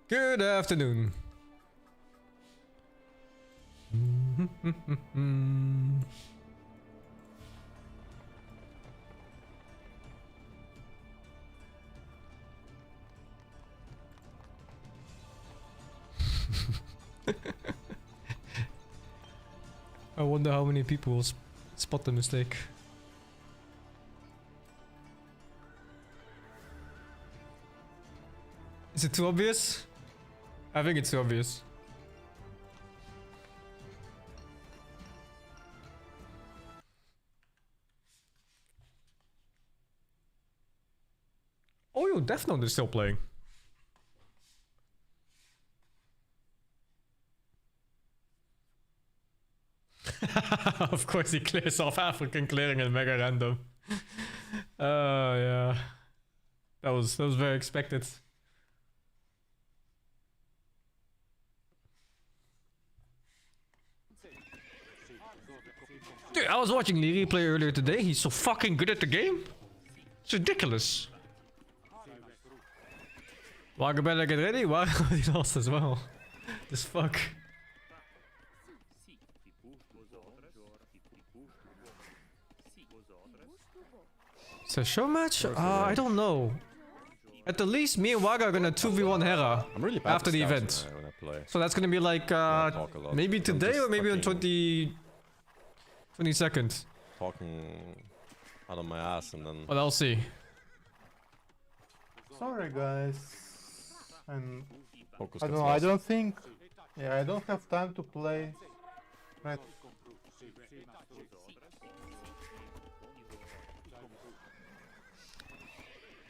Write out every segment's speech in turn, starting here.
Good afternoon. I wonder how many people will spot the mistake. Is it too obvious? I think it's too obvious. Oh, yo, Death Note is still playing. Of course he clears off African clearing and mega random. Yeah. That was very expected. Dude, I was watching Liri play earlier today. He's so fucking good at the game. It's ridiculous. Waga better get ready. Waga he lost as well. This fuck. It's a show match? I don't know. At the least, me and Waga are gonna 2v1 Hera after the event. When I play. So that's gonna be like maybe today or maybe on 22nd. Talking out of my ass and then. Well, I'll see. Sorry, guys. And Focus I don't gets know. I lost. don't think. Yeah, I don't have time to play. Right.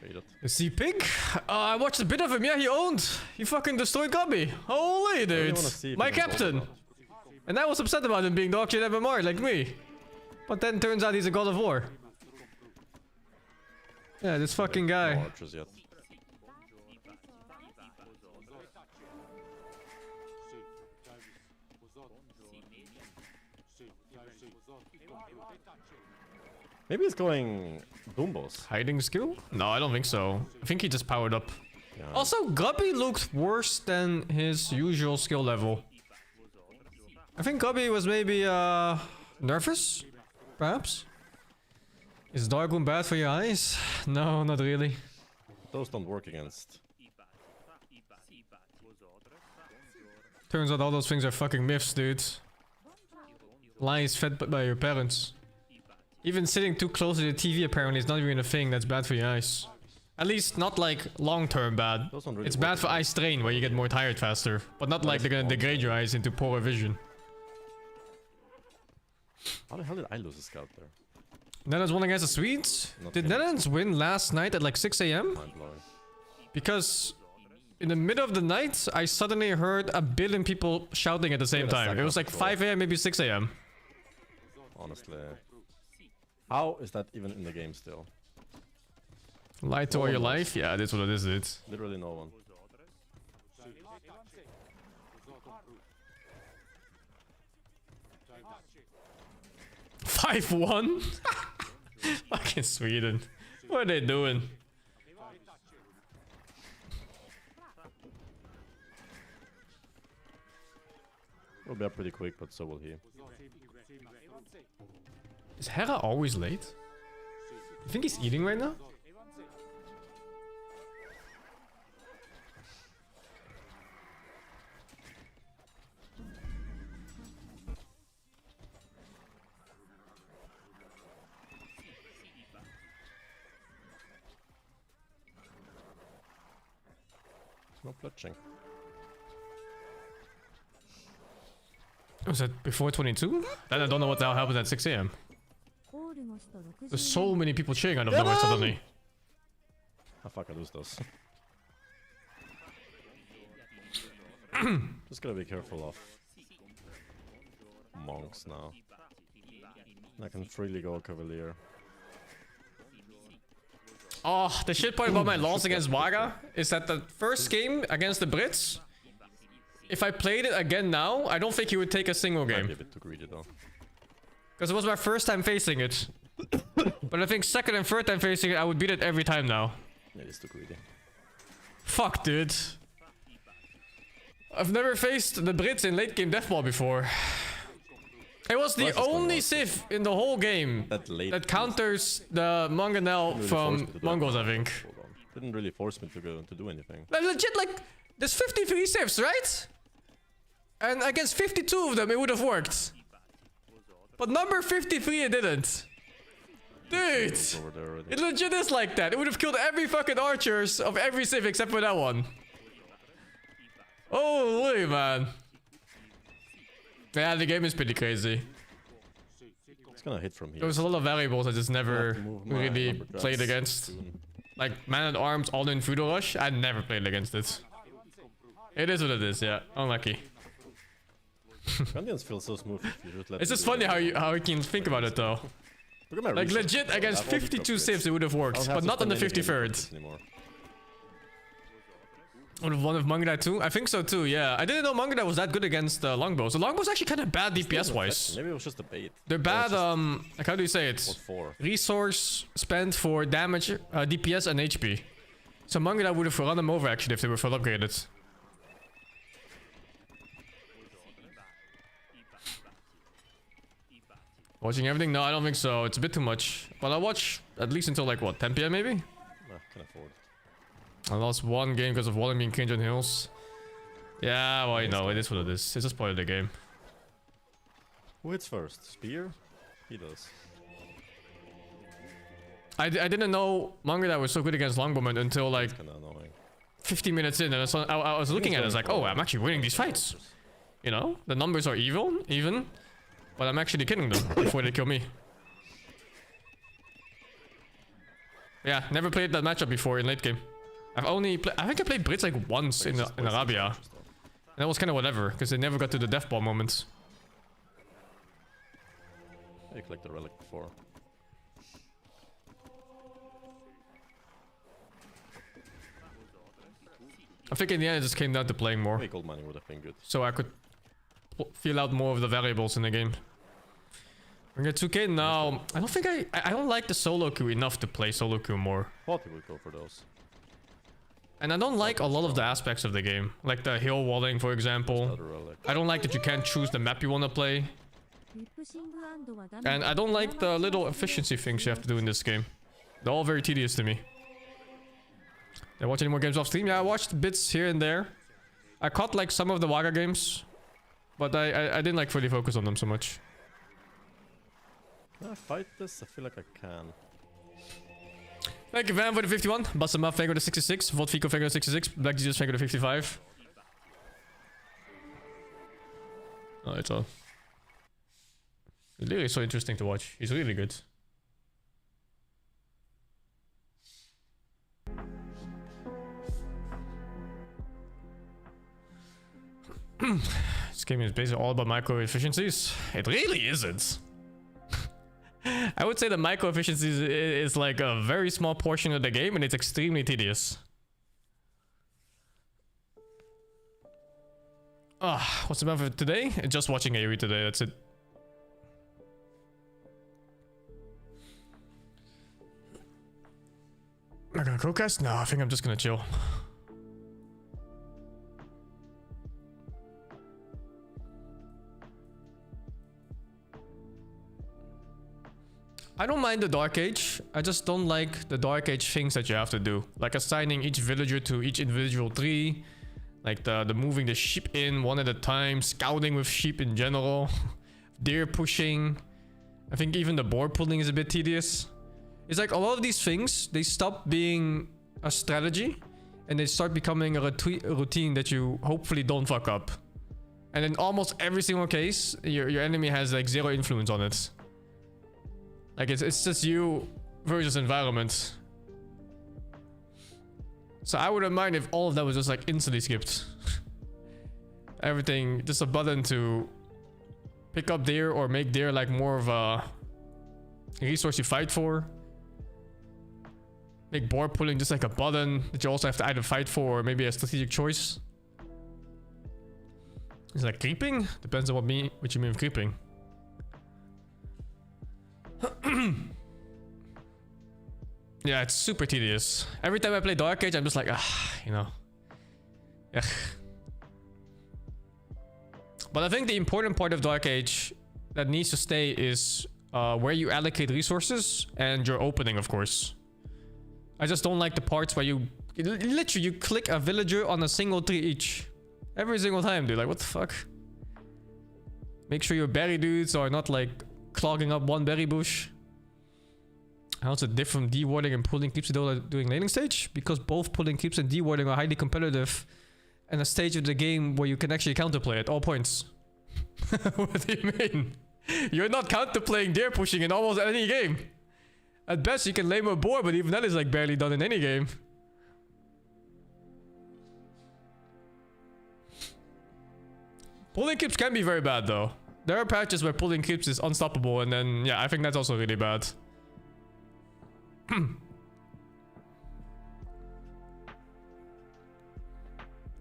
Beat it. Is he pig? I watched a bit of him. Yeah, he owned. He fucking destroyed Gubby. Holy dude. My captain. And I was upset about him being dog shit MMR like me. But then turns out he's a god of war. Yeah, this fucking No guy. archers yet. Maybe he's going Boombos. Hiding skill? No, I don't think so. I think he just powered up. Yeah. Also, Gubby looked worse than his usual skill level. I think Gubby was maybe nervous, perhaps. Is Darkroom bad for your eyes? No, not really. Those don't work against. Turns out all those things are fucking myths, dude. Lies fed by your parents. Even sitting too close to the TV apparently is not even a thing that's bad for your eyes. At least not like long-term bad. Those don't really It's work bad for eye strain where you get more tired faster. But not like they're gonna degrade your eyes into poorer vision. How the hell did I lose a scout there? Netherlands won against the Swedes? Not Did yet. Netherlands win last night at like 6 AM? Mind blowing. Because in the middle of the night, I suddenly heard a billion people shouting at the same Yeah, that's time. like It was like 5 AM, maybe 6 AM. Honestly. How is that even in the game still? Lied to all your life? Yeah, that's what it is, dude. Literally no one. 5-1? Fucking Sweden. What are they doing? We'll be up pretty quick, but so will he. Is Hera always late? You think he's eating right now? No clutching. Was that before 22? Then I don't know what the hell happened at 6 AM. There's so many people cheering out of nowhere suddenly. Ah fuck, I lose those. Just gotta be careful of monks now. I can freely go Cavalier. Oh, the shit part about my loss against Waga is that the first game against the Brits, if I played it again now, I don't think he would take a single Might be game. a bit too greedy though. Because it was my first time facing it. But I think second and third time facing it, I would beat it every time now. Yeah, it's too greedy. Fuck, dude. I've never faced the Brits in late game deathball before. It was the only civ in the whole game that counters the Mangonel from Mongols, I think. Didn't really force me to go to do anything. Like, legit, like, there's 53 civs, right? And against 52 of them, it would have worked. But number 53, it didn't. Dude, it legit is like that. It would have killed every fucking archers of every civ except for that one. Holy man. Yeah, the game is pretty crazy. It's gonna hit from here. There was a lot of variables I just never really played against. Like, man-at-arms, all-in Feudal Rush, I never played against it. It is what it is, yeah. Unlucky. Guardians feel so smooth. It's just funny how you can think about it, though. Like, legit, against 52 civs, it would have worked, but not on the 53rd. Would have won with Mangudai too? I think so too, yeah. I didn't know Mangudai was that good against longbows. The longbow's actually kind of bad DPS-wise. Maybe it was just a bait. They're bad, like, how do you say it? Resource spent for damage, DPS, and HP. So Mangudai would have run them over, actually, if they were full upgraded. Watching everything? No, I don't think so. It's a bit too much. But I'll watch at least until, like, what, 10 PM maybe? No, can afford it. I lost one game because of Walling being cringe on hills. Yeah, well, you know, it is what it is. It's just part of the game. Who hits first? Spear? He does. I didn't know Mangudai was so good against Longbowmen until, like, 50 minutes in. And I was looking at it, I was like, oh, I'm actually winning these fights. You know? The numbers are even. But I'm actually killing them before they kill me. Yeah, never played that matchup before in late game. I think I played Brits like once in Arabia. And that was kind of whatever, because they never got to the deathball moments. I collected a relic before. I think in the end it just came down to playing more. Gold mining would have been good. So I could feel out more of the variables in the game. We're at 2k now. I don't think I don't like the solo queue enough to play solo queue more. Thought he would go for those. And I don't like a lot of the aspects of the game. Like the hill walling, for example. I don't like that you can't choose the map you want to play. And I don't like the little efficiency things you have to do in this game. They're all very tedious to me. Did I watch any more games off stream? Yeah, I watched bits here and there. I caught like some of the Waga games. But I didn't like fully focus on them so much. Can I fight this? I feel like I can. Thank you, Van, for the 51. Basama, thank you for the 66. Voltfico, thank you for the 66. Black Jesus, thank you for the 55. Oh, it's all. Literally so interesting to watch. He's really good. This game is basically all about micro efficiencies. It really isn't. I would say the micro efficiencies is like a very small portion of the game and it's extremely tedious. What's the benefit today? Just watching AoE today, that's it. Am I gonna co-cast? No, I think I'm just gonna chill. I don't mind the Dark Age. I just don't like the Dark Age things that you have to do. Like assigning each villager to each individual tree. Like the moving the sheep in one at a time. Scouting with sheep in general. Deer pushing. I think even the boar pulling is a bit tedious. It's like a lot of these things, they stop being a strategy. And they start becoming a routine that you hopefully don't fuck up. And in almost every single case, your enemy has like zero influence on it. Like, it's just you versus environment. So I wouldn't mind if all of that was just like instantly skipped. Everything, just a button to pick up deer or make deer like more of a resource you fight for. Make boar pulling just like a button that you also have to either fight for or maybe a strategic choice. Is like creeping? Depends on what you mean with creeping. Yeah, it's super tedious. Every time I play Dark Age, I'm just like, you know. Yeah. But I think the important part of Dark Age that needs to stay is where you allocate resources and your opening, of course. I just don't like the parts where you literally click a villager on a single tree each. Every single time, dude. Like, what the fuck? Make sure your berry dudes are not like clogging up one berry bush. How's it different from dewarding and pulling creeps during laning stage? Because both pulling creeps and dewarding are highly competitive and a stage of the game where you can actually counterplay at all points. What do you mean? You're not counterplaying deer pushing in almost any game. At best you can lame a boar, but even that is like barely done in any game. Pulling creeps can be very bad though. There are patches where pulling creeps is unstoppable, and then yeah, I think that's also really bad.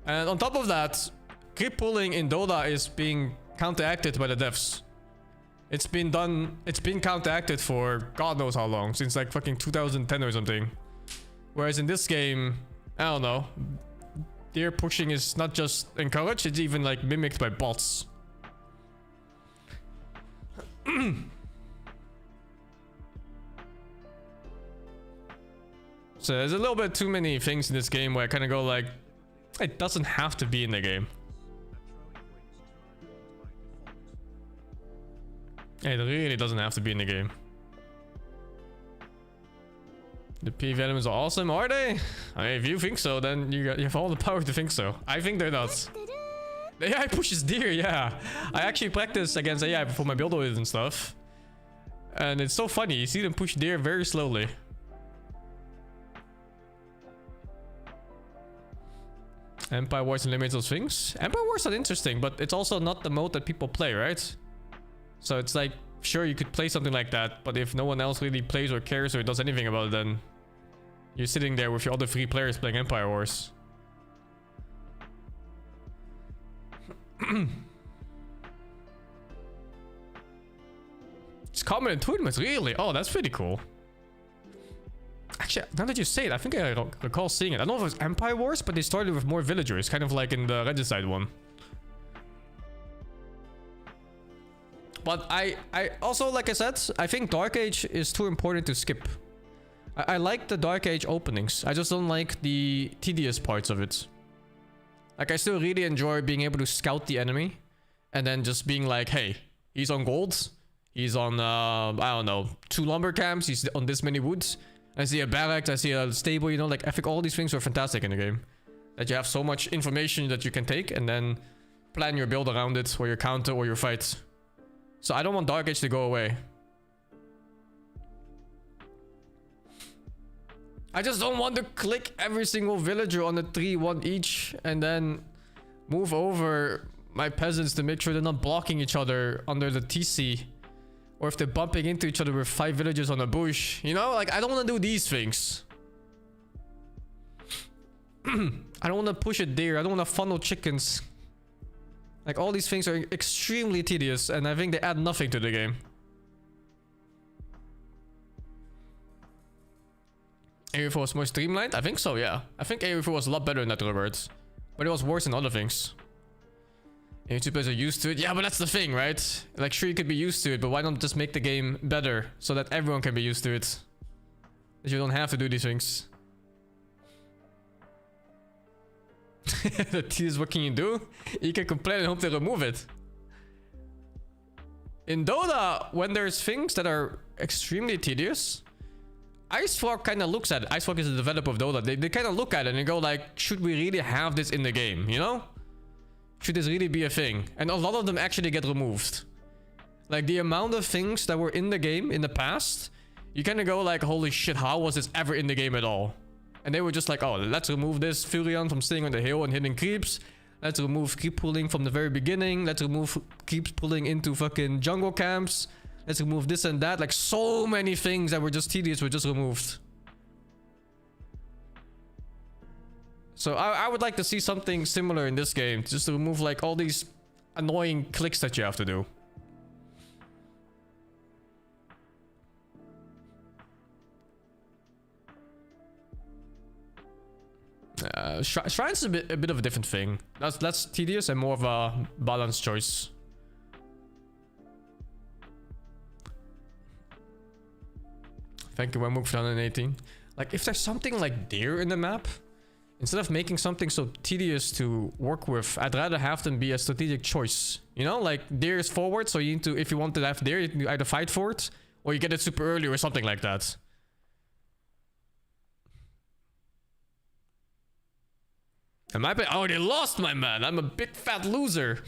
And on top of that, creep pulling in Dota is being counteracted by the devs. It's been counteracted for God knows how long, since like fucking 2010 or something. Whereas in this game, I don't know, deer pushing is not just encouraged, it's even like mimicked by bots. So there's a little bit too many things in this game where I kind of go like, it doesn't have to be in the game. It really doesn't have to be in the game. The PV elements are awesome, are they? I mean, if you think so, then you have all the power to think so. I think they're not. The AI pushes deer, yeah. I actually practice against AI before my build and stuff. And it's so funny, you see them push deer very slowly. Empire Wars and limits those things. Empire Wars are interesting, but it's also not the mode that people play, right? So it's like, sure, you could play something like that, but if no one else really plays or cares or does anything about it, then you're sitting there with your other 3 players playing Empire Wars. It's common in tournaments, really? Oh, that's pretty cool. Actually, now that you say it, I think I recall seeing it. I don't know if it was Empire Wars, but they started with more villagers, kind of like in the Regicide one. But I also, like I said, I think Dark Age is too important to skip. I like the Dark Age openings. I just don't like the tedious parts of it. Like, I still really enjoy being able to scout the enemy and then just being like, hey, he's on gold. He's on, I don't know, 2 lumber camps. He's on this many woods. I see a barracks. I see a stable, you know, like, I think all these things are fantastic in the game. That you have so much information that you can take and then plan your build around it, or your counter, or your fight. So I don't want Dark Age to go away. I just don't want to click every single villager on the tree, 1 each, and then move over my peasants to make sure they're not blocking each other under the TC. Or if they're bumping into each other with 5 villagers on a bush. You know, like, I don't want to do these things. I don't want to push a deer. I don't want to funnel chickens. Like, all these things are extremely tedious, and I think they add nothing to the game. AoE4 was more streamlined? I think so, yeah. I think AoE4 was a lot better in that regard. But it was worse in other things. YouTube players are used to it. Yeah, but that's the thing, right? Like, sure, you could be used to it, but why not just make the game better so that everyone can be used to it? That you don't have to do these things. The tedious, what can you do? You can complain and hope they remove it. In Dota, when there's things that are extremely tedious, IceFrog kind of looks at it. IceFrog is the developer of Dota. They kind of look at it and go like, should we really have this in the game, you know? Should this really be a thing? And a lot of them actually get removed. Like, the amount of things that were in the game in the past, you kind of go like, holy shit, how was this ever in the game at all? And they were just like, oh, let's remove this Furion from staying on the hill and hitting creeps. Let's remove creep pulling from the very beginning. Let's remove creeps pulling into fucking jungle camps. Let's remove this and that. Like, so many things that were just tedious were just removed. So I would like to see something similar in this game. Just to remove like all these annoying clicks that you have to do. Shrines is a bit of a different thing. That's less tedious and more of a balanced choice. Thank you, Wembook, for 118. Like, if there's something like deer in the map, instead of making something so tedious to work with, I'd rather have them be a strategic choice. You know, like deer is forward, so you need to, if you want to have deer, you can either fight for it, or you get it super early or something like that. And my I already lost, my man. I'm a big fat loser.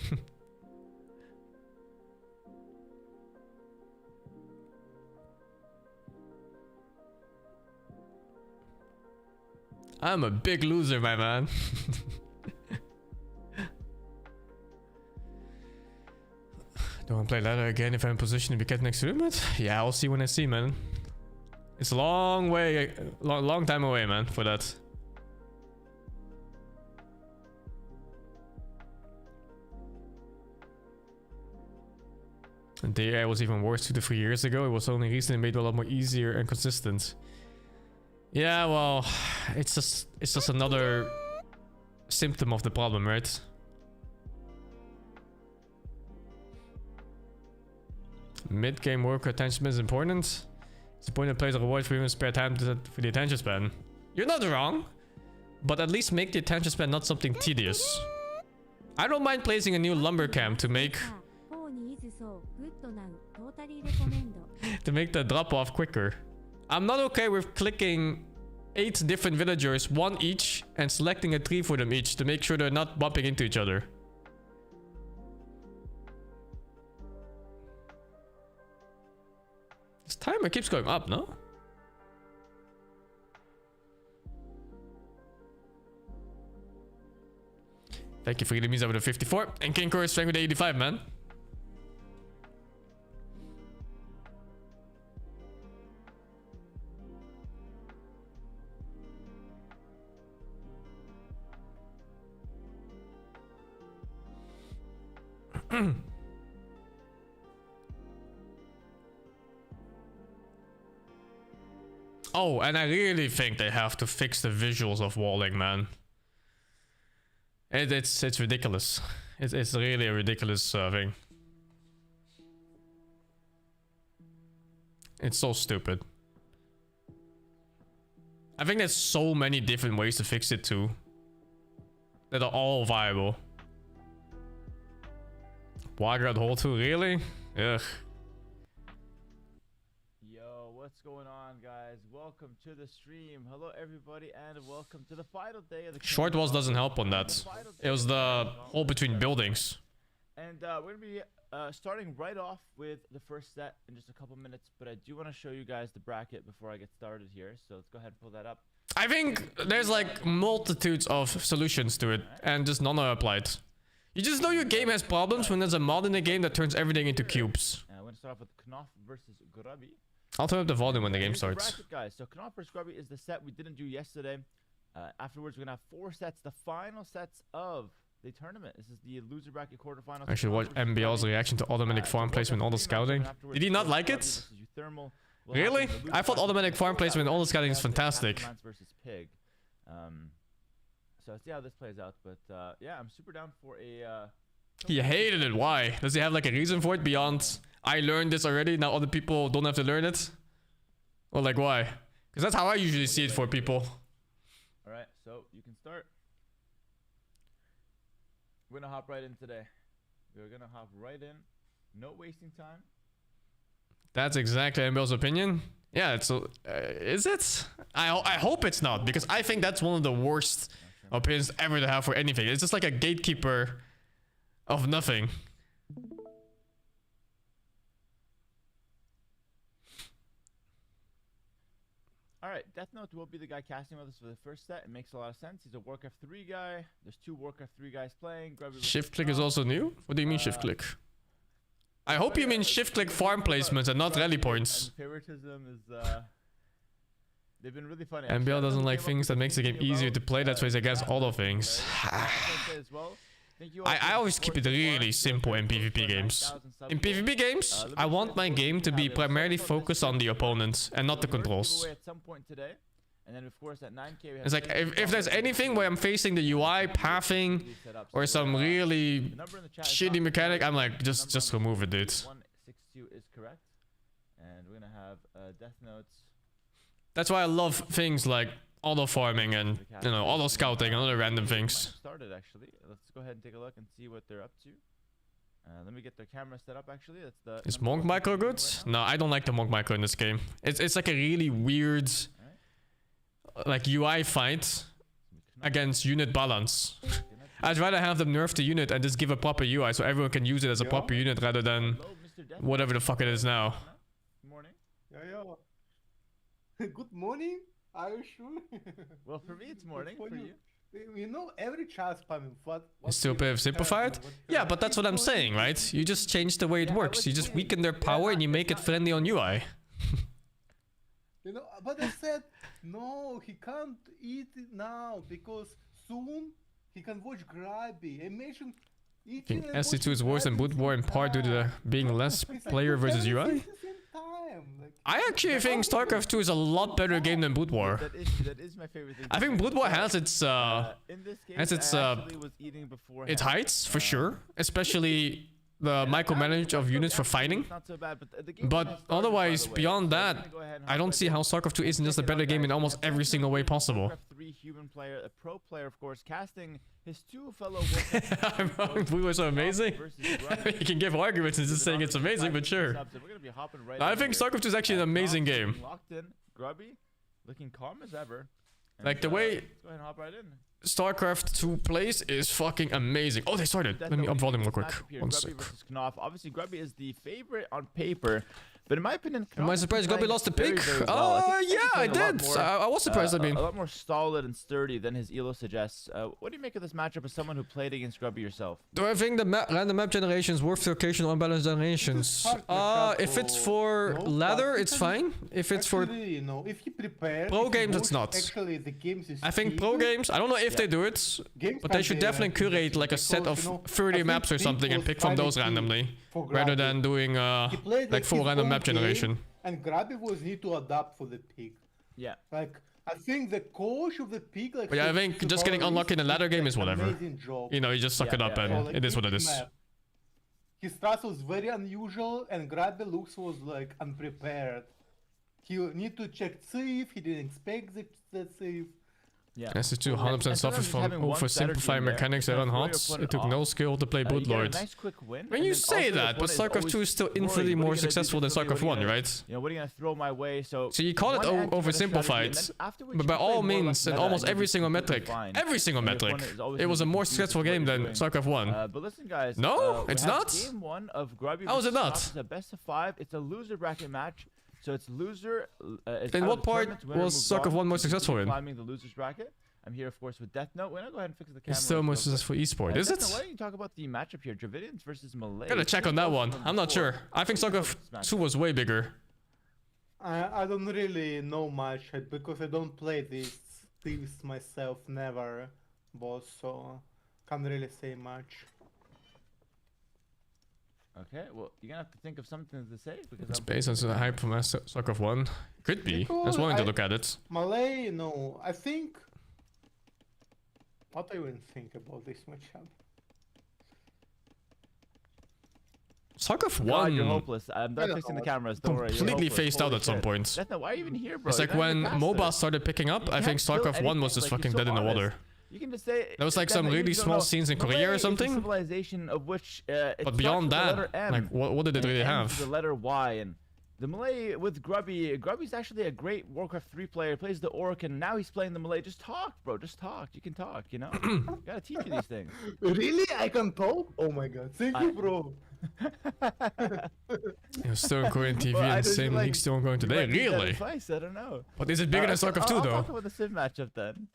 I'm a big loser, my man. Don't want to play ladder again if I'm in position to be kept next to him. Yeah, I'll see when I see, man. It's a long way, long time away, man, for that. And the AI was even worse 2 to 3 years ago. It was only recently made a lot more easier and consistent. Yeah, well, it's just another symptom of the problem, right? Mid-game work attention is important. It's important that players avoid frequent spare time for the attention span. You're not wrong, but at least make the attention span not something tedious. I don't mind placing a new lumber camp to make the drop off quicker. I'm not okay with clicking 8 different villagers, 1 each, and selecting a tree for them each to make sure they're not bumping into each other. This timer keeps going up, no? Thank you for getting me up with a 54. And King Core is strength with 85, man. Oh, and I really think they have to fix the visuals of walling, man. It's ridiculous. It's really a ridiculous thing. It's so stupid. I think there's so many different ways to fix it too, that are all viable. Water at hole 2, really? Ugh. Yo, what's going on, guys? Welcome to the stream. Hello, everybody, and welcome to the final day of the Short walls doesn't help on that. It was the hole between buildings. And we're gonna be starting right off with the first set in just a couple minutes, but I do want to show you guys the bracket before I get started here. So let's go ahead and pull that up. I think there's like multitudes of solutions to it, and just none are applied. You just know your game has problems when there's a mod in the game that turns everything into cubes. I'm going to start off with Knopf versus Grubby. I'll turn up the volume when the game Here's starts. Bracket, guys. So Knopf versus Grubby is the set we didn't do yesterday. Afterwards, we're going to have 4 sets, the final sets of the tournament. This is the loser bracket quarterfinals. I should watch MBL's reaction to automatic farm placement and all the scouting. Did he not like it? Really? I thought automatic farm placement and all the scouting is fantastic. Versus Pig. So let's see how this plays out, but yeah, I'm super down for a... He hated it. Why? Does he have like a reason for it beyond, I learned this already, now other people don't have to learn it? Or like why? Because that's how I usually see it for people. Alright, so you can start. We're gonna hop right in today. We're gonna hop right in. No wasting time. That's exactly MBL's opinion. Yeah, it's is it? I hope it's not, because I think that's one of the worst opinions ever to have for anything. It's just like a gatekeeper of nothing. Alright, Death Note will be the guy casting with us for the first set. It makes a lot of sense. He's a Warcraft 3 guy. There's 2 Warcraft 3 guys playing. Shift click is also new? What do you mean shift click? I hope you mean shift click farm placements and not rally points. And favoritism is they've been really funny. MBL doesn't like things that makes the game easier to play. That's why he's against all the things. I always keep it really simple in PvP games. In PvP games, I want my game to be primarily focused on the opponents and not the controls. At some point today, And then of course at 9K we have It's like if there's anything where I'm facing the UI pathing or some really shitty mechanic, I'm like just remove it, dude. 162 is correct. And we're gonna have death notes. That's why I love things like auto farming and auto scouting and other random things. Started actually. Let's go ahead and take a look and see what they're up to. Let me get their camera set up actually. That's the Is Monk Micro good? No, I don't like the Monk Micro in this game. It's like a really weird like UI fight against unit balance. I'd rather have them nerf the unit and just give a proper UI so everyone can use it as a proper unit rather than whatever the fuck it is now. Good morning. Yeah. Good morning. Are you sure? Well, for me it's morning. For you. You know, every child spamming. It's still a bit simplified? Yeah, but that's what I'm saying, right? You just change the way it works. You just weaken their power and you make it friendly on UI. You know, but I said, no, he can't eat it now because soon he can watch Grabby. Imagine eating and SC2 is worse than Boot War in part due to there being less player versus UI. I actually think StarCraft 2 is a lot better game than Boot War. That is my favorite thing. I think Boot War has its its heights for sure, especially the micromanage of units for fighting. But otherwise, beyond that, I don't see how StarCraft 2 isn't just a better game in almost every single way possible. Human player, a pro player, of course, casting his two fellow. Boot War so amazing. You can give arguments and just saying it's amazing, but sure. I think StarCraft 2 is actually an amazing game. Locked in, Grubby, looking calm as ever. Like the way go ahead and hop right in. StarCraft 2 plays is fucking amazing. Oh, they started. Let me up volume real quick. One sec. Obviously, Grubby is the favorite on paper, but in my opinion, am I surprised Grubby lost the pick? Well. Yeah, I did. I was surprised. I mean, a lot more solid and sturdy than his elo suggests. What do you make of this matchup as someone who played against Grubby yourself? Do I think the random map generation is worth the occasional unbalanced generations? If it's for ladder, it's fine. If it's for if he prepared, pro games, it's not. Actually, the games is I think pro games, I don't know if they do it, but they should definitely curate like a set of 30 maps or something and pick from those randomly, rather than doing like full random map generation. And Grabby was need to adapt for the pick. Yeah. Like, I think the coach of the pick, like... But yeah, I think just getting unlucky in the ladder game is whatever. You know, you just suck it up and like, it is what it is. His strat was very unusual and Grabby looks was like unprepared. He need to check save, he didn't expect the save. Yeah. SC2 100% suffered from oversimplifying mechanics that run hot. It took no skill to play Bootlord. Nice quick win, when you say that, but StarCraft 2 is still infinitely more successful than StarCraft 1, right? You know, what are you gonna throw my way? So you call it oversimplified, but by all means, in almost every single metric, it was a more successful game than StarCraft 1. But listen, guys. No, it's not. Game 1 of Grubby. How is it not? It's a best of 5. It's a loser bracket match. So it's loser. In what part was StarCraft 1 more successful in? Climbing the losers bracket. I'm here, of course, with Death Note. We're gonna go ahead and fix the camera. It's still more successful esport, is it? Why don't you talk about the matchup here? Dravidians versus Malay. Gotta check on that one. I'm not sure. I think StarCraft 2 was way bigger. I don't really know much because I don't play these things myself, never, boss, so can't really say much. Okay, well, you're gonna have to think of something to say because it's based on the hype from StarCraft 1. Could be. That's one way to look at it. Malay, no, I think. What do you even think about this matchup? StarCraft 1 God, you're hopeless. I'm not fixing the cameras. Don't worry. Completely phased out at some point. Why are you even here, bro? It's like when MOBA started picking up, I think StarCraft 1 was just fucking dead in the water. You can just say there was like some really small scenes in Korea or something. Civilization of which, but beyond that, like what did it really have? The letter Y and the Malay with Grubby. Grubby's actually a great Warcraft 3 player. He plays the Orc and now he's playing the Malay. Just talk, bro. Just talk. You can talk, you know? Gotta teach you these things. Really? I can talk? Oh my god. Thank you, bro. You're still in Korean TV and the same league still ongoing today. Really? Advice, I don't know. But is it bigger than StarCraft 2 though? I'll talk about the Civ matchup then.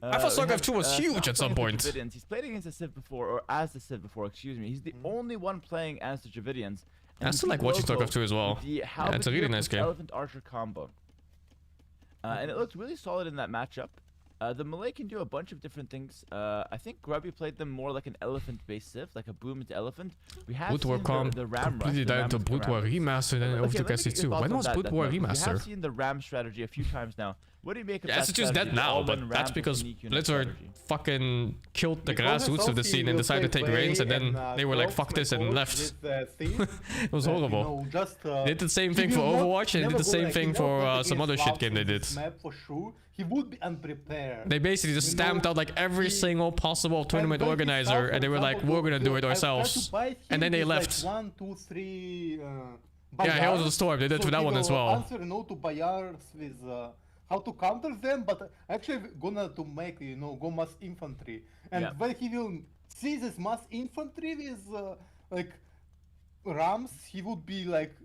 I thought StarCraft 2 was huge at some point. He's played against the Civ before, or as the Civ before, excuse me. He's the only one playing as the Dravidians. I still like watching StarCraft 2 as well. Yeah, it's a really nice game. Elephant Archer combo. And it looked really solid in that matchup. The Malay can do a bunch of different things. I think Grubby played them more like an elephant-based Civ, like a boom into elephant. We have seen the Ram completely died into Brute War Remastered and over to SC2. When was Brute War Remastered? We have seen the Ram strategy a few times now. What do you make of Yeah, that SHU's dead strategy, now, all-in but ramp that's with because unique unit Blizzard strategy? fucking killed the Because grassroots of the Sophie scene and will decided to play take reins, and Way then they were like, close fuck this, and my left. coach with, thing It was that, horrible. You know, just, They did the same he thing for will not- Overwatch, and they never did the go same like, thing he for won't some against other shit Slavs game they in did. this map for sure. He would be unprepared. They basically just You know, stamped out like every he- single possible tournament when he organizer, started, and they were for like, example, we're gonna do it I tried to ourselves. buy him And then they with, like, left. 1, 2, 3. Yeah, Heroes of the Bayards. Storm, they did So for that he one as will well. Answer no to Bayards with how to counter them, but actually gonna to make go mass infantry. And Yeah. when he will see this mass infantry with like rams, he would be like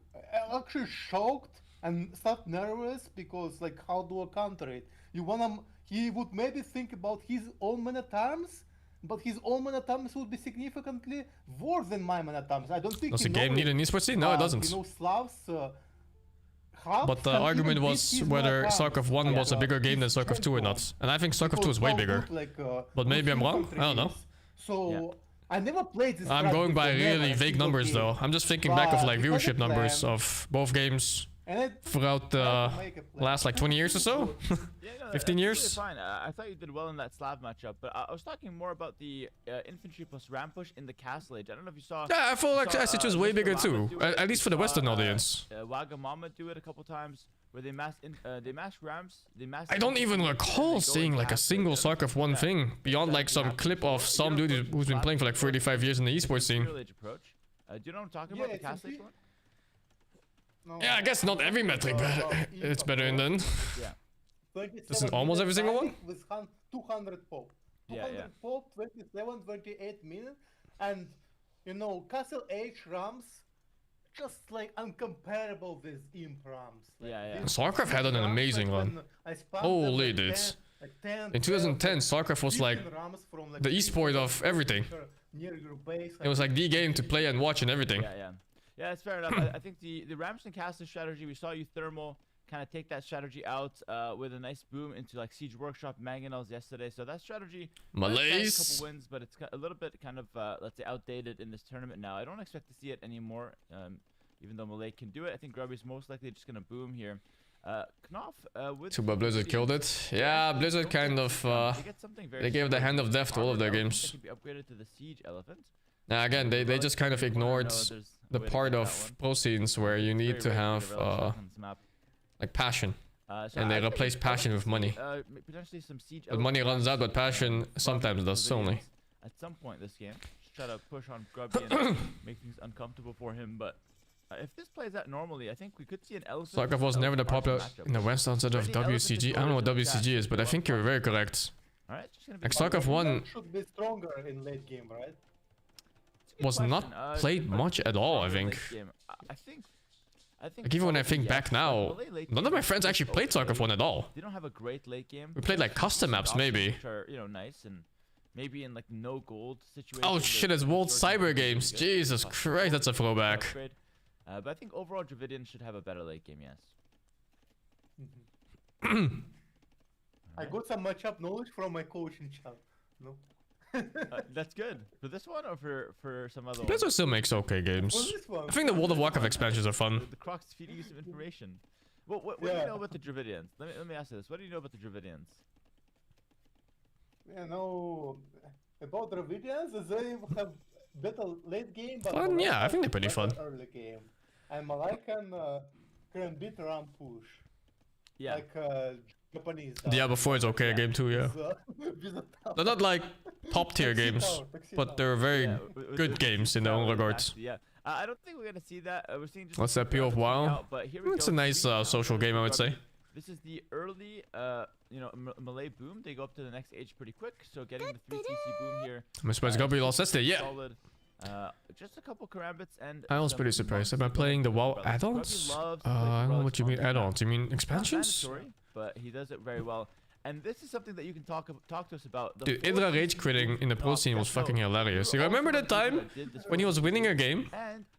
actually shocked and start nervous because like how do I counter it? He would maybe think about his own man at arms. But his own man at arms would be significantly worse than my man at arms. I don't think Does he the game knows need an esports scene? No, it doesn't. Slavs. Half But the can argument even beat was his whether man at arms. StarCraft 1 was a bigger game than His StarCraft 2 or not. champion. And I think StarCraft 2 is Because way how bigger. good, like, But maybe I'm wrong? I don't know. So I never played this. I'm strat going by before, never, really a vague single numbers game. though. I'm just thinking back of But like it was a viewership numbers plan. of both games And it throughout the last like 20 years or so. Yeah, no, 15 that's totally years? Fine. I thought you did well in that Slav matchup, but I was talking more about the infantry plus ram push in the Castle Age. I don't know if you saw. Yeah, I feel like saw, SH was way Mr. bigger Rama too. do it. At least for the You Western saw, audience. Wagamama do it a couple times, where they mass rams. They mass. I don't even recall seeing like a single StarCraft 1 thing beyond like some clip of some dude who's been playing for like 35 years in the esports scene. Approach. Do you know what I'm talking Yeah, about? The it's a Castle Age bit- one? No, Yeah, I guess not every metric, but it's better than none. Yeah. 27 Isn't almost every single one? With 200 pop. 200 Yeah. pop, 27, 28 minutes, and Castle Age rams, just like uncomparable with Imp rams. Like, Yeah, yeah. these StarCraft had an rams, amazing like, run. when I spammed Holy them, like, dudes. 10, In 2010, 12, StarCraft was like 15 rams from, like, the 3 esport of everything. near your base. It was like the game to play and watch and everything. Yeah, yeah. Yeah, it's fair enough. I think the Ramsden Castle strategy, we saw you thermal kind of take that strategy out with a nice boom into like Siege Workshop Mangonels yesterday. So that strategy Malaise. a couple wins, but it's a little bit kind of let's say outdated in this tournament now. I don't expect to see it anymore, even though Malay can do it. I think Grubby's most likely just gonna boom here. Knopf with Too bad Blizzard killed it. Yeah, Blizzard kind of they get something very they gave the similar hand to of death to all of their Armored games. Elephant that can be upgraded to the Siege Elephant. Now again, they just kind of ignored There's a the way to part get that of one. pro scenes where you need Very to rare have develop on this map. like passion, So and they I think replace I'd like passion to with see, money. Potentially some Siege But money Elephant runs out, but maps, passion from sometimes does Pavilions only. At some point this game, just try to push on Grubby and make things uncomfortable for him. But if this plays out normally, I think we could see an elephant. StarCraft was never the popular matchup. in the West outside of Any elephant WCG. I is don't know what loaded in the WCG is, but I think you're very correct. All right, just gonna be Like fun. StarCraft 1 should be stronger in late game, right? It's a good was not question. played But much at all, I stronger late think. game. I think. Like even when I probably think yes, back but now, Malay late none of game my friends is actually played okay. StarCraft 1 at all. They don't have a great late game. We played like custom maps maybe. Which are, nice and maybe in like no gold situation. Oh shit, it's World Cyber Games. Jesus Christ, that's a throwback. But I think overall Dravidian should have a better late game, yes. I got some matchup knowledge from my coaching chat. No. That's good. For this one or for some other one? Blizzard still makes okay games. For this one. I think the World of Warcraft expansions are fun. The Crocs is feeding you some information. What do you Yeah. know about the Dravidians? Let me ask you this. What do you know about the Dravidians? About Dravidians, they have better late game, but Fun? Malay Yeah, I has think they're pretty better fun. Early game, and Malay can beat around push, Yeah. like Japanese. Diablo 4 is okay game too, yeah. They're not like top tier games, but they're very Yeah, good games in their own regards. Yeah. I don't think we're gonna see that. We're seeing just What's a that, Peel of few WoW? out, but here we It's go. a nice social game, I would say. This is the early, Malay boom. They go up to the next age pretty quick. So getting the 3 CC boom here. I'm surprised Gabriel lost yesterday, yeah. Solid. Just a couple karambits and. I was some pretty surprised. Am I monks playing the WoW Relics. Grubby add-ons? loves to play I don't know relics what you on mean the map. add-ons. You mean Not expansions? mandatory, but he does it very well. And this is something that you can talk to us about. The Dude, 4 Idra CC rage quitting boom in the from pro Knopf. scene was So fucking hilarious. we You were remember also that the people time that did this when he was winning a game?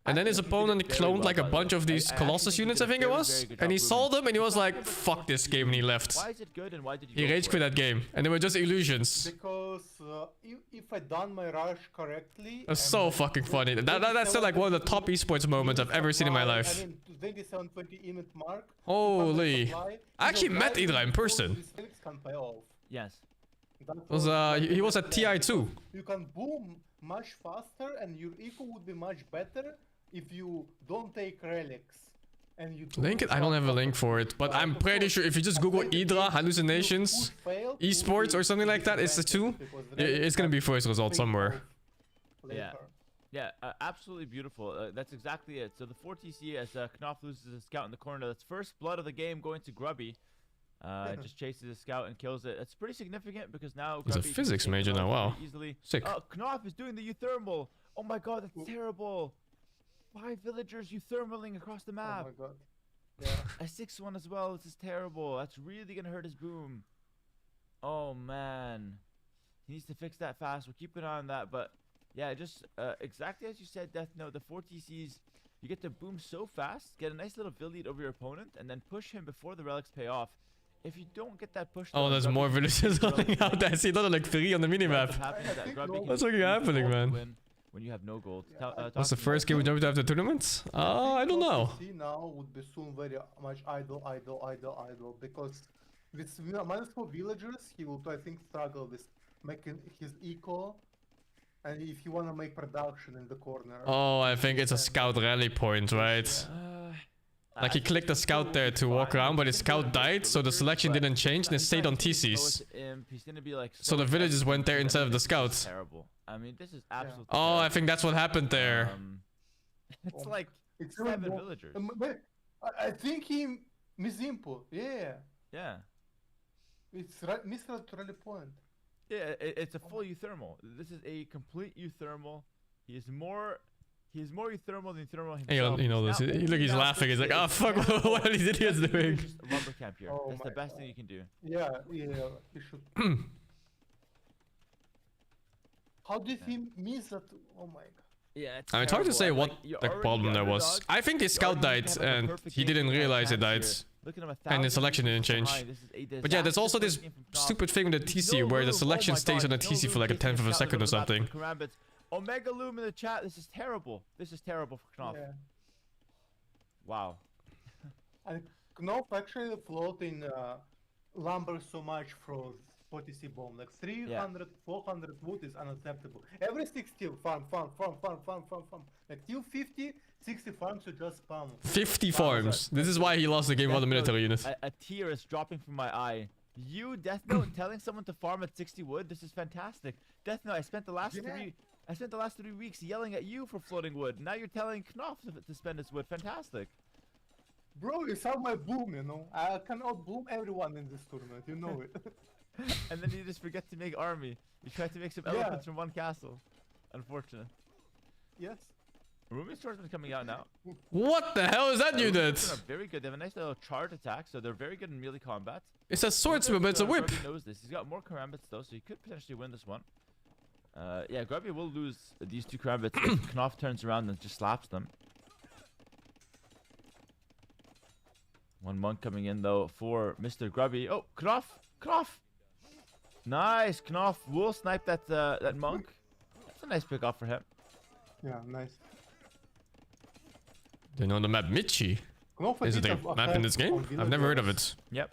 And then his opponent cloned like a bunch of these Colossus units, I think it was. And he saw them and he was like, fuck this game, and he left. Why is it good and why did you He go rage for quit it? that game. And they were just illusions. Because if if I done my rush correctly. That's and so like fucking funny. That's 27, still like one of the top 20 esports moments I've ever seen in my supply, life. I mean, 27-20 image mark. Holy. Supply, I actually your met driving Idra in force person. with Felix can pay off. Yes. That Was like he was the at plan, TI too. because you can boom much faster and your eco would be much better if you don't take relics. And you Link it? I don't have a link for it, but I'm pretty sure if you just Google Idra hallucinations esports or something like that, it's the two. It's gonna be first result somewhere. Yeah. Yeah, absolutely beautiful. That's exactly it. So the 4TC as Knopf loses a scout in the corner. That's first blood of the game going to Grubby. Just chases a scout and kills it. It's pretty significant because now He's a Grubby can physics take the major now, level wow. pretty easily. Sick. Knopf is doing the euthermal. Oh my god, that's terrible. 5 villagers euthermaling across the map. Oh my god. Yeah. A 6-1 as well. This is terrible. That's really gonna hurt his boom. Oh man, he needs to fix that fast. We'll keep an eye on that. But yeah, just exactly as you said, Death Note. The 4TCs, you get to boom so fast, get a nice little lead over your opponent, and then push him before the relics pay off. If you don't get that push, Oh, there's more villagers running out there. I see another like 3 on the minimap. What's fucking happening, man? When you have no gold. What's the first game we jumped after the tournament? I don't know. See now would be soon very much idle because with -4 villagers he would I think struggle with making his eco, and if you wanna make production in the corner. Oh, I think it's a scout rally point, right? Like he clicked the scout there to walk around, but his scout died, so the selection didn't change and it stayed on TCs. So the villagers went there instead of the scouts. Terrible. I mean, this is absolutely. Oh, I think that's what happened there. It's like It's 7 really villagers. I think he misimpo. Yeah. Yeah. It's misread rally point. Yeah, it's a full euthermal. This is a complete euthermal. He is more euthermal than euthermal himself. You know this. Look, he's laughing. He's like, oh fuck, what are these idiots doing? Just a lumber camp here. Oh That's the my best God. thing you can do. Yeah, he should. How did he miss that? Oh my god. Yeah, it's I mean, it's hard to say terrible. what Like, you're the already problem the there was. underdog. I think the You scout already died have a and perfect he game didn't to win realize it champs died. here. Look at him, And the 1,000 selection didn't behind. change. This is a But yeah, there's also this disaster game from Knopf. stupid thing with the There's TC no where the room. selection Oh my stays on the God, no TC for room like a chasing tenth of a scout second or over the map something. for Karambits. Omega Loom in the chat. This is terrible. This is terrible for Knopf. Yeah. Wow. And Knopf actually float in lumber so much for 40C bomb. Like 300, 400 wood is unacceptable. Every 60 farm. Like till 50, 60 farms you just spam. 50 farms. This is why he lost the game Death on the military Note, unit. A tear is dropping from my eye. You, Death Note, telling someone to farm at 60 wood. This is fantastic. Death Note, I spent the last 3 weeks yelling at you for floating wood. Now you're telling Knopf to spend his wood. Fantastic. Bro, you saw my boom, you know. I cannot boom everyone in this tournament, you know it. And then you just forget to make army. You try to make some Yeah. elephants from one castle. Unfortunate. Yes. Rumi's swordsman coming out now. What the hell is that Rumi's unit? swordsmen are very good. They have a nice little charge attack, so they're very good in melee combat. It's a swordsman, but it's a whip. Grubby knows this. He's got more karambits though, so he could potentially win this one. Yeah, Grubby will lose these 2 karambits if Knopf turns around and just slaps them. One monk coming in though for Mr. Grubby. Oh, Knopf! Knopf! Nice, Knopf will snipe that that monk. That's a nice pick off for him. Yeah, nice. They know the map Michi. Knopf Is it a map in this game? I've never heard of it. Yep.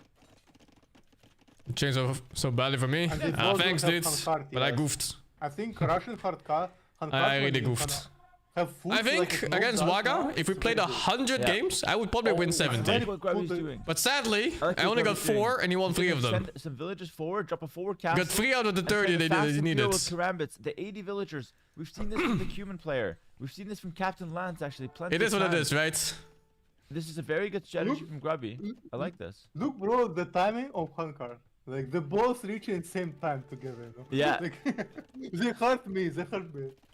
It changed so badly for me. And it Ah, also thanks, have dude. Hankart, But I yes. goofed. I think Russian hardcore. I really goofed. I think against Waga, if we played 100 games, I would probably win 70. That's what Grubby's doing. But sadly, like I only what got Grubby's doing. 4 and he won 3 of them. Send some villagers forward, drop a forward castle. Got 3 out of the and 30 send they a fast and needed. furious with Karambits, the 80 villagers. We've seen this from the Cuman player. We've seen this from Captain Lance actually. Plenty It is of what it times. is, right? This is a very good strategy from Grubby. I like this. Look, bro, the timing of Hankar. Like the both reaching at the same time together. You know? Yeah. Like, they hurt me.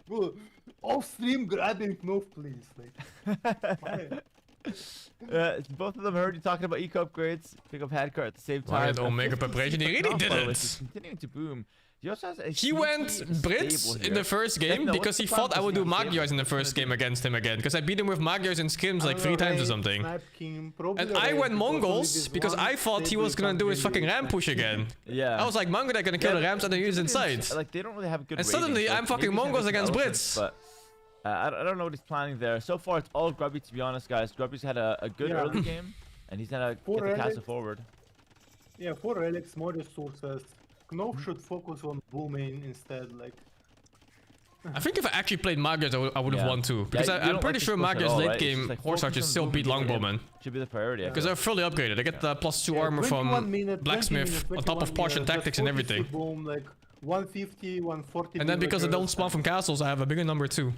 Bro, off stream grabbing Knopf, please. Like, Both of them heard you talking about eco upgrades. Pick up handcart at the same Why time. don't make a preparation? He really didn't. Continuing to boom. He also has a He went Brits in the first game because he thought I would do Magyars in the first game against him again. Because I beat him with Magyars and scrims like 3 times or something. And I went Mongols because I thought he was gonna do his fucking ram push again. Yeah. I was like, Mongol, they're gonna kill the rams and then use inside. Like they don't really have good. And suddenly I'm fucking Mongols against Brits. But I don't know what he's planning there. So far it's all Grubby, to be honest, guys. Grubby's had a good early game, and he's gonna get the castle forward. Yeah, for relics, more resources. Knopf should focus on booming instead, like. I think if I actually played Magyars, I would have won too. Because I'm pretty sure Magyars late game horse archers still beat longbowmen. Should be the priority. Because they're fully upgraded. They get the +2 armor from Blacksmith on top of Potion tactics and everything. Boom, like 150, 140. And then because they don't spawn from castles, I have a bigger number too.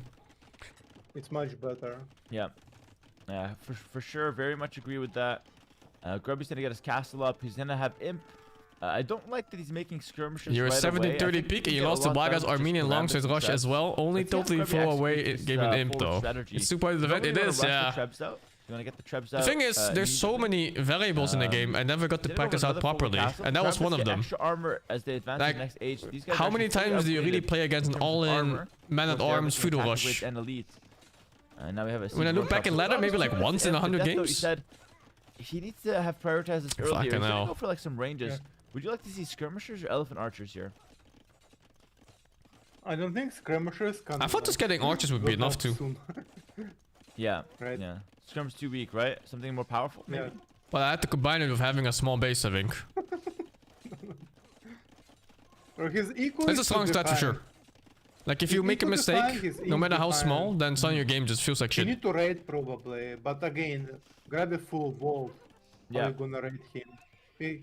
It's much better. Yeah. Yeah, for sure. Very much agree with that. Grubby's gonna get his castle up. He's gonna have Imp. I don't like that he's making skirmishes. You're right 70-30 peak and you lost to Blaga's Armenian longsword rush as well. Only totally throw away game an Imp though. It's 2 points of event. It is, yeah. The thing is, there's so many variables in the game. I never got to practice out properly, and that was one of them. Like, how many times do you really play against an all-in man-at-arms feudal rush? When I look back in ladder, maybe like once in 100 games. He needs to have prioritized this earlier. He's gonna hell. go for like some ranges. Yeah. Would you like to see skirmishers or elephant archers here? I don't think skirmishers can. I thought just getting archers would be enough too. Yeah. Right. Yeah. Skirm's too weak, right? Something more powerful, maybe? Yeah. But I had to combine it with having a small base, I think. Or he's equal. It's a strong stat for sure. Like if you make a mistake, no matter how small, then suddenly your game just feels like You shit. need to raid probably, but again, grab a full wolf. Yeah. How you gonna raid him? Hey.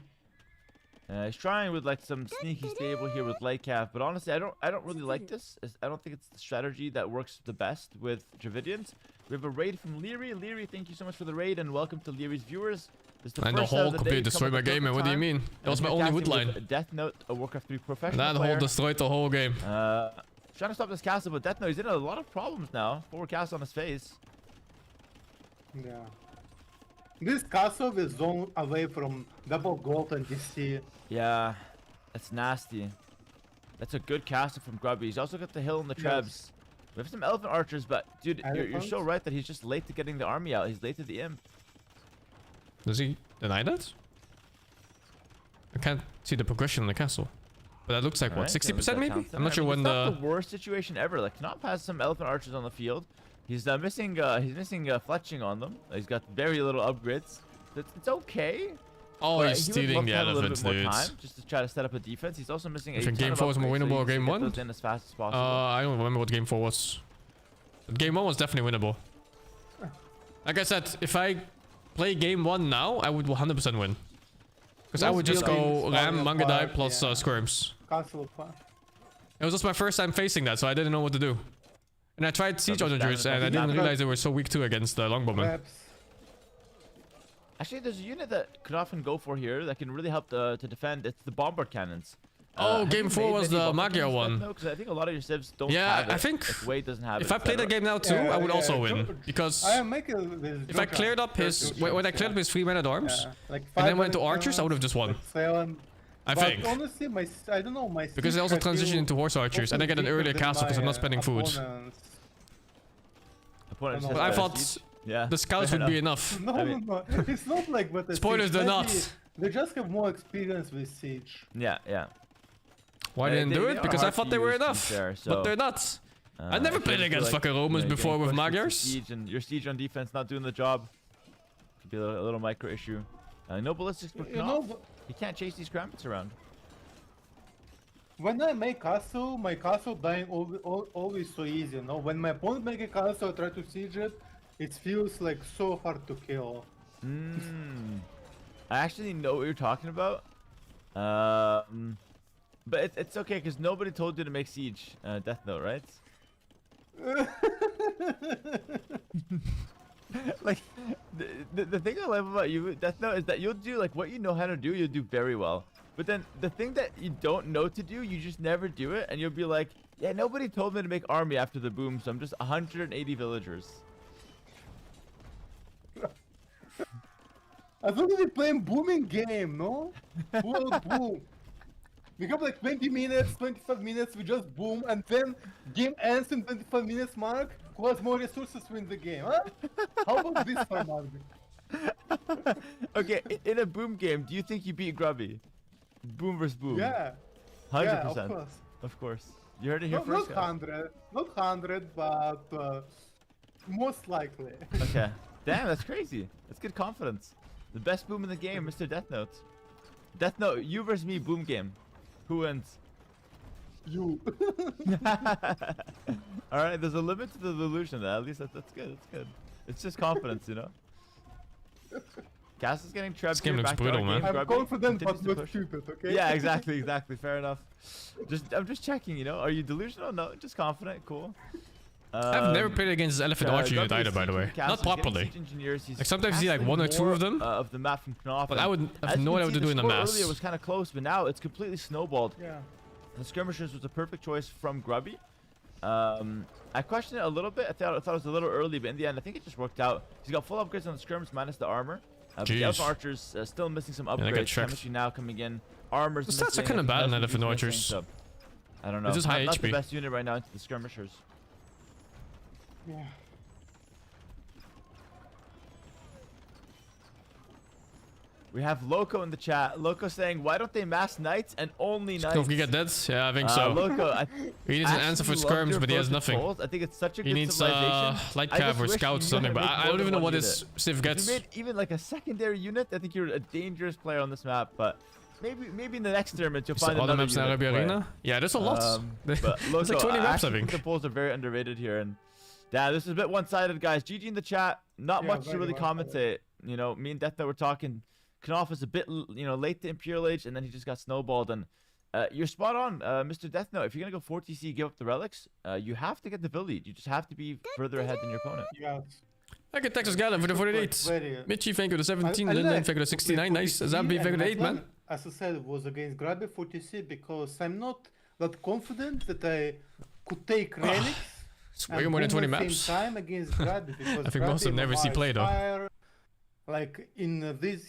He's trying with like some sneaky stable here with light calf, but honestly, I don't really like this. I don't think it's the strategy that works the best with Dravidians. We have a raid from Leary. Leary, thank you so much for the raid, and welcome to Leary's viewers. And the hole completely destroyed my game, and what do you mean? That was my only wood line. Death Note, a Warcraft 3 professional That hole destroyed the whole game. Trying to stop this castle, but Death Note, he's in a lot of problems now. Forward castle on his face. Yeah. This castle is zone away from double gold and DC. Yeah, that's nasty. That's a good castle from Grubby. He's also got the hill and the trebs. Yes. We have some elephant archers, but dude, you're so right that he's just late to getting the army out. He's late to the imp. Does he deny that? I can't see the progression in the castle. But that looks like, what, 60% maybe? I'm not sure when it's not the worst situation ever. Like, Knopf has some elephant archers on the field. He's missing fletching on them. He's got very little upgrades. It's okay. Oh, but he's stealing the elephants, dude. Just to try to set up a defense. He's also missing I think game 4 was more winnable or game 1? In as fast as possible. I don't remember what game 4 was. But game 1 was definitely winnable. Like I said, if I play game 1 now, I would 100% win. Because I would just go Ram, Mangadai plus Squirms. Castle. It was just my first time facing that, so I didn't know what to do. And I tried Siege Onagers, and I didn't realize they were so weak too against the Longbowmen. Actually, there's a unit that could often go for here that can really help to defend. It's the bombard cannons. Oh, game 4 was the Magyar one. Because I think a lot of your civs don't yeah, have it. I think Wade doesn't have if I played that game now too, I would also win. Because if I cleared up his... When I cleared up his 3 men at arms, and then went to archers, I would have just won. I think. Honestly, I don't know, because they also transition into horse archers, and I get an earlier castle because I'm not spending food. But I thought the scouts would be enough. No, it's not like what. Spoilers, they're not. They just have more experience with siege. Yeah. Why didn't do it? Because I thought they were enough. But they're not. I never played against fucking Romans before with Magyars. Siege and your siege on defense not doing the job. Could be a little micro issue. No ballistics for Knopf. He can't chase these Krampus around. When I make castle, my castle dying always so easy, you know? When my opponent make a castle, I try to siege it, it feels like so hard to kill. I actually know what you're talking about. But it's okay, because nobody told you to make siege Death Note, right? Like, the thing I love about you, Death Note, is that you'll do, like, what you know how to do, you'll do very well. But then, the thing that you don't know to do, you just never do it, and you'll be like, yeah, nobody told me to make army after the boom, so I'm just 180 villagers. I thought we were playing booming game, no? Who will boom? We have like 20 minutes, 25 minutes, we just boom, and then game ends in 25 minutes mark. Who has more resources wins the game, huh? How about this format? Okay, in a boom game, do you think you beat Grubby? Boom versus boom. Yeah. 100%. Yeah, of course. Of course. You heard it here Not first. guys. 100, not 100, but most likely. Okay. Damn, that's crazy. That's good confidence. The best boom in the game, Mr. Death Note. Death Note, you versus me, boom game. Who wins? You. All right, there's a limit to the delusion. At least that's good. That's good. It's just confidence, you know. Cass is getting trapped. This game looks brutal, man. I'm confident but not stupid, okay? Yeah, exactly. Fair enough. I'm just checking, you know. Are you delusional? No, just confident. Cool. I've never played against Elephant Archer unit Grubby either, is by the way. siege Cass Not is getting properly. siege engineers. He's Like sometimes you see like castling one or two of more, them. of the map from Knopf. But I would As have you no can idea what see, to do in the score mass. Earlier was kind of close, but now it's completely snowballed. Yeah. The skirmishers was a perfect choice from Grubby. I questioned it a little bit. I thought it was a little early, but in the end, I think it just worked out. He's got full upgrades on the skirms minus the armor. But the Jeez. Elephant Archers still missing some they get upgrades. checked. Chemistry now coming in. Armor's The stats are missing, kinda and bad in Husbandry's Elephant missing, Archers. so I don't know. It's just high Not the HP. best unit right now into the skirmishers. Yeah. We have Loco in the chat. Loco saying, why don't they mass knights and only knights? Don't forget that. Yeah, I think so. Loco, He needs an answer for absolutely love skirms, your but he has approach to nothing. trolls. I think it's such a He good needs civilization. light I cav just or wish scouts you or something, knew but how to I make don't more even than know one what unit. this Civ If gets. you made even like a secondary unit, I think you're a dangerous player on this map. But maybe in the next tournament you'll Is there find other another maps in unit to Arabia play. Arena? Yeah, there's a lot. But There's Loco, like 20 I maps, I actually think. the polls are very underrated here, and yeah, this is a bit one-sided, guys. GG in the chat. Not Yeah, much to very really one-sided. commentate. You know, me and Death Note were talking. Knopf is a bit, late to Imperial Age, and then he just got snowballed. And you're spot on, Mr. Death Note. If you're gonna go 4 TC, give up the relics. You have to get the Village. You just have to be further ahead than your opponent. Yeah. Thank you, Texas Gallon for the 48. Very. Mitchie, thank you for the 17. I Linden, like thank you for the to 69. play Nice. 40C, Zambi, thank you for and the my 8, man. plan, as I said, was against Grabby 40C because I'm not that confident that I could take relics. It's way more than 20 At the maps. same time against Grabby because I think most of them Grabby never see MMR play, is though. higher. Like in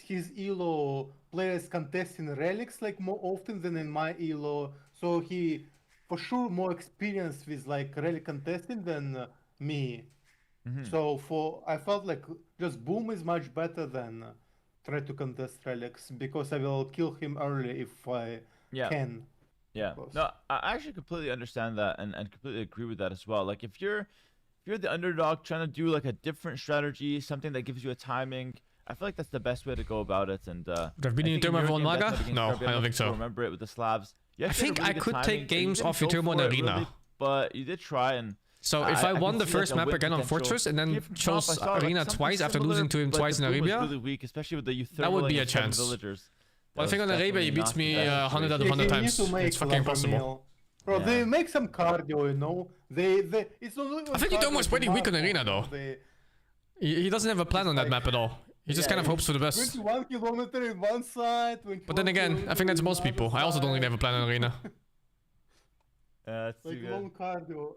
his elo, players contesting relics like more often than in my elo. So he, for sure, more experienced with like relic contesting than me. So I felt like just boom is much better than try to contest relics because I will kill him early if I Yeah. can. Yeah. course. No, I actually completely understand that and completely agree with that as well. Like if you're the underdog trying to do like a different strategy, something that gives you a timing, I feel like that's the best way to go about it. And Have been in Turmo on Maga? No, I don't think so. Remember it with the Slavs. You I actually had think a really I good could timing, take but you games didn't off your go Turmo for and it Arena. really, but you did try, and So if I can won the see, first like, a map win again on potential. Fortress and Here then from Knopf, chose I saw, like, Arena something twice after similar, losing to him but twice the in boom was Arabia, really weak, especially with the that would be a Euthermal and seven chance. villagers. Well, I That think was on Arabia he definitely beats not me the best 100 out of situation. 100 you need times. to make It's fucking like a impossible. meal. Bro, Yeah. they make some cardio, you know. They it's not even I think cardio, Turmo is pretty weak on Marco. Arena though. They He doesn't have a plan It's on that like- map at all. He just kind of hopes for the best. 21 kilometer in one side. But then again, I think that's most people. I also don't really have a plan on Arena. That's too Like good. long cardio.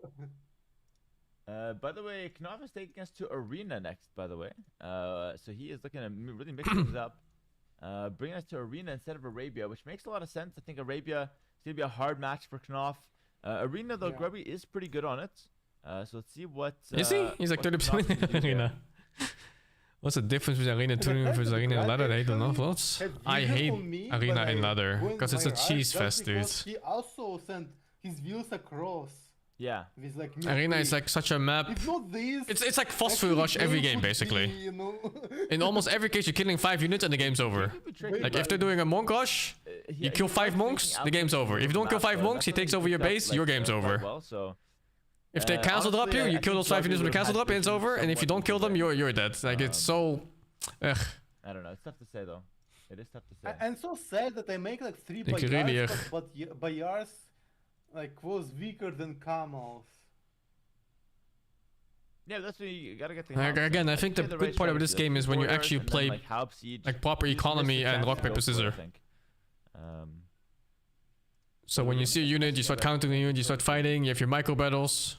By the way, Knopf is taking us to Arena next, by the way. So he is looking to really mix things up. Bringing us to Arena instead of Arabia, which makes a lot of sense. I think Arabia is going to be a hard match for Knopf. Arena, though, Yeah. Grubby is pretty good on it. So let's see what... Is he? He's like what 30% Knopf in can do here. Arena. What's the difference between Arena 2 versus Arena in ladder? I don't know. What? I hate Arena in ladder because it's a cheese fest, dude. He also sent his views across Yeah. with like Arena is like such a map. If not this, It's like phosphor actually rush every game would basically. be, you know, In almost every case, you're killing 5 units and the game's over. Could be tricky, Like but, if they're doing a monk rush, you kill 5 monks, the game's over. If you don't kill 5 monks, he takes over your base, your game's over. Well, so If they cancel drop honestly, you, I you kill think those 5 Grubby units with a would've cancel had drop and it's vision over. And if you somewhat don't kill them, equal you're dead. Like it's so. Ugh. I don't know. It's tough to say, though. It is tough to say. and so sad that I make like 3 Think you really, Bayars, but Bayars like was weaker than Camels. Yeah, that's when you gotta get the Like, house. again, I think the Play good right part of this strategy. game is when you Borders actually and then, play like, Halb Siege. like proper You just missed economy the and chance rock to go paper for it, I scissor. think. So when you see a unit, you start countering the unit, you start fighting, you have your micro battles.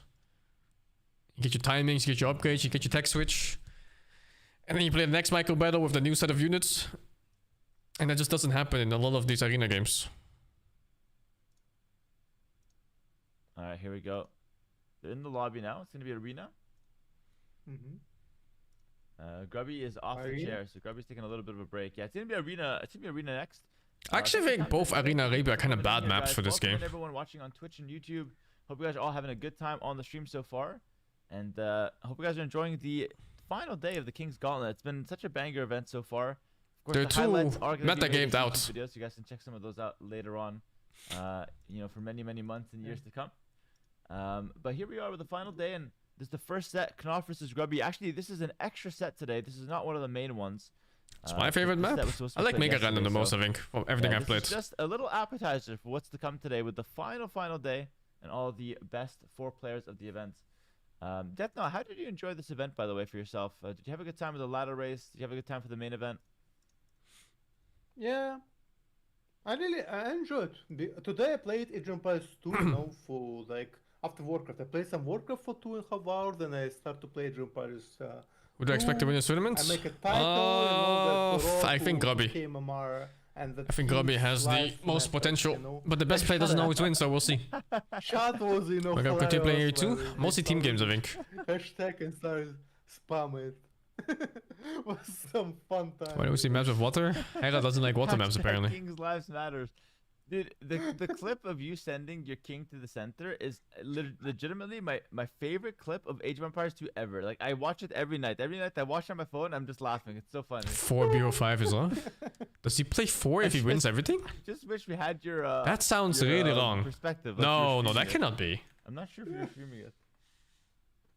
You get your timings, you get your upgrades, you get your tech switch. And then you play the next micro battle with the new set of units. And that just doesn't happen in a lot of these arena games. Alright, here we go. They're in the lobby now. It's gonna be arena. Grubby is off the chair, so Grubby's taking a little bit of a break. Yeah, it's gonna be arena. It's gonna be arena next. I actually think both Arena and Arabia are kind of bad maps for this game. Everyone watching on Twitch and YouTube, hope you guys are all having a good time on the stream so far, and I hope you guys are enjoying the final day of the King's Gauntlet. It's been such a banger event so far. Of course, There are the highlights two are gonna be meta-gamed later out. videos. You guys can check some of those out later on. You know, for many months and years to come. But here we are with the final day, and this is the first set, Knopf versus Grubby. Actually, this is an extra set today. This is not one of the main ones. It's my favorite map. I like Mega Random the most, I think, from everything I've played. This is just a little appetizer for what's to come today with the final day and all the best 4 players of the event. Death Knot, how did you enjoy this event, by the way, for yourself? Did you have a good time with the ladder race? Did you have a good time for the main event? Yeah, I enjoyed. Today I played Age of Empires 2, you know, for like after Warcraft. I played some Warcraft for 2.5 hours, then I start to play Age of Empires. Would you expect to win this tournament? I make a title. I think Grubby. I think Grubby has the most potential, you know. but the best player doesn't always win, so we'll see. Chat was, you know, We're gonna continue playing here hilarious, too. man. Mostly team games, I think. Hashtag and started spam it. Was some fun time. Why do we see maps with water? Hera doesn't like water maps, apparently. King's lives matters. Dude, the clip of you sending your king to the center is legitimately my favorite clip of Age of Empires 2 ever. Like, I watch it every night. Every night I watch it on my phone, I'm just laughing. It's so funny. 4 BO5 as well? Does he play 4 if he wins everything? Just wish we had your That sounds your, really wrong. perspective. Like No, that cannot be. I'm not sure if you're streaming it.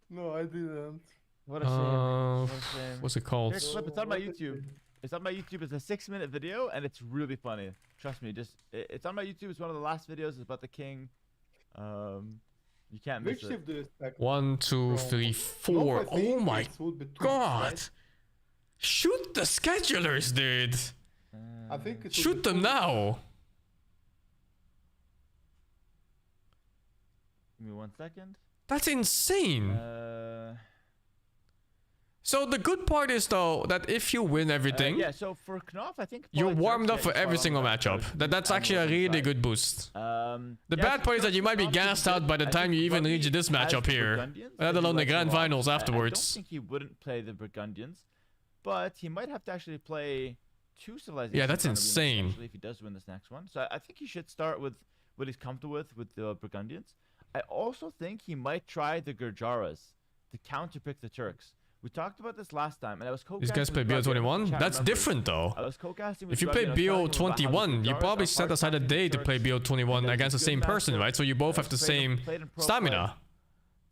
No, I didn't. What a shame. What a shame. What's it called? Here, clip. It's on my YouTube. It's on my YouTube. It's a 6-minute video, and it's really funny. Trust me. It's on my YouTube. It's one of the last videos. It's about the king. You can't miss Which shift it. do you expect? 1, 2, 3, 4. Oh my god! Shoot the schedulers, dude! I think it would Shoot be them two. now! Give me 1 second. That's insane! So the good part is though that if you win everything, yeah. So for Knopf, I think you're probably warmed up Xerxes for is every far single on matchup. that. That's actually a really good boost. The yeah, bad part is that you might be Knopf is gassed good. out by the I time think you even Grubby reach this has matchup the here, Burgundians let that he alone the likes a grand lot. finals I don't afterwards. think he wouldn't play the Burgundians, but he might have to actually play 2 civilizations. Yeah, that's on arena, insane. essentially, if he does win this next one. So I think he should start with what he's comfortable with the Burgundians. I also think he might try the Gurjaras to counterpick the Turks. We talked about this last time, and I was These guys play BO21? That's different though. I was co-casting with If you Grubby, play and I was telling him about how the BO21, you Gurjaras probably are set hard aside a counting day to Turks, play and BO21 there's against the good same person, matchup. right? So you both have the same Played in pro stamina.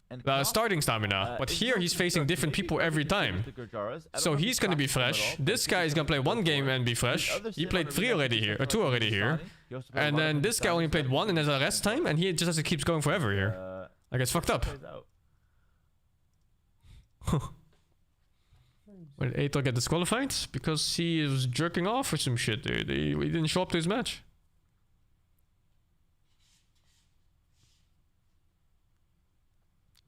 And The Knopf, starting stamina, but is here not he's too facing sure. different Maybe people Grubby every could play time. with the Gurjaras. I don't So know if he's gonna be practiced them at fresh. all, but This he's guy is gonna play go one game for it. and be The fresh. other He sim played on 3 arena already is here, or Stefan 2 already here. Pakistani. He also played And a lot then of this guy Pakistani only played stuff. 1 and has a rest time, and he just has to keep going forever here. Like, it's fucked up. Plays out. When did Ator get disqualified? Because he was jerking off or some shit, dude. He didn't show up to his match.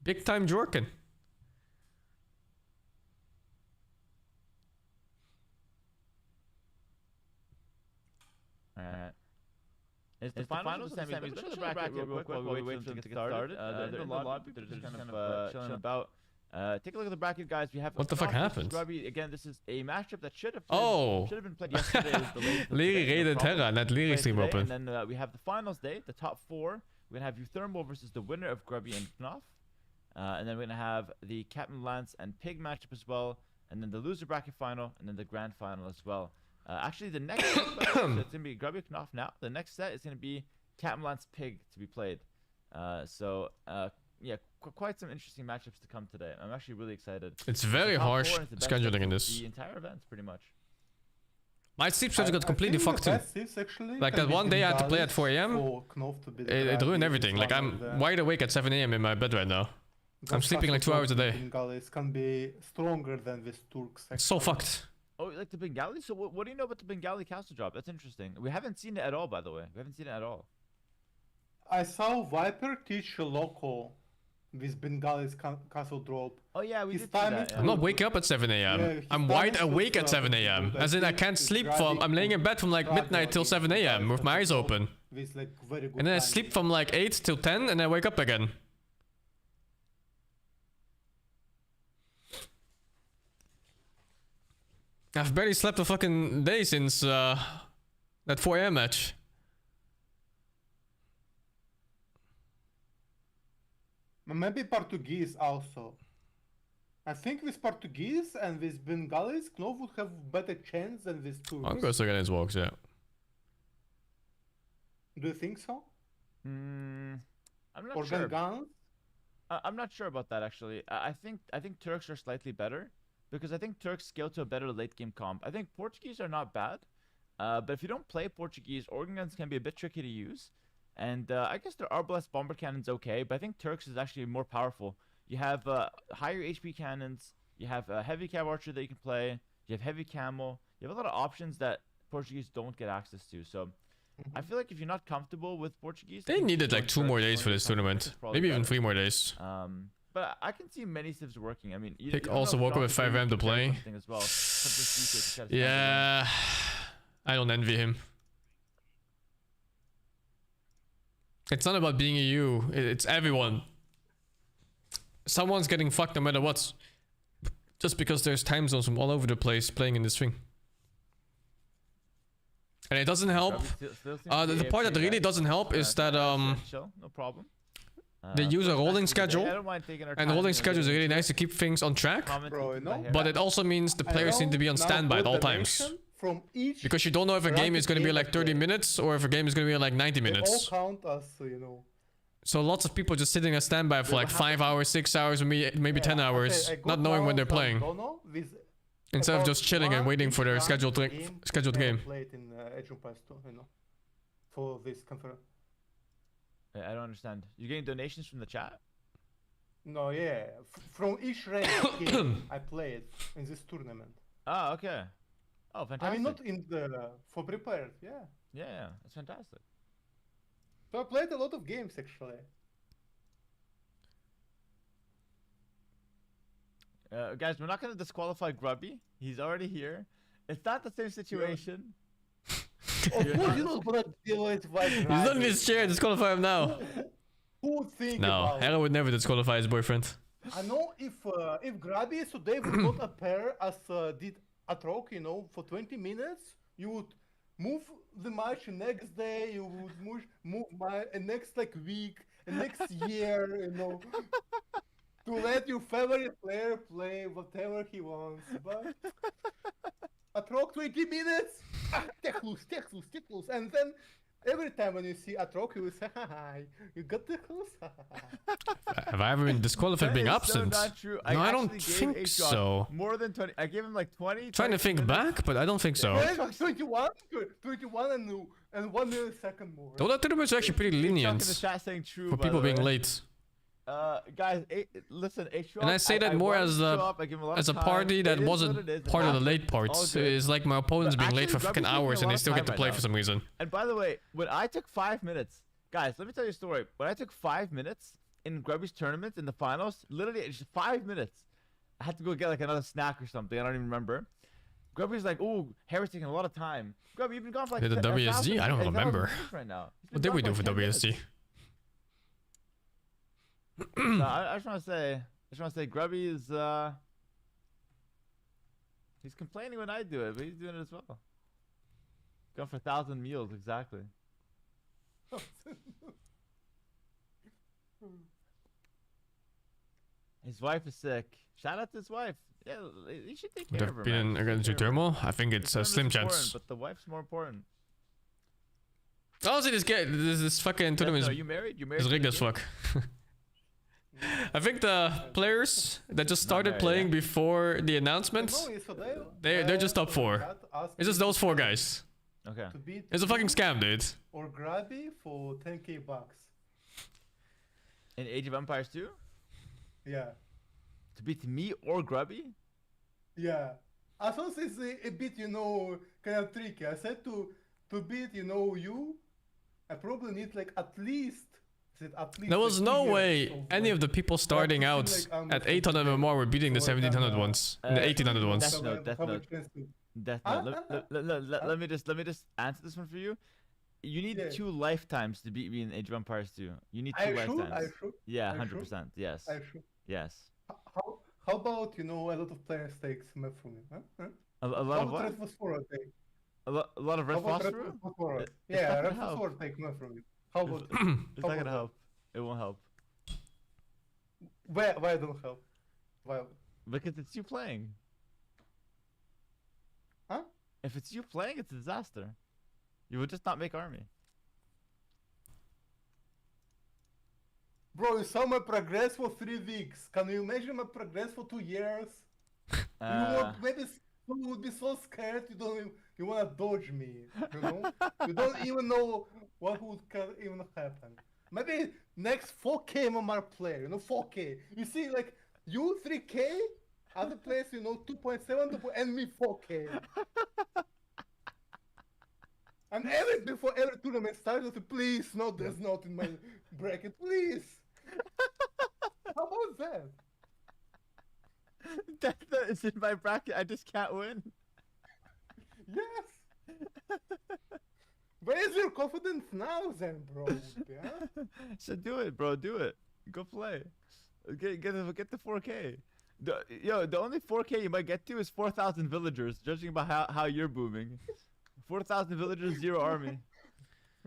Big time jerking. Alright. It's the finals of the semis. Let's show the bracket real quick while we wait for them to get started. They're in the lobby. They're just kind of chilling about. Take a look at the bracket, guys. We have What the fuck Knopf versus happened? Grubby. Again, this is a matchup that should have been played yesterday. It was delayed till Leary today, no raided problem. Terra, net Leary Played stream today, open. And then we have the finals day, the top 4. We're gonna have Euthermal versus the winner of Grubby and Knopf. And then we're gonna have the Captain Lance and Pig matchup as well. And then the loser bracket final, and then the grand final as well. Actually, the next set, so it's gonna be Grubby Knopf now. The next set is gonna be Captain Lance Pig to be played. Yeah, quite some interesting matchups to come today. I'm actually really excited. It's very The top harsh 4 is the best scheduling set in of this. The entire event, pretty much. My sleep schedule got completely fucked too. Like that one day I had to play at 4 AM. It ruined everything. Like I'm wide awake at 7 AM in my bed right now. I'm sleeping like 2 hours a day. Bengalis can be stronger than with Turks. It's so fucked. Oh, like the Bengali? So what do you know about the Bengali castle drop? That's interesting. We haven't seen it at all, by the way. We haven't seen it at all. I saw Viper teach Loco with Bengalis castle drop. Oh yeah, we His did see timing that. Yeah. I'm not waking up at 7 a.m. Yeah, his I'm wide timing awake was, at 7 pretty a.m. good. As in I think can't his sleep grabbing I'm laying in bed from like struggle midnight till against 7 a.m. Bengalis with my eyes castle drop open. With like very good And then I timing. sleep from like 8 till 10 and I wake up again. I've barely slept a fucking day since that 4 a.m. match. Maybe Portuguese also. I think with Portuguese and with Bengalis, Knov would have better chance than with Turks. I'm going to against walks, yeah. Do you think so? I'm not Or sure. Bengals? I'm not sure about that actually. I think Turks are slightly better because I think Turks scale to a better late game comp. I think Portuguese are not bad, but if you don't play Portuguese, organ guns can be a bit tricky to use. And I guess their arbalest bomber cannon's okay, but I think Turks is actually more powerful. You have higher HP cannons, you have a heavy cav archer that you can play, you have heavy camel, you have a lot of options that Portuguese don't get access to. So I feel like if you're not comfortable with Portuguese, They needed like 2 more days for this tournament. Maybe even 3 more days. But I can see many civs working. I mean, you Pick don't also know if woke up John at is 5 maybe a.m. to preparing play. something as well. Something secret to try to stand alone. Yeah, I don't envy him. It's not about being a you, it's everyone. Someone's getting fucked no matter what. Just because there's time zones from all over the place playing in this thing. And it doesn't help. The part that really doesn't help is that Chill, no problem. they use a rolling I schedule. don't mind taking our And time, rolling you know, schedules are getting really into nice to keep things on track. commenting Bro, to you the know? hair. But it also means the players need to be on standby at all times. From each Because you don't know if a game is going to be like 30 minutes or if a game is going to be like 90 they all minutes. count as, you know. So lots of people just sitting on standby for like 5 hours, 6 hours, maybe 10 Yeah, hours, okay, I not got knowing now when they're some playing. Dono with Instead of about just chilling and one waiting for their each scheduled round scheduled never game. Played in Age of Empires 2, you know, for this conference. I don't understand. You're getting donations from the chat? No, yeah, from each ranked game I played in this tournament. Oh, okay. Oh, fantastic. I mean, not in the for prepared, yeah. Yeah, that's fantastic. So I played a lot of games actually. Guys, we're not gonna disqualify Grubby. He's already here. It's not the same situation. Of course, you don't gonna deal with white. He's not in his chair, disqualify him now. Who would think No, about Hera would never disqualify his boyfriend. I know if Grabby today would not appear as did Atrok, you know, for 20 minutes, you would move the match next day, you would move my next like week, next year, you know, to let your favorite player play whatever he wants. But Atrok 20 minutes, take loose, and then every time when you see Atrok, you will say, "Hi, you got the loose." Have I ever been disqualified being That is so absent? not true. No, I actually don't gave think H-John so. More than 20. I gave him like 20. Trying to 22 think minutes. back, but I don't think so. Yeah, it was 21 and 1 millisecond more. Though that tournament was actually pretty H-John in the lenient chat saying true, for by people the being way. late. Guys, listen, H-John, And I say that more wanted as to a- show up, I give him a lot As of a time. party that It is wasn't what it is, it part of the happens, late it's all parts. good. It's like my opponents But being late for actually, fucking Grubby's taking hours a and lot they of still get time to right play now. for some reason. And by the way, when I took 5 minutes, guys, let me tell you a story. When I took 5 minutes in Grubby's tournament in the finals, literally it's just 5 minutes. I had to go get like another snack or something. I don't even remember. Grubby's like, "Ooh, Harry's taking a lot of time." Grubby, you've been gone for like Did the 1,000 WSG? I don't 1,000 remember. minutes right now. He's been What did gone we for do like for 10 minutes. WSG? No, I just want to say, Grubby is he's complaining when I do it, but he's doing it as well. Going for 1,000 meals exactly. His wife is sick. Shout out to his wife. Yeah, he should take Would care of have her. man. been He should against take care of her. Thermal? I think The it's a tournament's slim important, chance. but the wife's more important. Honestly, this fucking tournament No, is you married? You married? is to the rigged as game? fuck. I think the players that just started married, playing yeah. before the announcement, they're just top 4. It's just those 4 guys. Okay. It's a fucking scam, dude. Or Grabby for 10k bucks. In Age of Empires 2? Yeah. To beat me or Grubby? Yeah. I thought it's a bit, you know, kind of tricky. I said to beat, you know, you, I probably need like at least Said at least There was like 2 no years way of, any of the people starting practicing, out like, I'm at like, 800 MMR were beating the so I can, 1700 ones, and the 1800 have ones. Death Note, a- Death have a Note. chance to- Death Huh? Note. Let me just answer this one for you. You need Yeah. 2 lifetimes to beat me in Age of Empires 2. You need 2 I should, lifetimes. I should, Yeah, I 100%. Yes. I should. Yes. How about, you know, a lot of players takes map from you, huh? Huh? A lot How of about what? Red Phosphorus take? A lot of How red about Red phosphorus? Phosphorus? It's Yeah, not gonna Red help. Phosphorus take map from you. How about it? It's How not about gonna that? help. It won't help. Why don't help? Why? Because it's you playing. Huh? If it's you playing, it's a disaster. You would just not make army. Bro, you saw my progress for 3 weeks. Can you imagine my progress for 2 years? Maybe someone would be so scared you don't even, you wanna dodge me, you know? You don't even know what would even happen. Maybe next 4K MMR player, you know, 4K. You see, like, you 3K, other players, you know, 2.7, and me 4K. And before every tournament starts, I say, please, no, there's not in my bracket, please. How about that? That is in my bracket. I just can't win. Yes. Where is your confidence now, then, bro? Yeah? So do it, bro. Do it. Go play. Get the 4K. The only 4K you might get to is 4,000 villagers, judging by how you're booming. 4,000 villagers, 0 army.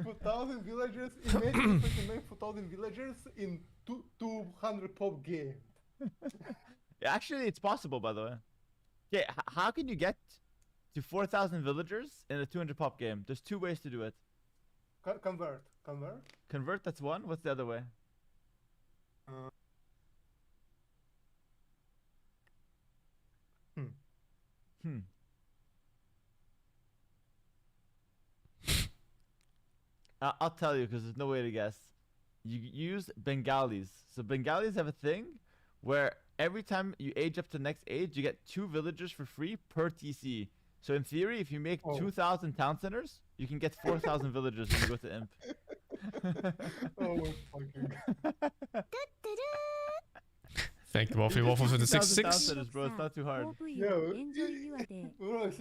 4,000 villagers. Imagine if I can make 4,000 villagers in 200 pop game. Actually, it's possible, by the way. Okay, how can you get to 4,000 villagers in a 200 pop game? There's 2 ways to do it. Convert. Convert, that's one. What's the other way? I'll tell you because there's no way to guess. You use Bengalis. So Bengalis have a thing where every time you age up to the next age, you get 2 villagers for free per TC. So in theory, if you make 2,000 town centers, you can get 4,000 villagers when you go to Imp. Oh my fucking. Thank you, Waffy Waffles, for the 2,000 town 66. centers, bro. It's not too hard. Bro,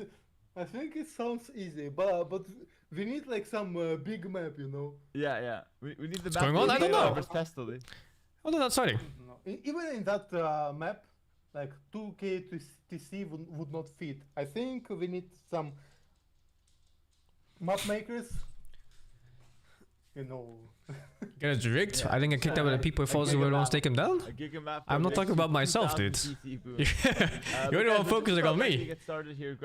I think it sounds easy, but we need like some big map, you know. Yeah. We need the map. going on? I don't know. Testily. Oh, no, that's starting. No. Even in that map, like 2K to TC would not fit. I think we need some map makers. You know. Get it rigged. Yeah. I think I kicked out with the people if Fozzy will want to take him down. A gigamap. I'm not talking about myself, dude. You're the one focusing on me.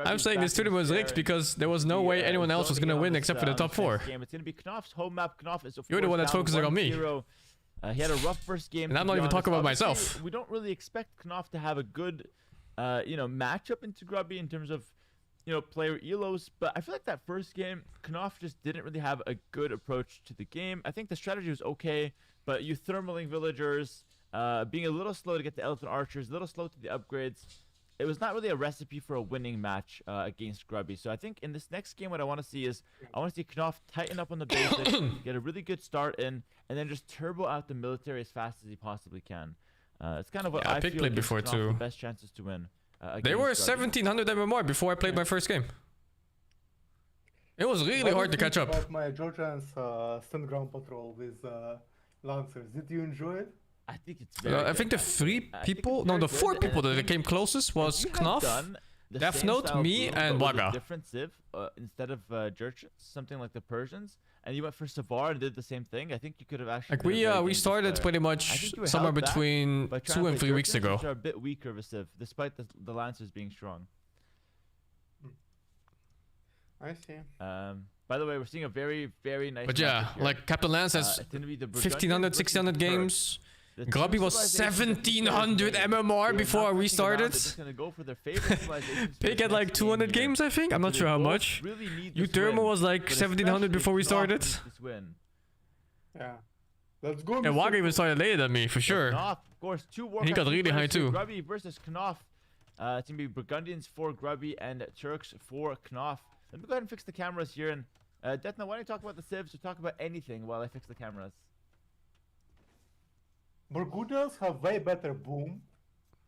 I'm saying this tournament was rigged because there was no way anyone else was gonna win except for the top 4. It's gonna be Knopf's home map. Knopf is You're the one that's focusing on me. He had a rough first game. And I'm not even talking about myself. We don't really expect Knopf to have a good, matchup into Grubby in terms of, player elos. But I feel like that first game, Knopf just didn't really have a good approach to the game. I think the strategy was okay, but you thermaling villagers, being a little slow to get the elephant archers, a little slow to the upgrades. It was not really a recipe for a winning match against Grubby. So I think in this next game, what I want to see is I want to see Knopf tighten up on the basics, get a really good start in, and then just turbo out the military as fast as he possibly can. It's kind of what I Pig feel played gives before Knopf too. the best chances to win. They were against Grubby. 1700 MMR before I played my first game. It was really hard to catch up. About my Georgian's stand ground patrol with Lancers. Did you enjoy it? I think it's very I good. think the 3 I think people, it's no, very the 4 good, people and I that think came closest was if you had Knopf, done the Death same Note, style me, boom, and but with a Waga. different civ instead of Jurchens, something like the Persians, and you went for Savar and did the same thing, I think you could have actually. Like been a very we dangerous started player. pretty I much think you were somewhere held back between by trying 2 to and play 3 weeks Jurchens, ago. which are a bit weaker of a civ, despite the Lancers being strong. I see. By the way, we're seeing a very, very nice. But yeah, matchup here. like Captain Lance has it's gonna be the 1500, Burgundians 1600 versus the Turks. games. The Grubby two was civilizations that these players 1700 made, MMR they're before not I messing around, restarted. they're just gonna go for their favorite civilizations for Pig the had like next 200 game here. games, I think. I'm not So sure they how both much. really need this Utermo win, was like but 1700 before we especially Knopf started. needs this win. Yeah. Let's go. And Mr. Waga even started later than me, for sure. Knopf, of course, 2 war He got really high too. Grubby versus Knopf. It's gonna be Burgundians for Grubby and Turks for Knopf. Let me go ahead and fix the cameras here. And Deathna, why don't you talk about the civs or talk about anything while I fix the cameras? Burgundians have way better boom.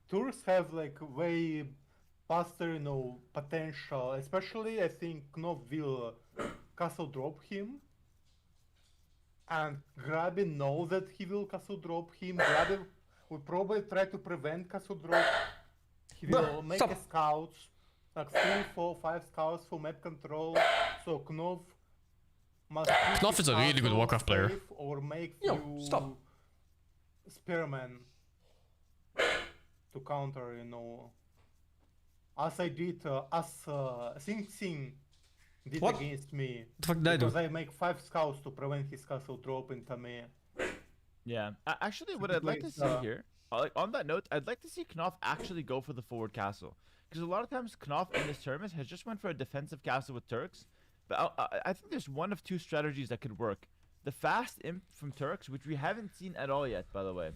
Turks have like way faster, potential. Especially, I think Knov will castle drop him. And Grabby knows that he will castle drop him. Grabby will probably try to prevent castle drop. He will make a scouts, like 3, 4, 5 scouts for map control. So Knov must Knopf is a really good Warcraft player. Or make Yo, few stop. spearmen to counter, as I did, Sing did What? against me. What the fuck did I do? Because I make 5 scouts to prevent his castle drop into me. Yeah. Actually, what I'd like to see here, like on that note, I'd like to see Knopf actually go for the forward castle. Because a lot of times Knopf in this tournament has just went for a defensive castle with Turks. But I think there's one of two strategies that could work. The fast imp from Turks, which we haven't seen at all yet, by the way.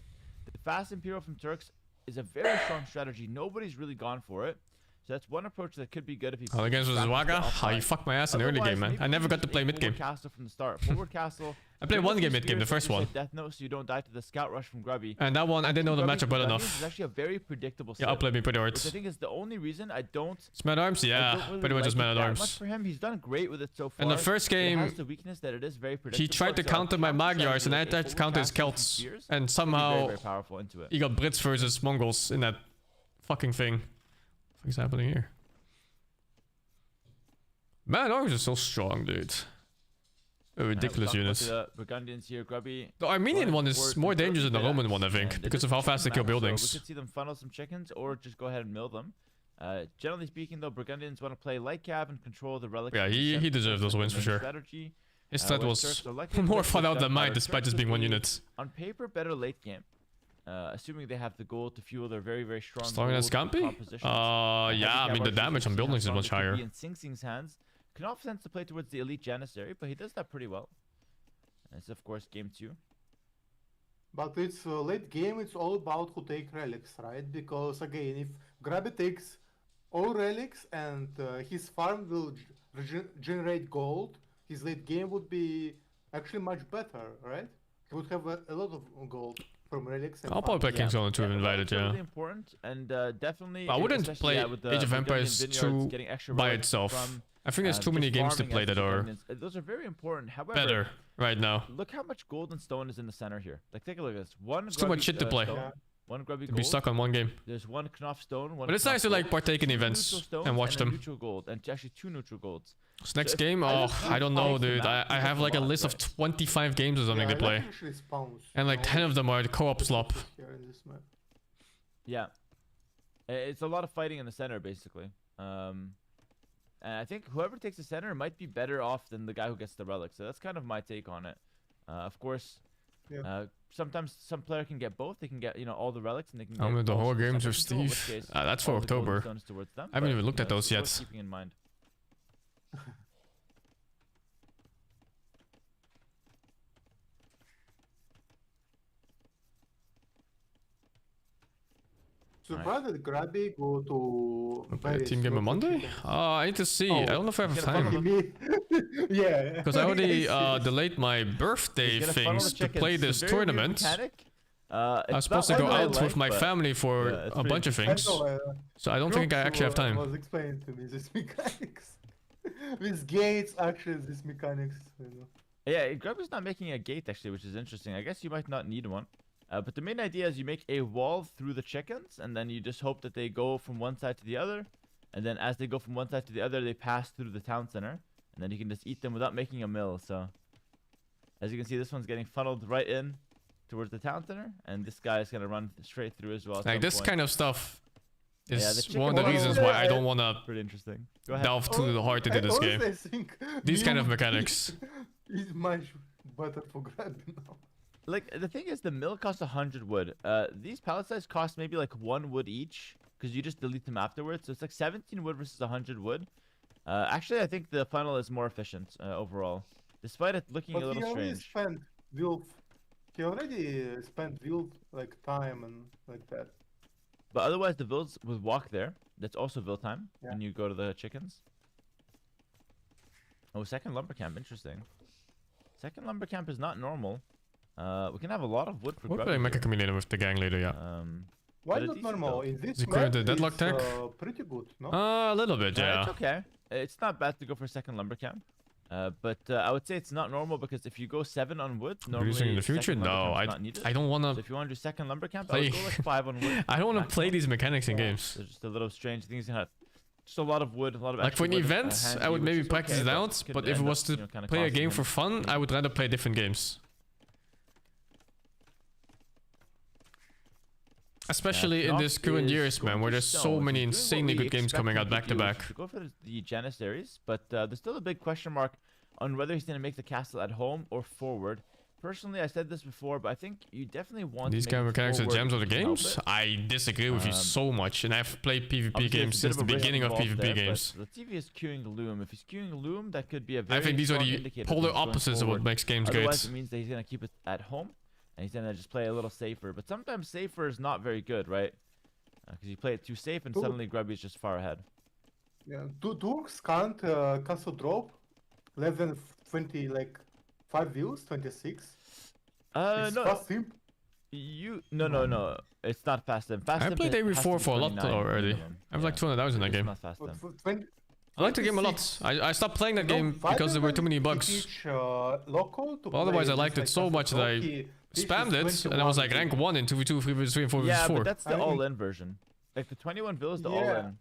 The fast imperial from Turks is a very strong strategy. Nobody's really gone for it. So that's one approach that could be good if he... All against was Waga? How you fucked my ass in the early game, man. I never got to play mid game. Castle from the start. Forward castle. I played one game mid game, the first one. Death Note, so you don't die to the scout rush from Grubby. And that one, I didn't know the matchup well enough. It's actually a very predictable Yeah, outplayed me pretty hard. Which I think is the only reason I don't... It's man at arms? Yeah, really pretty much just man at much arms. for him. He's done great with it so far. In the first It game, has the weakness that it is very predictable. he tried to counter my Magyars and I tried to counter his Celts. And somehow very powerful into it. he got Brits versus Mongols in that fucking thing. What the fuck is happening here? Man, arms is so strong, dude. A ridiculous unit. The Burgundians here, Grubby. The Armenian one is more dangerous than the Roman one, I think, And because it of how is fast they kill chicken map, so buildings. we could see them funnel some chickens or just go ahead and mill them. Generally speaking, though, Burgundians want to play light cab and control the relics. Yeah, of the he center. deserved those That's wins the for main sure. Strategy. His strat Where was Turks are likely to more get thought out pushed than up mine, by despite Turks just being one would be, unit. On paper, better late game. Assuming they have the goal to fuel their very, very strong. Stronger than gold Scampi? compositions. Yeah, I mean the damage on buildings is much higher. In Sing Sing's hands, Knopf tends to play towards the elite Janissary, but he does that pretty well. And it's of course game 2. But it's late game, it's all about who take relics, right? Because again, if Grabby takes all relics and his farm will generate gold, his late game would be actually much better, right? He would have a lot of gold from relics. And I'll probably play King's Island 2 if invited, yeah. Really important and definitely. I wouldn't especially, play with the Age of Burgundian Empires vineyards 2 getting extra by relics itself. from, I think there's too many just games to farming play as the that are Burgundians. Those are very important. However, better right now. look how much gold and stone is in the center here. Like, take a look at this. It's too much shit to play. Yeah. One grubby To gold. be stuck on one game. There's one Knopf stone. One But it's Knopf nice to gold, like partake in two events neutral stones, and watch a them. neutral gold, and actually 2 neutral golds. So next if game, I oh, just I don't know, spawns them dude. out, I you have get like a a lot, list of right? 25 games or something Yeah, they play. I like actually spawns, And like 10 of them are co-op slop. here in this map. Yeah. It's a lot of fighting in the center, basically. And I think whoever takes the center might be better off than the guy who gets the relic. So that's kind of my take on it. Of course, Yeah. sometimes some player can get both. They can get, all the relics and they can get I'm with the also whole the games center with control, in which Steve. case That's for all the golden October. stones towards them, I haven't but, even looked at those it's worth yet. Keeping in mind. So Right. why did Grabby go to Wanna play a Paris team game on local Monday? chickens? I need to see. I don't know if I have He's gonna time. funnel Yeah. Because I already delayed my birthday He's gonna funnel the things to chickens. play It's a this very weird tournament. mechanic. I was It's supposed to not go one that I out with like, my but family for yeah, it's a pretty bunch of I things. know, So I don't think I actually have time. was explaining to me this mechanics. With gates, actually, this mechanics. Yeah, Grubby's not making a gate actually, which is interesting. I guess you might not need one. But the main idea is you make a wall through the chickens, and then you just hope that they go from one side to the other. And then as they go from one side to the other, they pass through the town center. And then you can just eat them without making a mill. So, as you can see, this one's getting funneled right in towards the town center. And this guy is going to run straight through as well. at Like some this point. kind of stuff Yeah, the is chicken one of the wall- reasons why I don't want to Pretty interesting. Go ahead. delve too the heart into this game. I think These kind of Mill mechanics. is much better for Grabby now. Like, the thing is, the mill costs 100 wood. These pallet size cost maybe like 1 wood each, because you just delete them afterwards. So it's like 17 wood versus 100 wood. Actually, I think the funnel is more efficient overall, despite it looking a But little he already strange. spent build. He already spent build like time and like that. But otherwise, the vills would walk there. That's also vill time Yeah. when you go to the chickens. Oh, second lumber camp. Interesting. Second lumber camp is not normal. We can have a lot of wood for We'll Grubby play Mecha here. Chameleon with the gang later, yeah. Why But a not decent normal? build. In this Is it current map, the deadlock it's, tech? pretty good, no? A little bit, yeah. It's okay. It's not bad to go for a second lumber camp. But I would say it's not normal because if you go 7 on wood, normally Using in the future? second lumber No, camp's not needed. I don't want So to if you want to do second lumber camp, I play. would go like 5 on wood. I don't want to play maximum. these mechanics in games. There's just a little strange things you have. Just a lot of wood, a lot of Like for extra an wood, event, I handy, would which maybe is practice okay, it out, could but if it end up, was to you know, kinda play a costing game him for fun, things. I would rather play different games. Especially in Knopf this current is years, man, going where to there's so stone. many He's doing what insanely we good games expect coming him out back to do, back. which is to go for the Janissaries, but there's still a big question mark on whether he's going to make the castle at home or forward. Personally, I said this before, but I think you definitely want These to kind of make it mechanics are forward gems of the if you can help games. it. I disagree with you so much, and I've played PvP Obviously, games there's since a the bit of a risk beginning of involved PvP there, games. but Latifi is queuing Loom. If he's queuing Loom, that could be a very I think these are strong the indicator that polar he's going opposites of what forward. makes games Otherwise, great. it means that he's going to keep it at home, and he's going to just play a little safer. But sometimes safer is not very good, right? Because you play it too safe, and suddenly Grubby's just far ahead. Yeah. Do Turks can't castle drop less than 20, like 5 views, 26? It's No, fast simp. no. It's not fast them. Fast I them played has to AV4 be for a lot 29 already. minimum. I have like 200 hours in that It's game. not fast them. But 20, I like the game a lot. 26. I stopped playing that No, game because there were too many Fiverr, bugs. he teach, local to But otherwise, play I liked just it like so much that castle I drop. He teaches spammed it, and I was like 21 rank 1 in 2v2, 3v3, and 4v4. Yeah, but that's the I mean- all-in version. Like the 21 bill is the Yeah. all-in.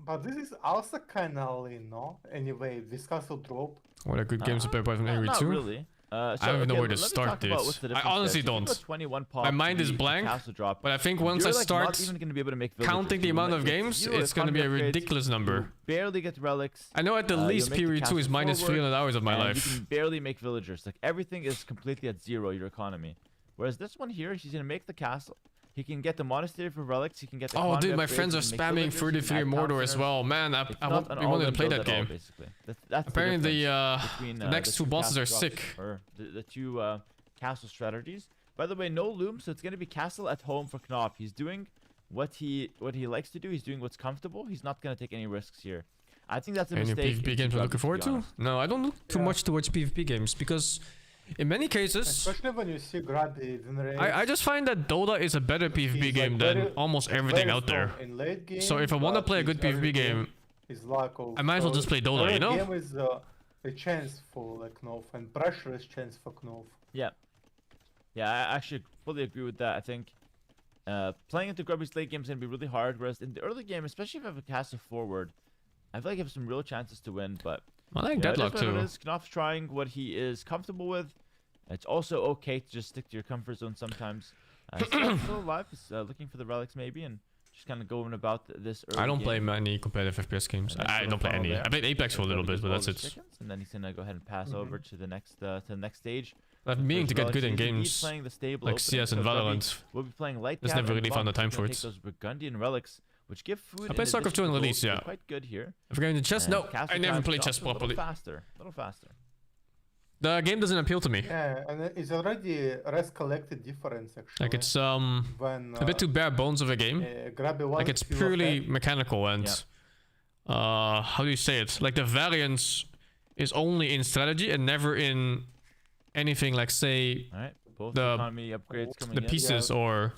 But this is also kind of lean, no? Anyway, this castle drop. What a good games to play apart from Not AV2. really. I don't even know where to let me start talk about this. what's the I difference honestly there. So if you don't. go 21 pop My mind is to blank, castle drop, But I think once you're I like start not even gonna be able to make villagers. counting the You amount will of make games, zero it's gonna be a economy upgrades, ridiculous you number. barely get relics. I know at the you'll least make the period 2 is castle minus forward, 300 hours of my and life. you can barely make villagers. Like everything is completely at 0, your economy. Whereas this one here, he's gonna make the castle. He can get the monastery for relics. He can get the Oh, dude, economy my upgrades, friends he are can make spamming villagers, he can 33 add town Mordor as centers. well. Man, It's I not an we wanted to all-in play build that at all, game. basically. That's Apparently, the difference between, the next the two two bosses are castle drops, sick. or the two castle strategies. By the way, no loom, so it's gonna be castle at home for Knopf. He's doing what he likes to do. He's doing what's comfortable. He's not gonna take any risks here. I think that's a Any mistake. PvP games I'm looking forward to? No, I don't look too Yeah. much towards PvP games because in many cases, Especially when you see Grubby generate. I just find that Dota is a better PvP He's, game like, than very- almost very everything out there. strong in late game, So if I want to but play a his good PvP early game, is lack of. I might as well so just play Dota, early you know? game is a chance for like Knopf, and pressure is chance for Knopf. Yeah, I actually fully agree with that. I think playing into Grubby's late game is gonna be really hard. Whereas in the early game, especially if you have a castle forward, I feel like you have some real chances to win. But I like yeah, it is Deadlock what it too. is. Knopf's trying what he is comfortable with. It's also okay to just stick to your comfort zone sometimes. He's still alive. He's looking for the relics maybe, and just kind of going about this early I don't game. play many competitive FPS games. Nice I little don't play funnel any. there. I played Apex for a little Grubby bit, but gets all that's his it. chickens, and then he's gonna go ahead and pass over to the next stage. I've been meaning to First get good in relics, he's indeed games playing the stable like opening, CS and so Grubby Valorant. We'll be playing light Just cap never and really found the Monk. time He's gonna for take it. those Burgundian relics, which give food. I played in StarCraft 2 addition on to release, gold, so yeah. quite good here. I forgot the chess. And No, castle I never time played drops chess a little properly. faster. The game doesn't appeal to me. Yeah, and it's already rest collected difference actually. Like it's when a bit too bare bones of a game. Grubby Like wants it's to purely attack. mechanical and how do you say it? Like the variance is only in strategy and never in anything like say All right, both The- economy upgrades coming the in. pieces or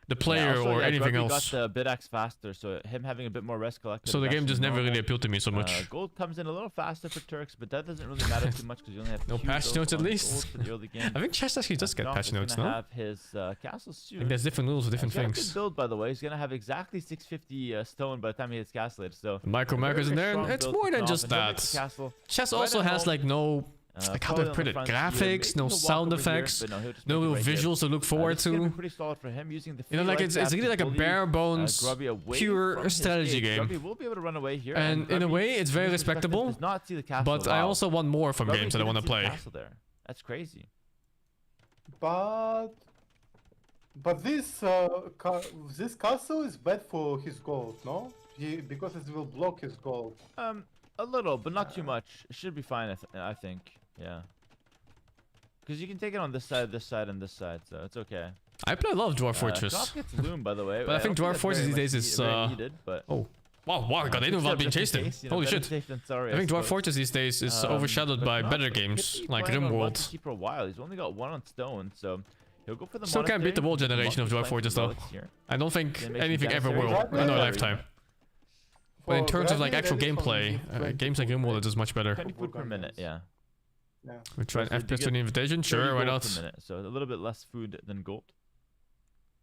the player also, or anything Grubby else. got the bid axe faster, so him having a bit more rest collected. So the is game actually just never normal. really appealed to me so much. Gold comes in a little faster for Turks, but that doesn't really matter too much because you only have No two patch gold notes at on least. gold for the early game. I think chess actually does get Knopf patch is notes, gonna no? have his castle soon. Like there's different rules for different He's got a things. good build, by the way. He's gonna have exactly 650 stone by the time he hits castle later. So The micro markers in there. strong It's build more for than Knopf, just and he'll make the that. castle Chess right also at has home. like no like how Probably to on put the it, front here. graphics, Maybe no he'll walk sound over here, effects, but no, he'll just no make it real right here. visuals to look forward This is gonna be to. pretty solid for him using the You know, free like light it's cap really to like a bully, bare bones Grubby away pure from his strategy gate. game. Grubby will be able to run away here, And in a Grubby, way, it's very from his perspective, respectable, does not see the castle but I at all. also want more from Grubby games that I didn't want to see the play. castle there. That's crazy. But this castle is bad for his gold, no? Because it will block his gold. A little, but not too much. It should be fine, I think. Yeah. Because you can take it on this side, and this side, so it's okay. I play a lot of Dwarf Fortress. Knopf gets loom, by the way. But I think don't Dwarf that's Fortress very these days much is, very needed, but Oh, Wow, wow, I got in without being chased in. Holy shit. I think Dwarf Fortress these days is overshadowed by better games, like RimWorld. For a while. He's only got 1 on stone, so he'll go for the Still can't beat the wall generation of Dwarf Fortress though. I don't think anything ever will in our lifetime. But in terms of like actual gameplay, games like RimWorld are just much better. 20 food per minute, yeah. We try an FPS 20 invitation, sure, why not? Per minute, so a little bit less food than gold.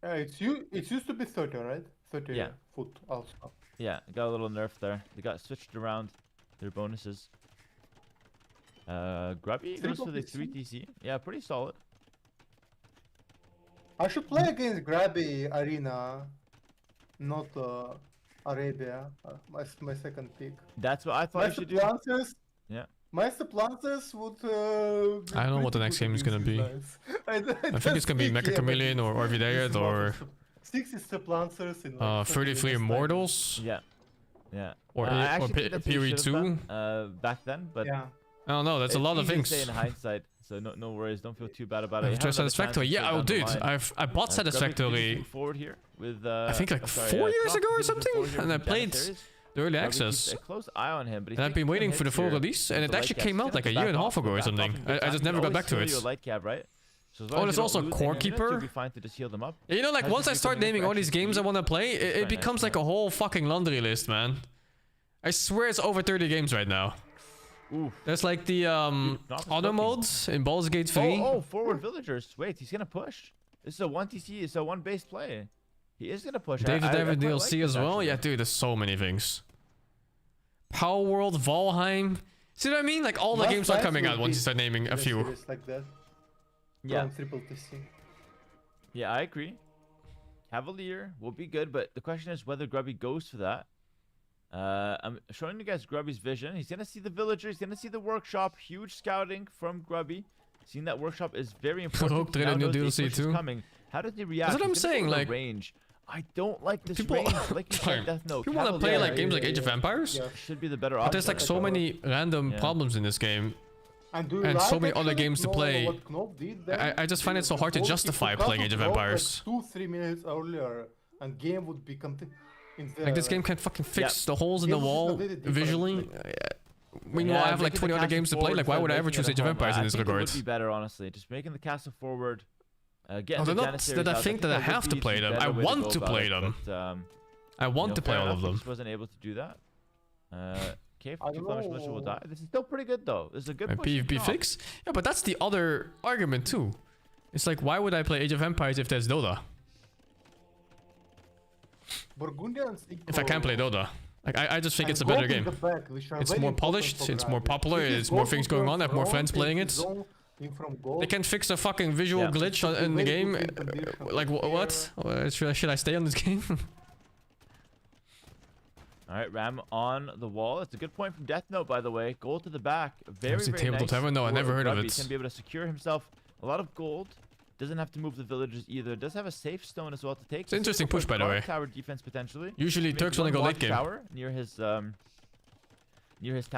It used to be 30, right? 30 foot also. Yeah, got a little nerf there. They got switched around their bonuses. Grubby goes for the 3 TC. Yeah, pretty solid. I should play against Grabby Arena, not Arabia. My second pick. That's what I thought you should do. Yeah. Master Planters would. I don't know what the next game is gonna be. I think it's gonna be Mecha Chameleon or Orvidayat or 60 Planters in 33 Immortals. Yeah. Yeah. Or Period 2. Back then, but yeah. I don't know. That's a lot of things. Say in hindsight, so no worries. Don't feel too bad about it. Just Satisfactory. Yeah, oh dude, I bought Satisfactory. Forward here with I think like 4 years ago or something, and I played the early access. A close eye on him, but and I've been waiting for the full release, and it actually came out like a year and a half ago or something. I just never got back to it. Oh, there's also Core Keeper. You know, like once I start naming all these games I want to play, it becomes like a whole fucking laundry list, man. I swear it's over 30 games right now. Oof. There's like the auto modes in Baldur's Gate 3. Oh, forward villagers. Wait, he's gonna push. This is a 1 TC. It's a 1 base play. He is gonna push. David DLC as well. Yeah, dude, there's so many things. Power World, Valheim. See what I mean? Like all the games are coming out once you start naming a few. Like that. Yeah. Triple TC. Yeah, I agree. Cavalier will be good, but the question is whether Grubby goes for that. I'm showing you guys Grubby's vision. He's gonna see the villager. He's gonna see the workshop. Huge scouting from Grubby. Seeing that workshop is very important. Hope new DLC too. Coming. How does he react? That's what I'm saying. Like range. I don't like this range. Like you said, Death Note. People want to play like games like Age of Empires. Should be the better option. But there's like so many random problems in this game. And so many other games to play. I just find it so hard to justify playing Age of Empires. Like 2-3 minutes earlier, and game would be complete. Like this game can fucking fix the holes in the wall visually. Meanwhile, I have like 20 other games to play. Like, why would I ever choose Age of Empires in this regard? It would be better, honestly. Just making the castle forward. Not that I think that I have to play them. I want to play them. I want to play all of them. Just wasn't able to do that. Okay, Flemish Militia will die. This is still pretty good though. This is a good PvP fix. Yeah, but that's the other argument too. It's like, why would I play Age of Empires if there's Dota? If I can't play Dota. Like, I just think it's a better game. It's more polished, it's more popular, it's more things going on, I have more friends playing it. They can fix a fucking visual glitch in the game. Like, what? Should I stay on this game? Alright, Ram on the wall. It's a good point from Death Note, by the way. Gold to the back. Very nice. No, I never heard of it. He can be able to secure himself a lot of gold. Doesn't have to move the villagers either. Does have a safe stone as well to take. It's an interesting push, by the way. Tower defense potentially. Usually Turks want to go late game. Tower near his town.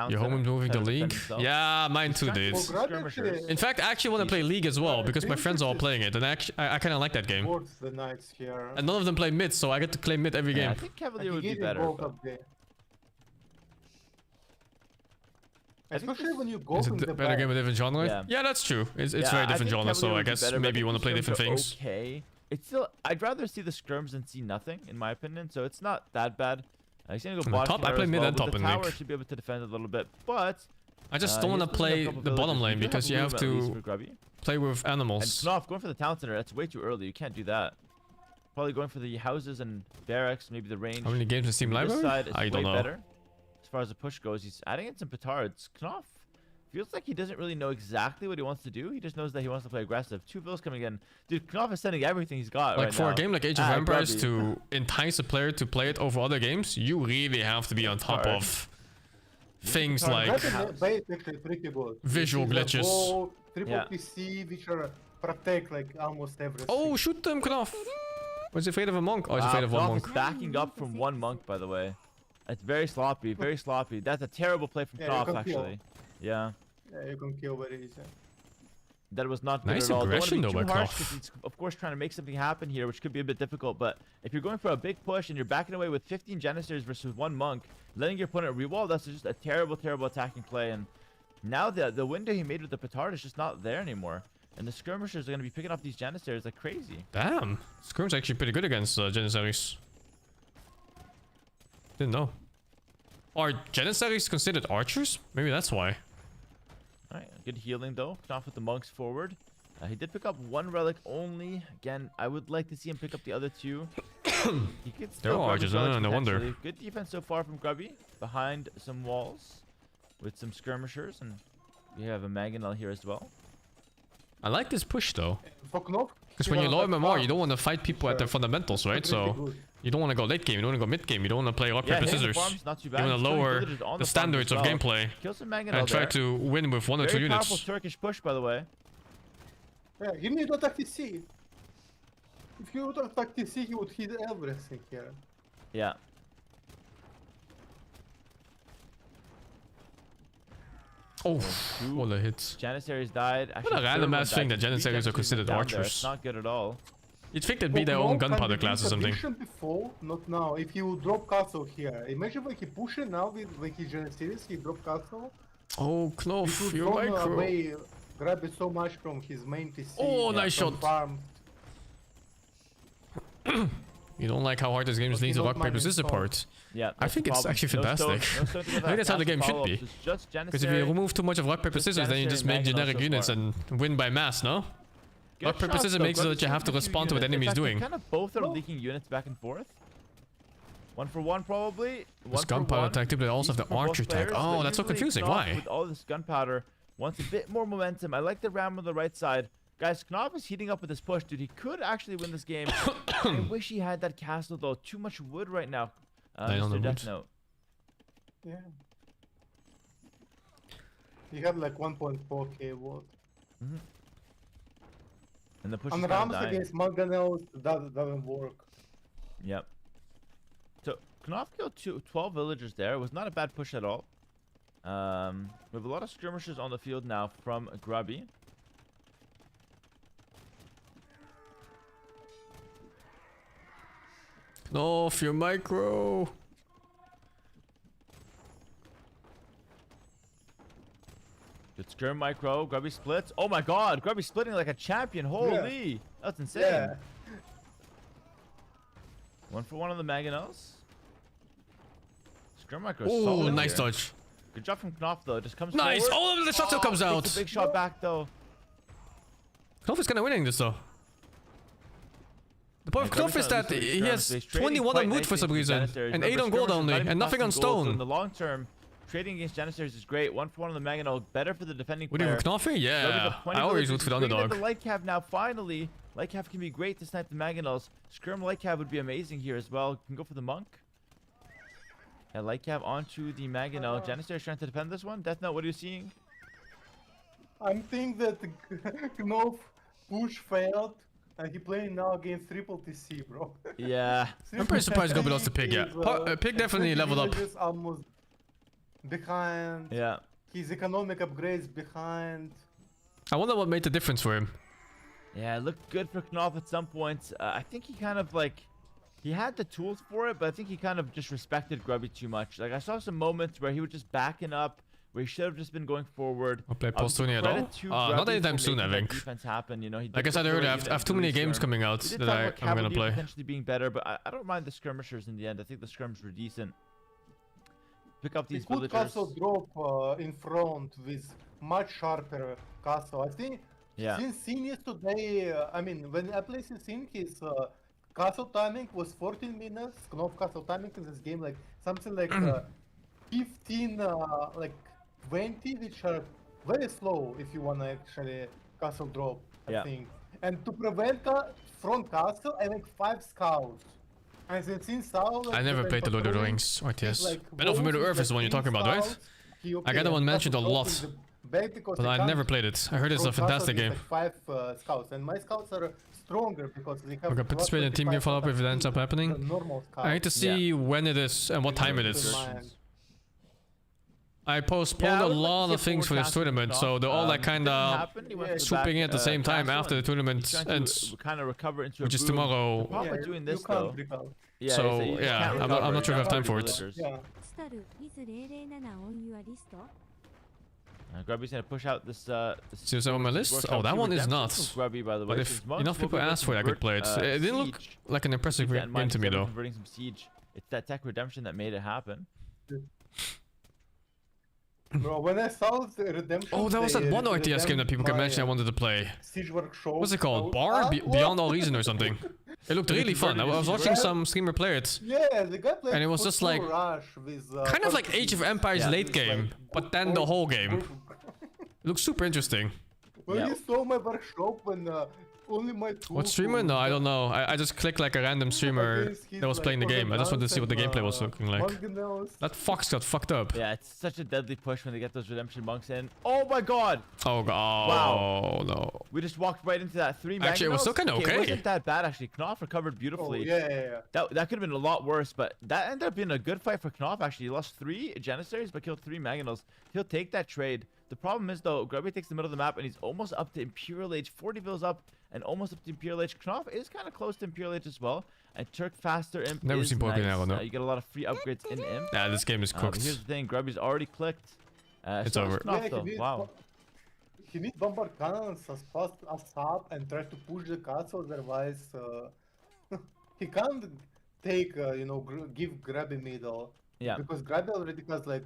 Your home moving to League? Yeah, mine too, dude. In fact, I actually want to play League as well because my friends are all playing it, and I kind of like that game. And none of them play mid, so I get to play mid every game. I think Cavalier would be better. Especially when you go is it a better game with different genre? Yeah, that's true. It's very different genre, so I guess maybe you want to play different things. Okay, it's still. I'd rather see the skirms than see nothing, in my opinion. So it's not that bad. He's gonna go top. I play mid and top in League. Tower should be able to defend a little bit, but I just don't want to play the bottom lane because you have to play with animals. And Knopf going for the town center. That's way too early. You can't do that. Probably going for the houses and barracks, maybe the range. How many games in Steam Library? I don't know. Better. As far as the push goes, he's adding in some petards. Knopf feels like he doesn't really know exactly what he wants to do. He just knows that he wants to play aggressive. 2 vills coming in. Dude, Knopf is sending everything he's got like for a game like Age of Empires to entice a player to play it over other games, you really have to be on top of things like visual glitches. Triple PC, which are protect like almost everything. Oh, shoot them, Knopf! Was he afraid of a monk? Oh, he's afraid of one monk. Knopf is backing up from 1 monk, by the way. It's very sloppy, very sloppy. That's a terrible play from Knopf, actually. Yeah. Yeah, you can kill very easy. That was not good Nice at all. aggression Don't though want by to be too harsh Knopf. 'cause he's of course trying to make something happen here, which could be a bit difficult. But if you're going for a big push and you're backing away with 15 Janissaries versus 1 Monk, letting your opponent rewall, that's just a terrible, terrible attacking play. And now the window he made with the petard is just not there anymore. And the skirmishers are going to be picking off these Janissaries like crazy. Damn. Skirm's actually pretty good against Janissaries. Didn't know. Are Janissaries considered archers? Maybe that's why. Alright, good healing though. Knopf with the monks forward. He did pick up 1 relic only. Again, I would like to see him pick up the other 2. He could still They're all grab his archers, relics no wonder. potentially. Good defense so far from Grubby. Behind some walls. With some skirmishers. And we have a Mangonel here as well. I like this push though. For Knopf, Because when you low MMR, you don't want to fight people at their fundamentals, right? So good. you don't want to go late game, you don't want to go mid game, you don't want to play rock, paper, hitting the scissors. farms, not too You bad. want He's to throwing lower villagers on the farms standards as of well. gameplay Kill some Mangonel and try there. to win with 1 or 2 Very powerful units. Turkish push, by the way. Yeah, he need to attack TC. If he would attack TC, he would hit everything here. Yeah. Oh, Two what a hit. Janissaries died. Actually, a the random third one ass thing died. that 3 Janissaries are Janissaries considered went down there. archers. It's not good at all. You'd think they'd be their own gunpowder class or something. Before, not now. If he would drop castle here, imagine when he push it now with when he Janissaries, he drop castle. Oh, He Knopf, could you're run micro. away, grab it so much from his main TC. Oh, nice from shot. Farm. You don't like how hard this game But leads he to not rock, paper, managed scissors to- part. Yeah, I that's think the it's problem. actually No stone- fantastic. no stone to I think that's how the game should be. It's just Because if you Janissary. remove too much of rock, paper, Just scissors, then you Janissary just and make Mangonel generic so units far. and win by mass, no? Good Rock, paper, shots, scissors though. makes it Grubby's that you have to taking 2 respond to what units. In enemy's fact, they're doing. kind of both are leaking units back and forth. 1 for 1 probably. This gunpowder attack too, but they also have the archer tag. Oh, that's so confusing. Why? With all this gunpowder, wants a bit more momentum. I like the ram on the right side. Guys, Knopf is heating up with this push, dude. He could actually win this game. I wish he had that castle though. Too much wood right now. Nine on the Mr. Death wood. Note. Yeah. He had like 1.4k wood. And the push And is kind Rams of dying. against Mangonels doesn't work. Yep. So Knopf killed 12 villagers there. It was not a bad push at all. We have a lot of skirmishers on the field now from Grubby. Knopf, you're micro. Good skirm micro. Grubby splits. Oh my god. Grubby splitting like a champion. Holy. That's insane. Yeah. 1 for 1 on the Mangonels. Skirm micro. Oh, solid nice here. dodge. Good job from Knopf though. Just comes Nice. forward. Oh, the shot still comes Takes out. a big shot back though. Knopf is kind of winning this though. The point of Yeah, Knopf is Grubby's that not losing he skirms, has so he's trading 21 quite on wood for nicely some into reason, Janissaries. and Remember, 8 on gold skirmishers only, not even and nothing on passing gold, so in stone. the long term, trading against Janissaries is great. 1 for 1 on the Mangonel. Better for the defending What do you player. have, Knopf? Grubby's Yeah. up 20 I always villagers. root for the He's bringing in underdog. the light cab now. Finally, light cab can be great to snipe the Mangonels. Skirm light cab would be amazing here as well. Can go for the monk. Yeah, light cab onto the Mangonel. Janissaries trying to defend this one. Death Note, what are you seeing? I'm thinking that Knopf push failed and he playing now against triple TC, bro. Yeah. I'm pretty surprised Gobi lost to Pig, yeah. Is, Pig definitely leveled up. villages almost behind. Yeah. His economic upgrades behind. I wonder what made the difference for him. Yeah, it looked good for Knopf at some points. I think he kind of like, he had the tools for it, but I think he kind of just respected Grubby too much. Like I saw some moments where he was just backing up, where he should have just been going forward. I'll play Obviously, Postoni at credit all? to Not Grubby anytime for soon, I making that think. Defense happen, you know. He Like I did said destroy earlier, I units have too in many the games skirm. coming out We did that talk I'm about gonna Cavalier play. potentially being better, but I don't mind the skirmishers in the end. I think the skirms were decent. Pick up He these could villagers. castle drop in front with much sharper castle. I think Yeah. since Sin yesterday, I mean, when I played Sin, his castle timing was 14 minutes. Knopf castle timing in this game, like something like 15, like 20, which are very slow if you wanna actually castle drop. Yeah. I think. And to prevent front castle, I make 5 scouts. And then since Saul, like, I never when played the Lord of the patrolling, Rings RTS. like, Battle for Middle wolves Earth with is the one you're like talking about, right? scouts, he I got that one mentioned a castle lot, drop in the back because but they I can't never played it. I heard it's a front castle fantastic with, game. like 5 scouts, and my scouts are stronger because they have. We're gonna participate in team game follow-up if it ends up happening. Normal scouts. I need to see when it is and what time it Yeah. is. Mine. I postponed Yeah, I a would like to lot see of a things for forward this castle tournament, Knopf. so they're all like It kind didn't of happen. He went to the swooping in back, at the same time castle after the and tournament he's trying to ends, kind of recover into which a is boom. The tomorrow. problem with doing this you can't though, recover. yeah, So, is that you just yeah, can't I'm not recover. sure if I have You time can't for recover it. villagers. Yeah. Grubby's gonna push out this. Is that on my list? Workshop Oh, that 2 one is Redemption not. from Grubby, by the way. But Since if monks enough will people be able asked to for it, I could convert, play it. It didn't look Siege. like an impressive Keep that in game mind, to me instead of though. Converting some siege. It's that tech redemption that made it happen. Bro, when I saw the Redemption... Oh, that was that one RTS game that people can mention I want wanted to play. Siege Workshop. What's it called? Bar? Beyond All Reason or something. It looked really fun. I was watching some streamer play it. Yeah, the guy played And it was for just full like- rush with, Kind of like Age of Empires Yeah. late game, but then the whole game. It looks super interesting. When Yeah. you saw my workshop when only my What streamer? No, I don't know. I just clicked like a random streamer that was playing the game. I just wanted to see what the gameplay was looking like. That fox got fucked up. Yeah, it's such a deadly push when they get those redemption monks in. Oh my god! Oh, Wow. no. We just walked right into that 3 Actually, it was still kinda It okay. wasn't that bad actually. Knopf recovered Oh, beautifully. yeah. That could have been a lot worse, but that ended up being a good fight for Knopf actually. He lost 3 Janissaries but killed 3 Mangonels. He'll take that trade. The problem is though, Grubby takes the middle of the map and he's almost up to Imperial Age. 40 vills up and almost up to Imperial Age. Knopf is kind of close to Imperial Age as well. And Turk Faster Imp Never is seen Pokemon nice. Arrow, no. You get a lot of free upgrades in Imp. Nah, this game is But cooked. here's the thing, Grubby's already clicked. It's So is over. Knopf, Yeah, though. Wow. He needs bombard cannons as fast as up and try to push the castle, otherwise he can't take, give Grabby middle. Yeah. Because Grabby already has like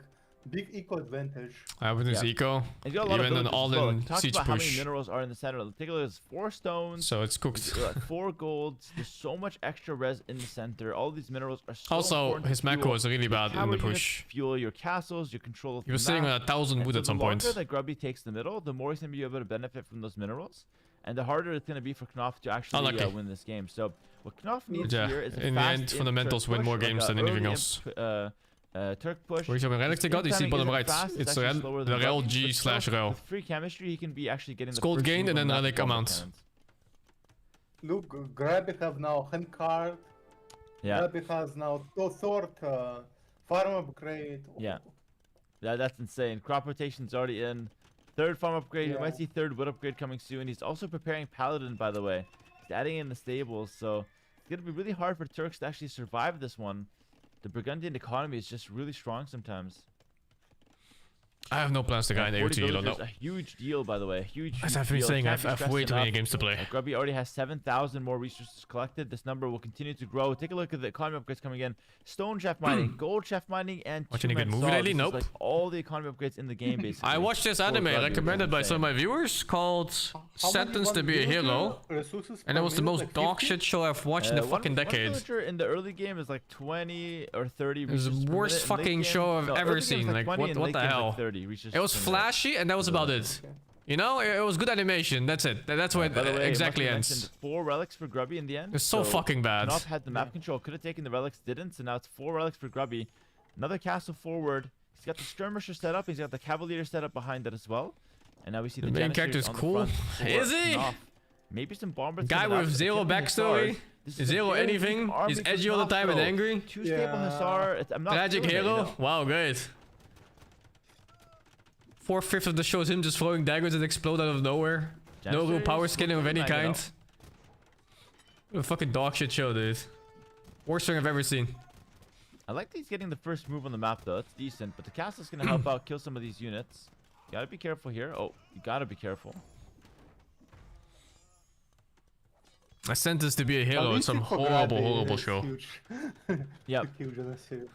big eco advantage. I have this Yeah. eco. And you got a lot of Even an villagers as well. all-in Like, talk siege about how many push. minerals are in the center. Take a look. There's 4 stones. So it's cooked. 4 golds. There's so much extra res in the center. All these minerals are so Also, important to his macro fuel was really your bad in tower the units, push. Fuel your castles, your control of He was the sitting map. on 1,000 wood And at some the point. longer that Grubby takes the middle, the more he's gonna be able to benefit from those minerals, and the harder it's gonna be for Knopf to actually Unlucky. win this game. So what Knopf needs Yeah, here is a in the fast end, imp fundamentals Turk win push, more like games a than anything early else. Turk push. Where is your relics they got? You see Incoming bottom isn't right. fast, It's actually slower the than rel Grubby, G but slash still, rel. with free chemistry, he can be actually getting It's the gold first gained move and on then the map relic with bomber amount. cannons. Look, Grabby have now hand card. Yeah. Grabby has now third farm upgrade. Yeah. That's insane. Crop rotation's already in. 3rd farm upgrade. We Yeah. might see 3rd wood upgrade coming soon. He's also preparing Paladin, by the way. He's adding in the stables, so it's going to be really hard for Turks to actually survive this one. The Burgundian economy is just really strong sometimes. I have no plans to grind 40 AOT, you don't know. villagers, a huge deal, by the way. Huge As I've deal. been saying, Can't I've be stressed way too many enough. games to play. Grubby already has 7,000 more resources collected. This number will continue to grow. Take a look at the economy upgrades coming in. Stone shaft mining, gold shaft mining, and Watch any good two-man movie saw. lately? This is Nope. like all the economy upgrades in the game, basically. I watched this For anime Grubby, recommended by insane. some of my viewers called Sentenced to be a Hero. And it was the most dog shit show I've watched in a fucking One decade. villager in the early game is like 20 or 30 It was the resources per worst minute. In late fucking game- show I've no, ever early game seen. is Like, 20, what and the late game is hell? like 30 resources It was per minute. flashy and that was about it. You know, it was good animation. That's it. That's where it By the way, exactly Martin ends. mentioned 4 relics for Grubby in the end. It's so fucking bad. Knopf had the map control, could have taken the relics, didn't, so now it's 4 relics for Grubby. Another castle forward. He's got the skirmisher set up, he's got the cavalier set up behind that as well. And now we see the, The main Janissaries character's on the cool. front for Is he? Knopf. Maybe some bombers. Guy coming out, with but zero attempting backstory, hussars. This is a zero very weak anything. army He's for edgy all the Knopf, time and though. angry. 2 stable hussar. I'm not Tragic feeling it, hero. you know? Wow, great. 4/5 of the show is him just throwing daggers that explode out of nowhere. No real Janissaries power look scaling of really any nice, you know? kind. What a fucking dog shit show, dude. Worst thing I've ever seen. I like that he's getting the first move on the map though. It's decent, but the castle's gonna help out kill some of these units. You gotta be careful here. Oh, you gotta be careful. I sent this to be a hero. It's some horrible show. Yep. Huge aggressive.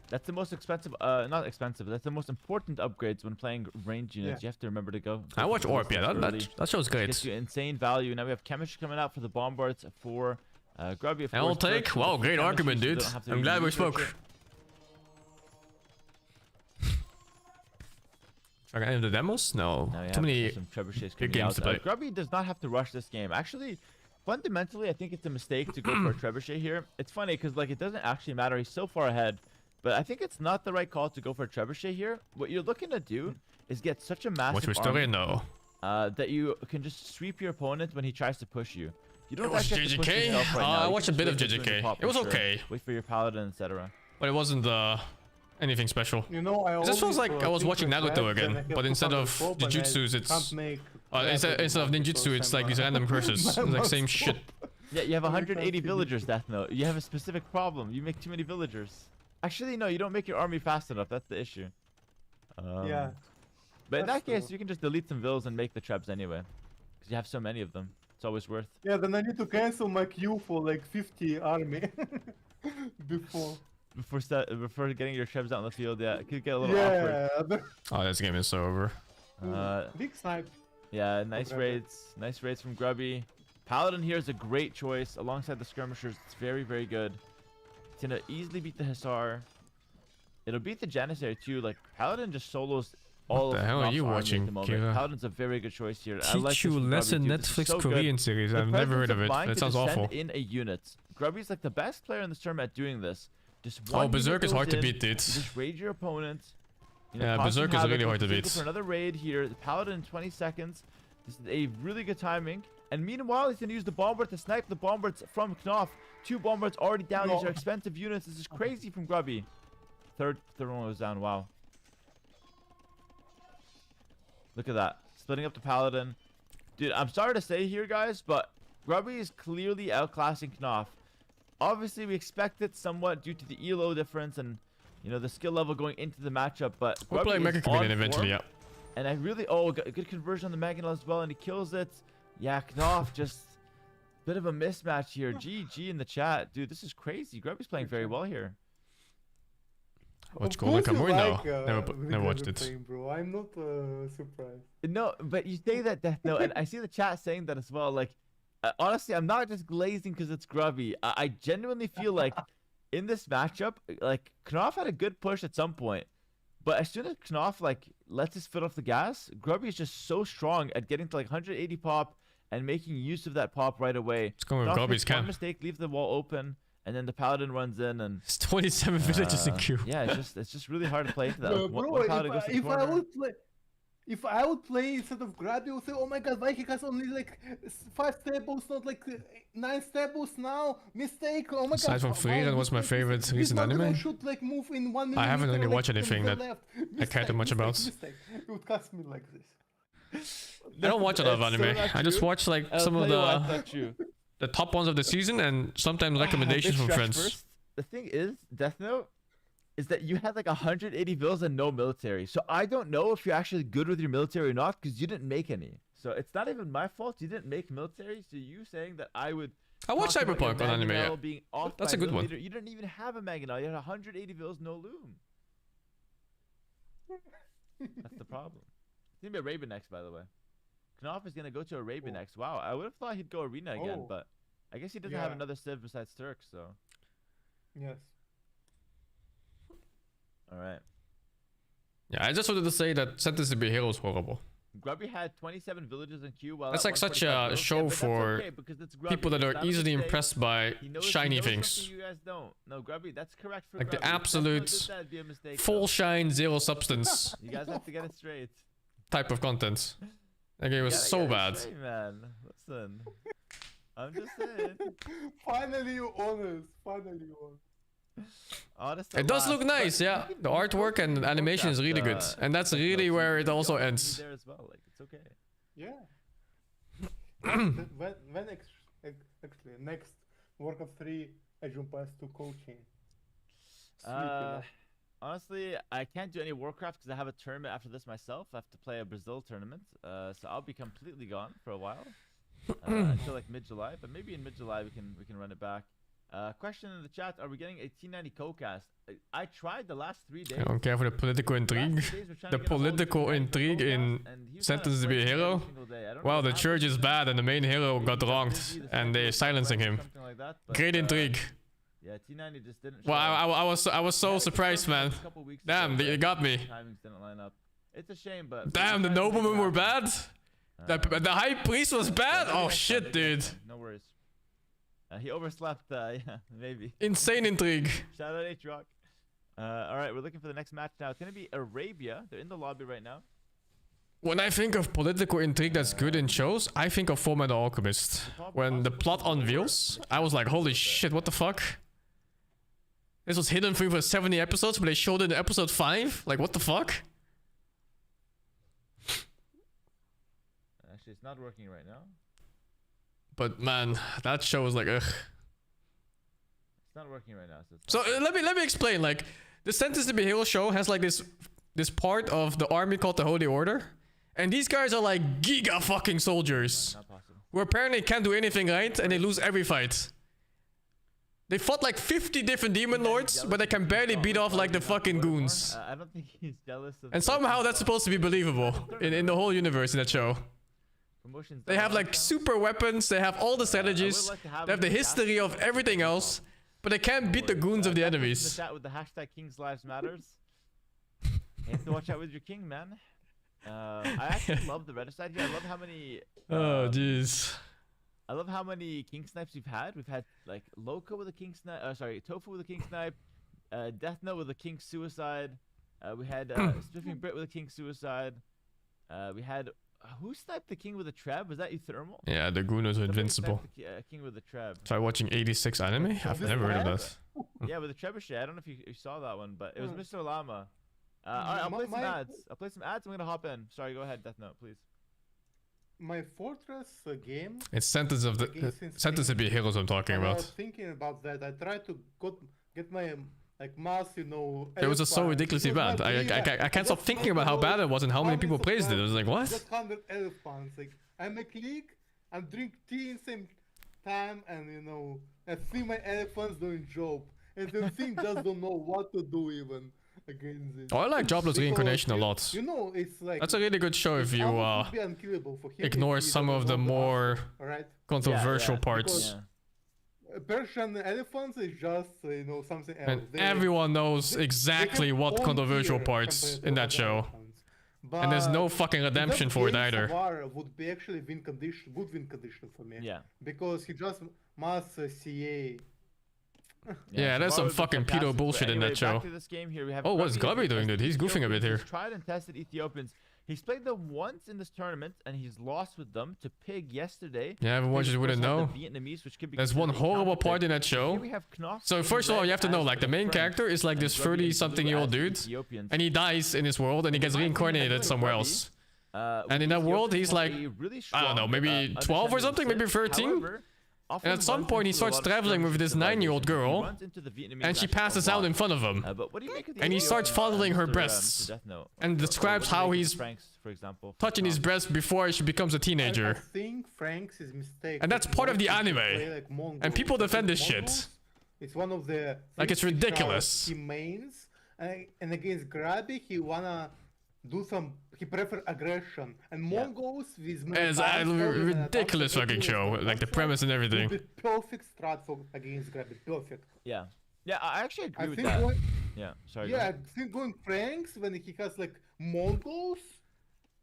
That's the most expensive, not expensive, but that's the most important upgrades when playing range units. Yeah. You have to remember to go. I watch Orb, yeah, early. that show's great. Gets you insane value. Now we have chemistry coming out for the bombards for Grubby. Of I'll course, take. Turks with Wow, the great chemistry, argument, so you dude. don't have to I'm really glad we research spoke. it. Are any of the demos? No. Now we Too have many. some trebuchets big coming games out. to play. Grubby does not have to rush this game. Actually, fundamentally, I think it's a mistake to go for a trebuchet here. It's funny because like it doesn't actually matter. He's so far ahead. But I think it's not the right call to go for a trebuchet here. What you're looking to do is get such a Watch massive your story? army No. that you can just sweep your opponent when he tries to push you. You don't It was actually have to push JJK? yourself right now. I You watched can a bit just of wait for JJK. the pop It was pressure, okay. Wait for your paladin, etc. But it wasn't anything special. You know, I This feels always, like I was think watching that Naruto when again, I have but instead of 200 pop and I ninjutsus, it's can't make instead of ninjutsu, it's like these random curses. It's like same shit. Yeah, you have We can't 180 finish villagers, it. Death Note. You have a specific problem. You make too many villagers. Actually, no, you don't make your army fast enough. That's the issue. Yeah. But in that's that case, true. you can just delete some vills and make the trebs anyway. Because you have so many of them. It's always worth. Yeah, then I need to cancel my queue for like 50 army before. Before getting your trebs out in the field, yeah, it could get a little awkward. Yeah. Oh, this game is so over. Big snipe. Yeah, nice Grubby. raids. Nice raids from Grubby. Paladin here is a great choice alongside the skirmishers. It's very, very good. It's gonna easily beat the Hussar. It'll beat the Janissary too. Like Paladin just solos all What the of hell are Knopf's you army watching, at the moment. Kira? Paladin's a very good choice here. I like Teach this you from Grubby, lesson dude. This is Netflix so good. Korean series. The I've never heard presence of it. mind That to sounds just awful. send in a unit. Grubby's like the best player in this tournament at doing this. Just Oh, one unit Berserk is goes hard to in, beat, dude. you just raid your opponent. You know, Yeah, cause some Berserk is havoc, really hard to go beat. For another raid here, the Paladin in 20 seconds. This is a really good timing. And meanwhile, he's gonna use the bombard to snipe the bombards from Knopf. 2 bombards already down. These are expensive units. This is crazy from Grubby. Third one was down. Wow. Look at that. Splitting up the Paladin. Dude, I'm sorry to say here, guys, but Grubby is clearly outclassing Knopf. Obviously, we expect it somewhat due to the ELO difference and, you know, the skill level going into the matchup, but We'll play Grubby Mega is Chameleon on eventually, form, yeah. And I really... Oh, good conversion on the Maginal as well, and he kills it. Yeah, Knopf just... Bit of a mismatch here. GG in the chat. Dude, this is crazy. Grubby's playing very well here. What's Of called course you Kamui now? like, Never watched Grubby it. playing, bro. I'm not surprised. No, but you say that, Death Note, and I see the chat saying that as well. Like, honestly, I'm not just glazing because it's Grubby. I genuinely feel like in this matchup, like, Knopf had a good push at some point. But as soon as Knopf, like, lets his foot off the gas, Grubby is just so strong at getting to, like, 180 pop and making use of that pop right away. It's going with Knopf Grubby's makes one camp. mistake, leaves the wall open, and then the Paladin runs in and... It's 27 villages in queue. Yeah, it's just really hard to play into that. Like, Bro, one Paladin goes to the if I corner. would play, if I would play instead of Grubby, I would say, oh my god, why he has only like 5 staples, not like 9 staples now? Mistake. Oh my god. Aside from Free, that was my favorite This recent not even anime. should like move in 1 I haven't millimeter, really like, watched from anything the that left. I cared that much about. Mistake. It would cost me like this. I don't watch a lot of It's so anime. not I just true. watch like I'll some of tell you why it's the not true. top ones of the season and sometimes recommendations Big from stretch friends. first. The thing is, Death Note, is that you had like 180 vills and no military. So I don't know if you're actually good with your military or not because you didn't make any. So it's not even my fault you didn't make military. So you saying that I would... I watch talk about your Cyberpunk on anime, yeah. Maginell being off That's by a good one. millimeter. You didn't even have a Maginell. You had 180 vills, no loom. That's the problem. It's gonna be Arabian next, by the way. Knopf is gonna go to Arabian next. Wow, I would have thought he'd go Arena again, Oh. but I guess he doesn't have Yeah. another civ besides Turk, so... Yes. Alright. Yeah, I just wanted to say that Sentence to be a Hero is horrible. Grubby had 27 villages in queue while That's at like such 145 a vills. show Yeah, but that's for okay, because it's Grubby. People that It's are not a easily mistake. impressed by He knows shiny something things. you guys don't. No, Grubby, that's correct for Like the Grubby. If absolute Death Note did that, it'd be a mistake, Full though. shine, zero substance You guys have to get it straight. type of content. That game You was gotta so get it bad. straight, man. Listen. I'm just saying. Finally you honest. Finally you honest. Honest It at does last, look but nice, yeah. you can The do artwork both. and You can animation is both really have good. the And that's Death really Note, where so it you also can be ends. there as well. Like, it's okay. Yeah. when actually next Warcraft 3 I jump pass to coaching. Sweet, you know. Honestly, I can't do any Warcraft because I have a tournament after this myself. I have to play a Brazil tournament, so I'll be completely gone for a while until like mid-July. But maybe in mid-July we can run it back. Question in the chat: are we getting a T90 co-cast? I tried the last 3 days. I don't care for the political intrigue. The political intrigue in Sentence to be a Hero. Wow, the church is bad and the main hero got wronged and they're silencing him. Great intrigue. Yeah, T90 just didn't. Well, I was so surprised, man. Damn, they got me. Timings didn't line up. It's a shame, but Damn, the noblemen were bad. The high priest was bad. Oh shit, dude. No worries. He overslept. Yeah, maybe. Insane intrigue. Shout out H-Rock. All right, we're looking for the next match now. It's gonna be Arabia. They're in the lobby right now. When I think of political intrigue that's good in shows, I think of Fullmetal Alchemist. When the plot unveils, I was like, holy shit, what the fuck? This was hidden for you for 70 episodes, but they showed it in episode 5? Like, what the fuck? Actually, it's not working right now. But man, that show was like, ugh. It's not working right now. So let me explain. Like, the Sentence to Be Hero show has like this part of the army called the Holy Order, and these guys are like giga fucking soldiers Not possible. who apparently can't do anything right, and they lose every fight. They fought like 50 different demon lords, but they can barely beat off like the fucking goons. I don't think he's jealous of. And somehow that's supposed to be believable in the whole universe in that show. Promotions They have like now. super weapons, they have all the strategies, like to have they have the him in history of everything else, but they can't beat the goons of the In the enemies. chat with the hashtag King's Lives Matters. You have to watch out with your king, man. I actually love the Reddit side here. I love how many. Oh jeez. I love how many king snipes we've had. We've had like Loco with a king snipe. Sorry, Tofu with a king snipe. Death Note with a king suicide. We had Spiffing Brit with a king suicide. We had who sniped the king with a trap? Was that Euthermal? Yeah, the goon was Somebody invincible. sniped the king with a trap. Try watching 86 anime? I've never heard of that. Yeah, with a trebuchet. I don't know if you saw that one, but it was Mr. Llama. Alright, I'll play some ads. I'll play some ads. I'm gonna hop in. Sorry, go ahead, Death Note, please. My Fortress game. It's Sentence of the Sentence to Be Heroes I'm talking I was about. thinking about that. I tried to get my like mass, you know. It was just so ridiculously bad. I can't stop thinking about how bad it was and how many people praised it. I was like, what? Just 100 elephants. Like I make league and drink tea in same time, and you know, I see my elephants doing job, and the thing just don't know what to do even against it. Oh, I like Jobless Because Reincarnation a lot. You know, it's like That's a really good show if you almost would be unkillable for him ignore if he some of doesn't the know more right? controversial Yeah, parts. Yeah. Persian elephants is just you know something else. And everyone knows exactly have what own controversial gear parts compared to in that other show. elephants. And there's no But fucking redemption for it that either. War would be actually good win condition for me. Yeah. Because he just must CA. Yeah, there's some Savar was fucking fantastic, pedo but bullshit in anyway, that show. Back to this game here. We have Oh, what's Grubby Gobby doing, dude? He's goofing a bit here. He's tried and tested Ethiopians. He's played them once in this tournament, and he's lost with them to Pig yesterday. Yeah, everyone Pig, just of course, wouldn't had know. the Vietnamese, which could be There's one considered a horrible counter part pick. in that Here show. we have Knoth So in first of all, red you have to know, as like, the main French, character is like and this Grubby in 30-something-year-old blue as dude, Ethiopians. and he dies in this world, and he gets My thing is, reincarnated like, somewhere Grubby, else. with And in that Ethiopians, world, he's have like, a really I don't know, strong, maybe 12 or understanding something, of maybe Sith. 13? However, often And at some runs point, he into a starts lot of traveling with this struggles 9-year-old civilization. He girl, runs into the Vietnamese and she actually passes a out lot. in front of him. But what do you make of the And he starts Ethiopians, fondling her Mr. breasts. Mr. Death Note? And Or describes what do you how make of he's Franks, for example, touching his breast before she becomes a I teenager. think Franks is mistake. And that's part of the Mongols anime. play like Mongols. And people defend this Mongols, shit. It's one of the Like, it's things which are ridiculous. He mains, and against Grabby, he wanna do some. He prefer aggression, and Mongols with It's a ridiculous fucking show, like the premise and everything. Would be perfect strat for against Grabby. Perfect. Yeah. Yeah, I actually agree I with think that. going, Yeah, sorry. go yeah, I ahead. think going Franks when he has like Mongols.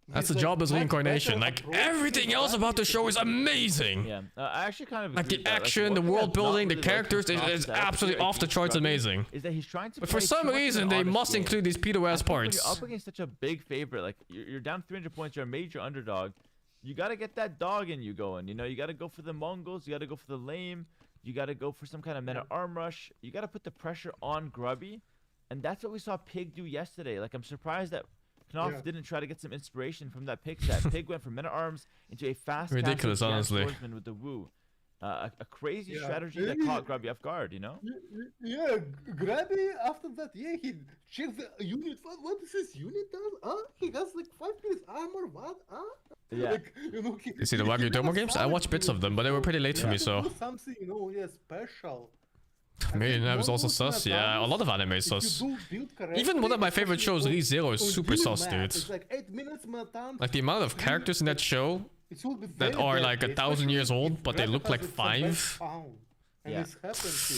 That's is, the like, job as much reincarnation. better Like, approach everything to else about the Grabby. show is amazing. Yeah, I actually kind of Like, agree the with that. action, one the thing world I've not building, the really liked characters from Knoth's is side, absolutely particularly off the against charts Grubby, amazing. Is that he's trying to But play for some too much of reason, an they honest must game. include these pedo I ass think when parts. you're up against such a big favorite, like you're down 300 points, you're a major underdog. You gotta get that dog in you going. You know, you gotta go for the Mongols. You gotta go for the lame. You gotta go for some kind of meta arm rush. You gotta put the pressure on Grubby, and that's what we saw Pig do yesterday. Like, I'm surprised that Knopf Yeah. didn't try to get some inspiration from that Pig set. Pig went from meta arms into a fast Ridiculous, honestly. swordsman with the woo. A crazy Yeah. strategy that caught Grubby off guard. You know? Yeah, Grabby after that, yeah, he checks the unit. What is his unit does? He has like 5 minutes armor. What? Yeah. Like, you know, You see the Wagyu Domo games? I watched bits of them, but they were pretty late for me, so. Something, you know, yeah, special. Maybe that was also sus. Yeah, a lot of anime is sus. Even one of my favorite shows, ReZero, is super sus, dude. It's like 8 minutes marathon. Like, the amount of characters in that show It will be that very are bad, like 1,000 years especially old, if but they Grabby look has like its 5. best spawn. And Yeah. this happens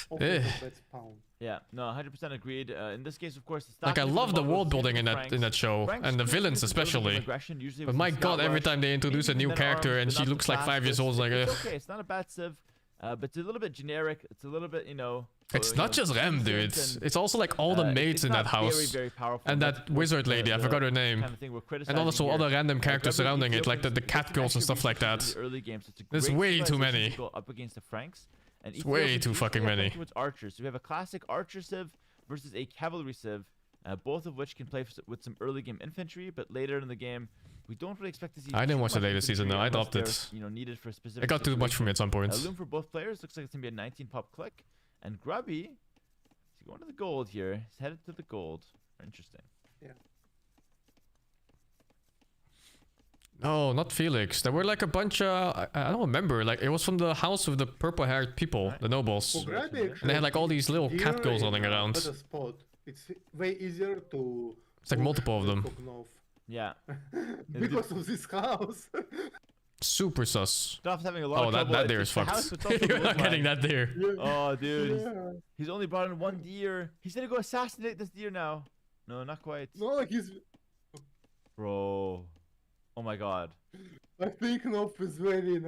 to Eh. spawn. Yeah, no, 100% agreed. In this case, of course, it's Like, I not love the Mongols, world building same in with that Franks. show, Franks and the could villains use a little bit of especially. aggression, usually But with my the god, scout every rush, time they introduce a maybe new men character arms, and but she not the looks like 5 years fastest. old, it's like, It's ugh. okay, it's not a bad civ, but it's a little bit generic. It's a little bit, you know. It's you not know, just Rem, dude. decent and, It's also like all the maids it's in that not very, house. very powerful, And but that it's wizard the- lady, I the forgot her name. kind of thing we're And criticizing also here. other random characters Grubby surrounding it, like the Ethiopians, cat girls and actually stuff like researched that. in the early games. It's a There's great way too civilization many. to go up against the Franks. And It's way too fucking many. Towards archers. So we have a classic archer civ versus a cavalry civ, both of which can play with some early game infantry, but later in the game, we don't really expect to see. I didn't too watch the much latest season though. infantry I unless dropped they're, it. Needed for a specific. It got too much for me at some point. Loom for both players looks like it's gonna be a 19 pop click, and Grubby, he's going to the gold here. He's headed to the gold. Interesting. Yeah. No, not Felix. There were like a bunch of... I don't remember. Like, it was from the house with the purple-haired people, the nobles. For Grubby, And they had like all these little here cat girls in running a around. better spot. It's way easier to. It's like multiple of them. Knopf. Yeah. Because of this house. Super sus. Knopf's having a lot Oh, of that trouble. deer is It's the house, fucked. but it's also the You're not woodline. getting that deer. Oh, dude. Yeah. He's only brought in one deer. He's gonna go assassinate this deer now. No, not quite. No, he's. Bro. Oh my god. I think Knopf is very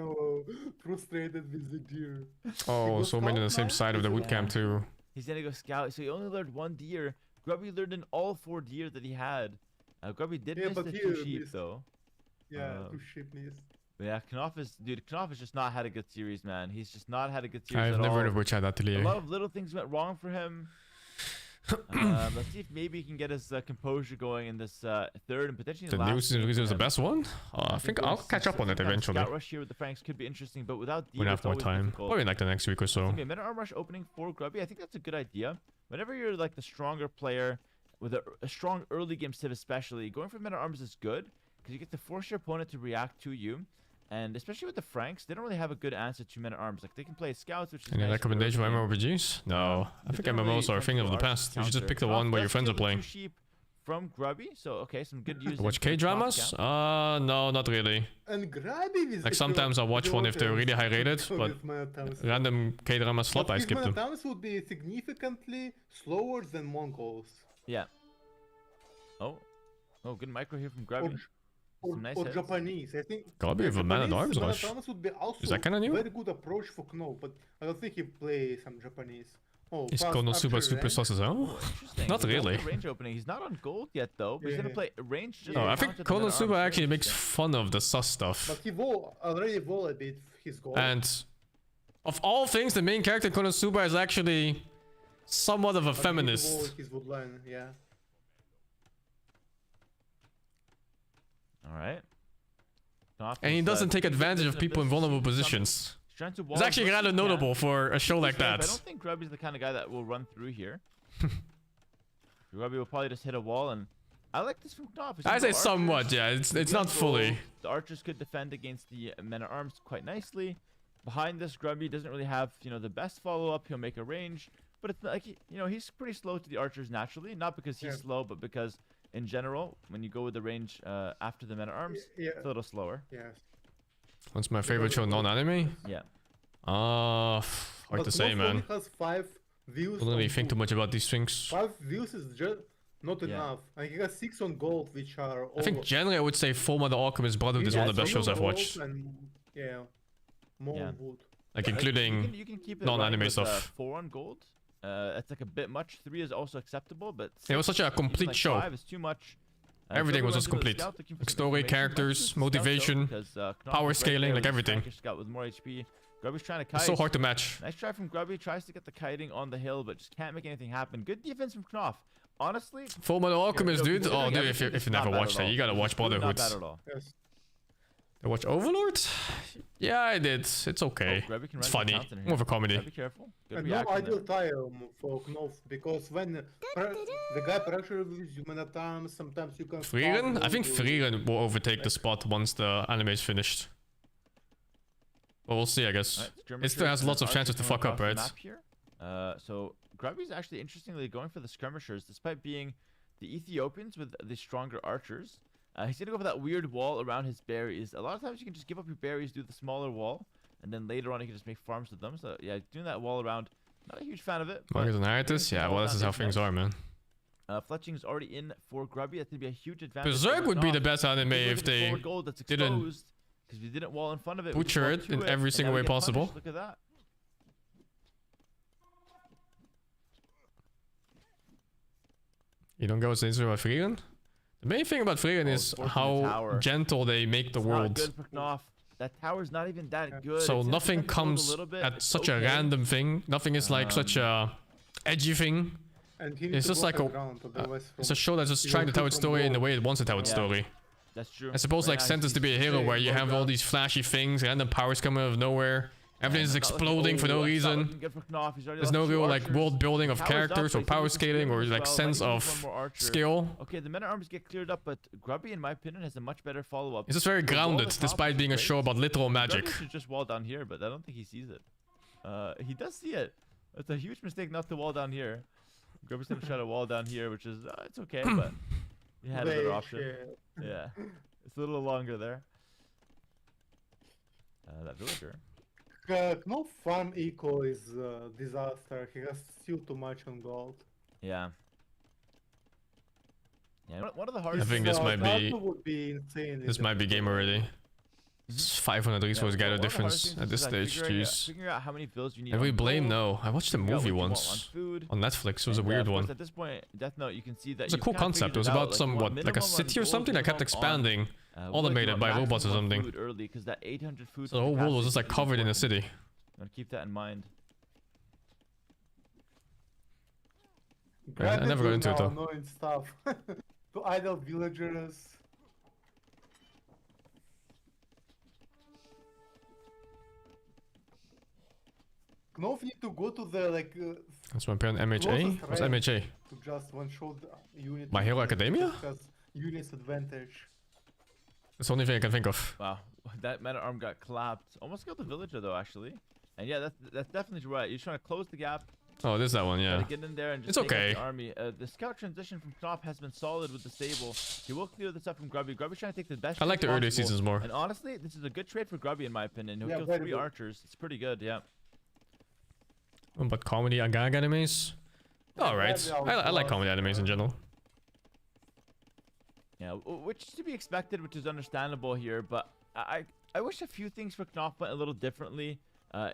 frustrated with the deer. Oh, so many on the same side of the wood Yeah. camp too. He's gonna go scout. So he only learned one deer. Grubby learned in all 4 deer that he had. Grubby did Yeah, miss but the here 2 sheep missed. though. Yeah, Uh, to ship this. But yeah, Knopf has just not had a good series, man. He's just not had a good series I've at never all. heard of which had that A to lot of little things went wrong for him. Let's see if maybe he can get his composure going in this third and potentially The last news game is for the him. best one? I think I'll catch up on it eventually. Scout rush here with the Franks could be interesting, but without deer, When I it's have more always time. difficult. Probably like the next week or so. Okay, minute arm rush opening for Grubby. I think that's a good idea. Whenever you're like the stronger player with a strong early game civ, especially going for minute arms is good because you get to force your opponent to react to you. And especially with the Franks, they don't really have a good answer to minute arms. Like they can play scouts, which is Any nice for recommendation for early game. MMORPGs? No. I But think they don't really MMOs are a tend thing to of the go past. You should just counter. pick the Knopf one where your does friends are steal the playing. 2 sheep from Grubby, so okay, some good use. Watch K-dramas? No, not really. And Grubby with Like sometimes I'll watch one if they're really high rated, but random K-dramas flop, but I his skip them. Manatams would be significantly slower than Mongols. Yeah. Oh, good micro here from Grubby. Some nice Or hits. Japanese, I think. Grubby with a Man-at-Arms rush. Manatams would be also Is that kinda new? very good approach for Knopf, but I don't think he plays some Japanese. Oh, Is fast Konosuba archer super range. sus as well? Interesting. Not He's got really. the range opening. He's not on gold yet though, but he's gonna Yeah. play range. Just No, to I think counter the minute Konosuba arms. Very actually makes interesting. fun of the sus stuff. But he already won a bit his goal. And of all things, the main character Konosuba is actually somewhat of a But he feminist. won his woodline, yeah. All right. And he doesn't take advantage of people in vulnerable positions. It's actually rather notable for a show like I that. don't think Grubby's the kind of guy that will run through here. Grubby will probably just hit a wall, and I like this from Knopf. He's I gonna say go somewhat, archers. yeah. It's He's not gonna fully. go- The archers could defend against the men at arms quite nicely. Behind this, Grubby doesn't really have the best follow up. He'll make a range, but it's like he's pretty slow to the archers naturally. Not because he's Yeah. slow, but because in general, when you go with the range after the men at arms, Yeah, it's a little slower. yes. What's my favorite show non-anime? Yeah. Hard But to say, Knopf man. only has 5 views. Don't really on think too wood. much about these things. 5 views is just not Yeah. enough. And he has 6 on gold, which are all. I think generally I would say Fullmetal Alchemist Brotherhood is one of the best shows I've watched. Yeah. More Yeah. wood. Like You including can keep it non-anime running with, stuff. 4 on gold. That's like a bit much. 3 is also acceptable, but It was such a even complete like show. 5 is too much. Everything was Whoever just runs into the complete. scout looking for Like some story, information, characters, runs into the scout, though, motivation, because, Knopf power is right scaling, there like with his everything. tankish scout with more HP. Grubby's trying to kite. It's so hard to match. Nice try from Grubby. Tries to get the kiting on the hill, but just can't make anything happen. Good defense from Knopf. Honestly, Fullmetal Alchemist, no, dude. considering Oh, dude, everything, if it's you not never bad watched at that, all. you gotta watch It's really Brotherhood. Not bad at all. Yes. You watch Overlord? Yeah, I did. It's okay. Grubby can It's run funny. into counter here. More of a comedy. Gotta be careful. Good And no reaction ideal there. time for Knopf because when the guy pressure with you many times, sometimes you can. Frieren? start I think to- Frieren will overtake the spot once the anime is finished. But we'll see, I guess. Alright, It skirmishers still has and lots of archers chances to coming fuck up, across the right? map here. So Grubby's actually interestingly going for the skirmishers, despite being the Ethiopians with the stronger archers. He's gonna go for that weird wall around his berries. A lot of times you can just give up your berries, do the smaller wall, and then later on you can just make farms with them. So yeah, doing that wall around, not a huge fan of it. but Marcus and Hiatus? doing Yeah, the well, wall this is down how is things nice. are, man. Fletching is already in for Grubby. That's gonna be a huge advantage. Berserk over would be the Knopf. best anime Because if look at the they forward goal that's didn't exposed, because we didn't wall in front of it. we just butcher walked it through in every and single now we way get punished. possible. Look at that. You don't go into about Frieren? The main thing about Frieren Oh, is forcing the how tower. gentle they make the It's not world. good for Knopf. That tower's not even that good. So It's gonna nothing protect the gold a comes little bit. at It's such a okay. random thing. Nothing is like such a edgy thing. And he It's needs to just go like high a ground, otherwise it's a from- show that's just you trying will to tell shoot its from story in the gold. way it wants to tell its Yeah. story. That's true. I suppose Very like nice. sent us to be a hero Hey, where you well have all done. these flashy things, random powers coming out of nowhere. Everything's Not looking- exploding for no oh, it's not reason. looking good for Knopf. He's already There's lost no two real like archers. world building of Tower's up, characters but or he's power losing scaling or skills like as well. sense Might even lose of one more archer. skill. Okay, the men at arms get cleared up, but Grubby, in my opinion, has a much better follow-up. It's just very The wall grounded, at the top despite is being a great. show about literal magic. Grubby should just wall down here, but I don't think he sees it. He does see it. It's a huge mistake not to wall down here. Grubby's gonna try to wall down here, which is it's okay, but he had a better Wait, option. shit. Yeah, it's a little longer there. That villager. No farm eco is disaster. He has still too much on gold. Yeah. Yeah, one of the hardest. I think this might be- Tato would be insane. This might be game already. It's 500 resource gather difference at this stage. Jeez. Figuring out how many fills you need. And we on blame gold, no. I watched a figure out movie what you want once on food. on Netflix. It was a And, weird of course, one. At this point, Death Note, you can see that It's a you've cool kinda concept. It figured was out, about like, some you want what like a minimum on city or gold, something that kept minimum on, expanding, automated by robots or something. Food early, 'cause that 800 food So the whole world was just like capacity is covered in a important. city. You wanna keep that in mind. I never got into it, though. Annoying stuff. To idle villagers. Knopf need to go to the like That's my parent MHA. Closest What's range. MHA? to just one shot unit. My Hero Academia? Because units advantage. That's the only thing I can think of. Wow, that man at arm got clapped. Almost killed the villager though, actually. And yeah, that's definitely right. You're trying to close the gap. Oh, this is that one, Try yeah. to get in there and just It's take out okay. the army. The scout transition from Knopf has been solid with the stable. He will clear this up from Grubby. Grubby's trying to take the best. I like trade the early possible. seasons more. And honestly, this is a good trade for Grubby in my opinion. He'll Yeah, kill very 3 good. archers. It's pretty good, yeah. But comedy gag animes? Alright. Maybe I like I'll comedy animes in general. Yeah, which is to be expected, which is understandable here. But I wish a few things for Knopf went a little differently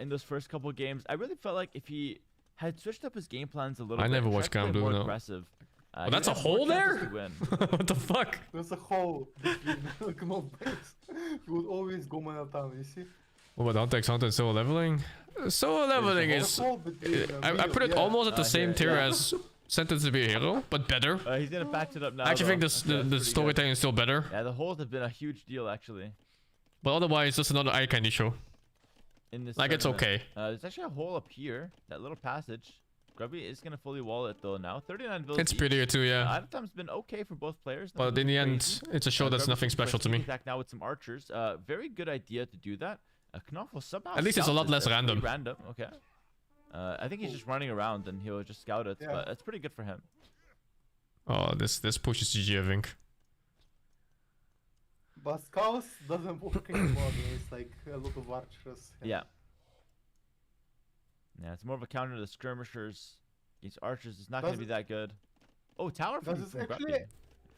in those first couple games. I really felt like if he had switched up his game plans a little I bit, never and watched tried to Count play Blue, more no. aggressive, Oh, he that's would a have more hole chances there? to win. What the fuck? There's a hole between Knopf base. He would always go man at town, you see? What about Hunter x Hunter and solo leveling? Solo leveling There's is... a hole between, I put it yeah. almost at the same here, tier yeah. as Sentenced to be a Hero, but better. He's gonna patch it up now. I actually think though. this, Okay, that's the pretty good. storytelling is still better. Yeah, the holes have been a huge deal actually But otherwise, just another eye candy show. in this. Like, it's tournament. okay. There's actually a hole up here, that little passage. Grubby is gonna fully wall it though now. 39 villas. It's prettier too, yeah. Item time's been okay for both players. But nothing in the end, crazy. it's a show that's Grubby's nothing looking for a special to sneak me. attack now with some archers. Very good idea to do that. Knopf will somehow. At least it's a scout lot this less there. Pretty random. Random, okay. I think he's just running around and he'll just scout it, Yeah. but that's pretty good for him. Oh, this pushes GG, I think. But Scouts doesn't work anymore. It's like a lot of archers. Yeah. Yeah, it's more of a counter to the skirmishers. These archers is not going to Does be that good. Oh, tower Does from it from actually- Grubby.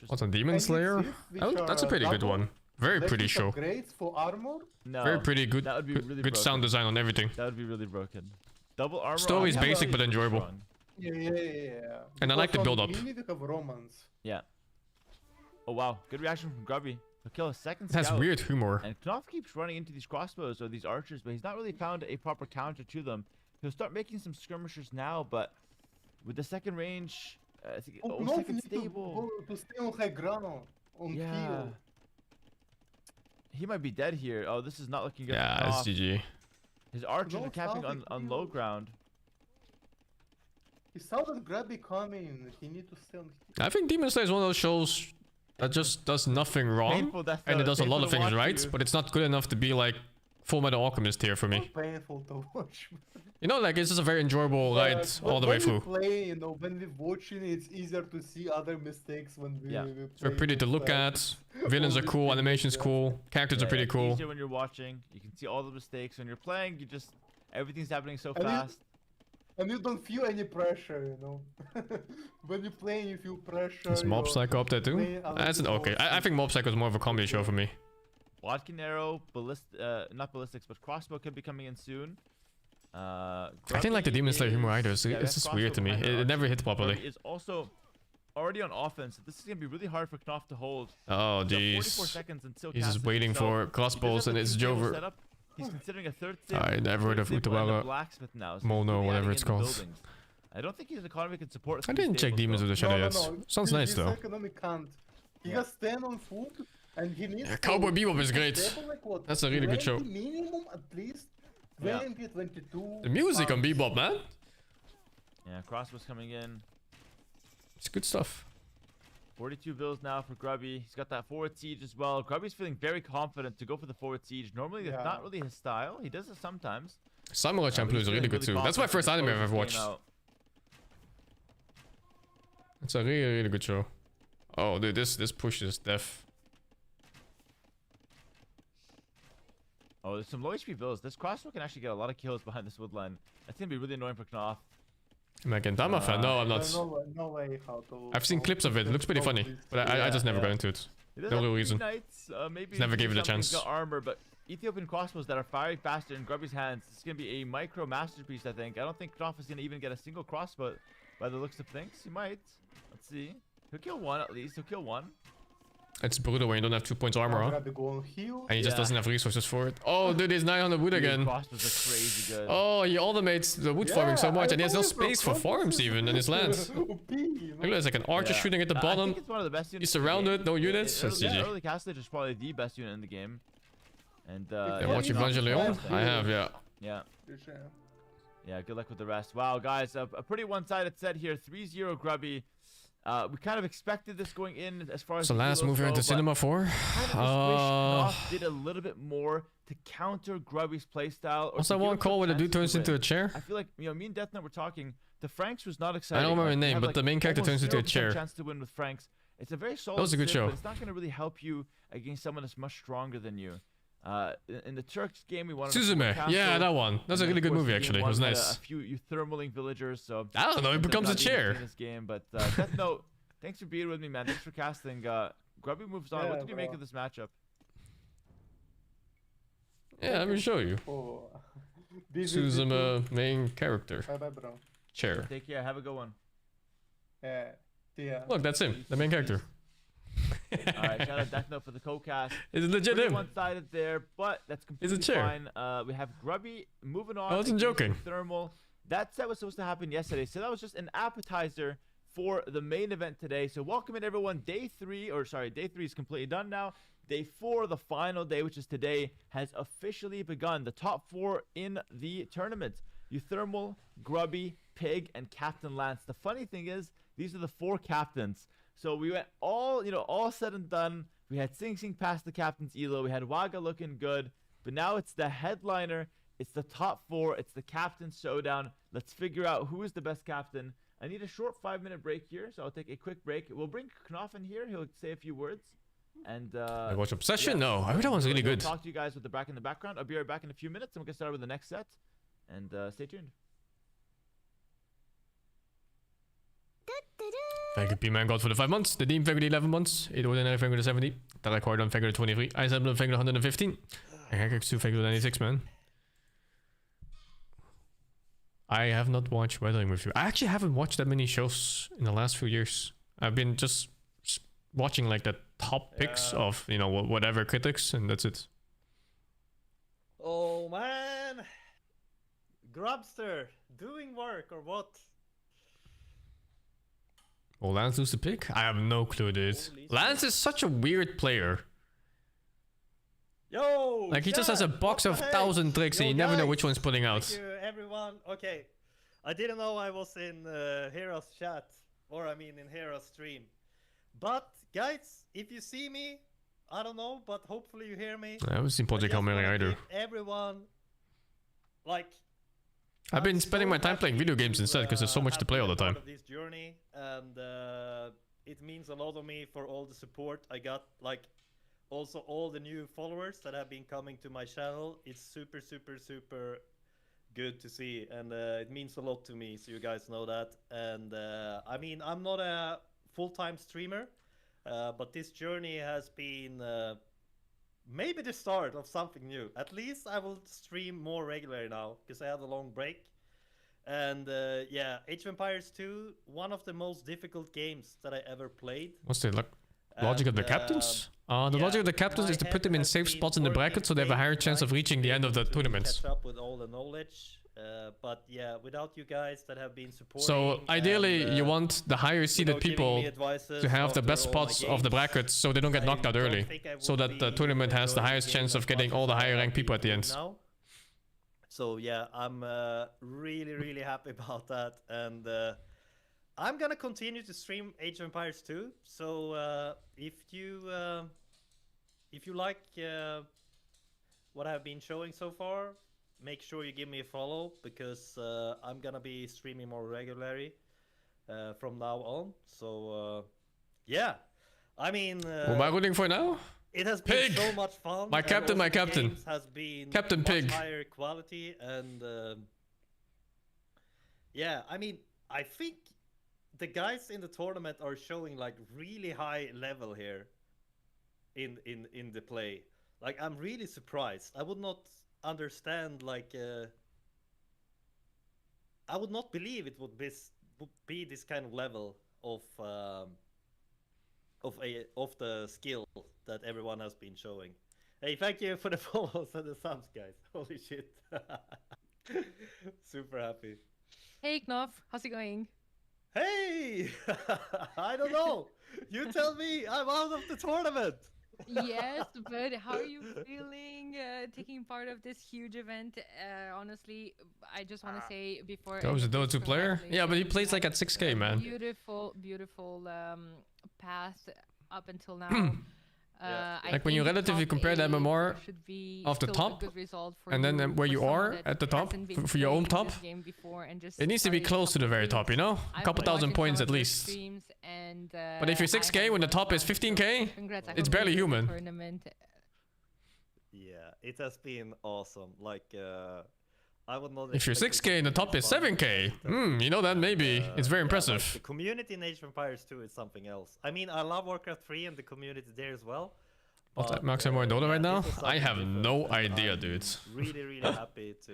What's Interesting. on Demon And Slayer? it's which Oh, that's a are pretty good double. one. Very That pretty is show. upgrades for armor. No, Very pretty good. That would be Good, really good sound broken. design on everything. That would be really broken. Double armor. Story is on basic Hella but is really enjoyable. strong. Yeah. And I like the Because on build-up. Mini we have Romans. Yeah. Oh wow, good reaction from Grubby. He'll kill a second It has scout. weird humor. And Knopf keeps running into these crossbows or these archers, but he's not really found a proper counter to them. He'll start making some skirmishers now, but with the second range, I think Knopf second need to stable. go to stay on high ground. On Yeah. field. He might be dead here. Oh, this is not looking good. for Yeah, it's Knopf. GG. His archers are No, camping Knopf on is low field. ground. He saw that Grabby coming. He need to stay on I think Demon Slayer is one of those shows that just does nothing wrong. Painful, Death And it Note, does a lot painful of to things watch right, you. but it's not good enough to be like Full Metal Alchemist here for me. painful to watch. You know, like it's just a very enjoyable ride But all the way when through. we play, when we're watching, it's easier to see other mistakes when we. Yeah. we It's very play pretty to with, look like, at. Villains are all cool, these animation's things, cool, characters are Yeah, pretty it's cool. easier when you're watching. You can see all the mistakes. When you're playing, you just everything's happening so And you- fast. And you don't feel any pressure, when you're playing, you feel pressure. Is Mob you're Psycho up there too? playing a That's an little okay. I more think Mob Psycho is more of a comedy show for me. Watkin arrow, not ballistics, but crossbow could be coming in soon. I didn't like the Demon Slayer humor either. So it's just weird to me. It never hits properly. Is also already on offense. This is gonna be really hard for Knopf to hold. Oh, So 44 jeez. seconds until He's just casting, waiting so for he does crossbows have and the it's 2 table Jover. setup. He's considering a third sim. I never heard of third table and a Utawara. blacksmith now. So he's Mono, really whatever adding it's in the called. buildings. I don't think his economy can support. I 3 didn't check tables, Demons though. of the Shadow yet. Sounds nice His though. economy can't. He has 10 on food, and he needs. Yeah, Cowboy Bebop is great. stable, like, what, That's a really good show. 20 minimum at least. Yeah. 20, 22. The music on pounds. Bebop, man. Yeah, crossbows coming in. It's good stuff. 42 bills now for Grubby. He's got that forward siege as well. Grubby's feeling very confident to go for the forward siege. Normally, that's Yeah. not really his style. He does it sometimes. Samurai Champloo is He's really feeling good too. That's my confident first to anime close I've this ever game watched. out. It's a really, really good show. Oh, dude, this push is death. Oh, there's some low HP bills. This crossbow can actually get a lot of kills behind this wood line. That's gonna be really annoying for Knopf. Am I Gentama fan? No, I'm not. No way how to. I've seen clips of it. It looks pretty funny, but I just never got into it. He does No have real 3 reason. knights, maybe Never he gave it a something, he's chance. got armor, but Ethiopian crossbows that are firing faster in Grubby's hands. It's gonna be a micro masterpiece, I think. I don't think Knopf is gonna even get a single crossbow by the looks of things. He might. Let's see. He'll kill one at least. He'll kill one. It's brutal when you don't have 2 points armor, huh? Grab go on heal. And he just Yeah. doesn't have resources for it. Oh, dude, he's 900 wood Dude, again. crossbows are crazy good. Oh, he automates the wood farming so Yeah, much, I and he has no told you, bro, space for crossbows farms is even in his lands. OP, you know? Look, there's like an archer Yeah. shooting at the I bottom. think it's one of the best units. He's in the surrounded, game. no units. That's Yeah, GG. early Castlage is probably the best unit in the game. And Yeah, Yeah, watch you he's Blanche Leon? fast, I yeah. have, yeah. Yeah. For sure. Yeah, good luck with the rest. Wow, guys, a pretty one-sided set here. 3-0 Grubby. We kind of expected this going in as far as So the last kilos move here go, into but Cinema 4. kind of just wish Knopf did a little bit more to counter Grubby's playstyle. Or What's to that give one him some call where the dude chances turns to into a win. chair? I feel like, me and Death Knight were talking. The Franks was not exciting. I don't remember Like, the we name, had, but like, the main character almost turns into a 0% chair. chance to win with Franks. It's a very solid was a good sim, show. but it's not going to really help you against someone that's much stronger than you. In the Turks game, we wanted to Suzume. Yeah, that one. That's a really good movie, actually. It was nice. A few thermaling villagers, so I don't know, he ended up becomes a not even chair. in this game, but Death Note, thanks for being with me, man. Thanks for casting. Grubby moves on. Yeah, What did you make bro. of this matchup? Yeah, let me show you. Oh. This is Suzume, main character. Bye bye, bro. Chair. Take care. Have a good one. Yeah. Look, that's him, the main character. All right, shout out Death Note for the co-cast. It's legit Pretty him. one-sided there, but that's completely chair. fine. We have Grubby moving on. I wasn't against joking. Thermal. That set was supposed to happen yesterday, so that was just an appetizer for the main event today. So welcome in everyone. Day 3 is completely done now. Day 4, the final day, which is today, has officially begun. The top 4 in the tournament: Euthermal, Grubby, Pig, and Captain Lance. The funny thing is, these are the 4 captains. So we went all said and done. We had Sing Sing past the captain's elo. We had Waga looking good. But now it's the headliner. It's the top 4. It's the captain showdown. Let's figure out who is the best captain. I need a short 5-minute break here, so I'll take a quick break. We'll bring Knopf in here. He'll say a few words. And I watch Obsession? yeah. No, I heard that one's really We'll good. talk to you guys with the back in the background. I'll be right back in a few minutes, and we'll get started with the next set. And stay tuned. Thank you, P-Man God for the 5 months. The Dean Figure the 11 months. 809 Figure the 70. Tarek Hardon Figure the 23. Ice Emblem Figure the 115. And Hackex2 Figure the 96, man. I have not watched Weathering with You. I actually haven't watched that many shows in the last few years. I've been just watching like the top picks of, whatever critics, and that's it. Oh man, Grubster doing work or what? Oh, Lance lose the pick? I have no clue, dude. Holy Lance is such a weird player. Yo, Like, he just has a chat, box what of the heck? 1,000 tricks, and Yo, you never know guys, which one's pulling out. Thank you, everyone. Okay, I didn't know I was in Hero's chat, or I mean in Hero's stream. But guys, if you see me, I don't know, but hopefully you hear me. I haven't seen Project I Hail just Mary wanna either. give everyone, like, I've been I'm spending so my time playing happy video games to, instead because there's so much to have play been all the a part time. of this journey, and it means a lot of me for all the support I got. Like, also all the new followers that have been coming to my channel. It's super, super, super good to see, and it means a lot to me. So you guys know that. And I mean, I'm not a full-time streamer, but this journey has been maybe the start of something new. At least I will stream more regularly now because I had a long break. And yeah, Age of Empires 2, one of the most difficult games that I ever played. What's the logic of the And, captains? The yeah, logic of the captains my is to put head them in has safe been spots in the working bracket so they have a day higher and chance of night reaching to the be end of the able to tournaments. Catch up with all the knowledge. But yeah, without you guys that have been supporting. So ideally, and, you want the higher seeded giving people me advices to have the after best all my spots of the games, brackets so they don't get I knocked out don't early. think I So would that the be tournament has the enjoying highest game chance of as getting much all as the I higher have ranked people been at the doing end. now. So yeah, I'm really, really happy about that. And I'm gonna continue to stream Age of Empires 2. So if you like what I've been showing so far, make sure you give me a follow because I'm gonna be streaming more regularly from now on. So yeah, I mean, Who am I rooting for now? it has been Pig! so much fun. My and captain, also my the captain. games has been Captain much Pig. higher quality and yeah, I mean, I think the guys in the tournament are showing like really high level here in the play. Like I'm really surprised. I would not understand like I would not believe it would be this kind of level of the skill that everyone has been showing. Hey, thank you for the follows and the subs, guys. Holy shit. Super happy. Hey Knopf, how's it going? Hey! I don't know. You tell me. I'm out of the tournament. Yes, but how are you feeling taking part of this huge event? Honestly, I just want to say before. That was a Dota 2 player? Yeah, but he plays like at congratulations. 6k, man. Beautiful path up until now. I Like when you think relatively top compare the eight MMR should be of the still a top, good result for and then you, where for you someone are that at the top, hasn't been for your own playing top, this game before and just it needs to be started a close to the couple very of top, you weeks. know? A I've couple been thousand watching points some at of your least. streams and, But if you're I 6k had when the a lot top of is fun. 15k, Congrats, I it's hope barely you enjoy the human. tournament. Yeah, it has been awesome. Like, I would not. If you're expect it 6k to and the be top this is fun, 7k, but it has you know that been. maybe. It's very Yeah, impressive. like, the community in Age of Empires 2 is something else. I mean, I love Warcraft 3 and the community there as well. What's that but, max more in Dota right yeah, now? this is I something have different, no and idea, I'm dude. Really happy to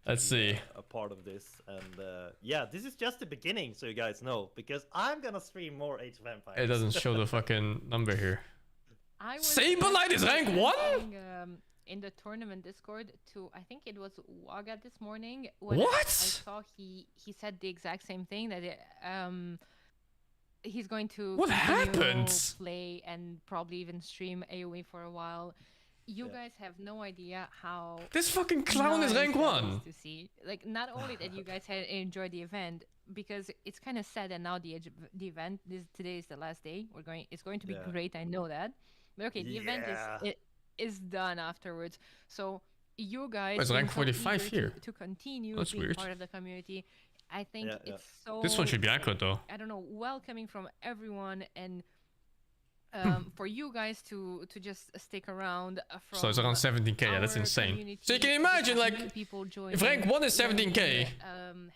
Let's be, see. a part of this. And yeah, this is just the beginning, so you guys know, because I'm gonna stream more Age of Empires. It doesn't show the fucking number here. I was Saberlight is rank 1? asking, in the tournament Discord to, I think it was Waga this morning. When What? I saw he said the exact same thing, that he's going to What continue happened? play and probably even stream AoE for a while. You Yeah. guys have no idea how This fucking clown is nice rank that 1. is to see. Like, not only that you guys had enjoyed the event, because it's kind of sad that now the event today is the last day. It's going to be Yeah. great. I know that. But okay, the event is done afterwards. So you guys it's being rank so 45 eager here. to continue That's being weird. part of the community. I think Yeah, yeah. it's so. This one should be accurate though. I don't know, welcoming from everyone, and for you guys to just stick around. So it's around 17k, yeah, that's our insane. community, So you can to imagine, have like, new people join if rank in, 1 is learning, 17k,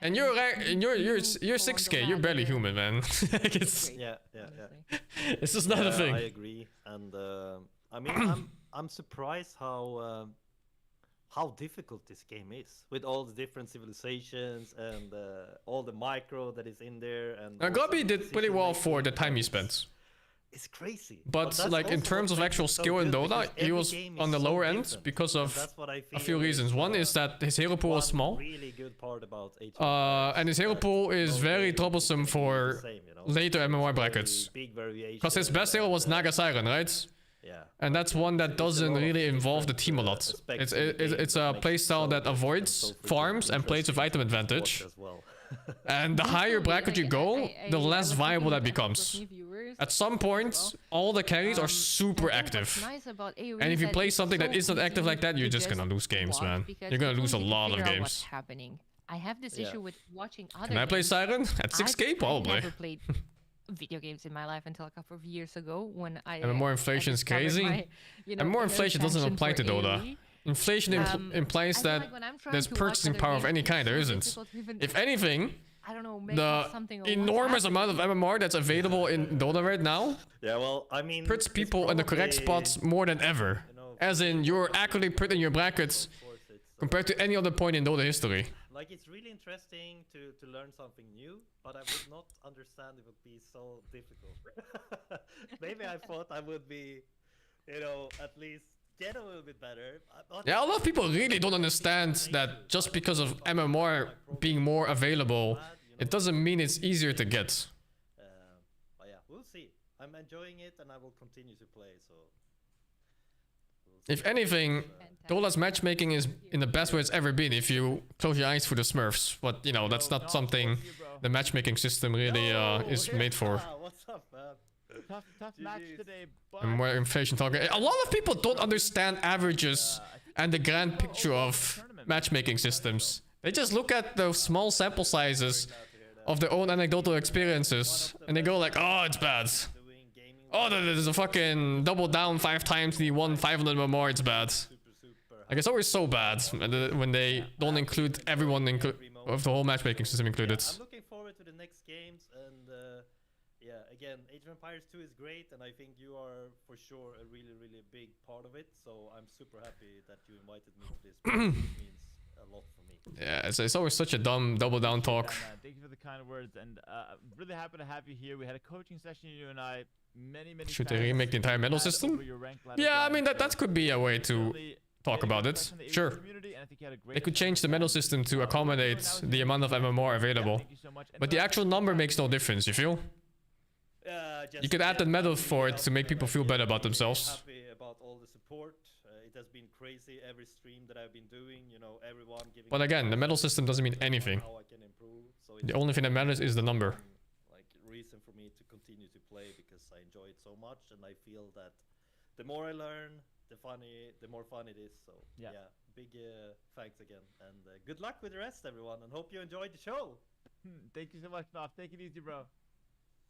and you're new you're people on the 6k, you're barely ladder. human, man. Like, it's Great, Yeah. honestly. it's just not a Yeah, thing. I agree, and I mean, I'm surprised how difficult this game is with all the different civilizations and all the micro that is in there. And also Gobi the did pretty well decision-making, for the time he and spent. It's crazy. But that's like in also terms what of makes actual it so skill in good, Dota, because he every was game on is the so lower end different, because and of that's what I a few feel reasons. One is that his hero pool was one small, really good part about Age of Empires, and his hero that pool is no very game troublesome is gonna be the for same, you know? later It's MMR very brackets. big variation, Because his best hero was and, Naga Siren, right? yeah. And that's one that It's a doesn't lot of really involve the different, team a lot. aspects It's in the game it's that a makes it playstyle so that different, avoids so freaking farms and plays with interesting item to watch advantage. as well. And the higher bracket you go, the less viable that that becomes. At some point, all the carries are super active. And if you play something that isn't active like that, you're just gonna lose games, man. You're gonna lose a lot of games. What's happening? I have this Yeah. issue with watching other. Can I play games. Siren? At 6k? Probably. I've never played video games in my life until a couple of years ago when I. And more inflation is discovered crazy. my, And more inner inflation doesn't passion apply for to Dota. AoE. Inflation implies I feel that like when I'm trying there's to watch purchasing other power of games, any it's kind. There so isn't. difficult to even, If anything, I don't know, make the up something of what's enormous happening. amount of MMR that's available in Dota right now Yeah, well, I mean, puts it's people in the correct probably, spots more than ever. you know, As in, you're accurately put in your brackets of course it's, compared to any other point in Dota history. Like, it's really interesting to learn something new, but I would not understand it would be so difficult. Maybe I thought I would be, you know, at least get a little bit better. Yeah, a lot of people really don't understand that just because of MMR being more available, it doesn't mean it's easier to get. But yeah, we'll see. I'm enjoying it, and I will continue to play. So, we'll If see. anything, Dola's matchmaking is in the best way it's ever been if you close your eyes for the Smurfs. But, you know, that's not something the matchmaking system really is made for. What's up, man? Tough match GG's. today, but And more inflation talking. A lot of people don't understand averages and the grand picture of matchmaking systems. They just look at the small sample sizes of their own anecdotal experiences and they go like, oh, it's bad. Doing gaming Oh, there's a fucking double down 5 times, he won 500 more, it's bad. super Like, it's always so bad when they don't include everyone of the whole matchmaking system included. I'm looking forward to the next games, and yeah, again, Age of Empires 2 is great, and I think you are for sure a really, really big part of it. So I'm super happy that you invited me to this. Because it means a lot for me. Yeah, it's always such a dumb double down talk. Yeah, man. Thank you for the kind words, and I'm really happy to have you here. We had a coaching session, you and I, many Should they times. remake the entire medal Had system? over your rank ladder Yeah, I grind, mean, that so could be a way to really talk getting about it. respect from the Asian Sure. community, and I think you had a great They could event. change the medal system to accommodate the amount of MMR available. Thank you so much. And But the then- actual number makes no difference, you feel? You could add the medal for it to make people feel better about themselves. Happy about all the support. It has been crazy every stream that I've been doing. You know, everyone giving. But me again, the advice medal system doesn't mean on anything. How I can improve. So The it's only thing that matters is the number. like reason for me to continue to play because I enjoy it so much, and I feel that the more I learn, the more fun it is. So Yeah. yeah, big thanks again, and good luck with the rest, everyone, and hope you enjoyed the show. Thank you so much, Knopf. Take it easy, bro.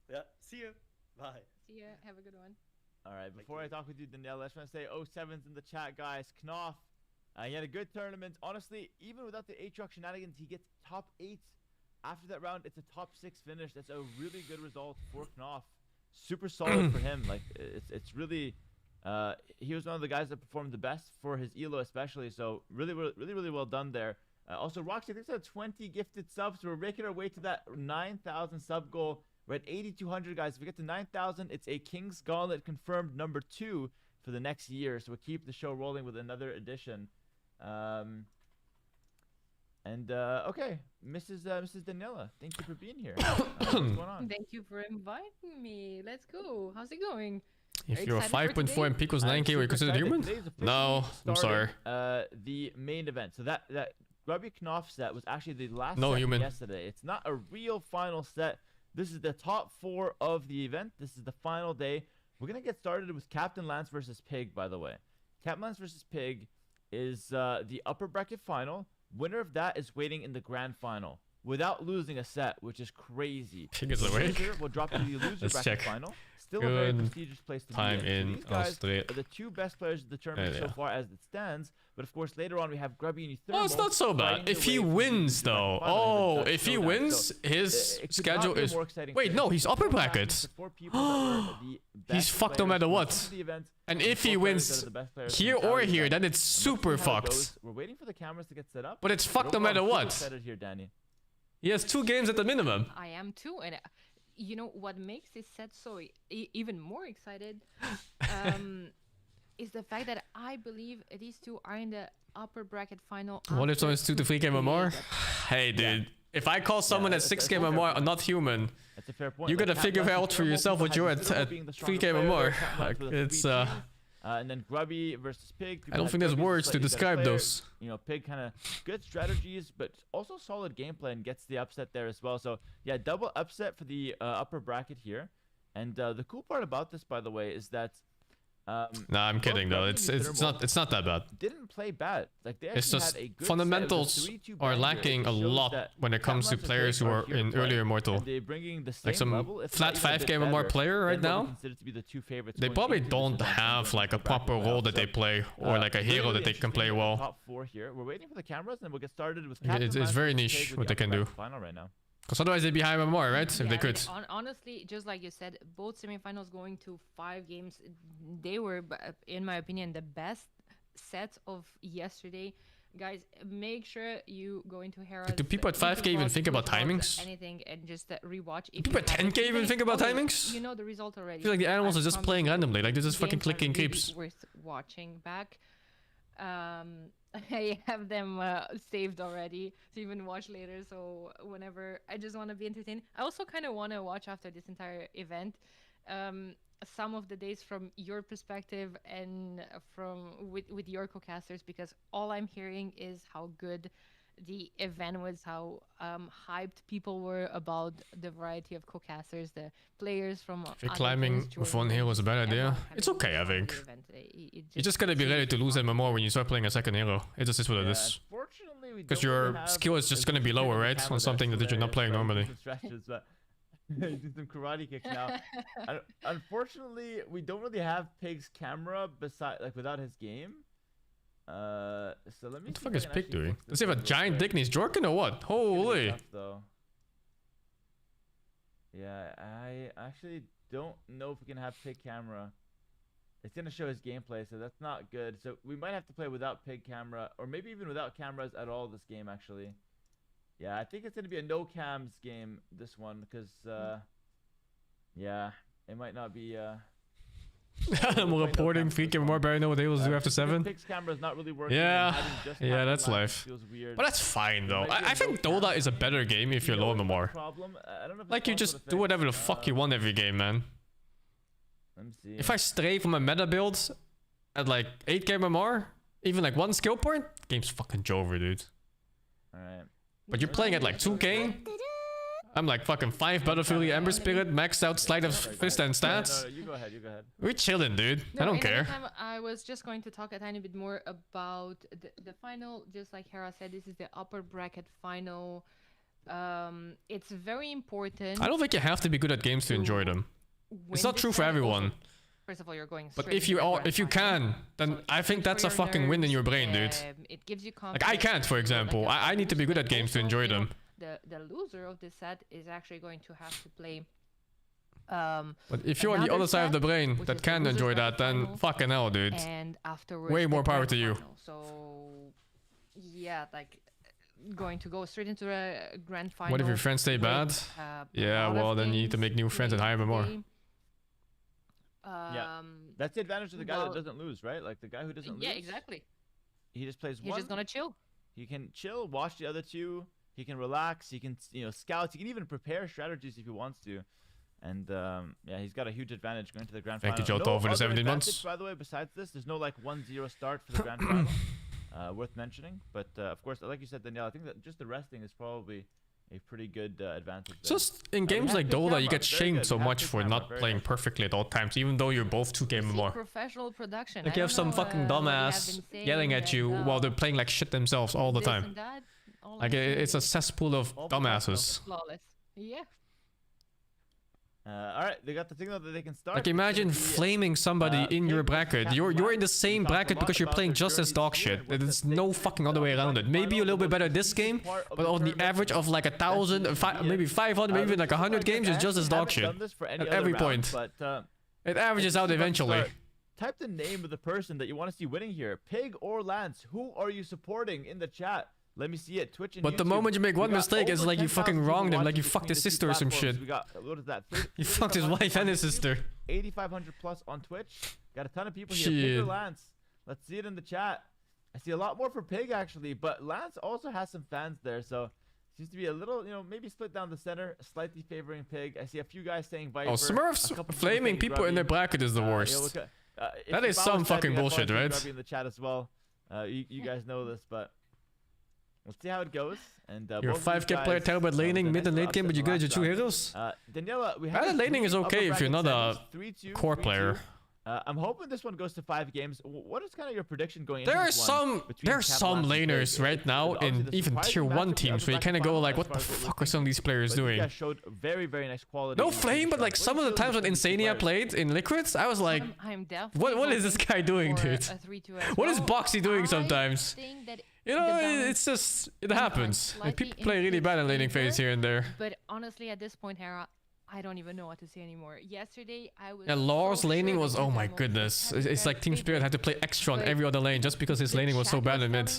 Yeah, see you. Bye. See ya. Have a good one. All right, before I you. talk with you, Danielle, I just want to say 07's in the chat, guys. Knopf, he had a good tournament. Honestly, even without the Aatrox shenanigans, he gets top 8. After that round, it's a top 6 finish. That's a really good result for Knopf. Super solid for him. Like, it's really... he was one of the guys that performed the best for his elo especially, so really well done there. Also, Roxy, thanks for 20 gifted subs. We're making our way to that 9,000 sub goal. We're at 8,200, guys. If we get to 9,000, it's a King's Gauntlet confirmed number 2 for the next year. So we'll keep the show rolling with another edition. Okay, Mrs. Daniela, thank you for being here. What's going on? Thank you for inviting me. Let's go. How's it going? If Are you you're excited for 5.4 and Pico's I'm 9k, are you super considered excited. human? Today's officially No, I'm sorry. started, the main event. So that Grubby Knopf set was actually the last No set human. yesterday. It's not a real final set. This is the top 4 of the event. This is the final day. We're gonna get started with Captain Lance versus Pig, by the way. Captain Lance versus Pig is the upper bracket final. Winner of that is waiting in the grand final without losing a set, which is crazy. Pig is The awake. loser will drop to the loser Let's bracket check. final. Still a very Good prestigious place to time be in. in So these guys Australia. are the 2 best players of the tournament Yeah, so yeah. far as it stands. But of course, later on we have Grubby and Well, it's not so bad. If he wins, though. Oh, if he wins, his schedule is... Wait, no, he's upper bracket. He's fucked no matter what. And if he wins here or here, then it's super fucked. We're waiting for the cameras to get set up. But it's fucked no overall, matter I'm super what. excited here, Danny. He has 2 games at the minimum. I am too, and you know what makes this set so even more excited is the fact that I believe these 2 are in the upper bracket final. What if after someone's 2 to 3k MMR? Hey, dude. If I call someone at that's 6k a fair MMR point. not human, That's a fair point. you Like, gotta Cat figure Lance out is for Thermal, yourself what has you're Zero at being the 3k stronger player, MMR. Cat Lance Like, with a it's 3 team. And then Grubby versus Pig. I don't think there's words to describe those. You know, Pig kind of good strategies, but also solid gameplay and gets the upset there as well. So yeah, double upset for the upper bracket here. And the cool part about this, by the way, is that Nah, I'm kidding though. Grubby It's and not that bad. didn't play bad. Like they It's actually just had a good fundamentals set. It was a 3-2 are banger. lacking It a shows lot that when it comes to Cat Lance and players Pig who are here in playing, earlier Immortal. and they're bringing the same Like some level, if flat not even a 5k bit MMR better player right than what we now. consider to be the 2 favorites They going probably into don't this event have in the like a bracket proper role playoffs. that they So, play or like a really, hero really that they can interesting play in the well. Top 4 here. We're waiting for the cameras, and we'll get started with It's Captain Lance very versus niche Pig with what the they can upper do. bracket final right now. Because otherwise they'd be high MMR, right? If Yeah, they could. Honestly, just like you said, both semifinals going to 5 games, they were, in my opinion, the best set of yesterday. Guys, make sure you go into Hera's. Do people at 5K even think about timings? Anything and just rewatch. Do people at 10K even think about timings? You know the result already. I feel like the animals I are just promise playing you, randomly. Like they're just fucking games are clicking really creeps. worth watching back. I have them saved already to even watch later. So whenever I just want to be entertained, I also kind of want to watch after this entire event. Some of the days from your perspective and from with your co-casters, because all I'm hearing is how good the event was, how hyped people were about the variety of co-casters, the players from I think climbing with one hero is a bad idea. It's okay, I think. You just gotta be ready to lose MMR when you start playing a second hero. It just is what it is. Because your skill is just gonna be lower, right? On something that you're not playing normally. Do some karate kicks now. Unfortunately, we don't really have Pig's camera beside, like, without his game. So let me. What the fuck is Pig doing? Does he have a giant dick and he's jorking or what? Holy! Yeah, I actually don't know if we can have Pig camera. It's gonna show his gameplay, so that's not good. So we might have to play without Pig camera, or maybe even without cameras at all this game, actually. Yeah, I think it's gonna be a no cams game, this one, because yeah, it might not be I'm reporting freaking more better know what they will do after 7. Pig's camera is not really working. Yeah, that's life. Feels weird. But that's fine though. I think Dota is a better game if you're low MMR. Like you just do whatever the fuck you want every game, man. Let me see. If I stray from a meta build at like 8k MMR, even like 1 skill point, game's fucking over, dude. Alright. But you're playing at like 2k? I'm like fucking 5 Battlefield Ember Spirit, maxed out Sleight of Fist and stats. No, you go ahead. We're chilling, dude. I don't care. I was just going to talk a tiny bit more about the final. Just like Hera said, this is the upper bracket final. It's very important. I don't think you have to be good at games to enjoy them. It's not true for everyone. First of all, you're going. But if you can, then I think that's a fucking win in your brain, dude. It gives you confidence. Like I can't, for example. I need to be good at games to enjoy them. The loser of this set is actually going to have to play. But if you're on the other side of the brain that can enjoy that, then fucking hell, dude. And afterwards, way more power to you. So yeah, like going to go straight into a grand final. What if your friends stay bad? Yeah, well then you need to make new friends and hire them more. Yeah, that's the advantage of the guy that doesn't lose, right? Like the guy who doesn't lose. Yeah, exactly. He just plays one. He's just gonna chill. He can chill, watch the other two. He can relax. He can, scout. He can even prepare strategies if he wants to. And yeah, he's got a huge advantage going to the grand final. Thank you, Joto, for the 17 months. By the way, besides this, there's no like 1-0 start for the grand final. Worth mentioning. But of course, like you said, Danielle, I think that just the resting is probably a pretty good advantage. Just in games like Dota, you get shamed so much for not playing perfectly at all times, even though you're both 2k more. Professional production. Like you have some fucking dumbass yelling at you while they're playing like shit themselves all the time. Like it's a cesspool of dumbasses. Flawless. Yeah. All right, they got the signal that they can start. Like imagine flaming somebody in your bracket. You're in the same bracket because you're playing just as dog shit. There's no fucking other way around it. Maybe you're a little bit better this game, but on the average of like 1,000, maybe 500, maybe even like 100 games, it's just as dog shit at every point. It averages out eventually. Type the name of the person that you want to see winning here. Pig or Lance. Who are you supporting in the chat? Let me see it. Twitch and But YouTube. the moment you make one mistake, it's like you fucking wronged him, like you fucked his sister or some shit. We got, what is that? You fucked his wife and his sister. 8,500 plus on Twitch. Got a ton of people here. Pig or Lance? Let's see it in the chat. I see a lot more for Pig actually, but Lance also has some fans there, so seems to be a little, maybe split down the center, slightly favoring Pig. I see a few guys saying Viper. Oh, Smurfs flaming people in their bracket is the worst. That is some fucking bullshit, right? In the chat as well. You guys know this, but let's see how it goes. And you're a 5k player, terrible at laning, mid and late game, but you're good at your 2 heroes? Daniela, we have laning is okay if you're not a core player. I'm hoping this one goes to 5 games. What is kind of your prediction going into this one? There are some laners right now in even tier 1 teams where you kind of go like, what the fuck are some of these players doing? Showed very, very nice quality. No flame, but like some of the times when Insania played in Liquids, I was like, what is this guy doing, dude? What is Boxy doing sometimes? It's just, it happens. Like, people play really bad in laning phase here and there. But honestly, at this point, Hera, I don't even know what to say anymore. Yesterday, I was. Yeah, Law's laning was, oh my goodness. It's like Team Spirit had to play extra on every other lane just because his laning was so bad in mid.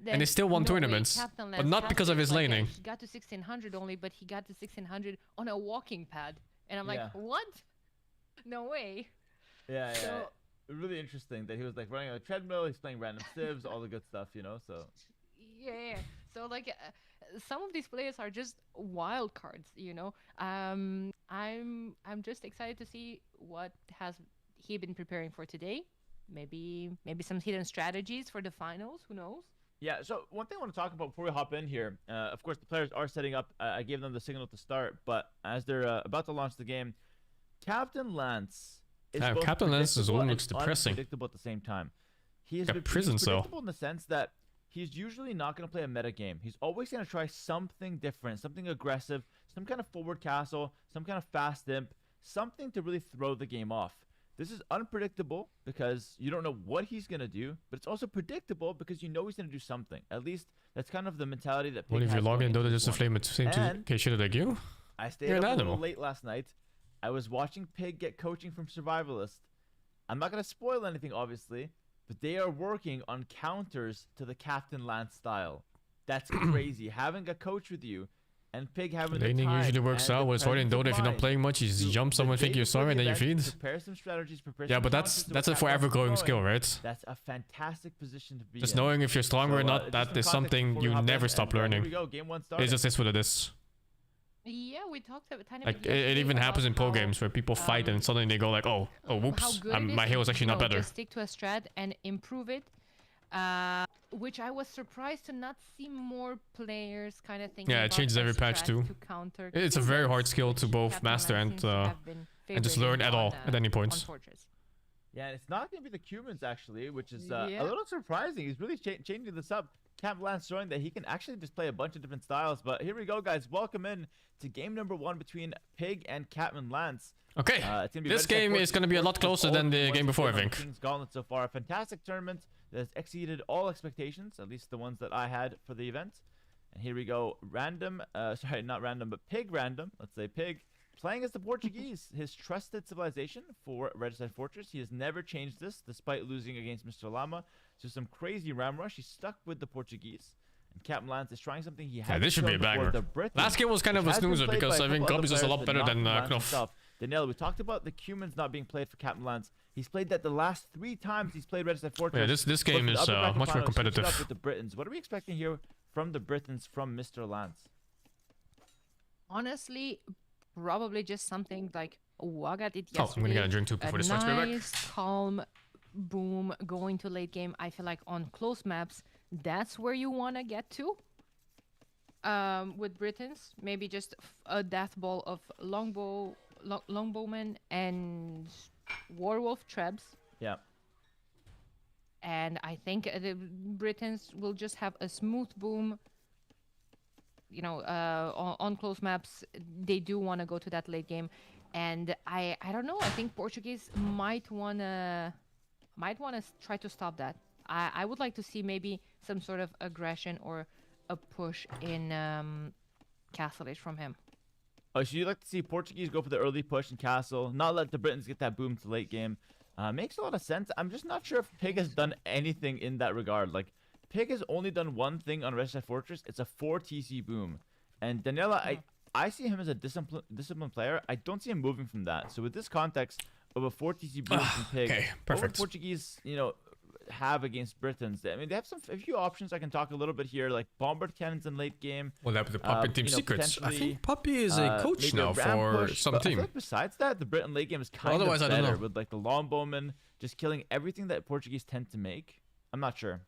And he still won no way, tournaments, Captain but Lance not has because of this, his like, laning. He got to 1600 only, but he got to 1600 on a walking pad. And I'm like, Yeah. what? No way. Yeah, yeah. So- Really interesting that he was like running on a treadmill. He's playing random civs, all the good stuff, you know. So Yeah. So like, some of these players are just wild cards, you know. I'm just excited to see what has he been preparing for today. Maybe some hidden strategies for the finals. Who knows? yeah. So one thing I want to talk about before we hop in here, of course, the players are setting up. I gave them the signal to start, but as they're about to launch the game, Captain Lance. Both Captain Lance's predictable room and looks depressing. Unpredictable at the same time. He is Like a prison he's cell. predictable in the sense that he's usually not going to play a meta game. He's always going to try something different, something aggressive, some kind of forward castle, some kind of fast imp, something to really throw the game off. This is unpredictable because you don't know what he's going to do, but it's also predictable because you know he's going to do something. At least that's kind of the mentality that What Pig if you has log going in into Dota this just to one. flame it same to And- okay shit like you? I stayed You're up an a little animal. late last night. I was watching Pig get coaching from Survivalist. I'm not going to spoil anything, obviously, but they are working on counters to the Captain Lance style. That's crazy. Having a coach with you and Pig having the Laning time usually works and out. the What's hard in presence of Dota if you're not mind playing much, you just to jump the someone, day think you're before sorry, the and then you event, feed. Prepare some strategies, prepare Yeah, some but counters to what that's a Captain Lance forever is growing throwing. skill, right? That's a fantastic position to be Just in. knowing if you're stronger or So, not, just that some is context something before we you hop never in, stop and, learning. Here we go, game one started. It just is what it is. Yeah, we talked a tiny Like bit it yesterday even happens in about pro how, games where people fight and suddenly they go like, oh how whoops, good it my is hero is to, actually you not know, better. just stick to a strat and improve it. Which I was surprised to not see more players kind of thinking Yeah, it about changes a every patch strat too. to counter It's a very hard humans, skill to which both Captain master Lance and seems to have been and just favoriting learn at all on, at any on point. Fortress. Yeah, and it's not going to be the Cumans, actually, which is Yeah. a little surprising. He's really changing this up. Captain Lance showing that he can actually just play a bunch of different styles. But here we go, guys. Welcome in to game number 1 between Pig and Captain Lance. Okay, It's gonna be this very game tough is work, going to be a of lot course, closer all than of the ones game we've before, I played on think. King's Gauntlet so far. A fantastic tournament that has exceeded all expectations, at least the ones that I had for the event. And here we go. Random, sorry, not random, but Pig random. Let's say Pig. Playing as the Portuguese, his trusted civilization for Registered Fortress. He has never changed this, despite losing against Mr. Llama. So some crazy ram rush. He's stuck with the Portuguese. And Captain Lance is trying something he hasn't this should be shown a before, banger. the Britons, Last game was kind of which a has been snoozer played because by I a think couple Grub is just a other lot players, better but than not Lance Knopf. himself. Danielle, we talked about the Cumans not being played for Captain Lance. He's played that the last 3 times he's played Registered Fortress. Yeah, this But game for the is upper bracket much more final, he switched it competitive. up with the Britons. What are we expecting here from the Britons, from Mr. Lance? Honestly, probably just something like Waga did Oh, yesterday. I'm gonna get a drink too before this starts. Be right back. Nice, calm, boom, going to late game. I feel like on close maps, that's where you want to get to. With Britons, maybe just a death ball of longbowmen and warwolf trebs. Yeah. And I think the Britons will just have a smooth boom. You know, on close maps, they do want to go to that late game, and I don't know. I think Portuguese might wanna try to stop that. I would like to see maybe some sort of aggression or a push in Castle Age from him. Oh, so you'd like to see Portuguese go for the early push in Castle, not let the Britons get that boom to late game. Makes a lot of sense. I'm just not sure if Pig has done anything in that regard. Like, Pig has only done one thing on Registered Fortress. It's a 4 TC boom. And Daniela, I see him as a disciplined player. I don't see him moving from that. So with this context of a 4 TC boom from Pig, okay, what would perfect. Portuguese, have against Britons? I mean, they have a few options. I can talk a little bit here, like bombard cannons in late game. Well, that with the Puppy Team Secrets. I potentially, think Puppy is a coach maybe a now ram for push, some but I team. feel like besides that, the Britain late game is kind Otherwise, I of don't better know. with like the longbowmen just killing everything that Portuguese tend to make. I'm not sure.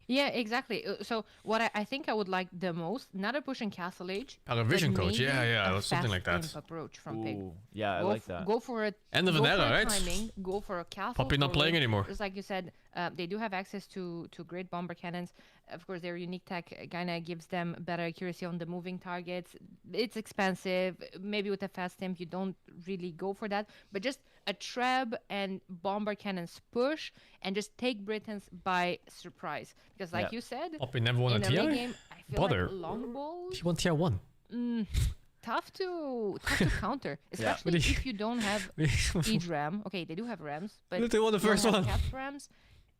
Yeah, exactly. So what I think I would like the most, not a push in Castle Age, A revision but coach, yeah, maybe yeah, a something like fast that. imp approach from Pig. Ooh, yeah, I like that. Go for it. End of an go era, for a right? Timing, go for a castle. Puppy not playing forward. anymore. Just like you said, they do have access to great bomber cannons. Of course, their unique tech kind of gives them better accuracy on the moving targets. It's expensive. Maybe with a fast imp, you don't really go for that. But just a treb and bomber cannons push and just take Britons by surprise. Because like Yeah. you said, Puppy never won a in a late TI? game, I feel Bother. like longbow He won tier 1. tough to counter, especially But he- if you don't have siege ram. Okay, they do have rams, but They won the you don't first have one. capped rams.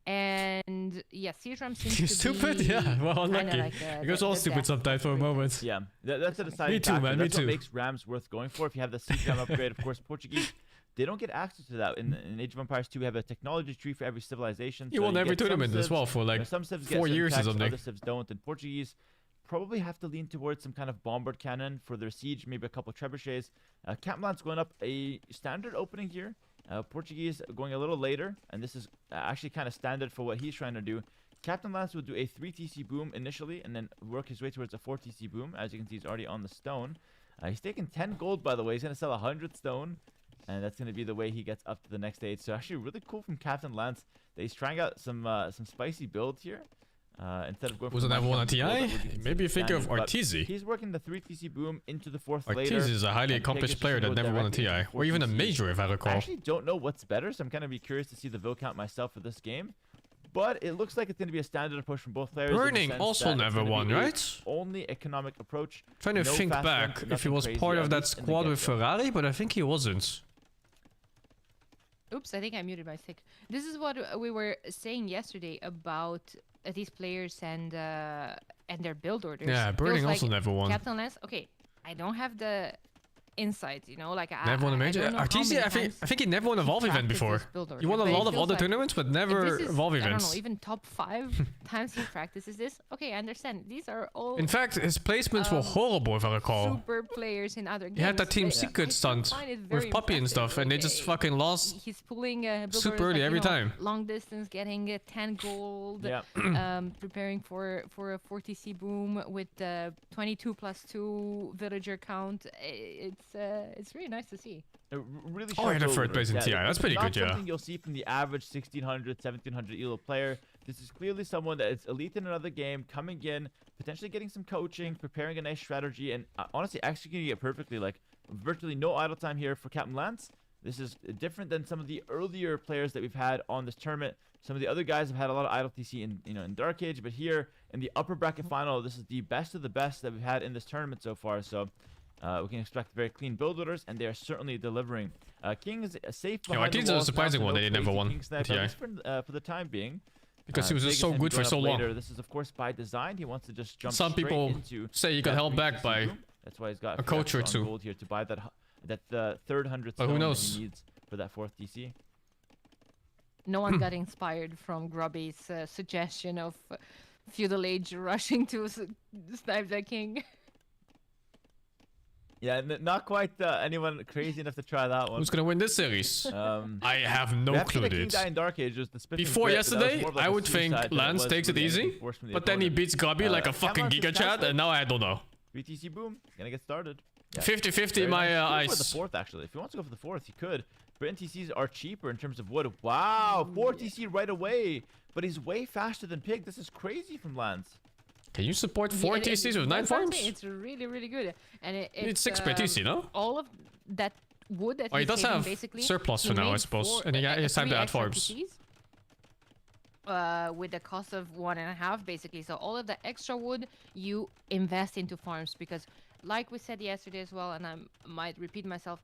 And yeah, Seedram seems You to stupid? be Yeah, well, kinda unlucky. like It goes all stupid sometimes for a moment. Yeah, that's a deciding Me too, factor. man, me That's what too. makes Rams worth going for. If you have the Seedram upgrade, of course, Portuguese, they don't get access to that. In Age of Empires 2, we have a technology tree for every civilization. You so won every get some tournament as civs, well for like some civs get 4 certain years or techs, something. Other civs don't. And Portuguese probably have to lean towards some kind of bombard cannon for their siege, maybe a couple trebuchets. Captain Lance going up a standard opening here. Portuguese going a little later, and this is actually kind of standard for what he's trying to do. Captain Lance will do a 3 TC boom initially, and then work his way towards a 4 TC boom. As you can see, he's already on the stone. He's taking 10 gold, by the way. He's going to sell 100 stone, and that's going to be the way he gets up to the next stage. So actually really cool from Captain Lance that he's trying out some spicy builds here. Instead of going Wasn't that one on TI? Maybe Maybe you think of Arteezy. He's working the 3 TC boom into the 4th later. Arteezy is a highly and accomplished Pegasus player that goes never won a directly TI. into Or even a 4 TC. major, if I I recall. actually don't know what's better, so I'm going to be curious to see the vote count myself for this game. But it looks like it's going to be a standard approach from both players. in the Burning sense also that it's never gonna won, be a right? Only economic approach. Trying to no think fast back runs, if he nothing was crazy, part at of that least in the squad with get-go. Ferrari, but I think he wasn't. Oops, I think I muted my stick. This is what we were saying yesterday about these players and their build orders. Yeah, Burning Feels also like never won. Captain Lance. Okay, I don't have the insights, you know, like Never won a I major. don't know how Arteezy, many I think times he never won a he Valve event practiced before. this build order, He won a but it lot of feels other like tournaments, but if never this is, Valve I don't events. know, even top 5 times he practices this. Okay, I understand. These are all In fact, his placements were horrible, if I recall. super players in other games. He had that Team but Secret I stunt still find it very with Puppy and impressive. stuff, and they Like, just fucking lost. He's pulling build super orders, early like, every you know, time. long distance, getting 10 gold. Yeah. Preparing for a 40C boom with the 22+2 villager count. It's really nice to see. Really Oh, he had a sharp third build place in orders. TI. That's this is pretty not good, yeah. something you'll see from the average 1600, 1700 ELO player. This is clearly someone that is elite in another game, coming in, potentially getting some coaching, preparing a nice strategy, and honestly executing it perfectly. Like, virtually no idle time here for Captain Lance. This is different than some of the earlier players that we've had on this tournament. Some of the other guys have had a lot of idle TC in Dark Age, but here in the upper bracket final, this is the best of the best that we've had in this tournament so far. So we can expect very clean build orders, and they are certainly delivering. King is safe Yeah, behind the Arteezy's a walls now, surprising so one no that he never crazy won King snipe, TI. at least for the time being. Because he was just Vegas so and good for going so up long. later. This is, of course, by design. He wants to just jump Some straight people into say he got that held 3 back TC by boom. That's why he's got a coach or extra on two. gold here to buy that third 100 But who stone that knows? he needs for that 4th TC. No one got inspired from Grubby's suggestion of feudal age rushing to snipe the king. Yeah, not quite anyone crazy enough to try that one. Who's gonna win this series? I have no we have clue, seen a King dude. die in Dark Age, was the spiffing Before brit, but that was yesterday, more of like I a would think suicide than it Lance was takes it really easy, anything forced from the but then he opponent. beats Grubby like a Captain fucking Lance is Giga Chat, fantastic. and now I don't know. 3TC boom, gonna get started. Yeah. 50-50 Very my nice. Go for eyes. the 4th, actually. If he wants to go for the 4th, he could. Britain TCs are cheaper in terms of wood. Wow, 4 TC right away. But he's way faster than Pig. This is crazy from Lance. Can you support 4 Yeah, TCs with 9 that's what I'm farms? saying, it's really, really good. And You need 6 per TC, no? All of that wood that Oh, he he's does saving, have basically, surplus for now, I made suppose. And he has time 3 to add extra farms. TCs, with the cost of 1.5, basically. So all of the extra wood you invest into farms, because like we said yesterday as well, and I might repeat myself,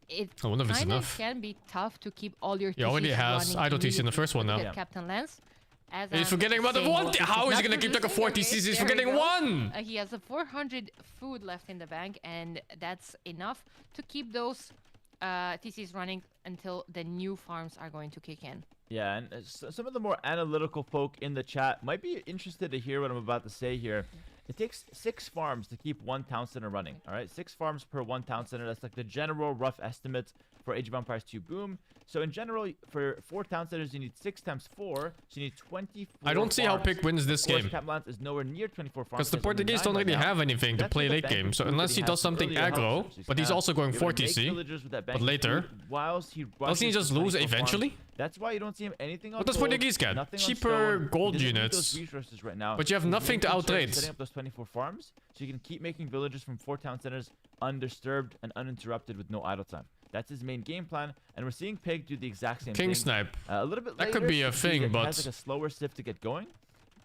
it I wonder if it's kinda enough. can be tough to keep all your TCs He already has running idle TC in the first one immediately. now. Look at Captain Lance. As He's I'm forgetting about the saying, 1. well, How is he not gonna keep taking producing 4 okay, TCs? He's there we forgetting go. 1! He has a 400 food left in the bank, and that's enough to keep those TCs running until the new farms are going to kick in. Yeah, and some of the more analytical folk in the chat might be interested to hear what I'm about to say here. It takes 6 farms to keep 1 town center running. All right, 6 farms per 1 town center. That's like the general rough estimate for Age of Empires 2 Boom. So in general, for 4 town centers, you need 6 times 4. So you need 24. I don't see how farms. Pig wins this Of course, game. Captain Lance is nowhere near 24 farms. Because the He has only Portuguese 9 don't right really now. have anything to That's play with the late bank game. of So food unless that he has does from something earlier aggro, houses. He's but he's gonna also going be able 4 to make TC. villagers with that bank But of later, food whilst he doesn't he rushes just to lose 24 farms. eventually? That's why you don't see him anything on What does gold, Portuguese get? nothing on Cheaper stone. gold He doesn't need units. those resources right now. But you have His nothing main to concern is outtrade. setting up those 24 farms, so you can keep making villagers from 4 town centers undisturbed and uninterrupted with no idle time. That's his main game plan, and we're seeing Pig do the exact same King thing. Snipe. A little bit That later, could be a you can see thing, that he but has like a slower sift to get going.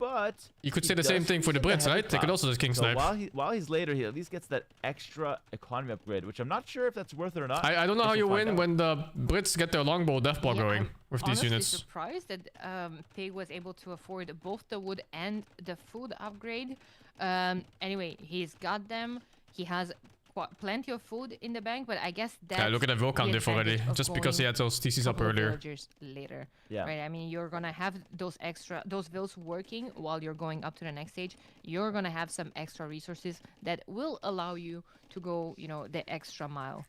but You could he say the same does thing for the squeeze in Brits, heavy right? They could cloud. also just king So snipe. while he's later, he at least gets that extra economy upgrade, which I'm not sure if that's worth it or not. I don't know Guess how you we'll find win out. when the Brits get their longbow deathball Yeah, going I'm with these honestly units. surprised that Pig was able to afford both the wood and the food upgrade. Anyway, he's got them. He has plenty of food in the bank, but I guess that's Yeah, look at that will count the diff already. advantage of Just because he going had those TCs up couple of earlier. villagers later. Yeah. Right. I mean, you're gonna have those vills working while you're going up to the next stage. You're gonna have some extra resources that will allow you to go, you know, the extra mile.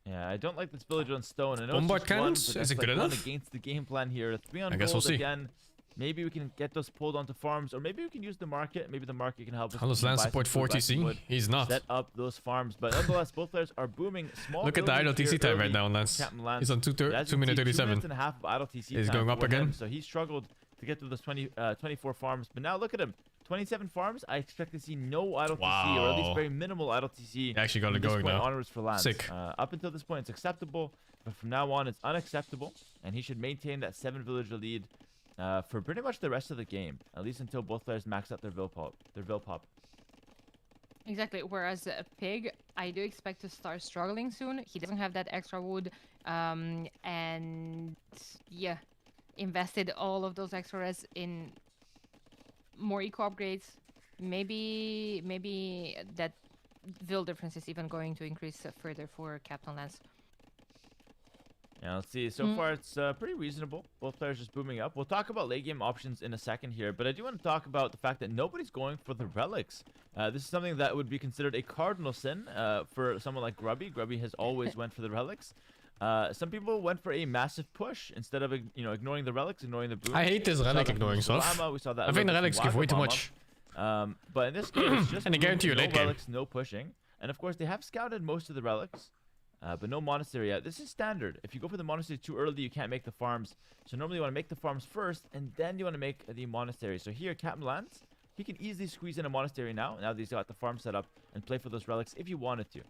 Yeah, I don't like this village on stone. I know Bombard it's just one, cannons? but Is that's it good like one enough? against the game plan here. 3 on I guess gold we'll see. again. Maybe we can get those pulled onto farms, or maybe we can use the market. Maybe the market can help us. How does you know, land buy some support food, buy some 4TC? wood, He's not. set up those farms. But nonetheless, both players are booming. Small Look at the idle buildings TC here time right early now on from Lance. Captain Lance. He's on But as 2 you minute can see, 2 37. minutes and a half of idle TC He's time going up for him, again. So he struggled to get to those 24 farms. But now look at him. 27 farms. I expect to see no idle TC, or at least Wow. very minimal idle TC. He actually got from it this going point now. onwards for Lance. Sick. Up until this point, it's acceptable, but from now on, it's unacceptable, and he should maintain that 7 villager lead for pretty much the rest of the game, at least until both players max out their vill pop. Exactly. Whereas Pig, I do expect to start struggling soon. He doesn't have that extra wood, and yeah, invested all of those extra res in more eco upgrades. Maybe that Vil difference is even going to increase further for Captain Lance. Yeah, let's see. So far, it's pretty reasonable. Both players just booming up. We'll talk about late game options in a second here, but I do want to talk about the fact that nobody's going for the relics. This is something that would be considered a cardinal sin for someone like Grubby. Grubby has always went for the relics. Some people went for a massive push instead of ignoring the relics, ignoring the boom. I hate this We saw relic that from ignoring stuff. Sulama, we saw that I a think the little bit relics from give way too Wagamama. much. But in this game, it's just And they boom, guarantee you no late game. relics, no pushing. And of course, they have scouted most of the relics. But no monastery yet. This is standard. If you go for the monastery too early, you can't make the farms. So normally you want to make the farms first, and then you want to make the monastery. So here, Captain Lance, he can easily squeeze in a monastery now that he's got the farm set up, and play for those relics if you wanted to.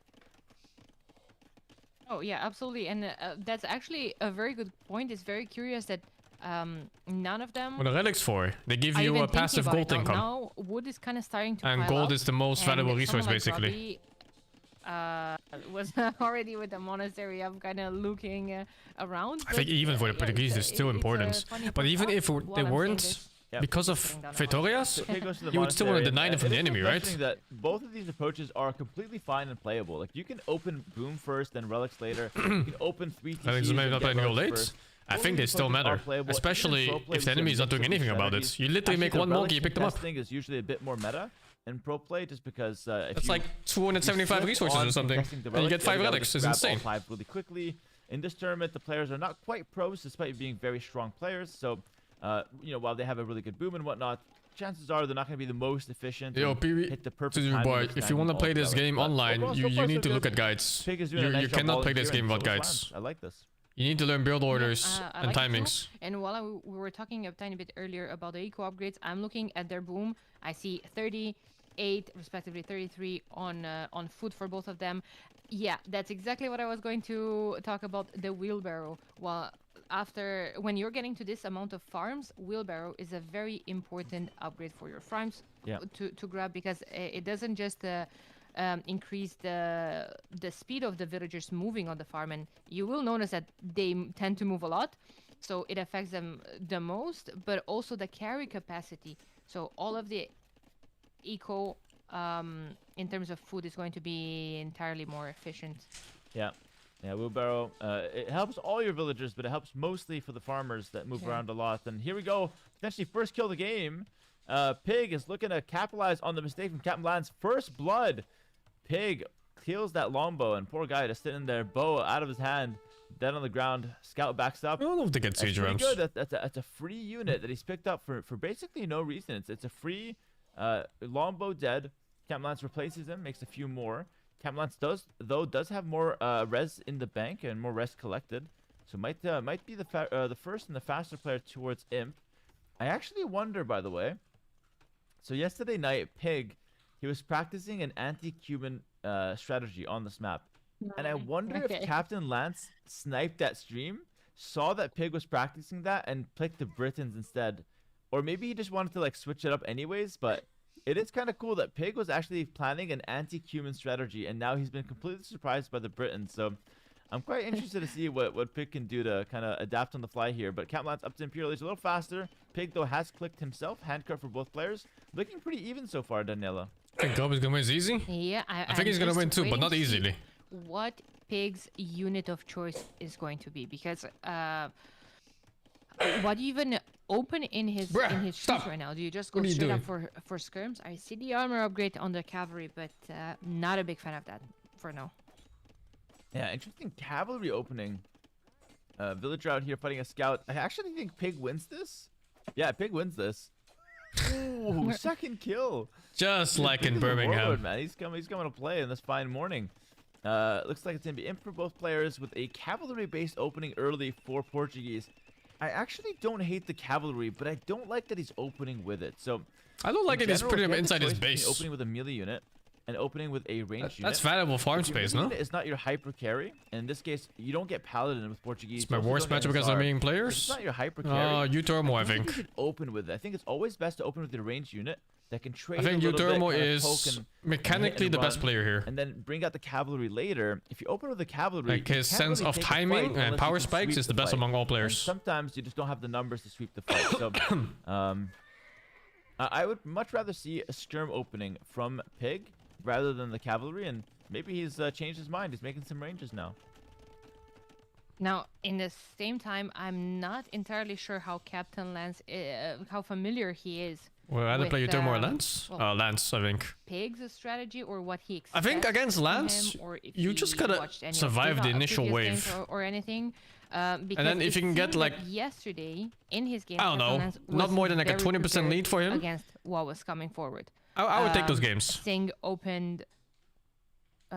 Oh yeah, absolutely, and that's actually a very good point. It's very curious that none of them What are relics for? They give are you even a passive thinking about gold it. income. Now wood is kind of starting to And pile gold up, is the most and valuable someone resource, like basically. Robbie, was already with the monastery up, kind of looking around. I think but, even for the yeah, Portuguese, it's still important. But even if they weren't, Yep. because of Vitorias, So here goes to the you would still want to monastery, deny and them from it the is enemy, worth right? mentioning that both of these approaches are completely fine and playable. Like you can open boom first, then relics later. You can open 3 TCs. I think maybe and not get playing go relics late. first. I Both think of they these still approaches are matter, playable. Even in especially pro play, if we the see a enemy is not mix doing of anything these about it. strategies. You literally Actually, make the one relic monkey, you pick them up. contesting is usually a bit more meta in pro play, just because if It's you like 275 slip resources on or something, contesting the and you relics, get 5 you gotta relics. just It's grab all insane. 5 really quickly. In this tournament, the players are not quite pros, despite being very strong players. So, while they have a really good boom and whatnot, chances are they're not going to be the most efficient. Yo, and PB, hit the to perfect you, timing boy, of if you want to timing play all this the relics. game But online, overall, so you far, need so to look good. at guides. Pig is doing a nice You job cannot balling play this here, game and without so does guides. Lance. I like this. You need to learn build orders I and like it too. timings. And while we were talking a tiny bit earlier about the eco upgrades, I'm looking at their boom. I see 38, respectively 33 on food for both of them. Yeah, that's exactly what I was going to talk about, the wheelbarrow. Well, when you're getting to this amount of farms, wheelbarrow is a very important upgrade for your farms to grab, because it doesn't just increase the speed of the villagers moving on the farm, and you will notice that they tend to move a lot, so it affects them the most, but also the carry capacity. So all of the eco in terms of food is going to be entirely more efficient. Yeah, wheelbarrow. It helps all your villagers, but it helps mostly for the farmers that move around a lot. And here we go. Potentially first kill of the game. Pig is looking to capitalize on the mistake from Captain Lance. First blood. Pig kills that longbow, and poor guy just sitting there, bow out of his hand, dead on the ground. Scout backs up. I don't know if they get That's siege pretty rams. good. That's a free unit that he's picked up for basically no reason. It's a free longbow dead. Captain Lance replaces him, makes a few more. Captain Lance does have more res in the bank and more res collected, so might be the first and the faster player towards Imp. I actually wonder, by the way. So yesterday night, Pig, he was practicing an anti-Cuban strategy on this map, and I wonder if Captain Lance sniped that stream, saw that Pig was practicing that, and picked the Britons instead. or maybe he just wanted to like switch it up anyways. But it is kind of cool that Pig was actually planning an anti-Cuman strategy, and now he's been completely surprised by the Britons. So I'm quite interested to see what Pig can do to kind of adapt on the fly here. But Caplan's up to Imperial Age a little faster. Pig, though, has clicked himself. Handcut for both players. Looking pretty even so far, Daniela. I think Gob is gonna win easy. Yeah, I think he's gonna win too, but not easily. What Pig's unit of choice is going to be, because what do you even open in his shoes stop. right now? Do you just go What are you straight up doing? for skirms? I see the armor upgrade on the cavalry, but not a big fan of that for now. Yeah, interesting cavalry opening. Villager out here fighting a scout. I actually think Pig wins this. Yeah, Pig wins this. Ooh, second kill. Just like in Pig is a Birmingham. warlord, man. He's coming to play in this fine morning. Looks like it's gonna be in for both players with a cavalry-based opening early for Portuguese. I actually don't hate the cavalry, but I don't like that he's opening with it. So I don't like in it. He's general, putting if him you have the inside his choice between base. Opening with a melee unit and opening with a ranged unit. That's valuable farm If your space, melee no? unit is not your hyper carry. And in this case, you don't get paladin with Portuguese. It's my you also worst don't get matchup against SR. Armenian If players. it's not your hyper carry. Utermo, I don't think. you should open with it. I think it's always best to open with your ranged unit that can trade. I think a little bit, Utermo kinda is poke and mechanically and the best run, player here. and then bring out the cavalry later. If you open with the cavalry, Like you his can't sense really of take a fight timing unless and you power can spikes sweep is the best fight. among all And players. sometimes you just don't have the numbers to sweep the fight. So, I would much rather see a skirm opening from Pig rather than the cavalry, and maybe he's changed his mind. He's making some ranges now. Now, in the same time, I'm not entirely sure how Captain Lance, how familiar he is. Well, either with, play Utermo or Lance. well, Lance, I think. Pig's strategy, or what he I expects. think against from Lance, him, or if you he just gotta watched any of survive the previous initial games wave. or anything. Because then if it you can get, seemed like- that yesterday in his game, I don't Captain know, Lance not was more than like a very 20% lead for him. against what was coming forward. I would take those Um, games. Sing opened.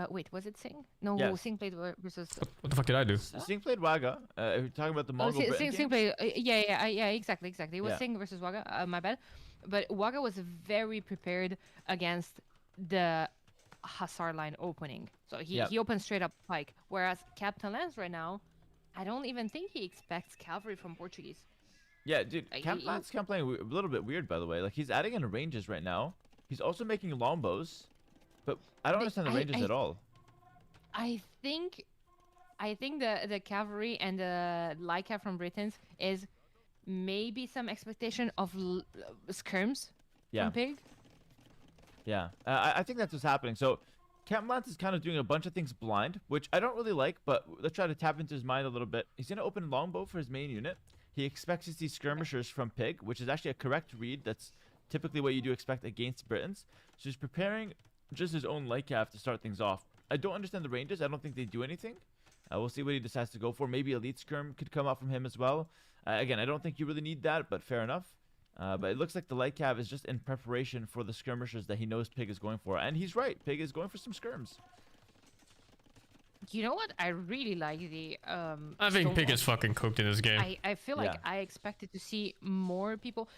Wait, was it Sing? No, Yes. Sing played versus. What the fuck did I do? Sing played Waga. If you're talking about the Mongol Britain Sing games. played. Yeah, exactly. It was Yeah. Sing versus Waga. My bad. But Waga was very prepared against the Hussar line opening. So he opened straight up pike. Whereas Captain Lance right now, I don't even think he expects cavalry from Portuguese. Yeah, dude, He- Caplan's kind of playing a little bit weird, by the way. Like, he's adding in ranges right now. He's also making longbows, but I don't understand the ranges at all. I think the cavalry and the Lyca from Britons is maybe some expectation of skirms Yeah. from Pig. Yeah, I think that's what's happening. So, Caplan is kind of doing a bunch of things blind, which I don't really like, but let's try to tap into his mind a little bit. He's going to open longbow for his main unit. He expects to see skirmishers from Pig, which is actually a correct read. That's typically what you do expect against Britons. So he's preparing just his own light calf to start things off. I don't understand the ranges. I don't think they do anything. We'll see what he decides to go for. Maybe elite skirm could come out from him as well. Again, I don't think you really need that, but fair enough. But it looks like the light cav is just in preparation for the skirmishers that he knows Pig is going for. And he's right. Pig is going for some skirms. You know what? I really like the. I think Pig Stonewall. is fucking cooked in this game. I feel like Yeah. I expected to see more people.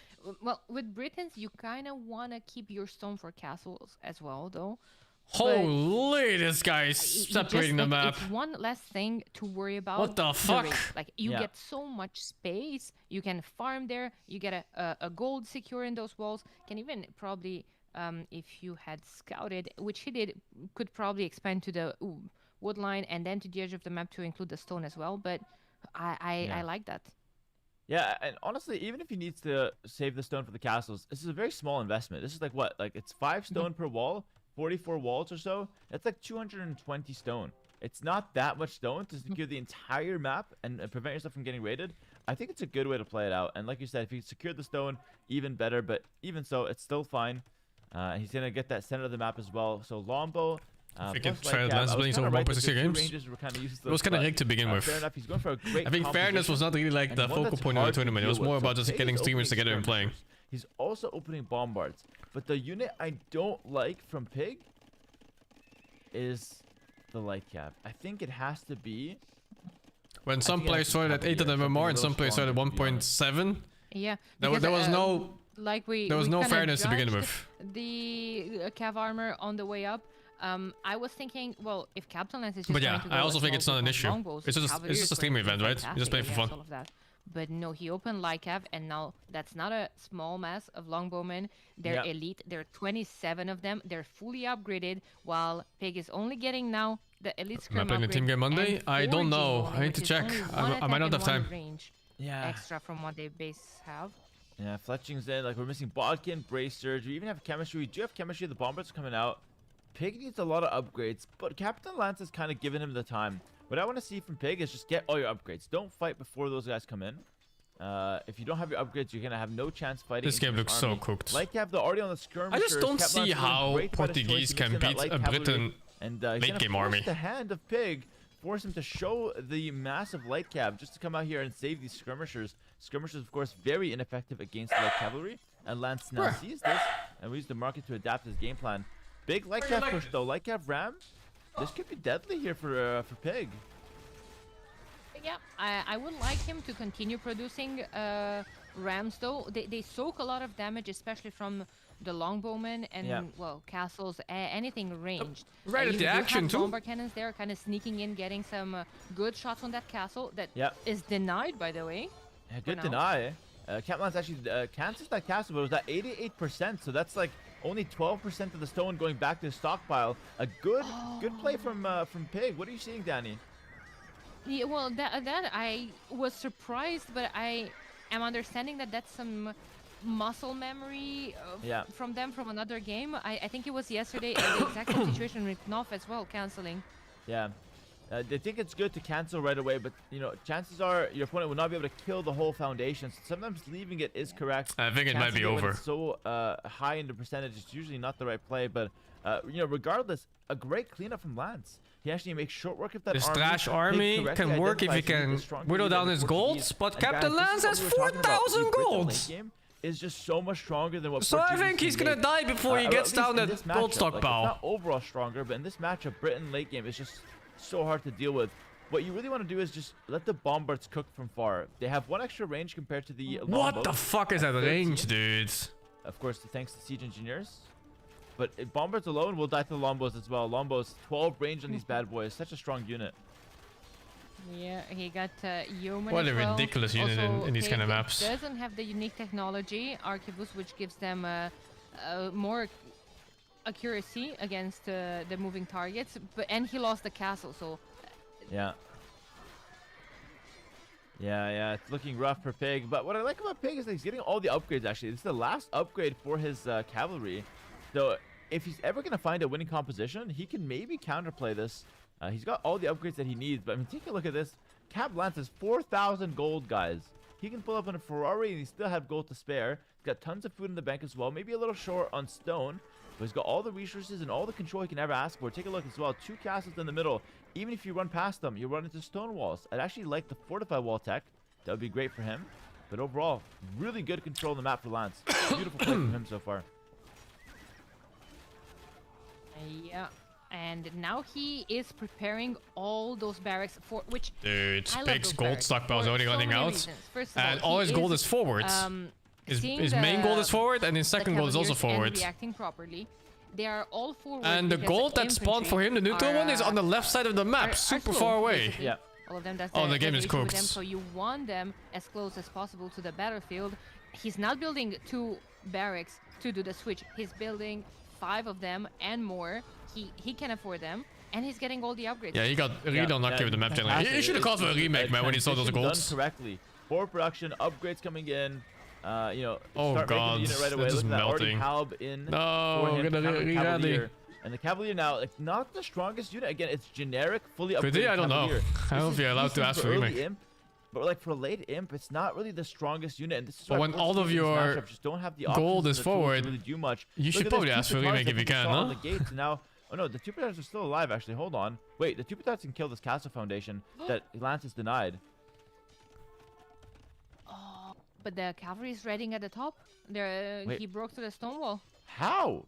Well, with Britons, you kind of want to keep your stone for castles as well, though. Holy, this guy's It separating just, the like, map. It's one less thing to worry about. What the fuck? raid. Like, you Yeah. get so much space. You can farm there. You get a gold secure in those walls. Can even probably, if you had scouted, which he did, could probably expand to the wood line and then to the edge of the map to include the stone as well. But I Yeah. like that. Yeah, and honestly, even if he needs to save the stone for the castles, this is a very small investment. This is like what? Like, it's 5 stone per wall, 44 walls or so. That's like 220 stone. It's not that much stone to secure the entire map and prevent yourself from getting raided. I think it's a good way to play it out. And like you said, if you secure the stone, even better. But even so, it's still fine. He's going to get that center of the map as well. So Lombo. I think plus it's fair light that cab. Lance I was playing kinda over right that 1.60 the two games. ranges were kinda useless, It was kind of but, rigged to begin with. Fair enough. He's going for a great I think fairness was not really like and the one focal that's point of the hard to tournament. It was deal with. more So about just Pig getting is streamers opening together and playing. skirmishers. He's also opening bombards. But the unit I don't like from Pig is the light cap. I think it has to be. When some think it players has to started be at top of 8 the of year, them something more a and little some players started at stronger, to be honest. 1.7. Yeah. There was because, no like we no kinda fairness to begin judged with. the cav armor on the way up. I was thinking, well, if Captain Lance is just But going yeah, to I go also as think well it's not an with issue. longbows, It's just a Cavaliers stream going to be event, right? You just play fantastic for against fun. all of that. But no, he opened Lycav, and now that's not a small mass of longbowmen. They're Yeah. elite. There are 27 of them. They're fully upgraded, while Pig is only getting now the elite Am I scrim playing the upgrade team game Monday? and I don't 4G know. bowling, I need which to is check. only I one might attack not have and one time. range Yeah. extra from what they base have. Yeah, Fletching's in. Like, we're missing Bodkin, Brace Surge. We even have chemistry. We do have chemistry. The Bombers coming out. Pig needs a lot of upgrades, but Captain Lance has kind of given him the time. What I want to see from Pig is just get all your upgrades. Don't fight before those guys come in. If you don't have your upgrades, you're going to have no chance fighting. This game against looks army. so cooked. Like you have the already on the skirmishers. I just don't Captain see Lance is doing how great by his choice Portuguese to can mix in that beat light a cavalry, Briton and he's late gonna game force army. the hand of Pig, force him to show the massive light cab just to come out here and save these skirmishers. Skirmishers, of course, very ineffective against light cavalry, and Lance now sees this and we use the market to adapt his game plan. Big light cab push though, light cab ram. This could be deadly here for Pig. Yeah, I would like him to continue producing rams though. They soak a lot of damage, especially from the longbowmen and well, castles, anything ranged. Right at You the do have action too. Bombard cannons there, kind of sneaking in, getting some good shots on that castle that is denied, by the way. Yeah, good now. deny. Captain Lance actually cancels that castle, but it was at 88%, so that's like only 12% of the stone going back to the stockpile. A good play from Pig. What are you seeing, Danny? Yeah, well, that I was surprised, but I am understanding that that's some muscle memory from them from another game. I think it was yesterday the exact same situation with Knopf as well, canceling. Yeah. They think it's good to cancel right away, but you know, chances are your opponent will not be able to kill the whole foundation. So sometimes leaving it is correct. I think it might be Chances when over. it's so high in the percentage, it's usually not the right play. But you know, regardless, a great cleanup from Lance. He actually makes short work of that This army. trash Pig army correctly can work if he identifies who can the strong whittle unit down in his Portuguese. golds, but And Captain guys, Lance this has is what we were talking about. 4,000 The Britain late golds. game is just so much stronger than what So I Portuguese think he's can gonna make. die before he Well, gets at least down in that this gold matchup, stockpile. Like, it's not overall stronger, but in this matchup, Britain late game is just so hard to deal with. What you really want to do is just let the bombards cook from far. They have one extra range compared to the What longbows. the fuck is that 13. range, dude? Of course, thanks to siege engineers. But bombards alone will die to the longbows as well. Longbows, 12 range on these bad boys. Such a strong unit. Yeah, he got Yeoman What as a well. ridiculous unit in these kind of Pig maps. Doesn't have the unique technology, Arquebus, which gives them more accuracy against the moving targets. And he lost the castle, so Yeah. Yeah, it's looking rough for Pig. But what I like about Pig is that he's getting all the upgrades, actually. This is the last upgrade for his cavalry. So if he's ever going to find a winning composition, he can maybe counterplay this. He's got all the upgrades that he needs. But I mean, take a look at this. Cap Lance has 4,000 gold, guys. He can pull up in a Ferrari and he still have gold to spare. He's got tons of food in the bank as well. Maybe a little short on stone. But he's got all the resources and all the control he can ever ask for. Take a look as well. 2 castles in the middle. Even if you run past them, you run into stone walls. I'd actually like the fortify wall tech. That would be great for him. But overall, really good control on the map for Lance. Beautiful play from him so far. yeah. And now he is preparing all those barracks for which Dude, I love Pig's those gold barracks stockpile is for already so running many out. reasons. First of And all, all he his gold is, is forward. His seeing main gold the- is forward and his the second gold is also Cavaliers and forward. reacting properly. They are all forward. And the because gold that spawned for him, the neutral one, is on the left side of the map, super slow, far away. basically. Yeah. All of them. That's Oh, the game that's is issue with cooked. them, so you want them as close as possible to the battlefield. He's not building 2 barracks to do the switch. He's building 5 of them and more. He can afford them, and he's getting all the upgrades. Yeah, he got really unlucky with the map generally. He should have called for a remake, man, when he saw those Transition golds. Done correctly. Forward production, upgrades coming in. You know, Oh start making god, the unit right away. this is Look at that, already melting. Halb in No, for him to gonna counter re-ready. Cavalier. And the Cavalier now, like, not the strongest unit. Again, it's generic, fully upgraded Could he? I don't know. Cavalier. I don't know This if you're is allowed to decent ask for for early remake. imp, but like for late imp, it's not really the strongest unit. And this is But why when all of Portuguese in this your matchup just don't have the gold options and is the tools to forward, really do much. you Look should at probably this, ask 2 for a Petars remake I if you think we can, saw on huh? the gates now. Oh no, the 2 Petars are still alive actually. Hold on. Wait, the 2 Petars can kill this castle foundation that Lance is denied. But the cavalry is raiding at the top. Wait. He broke through the stone wall. How?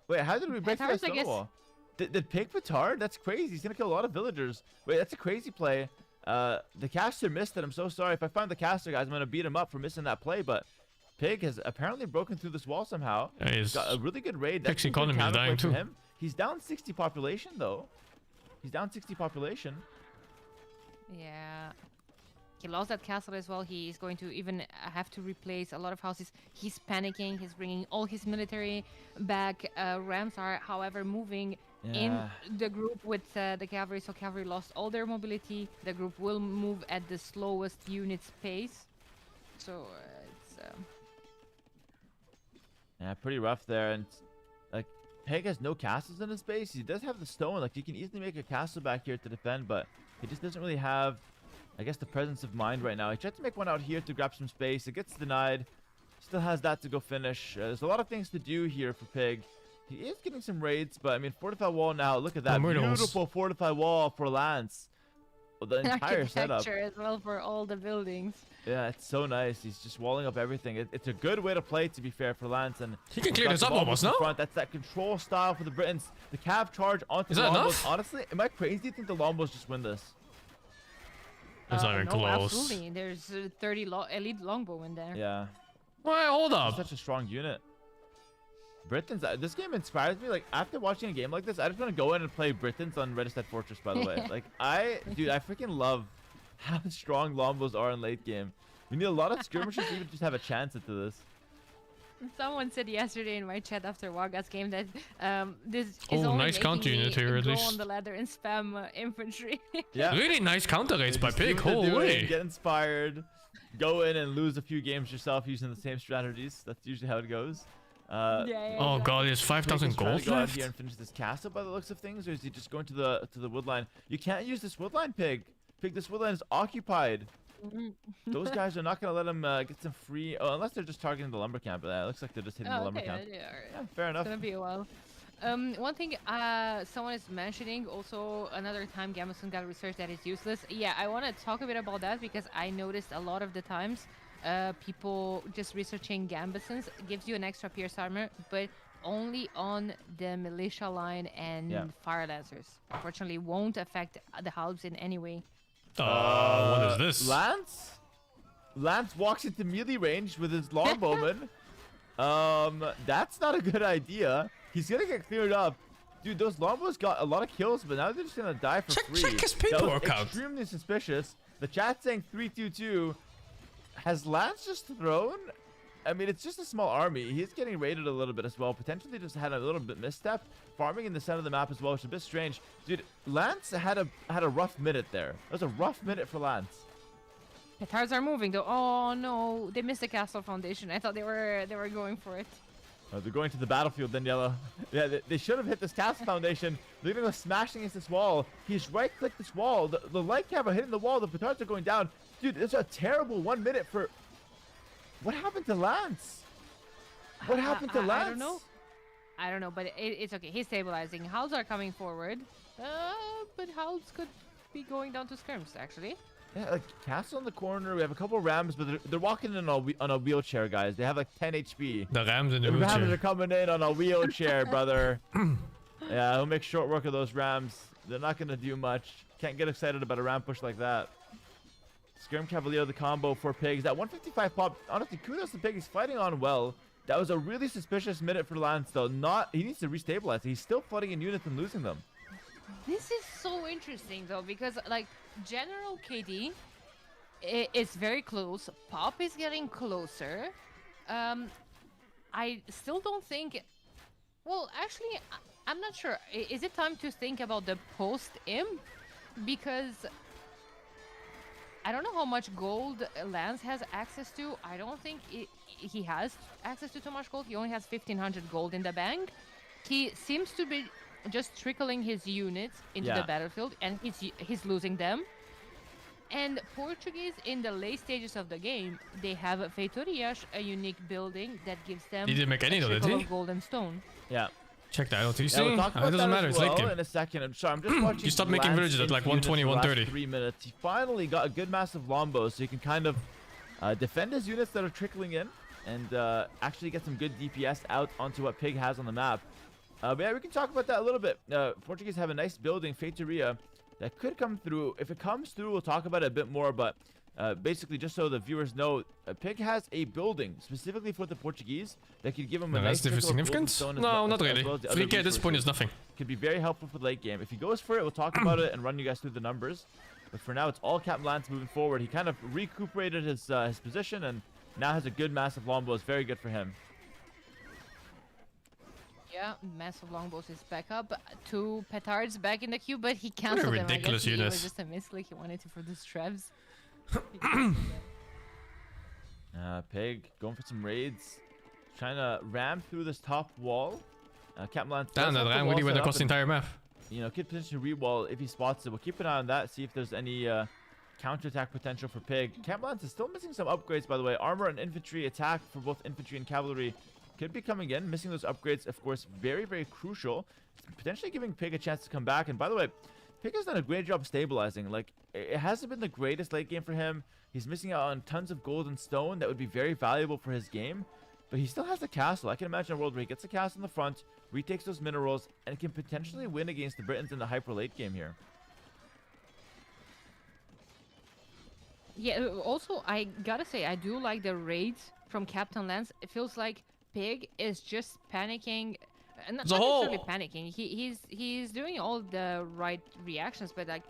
Wait, how did we break through that Petards, I stone guess. wall? Did Pig Petard? That's crazy. He's gonna kill a lot of villagers. Wait, that's a crazy play. The caster missed it. I'm so sorry. If I find the caster, guys, I'm gonna beat him up for missing that play. But Pig has apparently broken through this wall somehow. Yeah, He's got a really good raid. Pig's a good economy is counterplay dying for too. him. He's down 60 population though. He's down 60 population. Yeah. He lost that castle as well. He is going to even have to replace a lot of houses. He's panicking. He's bringing all his military back. Rams are, however, moving in the group with the cavalry. So cavalry lost all their mobility. The group will move at the slowest unit's pace. So it's... Yeah, pretty rough there. And like, Peg has no castles in his base. He does have the stone. Like, you can easily make a castle back here to defend, but he just doesn't really have, I guess, the presence of mind right now. He tried to make one out here to grab some space. It gets denied. Still has that to go finish. There's a lot of things to do here for Pig. He is getting some raids, but I mean, fortified wall now. Look at that. Beautiful fortified wall for Lance. Well, the entire setup. Architecture as well for all the buildings. Yeah, it's so nice. He's just walling up everything. It's a good way to play, to be fair, for Lance. And he can clear this up almost, no? Front. That's that control style for the Britons. The cav charge onto the Lombos. Enough? Honestly, am I crazy to think the Lombos just win this? It's not even no, close. Absolutely. There's 30 elite longbow in there. Yeah. Wait, hold up. Such a strong unit. Britons, this game inspires me. Like, after watching a game like this, I just want to go in and play Britons on Redstead Fortress, by the way. Like, I freaking love how strong Lombos are in late game. We need a lot of skirmishers to even just have a chance into this. Someone said yesterday in my chat after Warga's game that this is only nice counter making unit me here at go least. on the ladder and spam infantry. Yeah. Really nice counter rates by Just do Pig. what they're doing, Holy. Get inspired. Go in and lose a few games yourself using the same strategies. That's usually how it goes. Oh god, he has 5,000 Pig is trying gold to go out left. here and finish this castle by the looks of things, or is he just going to the woodline? You can't use this woodline, Pig. Pig, this woodline is occupied. Those guys are not going to let him get some free... Oh, unless they're just targeting the lumber camp. It looks like they're just hitting the lumber camp. Yeah, Yeah, fair enough. It's gonna be a while. One thing someone is mentioning, also another time Gambeson got research that is useless. Yeah, I want to talk a bit about that because I noticed a lot of the times people just researching Gambesons gives you an extra pierce armor, but only on the militia line and fire lancers. Unfortunately, won't affect the halbs in any way. What is this? Lance walks into melee range with his longbowman. That's not a good idea. He's gonna get cleared up. Dude, those longbows got a lot of kills, but now they're just gonna die for free. Check his paperwork that was out. Extremely suspicious. The chat saying 322. Has Lance just thrown? I mean, it's just a small army. He's getting raided a little bit as well. Potentially just had a little bit misstep. Farming in the center of the map as well, which is a bit strange. Dude, Lance had a rough minute there. That was a rough minute for Lance. Petars are moving though. Oh no, they missed the castle foundation. I thought they were going for it. Oh, they're going to the battlefield then, Yellow. Yeah, they should have hit this castle foundation. They're gonna go smashing against this wall. He's right-clicked this wall. The light camera hitting the wall. The petards are going down. Dude, it's a terrible 1 minute for... What happened to Lance? What happened to Lance? I don't know, but it's okay. He's stabilizing. Halbs are coming forward. But Halbs could be going down to skirms, actually. Yeah, like, castle in the corner. We have a couple rams, but they're walking in on a wheelchair, guys. They have like 10 HP. The rams in the rams wheelchair. are coming in on a wheelchair, brother. Yeah, he'll make short work of those rams. They're not going to do much. Can't get excited about a ram push like that. Skirm Cavalier, the combo for Pigs. That 155 pop, honestly, kudos to Pig. He's fighting on well. That was a really suspicious minute for Lance, though. He needs to restabilize. He's still flooding in units and losing them. This is so interesting, though, because, like, General KD is very close. Pop is getting closer. I still don't think... Well, actually, I'm not sure. Is it time to think about the post-imp? Because... I don't know how much gold Lance has access to. I don't think he has access to too much gold. He only has 1,500 gold in the bank. He seems to be just trickling his units into the battlefield, and he's losing them. And Portuguese, in the late stages of the game, they have Feitorias, a unique building that gives them He didn't make any a of it, trickle did he? of gold and stone. Yeah. Check the LTC. Yeah, we'll talk about It doesn't that matter, as it's late well game. in a second. I'm sorry, I'm just watching. You stop making Lance villages at like infuse 120, the last 130. 3 minutes. He finally got a good massive lombo, so he can kind of defend his units that are trickling in and actually get some good DPS out onto what Pig has on the map. But yeah, we can talk about that a little bit. Portuguese have a nice building, Feitoria, that could come through. If it comes through, we'll talk about it a bit more, but basically, just so the viewers know, Pig has a building specifically for the Portuguese that could give him a nice that's trickle of gold and significant? stone No, as not well really. as the other 3k at this point is resources. nothing. Could be very helpful for the late game. If he goes for it, we'll talk about it and run you guys through the numbers. But for now, it's all Captain Lance moving forward. He kind of recuperated his position and now has a good massive longbow. It's very good for him. Yeah, massive longbows is back up. 2 petards back in the queue, but he canceled them. ridiculous I guess it unit. was just a misclick. He wanted to for the Trebs. Pig going for some raids. Trying to ram through this top wall. Captain Lance Damn, does that have the ran wall really went set up across the and, entire map. you know, could potentially re-wall if he spots it. We'll keep an eye on that, see if there's any counterattack potential for Pig. Captain Lance is still missing some upgrades, by the way. Armor and infantry attack for both infantry and cavalry could be coming in. Missing those upgrades, of course, very, very crucial. Potentially giving Pig a chance to come back. And by the way, Pig has done a great job stabilizing. Like, it hasn't been the greatest late game for him. He's missing out on tons of gold and stone that would be very valuable for his game. But he still has the castle. I can imagine a world where he gets the castle in the front, retakes those minerals, and can potentially win against the Britons in the hyper late game here. Yeah, also, I gotta say, I do like the raids from Captain Lance. It feels like Pig is just panicking. Not necessarily panicking. He's doing all the right reactions, but like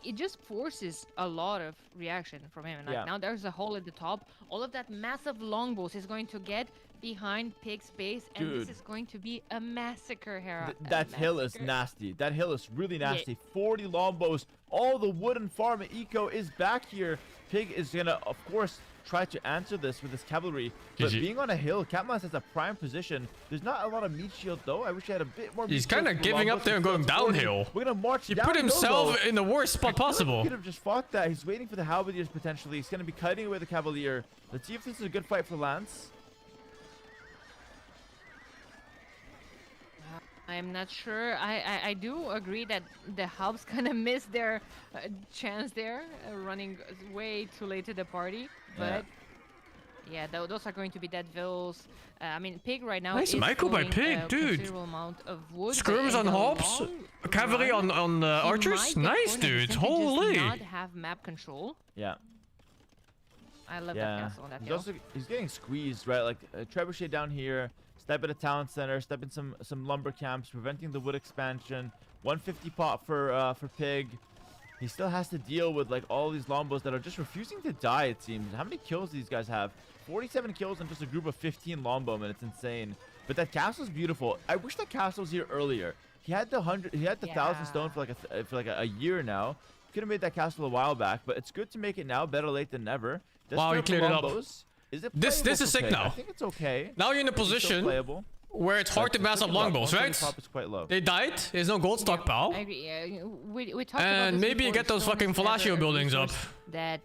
it just forces a lot of reaction from him. And like now there's a hole at the top. All of that massive longbows is going to get behind Pig's base, and this is going to be a massacre here. That hill is nasty. That hill is really nasty. Yeah. 40 longbows. All the wooden farm eco is back here. Pig is gonna, of course, try to answer this with his cavalry, but being on a hill, Captain Lance has a prime position. There's not a lot of meat shield though. I wish he had a bit more. He's kind of giving up there and going downhill. We're gonna march. He put himself in the worst spot possible. He could have just fought that. He's waiting for the halberdiers potentially. He's gonna be cutting away the cavalier. Let's see if this is a good fight for Lance. I'm not sure. I do agree that the Hubs kind of missed their chance there, running way too late to the party. But yeah, those are going to be dead vills. I mean, Pig right now nice is micro by Pig, dude. Amount of wood, skirms on hops, cavalry on archers. Nice, dude. Holy. Does not have map control. Yeah. I love that castle on that hill. He's getting squeezed, right? Like trebuchet down here. Step at a town center, step in some lumber camps, preventing the wood expansion. 150 pot for Pig. He still has to deal with like all these longbows that are just refusing to die, it seems. How many kills do these guys have? 47 kills in just a group of 15 longbowmen. It's insane. But that castle's beautiful. I wish that castle was here earlier. He had the 1,000 stone for like a year now. Could have made that castle a while back, but it's good to make it now. Better late than never. Wow, he cleared it up. This is sick now. I think it's okay. Now you're in a position where it's hard to mass up longbows, right? They died. There's no gold stockpile. I agree. We talked about and this maybe you get those fucking Fallacio buildings up. That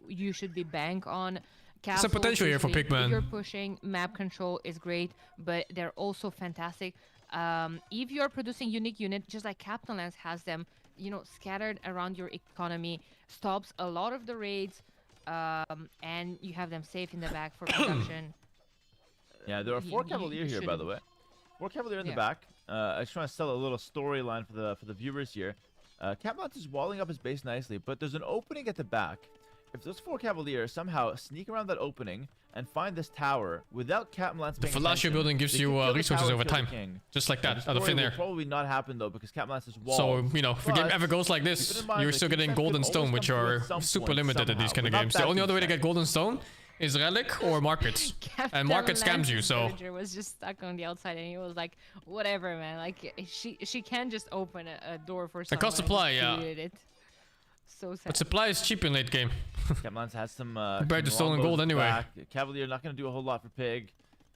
you should be bank on. There's some potential here for Pigman. If you're pushing, map control is great, but they're also fantastic. If you're producing unique unit, just like Captain Lance has them, you know, scattered around your economy, stops a lot of the raids. And you have them safe in the back for production. Yeah, there are 4 cavalier here, by the way. 4 cavalier in the back. I just want to sell a little storyline for the viewers here. Captain Lance is walling up his base nicely, but there's an opening at the back. If those 4 cavaliers somehow sneak around that opening and find this tower without Captain Lance the Fallacio building gives you resources over time, just like that out of thin air. Will probably not happen though because Captain Lance is walled. So you know, if the game ever goes like this, you're still getting gold and stone, which are super limited at these kind of games. The only other way to get gold and stone is relic or markets, and market scams you. So was just stuck on the outside, and he was like, "Whatever, man. Like she can't just open a door for someone." The cost supply, yeah. So sad. But supply is cheap in late game. Captain Lance has some compared to stolen gold anyway. Back. Cavalier not going to do a whole lot for Pig.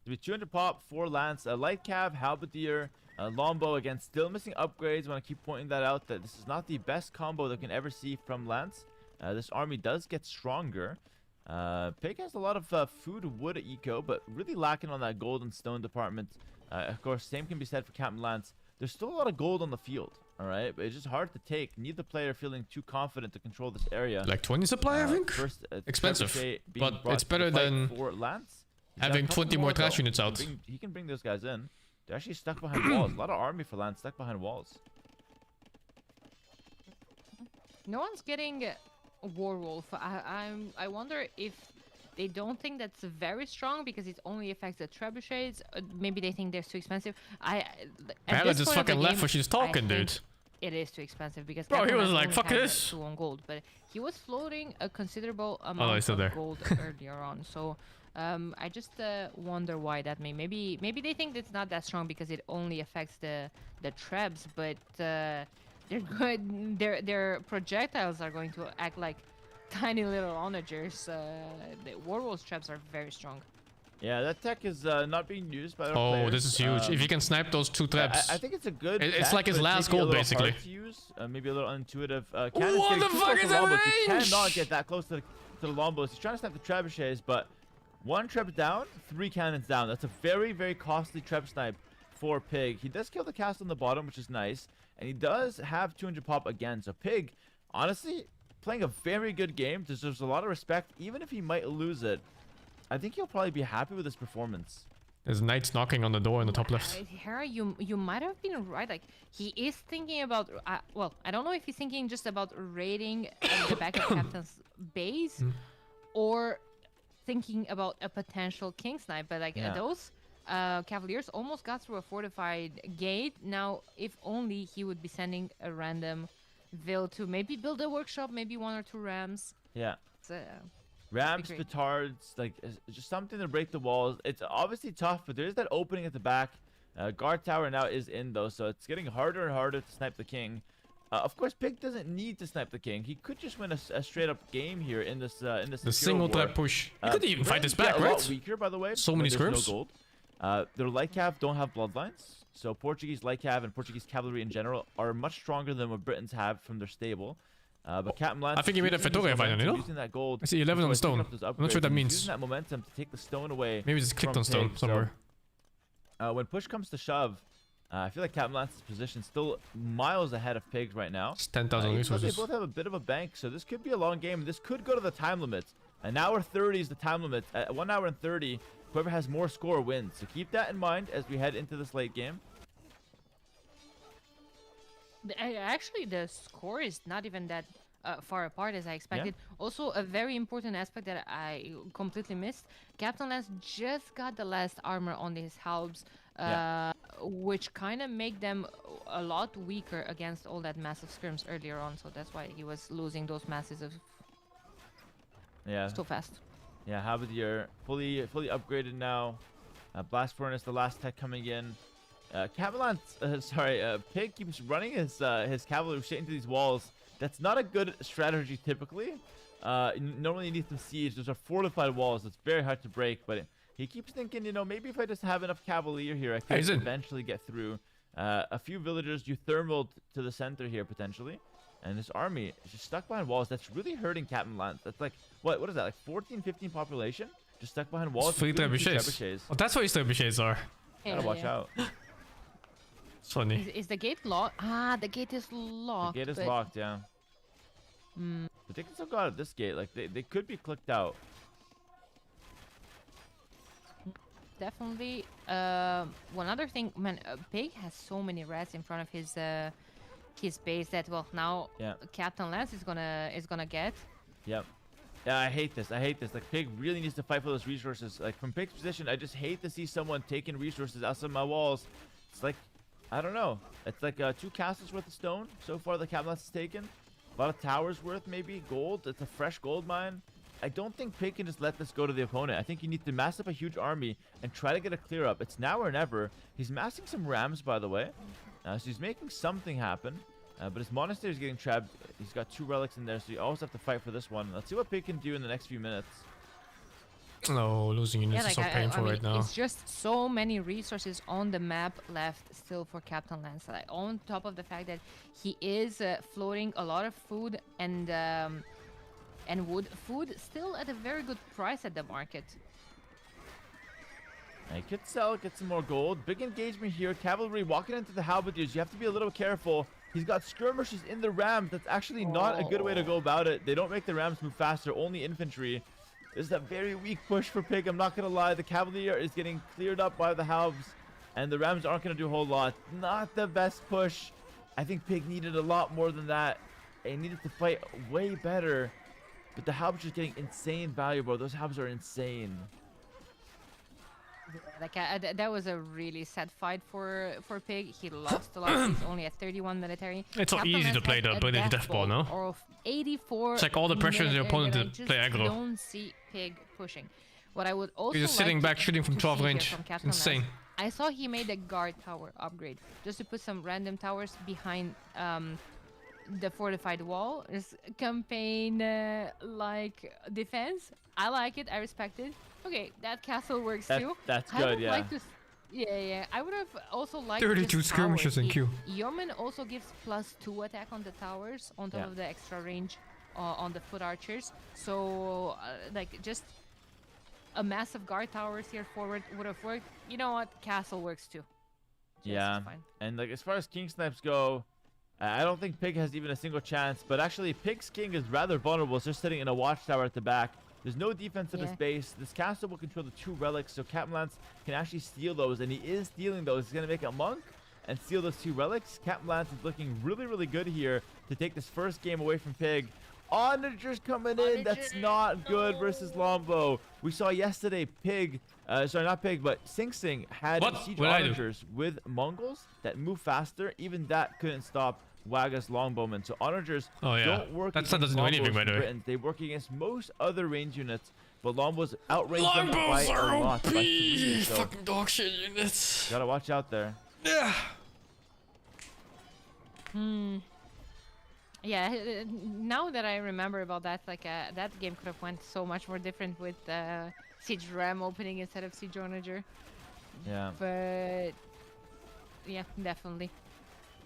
It'll be 200 pop for Lance. A light cav, halberdier, longbow again. Still missing upgrades. I want to keep pointing that out. That this is not the best combo that we can ever see from Lance. This army does get stronger. Pig has a lot of food wood eco, but really lacking on that gold and stone department. Of course, same can be said for Captain Lance. There's still a lot of gold on the field. All right, but it's just hard to take. Neither player feeling too confident to control this area. Like 20 supply, I think. First, expensive, but it's better than having 20 more trash units out. He can bring those guys in. They're actually stuck behind walls. A lot of army for Lance stuck behind walls. No one's getting Warwolf. I wonder if they don't think that's very strong because it only affects the trebuchets. Maybe they think they're too expensive. Bella just fucking left when she's talking, dude. it is too expensive because Bro, he Captain was Lance like, only "Fuck has, this." 2 on gold, but he was floating a considerable amount he's still of there. gold earlier on. So I just wonder why that may. Maybe they think it's not that strong because it only affects the trebs, but they're good. Their projectiles are going to act like tiny little onagers. The Warwolf's traps are very strong. Yeah, that tech is not being used by our Oh, players. this is huge. If you can snipe those 2 traps. I think it's a good. It's tech, like his but last maybe a gold, little basically. hard to use, maybe a little unintuitive. Cannon's What getting the too fuck close is to that Lombos. You range? cannot get that close to the Lombos. He's trying to snipe the trebuchets, but 1 treb down, 3 cannons down. That's a very, very costly treb snipe for Pig. He does kill the castle on the bottom, which is nice, and he does have 200 pop again. So Pig, honestly, playing a very good game, deserves a lot of respect, even if he might lose it. I think he'll probably be happy with his performance. There's knights knocking on the door in the top left. Hera, you might have been right. Like he is thinking about. Well, I don't know if he's thinking just about raiding the back of Captain's base, or thinking about a potential king snipe. But like those cavaliers almost got through a fortified gate. Now, if only he would be sending a random Vil to maybe build a workshop, maybe 1 or 2 rams. Yeah. It's, Rams, great. petards, like just something to break the walls. It's obviously tough, but there's that opening at the back. Guard tower now is in though, so it's getting harder and harder to snipe the king. Of course, Pig doesn't need to snipe the king. He could just win a straight up game here in this The single trap push. He could even fight this Rams back, get a lot right? weaker, by the way. So when many there's scrims. no gold. Their light cav don't have bloodlines, so Portuguese light cav and Portuguese cavalry in general are much stronger than what Britons have from their stable. But Captain Lance, I think he made a Fedora finally, no? using that gold. I see 11 on the stone. I'm not sure what that means. Using that momentum to take the stone away. Maybe just clicked from on stone Pig. somewhere. So, when push comes to shove, I feel like Captain Lance's position still miles ahead of Pig right now. It's 10,000 Even though resources. they both have a bit of a bank, so this could be a long game. This could go to the time limit. An hour 30 is the time limit. At 1 hour and 30, whoever has more score wins. So keep that in mind as we head into this late game. Actually, the score is not even that far apart as I expected. Also, a very important aspect that I completely missed. Captain Lance just got the last armor on his halbs, which kind of make them a lot weaker against all that massive scrims earlier on. So that's why he was losing those masses of so fast. Yeah, Halberdier fully upgraded now. Blast Furnace, the last tech coming in. Pig keeps running his cavalry straight into these walls. That's not a good strategy typically. Normally you need some siege. Those are fortified walls. It's very hard to break, but he keeps thinking, you know, maybe if I just have enough cavalier here, I can eventually get through. A few villagers you thermaled to the center here potentially. And this army is just stuck behind walls. That's really hurting Captain Lance. That's like, what is that, like 14, 15 population? Just stuck behind walls. It's 3 trebuchets. Oh, that's what his trebuchets are. Gotta watch out. It's funny. Is the gate locked? Ah, the gate is locked. The gate is locked, yeah. But they can still go out of this gate. Like, they could be clicked out. Definitely. One other thing, man, Pig has so many rats in front of his base that now Captain Lance is gonna get. Yep. Yeah, I hate this. Like, Pig really needs to fight for those resources. Like, from Pig's position, I just hate to see someone taking resources outside my walls. It's like, I don't know. It's like 2 castles worth of stone so far that Captain Lance has taken. A lot of towers worth, maybe. Gold. It's a fresh gold mine. I don't think Pig can just let this go to the opponent. I think you need to mass up a huge army and try to get a clear up. It's now or never. He's massing some rams, by the way. So he's making something happen. But his monastery is getting trapped. He's got 2 relics in there, so you always have to fight for this one. Let's see what Pig can do in the next few minutes. No, losing units is so painful right now. It's just so many resources on the map left still for Captain Lance. Like, on top of the fact that he is floating a lot of food and wood. Food still at a very good price at the market. I could sell, get some more gold. Big engagement here. Cavalry walking into the halberdiers. You have to be a little careful. He's got skirmishers in the rams. That's actually not a good way to go about it. They don't make the rams move faster, only infantry. This is a very weak push for Pig. I'm not going to lie. The cavalier is getting cleared up by the halbs, and the rams aren't going to do a whole lot. Not the best push. I think Pig needed a lot more than that. He needed to fight way better. But the halbs are getting insane value, bro. Those halbs are insane. Like that was a really sad fight for Pig. He lost a lot. He's only at 31 military. It's so Captain easy to Lance play had the a British death ball, no? Of 84. It's like all the pressure on the military opponent that to play I aggro. just don't see Pig pushing. What I would also He's just like sitting to- back shooting from to 12 see here range. from It's Captain Lance, insane. I saw he made a guard tower upgrade just to put some random towers behind the fortified wall. It's campaign like defense. I like it. I respect it. Okay, that castle works too. That's I good, would yeah. like to yeah. I would have also liked 32 just skirmishes towers. in queue. Yeoman also gives +2 attack on the towers on top Yeah. of the extra range on the foot archers. So like just a massive guard towers here forward would have worked. You know what? Castle works too. Just Yeah, fine. and like as far as king snipes go, I don't think Pig has even a single chance. But actually, Pig's king is rather vulnerable. It's just sitting in a watchtower at the back. There's no defense of his Yeah. base. This castle will control the 2 relics, so Captain Lance can actually steal those, and he is stealing those. He's gonna make a monk and steal those 2 relics. Captain Lance is looking really, really good here to take this first game away from Pig. Onagers coming in. That's not good versus Lombo. We saw yesterday Pig, sorry, not Pig, but Sing Sing had What? siege What'd I do? onagers with Mongols that move faster. Even that couldn't stop Waga's longbowmen. So onagers Oh, yeah. don't work That stat against doesn't do anything, longbows by from the way. Britain. They work against most other range units, but longbows outrange them by Longbows a are lot. By 3, OP! so Fucking dog shit units. gotta watch out there. Yeah. Yeah, now that I remember about that, like that game could have went so much more different with Siege Ram opening instead of Siege Onager. Yeah. But yeah, definitely.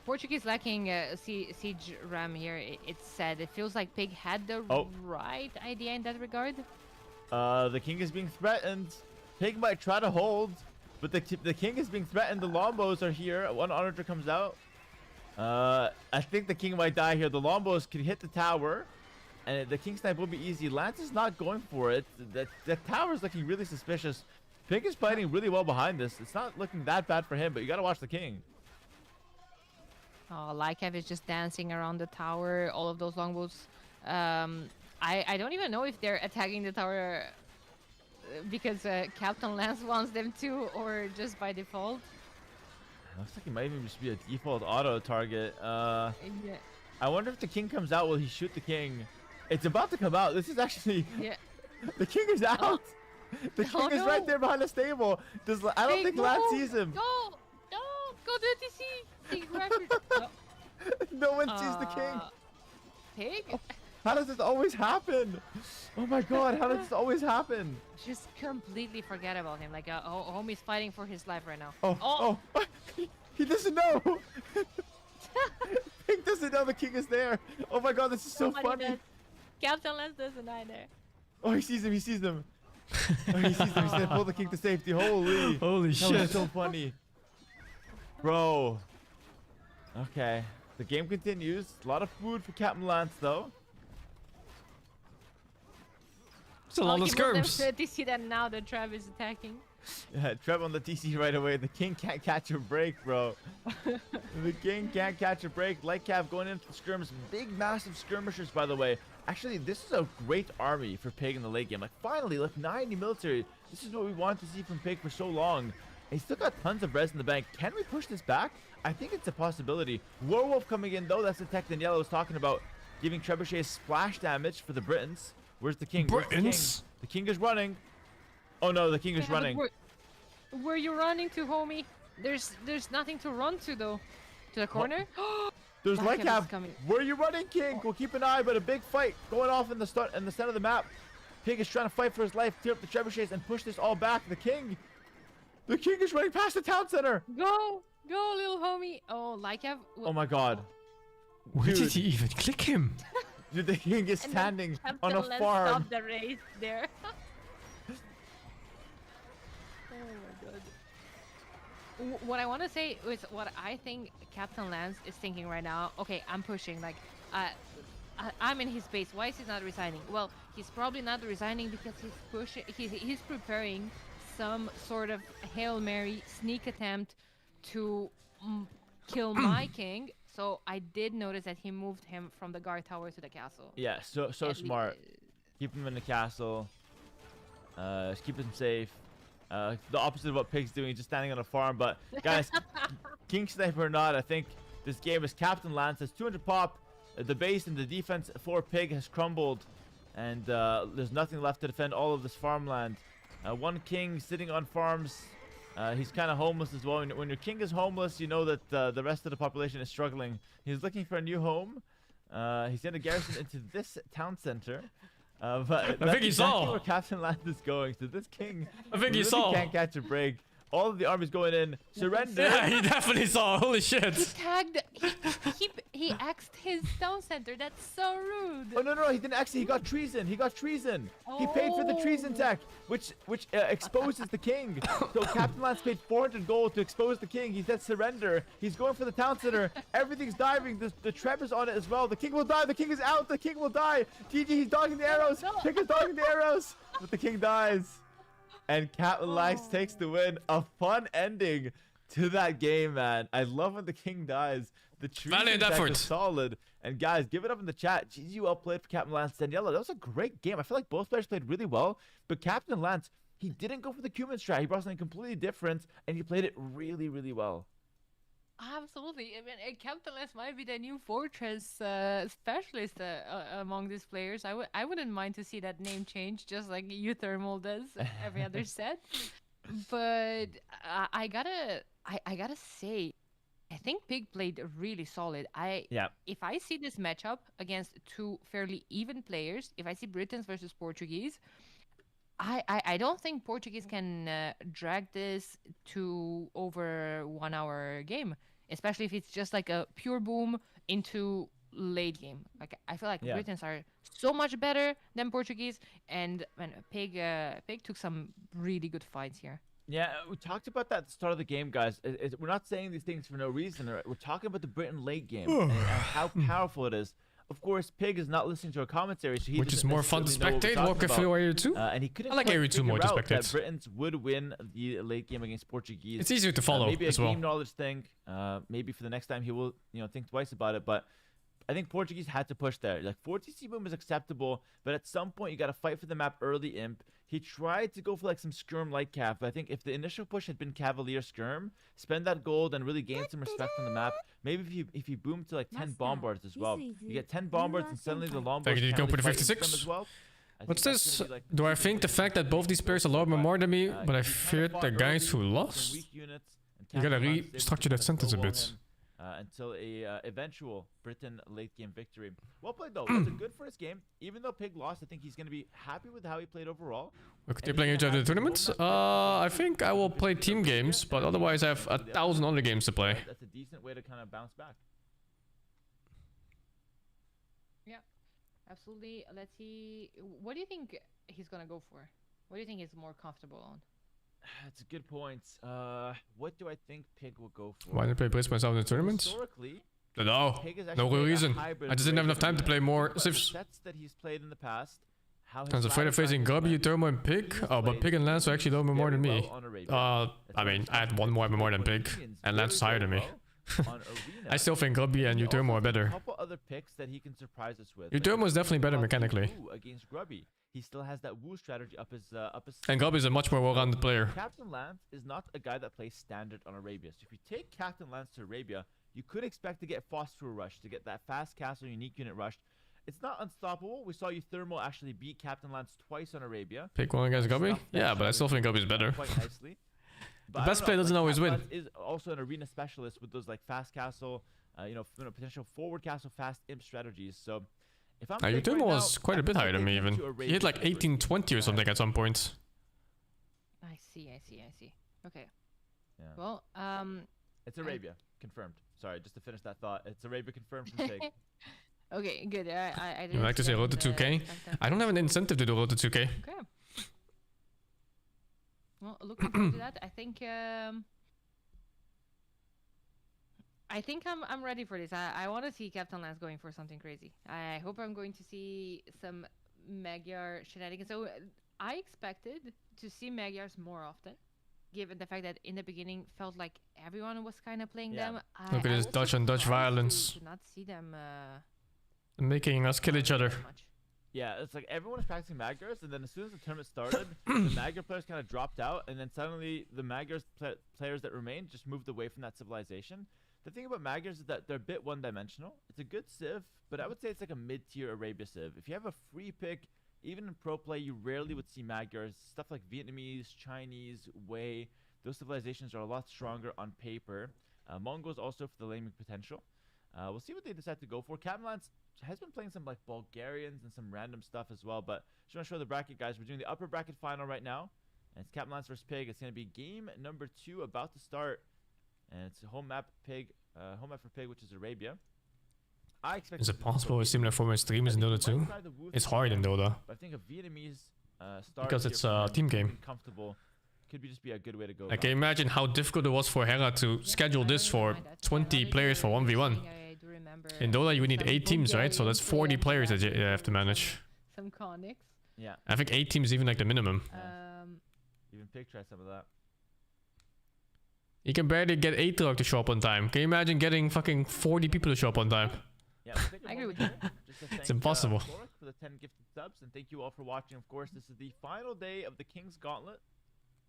Portuguese lacking Siege Ram here. It's sad. It feels like Pig had the Oh. right idea in that regard. The king is being threatened. Pig might try to hold, but the king is being threatened. The Lombos are here. One onager comes out. I think the king might die here. The Lombos can hit the tower, and the king snipe will be easy. Lance is not going for it. The tower is looking really suspicious. Pig is fighting really well behind this. It's not looking that bad for him, but you gotta watch the king. Oh, Lykev is just dancing around the tower. All of those longbows. I don't even know if they're attacking the tower because Captain Lance wants them to, or just by default. Looks like it might even just be a default auto target. Yeah. I wonder if the king comes out, will he shoot the king? It's about to come out. This is actually... Yeah. The king is out! The king Oh, is right no. there behind the stable. I don't Pig, think no! Lance sees him. No! No! Go to the TC! Pig, grab your... No. No one sees the king. Pig? How does this always happen? Oh my god, how does this always happen? Just completely forget about him. Like, homie's fighting for his life right now. Oh. He doesn't know. Pig doesn't know the king is there. Oh my god, this is so Somebody funny. does. Captain Lance doesn't either. Oh, he sees him. Oh, he sees him. He's gonna pull the king to safety. Holy. Holy That shit. was so funny. Bro. Okay. The game continues. A lot of food for Captain Lance, though. It's a lot of skirms. TC that now the Trav is attacking. Yeah, Trev on the TC right away. The king can't catch a break, bro. The king can't catch a break. Lightcap going into the skirms. Big, massive skirmishers, by the way. Actually, this is a great army for Pig in the late game. Like, finally, like 90 military. This is what we wanted to see from Pig for so long. He's still got tons of res in the bank. Can we push this back? I think it's a possibility. Werewolf coming in, though. That's the tech Daniela was talking about. Giving Trebuchet splash damage for the Britons. Where's the king? Where's the king? Britons? The king is running. Oh, no, the king is Yeah, but running. Where you running to, homie? There's nothing to run to, though. To the corner? There's Black Cat is Lightcap. coming. Where are you running, King? We'll keep an eye, but a big fight going off in the center of the map. Pig is trying to fight for his life, tear up the trebuchets, and push this all back. The king is running past the town center. Go, little homie. Oh, Lykev. Oh my god. Where did Dude. he even click him? Dude, the king is And then standing Captain on a Lance farm. stopped the race there. Oh my god. What I want to say is what I think Captain Lance is thinking right now. Okay, I'm pushing. Like, I'm in his base. Why is he not resigning? Well, he's probably not resigning because he's pushing. He's preparing some sort of Hail Mary sneak attempt to kill my king. So I did notice that he moved him from the guard tower to the castle. Yeah, so At smart. Keep him in the castle. Keep him safe. The opposite of what Pig's doing, he's just standing on a farm. But guys, King Sniper or not, I think this game is Captain Lance has 200 pop. The base and the defense for Pig has crumbled, and there's nothing left to defend all of this farmland. One king sitting on farms. He's kind of homeless as well. When your king is homeless, you know that the rest of the population is struggling. He's looking for a new home. He's going to garrison into this town center. But I think he saw where Captain Land is going. So this king I think he really saw. can't catch a break. All of the armies going in. Surrender. Yeah, he definitely saw. Holy He shit. tagged. He axed his town center. That's so rude. Oh no, he didn't actually. He got treason. He got treason. He paid for the treason Oh. tech, which exposes the king. So Captain Lance paid 400 gold to expose the king. He said surrender. He's going for the town center. Everything's diving. The Trevor's on it as well. The king will die. The king is out. The king will die. GG. He's dogging the arrows. Pig is dogging the arrows. But the king dies. And Captain Lance takes the win. A fun ending to that game, man. I love when the king dies. The treason Valiant tech effort. is solid. And guys, give it up in the chat. GG, well played for Captain Lance. Daniela, that was a great game. I feel like both players played really well. But Captain Lance, he didn't go for the cumin strat. He brought something completely different. And he played it really, really well. Absolutely. I mean, Captain Lance might be the new fortress specialist among these players. I wouldn't mind to see that name change, just like Thermal does every other set. But I gotta say, I think Pig played really solid. Yeah. If I see this matchup against two fairly even players, if I see Britons versus Portuguese, I don't think Portuguese can drag this to over 1 hour game, especially if it's just like a pure boom into late game. Like I feel like Yeah. Britons are so much better than Portuguese, and Pig took some really good fights here. Yeah, we talked about that at the start of the game, guys. We're not saying these things for no reason. We're talking about the Britain late game and how powerful it is. Of course, Pig is not listening to our commentary, so he Which is doesn't more fun to necessarily know what we're spectate. talking Walk about. through Area 2. And he couldn't I like quite Area 2 more figure to out that spectate. Britons would win the late game against Portuguese. It's easier to follow maybe a as well. game knowledge thing. Maybe for the next time he will, think twice about it. But I think Portuguese had to push there. Like 4TC boom is acceptable, but at some point you got to fight for the map early. Imp. He tried to go for like some skirm light cav, but I think if the initial push had been Cavalier skirm, spend that gold and really gain some respect on the map. Maybe if you boom to like 10 bombards as well, you get 10 bombards and suddenly the longbows Thank you, can't go really for the fight into them 56. as well. I What's think that's this? gonna be, like, Do I really, think the really fact that both these players are a lot more than me, but I he kinda feared fought the guys who early with some lost? weak units, and You gotta Captain Lance was able to restructure that kinda sentence a snowball bit. him, until a eventual Britain late game victory. Well played though. That's a good first game. Even though Pig lost, I think he's gonna be happy with how he played overall. Look, they're playing each other in tournaments. I think I will play team games, but otherwise I have 1,000 other games to play. That's a decent way to kind of bounce back. Absolutely. Let's see. What do you think he's gonna go for? What do you think he's more comfortable on? That's a good point. What do I think Pig will go for? Why didn't I play Blitz myself in the tournaments? Historically, No, Pig has no actually real played a reason. hybrid I just didn't have enough time to play more The civs. sets that he's played in the past. How I was afraid of facing Grubby, Thermo, and Pig. Oh, but Pig and Lance are actually a little bit more than me. I mean, I had one more than Pig, and Lance is higher than me. I still think Grubby and Utermo are A better. couple other picks that he can surprise us with. Utermo is definitely better About mechanically. Woo against Grubby. He still has that Woo strategy up his And Grubby is a much more well-rounded player. Captain Lance is not a guy that plays standard on Arabia. So if you take Captain Lance to Arabia, you could expect to get Phosphor Rush, to get that fast castle unique unit rushed. It's not unstoppable. We saw Thermo actually beat Captain Lance twice on Arabia. Pick one against Grubby? Stuff that Yeah, but I still think Grubby is better. Quite nicely. But The I best don't player know, doesn't always Captain win. Lance is also an arena specialist with those like fast castle, potential forward castle fast imp strategies. So if I'm Pig Utermo right was now, quite a I bit think higher than me Pig even. to He hit like Arabia first. 1820 or something at some point. I see. Okay. Yeah. Well, It's Arabia, confirmed. Sorry, just to finish that thought. It's Arabia confirmed from Pig. okay, good. I You didn't like to see say that road to in the 2K? content. I don't have an incentive to do road to 2K. Okay. Well, looking forward to that. I think I'm ready for this. I want to see Captain Lance going for something crazy. I hope I'm going to see some Magyar shenanigans. So I expected to see Magyars more often, given the fact that in the beginning felt like everyone was kind of playing Yeah. them. Look at I this was Dutch on Dutch surprised violence. to not see them Making us kill each other. very much. Yeah, it's like everyone was practicing Magyars, and then as soon as the tournament started, the Magyar players kind of dropped out, and then suddenly the Magyars players that remained just moved away from that civilization. The thing about Magyars is that they're a bit one-dimensional. It's a good civ, but I would say it's like a mid-tier Arabia civ. If you have a free pick, even in pro play, you rarely would see Magyars. Stuff like Vietnamese, Chinese, Wei, those civilizations are a lot stronger on paper. Mongols also for the laming potential. We'll see what they decide to go for. Captain has been playing some like Bulgarians and some random stuff as well, but just want to show the bracket, guys. We're doing the upper bracket final right now, and it's Captain Lance versus Pig. It's going to be game number 2 about to start, and it's a home map for Pig, which is Arabia. I expect. Is it possible a similar format streamers in Dota 2? It's hard in Dota. But I think a Vietnamese start Because it's a team game. Comfortable could just be a good way to go. I can imagine how difficult it was for Hera to schedule this for 20 players for 1v1. In Dota, you would need 8 teams, right? So that's 40 players that you have to manage. Some conics. Yeah. I think 8 teams is even like the minimum. Even Pig try some of that. You can barely get 8 to show up on time. Can you imagine getting fucking 40 people to show up on time? Yeah, we'll take a I agree moment with here just to thank, It's impossible. Torek for the 10 gifted subs, and thank you all for watching. Of course, this is the final day of the King's Gauntlet.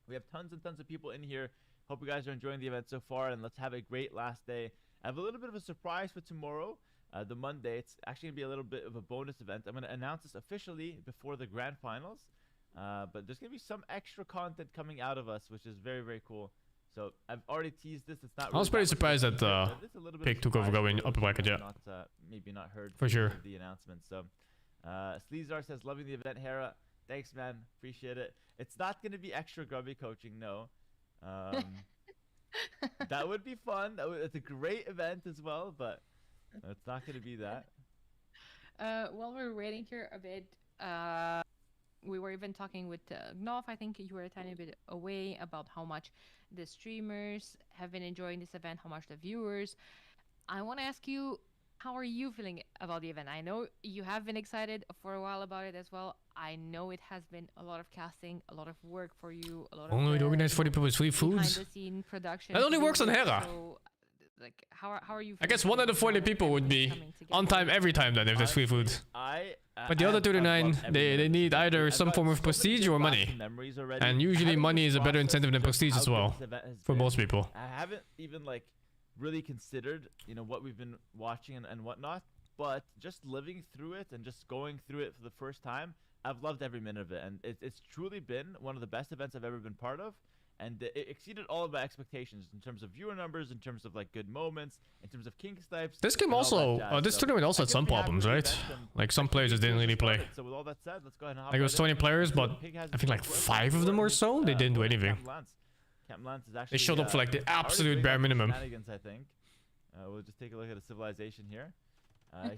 We have tons and tons of people in here. Hope you guys are enjoying the event so far, and let's have a great last day. I have a little bit of a surprise for tomorrow, the Monday. It's actually going to be a little bit of a bonus event. I'm going to announce this officially before the grand finals, but there's going to be some extra content coming out of us, which is very, very cool. So I've already teased this. It's not. I was pretty surprised that Pig took over going upper bracket, yeah. Maybe not heard For sure. the announcement. So Sleazar says, loving the event, Hera. Thanks, man. Appreciate it. It's not going to be extra grubby coaching, no. That would be fun. It's a great event as well, but it's not going to be that. While we're waiting here a bit, we were even talking with Gnof. I think you were a tiny bit away about how much the streamers have been enjoying this event, how much the viewers. I want to ask you, how are you feeling about the event? I know you have been excited for a while about it as well. I know it has been a lot of casting, a lot of work for you, a lot of Only to organize 40 people with free foods. behind-the-scene production. That only works on Hera. So, like, how are you? I guess feeling 1 out of 40 about people would be everything coming on time together? every time then if there's free food. But the other 39, they need either some form of prestige or money. And usually money is a better incentive than prestige as well, for most people. I haven't even like really considered, you know, what we've been watching and whatnot, but just living through it and just going through it for the first time, I've loved every minute of it, and it's truly been one of the best events I've ever been part of, and it exceeded all of my expectations in terms of viewer numbers, in terms of like good moments, in terms of king snipes. This game and all also, that jazz. this So tournament also I had some couldn't be happier problems, with the right? event, and Like some I players think just didn't it's really play. started. So with all that said, let's go ahead and hop Like it was right in. 20 players, So but Pig has I think like his 5 of them or so, they didn't do with anything. Captain Lance is actually, They showed up for like the already absolute doing bare some minimum. shenanigans, I think. We'll just take a look at a civilization here.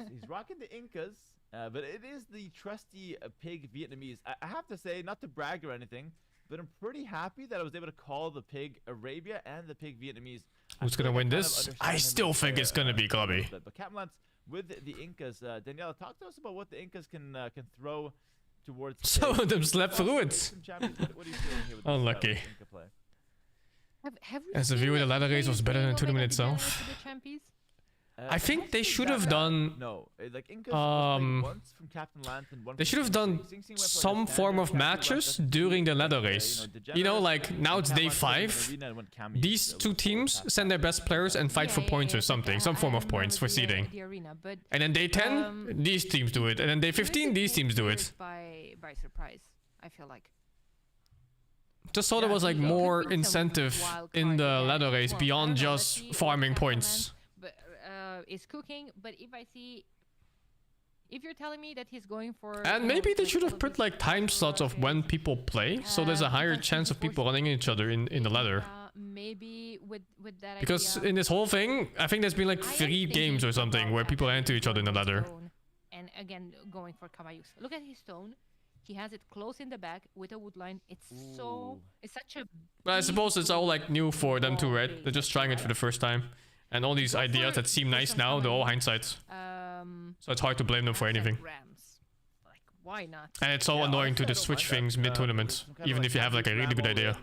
He's rocking the Incas, but it is the trusty Pig Vietnamese. I have to say, not to brag or anything, but I'm pretty happy that I was able to call the Pig Arabia and the Pig Vietnamese. Who's gonna win this? I still think it's gonna be Globby. But Captain Lance with the Incas, Daniela, talk to us about what the Incas can throw towards. Some of them slept through it. Some champions. What are you feeling here with this, Unlucky. with Inca play? Have we As a seen, viewer, the like, ladder race was better than the anything tournament of Omega itself. to the champions? I think they should have done. No, like Incas was played once from Captain Lance and one They from should have Sing done Sing. Sing Sing went for some like a form of standard matches Captain Lance during the doesn't ladder play, race. You know, Degenerate, like and now it's Captain day Lance played in 5. arena and went cameos, These so two it was teams fantastic. send their best players and fight for points or but something, some form of points for seeding. The arena, but And then day 10, these teams do it. And then day 15, these teams do it. By surprise, I feel like. Just thought there was like more incentive in the ladder race beyond just farming points. But is cooking. But if you're telling me that he's going for, And maybe they should have put like time slots of when people play, so there's a higher chance of people running into each other in the ladder. Maybe with that Because idea, in this whole thing, I think there's been like I am 3 thinking games or something about where people ran into each other in the actually ladder. going for stone, and again going for Kamayus. Look at his stone. He has it close in the back with a wood line. It's such a. But I suppose it's all like new for them too, right? They're just trying it for the first time. And all these ideas that seem nice now, they're all hindsight. So it's hard to blame them for anything. Rams. Like, why not? And it's so annoying to just switch things mid-tournament, even if you have like a really good idea.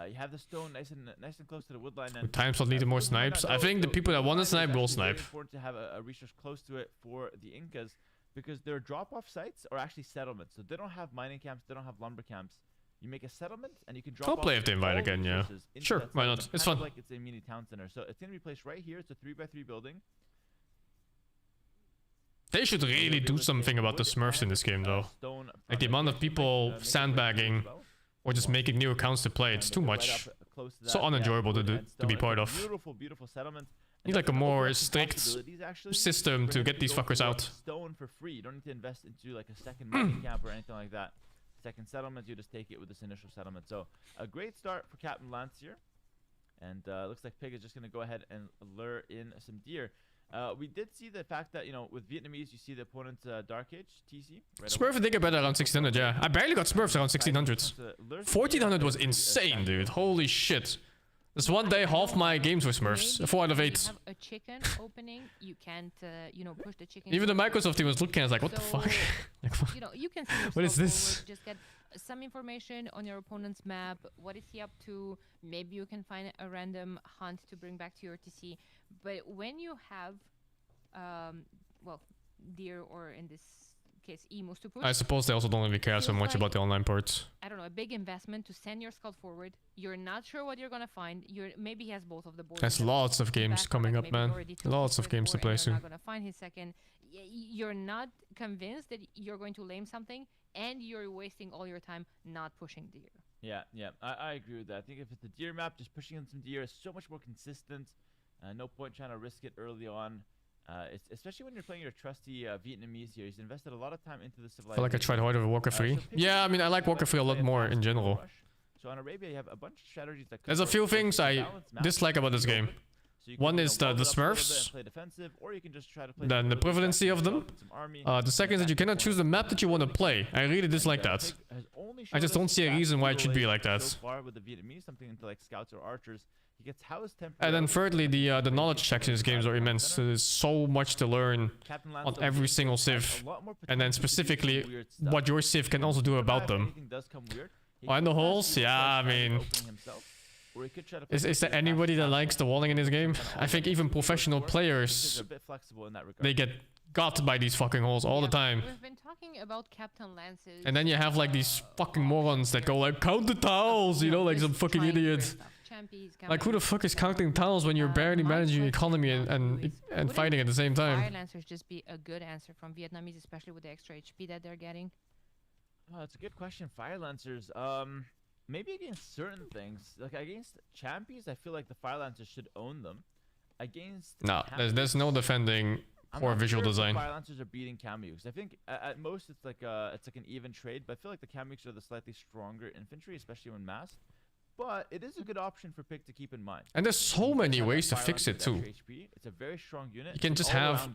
You have the stone nice and close to the wood line. With time slot needed more snipes. I think the people that want to snipe will snipe. It's very important to have a resource close to it for the Incas. because their drop-off sites are actually settlements. So they don't have mining camps, they don't have lumber camps. You make a settlement and you can drop I'll play off if they invite all again, yeah. resources into Sure, that why not? settlement, It's kind of fun. like it's a mini town center. So it's gonna be placed right here. It's a 3x3 building. They should really do something about the Smurfs in this game, though. Like the amount of people sandbagging or just making new accounts to play, it's too much. So unenjoyable to be part of. Beautiful, beautiful settlement. Need like a more strict system to get these fuckers out. Stone for free. You don't need to invest into like a second mining camp or anything like that. Second settlement, you just take it with this initial settlement. So a great start for Captain Lance here. And looks like Pig is just going to go ahead and lure in some deer. We did see the fact that, you know, with Vietnamese, you see the opponent Dark Age, TC. Right Smurf did get better around 1600, yeah. I barely got Smurfs around 1600. 1400 was insane, dude. Holy shit. This one day, half my games were Smurfs. Maybe 4 out of if 8. you have a chicken opening, you can't, you know, push the chicken. Even the forward. Microsoft team was looking at us like, what the So, fuck? Like, You know, you can see What is yourself this? forward, just get some information on your opponent's map. What is he up to? Maybe you can find a random hunt to bring back to your TC. But when you have, well, deer or in this case, emus to push, I suppose they also don't really care so Feels much like- about the online parts. I don't know, a big investment to send your scout forward. You're not sure what you're gonna find. Maybe he has both of the boards. There's and lots of the games back, or coming like up, maybe man. already took Lots his of games to first play board and soon. You're not gonna find his second. You're not convinced that you're going to lame something, and you're wasting all your time not pushing deer. Yeah, yeah, I agree with that. I think if it's a deer map, just pushing in some deer is so much more consistent. No point trying to risk it early on. It's especially when you're playing your trusty Vietnamese here. He's invested a lot of time into the I civilization. feel like I tried harder with Walker 3. Yeah, I mean, I like Walker 3 a lot more in general. So on Arabia, you have a bunch of strategies that. There's a few things I dislike about this game. One is the Smurfs, then the prevalency of them. The second is that you cannot choose the map that you want to play. I really dislike that. I just don't see a reason why it should be like that. So far with the Vietnamese, something into like scouts or archers, he gets housed And temporarily. then thirdly, the knowledge checks in these games are immense. There's so much to learn Captain on Lance every has single a civ. lot more And then potential to do some specifically, weird stuff. what your civ can also do about If them. anything does come weird, he Oh, and the could holes? actually Yeah, try I mean, opening himself, or he could try to Is play there it as anybody fast that as likes the possible. walling in this game? Kinda I think all even over professional the board. players, They're a bit flexible in that regard. they get got by these fucking holes all the time. We've been talking about Captain Lance's. And then you have like these fucking morons that go like, count the tiles, you know, like some fucking idiot. Like, who the fuck is counting tiles when you're barely managing your economy and fighting at the same Fire time? Lancers just be a good answer from Vietnamese, especially with the extra HP that they're getting? Oh, that's a good question. Fire Lancers, maybe against certain things. Like against champions, I feel like the Fire Lancers should own them. Against No, there's no defending I'm or not visual sure if the design. Fire Lancers are beating Kamyuks. I think at most it's like an even trade, but I feel like the Kamyuks are the slightly stronger infantry, especially when massed. But it is a good option for Pick to keep in mind. And there's so many ways to fix it too. It's a very strong unit. You can just have,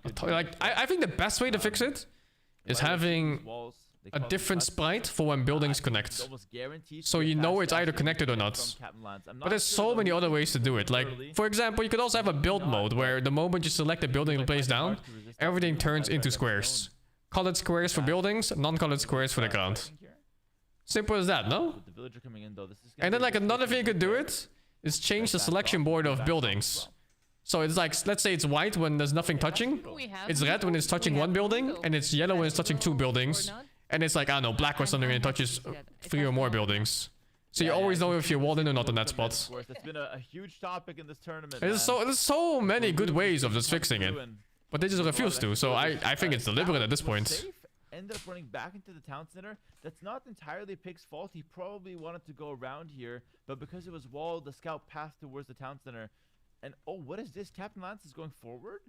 I think the best way to fix it is having a different sprite for when buildings connect. So you know it's either connected or not. But there's so many other ways to do it. Like, for example, you could also have a build mode where the moment you select a building and place down, everything turns into squares. Colored squares for buildings, non-colored squares for the ground. Simple as that, no? And then like another thing you could do it is change the selection board of buildings. So it's like, let's say it's white when there's nothing touching. It's red when it's touching one building, and it's yellow when it's touching two buildings. And it's like, I don't know, black or something when it touches 3 or more buildings. So you always know if you're walled in or not in that spot. It's been a huge topic in this tournament. There's so many good ways of just fixing it. But they just refuse to, so I think it's deliberate at this point. Ended up running back into the town center. That's not entirely Pig's fault. He probably wanted to go around here, but because it was walled, the scout passed towards the town center. And oh, what is this? Captain Lance is going forward?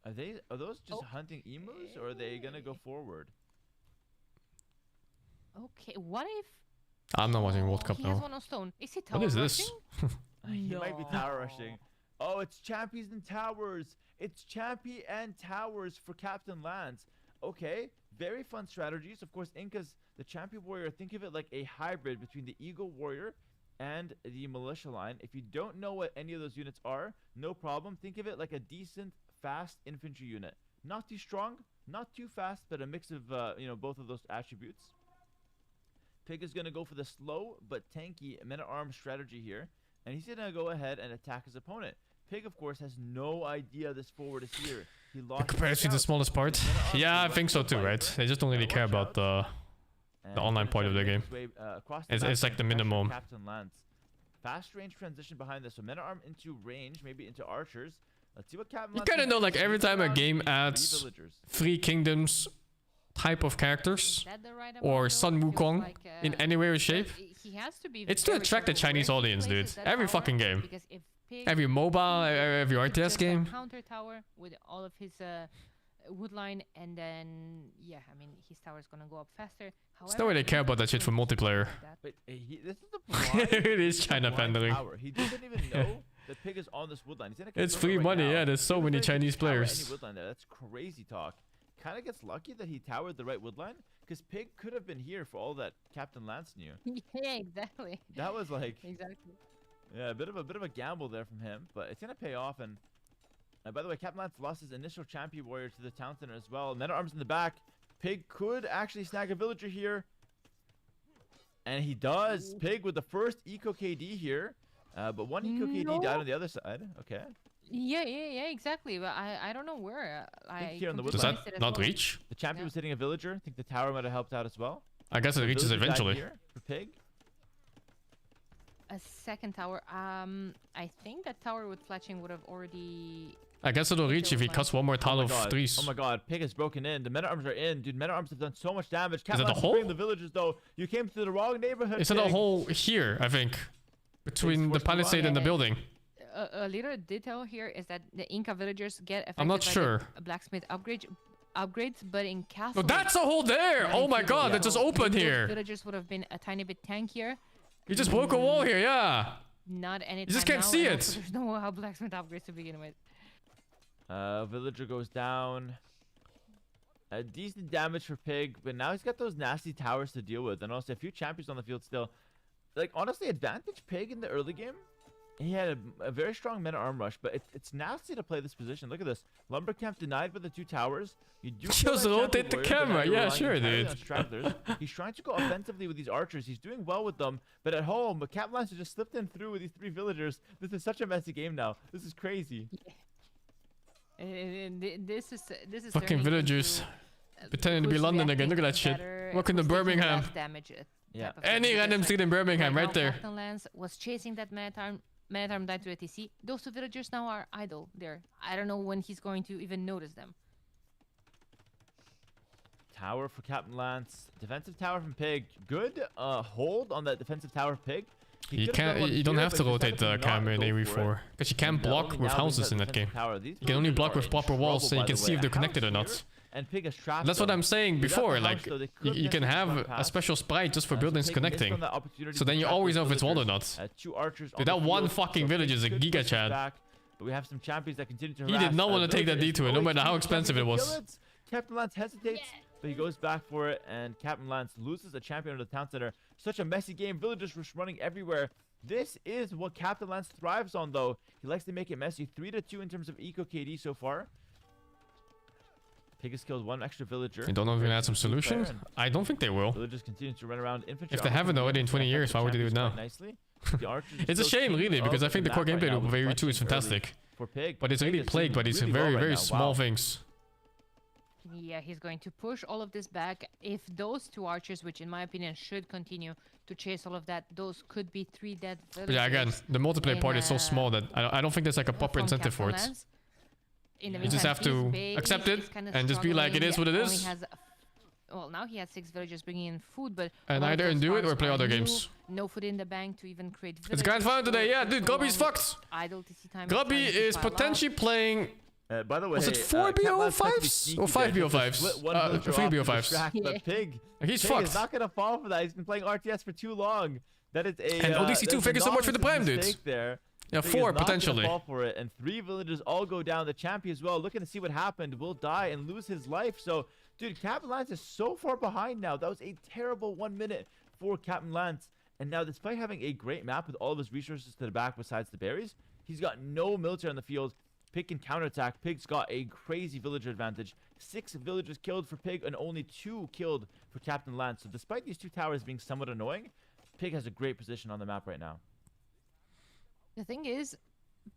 Are those just hunting emus, or are they gonna go forward? Okay, what if I'm not watching World Cup he has now. one on stone? Is he tower What is this? rushing? He might be tower rushing. Oh, it's champions and towers. It's champy and towers for Captain Lance. Okay, very fun strategies. Of course, Inca's the champion warrior. Think of it like a hybrid between the Eagle warrior and the militia line. If you don't know what any of those units are, no problem. Think of it like a decent, fast infantry unit. Not too strong, not too fast, but a mix of both of those attributes. Pig is going to go for the slow but tanky men-at-arms strategy here, and he's going to go ahead and attack his opponent. Pig, of course, has no idea this forward is here. He The lost comparison the smallest part. Yeah, I think so too, right? They just don't really care about the online part of the game. It's like the minimum. Captain Lance. Fast range transition behind this. So Men-at-Arm into range, maybe into archers. Let's see what Captain You Lance kind of can know, do. like every time a Around game 3 adds villagers. 3 kingdoms type of characters Is that the right or amount, Sun though? It feels Wukong like, in any way or shape, he has to be it's to very attract the careful Chinese where he audience, dude. places that Every tower, fucking game. because if Pig every mobile, every puts RTS just a game. counter tower with all of his wood line, and then yeah, I mean his tower is gonna go up faster. There's no way they care about that shit for multiplayer. But this is the blind, It is this China blind pandering. tower. He doesn't even know that Pig is on this woodline. He's in a It's control free right money, now. yeah, there's so He many was ready to Chinese tower any players. woodline there. That's crazy talk. Kind of gets lucky that he towered the right woodline, because Pig could have been here for all that Captain Lance knew. Yeah, exactly. That was like, Exactly. yeah, a bit of a gamble there from him, but it's gonna pay off. And by the way, Captain Lance lost his initial champion warrior to the town center as well. Men-at-Arms in the back. Pig could actually snag a villager here, and he does. Pig with the first eco KD here, but one eco KD died on the other side. Okay. Yeah, exactly. But I don't know where. I here on the Does completely that missed it as not well. reach? The champion Yeah. was hitting a villager. I think the tower might have helped out as well. I guess it The reaches villager died eventually. here for Pig. A second tower. I think that tower with fletching would have already. I guess it'll reach if he cuts one more tile of God. threes. Oh my god, Pig has broken in. The Men-at-Arms are in. Dude, Men-at-Arms have done so much damage. Captain it a Lance is hole? bringing the villagers though. You came to the wrong neighborhood. Is it a Pig. hole here, I think? Between the forced to run. palisade and the Yeah. building. A little detail here is that the Inca villagers get affected I'm not by sure. the blacksmith upgrades, but in castle. No, that's a hole there! Oh my god, that just opened here! Villagers would have been a tiny bit tankier. You just broke a wall here, yeah! Not any. just can't see it. There's no how blacksmith upgrades to begin with. Villager goes down. Decent damage for Pig, but now he's got those nasty towers to deal with, and also a few champions on the field still. Like, honestly, advantage Pig in the early game. He had a very strong Men-at-Arm rush, but it's nasty to play this position. Look at this. Lumber camp denied by the 2 towers. You do kill Just that rotate champion the warrior, but now camera. you're Yeah, relying sure, entirely dude. on stragglers. He's trying to go offensively with these archers. He's doing well with them, but at home, Captain Lance just slipped in through with these 3 villagers. This is such a messy game now. This is crazy. This is Fucking turning villagers. into, Pretending to be who's London again. Look at that reacting shit. better, Welcome to who's taking Birmingham. less damage, Yeah. type of Any thing. random Because, street in Birmingham, right now there. Captain Lance was chasing that Man-at-Arm died to a TC. Those 2 villagers now are idle there. I don't know when he's going to even notice them. Tower for Captain Lance. Defensive tower from Pig. Good hold on that defensive tower Pig. He You could've done can't. one You don't here, have but to he rotate decided the to not camera in go AoE for it. 4 because you can't And block only with now houses because in of that defensive game. tower. These You can only villagers block are with in proper walls, trouble, so you by can the see way. if A they're house connected or here, not. And Pig has trapped That's what them. I'm saying Without before. the house, Like though, they you could can potentially have run a past. special sprite just for So buildings Pig missed connecting. on that opportunity So then to you trap always those know if it's walled or villagers. not. 2 archers on Dude, the that one field, fucking so village Pig is a could giga push this Chad. back, but we have some champions that continue to He harass. did not want to take that Villager is detour, no going matter to how the expensive it champion to was. kill it. Captain Lance hesitates, but he goes back for it, and Captain Lance loses a champion of the town center. Such a messy game. Villagers just running everywhere. This is what Captain Lance thrives on, though. He likes to make it messy. 3-2 in terms of eco KD so far. Pig has killed 1 extra villager. You don't know if we can add some Very solution? and I don't think they will. Villagers continue to run around. Infantry If they haven't already in 20 years, why would they do it now? Nicely. The archers It's a still shame, king really, because I of think the core map right gameplay now of with Very 2 is flexing early fantastic. For Pig, But it's Pig really is plagued by doing these really very, well right very now. small Wow. things. Yeah, he's going to push all of this back. If those 2 archers, which in my opinion should continue to chase all of that, those could be 3 dead villagers. But yeah, again, the multiplayer part is so small that I don't think there's like a proper from incentive for Captain it. Lance. In the You just meantime, have to East Bay accept is it kinda and just be like, it is what it struggling, is. only has well, now he has 6 villagers bringing in food, but And a lot of either those do it or farms play are other new, games. No food in the bank to even create It's grand final today. Yeah, dude, Grubby's fucked. Idle TC time Grubby is potentially playing. By the way, Was it 4 Captain Lance tried to be BO5s sneaky or 5 there, tried to BO5s? split one 3 villager off to BO5s. distract, Yeah. But Pig He's is fucked. not gonna fall for that. He's been playing RTS for too long. That is a And ODC2, that's a thank you so much for the prime, enormous dudes. mistake there. Yeah, Pig is 4 not gonna potentially. fall for it, and 3 villagers all go down. The champion as well, looking to see what happened, will die and lose his life. So, dude, Captain Lance is so far behind now. That was a terrible 1 minute for Captain Lance. And now, despite having a great map with all of his resources to the back besides the berries, he's got no military on the field. Pig can counterattack. Pig's got a crazy villager advantage. 6 villagers killed for Pig and only 2 killed for Captain Lance. So despite these 2 towers being somewhat annoying, Pig has a great position on the map right now. The thing is,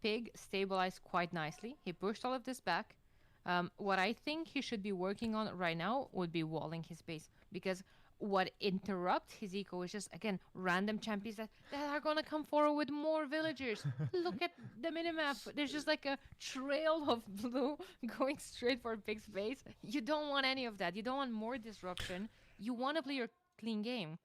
Pig stabilized quite nicely. He pushed all of this back. What I think he should be working on right now would be walling his base, because what interrupts his eco is just, again, random champions that are gonna come forward with more villagers. Look at the minimap. There's just like a trail of blue going straight for Pig's base. You don't want any of that. You don't want more disruption. You want to play your clean game.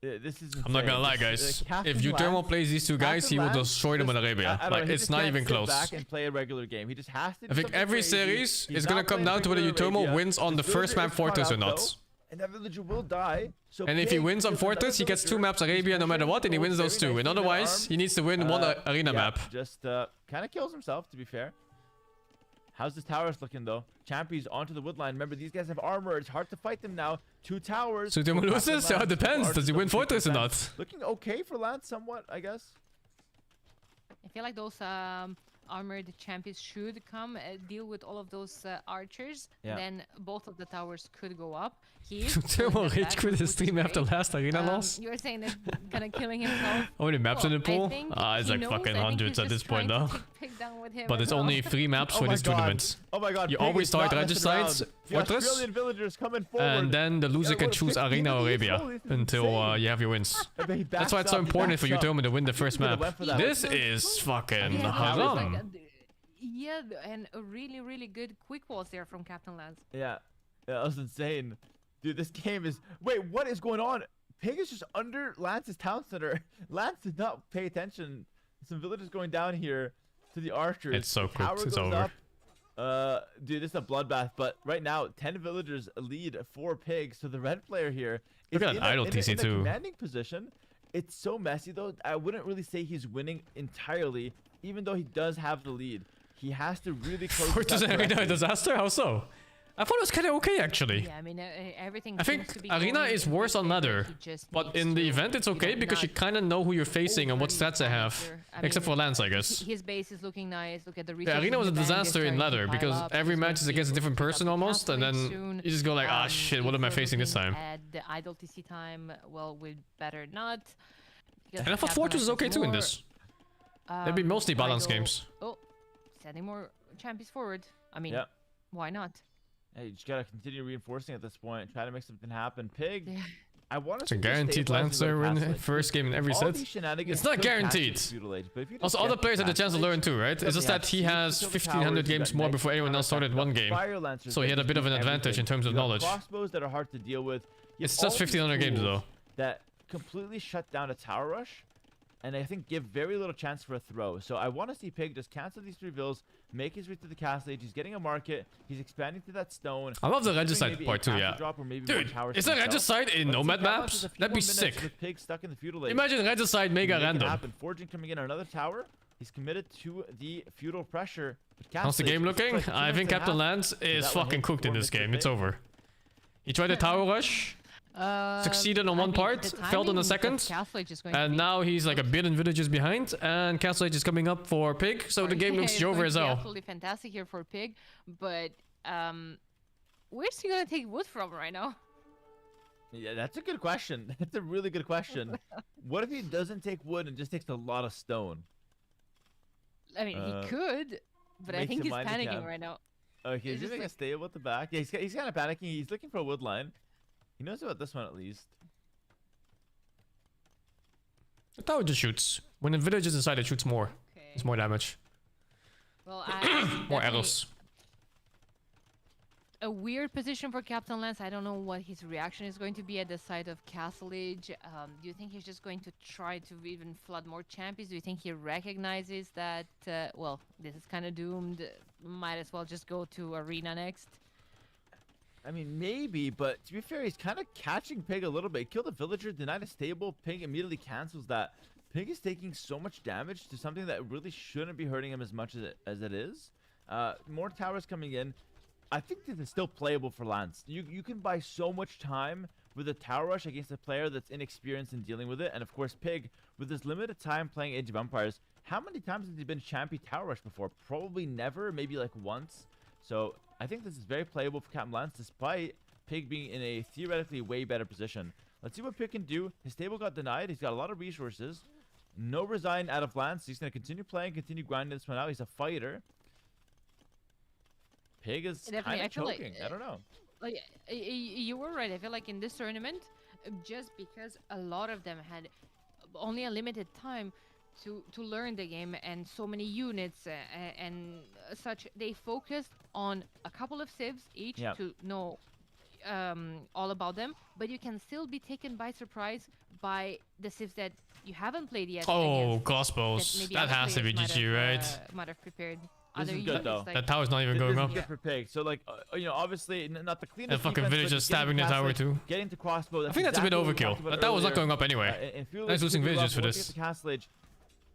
This is I'm not gonna lie, guys. If Utermo plays these two guys, he will destroy them in Arabia. Like, it's not even close. Back and play a regular game. He just has to. I think every series is gonna come down to whether Utermo wins on the first map Fortress or not. And that villager will die. So And if he wins on Fortress, he gets 2 maps Arabia no matter what, and he wins those 2. And otherwise, he needs to win one arena map. Just kind of kills himself, to be fair. How's this towers looking, though? Champions onto the woodline. Remember, these guys have armor. It's hard to fight them now. 2 towers. So Utermo loses? Yeah, it depends. Does he win Fortress or not? Looking okay for Lance, somewhat, I guess. I feel like those armored champions should come deal with all of those archers. Yeah. Then both of the towers could go up. Utermo rage quit his stream after last arena loss. You were saying that gonna killing himself. How many maps in the pool? It's It's like fucking hundreds at this point now. But it's only 3 maps for this tournament. Oh my god. You Pig always is not start messing around. Regicide, The Fortress, Australian villagers coming forward. and then the loser can choose Arena or Arabia until you have your wins. That's why it's so important for Utermo to win the first map. This is fucking haram. Yeah, and a really, really good quick walls there from Captain Lance. Yeah, that was insane. Dude, this game is... Wait, what is going on? Pig is just under Lance's town center. Lance did not pay attention. Some villagers going down here to the archers. It's so Tower cooked. It's goes over. up. Dude, this is a bloodbath. But right now, 10 villagers lead 4 pigs. So the red player here is Look at that idle TC in a too. commanding position. It's so messy, though. I wouldn't really say he's winning entirely, even though he does have the lead. He has to really close Fortress and Arena a disaster? How so? I thought it was kind of okay, actually. Yeah, I mean, everything. I think Arena is worse on ladder, but in the event it's okay because you kind of know who you're facing and what stats they have. Except for Lance, I guess. His base is looking nice. Look at the Yeah, Arena was a disaster in ladder because every match is against a different person almost, and then you just go like, ah shit, what am I facing this time? At the idle TC time, well, we'd better not. And I thought Fortress is okay too in this. They'd be mostly balanced games. Oh, sending more champions forward. I mean, Yeah. why not? Hey, you just gotta continue reinforcing at this point. Try to make something happen. Pig, Yeah. I want It's a guaranteed Lancer win first game in every set. It's not guaranteed. Also, other players had the chance to learn too, right? It's just that he has 1,500 games more before anyone else started one game. So he had a bit of an advantage in terms of knowledge. Crossbows that are hard to deal with. It's just 1,500 games though. That completely shut down a tower rush, and I think give very little chance for a throw. So I want to see Pig just cancel these 3 vills, make his way to the castle age. He's getting a market. He's expanding to that stone. I love the Regicide part too, yeah. Dude, is there Regicide in Nomad maps? That'd be sick. Pig stuck in the feudal age. Imagine Regicide mega random. Forging coming in another tower. He's committed to the feudal pressure. How's the game looking? I think Captain Lance is fucking cooked in this game. It's over. He tried a tower rush. Succeeded on one part, failed on the second, and now he's like 1 billion villages behind, and Castle Age is coming up for Pig, so the game looks Jover as hell. Absolutely fantastic here for Pig, but where's he gonna take wood from right now? Yeah, that's a good question. That's a really good question. What if he doesn't take wood and just takes a lot of stone? I mean, he could, but I think he's panicking right now. Okay, he's just gonna stay at the back. Yeah, he's kind of panicking. He's looking for a wood line. He knows about this one at least. The tower just shoots. When the village is inside, it shoots more. Okay. It's more damage. Well, More arrows. A weird position for Captain Lance. I don't know what his reaction is going to be at the side of Castle Age. Do you think he's just going to try to even flood more champions? Do you think he recognizes that, well, this is kind of doomed? Might as well just go to Arena next? I mean, maybe, but to be fair, he's kind of catching Pig a little bit. He killed a villager, denied a stable. Pig immediately cancels that. Pig is taking so much damage to something that really shouldn't be hurting him as much as it is. More towers coming in. I think this is still playable for Lance. You can buy so much time with a tower rush against a player that's inexperienced in dealing with it. And of course, Pig, with his limited time playing Age of Empires, how many times has he been champion tower rush before? Probably never, maybe like once. So I think this is very playable for Captain Lance, despite Pig being in a theoretically way better position. Let's see what Pig can do. His stable got denied. He's got a lot of resources. No resign out of Lance. He's going to continue playing, continue grinding this one out. He's a fighter. Pig is Definitely, kind I of feel like, choking. I don't know. Like you were right. I feel like in this tournament, just because a lot of them had only a limited time to learn the game and so many units and such, they focused on a couple of civs each Yeah. to know all about them. But you can still be taken by surprise by the civs that you haven't played yet. Oh, against, crossbows. maybe That other has to be players GG, right? might have prepared. This other is good, units, though. like- That tower's not even This going is up. good for Pig. So, like, you know, obviously, not the cleanest And fucking defense, but villagers just getting stabbing the past tower it, too. Getting to crossbow. I think that's a bit exactly what we overkill. talked about That tower was not earlier. going up anyway. In Feudal Nice Age, losing Feudal villagers Love, for once you this. get to Castle Age,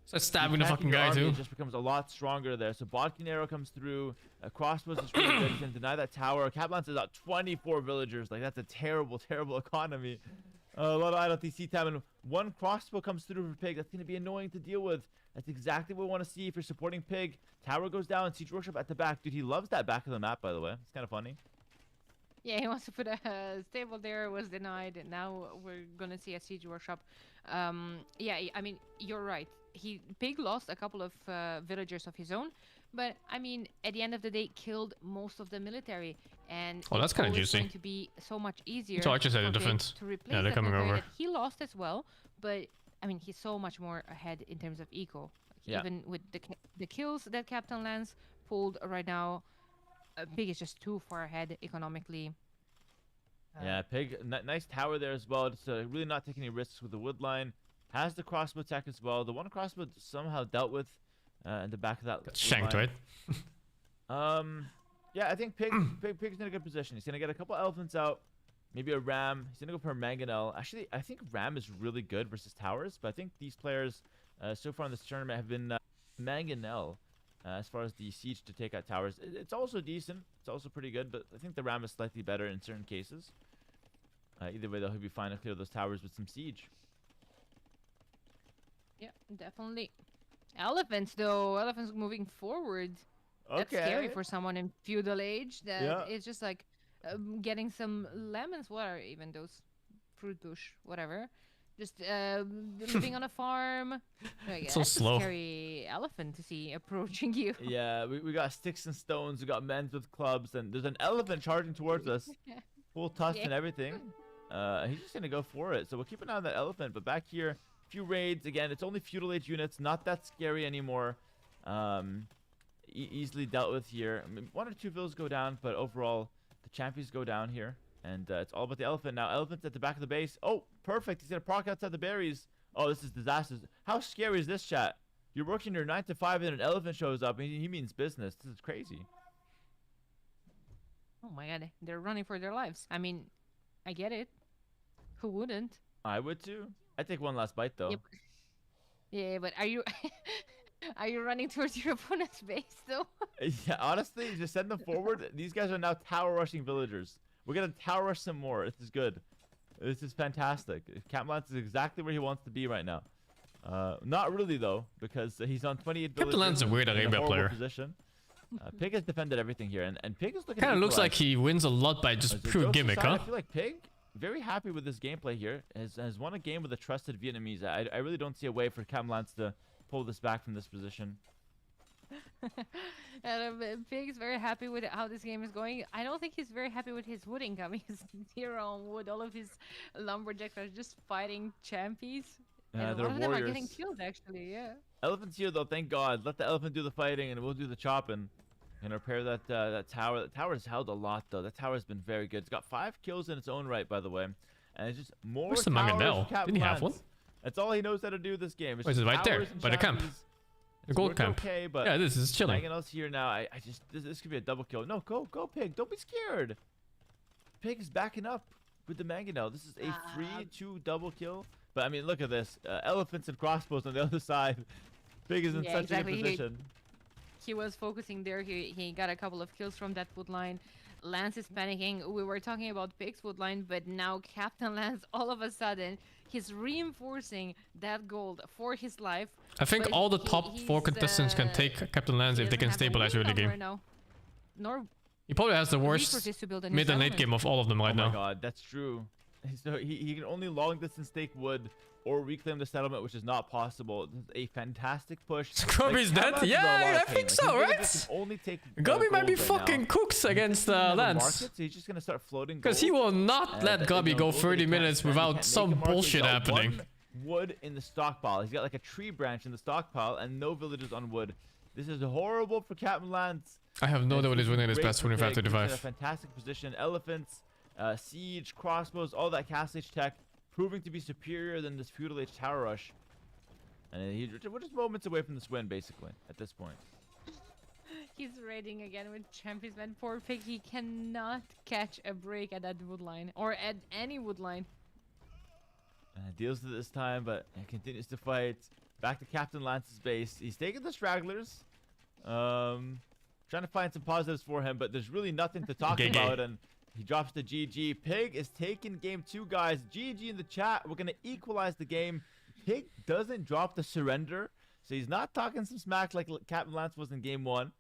So stabbing the fucking guy too. It just becomes a lot stronger there. So Bodkin arrow comes through. Crossbows is really good. You can deny that tower. Caplan's is out 24 villagers. Like, that's a terrible, terrible economy. A lot of idle TC time, and one crossbow comes through for Pig. That's going to be annoying to deal with. That's exactly what we want to see if you're supporting Pig. Tower goes down. Siege Workshop at the back. Dude, he loves that back of the map, by the way. It's kind of funny. Yeah, he wants to put a stable there, was denied, and now we're gonna see a siege workshop. Yeah, I mean, you're right. Pig lost a couple of villagers of his own, but I mean, at the end of the day, killed most of the military, and Oh, that's it's kinda always juicy. going to be so much easier. So Archer's had a for Pig defense. to replace Yeah, they're that coming military over. that he lost as well, but I mean, he's so much more ahead in terms of eco. Yeah. Even with the kills that Captain Lance pulled right now, Pig is just too far ahead economically. Yeah, Pig, nice tower there as well. Just really not taking any risks with the wood line. Has the crossbow attack as well. The one crossbow somehow dealt with in the back of that. Got wood shanked, line. right? Yeah, I think Pig's in a good position. He's gonna get a couple elephants out, maybe a ram. He's gonna go for a mangonel. Actually, I think ram is really good versus towers, but I think these players so far in this tournament have been mangonel as far as the siege to take out towers. It's also decent. It's also pretty good, but I think the ram is slightly better in certain cases. Either way, though, he'll be fine to clear those towers with some siege. Yeah, definitely. Elephants, though. Elephants moving forward. That's scary for someone in feudal age. That it's just like getting some lemons. What are even those? Fruit bush, whatever. Just living on a farm. So That's slow. a scary elephant to see approaching you. Yeah, we got sticks and stones. We got men with clubs, and there's an elephant charging towards us, full tusk and everything. He's just gonna go for it. So we'll keep an eye on that elephant. But back here, few raids again. It's only feudal age units, not that scary anymore. Easily dealt with here. I mean, 1 or 2 villas go down, but overall the champions go down here, and it's all about the elephant now. Elephant's at the back of the base. Oh, perfect. He's gonna park outside the berries. Oh, this is disastrous. How scary is this, chat? You're working your 9 to 5 and an elephant shows up and he means business. This is crazy. Oh my god, they're running for their lives. I mean, I get it. Who wouldn't? I would too. I'd take one last bite though. Yep. Yeah, but are you are you running towards your opponent's base though? Yeah, honestly, just send them forward. These guys are now tower rushing villagers. We're gonna tower rush some more. This is good. This is fantastic. Captain is exactly where he wants to be right now. Not really though, because he's on 28 villagers. Captain Lance is a weird in Arabia horrible player. Position. Pig has defended everything here, and Pig is looking. Kind of looks like equalized. he wins a lot by just As a pure jokes gimmick, aside, huh? I feel like Pig very happy with this gameplay here. Has won a game with a trusted Vietnamese. I really don't see a way for Captain Lance to pull this back from this position. Pig is very happy with how this game is going. I don't think he's very happy with his wood income. He's 0 on wood. All of his lumberjacks are just fighting champies. And a They're lot of them are getting warriors. killed, actually, yeah. Elephant's here though, thank God. Let the elephant do the fighting, and we'll do the chopping. And repair that that tower. The tower has held a lot though. That tower has been very good. It's got 5 kills in its own right, by the way. And it's just more. Where's the towers Mangonel? for Captain Didn't he have Lance. one? That's all he knows how to do this game. It's Where's just it? Right there, towers and by the camp. champions. The It's gold worked camp. Okay, but Yeah, this is chilling. Mangonel's here now. I just this could be a double kill. No, go Pig. Don't be scared. Pig is backing up with the Mangonel. This is a free 2 double kill. But I mean, look at this. Elephants and crossbows on the other side. Pig is in such a good position. He was focusing there. He got a couple of kills from that wood line. Lance is panicking. We were talking about Pig's wood line, but now Captain Lance, all of a sudden, he's reinforcing that gold for his life. I think But all the top 4 contestants can take Captain Lance if they can stabilize early game. Right now. Nor He probably has the worst resources to build a new mid and late settlement. game of all of them right Oh my now. God, that's true. So he can only long distance take wood. or reclaim the settlement, which is not possible. This is a fantastic push. Gobi's dead? Camelot's in a Yeah, lot of I pain. think so, he really right? just can only take Gobi might be gold right fucking now. cooks against He doesn't have a Lance. market, so he's just gonna start floating Because he gold. will not And, let Gobi you know, go gold that he 30 can't minutes spend, he can't without make some a market. He's bullshit got happening. one wood in the stockpile. He's got like a tree branch in the stockpile and no villagers on wood. This is horrible for Captain Lance. I have no idea what he's winning this Great best for 25 Pig. He's in a 35. fantastic position. Elephants, siege, crossbows, all that Castle Age tech, proving to be superior than this feudal age tower rush. And we're just moments away from this win, basically, at this point. He's raiding again with champions, man. Poor Pig, he cannot catch a break at that wood line or at any wood line. Deals with it this time, but continues to fight. Back to Captain Lance's base. He's taking the stragglers. Trying to find some positives for him, but there's really nothing to talk about. And he drops the GG. Pig is taking game 2, guys. GG in the chat. We're going to equalize the game. Pig doesn't drop the surrender, so he's not talking some smack like Captain Lance was in game 1.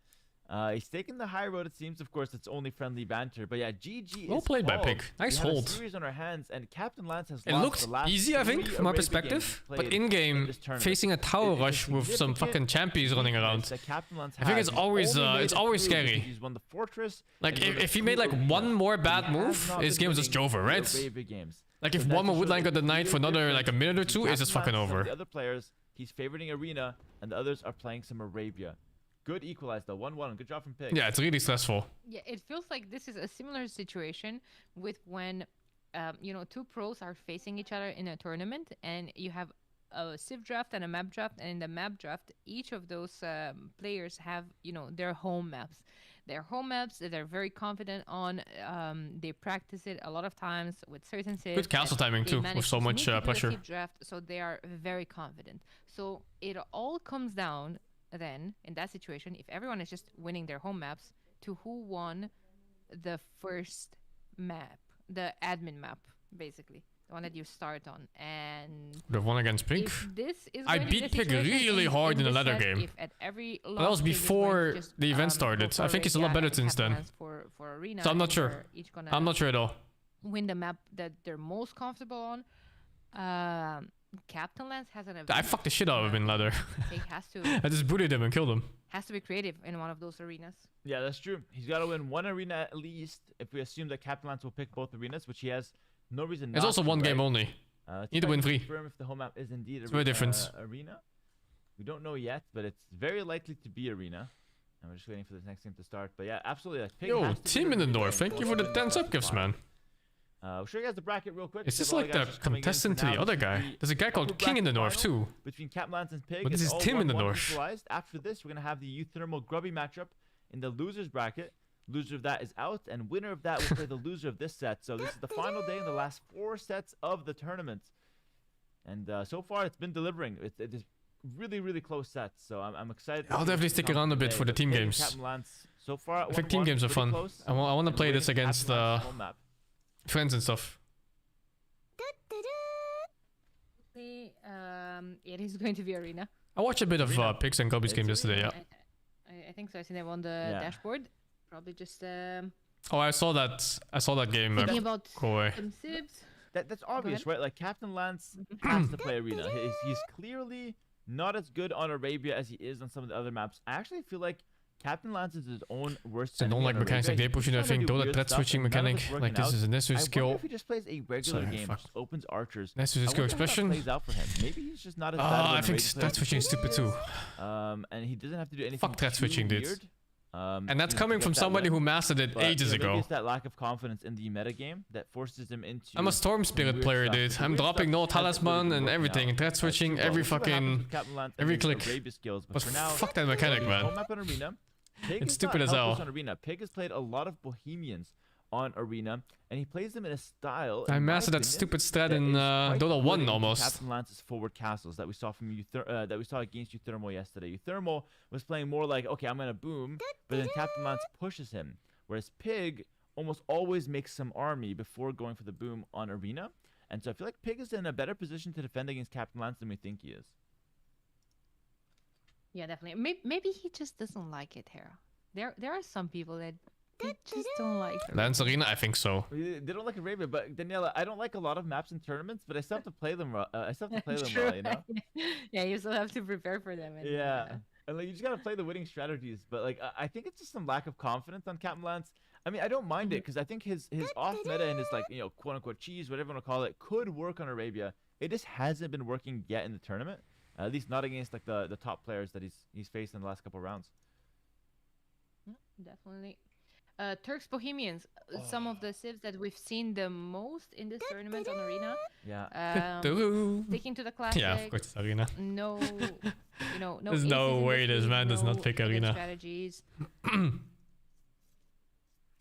He's taking the high road, it seems. Of course, it's only friendly banter. But yeah, GG Well is played by called. Pig. Nice We have a hold. series on our hands, and Captain Lance has It lost looked the last easy, I think, 3 from my Arabian perspective. games But played in game, this tournament. facing a tower It's a rush with some significant fucking champions running weakness around. that Captain Lance I think has. it's He's always, only made it's it always through because scary. He's won the fortress. Like, and he won if the he made like Arena. one more But bad he has move, not his been game is just winning over, the right? Arabia games. Like, if So one more that wood shows line got the denied for clear another, difference like a minute or between two, it's just Captain fucking Lance and over. The other players, he's favoriting Arena, and the others are playing some Arabia. Good equalize though, 1-1. Good job from Pig. Yeah, it's really stressful. Yeah, it feels like this is a similar situation with when, you know, 2 pros are facing each other in a tournament, and you have a civ draft and a map draft, and in the map draft, each of those players have, you know, their home maps. Their home maps that they're very confident on. They practice it a lot of times with certain civs. Good castle timing They too, manage with so to much sneak into the pressure. civ draft, so they are very confident. So it all comes down then, in that situation, if everyone is just winning their home maps, to who won the first map, the admin map, basically. The one that you start on. And The one against Pig. if this is I going to be beat the Pig situation really hard in the this ladder set, game. If at every But that was long Pig is going to before just, the event go started. for I think it's a lot Arabia better and since then. Captain Lance for Arena, So I'm not and sure. they're each gonna I'm not sure at all. win the map that they're most comfortable on. Captain Lance has an event. I fucked the shit out of him in ladder. He has to I just booted him and killed him. be creative in one of those arenas. Yeah, that's true. He's got to win one arena at least. If we assume that Captain Lance will pick both arenas, which he has no reason not It's also to, one game right? only. Let's Need to try win 3. Confirm if the home map is indeed It's very different. Arena. We don't know yet, but it's very likely to be Arena. And we're just waiting for the next game to start. But yeah, absolutely. Like, Pig Yo, has to team win in the Arena north. Thank you for the 10 sub gifts, man. We'll show you guys the bracket real quick. Is this because all like guys the are just coming in. contestant For to now, the other this is guy? the There's a guy called upper King in the bracket north final too. between Captain Lance and Pig. But this It's is all Tim in the 1-1 north. equalized. After this, we're going to have the Youth Thermal Grubby matchup in the losers bracket. Loser of that is out, and winner of that will play the loser of this set. So this is the final day in the last 4 sets of the tournament. And so far, it's been delivering. It is really, really close sets. So I'm excited. I'll definitely stick around a bit for the team Pig and games. Captain Lance, so far, I think team games are pretty fun. close, I want to and play waiting this for against Captain Lance's home map. friends and stuff. It is going to be Arena. I watched a bit of Arena. Pigs and Gobi's It's game yesterday, yeah. I think so. I see them on the Yeah. dashboard. Probably just Oh, I saw that game. thinking about Go away. some sibs. That's obvious, ahead. right? Like, Captain Lance has to play Arena. He's clearly not as good on Arabia as he is on some of the other maps. I actually feel like Captain Lance is his own worst I don't enemy like on mechanics like Arabia. they pushing. I He's trying think to do though the weird threat stuff, switching and none of mechanic, it's like working this out. is a necessary I wonder skill. if he just plays a regular Sorry, game, fuck. just opens archers. Necessary I skill wonder how that expression. plays out for him. Maybe he's just not as bad as Ah, an I think Arabian player threat switching is stupid too. and he doesn't have to do anything Fuck threat too switching, dude. weird, And that's to coming get from that somebody win. who mastered it But, ages maybe ago. it's that lack of confidence in the meta game that forces him into. I'm a Storm Spirit weird player, stuff. dude. The I'm weird dropping no stuff hasn't really talisman been and working everything, out. and threat switching Well, every we'll see what happens fucking. with Captain Lance and every his click. Arabia skills, but But for now, fuck that mechanic, his man. home map on Arena. Pig It's is stupid not as helpless hell. on Arena. Pig has played a lot of Bohemians on Arena, and he plays them in a style. I in my mastered that opinion, stupid strat that in is quite Dota good 1 into almost. Captain Lance's forward castles that we saw from that we saw against Euthermal yesterday. Euthermal was playing more like, okay, I'm gonna boom, but then Captain Lance pushes him, whereas Pig almost always makes some army before going for the boom on Arena. And so I feel like Pig is in a better position to defend against Captain Lance than we think he is. Yeah, definitely. Maybe he just doesn't like it here. There are some people that I just don't like her. Lance Arena, I think so. They don't like Arabia, but Daniela, I don't like a lot of maps in tournaments, but I still have to play them. I still have to play them True. well, you know. Yeah, you still have to prepare for them. And, Yeah. And like you just gotta play the winning strategies, but like I think it's just some lack of confidence on Captain Lance. I mean, I don't mind it because I think his off meta and his like quote unquote cheese, whatever you want to call it, could work on Arabia. It just hasn't been working yet in the tournament. At least not against like the top players that he's faced in the last couple of rounds. Definitely. Turks Bohemians, some of the civs that we've seen the most in this tournament on Arena. Yeah. Sticking to the classic. Yeah, of course, Arena. No, no. There's no aces in way this this league, man does not no pick hidden Arena. Strategies.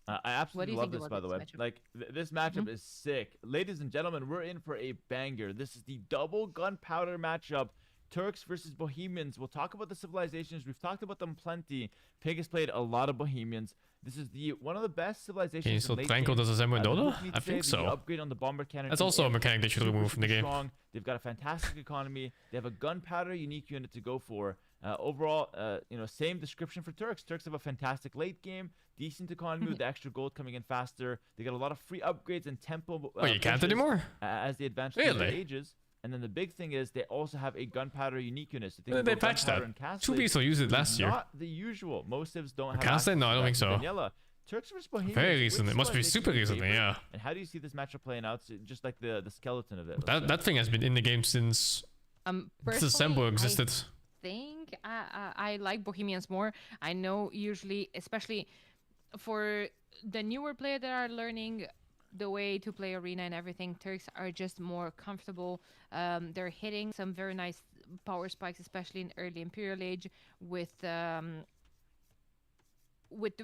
I absolutely you love think this, about by the way. this matchup? Like, this matchup is sick. Ladies and gentlemen, we're in for a banger. This is the double gunpowder matchup. Turks versus Bohemians. We'll talk about the civilizations. We've talked about them plenty. Pig has played a lot of Bohemians. This is one of the best civilizations. Okay, so in late Tranquil game. does a Zemo The Dota? Luke needs I to think say the so. upgrade on the bomber cannon That's is also a mechanic they should super, remove from the super game. strong. They've got a fantastic economy. They have a gunpowder unique unit to go for. Overall, same description for Turks. Turks have a fantastic late game, decent economy with the extra gold coming in faster. They got a lot of free upgrades and tempo. Oh, you can't pushes, anymore? as they advance through their Really? ages. And then the big thing is they also have a gunpowder unique unit. So they They patched that. Two people used it last year. Not the usual. Most civs don't have. Cast it? access No, to I don't that. think so. Daniela, Turks versus Bohemians. Very which recently. It must be civilization super do you recently, favor? yeah. And how do you see this matchup playing out? So just like the skeleton of it. let's say. That thing has been in the game since the Personally, Sembo existed. I think I like Bohemians more. I know usually, especially for the newer players that are learning the way to play Arena and everything, Turks are just more comfortable. They're hitting some very nice power spikes, especially in early Imperial Age with the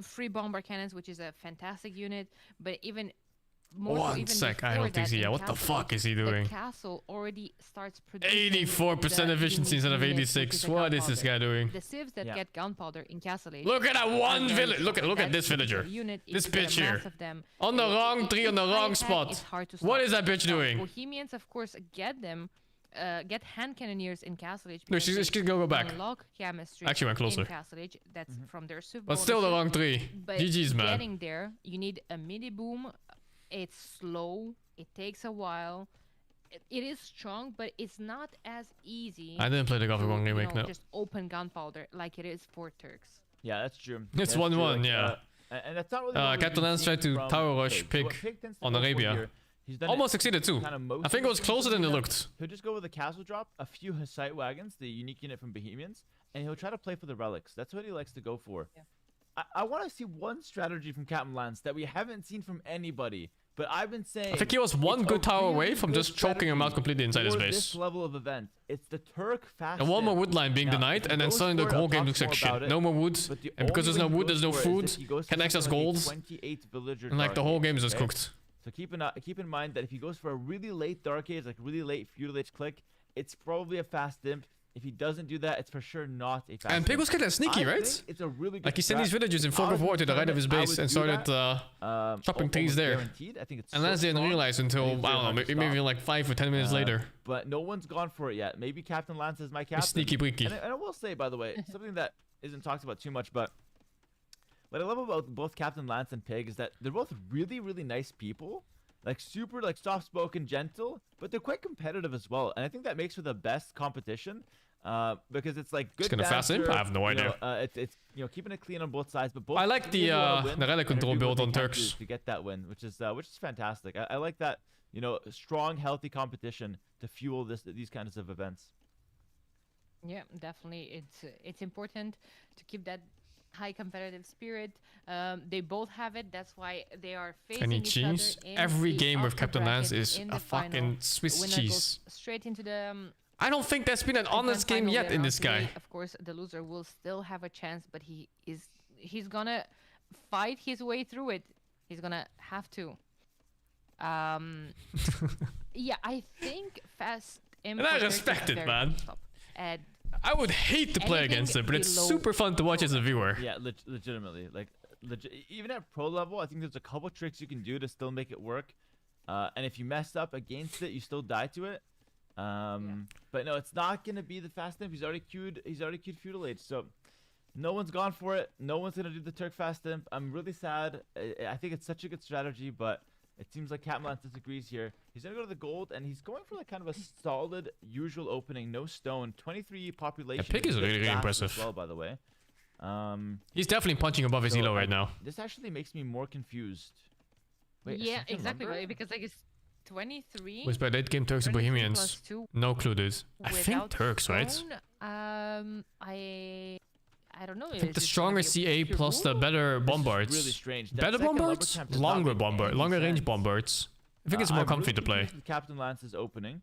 free bomber cannons, which is a fantastic unit. But even more so, One even sec, I before don't think that, so. Yeah, in what the Castle fuck Age, is he doing? The castle already starts producing 84% the efficiency unique instead of unit, which 86. is the What is this gunpowder. guy doing? The civs that Yeah. get gunpowder in Castle Age. Look at that one are village. very Look strong. at That this villager. particular unit, This if you bitch get a here. mass of them, On the wrong tree, on the high wrong attack, spot. it's hard to What stop. is that bitch Now, doing? Bohemians, of course, get them. Get hand cannoneers in Castle Age. No, because she's they gonna go back. Unlock chemistry Actually went closer. in Castle Age. That's from their civ But still the bonuses. wrong tree. But GG's, man. getting there, you need a mini boom. It's slow. It takes a while. It is strong, but it's not as easy. I didn't play the to, Gothic 1 you remake, know, no. just open gunpowder like it is for Turks. Yeah, that's true. It's That's true, 1-1, like, yeah. And that's not really what we've Captain been Lance tried seeing to from tower rush Pig. So what Pig Pig tends to on go for Arabia. here, he's done Almost it succeeded too. kinda most I think of it was the games closer than it Arena. looked. He'll just go with a castle drop, a few Hussite wagons, the unique unit from Bohemians, and he'll try to play for the relics. That's what he likes to go for. Yeah. I want to see one strategy from Captain Lance that we haven't seen from anybody. But I've been saying I think he was one it's good a tower really away from good just choking him out strategy completely inside his for base. This level of event, it's the Turk fast. And one more sim. wood line being Now, denied, if he and then goes suddenly for the it, whole I'll game talk looks like more shit. about it, No more wood, but the and because there's only no way he wood, there's no goes for it food, is if he goes for can access something like a gold, 28 villager and like the dark whole age, game is just okay? cooked. So keep in mind that if he goes for a really late dark age, like really late feudal age click, it's probably a fast imp. If he doesn't do that, it's for sure not a fast And Pig imp. was kind of sneaky, I right? think it's a really good Like he sent strat. these villagers in If fog I of was war to the in right of his tournament, I base would and do started that. chopping trees Almost there. guaranteed. I think it's and so Lance didn't strong. realize until, I Very, very don't know, hard to maybe stop. like 5 or 10 minutes later. But no one's gone for it yet. Maybe Captain Lance is my captain. Sneaky breaky. And I will say, by the way, something that isn't talked about too much, but what I love about both Captain Lance and Pig is that they're both really, really nice people. Like super, like soft-spoken, gentle, but they're quite competitive as well. And I think that makes for the best competition. Because it's like good. It's gonna fast imp? banter, I have no you know, idea. it's keeping it clean on both sides, but both. I like the, really wanna win rally and control do what build they on can Turks. to get that win, which is fantastic. I like that. Strong, healthy competition to fuel these kinds of events. Yeah, definitely. It's important to keep that high competitive spirit. They both have it. That's why they are facing Any each cheese? other in Every the game with upper Captain Lance bracket is in a the final. fucking Swiss Winner cheese. goes straight into the I don't think there's been an honest grand game final yet later in on this today. guy. Of course, the loser will still have a chance, but he's gonna fight his way through it. He's gonna have to. Yeah, I think fast. And I respect it, man. And I would hate to play Anything against it, but it's below super fun to watch as a viewer. Yeah, legitimately. Like, even at pro level, I think there's a couple tricks you can do to still make it work. And if you mess up against it, you still die to it. But no, it's not gonna be the fast imp. He's already queued feudal age. So No one's gone for it. No one's gonna do the Turk fast imp. I'm really sad. I think it's such a good strategy, but it seems like Catmlance disagrees here. He's gonna go to the gold, and he's going for like kind of a solid usual opening, no stone, 23 population. Pig is with really, really fast impressive. as well, by the way. He's definitely punching above his elo right now. This actually makes me more confused. Wait, a Yeah, second exactly. number? Right? Because like it's 23. Was by late game Turks and 23 Bohemians. plus 2 No clue, dude. I think without Turks, right? stone, I don't know. I think the stronger CA plus the better This is bombards. really strange. That Better second lumber bombards? camp does not Longer make bombard, any longer range sense. bombards. I think it's more I'm comfy really to play. confused with Captain Lance's opening.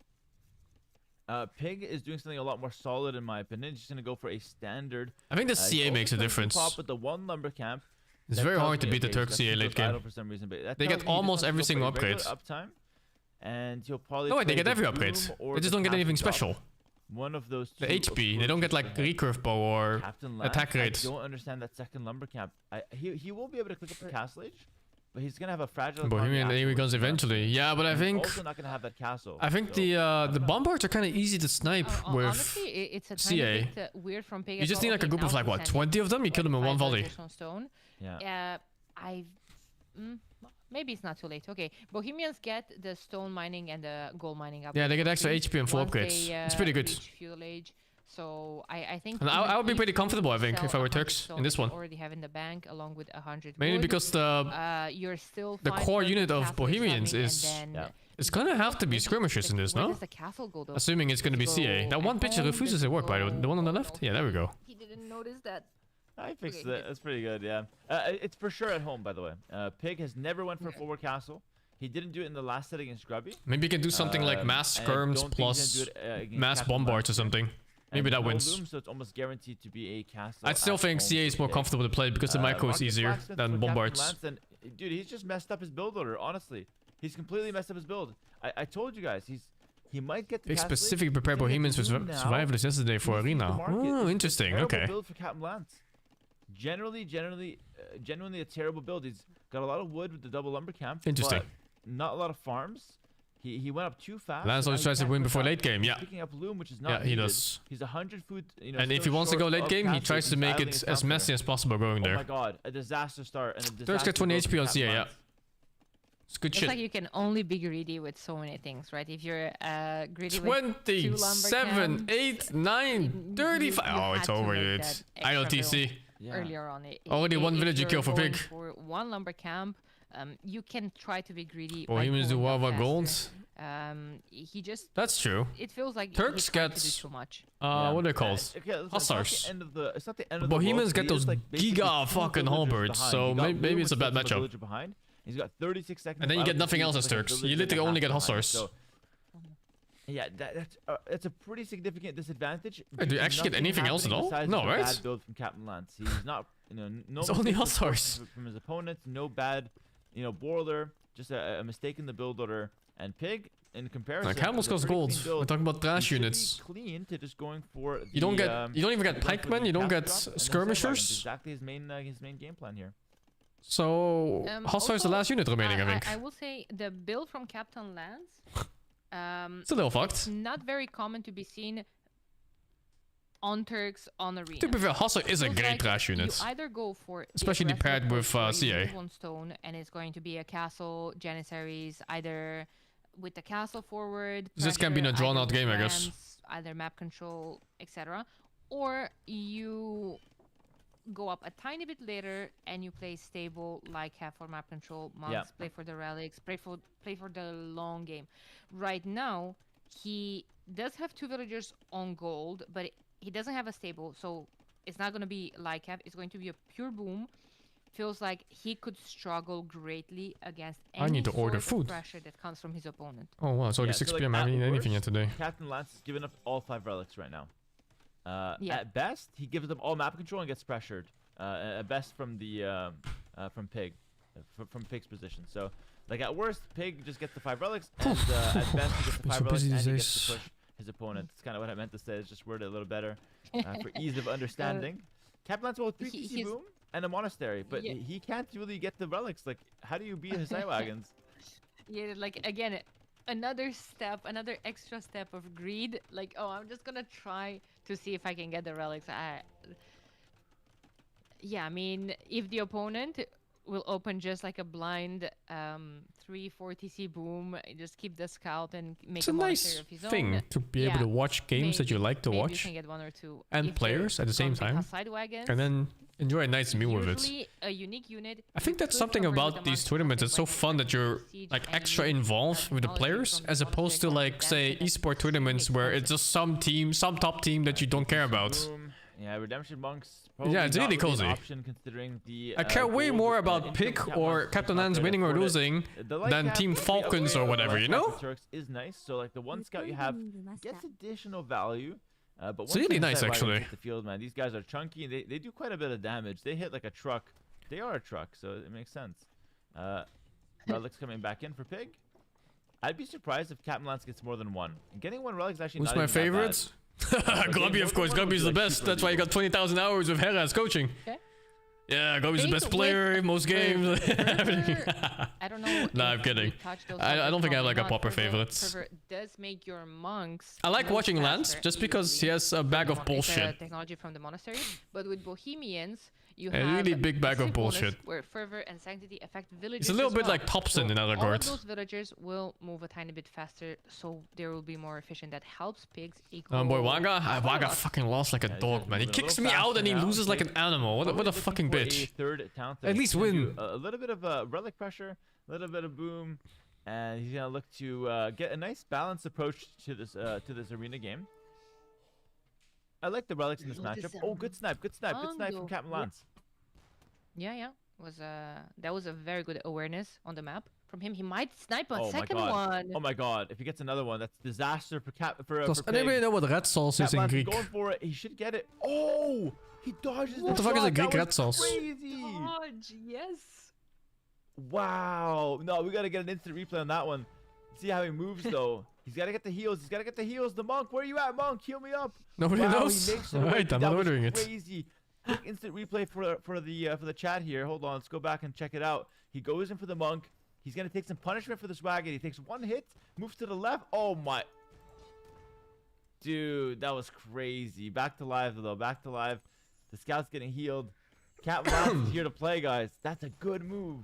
Pig is doing something a lot more solid in my opinion. He's just gonna go for a standard. I think the He's CA also makes a going to difference. Pop with the one lumber camp. It's That very tells hard to me, beat the okay, Turk he's CA got late some idle game. for some reason, but that They tells get me he just almost wants to every go for a single regular upgrade. Uptime, and he'll probably. No, wait, they play get the every Bloom upgrade. or They just the don't get anything Captain special. Drop. One of those. The two, of HP, they don't course, get like is ahead. recurve bow or Captain Lance, attack rate. I don't understand that second lumber camp. He will be able to click up the castle age, but he's gonna have a fragile. Bohemian economy AoE guns afterwards, you know? eventually. Yeah, but I He's think also not gonna have that castle. I think so- the bombards are kind of easy to snipe with. Honestly, it's a tiny CA. bit weird from Pig. You as just well. need like a Okay, group now of like he what, sent 20 of them? You kill them in one 5 volley. additional stone. Yeah. Maybe it's not too late. Okay, Bohemians get the stone mining and the gold mining up. Yeah, they get extra HP and full once upgrades. they, It's pretty good. reach feudal age. So I think. And I would be pretty comfortable, I think, if I were Turks in this one. Already have in the bank along with 100. Mainly wood. because You're still the fine core with unit of castle Bohemians slamming, is- and then it's gonna have to be maybe skirmishers in this, where no? does the castle go though? Assuming it's gonna be Go CA. That at one picture home, refuses does to it work, by the way. The one on the go left? Yeah, there we go. He didn't notice that. I fixed Okay, it. That's pretty good. Yeah. It's for sure at home, by the way. Pig has never went for a forward castle. He didn't do it in the last set against Grubby. Maybe you can do something like mass and I skirms don't think he's gonna plus do it, against mass Captain bombards or Lance. something. And Maybe that no wins. loom, so it's almost guaranteed to be a castle. I still at think home CA is for more Pig. comfortable to play because the micro is Marcus easier Blacksmith than for Captain bombards. Lance, and, dude, he's just messed up his build order. Honestly, he's completely messed up his build. I told you guys, he might get the Big castle age, specific he's prepare gonna get Bohemians for the loom now. survivors yesterday for He's beat the arena. market. Oh, It's a interesting. terrible Okay. build for Captain Lance. Genuinely a terrible build. He's got a lot of wood with the double lumber camp. Interesting. But not a lot of farms. He went up too fast. Lance and always now tries he to can't win click before up. late game, He's yeah. picking up loom, which is not Yeah, he needed. does. He's 100 foot. And if he wants to go late game, he tries to make it as messy as possible going Oh my there. god, a disaster start and a disaster. Turks get 20 build for HP on Captain CA, yeah. Lance. It's good It's shit. like you can only be greedy with so many things, right? If you're greedy with 27, 8, 9, 35. Oh, it's over, dude. IOTC. Yeah. earlier on. Already one if village you you're kill for going pig. For one lumber camp, you can try to be greedy. by Bohemians do going up Wava gold. faster. He just. That's true. It feels like Turks he's trying to do gets- too much. Yeah. What are they called? Okay, it's Hussars. It's not the end of the world. Bohemians get He is, those like, basically giga two fucking villagers halberds, behind. so He got maybe Loom, it's a which bad gets him a matchup. villager behind. He's got 36 seconds. And then you left, get nothing which else means as like a Turks. You villager literally and a only half get behind. Hussars. So, yeah, that's a pretty significant disadvantage. Wait, do you actually get Nothing anything else at happening all? besides No, the right? Bad build from Captain Lance. He's not, no. It's only mistakes Hussars. from his opponents. No bad, boiler. Just a mistake in the build order. And Pig, in comparison, Now, Camels is a goes pretty gold. clean build. We're talking about He trash should be units. clean to just going for You don't the, get, you don't even get going for the pikemen. You don't castle get drop and the skirmishers. Snowballing. Exactly his main game plan here. So Hussar is the Also, last unit remaining, I think. I will say the build from Captain Lance. It's a little It's fucked. not very common to be seen on Turks on arena. To be fair, Hussar is a Feels great like trash unit. You either go for the Especially aggressive paired approach with, where you CA. move on stone, and it's going to be a castle Janissaries, either with the castle forward. This can be pressure, a drawn-out either game, I with guess. rams, either map control, etc. Or you go up a tiny bit later and you play stable, like have for map control, monks, play for the relics, play for the long game. Right now, he does have 2 villagers on gold, but he doesn't have a stable, so it's not going to be like have. It's going to be a pure boom. Feels like he could struggle greatly against any I need to order sort of food. pressure that comes from his opponent. Oh wow, it's already Yeah, 6 so, like, PM. I haven't at eaten anything yet worst, today. Captain Lance has given up all 5 relics right now. Yeah. At best, he gives them all map control and gets pressured. At best from the from Pig, from Pig's position. So, like at worst, Pig just gets the 5 relics, and at best he gets the Been 5 so relics busy and these he gets to days. push his opponent. That's kind of what I meant to say. It's just worded a little better for ease of understanding. Captain Lance will 3 He- TC he's- boom and a monastery, but Yeah. he can't really get the relics. Like, how do you beat his side wagons? Yeah, like again, another extra step of greed. Like, oh, I'm just gonna try to see if I can get the relics. Yeah, I mean, if the opponent will open just like a blind 3-4 TC boom, just keep the scout and make It's a a monastery nice of his own. thing to be able Yeah, to watch games that you like to maybe watch you can get one or two. and If they're players at the same gonna be time, side wagons, and then enjoy a nice meal with it. usually a unique unit. I think you that's could something cover with about the these monster tournaments. It's so wagon fun that you're siege like and extra use involved with the technology players, from as the opposed to monastery like banter say that's esport extremely tournaments where it's expensive. just some team, some top team that you don't care about. Boom. Yeah, redemption monks. Yeah, it's probably really not cozy. an option considering the, I care way gold, more income about Pick Captain or Lance Captain does not Lance quite winning or afford it. losing The light than cap, Team the Falcons or upgrade of whatever, light you cap know? with Turks is nice. So like the one scout you have gets additional value. But once really the nice, Inside Wagons actually. hit the field, man, these guys are chunky and they do quite a bit of damage. They hit like a truck. They are a truck, so it makes sense. Relic's coming back in for Pig. I'd be surprised if Captain Lance gets more than one. And getting one Relic is actually Who's not my even that bad. favorite? Globby, of course. Globby's the best. That's why he got 20,000 hours with Hera's coaching. Okay. Yeah, Globby's the Pig best player in most games. Everything. I don't know. Nah, if I'm kidding. we touched those I topics, don't think I have probably like a not. proper Fervor- favorites. Fervor does make your monks. I like move watching Lance faster just because he has a bag of It's a bullshit. technology from the monastery, but with Bohemians, you A have really big bag of passive bonus bullshit. where fervor and sanctity affect villagers. It's a little as bit well. like Thompson in that All of regard. those villagers will move a tiny bit faster, so they will be more efficient. That helps pigs Oh boy, equal. Waga? Waga lot. fucking lost like a Yeah, dog, he's man. He moving a kicks little me out faster and he now. loses like an animal. What a Probably fucking looking for bitch. a third town At least that's gonna win. do a little bit of relic pressure, a little bit of boom, and he's gonna look to get a nice balanced approach to this arena game. I like the relics in this matchup. Oh, good snipe from Angle. Captain Yeah. Lance. Yeah. That was a very good awareness on the map from him. He might snipe a Oh my second god. one. Oh my god. If he gets another one, that's disaster for Does Pig. anybody know what red sauce is Captain in Lance is Greek? going for it. He should get it. Oh! He dodges What the fuck is shot. a Greek That red was sauce? Crazy. Dodge, yes. Wow. No, we gotta get an instant replay on that one. See how he moves though. He's gotta get the heals. The monk, where you at, monk? Heal me up. Nobody Wow, knows? He makes it away. Alright, I'm That not was ordering it. crazy. Quick instant replay for the chat here. Hold on, let's go back and check it out. He goes in for the monk. He's gonna take some punishment for this wagon. He takes one hit, moves to the left. Oh my. Dude, that was crazy. Back to live though. Back to live. The scout's getting healed. Captain Lance is here to play, guys. That's a good move.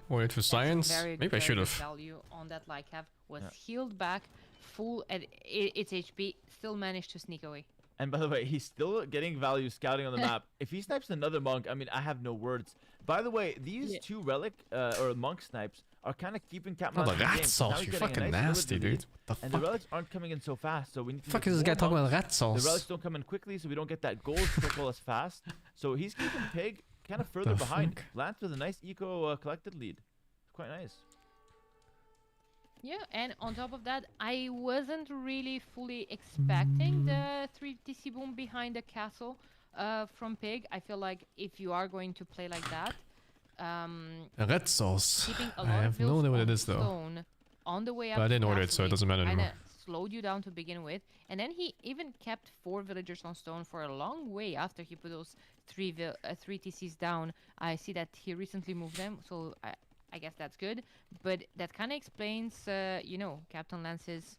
Wait for science? Very, Maybe I very should good have. Value on that light cap was Yeah. healed back, full at its HP, still managed to sneak away. And by the way, he's still getting value scouting on the map. If he snipes another monk, I mean, I have no words. By the way, these Yeah. two relic or monk snipes are kind of keeping Captain Oh, the Lance in the rat game, 'cause sauce, now he's you getting a fucking nice nasty, ability, dude. The And the fuck? relics aren't coming in so fast, so we need to Fuck get is this guy more talking about monks. rat The sauce? relics don't come in quickly, so we don't get that gold trickle as fast. So he's keeping Pig kind of further The behind. fuck? Lance with a nice eco collected lead. It's quite nice. Yeah, and on top of that, I wasn't really fully expecting the 3 TC boom behind the castle from Pig. I feel like if you are going to play like that, Red sauce. keeping a I lot of have no builds idea what it on is though. stone on the way up But I to didn't order it, so it Castle doesn't matter kinda anymore. slowed you down to begin with, and then he even kept 4 villagers on stone for a long way after he put those 3 TCs down. I see that he recently moved them, so I guess that's good. But that kind of explains, Captain Lance's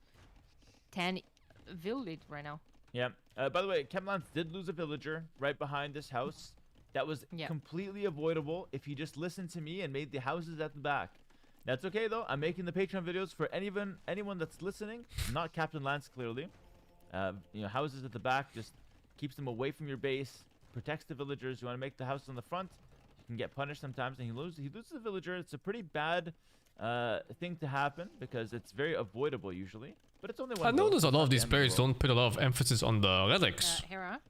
10 vill lead right now. Yeah. By the way, Captain Lance did lose a villager right behind this house. That was Yeah. completely avoidable if he just listened to me and made the houses at the back. That's okay though. I'm making the Patreon videos for anyone that's listening, not Captain Lance clearly. Houses at the back just keeps them away from your base, protects the villagers. You want to make the house on the front, you can get punished sometimes, and he loses a villager. It's a pretty bad thing to happen because it's very avoidable usually. But it's only one. I vill, notice a it's lot not of the these end of the players world. don't put a lot of emphasis on the relics. Hera?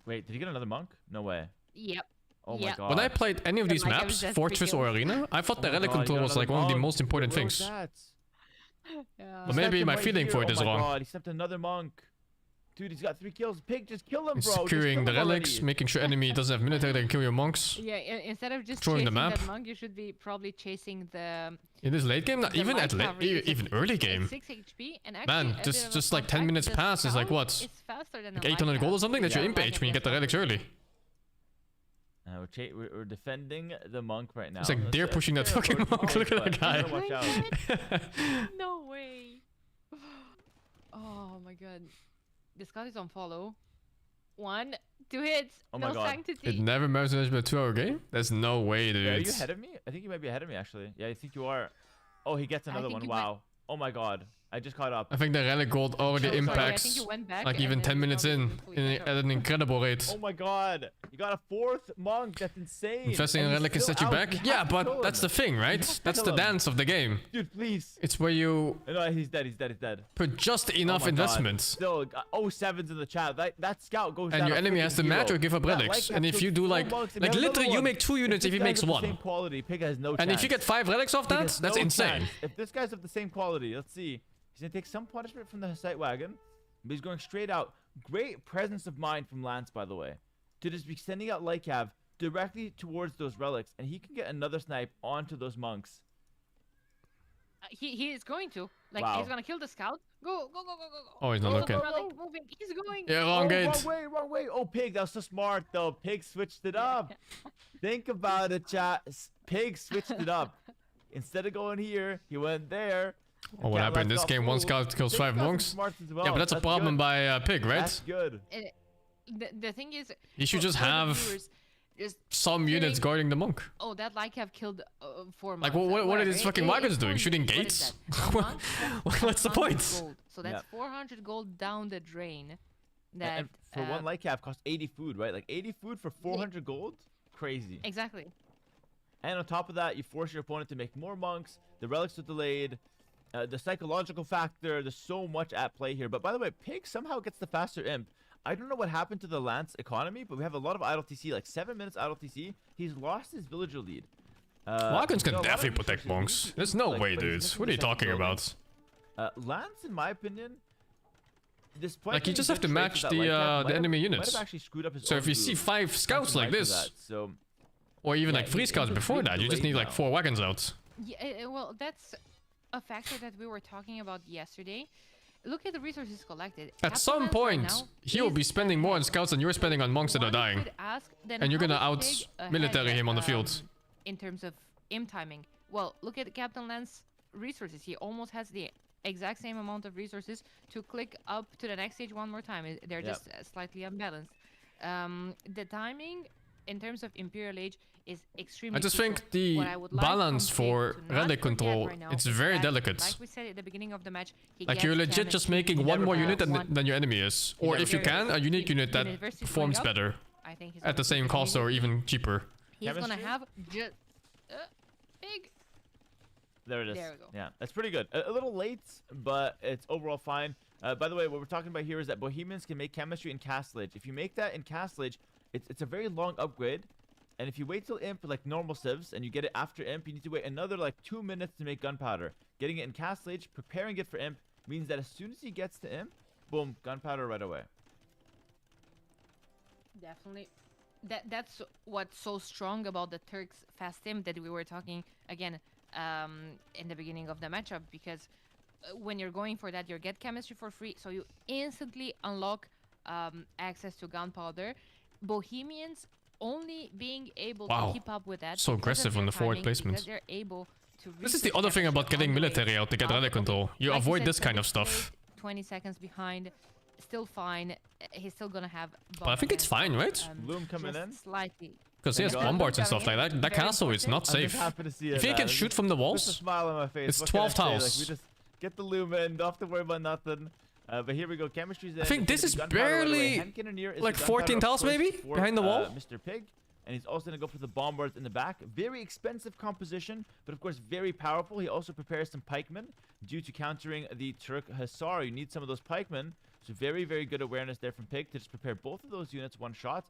Wait, did he get another monk? No way. Yep. Oh Yeah. my god. When I played any of Yeah, these like I was maps, just Fortress or Arena, I thought Oh the my relic god, he control got was like another one of the monk. most important Where was things. that? Yeah. But maybe Snapped him my right feeling here. for it is oh my wrong. God, he snapped another monk. Dude, he's got 3 kills. Pig, just kill him, bro. Just Securing kill the him relics, already. making sure enemy doesn't have military that can kill your monks. Yeah, instead of just Destroying the chasing map. that monk, you should be probably chasing the In this late game, not the even light at late, cavalry is even early game. 6 HP, and actually Man, a bit just- of a just like fun 10 fact, minutes the pass is like scout what? is faster than Like the light 800 gold or cap. something that Yeah. you imp when you get the relics early. We're defending the monk right now. It's like That's they're a pushing that fair fucking approach, monk. Look at that but guy. you gotta watch out. No way. Oh my god. The scout is on follow. 1, 2 hits. Oh my no God. sanctity. It never micromanaged a 2-hour game? There's no way, dude. Yeah, are you ahead of me? I think you might be ahead of me, actually. Yeah, I think you are. Oh, he gets another think one. you might- Wow. Oh my God. I just caught up. I think the relic gold already Oh, sorry, I think impacts you went back like and even then 10 you minutes probably in completely at an incredible rate. Oh my God. You got a 4th monk. That's insane. Investing in And a he's relic can still set you out. back? You have Yeah, to kill but that's the him. thing, right? have to That's kill the him. dance of the game. Dude, please. It's where you No, he's dead. He's dead. He's dead. put just Oh enough my God. investment. Still, 07's in the chat. That scout goes And down your a enemy has to freaking match hero. or give up That relics. light And cap if you took do 4 like monks and we have literally another you one. make 2 units if he this makes guy's of the 1. Same quality, Pig has no And if you get chance. 5 relics off Pig that, has that's no insane. chance. If this guy's of the same quality, let's see. He's gonna take some punishment from the Hussite wagon, but he's going straight out. Great presence of mind from Lance, by the way, to just be sending out light cav directly towards those relics, and he can get another snipe onto those monks. He is going to. Like, Wow. he's gonna kill the scout. Go. Oh, he's not Go, looking. relic moving. He's going. Yeah, wrong gate. Wrong way. Oh, Pig, that was so smart though. Pig switched it up. Think about it, chat. Pig switched it up. Instead of going here, he went there. Oh, what Cat happened in Lance this got game? One fooled. scout kills Pig 5 got some monks. smarts as well. Yeah, but that's a problem good. by Pig, right? That's good. The thing is, He should for- just for the have viewers, just some units killing- guarding the monk. Oh, that like have killed 4 Like, monks. what are Whatever, these fucking it's wagons 4 doing? units. Shooting What is gates? that? A month? That's What's the 100 point? gold. So that's Yep. 400 gold down the drain. That And for one light cap costs 80 food, right? Like 80 food for 400 gold? Crazy. Exactly. And on top of that, you force your opponent to make more monks. The relics are delayed. The psychological factor. There's so much at play here. But by the way, Pig somehow gets the faster imp. I don't know what happened to the Lance economy, but we have a lot of idle TC, like 7 minutes idle TC. He's lost his villager lead. Wagons can you know, a lot of definitely protect resources. monks. We need There's to no like, way, but he's dudes. missing What are the you second talking building. about? Lance, in my opinion, despite Like, you getting just have good to trades match with that the, light cap, the might have- enemy might units. have actually screwed up his So own if you see move. 5 scouts like Something this, that. So or even Yeah, like 3 he's scouts just before really that, you just delayed need like now. 4 wagons out. Yeah, well, that's a factor that we were talking about yesterday. Look at the resources collected. At Captain some Lance right point, now he'll is be spending more on ahead. scouts than you're spending on monks that are One dying. could ask, then And you're how gonna is Pig ahead, out-military him on the field. in terms of imp timing. Well, look at Captain Lance's resources. He almost has the exact same amount of resources to click up to the next stage one more time. They're Yep. just slightly unbalanced. The timing in terms of Imperial Age is extremely I just crucial. think the What I would like balance from Pig for to not relic forget control, right now it's is very that, delicate. Like we said at the beginning of the match, he Like gets you're legit just chemistry. making He one never more has unit one. than your enemy is. Or never if you has. can, a unique unit that University's going performs up. better I think he's at the gonna same keep cost or moving. even cheaper. He's gonna Chemistry? have just Pig. there it is. There we go. Yeah, that's pretty good. A little late, but it's overall fine. By the way, what we're talking about here is that Bohemians can make chemistry in Castlage. If you make that in Castlage, it's a very long upgrade. And if you wait till Imp like normal civs and you get it after Imp, you need to wait another like 2 minutes to make gunpowder. Getting it in Castlage, preparing it for Imp, means that as soon as he gets to Imp, boom, gunpowder right away. Definitely. That's what's so strong about the Turks fast imp that we were talking again in the beginning of the matchup, because when you're going for that, you get chemistry for free, so you instantly unlock access to gunpowder. Bohemians only being able Wow. to keep up with that. So because of aggressive their on the forward timing, placement. because they're able to This is the research other thing chemistry about getting on the way military out to get out relic of it. control. You Like avoid said, this kind of 78, stuff. 20 seconds behind, still fine. He's still gonna have. But I think it's fine, right? Loom coming just in. Slightly. Because he has God. bombards and stuff Coming like in, that. That very castle is not important. I'm just safe. happy to see it. If he man. can Just- shoot from the Just a walls, smile on my face. it's What can I 12 say? Like, tiles. we just get the loom in, don't have to worry about nothing. But here we go. Chemistry's in. I think It's this gonna is be gunpowder right away. barely, Henkeneer is like, the gunpowder, 14 of tiles course, maybe, for, behind the wall. Mr. Pig. And he's also going to go for the bombards in the back. Very expensive composition, but of course very powerful. He also prepares some pikemen due to countering the Turk Hussar. You need some of those pikemen. So very, very good awareness there from Pig to just prepare both of those units one shot.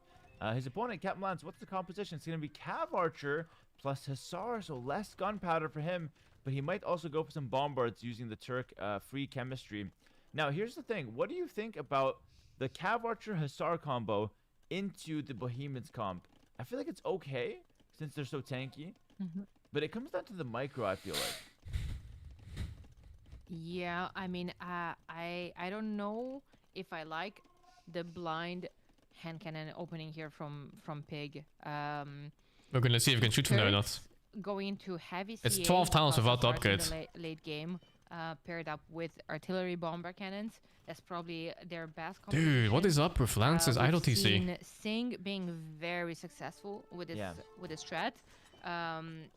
His opponent, Captain Lance, what's the composition? It's going to be Cav Archer plus Hussar, so less gunpowder for him. But he might also go for some bombards using the Turk free chemistry. Now, here's the thing. What do you think about the Cav Archer Hussar combo into the Bohemians comp? I feel like it's okay since they're so tanky. But it comes down to the micro, I feel like. Yeah, I mean, I don't know if I like the blind hand cannon opening here from Pig. we're gonna see if we can shoot from there or not. Turks going into heavy It's CA 12 tiles so without the far in upgrade. late game. paired up with artillery bomber cannons. That's probably their best Dude, what is up with Lance's idle we've TC? seen Sing being very successful with his with his strat.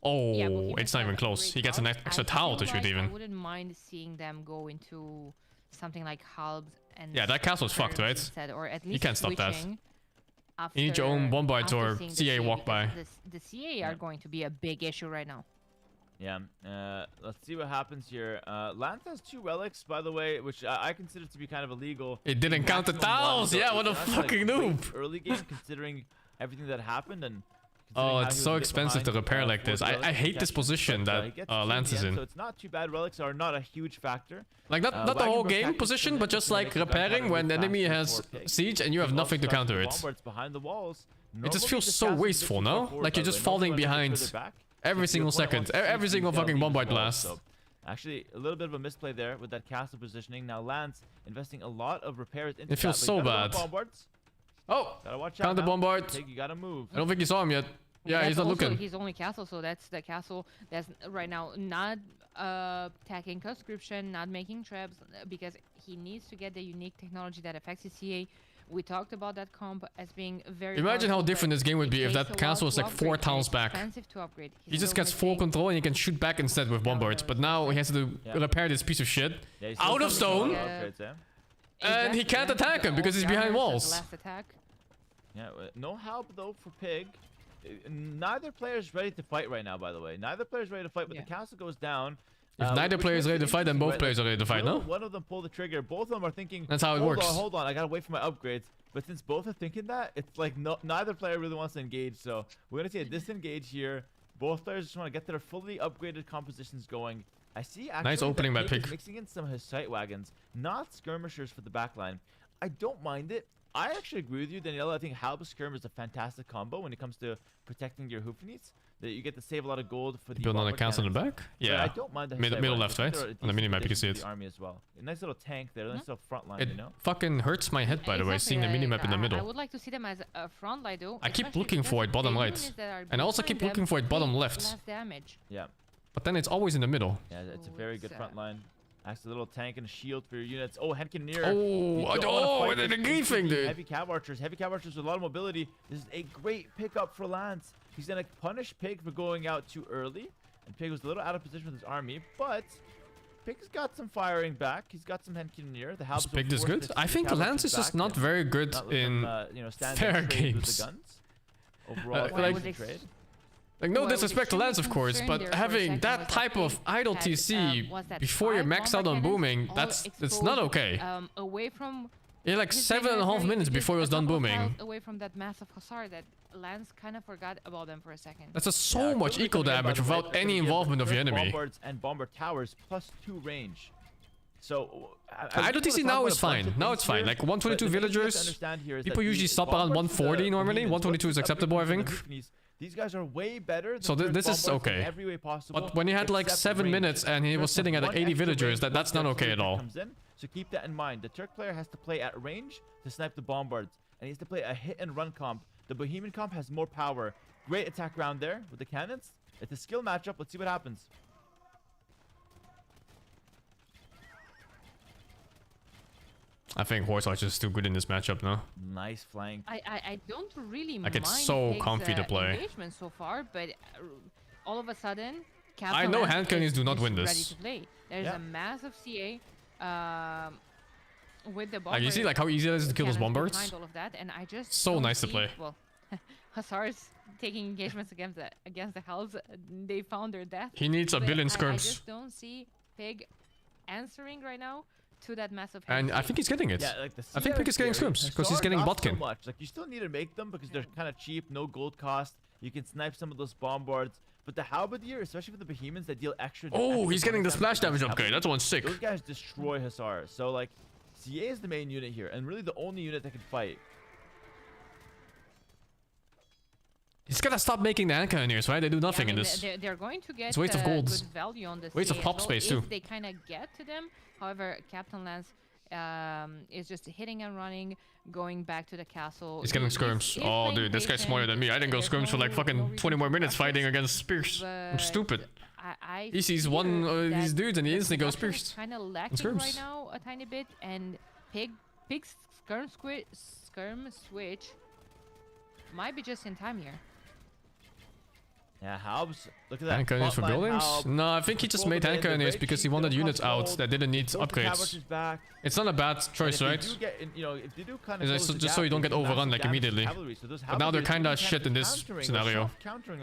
Oh, yeah, Bohemians it's not have even a close. great He gets an card. extra I towel feel to shoot like I even. wouldn't mind seeing them go into something like halbs and Yeah, that castle's fucked, squares right? instead, or at You least can't stop that. switching You need your own after- bombards after or seeing the CA walk by. because The CA are going to be a big issue right now. Yeah, let's see what happens here. Lance has 2 relics, by the way, which I consider to be kind of illegal. It didn't count the Maximum 1, towels. so Yeah, what a that's, fucking great noob. Early game, considering everything that happened and. Oh, considering how it's he so was a bit expensive to behind, repair like for this. the I relics hate this protection, position but, that he gets 2 in Lance the is end, in. So it's not too bad. Relics are not a huge factor. Like not the whole Wagenberg game tactics position, come but in just to like make the gun repairing counter when the move enemy faster has for Pig. siege and you have He nothing to also counter starts it. the bombards behind the walls. It just Normally feels the so castle's a bit wasteful, too no? far forward, Like by you're the just way. falling Normally when behind they're further back, every if your single opponent second, wants to every sneak, single you gotta fucking leave as bombard well, blast. so actually, a little bit of a misplay there with that castle positioning. Now Lance investing a lot of repairs into It feels that, so but you gotta go bad. bombards. Oh, Gotta watch out counter now. bombard. Pig, you gotta move. I don't think you saw him yet. Yeah, That's he's not also looking. his only castle, so that's the castle that's right now not attacking conscription, not making traps, because he needs to get the unique technology that affects his CA. We talked about that comp as being very. Imagine how powerful, different but this game would it be if takes that a while castle to was like upgrade, 4 and towns it's back. expensive to upgrade. He He's just still gets full missing- control and he can shoot back instead with bombards. But now he has to Yeah. repair this piece of shit. Yeah, he's Out still of doing a lot stone. upgrades, yeah. And he Exactly, can't yeah. attack him The because old he's behind jammers at the walls. last attack. Yeah, no help though for Pig. Neither player is ready to fight right now, by the way. Neither player is ready to fight, but Yeah. the castle goes down. If neither which player is makes ready it to fight, then interesting, both right? players are ready to fight, will no? one of them pull the trigger? Both of them are thinking, That's how it hold works. on, hold on, I gotta wait for my upgrades. But since both are thinking that, it's like neither player really wants to engage. So we're gonna see a disengage here. Both players just want to get their fully upgraded compositions going. I see actually Nice that opening by is Pig. mixing in some of his sight wagons, not skirmishers for the backline. I don't mind it. I actually agree with you, Daniela. I think Halb Skirm is a fantastic combo when it comes to protecting your Hoofneats. That you get to save a lot of gold for the Build another bomber castle in the cannons. back? But I Yeah. don't mind the Middle sight left, wagons. I think right? they're a On the decent minimap you can addition see to it. the army as well. A nice little tank there, a nice little front line, It you know. fucking hurts my head, by the way, seeing the Exactly, minimap in the I middle. would like to see them as a front line though. I keep especially looking for because it bottom the right. units that are And I also behind keep looking them for it bottom take left. less damage. Yeah, But then it's always in the middle. yeah, it's a So very it's, good front line. Acts a little tank and a shield for your units. Oh, Henkineer. And then the griefing, dude. Heavy cav archers with a lot of mobility. This is a great pickup for Lance. He's gonna punish Pig for going out too early, and Pig was a little out of position with his army, but Pig's got some firing back. He's got some Henkineer. The Is Halbs will Pig this force good? the I think cav Lance archers is just back not and very good not let in them, stand fair and trade with games. the guns. Overall, it's a like- decent trade. Like, no Well, I was disrespect to extremely Lance, of course, concerned but there for a having second that was type Pig of idle had, TC was that before you're 5 maxed out bomber on cannons booming, all it's not exposed, okay. Away from You're like his 7.5 military, minutes just before it was a done couple of booming. tiles away from that massive hussar that Lance kind of forgot about them for a second. That's just so Yeah, much quickly eco coming in, by damage the way, without that's any gonna give involvement of your Turk enemy. Bombards and bomber towers plus 2 range. So Idle TC now is fine. Now it's fine. Like 122 villagers, people usually stop around 140 normally. 122 is acceptable, I think. These guys are way better than So Turk this is Bombards in okay. every way possible. But when you had like except 7 range. minutes and he was Turks sitting have at like one 80 extra villagers, range that's once not their okay at soldier all. comes in. So keep that in mind. The Turk player has to play at range to snipe the bombards, and he has to play a hit and run comp. The Bohemian comp has more power. Great attack round there with the cannons. It's a skill matchup. Let's see what happens. I think Horse Archer is too good in this matchup now. Nice flank. I don't really Like, mind it's so Pig's, comfy to play. engagement so far, but all of a sudden, I know Lance hand cannons is do not just win ready this. to play. There's Yeah. a massive CA with the bomber. Like, you see like how easy it is to kill those cannons bombards? behind all of that, and I just So don't nice to see- play. Well, Hussars taking engagements against the Hells, they found their death. He needs a But billion I skirms. just don't see Pig answering right now to that massive. And I hand think he's getting it. Yeah, like the I think CR Pig is getting scary. scrims, 'cause he's Hussar, getting not Botkin. So much. Like you still need to make them because they're kind of cheap, no gold cost. You can snipe some of those bombards. But the halberdier, especially for the Bohemians that deal extra. Oh, extra he's getting the bonus splash damage against upgrade. cavalry, That one's sick. Those guys destroy Hussars. So like, CA is the main unit here, and really the only unit that can fight. He's gotta stop making the hand cannoneers, right? They do nothing in this. They're going to get It's a waste of gold. good value on this. Waste of pop space, too. If they kind of get to them. However, Captain Lance is just hitting and running, going back to the castle. He's getting skirms. Oh, playing dude, this guy's smarter than me. I didn't go patient. skirms for like There's fucking no reason 20 more to minutes rush fighting this, against spears. I'm but stupid. I He sees fear one of these that dudes and he the instantly goes production is pierced. kind of lacking skirms. right now a tiny bit, and Pig's skirm switch might be just in time here. Yeah, Halbs, look at that. Hand cannons for frontline buildings? Halb. No, I think he just Control made them hand in the cannons break because he sheet, wanted don't units cause out gold, that didn't need build the upgrades. Cavalry's back. It's not a bad And choice, if they right? do get in, if they do kind Is of it just so you don't get overrun like immediately? But now they're kinda shit in this scenario.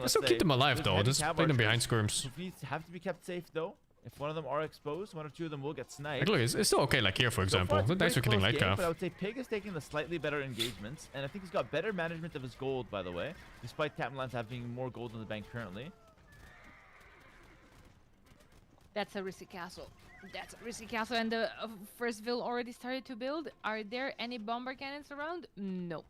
I still keep them alive though, just play them behind skirms. Have to be kept safe though. If one of them are exposed, one or two of them will get sniped. Like, look, it's still okay, like here for example. So far, it's a Thanks for very killing close game, Lightcalf. but I would say Pig is taking the slightly better engagements, and I think he's got better management of his gold, by the way, despite Captain Lance having more gold in the bank currently. That's a risky castle. That's a risky castle, and the first ville already started to build. Are there any bomber cannons around? No.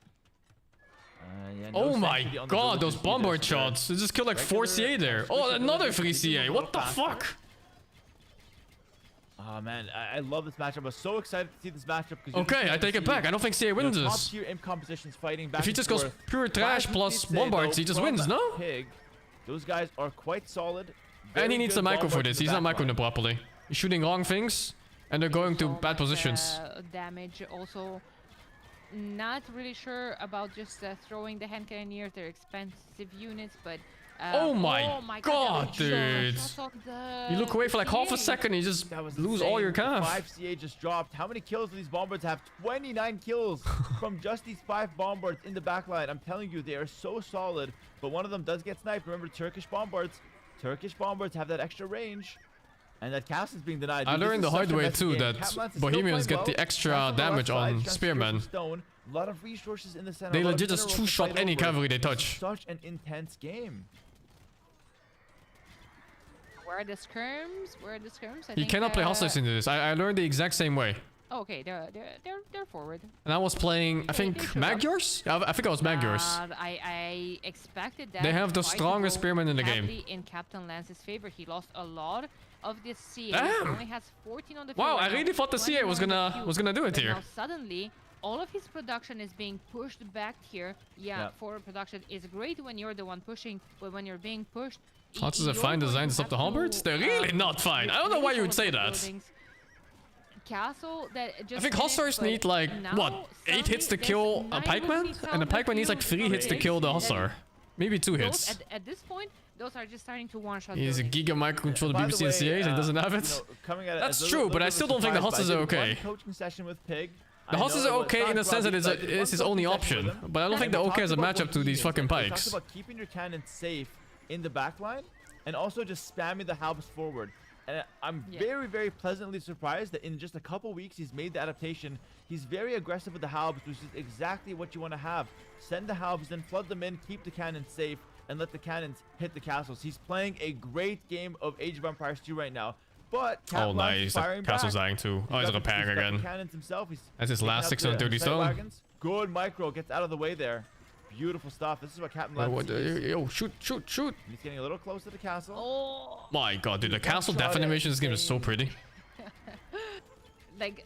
Yeah, no Oh my sanctity on the god, those villages bombard either, so shots. They just killed like 4 regular, CA there. Oh, squishy another villagers, 3 they do CA. a What the little faster. fuck? Oh man, I love this matchup. I was so excited to see this matchup. Okay, I take it back. I don't think CA wins Top this. tier imp compositions fighting back If he and just goes forth. pure trash But plus I say, bombards, though, he just from wins, no? Pig, those guys are quite solid. And Very he needs good a micro for bombards this. in He's the not microing backline. it properly. He's shooting wrong things, and they're going to So bad much, positions. Damage also. Not really sure about just throwing the hand cannoneers. They're expensive units, but. Oh my god, the dude. shots on the You look away for like half a CA. second, and you just That was lose all your insane. calf. 5 CA just dropped. How many kills do these bombards have? 29 kills from just these 5 bombards in the backline. I'm telling you, they are so solid. But one of them does get sniped. Remember, Turkish bombards. Turkish bombards have that extra range. And that cast is being denied. I Dude, this learned is the hard such a way messy too game. that Captain Lance is still Bohemians playing get the well. extra Cast on the damage left side, on transfers Spearman. to Stone. A lot of resources in the center. They a lot of legit just minerals to two-shot fight any over. cavalry they This is touch. Such an intense game. Where are the skirms? Where are the skirms? I He think, cannot play hostiles into this. I learned the exact same way. Oh, okay, they're forward. And I was playing, I think, they showed up. Magyars? I think it was Magyars. I expected that. They have the fight to strongest go spearmen in the game. heavily in Captain Lance's favor. He lost a lot of this CA. He Damn. only has 14 on the Wow, field I right now, really thought the 21 CA was on the gonna queue. do it But here. now suddenly, all of his production is being pushed back here. Yeah, Yep. forward production is great when you're the one pushing, but when you're being pushed, Hostiles are you're fine going designed to to stop the have halberds? to, They're really not fine. I don't know why you would say that. buildings. Castle that just I think finished, hussars but need like, now what, 8 hits to suddenly kill there's a 9 pikeman? Lucy And a pikeman needs like Calvert 3 hits to kills kill the that- hussar. Maybe 2 those hits. at this point, those are just starting to one-shot He's a buildings. giga microcontrol the By BBC and CAs and doesn't have it. Coming at it That's as a true, little but I bit of a still don't think the surprise, hussars but I are did okay. one coaching session with Pig. The I hussars know are it was okay not in the sense that grubby, it's, but I did one it's his coaching only session option. with him, But I don't and think we they're okay talked as a about matchup to these Bohemians. fucking We talked pikes. about keeping your cannons safe in the backline and also just spamming the halbs forward. And I'm Yeah. very, very pleasantly surprised that in just a couple weeks he's made the adaptation. He's very aggressive with the halbs, which is exactly what you want to have. Send the halbs, then flood them in, keep the cannons safe, and let the cannons hit the castles. He's playing a great game of Age of Empires 2 right now. But Oh, Captain Lance nice. is The firing castle's back. dying too. Oh, he's got the- repairing got the again. Cannons himself. He's That's his taking last out 630 the stone. wagons. Good micro, gets out of the way there. Beautiful stuff. This is what Captain Lance sees. Yo, shoot, shoot, shoot. He's getting a little close to the castle. Oh, My god, dude, the One castle shot death at animation in this game is so insane. pretty. like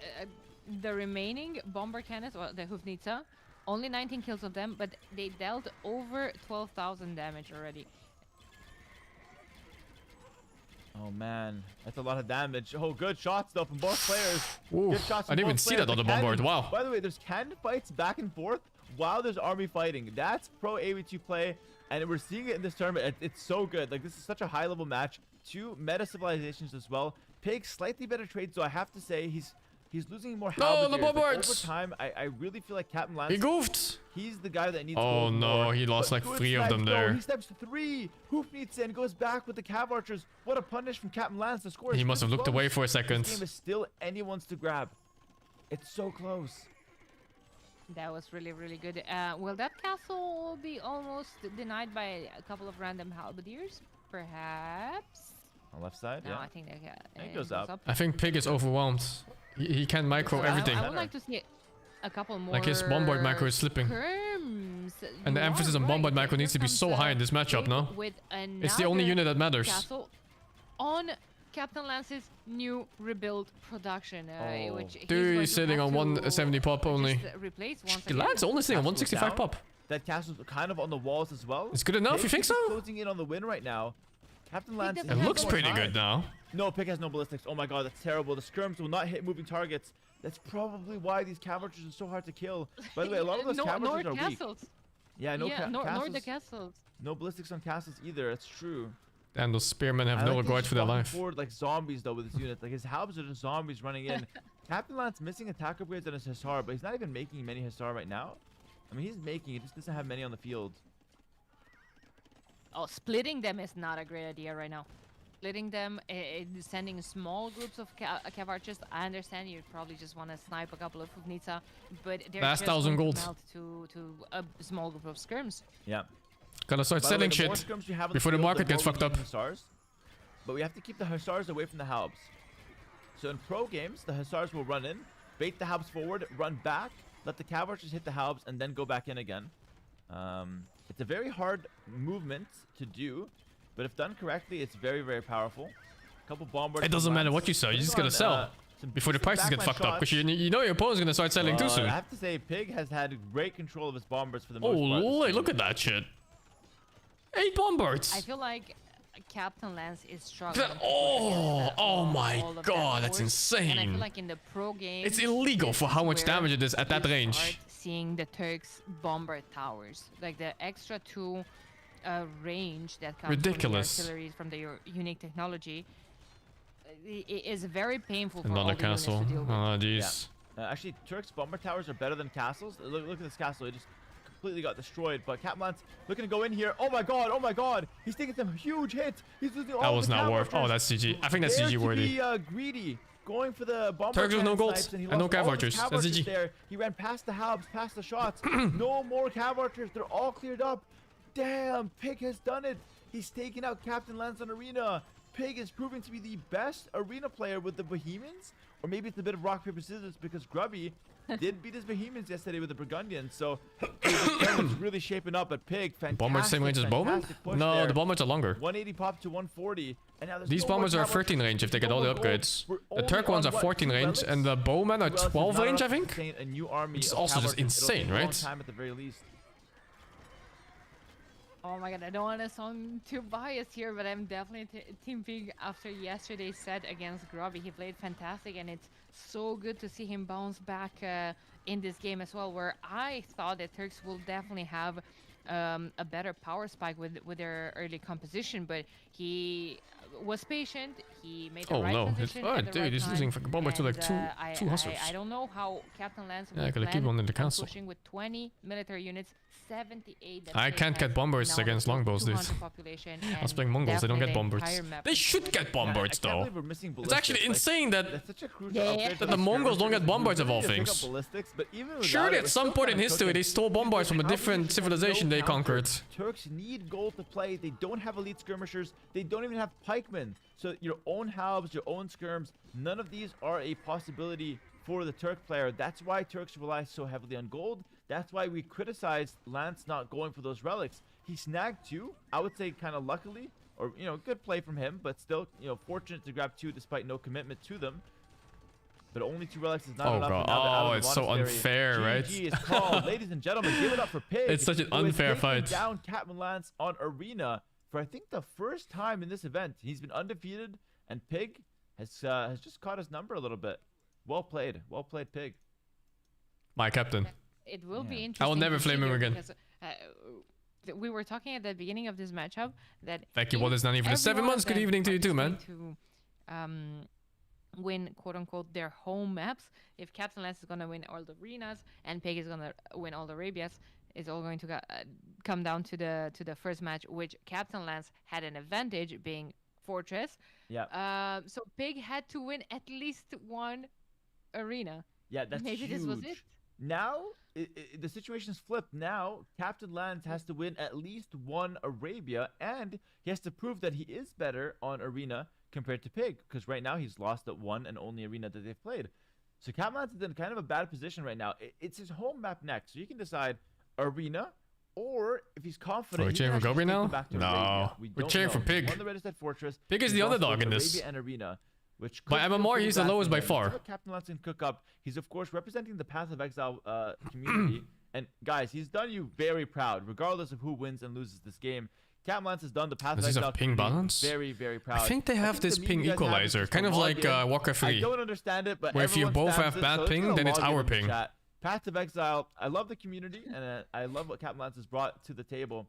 the remaining bomber cannons, or the Hufnitsa, only 19 kills of them, but they dealt over 12,000 damage already. Oh man, that's a lot of damage. Oh, good shots though from both players. Ooh, Good shots I from didn't even both see players. that on the cannons- bombard. Wow. By the way, there's cannon fights back and forth while there's army fighting. That's pro AV2 play, and we're seeing it in this tournament. It's so good. Like, this is such a high level match. 2 meta civilizations as well. Pig slightly better trade, so I have to say he's losing more No, halberdiers. the Like, bombards! over time, I really feel like Captain Lance. He goofed. He's the guy that needs. Oh, gold no, more. he lost, But like, good 3 of them snipes, though. there. He steps 3. Hoof needs in, goes back with the cav archers. What a punish from Captain Lance. The score is He must have really looked away close. for a This second. game is still anyone's to grab. It's so close. That was really, really good. Will that castle will be almost denied by a couple of random halberdiers? Perhaps? On left side, No, yeah. I think It goes up. I think Pig is overwhelmed. He can micro So everything. I would like to see a couple more. Like his bombard micro is slipping. skirms. And the You emphasis are on bombard right. micro needs to be Here so comes, high in this matchup, Pig no? With It's the only another unit that matters. castle on Captain Lance's new rebuild production, Oh. which he's Dude, going he's to sitting have on to 170 pop only. just, replace once The again. lad's only sitting on Castle's 165 down. pop. That castle's kind of on the walls as well. It's good enough, you Pig think is so? closing in on the win right now. Captain Lance. doesn't It have looks no pretty time. good now. No, Pig has no ballistics. Oh my god, that's terrible. The skirms will not hit moving targets. That's probably why these cav archers are so hard to kill. By the way, a lot of those cav nor archers are weak. castles. Yeah, no yeah, nor castles. the castles. No ballistics on castles either. That's true. And those spearmen have I no like regard he's for their walking life. forward like zombies though with his units. Like his halbs are just zombies running in. Captain Lance missing attack upgrades on his Hussar, but he's not even making many Hussar right now. I mean, he's making it, just doesn't have many on the field. Oh, splitting them is not a great idea right now. Splitting them, sending small groups of cav archers. I understand you probably just want to snipe a couple of Uvnica, but they're Last just 1,000 going to gold. melt to a small group of skirms. Yeah. Gotta start By the way, selling the more shit skirms we have on before the field, market gets more fucked we up. need Hussars. But we have to keep the Hussars away from the halbs. So in pro games, the Hussars will run in, bait the halbs forward, run back, let the cav archers hit the halbs, and then go back in again. It's a very hard movement to do, but if done correctly, it's very, very powerful. A couple bombarders. It doesn't matter what you sell, you just gotta sell before the prices get fucked up. Because you know your opponent's gonna start selling too soon. I have to say, Pig has had great control of his bombers for the Oh, most part. this look game. at that shit. 8 bombards. I feel like Captain Lance is struggling. Oh my all of that god, that's force. And I feel insane. like in the pro game, It's illegal for how much damage it is at that range. Seeing the Turks bombard towers, like the extra 2 range that comes Ridiculous. from the artillery from their unique technology, it is very painful for all Another the units to castle. deal with. Oh jeez. Actually, Turks' bomber towers are better than castles. Look at this castle. It just completely got destroyed. But Captain Lance looking to go in here. Oh my god, oh my god. He's taking some huge hits. He's losing all That was the not cav worth. Oh, archers. that's GG. I think that's Dared GG to worthy. be greedy, going for the bomber Turks with no cannon gold snipes, and he and no lost cav all his archers. cav That's archers GG. there. He ran past the halbs, past the shots. No more cav archers. They're all cleared up. Damn, Pig has done it. He's taken out Captain Lance on Arena. Pig is proving to be the best arena player with the Bohemians. Or maybe it's a bit of rock, paper, scissors because Grubby did beat his Bohemians yesterday with the Burgundians. So it's really shaping up at Pig. Fantastic, Bombard's same range as Bowman? fantastic push No, there. the Bombards are longer. 180 pop to 140. And now there's These no more bombers are cav 13 archers. range if they get No all the more gold. upgrades. We're The only Turk ones on, are what, 14 2 range relics? and the Bowmen are Who else is 12 not range, I enough to think. sustain a new army Which is of also cav just archers. It'll take insane, a long right? time at the very least. Oh my god, I don't want to sound too biased here, but I'm definitely Team Pig after yesterday's set against Grubby. He played fantastic, and it's so good to see him bounce back in this game as well, where I thought that Turks will definitely have a better power spike with their early composition, but he was patient. He made the Oh right no! position Oh at the dude, right he's time, losing fucking bombers to like and, two hussars. I don't know how Captain Lance Yeah, I will gotta keep plan one in the on castle. pushing with 20 military units, 78. that I Turks can't has get bombers now against with longbows, dude. 200 population, I was and playing Mongols, they don't get definitely the bombards. entire map They is should covered. get bombards I can't though. believe we're missing It's actually ballistics. insane that That's such a crucial Yeah, upgrade yeah. for That the these Mongols don't skirmishers. get bombards of We all really need to pick things. up ballistics, but even without surely it, at we're some still point in kinda history they cooking. stole bombards from a Cavalry different should have civilization no they counter. conquered. Turks need gold to play. They don't have elite skirmishers. They don't even have pikemen. So your own halbs, your own skirms, none of these are a possibility for the Turk player. That's why Turks rely so heavily on gold. That's why we criticized Lance not going for those relics. He snagged 2. I would say kind of luckily, or good play from him, but still, fortunate to grab 2 despite no commitment to them. But only 2 relics is not Oh enough. god, and now they're out of oh the it's so monastery. unfair, right? GG is called. Ladies and gentlemen, give it up for Pig. It's such an who has unfair taken fight. down Captain Lance on Arena for I think the first time in this event. He's been undefeated, and Pig has just caught his number a little bit. Well played, Pig. My captain. It will be Yeah. interesting. I will never to see flame him here again. because, we were talking at the beginning of this matchup that Thank you, if what is not even every 7 one of months? Good them evening to are you too, just man. going to win quote unquote their home maps. If Captain Lance is gonna win all the arenas and Pig is gonna win all the Arabias, it's all going to come down to the first match, which Captain Lance had an advantage being Fortress. Yeah. So Pig had to win at least one arena. Yeah, that's Maybe huge. this was it. Now, the situation's flipped. Now, Captain Lance has to win at least one Arabia, and he has to prove that he is better on Arena compared to Pig, because right now he's lost at one and only Arena that they've played. So Captain Lance is in kind of a bad position right now. It's his home map next, so you can decide Arena, or if he's confident. So we're he cheering can for actually Gobi take now? them back to No. Arabia. We're don't cheering know. for He's Pig. won the Red Set Fortress. Pig is He's the lost underdog both in this. Arabia and Arena. Which By could feel MMR, pretty he's the bad for lowest by him. far. That's what Captain Lance can cook up. He's of course representing the Path of Exile community. And guys, he's done you very proud, regardless of who wins and loses this game. Lance has done. The Path of Does this have Exile ping community balance? very, very proud. I think they have think this the meme ping you guys have is equalizer, just kind to of log like in. Warcraft I 3. don't understand it, but Where if you everyone both spams have it, bad so it's ping, gonna then it's log in our in the ping. chat. Path of Exile, I love the community, and I love what Lance has brought to the table.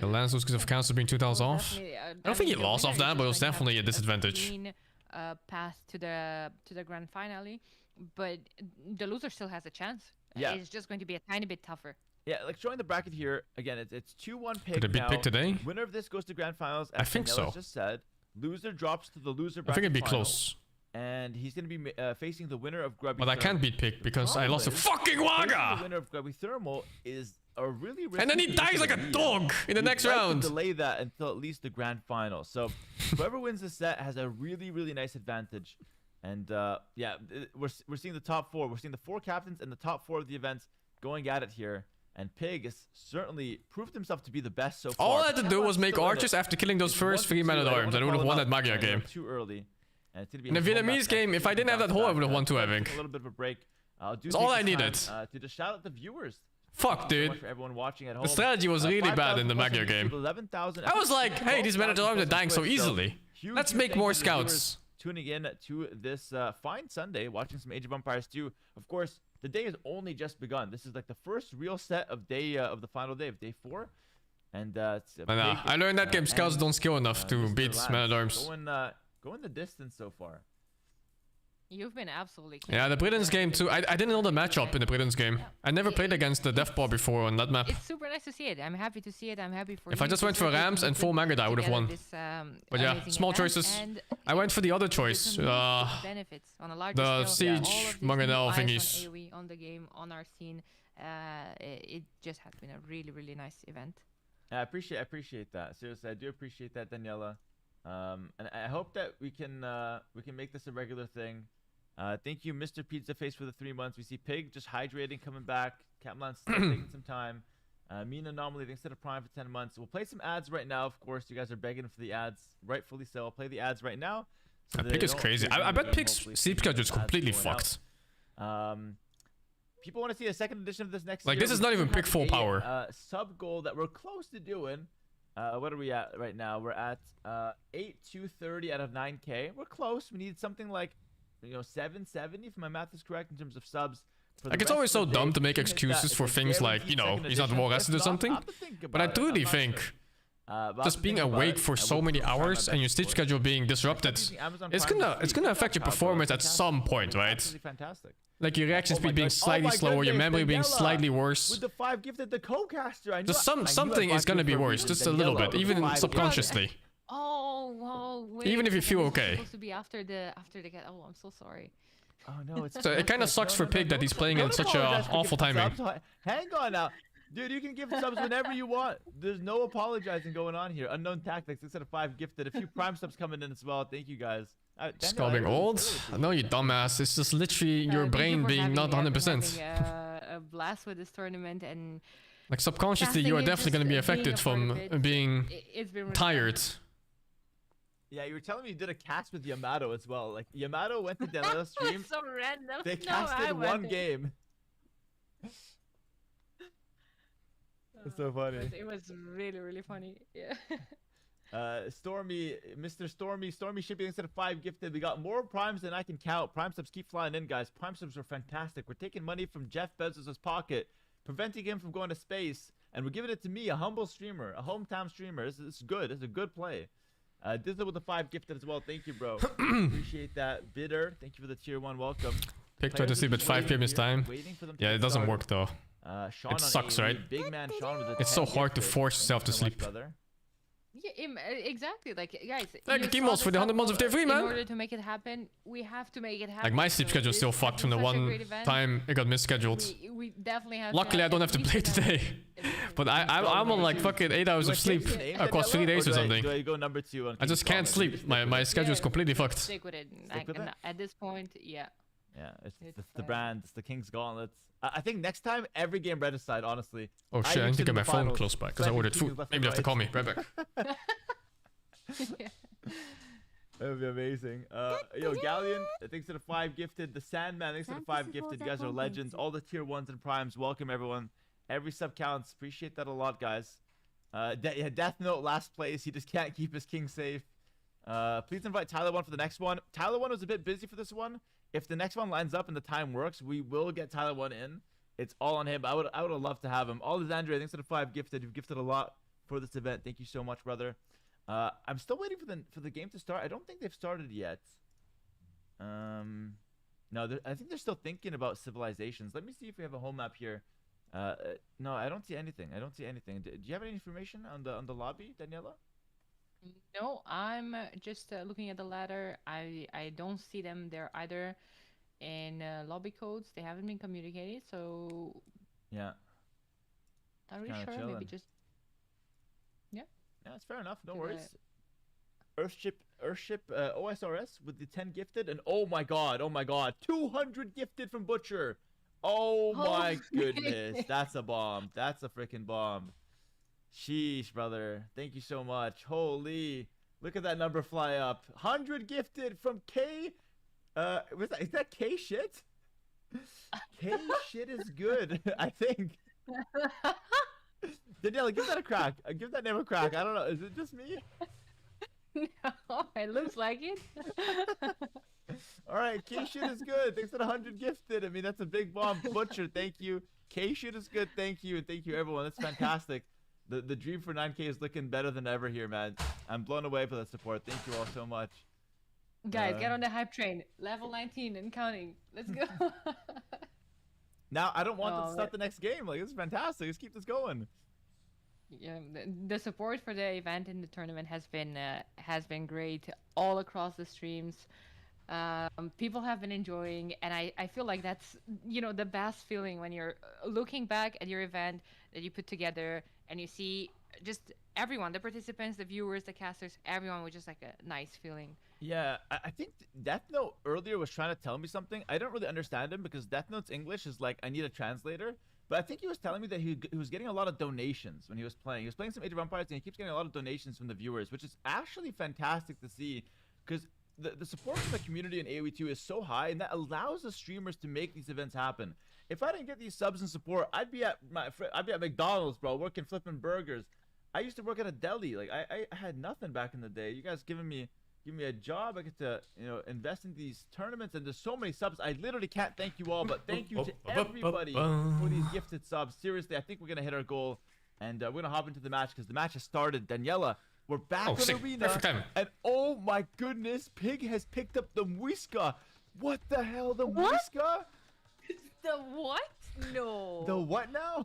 The Lance loses because of council being 2,000 off. Definitely, I don't think he the lost off winner that, is but it just was going to have definitely a disadvantage. clean, path to the grand finale, but the loser still has a chance. Yeah. It's just going to be a tiny bit tougher. Yeah, like showing the bracket here again. It's 2-1 pick Could it beat now. Pick today? Winner of this goes to grand finals. I as think Daniela so. Just said loser drops to the loser I bracket. think it'd be final, close. and he's gonna be facing the winner of Grubby. But I can't beat Pick because I lost to fucking The Waga! winner of Grubby Thermal is a really risky And then he position dies like to a be in. dog in the You'd next like to round. delay that until at least the grand final. So whoever wins this set has a really, really nice advantage. And yeah, we're seeing the top four. We're seeing the 4 captains and the top 4 of the events going at it here. And Pig has certainly proved himself to be the best so far. All I had to do was make Still in archers it. after killing those It's first 3 men at 1-2. I don't arms. wanna I would have call won him that out, Magia you know, game. too early. And it's gonna be In the his home Vietnamese match game, next if I week didn't have that bounce hole, I back. would have won too, I Let's think. take a little bit of a break. Do That's all I take this needed. time, to just shout out the viewers. Fuck, Thank you so dude. much for everyone watching at home. The strategy was really bad in the 5,000 Magia plus game. 11,000. I was like, hey, these men at arms are dying so 12,000 easily. Huge, Let's huge make thank more you to the viewers scouts. tuning in to this fine Sunday, watching some Age of Empires 2. Of course, the day has only just begun. This is like the first real set of the final day of day 4, and it's a Nah, big, I learned that game scouts and, don't skill enough to Mr. beat Lance men at arms. going the distance so far. You've been absolutely. Yeah, the Britons game too. I didn't know the matchup in the Britons game. I never played against the Death Ball before on that map. It's super nice to see it. I'm happy to see it. I'm happy for If you. I just to went for see that Rams you and full put Magada, I would have together won. this, But yeah, amazing small event, choices. and I went for the other you choice. can reap the benefits on a larger the scale. Siege All of these new Mangonel eyes thingies. on AoE, on the game, on our scene. It just has been a really, really nice event. I appreciate that. Seriously, I do appreciate that, Daniela. And I hope that we can make this a regular thing. Thank you, Mr. Pizza Face, for the 3 months. We see Pig just hydrating, coming back. Capman still taking some time. Mean Anomaly, thanks to the Prime for 10 months. We'll play some ads right now, of course. You guys are begging for the ads, rightfully so. I'll play the ads right now. So that Pig they is don't crazy. appear I in bet the game, Pig's hopefully, sleep so schedule is ads completely going out. fucked. People want to see a second edition of this next Like, year. this is We not still even Pig have full a, power. Sub goal that we're close to doing. What are we at right now? We're at 8,230 out of 9K. We're close. We need something like 770 if my math is correct in terms of subs. For the Like, it's rest always of so the dumb day. to make We hit that. excuses It's for a things like, guaranteed second he's not edition. well rested or If not, something. I'll have to think But I about it. truly I'm not think sure. But I'll have just to being think about awake it. for I so will many try my hours best, and your of sleep course. schedule being disrupted, Using Amazon it's Prime gonna this week. affect your Wow, bro, performance at fantastic. some point, It's right? absolutely fantastic. Like your reaction Oh my speed being God. slightly Oh my slower, your goodness, memory being Daniela slightly worse. With the 5 gifted the co-caster, I knew Just I knew something I'd is gonna back be you for a worse, reason. just a little Daniela bit, with even 5 subconsciously. Oh, wait. Even if you a feel second, this is okay. Supposed to be after the get. Oh, I'm so sorry. Oh no, it's So it kind of sucks for Pig that he's playing in such a awful timing. Hang on now. Dude, you can give subs whenever you want. There's no apologizing going on here. Unknown tactics instead of 5 gifted. A few prime subs coming in as well. Thank you guys. Skull being old? No, you dumbass. It's just literally your Thank you brain for being having, not for 100%. having, a blast with this tournament, and Like subconsciously, you are casting it, definitely going to be just being affected a part from of it, being it's been really tired. fun. Yeah, you were telling me you did a cast with Yamato as well. Like Yamato went to Daniela's stream. That's so random. They No, I casted went one there. game. It's so funny. It was really, really funny. Yeah. Stormy, Mr. Stormy shipping instead of 5 gifted. We got more primes than I can count. Prime subs keep flying in, guys. Prime subs are fantastic. We're taking money from Jeff Bezos' pocket, preventing him from going to space, and we're giving it to me, a humble streamer, a hometown streamer. This is good. This is a good play. Dizzle with the 5 gifted as well. Thank you, bro. Appreciate that. Bitter, thank you for the tier 1 welcome. Pig tried to sleep at 5 p.m. his time. Yeah, it doesn't work though. Sean It on sucks, AoE, right? Big man Sean with the It's so 10 hard to gifted. force Thank yourself you to so much, sleep. brother. Yeah, exactly. Like, guys, Like you Kimos saw for the this 100 months of tier 3, in man. order to make it happen, we have to make it happen. Like my sleep So schedule is still this fucked has from the been such a one great event. time it got misscheduled. We definitely have. Luckily, I don't have to play today. But I'm on like fucking 8 hours of sleep across 3 days or something. Do I go number 2 on I just King's can't Gauntlet? You sleep. My schedule is Yeah. completely fucked. Stick with it. Stick with it? At this point, yeah. Yeah, it's It's, the brand. It's the King's Gauntlets. I think next time, every game red aside, honestly. Oh shit, I need use to it get in my the phone finals. close by because I Slightly ordered keeping food. left Maybe and you have to right. call me. Right back. That would be amazing. Yo, Galleon, thanks to the 5 gifted. The Sandman, thanks to the 5 gifted. You guys are legends. All the tier 1s and primes. Welcome, everyone. Every sub counts. Appreciate that a lot, guys. Yeah, Death Note last place. He just can't keep his king safe. Please invite Tyler 1 for the next one. Tyler 1 was a bit busy for this one. If the next one lines up and the time works, we will get Tyler 1 in. It's all on him. I would have loved to have him. Alexandria, thanks for the 5 gifted. You've gifted a lot for this event. Thank you so much, brother. I'm still waiting for the game to start. I don't think they've started yet. No, I think they're still thinking about civilizations. Let me see if we have a home map here. No, I don't see anything. I don't see anything. Do you have any information on the lobby, Daniela? No, I'm just looking at the ladder. I don't see them there either. In lobby codes, they haven't been communicated, so Yeah. not really Kinda sure. chilling. Maybe just Yeah, it's fair enough. No To worries. Earthship, OSRS with the 10 gifted, and oh my god, 200 gifted from Butcher. Oh my goodness, that's a bomb. That's a freaking bomb. Sheesh, brother. Thank you so much. Holy, look at that number fly up. 100 gifted from K. Is that K shit? K shit is good, I think. Daniela, give that a crack. Give that name a crack. I don't know. Is it just me? no, it looks like it. All right, K shit is good. Thanks for the 100 gifted. I mean, that's a big bomb. Butcher, thank you. K shit is good. Thank you, and thank you everyone. That's fantastic. The dream for 9K is looking better than ever here, man. I'm blown away for the support. Thank you all so much. Guys, get on the hype train. Level 19 and counting. Let's go. Now I don't want Oh, to start the next game. Like, this is fantastic. Let's keep this going. Yeah, the support for the event in the tournament has been great all across the streams. People have been enjoying, and I feel like that's the best feeling when you're looking back at your event that you put together and you see just everyone, the participants, the viewers, the casters, everyone, with just like a nice feeling. Yeah, I think Death Note earlier was trying to tell me something. I don't really understand him because Death Note's English is like, I need a translator. But I think he was telling me that he was getting a lot of donations when he was playing. He was playing some Age of Empires and he keeps getting a lot of donations from the viewers, which is actually fantastic to see because the support from the community in AoE2 is so high, and that allows the streamers to make these events happen. If I didn't get these subs and support, I'd be at McDonald's, bro, working flipping burgers. I used to work at a deli. Like I had nothing back in the day. You guys giving me a job. I get to invest in these tournaments, and there's so many subs. I literally can't thank you all, but thank you to everybody for these gifted subs. Seriously, I think we're gonna hit our goal, and we're gonna hop into the match because the match has started. Daniela, we're back on sick. arena, Perfect time. and oh my goodness, Pig has picked up the Muisca. What the hell, the What? Muisca? The what? No. The what now?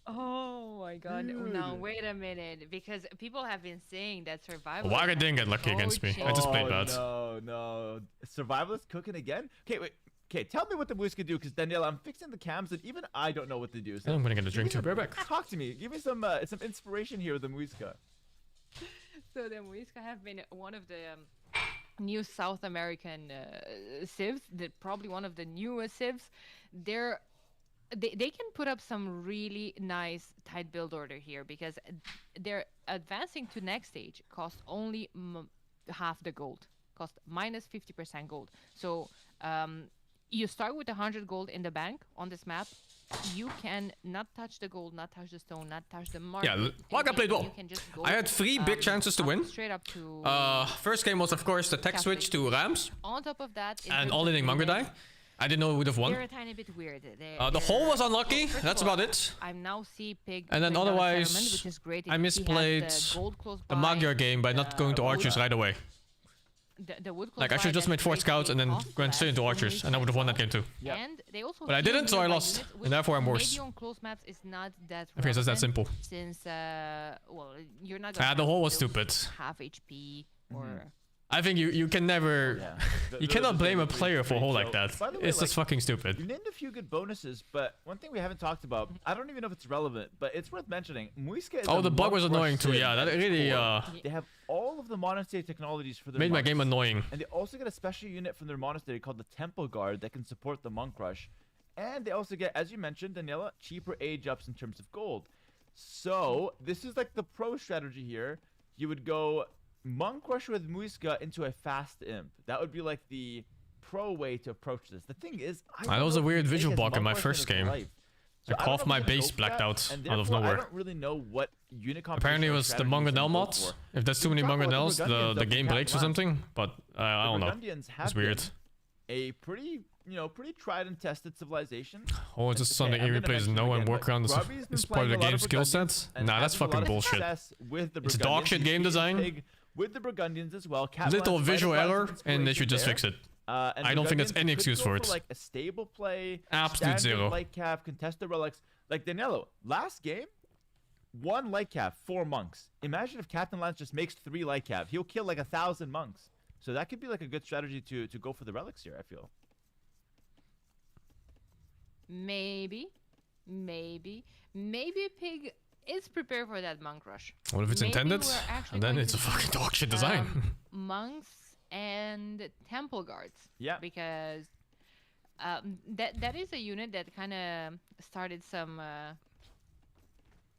Oh my god. Dude. Now wait a minute, because people have been saying that survival. Why didn't get lucky against me? I just played bad. No. Survivalist cooking again? Okay, wait. Okay, tell me what the Muisca do, because Daniela, I'm fixing the cams, and even I don't know what to do. So I'm gonna get a drink too. Be right back. talk to me. Give me some inspiration here with the Muisca. So the Muisca have been one of the new South American civs, probably one of the newest civs. They can put up some really nice tight build order here because they're advancing to next stage. Cost only half the gold, cost minus 50% gold. So you start with 100 gold in the bank on this map. You can not touch the gold, not touch the stone, not touch the mark. Yeah, Laga played well. I had 3 big chances to win. Straight up to First game was of course the tech switch to Rams on top of that, and all-in Mangudai. I didn't know who would have won. They're a tiny bit weird. The hole was unlucky. That's about it. I'm now see Pig. And then playing down a otherwise, settlement, which is great. I He has misplayed gold close the by, Magyar game by not going to archers right away. The wood close Like I by, should have just that's made 4 great. scouts and It then costs went straight into less, archers, only and I would have won that game too. Yep. And they also But I heal didn't, so I nearby lost, units, and which therefore I'm worse. maybe on close maps is not that Okay, so it's that relevant, simple. Since well, you're not. The gonna hole have was those stupid. Half HP or. I think you can never, Yeah. you cannot blame a player for a hole like So, that. by the way, It's just like, fucking stupid. You named a few good bonuses, but one thing we haven't talked about, I don't even know if it's relevant, but it's worth mentioning. Muisca is Oh, a the bug was monk annoying rush too. sim Yeah, that at its really core. They have all of the monastery technologies for their made my monks. game annoying. And they also get a special unit from their monastery called the Temple Guard that can support the Monk Rush. And they also get, as you mentioned, Daniela, cheaper age ups in terms of gold. So this is like the pro strategy here. You would go Monk Rush with Muisca into a fast imp. That would be like the pro way to approach this. The thing is, That was a weird visual block block in my first game. So I don't know coughed if my we can base go for blacked that, out and out of therefore, I nowhere. don't really know what unit Apparently it composition or was the strategies Mangonel you can go mods. for. If there's too We many can talk about Mangonels, Burgundians the up in game breaks or Captain Lance. something. But I don't know. Burgundians have It's weird. been a pretty, pretty tried and tested civilization. Oh, is this Okay, something I'm he gonna plays mention no them and again, work but around this Grubby's been is part of the playing a lot game's skill Burgundians set? and Nah, that's having a lot fucking of bullshit. success with the It's dog Burgundians. shit He's game used design. Pig with the Burgundians as well. Cat Little Lance might have visual gotten some error, and they should just inspiration fix it. there. And I don't think that's Burgundians any could excuse go for it. like a stable play, Absolute standard zero. light cap, contest the relics. Like Danilo, last game, 1 light cap, 4 monks. Imagine if Captain Lance just makes 3 light cap. He'll kill like 1,000 monks. So that could be like a good strategy to go for the relics here, I feel. Maybe Pig is prepared for that monk rush. What if it's Maybe intended? we're actually And then going it's to a fucking see, dog shit design. Monks and temple guards. Yeah. Because that is a unit that kind of started some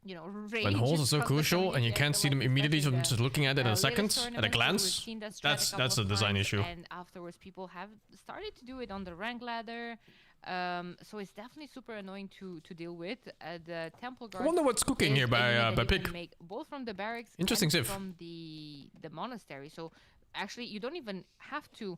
rage. When holes are so from the crucial and you community, I can't feel see them like, immediately especially from the, just looking at it in a latest second, at a tournaments where we've glance, seen that strat that's couple a of design times, issue. And afterwards, people have started to do it on the rank ladder. So it's definitely super annoying to deal with. The temple guard. I wonder what's cooking is here a by unit that you Pig. can make both from the barracks Interesting and Civ. from the monastery. So actually, you don't even have to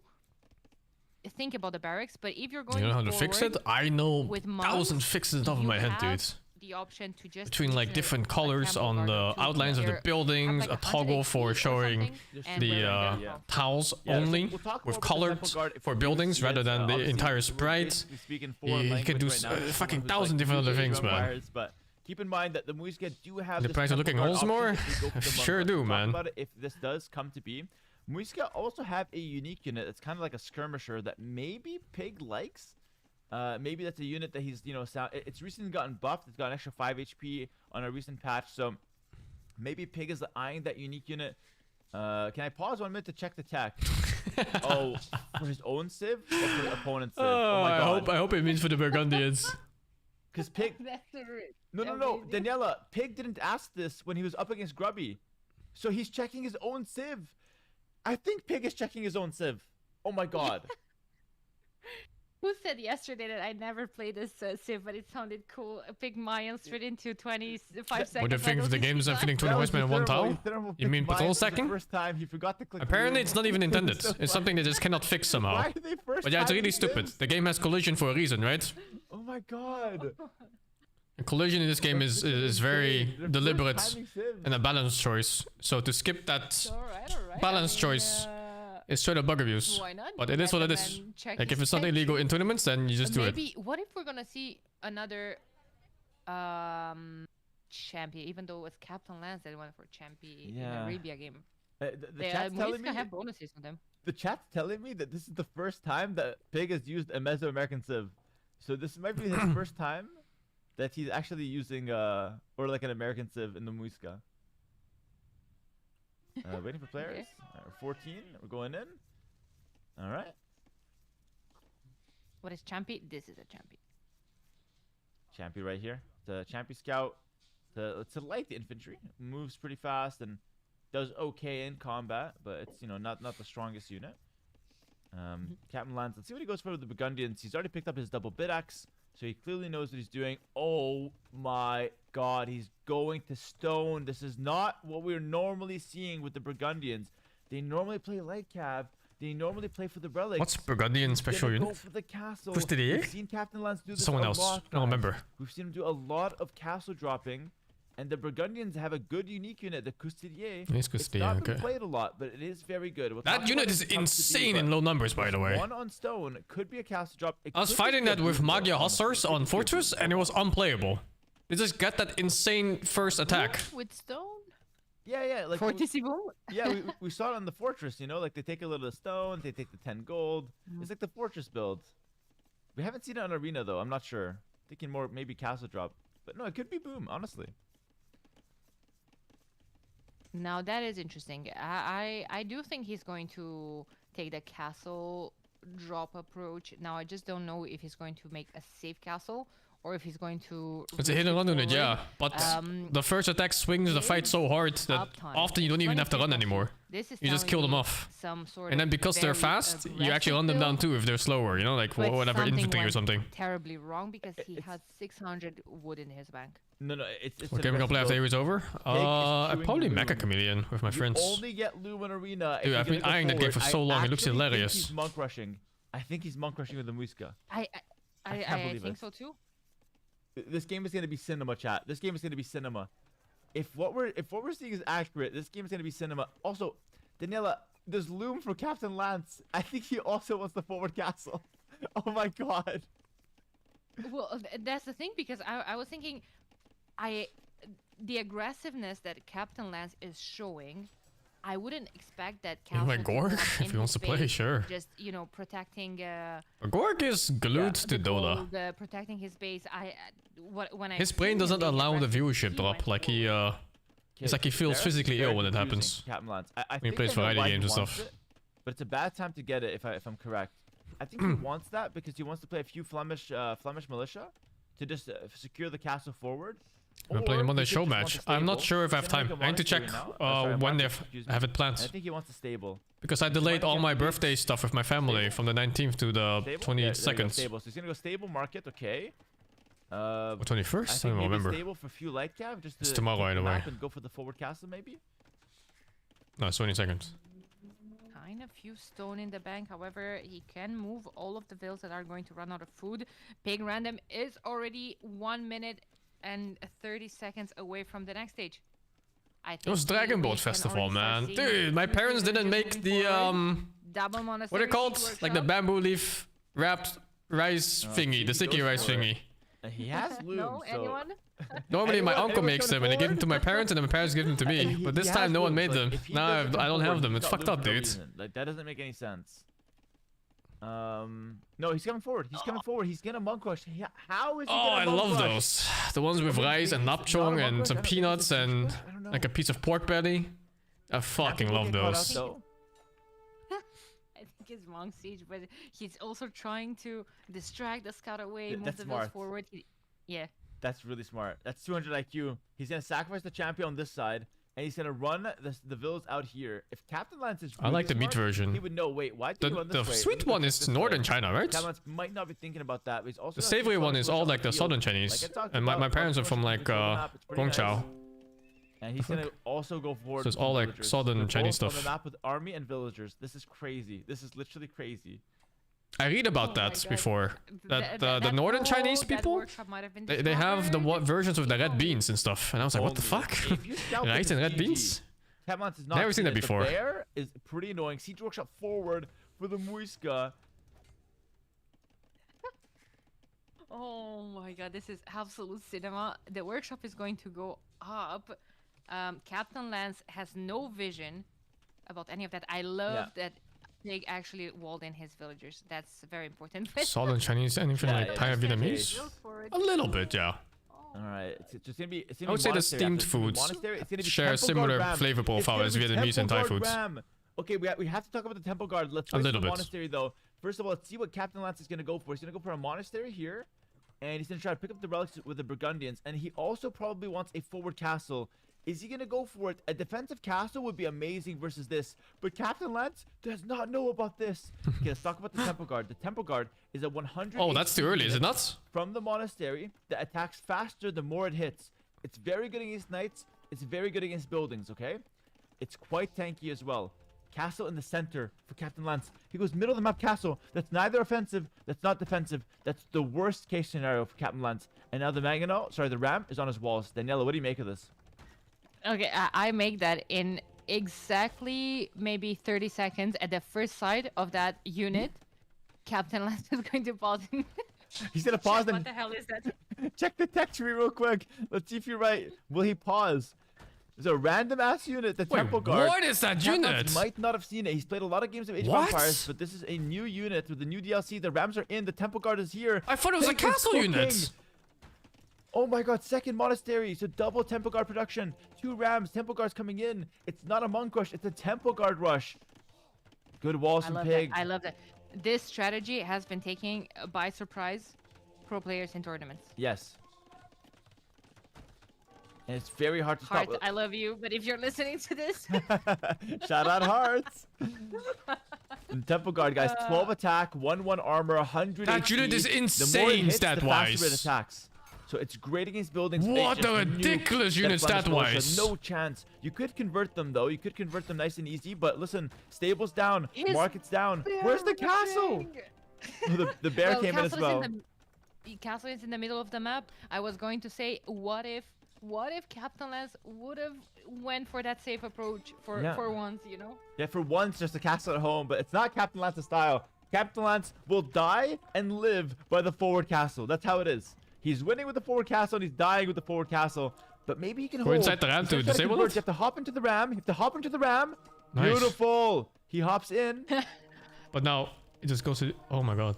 think about the barracks. But if you're going You know how to fix it? forward I know with thousand monks, fixes off of you my head, have dude. the option to just Between like use different a colors temple on guard the or two outlines of the to have, buildings, like, a toggle 100 for XP or showing something, and the wearing that yeah. from- tiles Yeah, so only we'll talk with more about the colored temple guard if for we do buildings see rather it. than the Obviously, entire we're sprite. basically speaking foreign You can language do right now to fucking someone who's, thousand different other UK things, man. vampires, but keep in mind that the Muisca do have The this price of temple looking guard holes option more? if we go for the monk Sure guard. do, We'll talk man. about it if this does come to be. Muisca also have a unique unit that's kind of like a skirmisher that maybe Pig likes. Maybe that's a unit that he's, it's recently gotten buffed. It's got an extra 5 HP on a recent patch. So maybe Pig is eyeing that unique unit. Can I pause 1 minute to check the tech? Oh, for his own civ or for the opponent's civ? Oh my god. I hope it means for the Burgundians. Because Pig... That's a risk. No, Daniela, Pig didn't ask this when he was up against Grubby. So he's checking his own civ. I think Pig is checking his own civ. Oh my god. Who said yesterday that I never played this civ, but it sounded cool? A Pig Mayan straight into 25 seconds. What do you think of the games are feeding 20 That was horsemen in the one thermal- tile? thermal You Pig mean patrol mine was the stacking? First time he forgot to click Apparently blue. it's not even intended. So It's something they just cannot fix somehow. Why are they first But yeah, it's timing really stupid. civs? The game has collision for a reason, right? Oh my god. And collision in this game is very They're first deliberate timing civs. and a balance choice. So to skip that Alright. balance choice is straight up bug abuse. Why not? But You it is let what the it is. man check Like if his it's not tech. illegal in tournaments, then you just do it. Maybe, what if we're gonna see another champion, even though it was Captain Lance that went for champion Yeah. in Arabia game. The chat's telling me have bonuses on them. the chat's telling me that this is the first time that Pig has used a Mesoamerican civ. So this might be his first time that he's actually using or like an American civ in the Muisca. Waiting for players. 14. We're going in. All right. What is champion? This is a champion. Champy right here. The Champy Scout. It's a light infantry. Moves pretty fast and does okay in combat, but it's not the strongest unit. Captain Lance. Let's see what he goes for with the Burgundians. He's already picked up his double bit axe, so he clearly knows what he's doing. Oh my god, he's going to stone. This is not what we're normally seeing with the Burgundians. They normally play light cav. They normally play for the relics. What's Burgundian He's special gonna unit? go for the castle. Who's the We've seen Captain Lance do this Someone a else. lot, I don't guys. remember. We've seen him do a lot of castle dropping, and the Burgundians have a good unique unit, the Custodier. It's It's Custodier, not been okay. played a lot, but it is very good. We'll That talk unit about is it when it comes to insane B, in but low numbers, by the way. One on stone could be a castle drop. It I was could fighting just that be a with boom Magia though, Hussars honestly. on Fortress, and it was unplayable. They just got that insane first attack. With stone? Yeah, like Fortissimo? we saw it on the Fortress, like they take a little stone, they take the 10 gold. It's like the Fortress build. We haven't seen it on Arena though, I'm not sure. Thinking more maybe castle drop. But no, it could be boom, honestly. Now that is interesting. I do think he's going to take the castle drop approach. Now I just don't know if he's going to make a safe castle or if he's going to. It's a risk hidden it run unit, forward. yeah. But the first attack swings the fight so hard that uptime. often you don't even have to run anymore. This is You just telling kill them me off. some sort And then of because they're very fast, you actually run them aggressive down build, too if they're slower, you know, like but whatever something infantry or went something. terribly wrong because he It's- had 600 wood in his bank. No, it's What game we gonna play after aggressive Ares over? chewing Probably loom. Mecha Chameleon with my build. friends. You only get loom in arena. if Dude, you're I've gonna been go eyeing that game forward. for so long, it looks actually think hilarious. He's monk rushing. I think he's monk rushing with the Muska. I can't believe think it. so too. This game is gonna be cinema, chat. This game is gonna be cinema. If what we're seeing is accurate, this game is gonna be cinema. Also, Daniela, there's loom for Captain Lance. I think he also wants the forward castle. Oh my god. Well, that's the thing because I was thinking, the aggressiveness that Captain Lance is showing, I wouldn't expect that Yeah, my Castle to Gorg, come if in he wants his to play, base, sure. just protecting. Gorg is glued to the Dola. gold, protecting his base. When I His brain seen doesn't him being allow the aggressive, viewership he drop. went Like he, forward. it's like he feels Varus is physically very ill when it confusing, happens. Captain Lance. I When he think plays I know variety why he games and wants stuff. it, but it's a bad time to get it if I'm correct. I think he wants that because he wants to play a few Flemish militia to just secure the castle forward. We're playing a Or Monday he could show just want match. a I'm not stable. sure if I have He's gonna time. make a I need to check monastery now. Sorry, a when they market, excuse me. have it And I planned. think he wants a stable. Because I Which delayed might all get my the base birthday stuff with my family from the 19th to the Stable? Yeah, there you go, 22nd. stable. So he's gonna go stable market, okay. Or I 21st? I think don't maybe remember. stable for a few light cav just to It's tomorrow take the either way. map and go for the forward castle maybe. No, it's 22nd. Kind of few stone in the bank. However, he can move all of the villas that are going to run out of food. Pig Random is already 1 minute and 30 seconds away from the next stage. I think It was we Dragon Boat can Festival, already start man. seeing Dude, my two parents didn't villages make moving the forward. Double what are monastery they called? siege Like the workshop. bamboo leaf wrapped rice thingy, the he sticky goes rice for it. thingy. He has loom, No, so anyone? Normally my Anyone- uncle anyone makes coming them and they give them forward? to my parents and then my parents give them to me. He- But this he time has no one loom, made so them. if he Nah, doesn't come I don't have forward, them. he's It's got fucked loom up, for no dude. reason. Like that doesn't make any sense. No, he's coming forward. He's coming forward. He's gonna monk rush. How is he Oh, gonna I monk love rush? those. The ones with I mean, rice and it's not a napchong monk and rush, some I don't think it's a peanuts siege and rush, I don't know. like a piece of pork belly. I fucking People love get caught those. out, though. I think it's Monk Siege, but he's also trying to distract the scout away, Yeah, move that's the villas smart. forward. Yeah. That's really smart. That's 200 IQ. He's gonna sacrifice the champion on this side, and he's gonna run the villas out here. If Captain Lance is I really like the meat smart, version. he would know. Wait, why do you run The this way? sweet Let me go one check is this northern way. China, right? Captain Lance might not be thinking about that, but he's also The gonna keep savory trying one to is push all out like the field. southern Like Chinese. I talked And my about, parents are monk from rush like is pretty on the map, it's pretty Guangzhou. nice. And he's gonna also go forward. So it's with all, like, villagers. southern They're Chinese both stuff. on the map with army and villagers. This is crazy. This is literally crazy. I read about Oh my that God. before. That the northern whole- Chinese that people, workshop might have been they have the discovered. versions with the red People- beans and stuff. And I was like, what the Only. fuck? If you scout Rice this and red GG. beans? Captain Lance is not Never seen that it. before. The bear is pretty annoying. Siege Workshop forward for the Muiska. Oh my god, this is absolute cinema. The workshop is going to go up. Captain Lance has no vision about any of that. I love that Pig actually walled in his villagers. That's very important. Southern Chinese, anything Yeah, like yeah, Thai it's Vietnamese? Go for it. A little bit, yeah. All right, it's just gonna be. It's gonna I would be say the monastery steamed after. It's gonna be foods monastery. It's gonna be share a Temple similar Guard Ram. flavor It's profile gonna as be Vietnamese and Temple Thai Guard foods. Ram. Okay, we have to talk about the Temple Guard. Let's A wait for little the bit. monastery though. First of all, let's see what Captain Lance is gonna go for. He's gonna go for a monastery here, and he's gonna try to pick up the relics with the Burgundians. And he also probably wants a forward castle. Is he gonna go for it? A defensive castle would be amazing versus this, but Captain Lance does not know about this. Okay, let's talk about the Temple Guard. The Temple Guard is a 100. Oh, that's too early, is it unit not? from the monastery that attacks faster the more it hits. It's very good against knights. It's very good against buildings, okay? It's quite tanky as well. Castle in the center for Captain Lance. He goes middle of the map castle. That's neither offensive. That's not defensive. That's the worst case scenario for Captain Lance. And now the the ram is on his walls. Daniela, what do you make of this? Okay, I make that in exactly maybe 30 seconds at the first sight of that unit. Captain Lance is going to pause. He's gonna pause What and the hell is that? check the text tree real quick. Let's see if you're right. Will he pause? There's a random ass unit, the Wait, Temple Guard. what is that Captain Lance unit? might not have seen it. He's played a lot of games of Age of What? Empires, but this is a new unit with the new DLC. The Rams are in. The Temple Guard is here. I thought it was a Pig is castle cooking. unit. Oh my god, second monastery. So double Temple Guard production. 2 Rams. Temple Guard's coming in. It's not a monk rush. It's a Temple Guard rush. Good walls I from love Pig. that. I love that. This strategy has been taking by surprise pro players in tournaments. Yes. And it's very hard to Heart, stop. I love you, but if you're listening to this, Shout out Hearts. And Temple Guard, guys, 12 attack, 1/1 armor, 100 That HP. unit is The more it insane hits, the faster it stat-wise. attacks. So it's great against buildings. but What it just a ridiculous nukes unit that Flemish militia. stat-wise. No chance. You could convert them though. You could convert them nice and easy. But listen, stables down, His markets down. Where's the castle? Oh, the bear Well, came in as castle is well. the castle is in the middle of the map. I was going to say, what if Captain Lance would have went for that safe approach for Yeah. once, you know? Yeah, for once, just a castle at home, but it's not Captain Lance's style. Captain Lance will die and live by the forward castle. That's how it is. He's winning with the forward castle and he's dying with the forward castle. But maybe he can Go hold. inside the ram He's to just gotta disable convert. it? You have to hop into the ram. You have to hop into the ram. Nice. Beautiful. He hops in. But now it just goes to. Oh my god.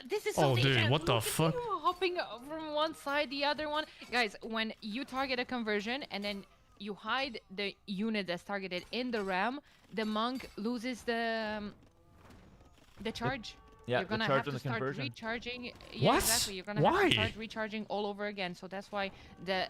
This is so Oh, dude, dangerous. what the Look at fuck? you hopping from one side, the other one. Guys, when you target a conversion and then you hide the unit that's targeted in the ram, the monk loses the charge. Yeah, You're the gonna charge have on to the start conversion. recharging. Yeah, What? exactly. You're gonna Why? have to start recharging all over again. So that's why the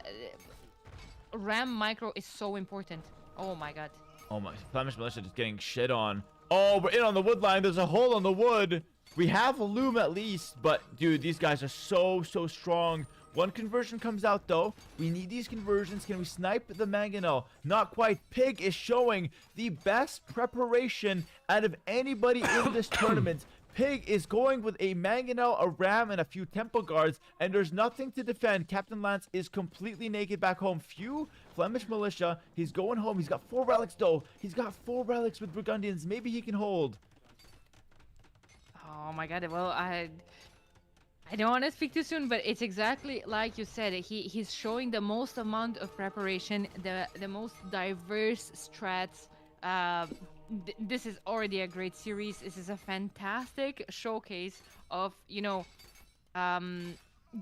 ram micro is so important. Oh my god. Oh my, Flemish militia just getting shit on. Oh, we're in on the wood line. There's a hole on the wood. We have a loom at least, but dude, these guys are so strong. One conversion comes out though. We need these conversions. Can we snipe the mangonel? Not quite. Pig is showing the best preparation out of anybody in this tournament. Pig is going with a mangonel, a ram, and a few temple guards, and there's nothing to defend. Captain Lance is completely naked back home. Few Flemish militia. He's going home. He's got 4 relics though. He's got 4 relics with Burgundians. Maybe he can hold. Oh my god. Well, I don't want to speak too soon, but it's exactly like you said. He's showing the most amount of preparation, the most diverse strats. This is already a great series. This is a fantastic showcase of, you know,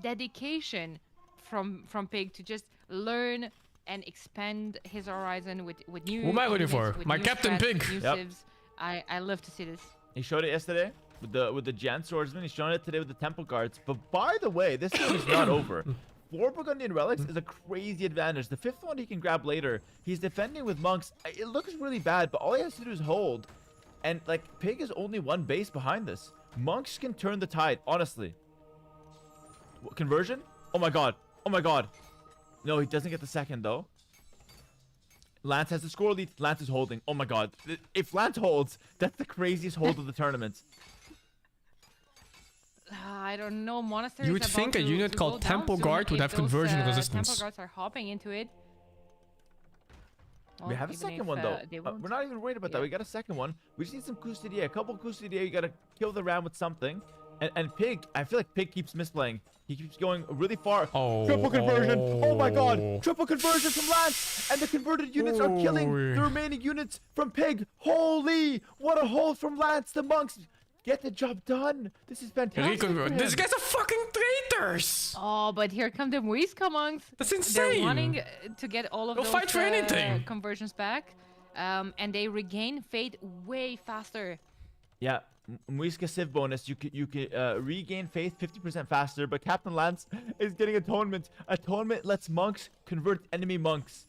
dedication from Pig to just learn and expand his horizon with new. Who am I rooting units, for? with My new Captain strats, Pig. new Yep. civs. I love to see this. He showed it yesterday with the Jan swordsman. He's showing it today with the temple guards. But by the way, this game is not over. 4 Burgundian relics is a crazy advantage. The 5th one he can grab later. He's defending with monks. It looks really bad, but all he has to do is hold. And like Pig is only 1 base behind this. Monks can turn the tide, honestly. Conversion? Oh my god. Oh my god. No, he doesn't get the second though. Lance has the score lead. Lance is holding. Oh my god. If Lance holds, that's the craziest hold of the tournament. I don't know. Monastery. You would think a unit called Temple Guard would have conversion resistance. Temple guards are hopping into it. We Well, have a even second if, one though. they We're won't. not even worried about that. Yeah. We got a second one. We just need some Custodia. A couple Custodia. You gotta kill the ram with something. And Pig, I feel like Pig keeps misplaying. He keeps going really far. Oh, Triple conversion. Oh my god. oh. Triple conversion from Lance. And the converted units are killing Holy. the remaining units from Pig. Holy. What a hold from Lance. The monks get the job done. This is fantastic. for him. These guys are fucking traitors. Oh, but here come the WehSing monks. That's They're insane. wanting to get all of They'll those fight for anything. conversions back, and they regain faith way faster. Yeah, Muiska Civ bonus. You could regain faith 50% faster, but Captain Lance is getting atonement. Atonement lets monks convert enemy monks.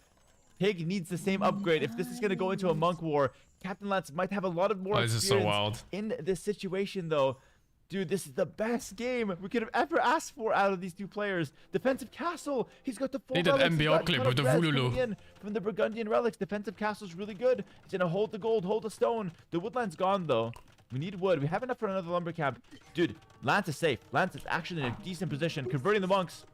Pig needs the same upgrade. If this is gonna go into a monk war, Captain Lance might have a lot of more Oh, this is so experience wild. in this situation though. Dude, this is the best game we could have ever asked for out of these 2 players. Defensive castle. He's got the full Need that relics. He's MBO got a clip ton with of the res Vululu. coming in from the Burgundian relics. Defensive castle's really good. He's gonna hold the gold, hold the stone. The woodline's gone though. We need wood. We have enough for another lumber camp. Dude, Lance is safe. Lance is actually in a decent position. Converting the monks.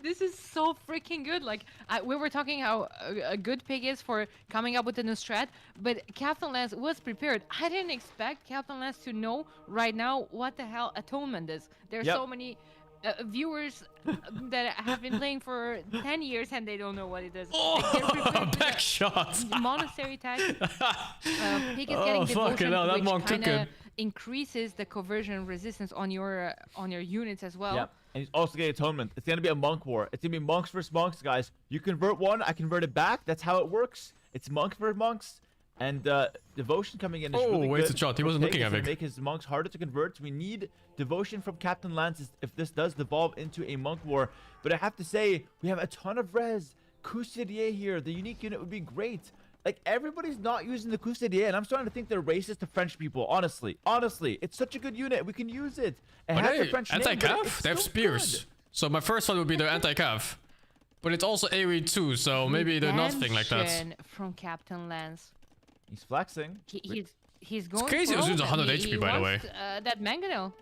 This is so freaking good. Like we were talking how a good Pig is for coming up with a new strat, but Captain Lance was prepared. I didn't expect Captain Lance to know right now what the hell atonement is. There's Yep. so many viewers that have been playing for 10 years and they don't know what it is. Like, they're Oh, prepared with back a shot. monastery tag. Pig is Oh, getting fucking devotion, hell, that which monk took kind of it. increases the conversion resistance on your units as well. Yeah. And he's also getting atonement. It's gonna be a monk war. It's gonna be monks versus monks, guys. You convert one, I convert it back. That's how it works. It's monks versus monks. And Devotion coming in is Oh, really wasted good. shot. He for wasn't Pig. looking It's at gonna Vic. make his monks harder to convert. We need Devotion from Captain Lance if this does devolve into a monk war. But I have to say, we have a ton of res. Cousinier here. The unique unit would be great. Like, everybody's not using the Cousinier, and I'm starting to think they're racist to French people. Honestly, it's such a good unit. We can use it. It But has the hey, French name, but anti-cav? it's They have still spears. good. So my first one would be their anti-cav. But it's also AoE too, so maybe they're nothing like that. Redemption from Captain Lance. He's flexing. He's going. crazy for those dudes all are 100 that. HP, by the way. Wants, that mangonel.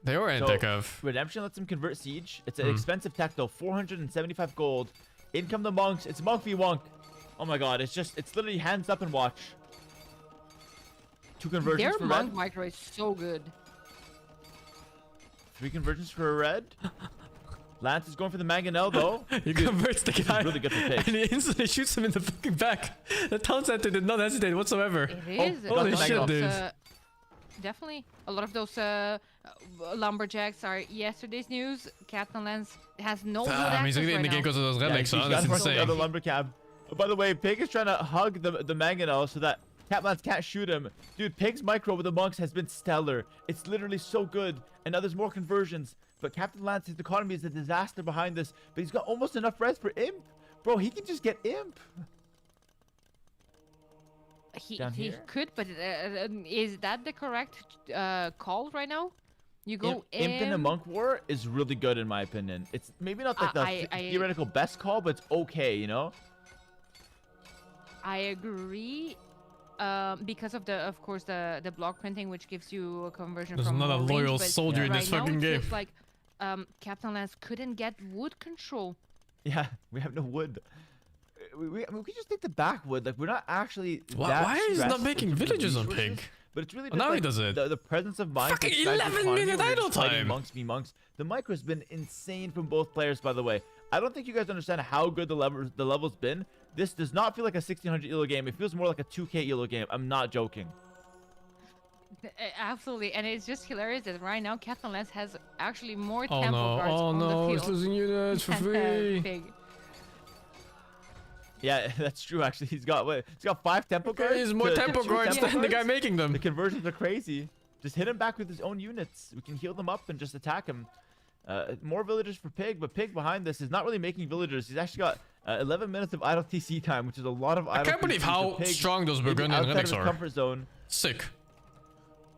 They are So, anti-cav. Redemption lets him convert Siege. It's an expensive tech though, 475 gold. In come the monks. It's monk v monk. Oh my god, it's literally hands up and watch. 2 conversions Their for monk red. micro is so good. 3 conversions for a red. Lance is going for the mangonel though. He converts the guy, really good for Pig. and he instantly shoots him in the fucking back. The town center did not hesitate whatsoever. It is. holy a lot shit, of dude. those, definitely. A lot of those lumberjacks are yesterday's news. Captain Lance has no good Damn, he's access gonna get in right the game now. because of those relics, he's huh? got That's himself insane. another lumber cab. Oh, by the way, Pig is trying to hug the mangonel so that Captain can't shoot him. Dude, Pig's micro with the monks has been stellar. It's literally so good. And now there's more conversions. But Captain Lance's economy is a disaster behind this. But he's got almost enough res for Imp. Bro, he can just get Imp. He Down here? could, but is that the correct call right now? You go Imp in a monk war is really good in my opinion. It's maybe not like the I- theoretical best call, but it's okay, you know? I agree. Because of course the block printing, which gives you a conversion There's from not a more loyal range, but soldier in right this now fucking it game. feels like Captain Lance couldn't get wood control. Yeah, we have no wood. I mean, we can just take the backwood. Like, we're not actually Why- that why is he not stressed in making terms of villagers on resources, Pig? But it's really Well, just now he like does it. The presence of mind. Fucking that drives the 11 minute economy where you're idle just fighting time. Monks v monks. The micro's been insane from both players, by the way. I don't think you guys understand how good the level's been. This does not feel like a 1600 elo game. It feels more like a 2K elo game. I'm not joking. Absolutely, and it's just hilarious that right now Captain Lance has actually more Oh tempo no, guards oh on no, the he's field. losing units for than, free. Pig. Yeah, that's true. Actually, he's got 5 tempo guards. He's more to tempo 2 guards tempo than the guy guards? making them. The conversions are crazy. Just hit him back with his own units. We can heal them up and just attack him. More villagers for Pig, but Pig behind this is not really making villagers. He's actually got 11 minutes of idle TC time, which is a lot of idle I can't believe TC. So how Pig strong those maybe Burgundian outside of relics his are. comfort zone. Sick.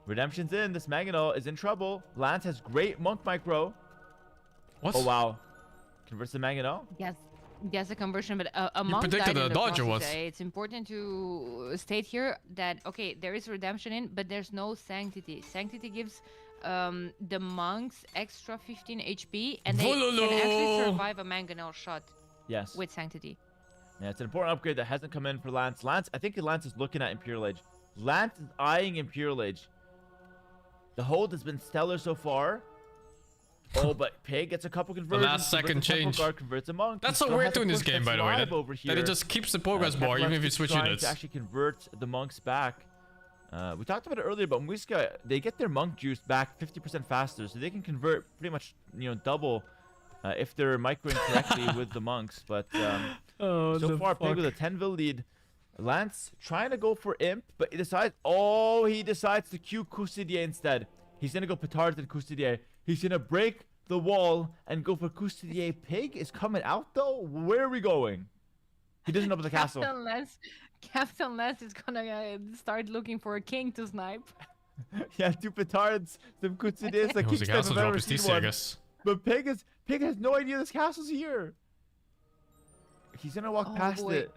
Redemption's in. This Mangonel is in trouble. Lance has great monk micro. What? Oh wow. Converts the Mangonel. Yes, a conversion, but among predicted that in a the dodge or process, what? it's important to state here that okay, there is redemption in, but there's no sanctity. Sanctity gives the monks extra 15 HP, and they can actually Vololo! survive a mangonel shot Yes. with sanctity. Yeah, it's an important upgrade that hasn't come in for Lance. I think Lance is looking at Imperial Age. Lance is eyeing Imperial Age. The hold has been stellar so far. Oh, but Pig gets a couple conversions. last second converts a temple change. guard, converts a monk. That's He so still weird has a too in this push game, that's by the way. live over That here. it just keeps the progress Captain bar even Lance if you is switch trying units. to actually convert the monks back. We talked about it earlier, but Muisca, they get their monk juice back 50% faster, so they can convert pretty much, double if they're microing correctly with the monks. But Oh, so the far, Pig fuck. with a 10-vil lead. Lance trying to go for Imp, but he decides to queue Cousinier instead. He's gonna go Petard and Cousinier. He's gonna break the wall and go for Cousinier. Pig is coming out though. Where are we going? He doesn't open the castle. Captain Lance is gonna start looking for a king to snipe. Yeah, 2 Petards, some Cousiniers. Like It was each a time castle I've drop ever is seen TC, I one. guess. But Pig has no idea this castle's here. He's gonna walk past boy. it.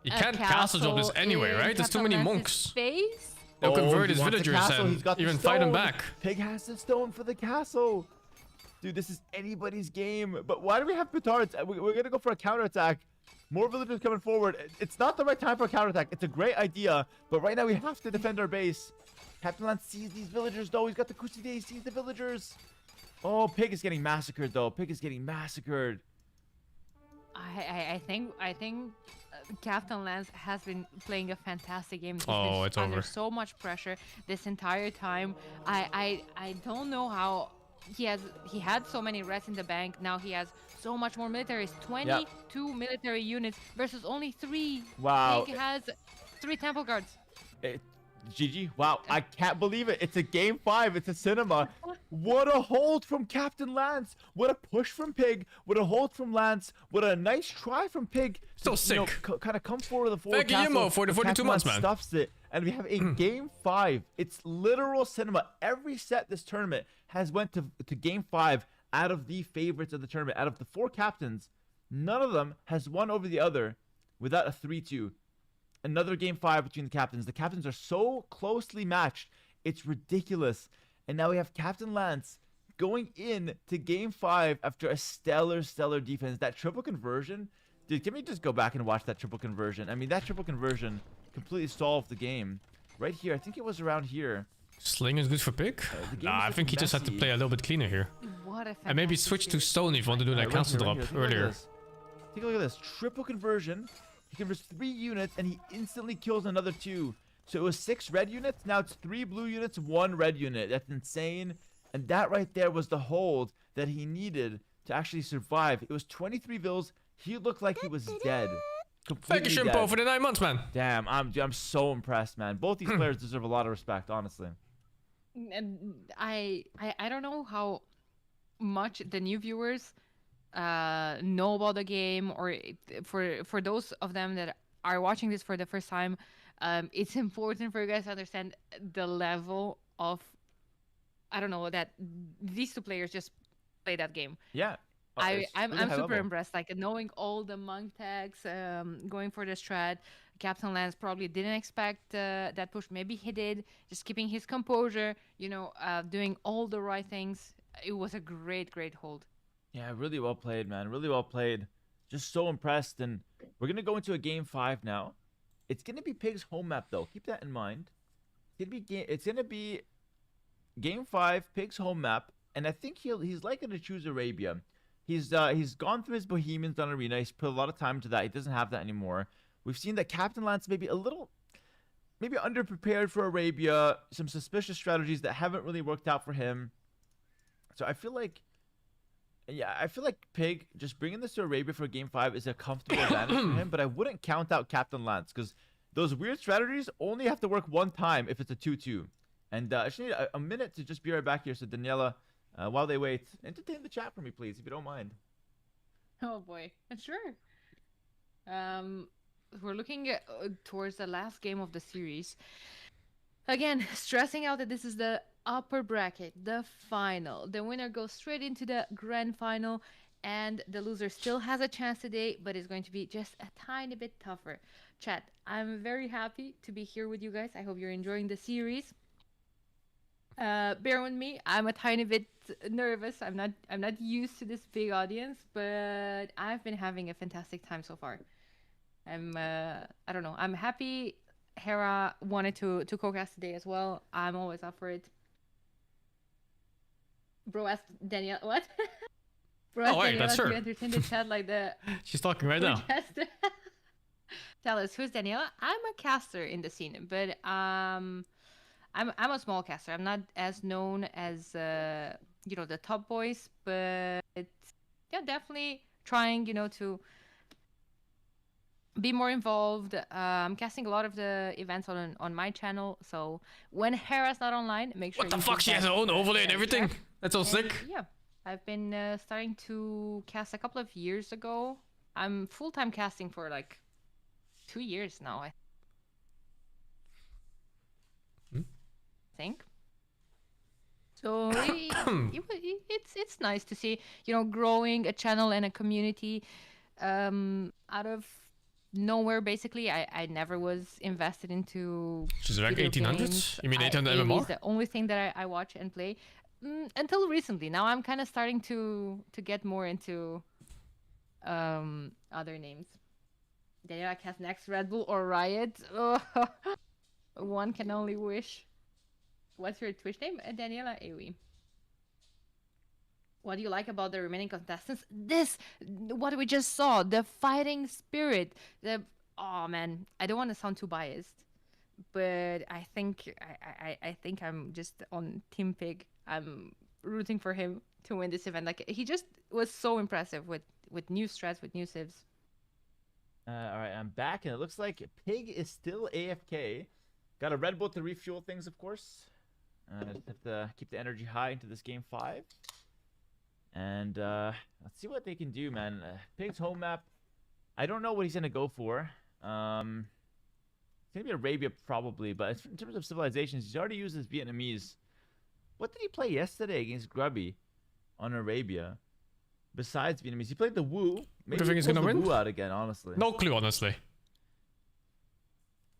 You A can't castle drop this castle anyway, in right? There's too many Captain monks. Lance's Space? They'll Oh, convert he his wants the villagers castle. He's got and the even fight him stone. back. Pig has the stone for the castle. Dude, this is anybody's game. But why do we have petards? We're gonna go for a counterattack. More villagers coming forward. It's not the right time for a counterattack. It's a great idea, but right now we have to defend our base. Captain Lance sees these villagers though. He's got the Cousinier. He sees the villagers. Oh, Pig is getting massacred though. Pig is getting massacred. I think Captain Lance has been playing a fantastic game. He's Oh, been it's under over. so much pressure this entire time. I don't know how he had so many reds in the bank. Now he has so much more militaries. 22 military units versus only 3. Wow. Pig has 3 temple guards. GG. Wow, I can't believe it. It's a game 5. It's a cinema. What a hold from Captain Lance. What a push from Pig. What a hold from Lance. What a nice try from Pig. So sick. Kind of come forward with the forward Thank you, castle, Yimo, for the but 42 Captain months, Lance man. stuffs it. And we have a game 5. It's literal cinema. Every set this tournament has went to game 5 out of the favorites of the tournament. Out of the 4 captains, none of them has won over the other without a 3-2. Another game 5 between the captains. The captains are so closely matched. It's ridiculous. And now we have Captain Lance going in to game 5 after a stellar defense. That triple conversion. Dude, can we just go back and watch that triple conversion? I mean, that triple conversion completely solved the game. Right here. I think it was around here. Sling is good for Pig? The game Nah, is I think he just had to messy. play a little bit cleaner here. What a And maybe fantastic switch to series. Stone if you want to do that Right cancel here, drop right here. Take a look at earlier. this. Take a look at this. Triple conversion. He converts 3 units and he instantly kills another 2. So it was 6 red units. Now it's 3 blue units, 1 red unit. That's insane. And that right there was the hold that he needed to actually survive. It was 23 vills. He looked like he was dead. Thank you, Completely Shimpo, dead. for the 9 months, man. Damn, I'm so impressed, man. Both these players deserve a lot of respect, honestly. And I don't know how much the new viewers know about the game, or for those of them that are watching this for the first time, it's important for you guys to understand the level of, I don't know, that these 2 players just play that game. Yeah. I'm really high super level. impressed. Like knowing all the monk tags, going for the strat. Captain Lance probably didn't expect that push. Maybe he did. Just keeping his composure. Doing all the right things. It was a great hold. Yeah, really well played, man. Really well played. Just so impressed. And we're going to go into a game 5 now. It's going to be Pig's home map, though. Keep that in mind. It's going to be game 5, Pig's home map. And I think he's likely to choose Arabia. He's gone through his Bohemians on Arena. He's put a lot of time into that. He doesn't have that anymore. We've seen that Captain Lance maybe underprepared for Arabia. Some suspicious strategies that haven't really worked out for him. So I feel like Pig just bringing this to Arabia for game 5 is a comfortable advantage for him. But I wouldn't count out Captain Lance because those weird strategies only have to work one time if it's a 2-2. And I just need a minute to just be right back here. So Daniela, while they wait, entertain the chat for me, please, if you don't mind. Oh boy, sure. We're looking towards the last game of the series. Again, stressing out that this is the upper bracket, the final. The winner goes straight into the grand final, and the loser still has a chance today, but it's going to be just a tiny bit tougher. Chat, I'm very happy to be here with you guys. I hope you're enjoying the series. Bear with me. I'm a tiny bit nervous. I'm not used to this big audience, but I've been having a fantastic time so far. I don't know. I'm happy Hera wanted to co-cast today as well. I'm always up for it. Bro asked Danielle what? Bro asked Oh, wait, that's Daniela to her. entertain the chat like the She's talking right now. Tell us, who's Daniela? I'm a caster in the scene, but I'm a small caster. I'm not as known as the top boys, but yeah, definitely trying to be more involved. I'm casting a lot of the events on my channel, so when Hera's not online, make sure What the you fuck? give She has that her own a overlay and fair everything? check. That's all And, sick. yeah, I've been starting to cast a couple of years ago. I'm full-time casting for like 2 years now, I think. So it's nice to see, growing a channel and a community out of nowhere. Basically, I never was invested into She's like video 1800s? games. You mean 800 AoE MMR? is the only thing that I watch and play until recently. Now I'm kind of starting to get more into other names. Daniela cast next Red Bull or Riot. Oh, one can only wish. What's your Twitch name? Daniela AoE. What do you like about the remaining contestants? What we just saw, the fighting spirit. Oh man, I don't want to sound too biased, but I think I'm just on Team Pig. I'm rooting for him to win this event. Like he just was so impressive with new strats, with new civs. All right, I'm back, and it looks like Pig is still AFK. Got a Red Bull to refuel things, of course. Just have to keep the energy high into this game 5. And let's see what they can do, man. Pig's home map. I don't know what he's gonna go for. It's gonna be Arabia probably, but in terms of civilizations, he's already used his Vietnamese. What did he play yesterday against Grubby on Arabia? Besides Vietnamese, he played the Wu. Maybe you think he's gonna win? Wu out again, honestly. No clue, honestly.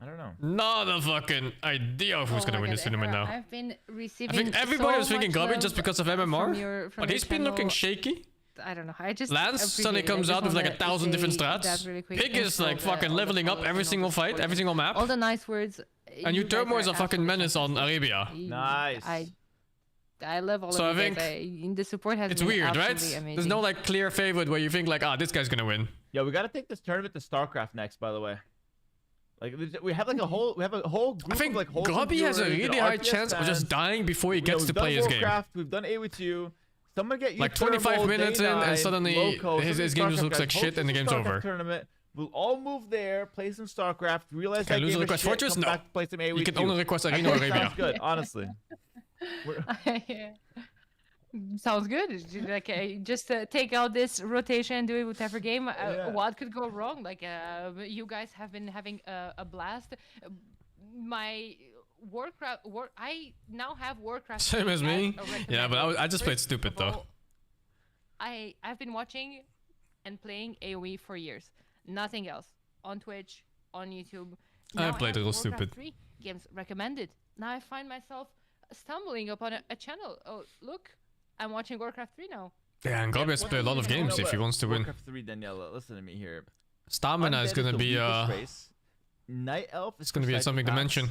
I don't know. Not a fucking idea of who's Oh gonna my win God, this tournament now. I've been receiving. I think everybody was so thinking much Grubby love just because of from MMR, your but he's been looking channel. shaky. I don't know. I just Lance suddenly appreciate it. I comes just out with like wanna 1,000 different say strats. that really quick. Pig Thanks is for like all fucking the leveling up followers every and all single the fight, support. every single map. All the nice words. And you guys turn more are as a fucking absolutely menace on fantastic. Arabia. Nice. I love all So of I you guys. think The support has It's been weird, right? absolutely amazing. There's no like clear favorite where you think like, ah, this guy's gonna win. Yeah, we gotta take this tournament to StarCraft next, by the way. Like we have like a whole group I think of like whole Grubby has a viewers and really high RPS chance of just fans. dying before he You know, gets to we've done play his game. Warcraft, we've done AW2. Someone get you Like 25 Thermal, minutes in, and Day9, suddenly Loco, his some of game these just looks StarCraft like guys. shit and the Host game's a StarCraft over. Tournament. We'll all move there, play some StarCraft, realize Can I that lose game a is request shit, fortress? come No. back, play some AW2. You can only request I Arena think or it Arabia. sounds good, honestly. Sounds good. Like just take out this rotation and do it with every game. Yeah. What could go wrong? Like you guys have been having a blast. My Warcraft. I now have Warcraft. Same as me. Yeah, but I just played First stupid of though. all, I've been watching and playing AoE for years. Nothing else on Twitch, on YouTube. I Now played have real Warcraft stupid. 3 games recommended. Now I find myself stumbling upon a channel. Oh, look, I'm watching Warcraft 3 now. Yeah, and Grubby has to play a lot of games if he wants to win. Warcraft 3, Daniela, listen to me here. Stamina is Undead gonna the be weakest race. Night Elf is it's gonna be for at something to psychopaths. mention.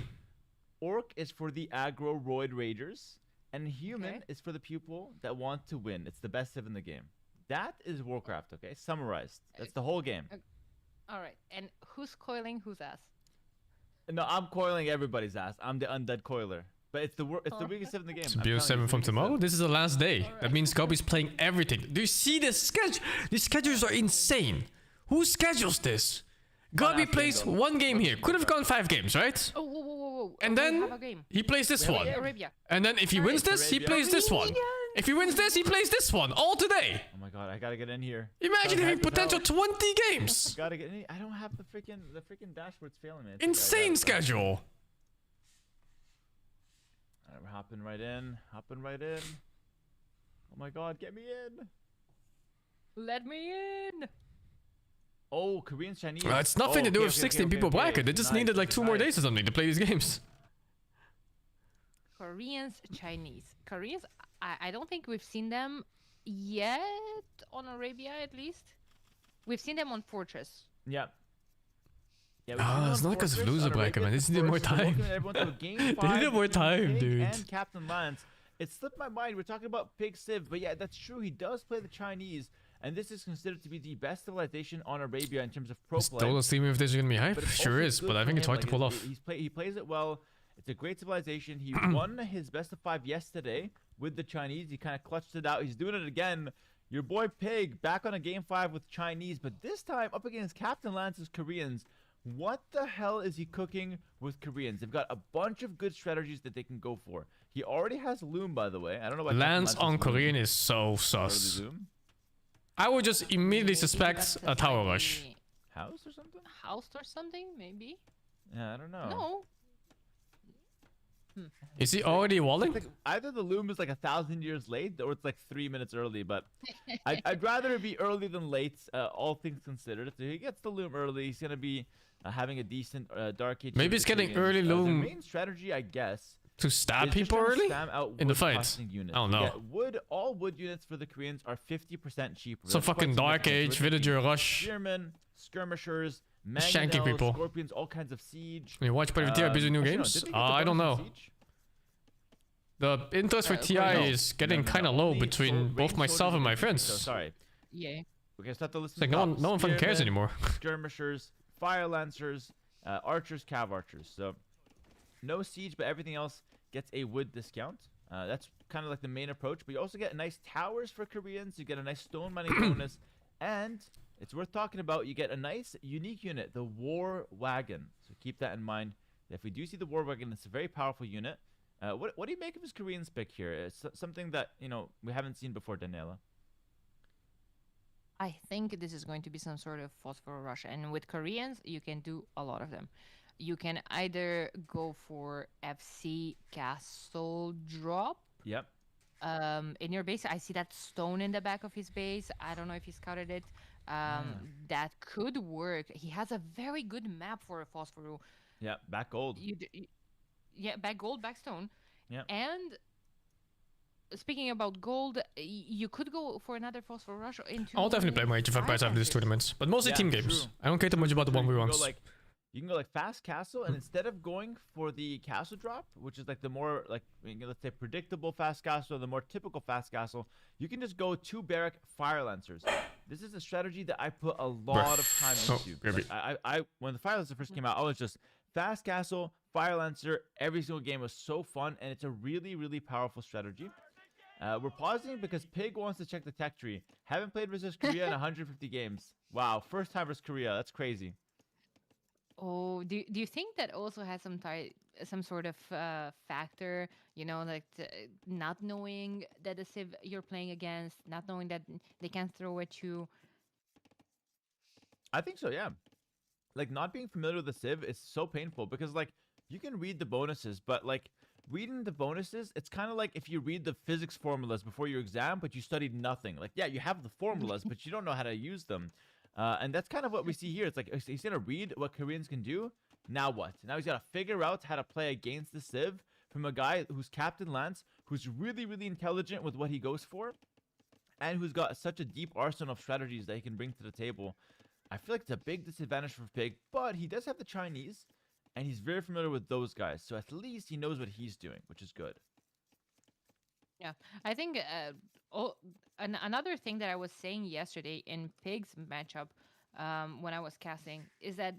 Orc is for the aggro roid ragers, and human Okay. is for the people that want to win. It's the best civ in the game. That is Warcraft, okay? Summarized. That's the whole game. All right, and who's coiling whose ass? No, I'm coiling everybody's ass. I'm the undead coiler. But it's the weakest civ in the game. It's I'm telling you, BO7 it's from the weakest tomorrow? civ. This is the last day. That means Grubby's playing everything. Do you see the schedule? These schedules are insane. Who schedules this? Grubby asking plays them. one game here. Could have gone 5 games, right? Oh, whoa. And we then have a game. he plays this one. Arabia. And then if he wins this, he Arabia. plays this one. If he wins this, he plays this one. All today. Oh my god, I gotta get in here. Imagine Sounds having hype as potential hell. 20 games. Gotta get in. I don't have the freaking dashboard's failing me. It's okay, I got Insane it. schedule. Alright, we're hopping right in. Oh my god, get me in. Let me in. Oh, Korean Chinese. It's nothing to do okay, with okay, 16 okay, people okay. bracket. They just Nice, needed like this 2 is more nice. days or something to play these games. Koreans, Chinese. Koreans, I don't think we've seen them yet on Arabia, at least. We've seen them on Fortress. Yeah. Yeah, Ah, it's not because of loser bracket, man. They just needed more time. They They needed more time, dude. And Captain Lance. It slipped my mind. We're talking about Pig Civ, but yeah, that's true. He does play the Chinese, and this is considered to be the best civilization on Arabia in terms of pro play. Still seeing if this is gonna be hype. But it's Sure also is, good but I for think it's him, hard to like, pull off. He plays it well. It's a great civilization. He won his best of 5 yesterday with the Chinese. He kind of clutched it out. He's doing it again. Your boy Pig back on a game 5 with Chinese, but this time up against Captain Lance's Koreans. What the hell is he cooking with Koreans? They've got a bunch of good strategies that they can go for. He already has Loom, by the way. I don't know why Captain Lance has on Loom. Korean is so Early sus. Loom. I would just immediately Maybe suspect that's a tower rush. tiny House or something? house or something, maybe? Yeah, I don't know. No. Is he already walling? Like, either the Loom is like 1,000 years late, or it's like 3 minutes early. But I'd rather it be early than late, all things considered. If he gets the Loom early, he's gonna be having a decent Dark Age. Maybe he's getting early Loom The main strategy, I guess, to stab is just people trying to early? spam out in the wood fight? costing units. I don't know. Yeah, all wood units for the Koreans are 50% cheaper. Some That's quite fucking Dark significant. Age, We're talking villager rush. Spearmen, skirmishers, Shanking mangonels, people. scorpions, all kinds of siege. You watch part of TI busy new Actually, no, games? did they get the I don't bonus know. on siege? The interest for TI no. is getting kind of low Only between both range myself soldiers and my and infantry, so friends. sorry. Yeah. Okay, start to listen. It's like no one fucking cares anymore. Skirmishers, fire lancers, archers, cav archers. So no siege, but everything else gets a wood discount. That's kind of like the main approach. But you also get nice towers for Koreans. You get a nice stone mining bonus. And it's worth talking about. You get a nice unique unit, the War Wagon. So keep that in mind. If we do see the War Wagon, it's a very powerful unit. What do you make of his Korean pick here? It's something that, you know, we haven't seen before, Daniela. I think this is going to be some sort of phosphor rush, and with Koreans, you can do a lot of them. You can either go for FC Castle drop. Yep. In your base, I see that stone in the back of his base. I don't know if he scouted it. That could work. He has a very good map for a phosphor. Yeah, back gold. Yeah, back gold, back stone. Yeah. And speaking about gold, you could go for another phosphor rush into. I'll definitely play more Age of Empires after this tournament, but mostly Yeah, team games. true. I don't care too much about the You can go 1v1s. like, you can go like fast castle, and instead of going for the castle drop, which is like the more like, let's say, predictable fast castle, the more typical fast castle, you can just go 2 barrack fire lancers. This is a strategy that I put a lot of time into. Maybe. Like, I when the fire lancer first came out, I was just fast castle, fire lancer. Every single game was so fun, and it's a really, really powerful strategy. We're pausing because Pig wants to check the tech tree. Haven't played versus Korea in 150 games. Wow, first time versus Korea. That's crazy. Oh, do you think that also has some sort of factor, you know, like not knowing that the civ you're playing against, not knowing that they can throw at you? I think so, yeah. Like, not being familiar with the civ is so painful because, like, you can read the bonuses, but, like, reading the bonuses, it's kind of like if you read the physics formulas before your exam, but you studied nothing. Like, yeah, you have the formulas, but you don't know how to use them. And that's kind of what we see here. It's like he's going to read what Koreans can do. Now what? Now he's got to figure out how to play against the civ from a guy who's Captain Lance, who's really, really intelligent with what he goes for, and who's got such a deep arsenal of strategies that he can bring to the table. I feel like it's a big disadvantage for Pig, but he does have the Chinese, and he's very familiar with those guys. So at least he knows what he's doing, which is good. Yeah, I think another thing that I was saying yesterday in Pig's matchup when I was casting is that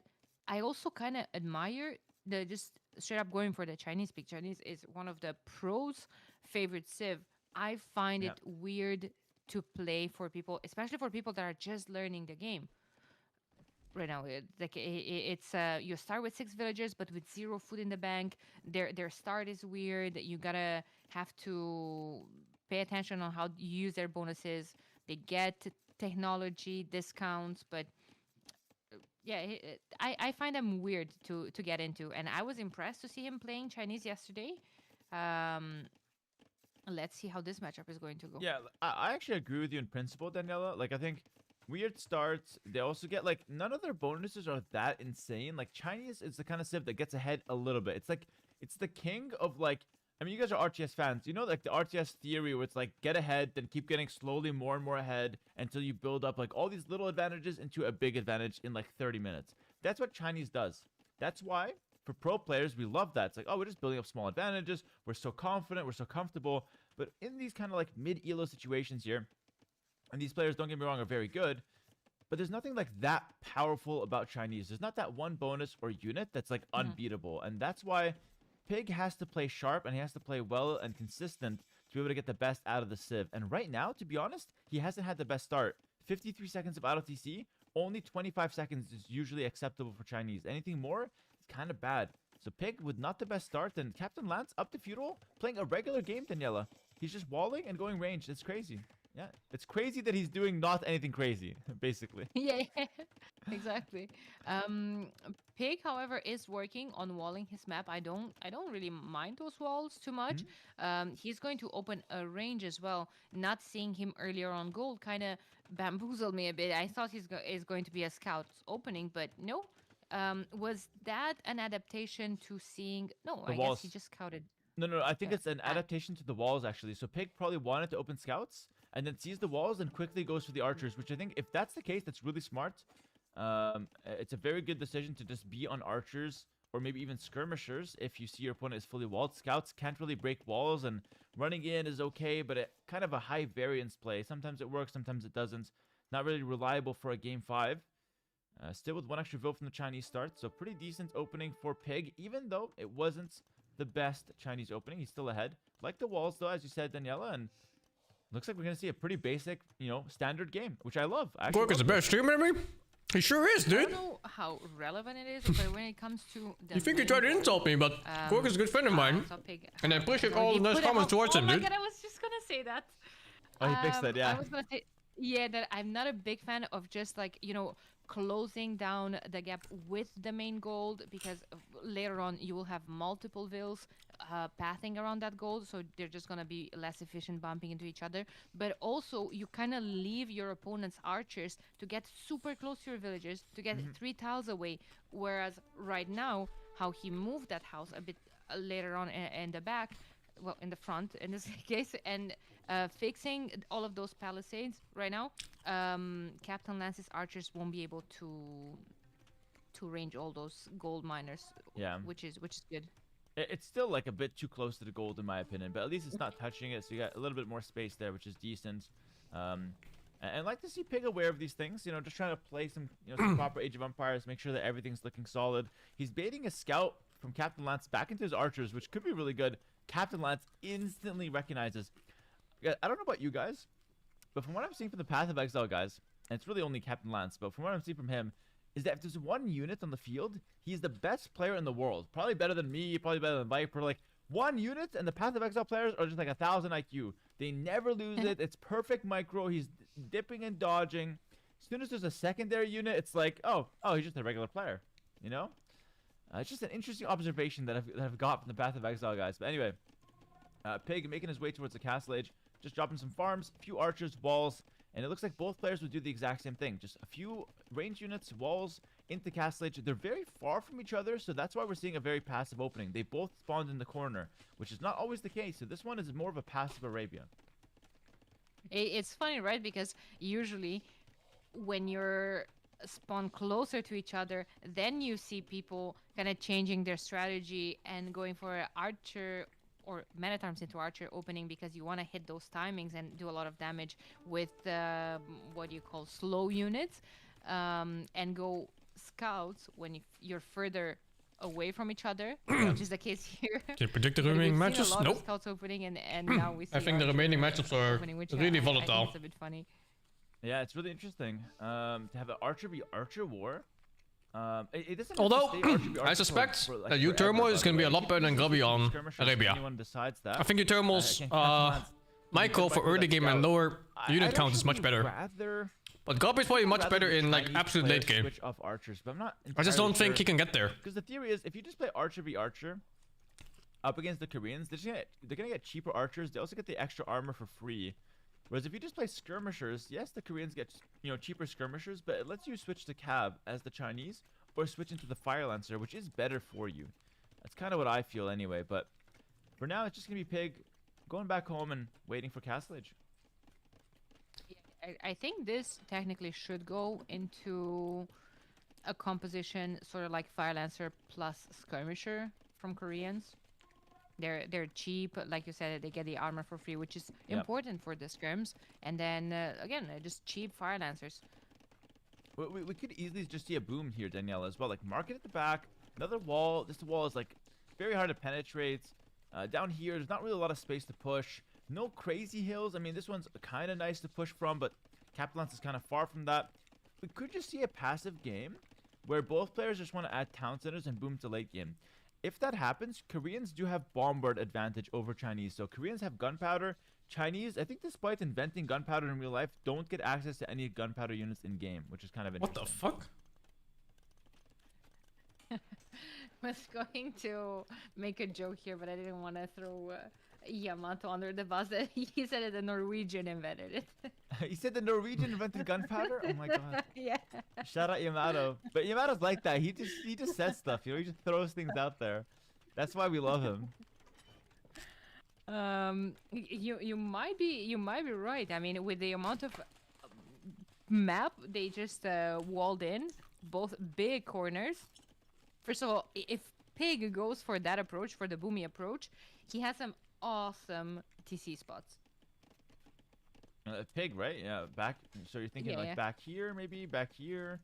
I also kind of admire the just straight up going for the Chinese pick. Chinese is one of the pros' favorite civ. I find it weird to play for people, especially for people that are just learning the game. Right now, it's you start with 6 villagers, but with 0 food in the bank. Their start is weird. You gotta have to pay attention on how you use their bonuses. They get technology discounts, but yeah, I find them weird to get into. And I was impressed to see him playing Chinese yesterday. Let's see how this matchup is going to go. Yeah, I actually agree with you in principle, Daniela. Like, I think weird starts. They also get, like, none of their bonuses are that insane. Like, Chinese is the kind of civ that gets ahead a little bit. It's like, it's the king of, like, I mean, you guys are RTS fans. You know, like, the RTS theory where it's like, get ahead, then keep getting slowly more and more ahead until you build up, like, all these little advantages into a big advantage in, like, 30 minutes. That's what Chinese does. That's why, for pro players, we love that. It's like, oh, we're just building up small advantages. We're so confident. We're so comfortable. But in these kind of, like, mid-elo situations here, and these players, don't get me wrong, are very good, but there's nothing like that powerful about Chinese. There's not that one bonus or unit that's like unbeatable. And that's why Pig has to play sharp and he has to play well and consistent to be able to get the best out of the civ. And right now, to be honest, he hasn't had the best start. 53 seconds of auto TC, only 25 seconds is usually acceptable for Chinese. Anything more is kind of bad. So Pig with not the best start, and Captain Lance up to feudal, playing a regular game, Daniela. He's just walling and going range. It's crazy. Yeah, it's crazy that he's doing not anything crazy, basically. Yeah, exactly. Pig, however, is working on walling his map. I don't really mind those walls too much. He's going to open a range as well. Not seeing him earlier on gold kind of bamboozled me a bit. I thought is going to be a scout opening, but no. Was that an adaptation to seeing? No, I guess he just scouted. No, I think it's an adaptation to the walls, actually. So Pig probably wanted to open scouts, and then sees the walls and quickly goes for the archers, which I think, if that's the case, that's really smart. It's a very good decision to just be on archers, or maybe even skirmishers, if you see your opponent is fully walled. Scouts can't really break walls, and running in is okay, but it kind of a high variance play. Sometimes it works, sometimes it doesn't. Not really reliable for a game 5. Still with 1 extra vote from the Chinese start, so pretty decent opening for Pig, even though it wasn't the best Chinese opening. He's still ahead. Like the walls, though, as you said, Daniela, and looks like we're gonna see a pretty basic, standard game, which I love. I actually Gork is the love best streamer, maybe? He sure is, I dude. don't know how relevant it is, but when it comes to the You think you main tried to goal, insult me, but Gork is a good friend of mine. topic, And I how appreciate it's all already the nice put comments out- towards oh him, my dude. God, I was just gonna say that. Oh, he fixed it, yeah. I was gonna say, yeah, that I'm not a big fan of just like, closing down the gap with the main gold, because later on you will have multiple vills pathing around that gold, so they're just gonna be less efficient bumping into each other. But also you kind of leave your opponent's archers to get super close to your villagers, to get 3 tiles away, whereas right now how he moved that house a bit later on in the back, well, in the front in this case, and fixing all of those palisades right now, Captain Lance's archers won't be able to range all those gold miners. Yeah. which is good. It's still like a bit too close to the gold in my opinion, but at least it's not touching it, so you got a little bit more space there, which is decent. And I like to see Pig aware of these things, just trying to play some, some proper Age of Empires, make sure that everything's looking solid. He's baiting a scout from Captain Lance back into his archers, which could be really good. Captain Lance instantly recognizes. I don't know about you guys, but from what I'm seeing from the Path of Exile guys, and it's really only Captain Lance, but from what I'm seeing from him, is that if there's one unit on the field, he's the best player in the world. Probably better than me, probably better than Viper. Like, one unit, and the Path of Exile players are just like 1,000 IQ. They never lose it. It's perfect micro. He's dipping and dodging. As soon as there's a secondary unit, it's like, oh, he's just a regular player. It's just an interesting observation that I've got from the Path of Exile guys. But anyway, Pig making his way towards the Castle Age, just dropping some farms, a few archers, walls, and it looks like both players would do the exact same thing. Just a few range units, walls, into Castle Age. They're very far from each other, so that's why we're seeing a very passive opening. They both spawned in the corner, which is not always the case. So this one is more of a passive Arabia. It's funny, right? Because usually when you're spawn closer to each other, then you see people kind of changing their strategy and going for an archer or man-at-arms into archer opening, because you want to hit those timings and do a lot of damage with what you call slow units, and go scouts when you're further away from each other, which is the case here. Can you predict the But we've remaining seen matches? a lot of Nope. scouts opening, and now we see I think the archers remaining matchups are opening, which really I think volatile. it's a bit funny. Yeah, it's really interesting to have an archer v archer war. It doesn't have to Although, stay archer v I archer suspect for, like, that forever, U-Thermal by is the going to be way. a lot It better than could Grubby be on skirmishers if Arabia. anyone decides that. I think U-Thermal's Again, Captain Lance, micro for early game and lower unit I'd count is much actually better. rather- But Grubby is probably much rather better the in like Chinese absolute late players game. switch off archers, but I'm not I just don't think he entirely can get there. Because the theory is, if you just play archer v archer up against the Koreans, they're gonna get cheaper archers. They also get the extra armor for free. Whereas if you just play skirmishers, yes, the Koreans get cheaper skirmishers, but it lets you switch to cab as the Chinese, or switch into the Fire Lancer, which is better for you. That's kind of what I feel anyway. But for now, it's just gonna be Pig going back home and waiting for Castle Age. I think this technically should go into a composition sort of like Fire Lancer plus Skirmisher from Koreans. They're cheap, like you said. They get the armor for free, which is Yep. important for the scrims. And then again, just cheap Fire Lancers. We could easily just see a boom here, Daniela, as well. Like, market at the back, another wall. This wall is, like, very hard to penetrate. Down here, there's not really a lot of space to push. No crazy hills. I mean, this one's kind of nice to push from, but Captain Lance is kind of far from that. We could just see a passive game where both players just want to add town centers and boom to late game. If that happens, Koreans do have bombard advantage over Chinese. So Koreans have gunpowder. Chinese, I think despite inventing gunpowder in real life, don't get access to any gunpowder units in game, which is kind of What interesting. the fuck? Was going to make a joke here, but I didn't want to throw Yamato under the bus. He said that the Norwegian invented it. He said the Norwegian invented gunpowder? Oh my god. Yeah. Shout out Yamato. But Yamato's like that. He just says stuff, he just throws things out there. That's why we love him. You might be right. I mean, with the amount of map they just walled in, both big corners. First of all, if Pig goes for that approach, for the boomy approach, he has some awesome TC spots. Pig, right? Yeah, back. So you're thinking Yeah, like yeah. back here, maybe back here,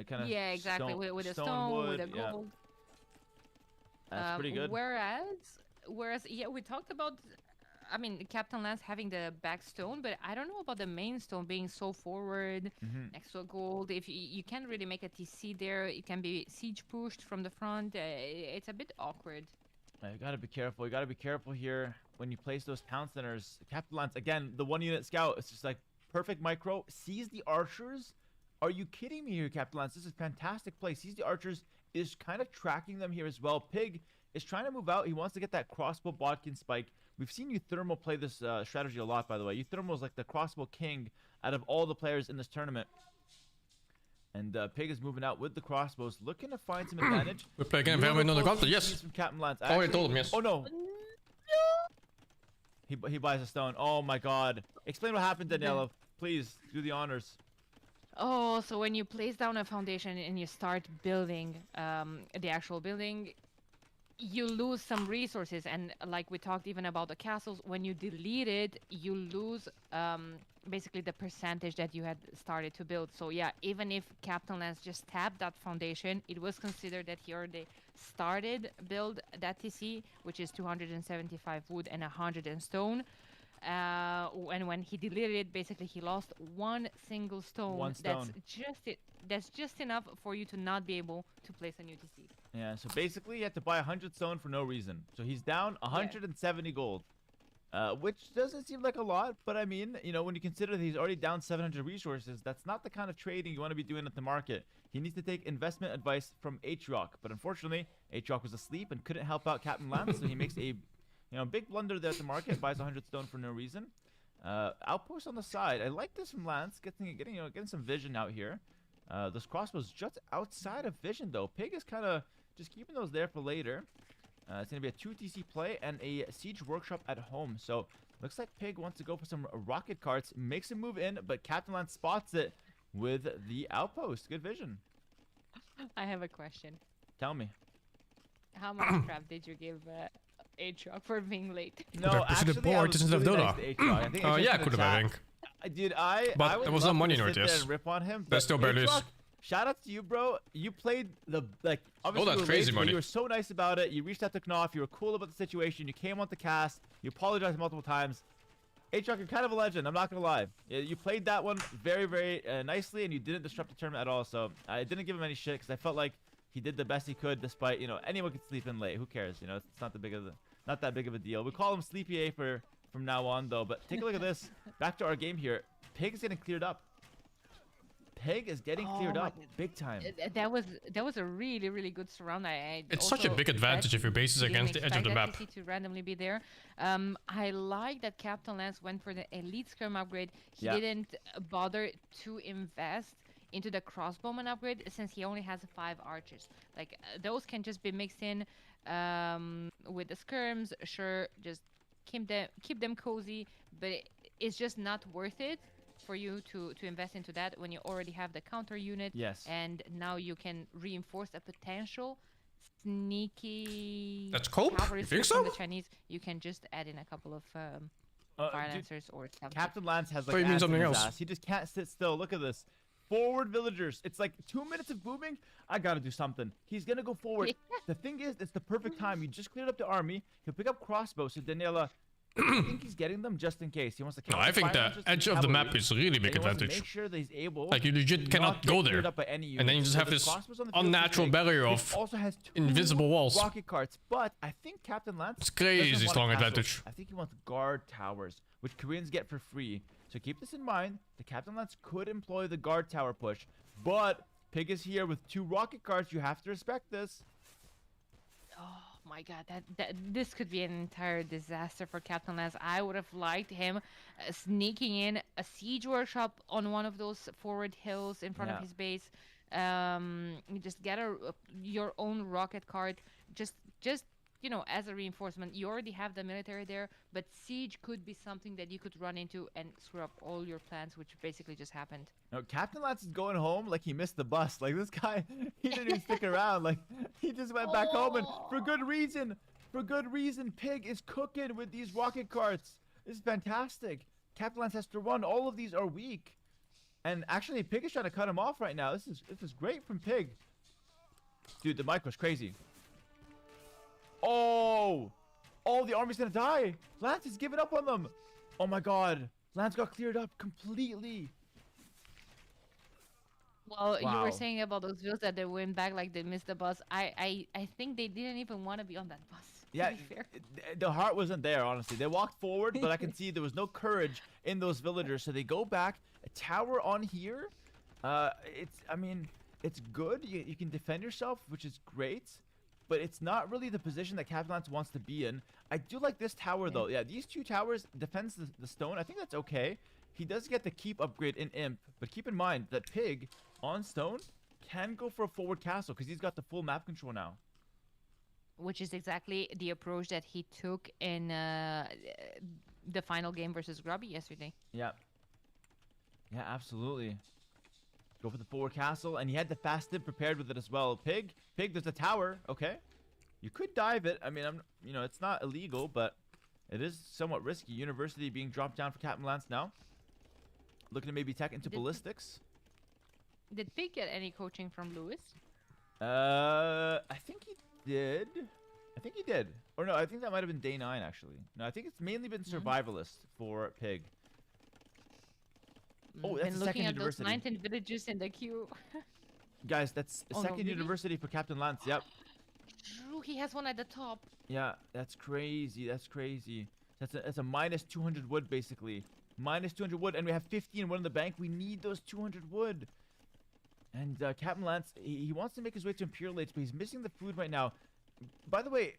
kind of. Yeah, exactly. With a stone, with a yeah. gold. That's pretty good. Whereas, yeah, we talked about, I mean, Captain Lance having the back stone, but I don't know about the main stone being so forward next to a gold. If you can't really make a TC there, it can be siege pushed from the front. It's a bit awkward. You gotta be careful. You gotta be careful here when you place those town centers. Captain Lance, again, the 1-unit scout. It's just like perfect micro. Sees the archers. Are you kidding me here, Captain Lance? This is fantastic play. Sees the archers, is kind of tracking them here as well. Pig is trying to move out. He wants to get that crossbow bodkin spike. We've seen Euthermal play this strategy a lot, by the way. Euthermal is like the crossbow king out of all the players in this tournament. And Pig is moving out with the crossbows, looking to find some advantage. We play again very on the counter, yes. From Captain Lance. Oh, I told him, yes. Oh, no. He buys a stone. Oh, my God. Explain what happened, Daniela. Please, do the honors. Oh, so when you place down a foundation and you start building the actual building, you lose some resources. And like we talked even about the castles, when you delete it, you lose basically the percentage that you had started to build. So yeah, even if Captain Lance just tapped that foundation, it was considered that he already started build that TC, which is 275 wood and 100 in stone. And when he deleted it, basically he lost one single stone. One stone. That's just enough for you to not be able to place a new TC. Yeah, so basically you have to buy 100 stone for no reason. So he's down 170 gold. Which doesn't seem like a lot, but I mean, you know, when you consider that he's already down 700 resources, that's not the kind of trading you want to be doing at the market. He needs to take investment advice from H-Rock, but unfortunately, H-Rock was asleep and couldn't help out Captain Lance, so he makes a big blunder there at the market, buys 100 stone for no reason. Outpost on the side. I like this from Lance, getting some vision out here. Those crossbows just outside of vision though. Pig is kind of just keeping those there for later. It's going to be a 2 TC play and a siege workshop at home. So looks like Pig wants to go for some rocket carts, makes a move in, but Captain Lance spots it with the outpost. Good vision. I have a question. Tell me. How much crap did you give H-Rock for being late? No, Could have pushed the actually, I board, was isn't it, really Dota? nice to H-Rock. I think Oh H-Rock's yeah, in the could have, I chat. think. I But would there was no love money to in it, sit there yes. and rip on him. That's still bad news. H-Rock, shout out to you, bro. You played obviously that's you were crazy late, but money. you were so nice about it. You reached out to Knopf. You were cool about the situation. You came on the cast. You apologized multiple times. H-Rock, you're kind of a legend. I'm not gonna lie. You played that one very, very nicely, and you didn't disrupt the tournament at all. So I didn't give him any shit because I felt like he did the best he could, despite anyone could sleep in late. Who cares? It's not that big of a deal. We call him Sleepy A from now on though. But take a look at this. Back to our game here. Pig is getting cleared up. Pig is getting cleared up big time. That was a really, really good surround. It's such a big advantage if your base is against the edge of the map. To randomly be there. I like that Captain Lance went for the elite scrum upgrade. He didn't bother to invest into the crossbowman upgrade since he only has 5 archers. Like those can just be mixed in with the skirms. Sure, just keep them cozy, but it's just not worth it for you to invest into that when you already have the counter unit. Yes. And now you can reinforce a potential sneaky. That's cope? cavalry You think from so? the Chinese. You can just add in a couple of fire lancers or something. Captain Lance has Thought you like mean ads in something his else. ass. He just can't sit still. Look at this. Forward villagers. It's like 2 minutes of booming. I gotta do something. He's gonna go forward. Yeah. The thing is, it's the perfect time. You just cleared up the army. He'll pick up crossbows. So Daniela, I think he's getting them just in case. He wants to. No, I think the edge of the map is really big advantage. Make sure that he's able. Like you legit to cannot not go get there. cleared up by any And then you units. just So have the this crossbows on the field is unnatural big. barrier He of also has 2 invisible walls. rocket carts, but I think Captain Lance. It's crazy doesn't want strong a castle. advantage. I think he wants guard towers, which Koreans get for free. So keep this in mind. The Captain Lance could employ the guard tower push, but Pig is here with 2 rocket carts. You have to respect this. Oh my god, this could be an entire disaster for Captain Lance. I would have liked him sneaking in a siege workshop on one of those forward hills in front of his base. You just get your own rocket cart. Just as a reinforcement. You already have the military there, but siege could be something that you could run into and screw up all your plans, which basically just happened. No, Captain Lance is going home like he missed the bus. Like this guy, he didn't even stick around. Like he just went back home, and for good reason. For good reason, Pig is cooking with these rocket carts. This is fantastic. Captain Lance has to run. All of these are weak, and actually, Pig is trying to cut him off right now. This is great from Pig. Dude, the micro's crazy. Oh, the army's gonna die. Lance is giving up on them. Oh my god. Lance got cleared up completely. Well, you Wow. were saying about those views that they went back like they missed the bus. I think they didn't even want to be on that bus. Yeah, To be fair. the heart wasn't there, honestly. They walked forward, but I can see there was no courage in those villagers. So they go back. A tower on here. I mean, it's good. You can defend yourself, which is great. But it's not really the position that Captain Lance wants to be in. I do like this tower, though. Yeah, these two towers defends the stone. I think that's okay. He does get the keep upgrade in Imp. But keep in mind that Pig, on stone, can go for a forward castle because he's got the full map control now. Which is exactly the approach that he took in the final game versus Grubby yesterday. Yeah. Yeah, absolutely. Go for the forward castle, and he had the fast tip prepared with it as well. Pig, there's a tower. Okay, you could dive it. I mean, it's not illegal, but it is somewhat risky. University being dropped down for Captain Lance now. Looking to maybe tech into ballistics. Did Pig get any coaching from Lewis? I think he did. Or no, I think that might have been day 9 actually. No, I think it's mainly been survivalist for Pig. Oh, that's Been a second looking at university. those 19 villages in the queue. Guys, that's a Oh, no, second really? university for Captain Lance. Yep. True, he has one at the top. Yeah, that's crazy. That's crazy. That's a minus 200 wood basically. Minus 200 wood, and we have 15 wood in the bank. We need those 200 wood. And Captain Lance, he wants to make his way to Imperial Age, but he's missing the food right now. By the way,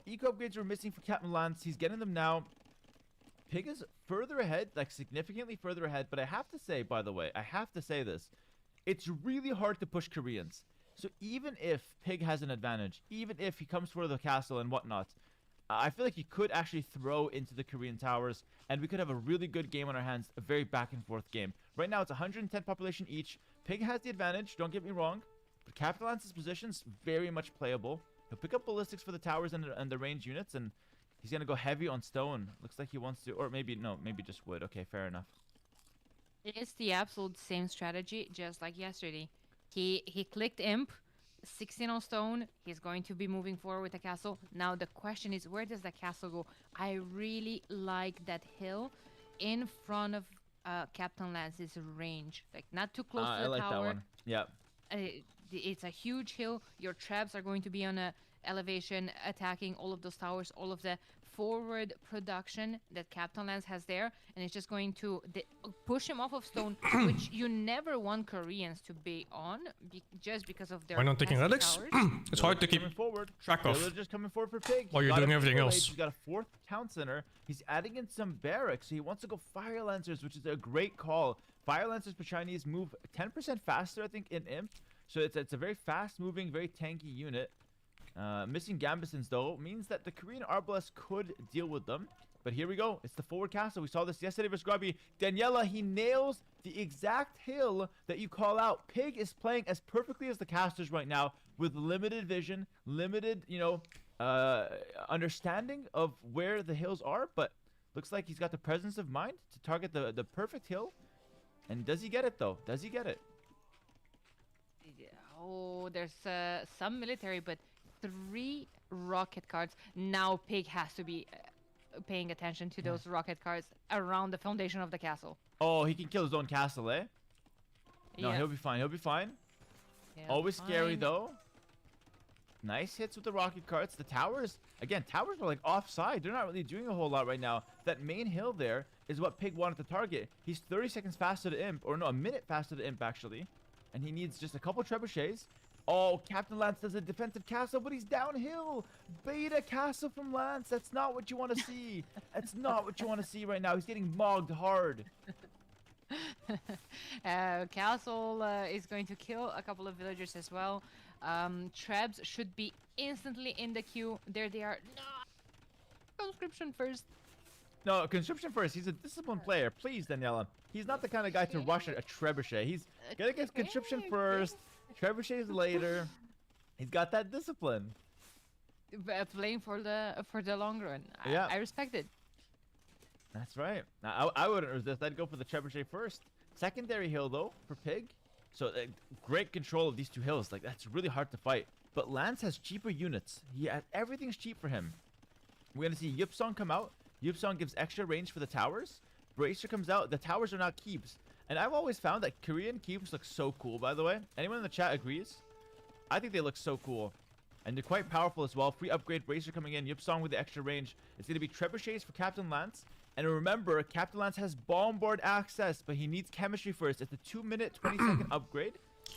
eco upgrades were missing for Captain Lance. He's getting them now. Pig is further ahead, like significantly further ahead. But I have to say, by the way, this. It's really hard to push Koreans. So even if Pig has an advantage, even if he comes for the castle and whatnot, I feel like he could actually throw into the Korean towers, and we could have a really good game on our hands, a very back and forth game. Right now, it's 110 population each. Pig has the advantage, don't get me wrong, but Captain Lance's position's very much playable. He'll pick up ballistics for the towers and the range units, and he's going to go heavy on stone. Looks like he wants to, or maybe, no, maybe just wood. Okay, fair enough. It's the absolute same strategy, just like yesterday. He clicked Imp, 16 on stone. He's going to be moving forward with the castle. Now the question is, where does the castle go? I really like that hill in front of Captain Lance's range. Like, not too close to the I like tower. that one. Yeah. It's a huge hill. Your traps are going to be on a elevation, attacking all of those towers, all of the forward production that Captain Lance has there, and it's just going to push him off of stone, which you never want Koreans to be on, just because of their Why not taking massive relics? towers. It's hard to keep Coming forward. track of. Villagers coming forward for Pig. While He's you're got doing a everything Imperial else. Age, He's got a 4th town center. He's adding in some barracks. So he wants to go Fire Lancers, which is a great call. Fire Lancers for Chinese move 10% faster, I think, in Imp. So it's a very fast-moving, very tanky unit. Missing Gambesons, though, means that the Korean Arbalest could deal with them. But here we go. It's the forward castle. We saw this yesterday versus Grubby. Daniela, he nails the exact hill that you call out. Pig is playing as perfectly as the casters right now, with limited vision, limited, understanding of where the hills are. But looks like he's got the presence of mind to target the perfect hill. And does he get it, though? Does he get it? Oh, there's some military, but 3 rocket cards. Now Pig has to be paying attention to those rocket cards around the foundation of the castle. Oh, he can kill his own castle, eh? No, Yeah. he'll be fine. He'll be fine. Yeah, Always scary, fine. though. Nice hits with the rocket carts. The towers, again, towers are like offside. They're not really doing a whole lot right now. That main hill there is what Pig wanted to target. He's 30 seconds faster to Imp, or no, a minute faster to Imp, actually. And he needs just a couple trebuchets. Oh, Captain Lance does a defensive castle, but he's downhill. Beta castle from Lance. That's not what you want to see. That's not what you want to see right now. He's getting mogged hard. Castle is going to kill a couple of villagers as well. Trebs should be instantly in the queue. There they are. No! Conscription first. No, conscription first. He's a disciplined player. Please, Daniela. He's not the kind of guy to rush a trebuchet. He's gonna get conscription first. Trebuchets later. He's got that discipline. Playing for the long run. Yeah. I respect it. That's right. Now, I wouldn't resist. I'd go for the trebuchet first. Secondary hill, though, for Pig. So, great control of these 2 hills. Like, that's really hard to fight. But Lance has cheaper units. Everything's cheap for him. We're gonna see Yupsong come out. Yupsong gives extra range for the towers. Bracer comes out. The towers are not keeps. And I've always found that Korean keeps look so cool, by the way. Anyone in the chat agrees? I think they look so cool. And they're quite powerful as well. Free upgrade Bracer coming in. Yupsong with the extra range. It's going to be trebuchets for Captain Lance. And remember, Captain Lance has bombard access, but he needs chemistry first. It's a 2-minute, 20-second upgrade.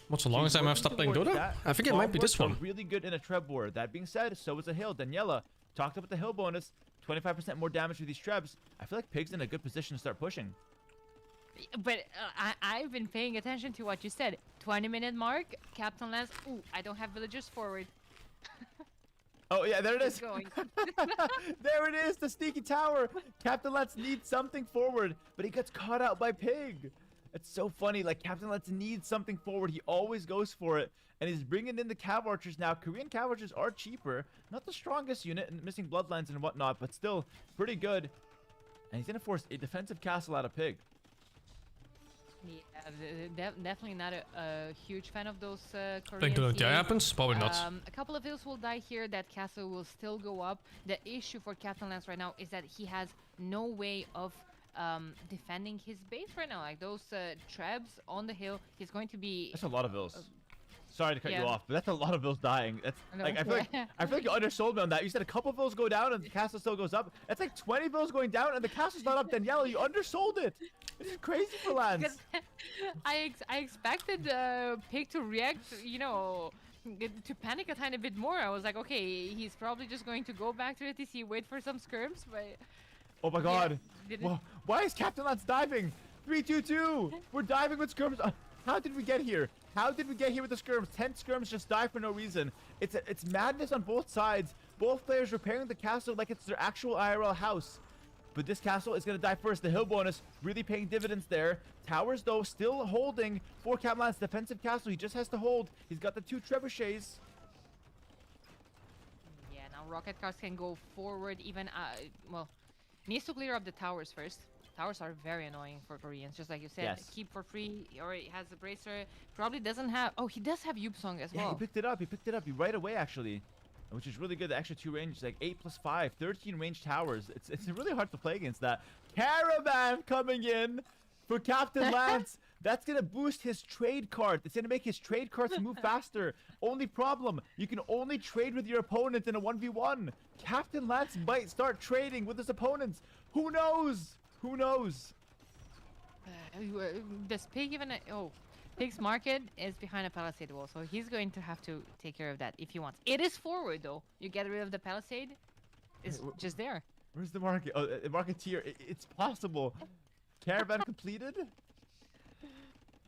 What's the longest time I've stopped playing Dota? I think it might be this one. Really good in a treb war. That being said, so is a hill. Daniela talked about the hill bonus. 25% more damage with these trebs. I feel like Pig's in a good position to start pushing. But I've been paying attention to what you said. 20-minute mark, Captain Lance. Ooh, I don't have villagers forward. Oh yeah, there it is. Going. There it is, the sneaky tower. Captain Lance needs something forward, but he gets caught out by Pig. It's so funny. Like, Captain Lance needs something forward. He always goes for it, and he's bringing in the Cav Archers now. Korean Cav Archers are cheaper, not the strongest unit, and missing bloodlines and whatnot, but still pretty good. And he's gonna force a defensive castle out of Pig. Yeah, definitely not a huge fan of those Korean Think that CAs. happens? Probably not. A couple of hills will die here. That castle will still go up. The issue for Captain Lance right now is that he has no way of defending his base right now. Like those trebs on the hill, he's going to be. That's a lot of vills. Sorry to cut you yeah. off, but that's a lot of vills dying. That's No. like I feel like you undersold me on that. You said a couple vills go down and the castle still goes up. It's like 20 vills going down and the castle's not up. Daniela, you undersold it. This is crazy for Lance. Because I expected Pig to react, you know, to panic a tiny bit more. I was like, okay, he's probably just going to go back to ATC, wait for some skirms, but. Oh my god. Yeah, why is Captain Lance diving? 3-2-2. We're diving with skirms. How did we get here? How did we get here with the skirms? 10 skirms just die for no reason. It's madness on both sides. Both players repairing the castle like it's their actual IRL house. But this castle is going to die first. The hill bonus really paying dividends there. Towers, though, still holding for Captain Lance. Defensive castle. He just has to hold. He's got the 2 trebuchets. Yeah, now rocket cars can go forward even, well, needs to clear up the towers first. Towers are very annoying for Koreans, just like you said. Yes. Keep for free, or he has a bracer. Probably doesn't have, oh, he does have Yupsong as Yeah, well. he picked it up. He picked it up right away, actually. Which is really good. The extra 2 range, like 8 + 5, 13 range towers. It's really hard to play against that. Caravan coming in for Captain Lance. That's going to boost his trade card. It's going to make his trade cards move faster. Only problem, you can only trade with your opponent in a 1v1. Captain Lance might start trading with his opponents. Who knows? Who knows? Does Pig even, oh, Pig's market is behind a palisade wall, so he's going to have to take care of that if he wants. It is forward, though. You get rid of the palisade, it's just there. Where's the market? Oh, marketeer. It's possible. Caravan completed?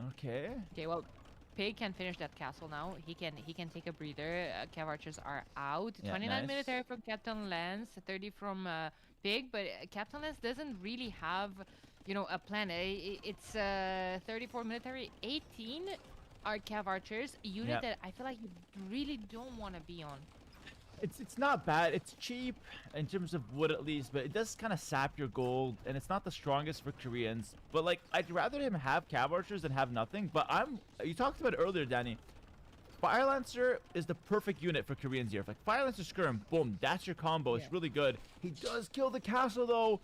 Okay. Okay, well, Pig can finish that castle now. He can take a breather. Cav Archers are out. Yeah, 29 nice. military from Captain Lance, 30 from Pig, but Captain Lance doesn't really have, you know, a plan. It's 34 military, 18 are Cav Archers, a unit Yep. that I feel like you really don't want to be on. It's not bad. It's cheap in terms of wood at least, but it does kind of sap your gold, and it's not the strongest for Koreans. But like, I'd rather him have Cav Archers than have nothing. But you talked about it earlier, Danny. Fire Lancer is the perfect unit for Koreans here. Like Fire Lancer Skirm, boom, that's your combo. It's really good. He does kill the castle though.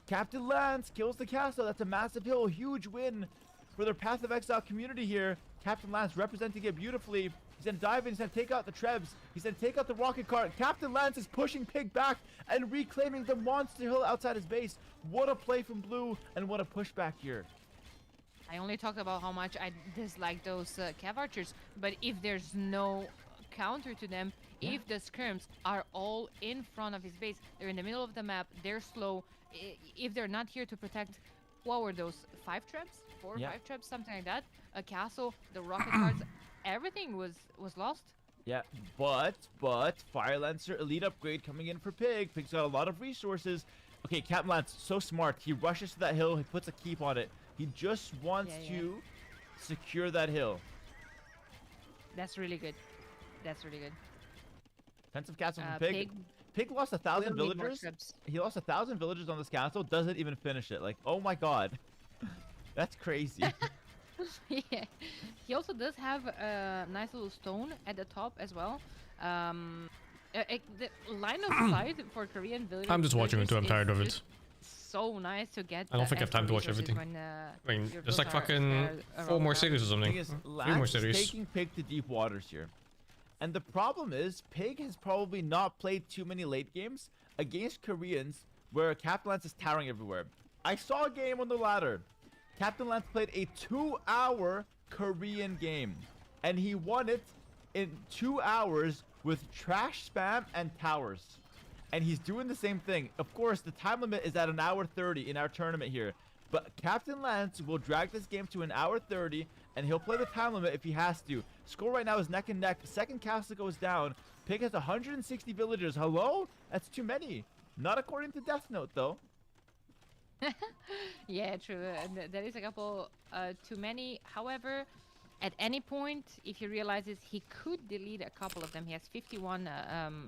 Captain Lance kills the castle. That's a massive hill, huge win for their Path of Exile community here. Captain Lance representing it beautifully. He's gonna dive in, he's gonna take out the trebs, he's gonna take out the rocket cart. Captain Lance is pushing Pig back and reclaiming the monster hill outside his base. What a play from Blue, and what a pushback here. I only talked about how much I dislike those Cav Archers, but if there's no counter to them, if the skirms are all in front of his base, they're in the middle of the map, they're slow, if they're not here to protect, what were those, 5 traps? 4 or 5 traps, something like that, a castle, the rocket cards, everything was lost. Yeah, but Fire Lancer elite upgrade coming in for Pig. Pig's got a lot of resources. Okay, Captain Lance, so smart. He rushes to that hill, he puts a keep on it. He just wants to secure that hill. That's really good. That's really good. Defensive castle from Pig. Pig lost 1,000 We'll need more villagers. trips. He lost 1,000 villagers on this castle. Doesn't even finish it. Like, oh my god, that's crazy. Yeah. He also does have a nice little stone at the top as well. The line of sight for Korean villagers. I'm just watching it too. I'm tired of it. So nice to get. I don't think I have time to watch everything. When, I mean, your there's like builds are fucking spread 4 more around. series or something. Thing is, 3 more Lance is series. taking Pig to deep waters here. And the problem is, Pig has probably not played too many late games against Koreans where Captain Lance is towering everywhere. I saw a game on the ladder. Captain Lance played a 2-hour Korean game. And he won it in 2 hours with trash spam and towers. And he's doing the same thing. Of course, the time limit is at 1:30 in our tournament here. But Captain Lance will drag this game to 1:30, and he'll play the time limit if he has to. Score right now is neck and neck. Second castle goes down. Pig has 160 villagers. Hello? That's too many. Not according to Death Note, though. Yeah, true. There is a couple too many. However, at any point, if he realizes he could delete a couple of them, he has 51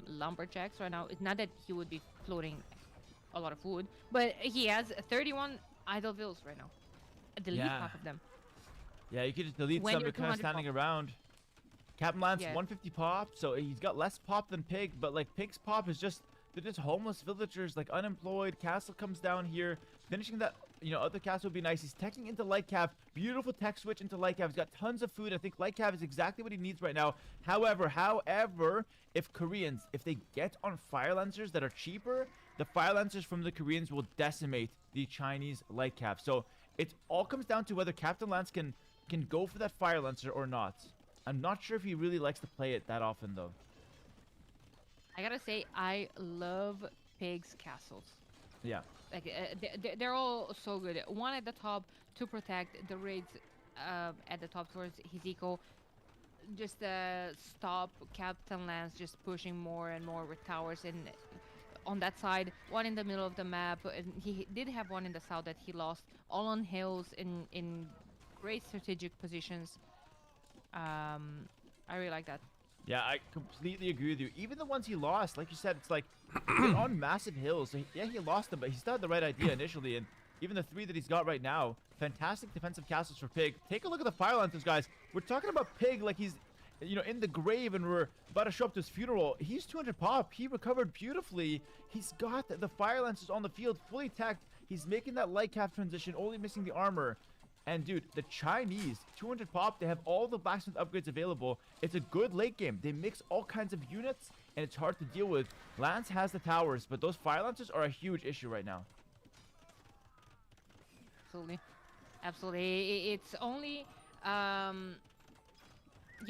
lumberjacks right now. It's not that he would be floating a lot of wood, but he has 31 idle vills right now. Delete half of them. Yeah, you could just delete When some. you're They're kind of 200 standing around. Captain Lance, Yeah. 150 pop, so he's got less pop than Pig, but like Pig's pop is just, they're just homeless villagers, like unemployed. Castle comes down here, finishing that, other castle would be nice. He's teching into Light Cav, beautiful tech switch into Light Cav. He's got tons of food. I think Light Cav is exactly what he needs right now. However, if Koreans, if they get on Fire Lancers that are cheaper, the Fire Lancers from the Koreans will decimate the Chinese Light Cav. So it all comes down to whether Captain Lance can go for that Fire Lancer or not. I'm not sure if he really likes to play it that often, though. I gotta say, I love Pig's castles. Yeah. Like they're all so good. One at the top to protect the raids at the top towards his eco. Just stop Captain Lance just pushing more and more with towers and on that side. One in the middle of the map. And he did have one in the south that he lost. All on hills in great strategic positions. I really like that. Yeah, I completely agree with you. Even the ones he lost, like you said, it's like they're on massive hills. So he lost them, but he still had the right idea initially. And even the 3 that he's got right now, fantastic defensive castles for Pig. Take a look at the Fire Lancers, guys. We're talking about Pig like he's, in the grave and we're about to show up to his funeral. He's 200 pop. He recovered beautifully. He's got the Fire Lancers on the field, fully teched. He's making that light cap transition, only missing the armor. And dude, the Chinese, 200 pop, they have all the blacksmith upgrades available. It's a good late game. They mix all kinds of units, and it's hard to deal with. Lance has the towers, but those Fire Lancers are a huge issue right now. Absolutely. It's only,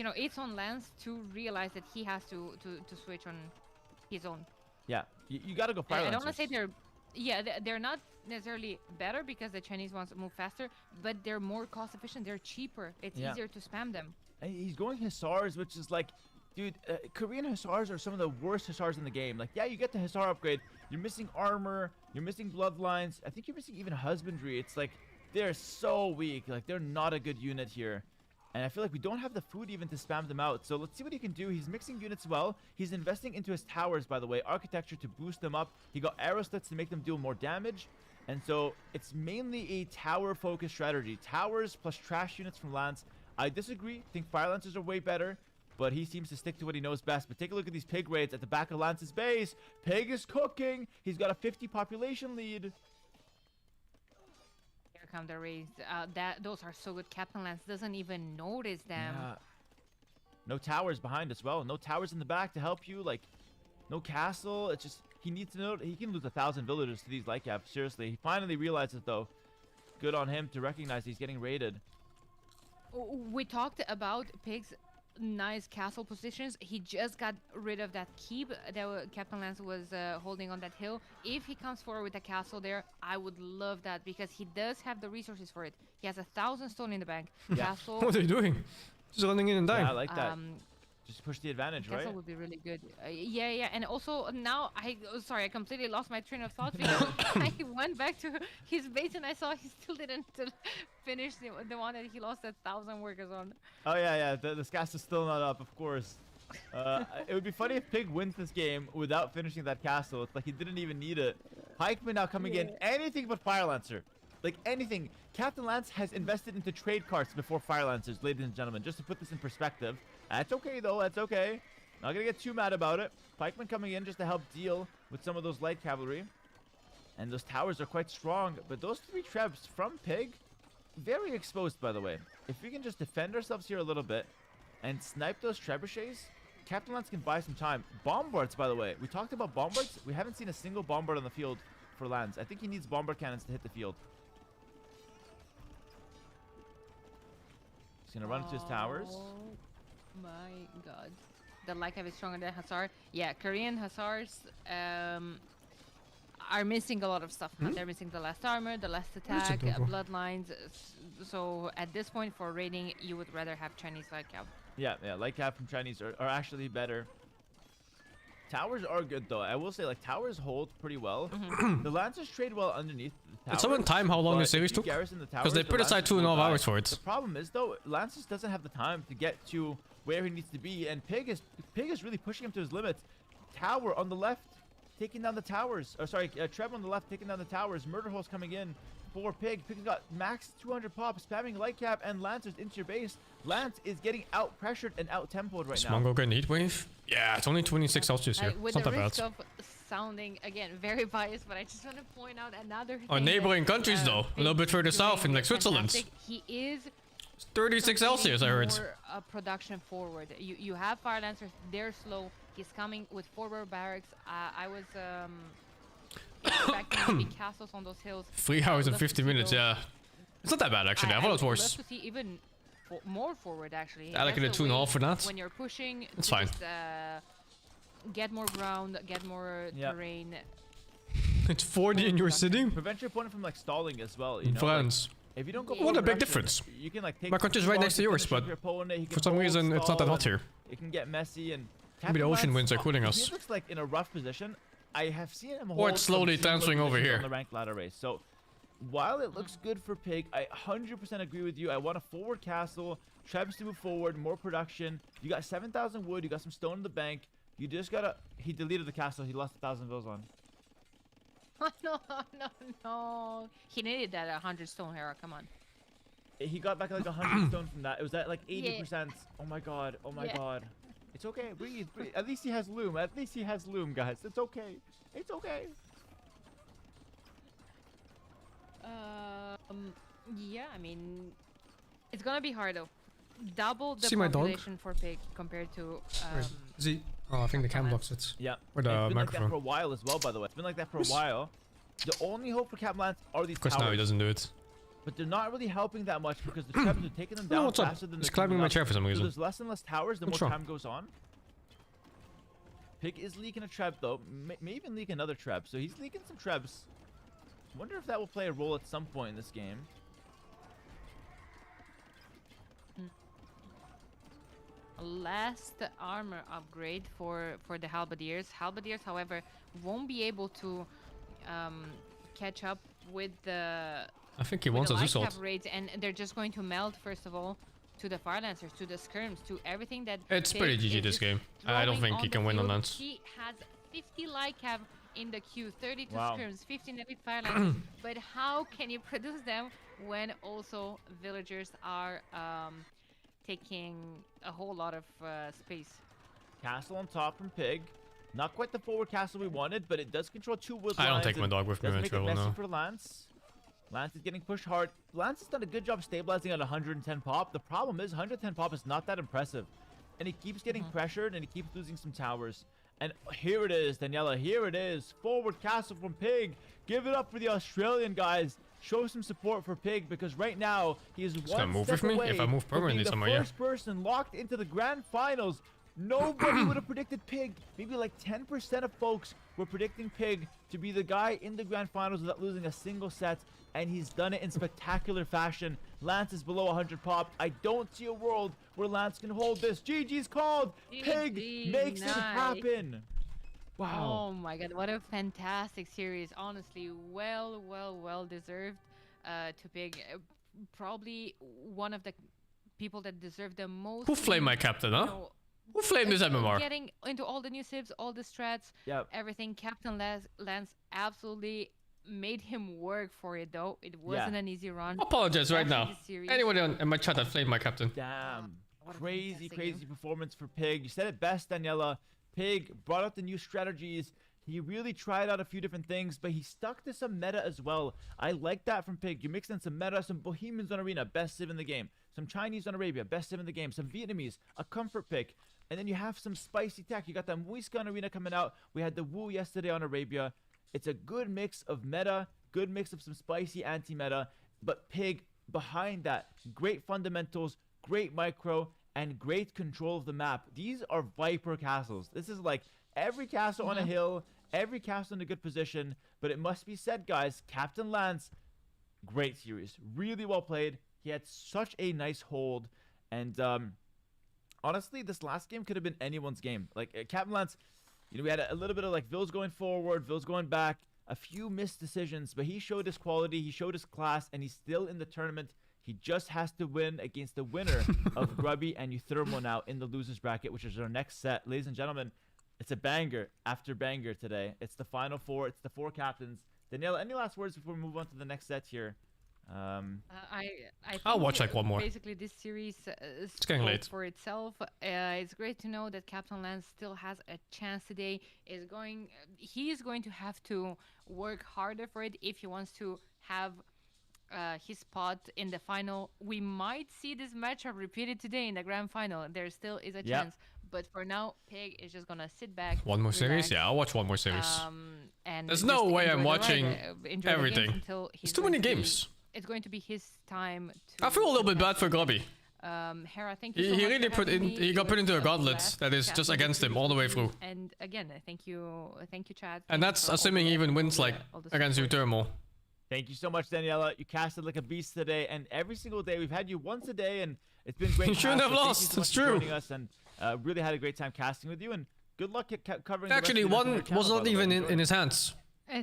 it's on Lance to realize that he has to switch on his own. Yeah, you gotta go Fire I Lancers. don't want to say they're not necessarily better because the Chinese ones move faster, but they're more cost efficient. They're cheaper. It's easier to spam them. And he's going Hussars, which is like, dude, Korean Hussars are some of the worst Hussars in the game. Like, yeah, you get the Hussar upgrade. You're missing armor. You're missing bloodlines. I think you're missing even husbandry. It's like, they're so weak. Like, they're not a good unit here. And I feel like we don't have the food even to spam them out. So let's see what he can do. He's mixing units well. He's investing into his towers, by the way. Architecture to boost them up. He got arrow slits to make them deal more damage. And so it's mainly a tower-focused strategy. Towers plus trash units from Lance. I disagree. I think Fire Lancers are way better. But he seems to stick to what he knows best. But take a look at these Pig raids at the back of Lance's base. Pig is cooking. He's got a 50 population lead. Here come the raids. Those are so good. Captain Lance doesn't even notice them. Yeah. No towers behind as well. No towers in the back to help you. Like, no castle. It's just, he needs to know. He can lose 1,000 villagers to these light caps. Seriously. He finally realizes, though. Good on him to recognize he's getting raided. We talked about Pig's nice castle positions. He just got rid of that keep that Captain Lance was holding on that hill. If he comes forward with a castle there, I would love that because he does have the resources for it. He has 1,000 stone in the bank. Castle. What are you doing? Just running in and dying. Yeah, I like that. Just push the advantage, right? Castle would be really good. Yeah. And also now I completely lost my train of thought because I went back to his base and I saw he still didn't finish the one that he lost 1,000 workers on. Oh, yeah. This castle's still not up, of course. It would be funny if Pig wins this game without finishing that castle. It's like he didn't even need it. Pikeman now coming in. Anything but Fire Lancer. Like anything. Captain Lance has invested into trade carts before Fire Lancers, ladies and gentlemen, just to put this in perspective. That's okay, though. That's okay. Not gonna get too mad about it. Pikemen coming in just to help deal with some of those light cavalry. And those towers are quite strong. But those 3 trebs from Pig, very exposed, by the way. If we can just defend ourselves here a little bit and snipe those trebuchets, Captain Lance can buy some time. Bombards, by the way. We talked about bombards. We haven't seen a single bombard on the field for Lance. I think he needs bombard cannons to hit the field. He's gonna run into his towers. Oh my god. The Lycav is stronger than Hussar. Yeah, Korean Hussars are missing a lot of stuff. They're missing the last armor, the last attack, bloodlines. So at this point for raiding, you would rather have Chinese Lycav. Yeah, Lycav from Chinese are actually better. Towers are good though. I will say, like, towers hold pretty well. The Lancers trade well underneath the towers. Did someone time how long the series took? Because they put aside 2.5 hours for it. The problem is though, Lancers doesn't have the time to get to where he needs to be, and Pig is really pushing him to his limits. Tower on the left, taking down the towers. Oh, sorry, Treb on the left, taking down the towers. Murder holes coming in for Pig. Pig's got max 200 pop, spamming light cap and Lancers into your base. Lance is getting out pressured and out tempoed right now. Mongo getting heat wave? Yeah, it's only 26 Celsius here. With It's not the that risk bad. of sounding again very biased, but I just want to point out another thing. Our neighboring countries though, a little bit further south in like Switzerland. He is 36 Celsius, I heard. more, production forward. You have Fire Lancers, they're slow. He's coming with forward barracks. I was expecting maybe castles on those hills. 3 hours and Love to 50 see minutes, those. yeah. It's not that bad actually, I thought it was would worse. love to see even more forward actually. I like it That's at the 2.5 way for that. When you're pushing, It's to fine. just, get more ground, get more terrain. It's 40 in your city? Prevent your opponent from like stalling as well. You In know, France. like, if you don't go Yeah. for What a big direction, difference. You can like take My country's right next to yours, but for some reason it's not that hot here. It can get messy and Maybe the ocean winds are cooling us. He looks like in a rough position. I have seen him Or hold it's some slowly similar transferring over positions here. on the ranked ladder race. So while it looks good for Pig, I 100% agree with you. I want a forward castle, Trebs to move forward, more production. You got 7,000 wood, you got some stone in the bank. You just gotta. He deleted the castle. He lost 1,000 bills on. Oh, no. He needed that 100 stone hero. Come on. He got back like 100 stone from that. It was at like 80%. Oh my god. Oh my god. It's okay. Breathe. At least he has loom. At least he has loom, guys. It's okay. It's okay. Yeah, I mean, it's gonna be hard though. Double the See my dog? population for Pig compared to. Is he? Oh, I think the cam blocks it. Yeah. Or the It's been like that microphone. for a while as well, by the way. It's been like that for a while. The only hope for Cap Lance are these Of course towers. now he doesn't do it. But they're not really helping that much because the Trebs are taking them down what's up? faster than He's they're climbing coming my up. chair for some So reason. there's less and less towers the What's more wrong? time goes on. Pig is leaking a Treb though. May even leak another Treb. So he's leaking some Trebs. Wonder if that will play a role at some point in this game. Last armor upgrade for the halberdiers. Halberdiers, however, won't be able to catch up with the I think he with wants the us light to cap salt. raids, and they're just going to melt first of all to the Fire Lancers, to the skirms, to everything that. It's Pig pretty GG is this just game. I don't throwing think he on can the win on field. that. He has 50 light cap in the queue, 32 Wow. skirms, 15 epic Fire Lancers. But how can you produce them when also villagers are taking a whole lot of space? Castle on top from Pig. Not quite the forward castle we wanted, but it does control 2 wood I don't lines take my and dog with me doesn't when I make it travel messy now. for Lance. Lance is getting pushed hard. Lance has done a good job stabilizing at 110 pop. The problem is 110 pop is not that impressive. And he keeps getting pressured and he keeps losing some towers. And here it is, Daniela. Here it is. Forward castle from Pig. Give it up for the Australian guys. Show some support for Pig because right now he is gonna one move step with me? away If I move from being permanently the somewhere, yeah. first person locked into the grand finals. Nobody would have predicted Pig. Maybe like 10% of folks were predicting Pig to be the guy in the grand finals without losing a single set. And he's done it in spectacular fashion. Lance is below 100 pop. I don't see a world where Lance can hold this. GG's called. Pig GG, makes it nice. happen. Wow. Oh my god, what a fantastic series. Honestly, well deserved to Pig. Probably one of the people that deserve the most. Who flamed my captain, huh? Who flamed this MMR? Getting into all the new civs, all the strats, Yep. everything. Captain Lance absolutely made him work for it though. It wasn't an easy run. I apologize right Especially now. this series. Anyone in my chat that flamed my captain. Damn. Crazy performance for Pig. You said it best, Daniela. Pig brought out the new strategies. He really tried out a few different things, but he stuck to some meta as well. I like that from Pig. You mix in some meta, some Bohemians on Arena, best civ in the game. Some Chinese on Arabia, best civ in the game. Some Vietnamese, a comfort pick. And then you have some spicy tech. You got that Muisca on Arena coming out. We had the Wu yesterday on Arabia. It's a good mix of meta, good mix of some spicy anti-meta. But Pig, behind that, great fundamentals, great micro, and great control of the map. These are Viper castles. This is like every castle on a hill, every castle in a good position. But it must be said, guys, Captain Lance, great series. Really well played. He had such a nice hold. And honestly, this last game could have been anyone's game. Like, Captain Lance, you know, we had a little bit of like Vils going forward, Vils going back, a few missed decisions, but he showed his quality, he showed his class, and he's still in the tournament. He just has to win against the winner of Grubby and Euthermo now in the losers bracket, which is our next set. Ladies and gentlemen, it's a banger after banger today. It's the final four. It's the four captains. Daniela, any last words before we move on to the next set here? I'll watch like one more. Basically, this series It's getting late. for itself. It's great to know that Captain Lance still has a chance today. He is going to have to work harder for it if he wants to have his spot in the final. We might see this matchup repeated today in the grand final. There still is a chance. But for now, Pig is just gonna sit back. One more series? relax, Yeah, I'll watch one more series. and There's no just way enjoy I'm the watching ride, enjoy the games everything. until he's It's too going many to be- games. It's going to be his time to. I feel a little bit bad for Grubby. Hera, thank you so He much really for put in. having me. He got put It into a was gauntlet blast that is just chatting against with him you all the way too. through. And again, thank you, Chad. And that's assuming he even wins like against Euthermo. Thank you so much, Daniela. You casted like a beast today, and every single day we've had you once a day, and it's been great. You shouldn't have Thank you lost. so much It's for true. joining us, and really had a great time casting with you. And good luck at covering. the rest Actually, of the one North American was channel, not by the way. even Enjoy in it. his hands.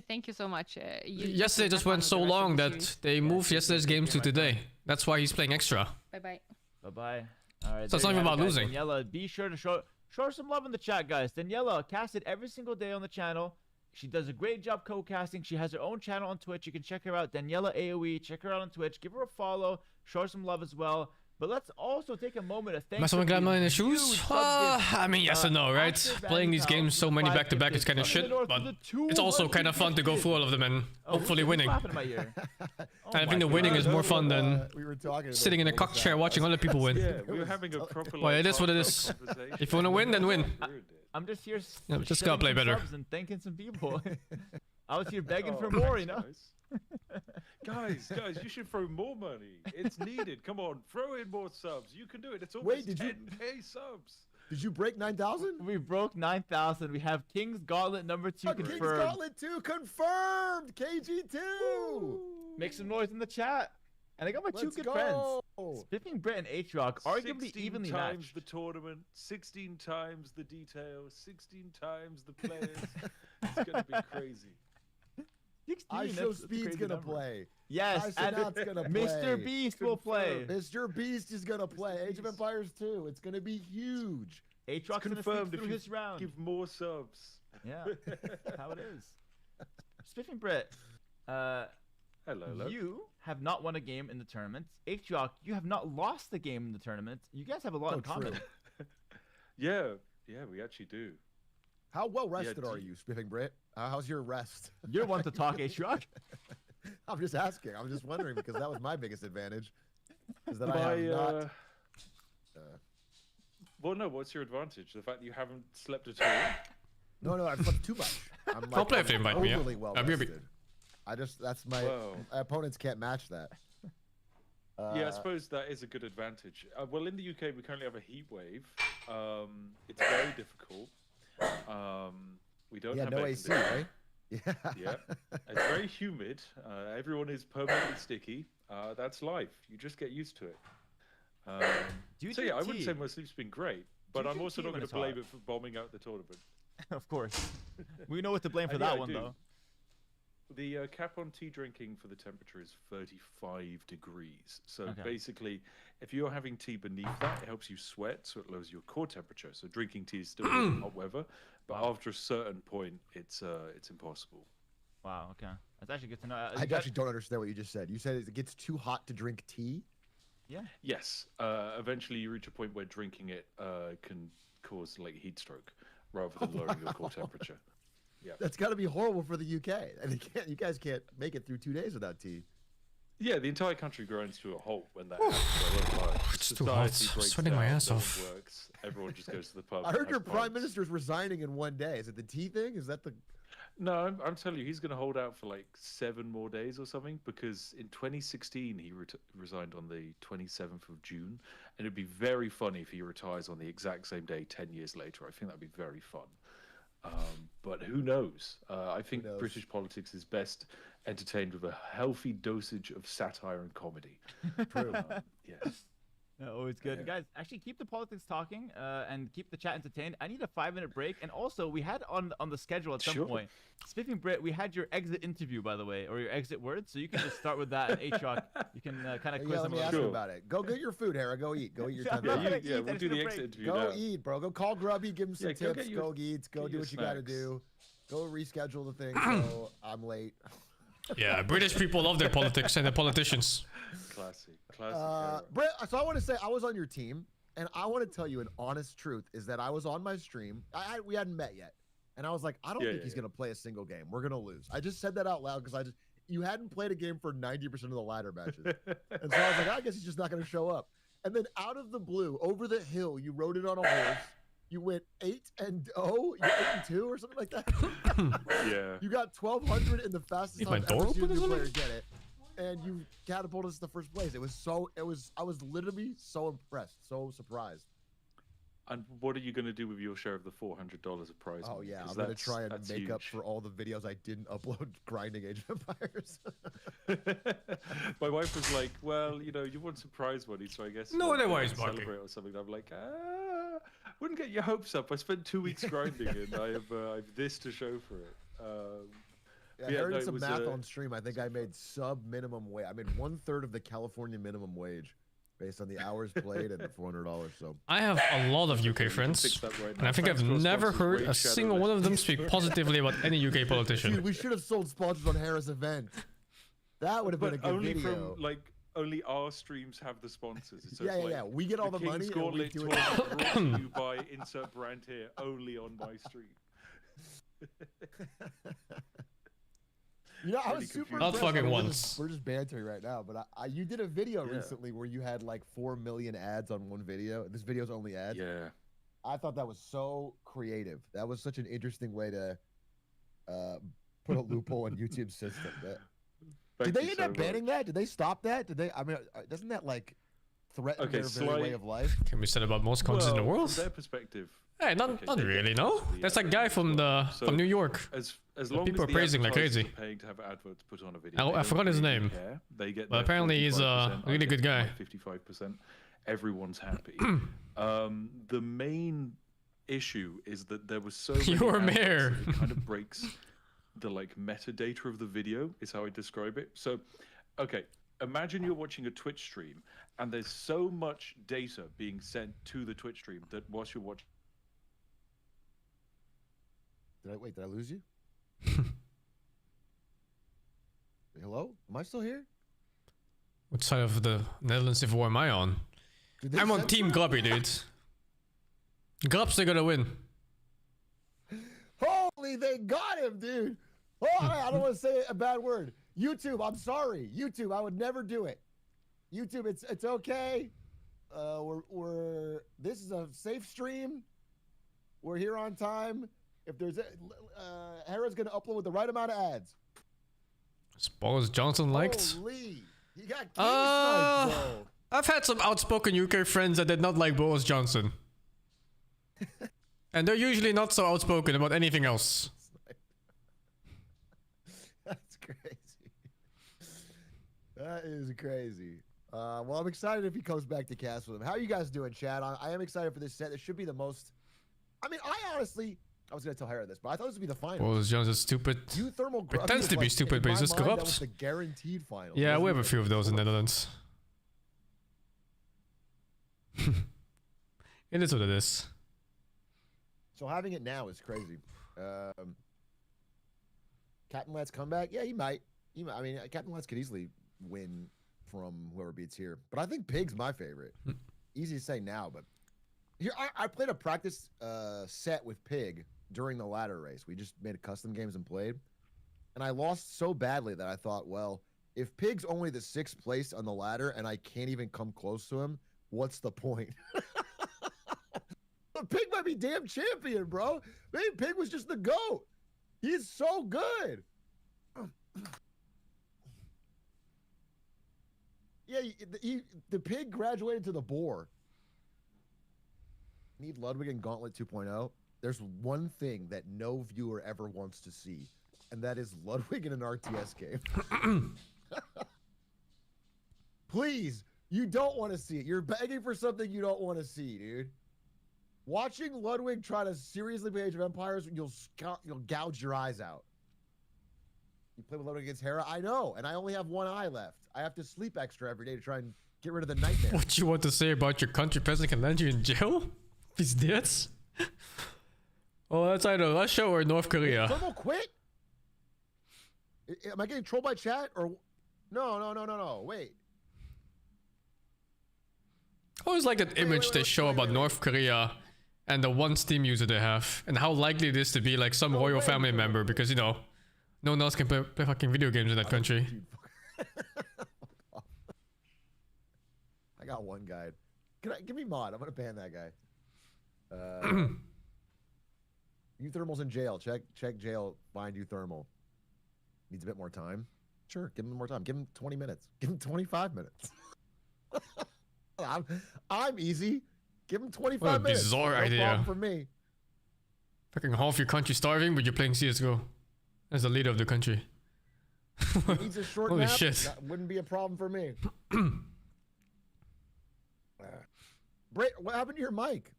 Thank you so much. Yesterday just went so long that they moved yesterday's games to today. That's why he's playing extra. Bye bye. Bye-bye. All right. So it's there not you even have it, about guys. losing. Daniela, be sure to show her some love in the chat, guys. Daniela casted every single day on the channel. She does a great job co-casting. She has her own channel on Twitch. You can check her out, Daniela AOE. Check her out on Twitch. Give her a follow. Show her some love as well. But let's also take a moment to thank Am I someone her for glad I'm in the his shoes? huge sub gift. I mean, yes and no, right? After Playing these Valentine, games so many five back to back is gifted kind of from the shit, north but to the it's also 200 kind of fun to go gifted. through all of them and Oh, hopefully who's winning. clapping in my ear? Oh And I my think the winning God. is more fun than We were talking about sitting in a this cock chair out. watching other people win. Yeah, we were having a proper. Well, it is what it is. If you wanna win, then win. I'm just here Yeah, but just shedding gotta play some better. subs and thanking some people. I was here Oh, begging for more, you know? Guys, you should throw more money. It's needed. Come on, throw in more subs. You can do it. It's Wait, almost did you- 10K subs. Did you break 9,000? We broke 9,000. We have King's Gauntlet number 2 King's confirmed. Gauntlet 2 confirmed! KG2! Make some noise in the chat. And I got my two Let's good go! friends. Spiffing Brit and H-Rock, arguably 16 evenly times matched. the tournament, 16 times the details, 16 times the players. It's gonna be crazy. 16, I that's Show a Speed's crazy gonna number. play. Yes, I and Show gonna play. Mr. Beast will play. Mr. Beast is gonna play. Age of Beast. Empires 2. It's gonna be huge. H-Rock's gonna Confirmed sleep if through you his round. give more subs. Yeah, that's how it is. Spiffing Brit, Hello. you have not won a game in the tournament. H-Rock, you have not lost a game in the tournament. You guys have a lot So in common. true. Yeah, we actually do. How well rested do are you- you, Spiffing Brit? How's your rest? You're one to talk, H-Rock. I'm just asking. I'm just wondering because that was my biggest advantage. Is that I My, have not. Well, no. What's your advantage? The fact that you haven't slept at all. No, I've slept too much. I'm like, I'll play if they invite me, yeah. overly well I'll be- rested. That's my Whoa. opponents can't match that. Yeah, I suppose that is a good advantage. Well, in the UK, we currently have a heat wave. It's very difficult. We don't Yeah, have no air AC, conditioning. right? Yeah. Yeah, it's very humid. Everyone is permanently sticky. That's life. You just get used to it. Do you So drink yeah, I wouldn't tea? say my sleep's been great, but you I'm drink also tea not when going it's to blame hot? it for bombing out the tournament. Of course. We know what to blame for Yeah, that I one, do. though. The cap on tea drinking for the temperature is 35 degrees. So Okay. basically, if you're having tea beneath that, it helps you sweat, so it lowers your core temperature. So drinking tea is still good in hot weather, but Wow. after a certain point, it's impossible. Wow, okay. That's actually good to know. I actually don't understand what you just said. You said it gets too hot to drink tea? Yes. Eventually, you reach a point where drinking it can cause like heat stroke rather than lowering your core temperature. Yeah. That's got to be horrible for the UK. And you guys can't make it through 2 days without tea. Yeah, the entire country grinds to a halt when that happens. It's too hot. I'm sweating my ass off. Works. Everyone just goes to the pub. I heard your prime minister's resigning in 1 day. Is it the tea thing? Is that the... No, I'm telling you, he's going to hold out for like 7 more days or something, because in 2016 he resigned on the 27th of June, and it'd be very funny if he retires on the exact same day 10 years later. I think that'd be very fun. But who knows? I think British politics is best entertained with a healthy dosage of satire and comedy. True. Yes. Always good. Yeah. Guys, actually keep the politics talking and keep the chat entertained. I need a 5-minute break. And also, we had on the schedule at some point, Spiffing Brit, we had your exit interview, by the way, or your exit words. So you can just start with that. And H-Rock, you can kind of quiz let them me a ask little you about it. Go get your food, Hera. Go eat. Go eat your time. Yeah, we'll do the exit interview Go now. eat, bro. Go call Grubby. Give him some Yeah, tips. get your- Go eat. Go get do your what you got to snacks. do. Go reschedule the thing. So I'm late. Yeah, British people love their politics and their politicians. Classic. Era. Britt, so I want to say I was on your team, and I want to tell you an honest truth is that I was on my stream. We hadn't met yet, and I was like, I don't think he's gonna play a single game. We're gonna lose. I just said that out loud because you hadn't played a game for 90% of the ladder matches, and so I was like, I guess he's just not gonna show up. And then out of the blue, over the hill, you rode it on a horse. You went 8-0, you 8-2 or something like that. Yeah. You got 1200 in the fastest Leave my time door ever seen a open or new something? player get it, and you catapulted us to first place. I was literally so impressed, so surprised. And what are you going to do with your share of the $400 of prize Oh money? yeah, 'Cause I'm gonna that's- try and that's make up huge. for all the videos I didn't upload grinding Age of Empires. My wife was like, "Well, you want some prize money, so I guess No like, otherwise, celebrate Marky. or something." I'm like, wouldn't get your hopes up. I spent 2 weeks grinding, and I have this to show for it. Yeah, Yeah, Harry no, did it some was, math on stream. I think I made sub minimum wage. I made 1/3 of the California minimum wage based on the hours played and the $400. So I have a lot of UK fix friends, that right and now. I think I've Thanks to our never sponsors, heard Raid a Shadow single one of them Legends. speak positively about any UK politician. dude, we should have sold sponsors on Harris event. That would have been a But good only video. from only our streams have the sponsors. So Yeah, it's yeah. We get all the King's money and we Gauntlet do Tour it. brought to you by insert brand here, only on my stream. I Really was super confused. Not impressed. fucking We're once. We're just bantering right now, but you did a video Yeah. recently where you had like 4 million ads on one video. This video's only ads. Yeah. I thought that was so creative. That was such an interesting way to put a loophole in YouTube's system. Did they end up banning that? Did they stop that? Did they? I mean, doesn't that like threaten Okay, their very way of life? Can we say that about most countries in the world? From their perspective, Hey, not okay, not they really, get no. the There's that guy advertising from as well. from New York. as long people as are the praising like advertisers crazy. are paying to have adverts put on a video, I they forgot don't his really name. care. They get But their apparently he's a 45%, I really get good guy. my 55%. Everyone's happy. The main issue is that there was so many You're adverts mayor. that it kind of breaks the metadata of the video is how I describe it. So, okay, imagine you're watching a Twitch stream and there's so much data being sent to the Twitch stream that whilst you're watching. Did I lose you? Hello? Am I still here? What side of the Netherlands Civil War am I on? Did they I'm on censor Team it? Grubby, dude. Grubs are gonna win. Holy, they got him, dude. Oh, I don't want to say a bad word. YouTube, I'm sorry. YouTube, I would never do it. YouTube, it's okay. This is a safe stream. We're here on time. If there's Hera's gonna upload with the right amount of ads. Is Boris Johnson liked? Holy, he got king sniped, bro. I've had some outspoken UK friends that did not like Boris Johnson. And they're usually not so outspoken about anything else. That's crazy. That is crazy. Well, I'm excited if he comes back to cast with him. How are you guys doing, Chad? I am excited for this set. It should be the most. I mean, I was gonna tell Hera this, but I thought this would be the final. Boris Johnson's stupid. You thermal Grubby Pretends is to be like, stupid, in but he's my just mind, corrupt. That was the guaranteed final. Yeah, we have a Wasn't few of those in the it? Netherlands. It is what it is. So having it now is crazy. Captain Let's come back. Yeah, he might. I mean, Captain Let's could easily win from whoever beats here. But I think Pig's my favorite. Easy to say now, but here I played a practice set with Pig during the ladder race. We just made custom games and played. And I lost so badly that I thought, well, if Pig's only the 6th place on the ladder and I can't even come close to him, what's the point? But Pig might be damn champion, bro. Maybe Pig was just the GOAT. He's so good. Yeah, the Pig graduated to the boar. Need Ludwig and Gauntlet 2.0. There's one thing that no viewer ever wants to see, and that is Ludwig in an RTS game. Please, you don't want to see it. You're begging for something you don't want to see, dude. Watching Ludwig try to seriously play Age of Empires, you'll gouge your eyes out. You play with Ludwig against Hera? I know, and I only have one eye left. I have to sleep extra every day to try and get rid of the nightmare. What you want to say about your country president can land you in jail? Pizdeец? Oh, that's either Russia or North Korea. Thermal quit? Am I getting trolled by chat? Or no. Wait. I always like that image they show about North Korea and the one Steam user they have, and how likely it is to be like some royal family member, because, you know, no one else can play fucking video games in that country. I got one guide. Give me mod. I'm gonna ban that guy. Euthermal's in jail. Check jail. Find Euthermal. Needs a bit more time. Sure, give him more time. Give him 20 minutes. Give him 25 minutes. I'm easy. Give him 25 What a minutes. bizarre No idea. problem for me. Fucking half your country starving, but you're playing CSGO as the leader of the country. He needs a short Holy nap. shit. That wouldn't be a problem for me. What happened to your mic?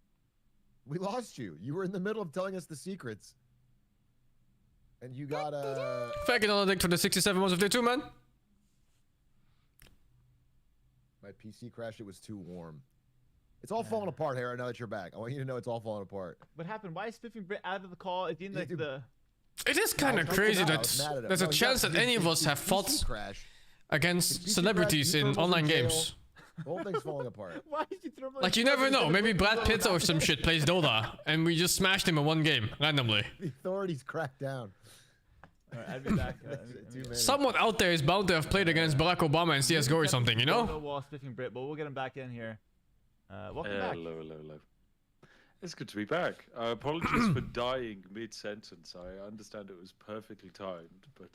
We lost you. You were in the middle of telling us the secrets. And you got Thank you, Donald, for the 67 months of day 2, man. My PC crashed. It was too warm. It's all falling apart, Hera, now that you're back. I want you to know it's all falling apart. What happened? Why is Spiffing Brit out of the call? It didn't like the... It is kind of crazy that there's a chance that any of us have fought against celebrities in online games. The whole thing's falling apart. Why did you throw my... Like, you never know. Maybe Brad Pitt or some shit plays Dota, and we just smashed him in one game, randomly. The authorities cracked down. Alright, I'll be back. Someone out there is bound to have played against Barack Obama in CSGO or something, you know? No wall Spiffing Brit, but we'll get him back in here. Welcome back. Hello. It's good to be back. Apologies for dying mid-sentence. I understand it was perfectly timed, but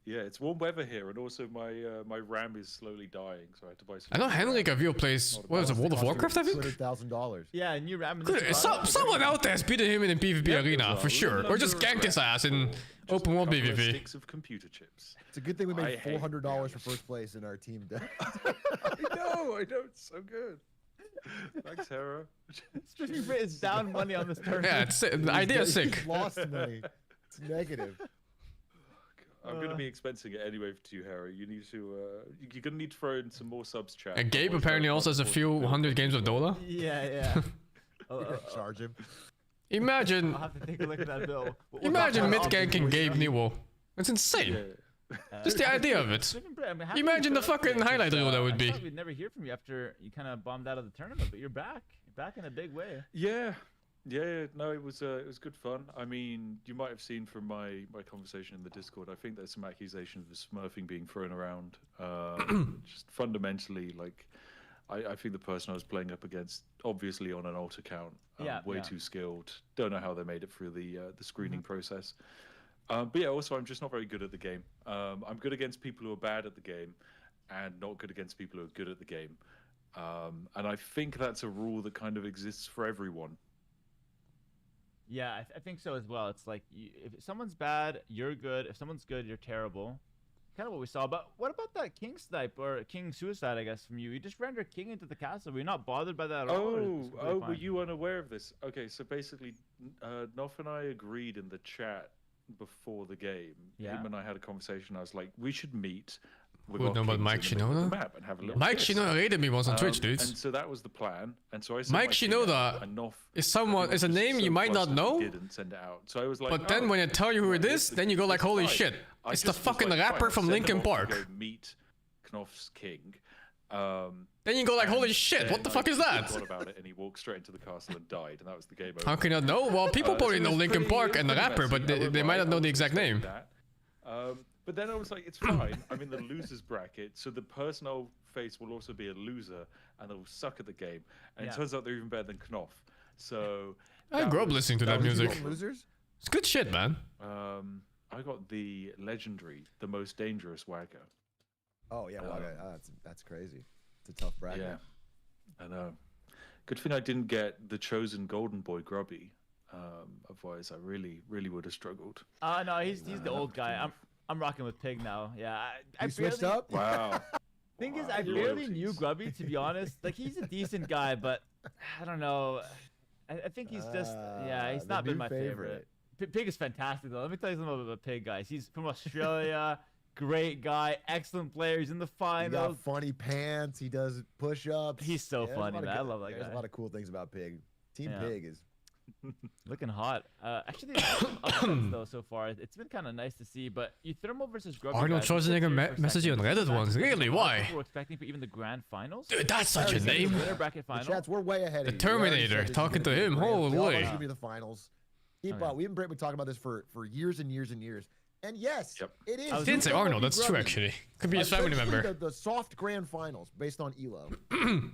yeah, it's warm weather here, and also my RAM is slowly dying, so I had to buy some. I know Henry Gavill plays, what is it, World of Warcraft, I think? $200,000. Yeah, new RAM. Someone out there has beaten him in a PvP arena, for sure. Or just ganked his ass in open world PvP. Sticks of computer chips. It's a good thing we made I hate $400 for first place in our team deck. I know, it's so good. Thanks, Hera. Spiffing Brit is down money on this tournament. Yeah, it's, the idea is sick. He's lost money. It's negative. I'm going to be expensing it anyway to you, Harry. You need to, you're going to need to throw in some more subs chat. And Gabe apparently also has a few hundred games of Dota. Yeah. Charge him. Imagine, I'll have to take a look at that bill. imagine mid-ganking Gabe Newell. It's insane. Yeah. Just the idea of it. Spiffing Brit, I mean, happy Imagine you the showed up fucking today, highlight 'cause, reel that would I be. thought we'd never hear from you after you kind of bombed out of the tournament, but you're back. You're back in a big way. Yeah. No, it was good fun. I mean, you might have seen from my conversation in the Discord. I think there's some accusations of smurfing being thrown around. Just fundamentally, like, I think the person I was playing up against, obviously on an alt account, way too skilled. Don't know how they made it through the screening process. But yeah, also I'm just not very good at the game. I'm good against people who are bad at the game, and not good against people who are good at the game. And I think that's a rule that kind of exists for everyone. Yeah, I think so as well. It's like, if someone's bad, you're good. If someone's good, you're terrible. Kind of what we saw. But what about that king snipe, or king suicide, I guess, from you? You just ran your king into the castle. Were you not bothered by that at all? Were you unaware of this? Okay, so basically, Noff and I agreed in the chat before the game. Yeah. Him and I had a conversation. I was like, we should meet. Who know about Mike Shinoda? Mike Shinoda raided me once on Twitch, dudes. And so that was the plan. And so I sent Mike my king Shinoda out, and Noff, is a name you might not know. Didn't send it out. So I was like, But then when I tell you who it is, then you go like, holy shit. It's the fucking rapper from Linkin Park. Knopf's king. Then you go like, holy shit, what the fuck is that? Forgot about it, and he walked straight into the castle and died, and that was the game over. How can you not know? Well, people probably So know it was Linkin pretty- Park it and the was pretty rapper, but messy. I they won't might lie, not know I the was exact name. expecting that. But then I was like, it's fine. I'm in the losers bracket, so the person I'll face will also be a loser, and they'll suck at the game. And it turns out they're even better than Knopf. So I grew up listening to that Did you music. go losers? It's good shit, man. I got the legendary, the most dangerous Wagger. Oh yeah, well, that's crazy. It's a tough bracket. Yeah, I know. Good thing I didn't get the chosen golden boy Grubby. Otherwise, I really would have struggled. No, he's the old guy. I'm rocking with Pig now. Yeah, I You switched barely- up? Wow. Thing is, I Loyalties. barely knew Grubby, to be honest. Like, he's a decent guy, but I don't know. I think he's just, he's the not been new my favorite. Pig is fantastic, though. Let me tell you something about Pig, guys. He's from Australia. Great guy, excellent player. He's in the He finals. got funny pants. He does push-ups. He's so there's a funny, lot of man. I good- love that There's guy. a lot of cool things about Pig. Team Yeah. Pig is. Looking hot. Actually, there's some upsets, though, so far. It's been kind of nice to see, but Thermal versus Grubby. Arnold guys, let's sit Schwarzenegger here for a messaged you on second. Reddit once. Really? Why? We're expecting for even the grand finals. Dude, that's such a Sorry, name. Winner bracket The final. chats, we're way ahead The of you. We already Terminator, said this is talking gonna to be him, the grand- holy we all know boy. it's gonna be the finals. Okay. We've been talking about this for years and years and years. And yes, Yep. it is. I was Didn't say Thermal Arnold, v. that's true Grubby. actually. Could be his family Essentially member. The soft grand finals based on Elo.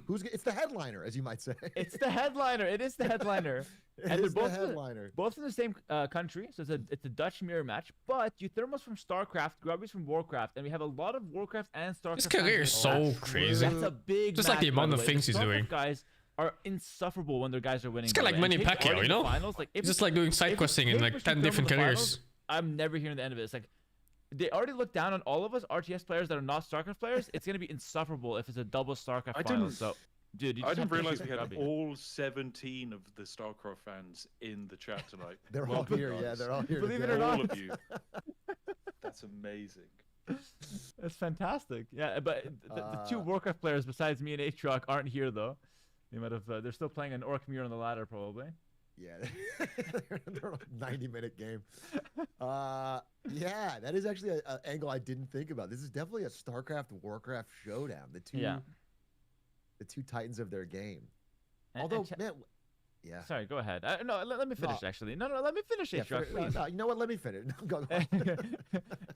It's the headliner, as you might say. It's the headliner. It is the headliner. It and they're is the both headliner. both in the same country, so it's a Dutch mirror match. But Thermal's from StarCraft, Grubby's from Warcraft, and we have a lot of Warcraft and StarCraft. His career is fans so in the chat. crazy. That's a big. Just like the match, by amount of way. things The he's doing. StarCraft guys are insufferable when their guys are winning. It's by kinda the like way. And Manny Pig's Pacquiao, already you in the know? finals. Like, It's just like doing side questing in like 10 different careers. I'm never hearing the end of it. It's like they already look down on all of us RTS players that are not StarCraft players. It's gonna be insufferable if it's a double StarCraft final. So, dude, you I just have didn't to realize shoot we had Grubby. all 17 of the StarCraft fans in the chat tonight. They're all Welcome, here. Yeah, guys. they're all here. Believe it today. or not. All of you. That's amazing. That's fantastic. Yeah, but the two Warcraft players besides me and Aatrox aren't here though. They might have. They're still playing an Orc Mirror on the ladder probably. Yeah, they're a 90-minute game. Yeah, that is actually an angle I didn't think about. This is definitely a StarCraft Warcraft showdown. The two titans of their game. Although, man, yeah. Sorry, go ahead. No, let me finish. No. Actually, no, let me finish, Yeah, Aatrox, no, please. no, you know what? Let me finish. Go.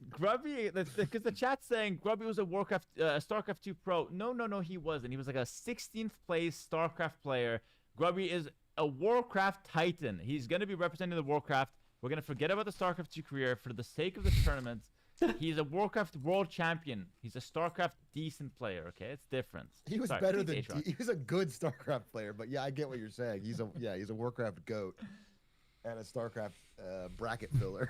Grubby, because the chat's saying Grubby was a StarCraft 2 pro. No, he wasn't. He was like a 16th place StarCraft player. Grubby is a Warcraft titan. He's going to be representing the Warcraft. We're going to forget about the StarCraft 2 career for the sake of the tournament. He's a Warcraft world champion. He's a StarCraft decent player, okay? It's different. He was Sorry, better please, than Aatrox. he was a good StarCraft player, but yeah, I get what you're saying. He's a Warcraft goat and a StarCraft bracket filler.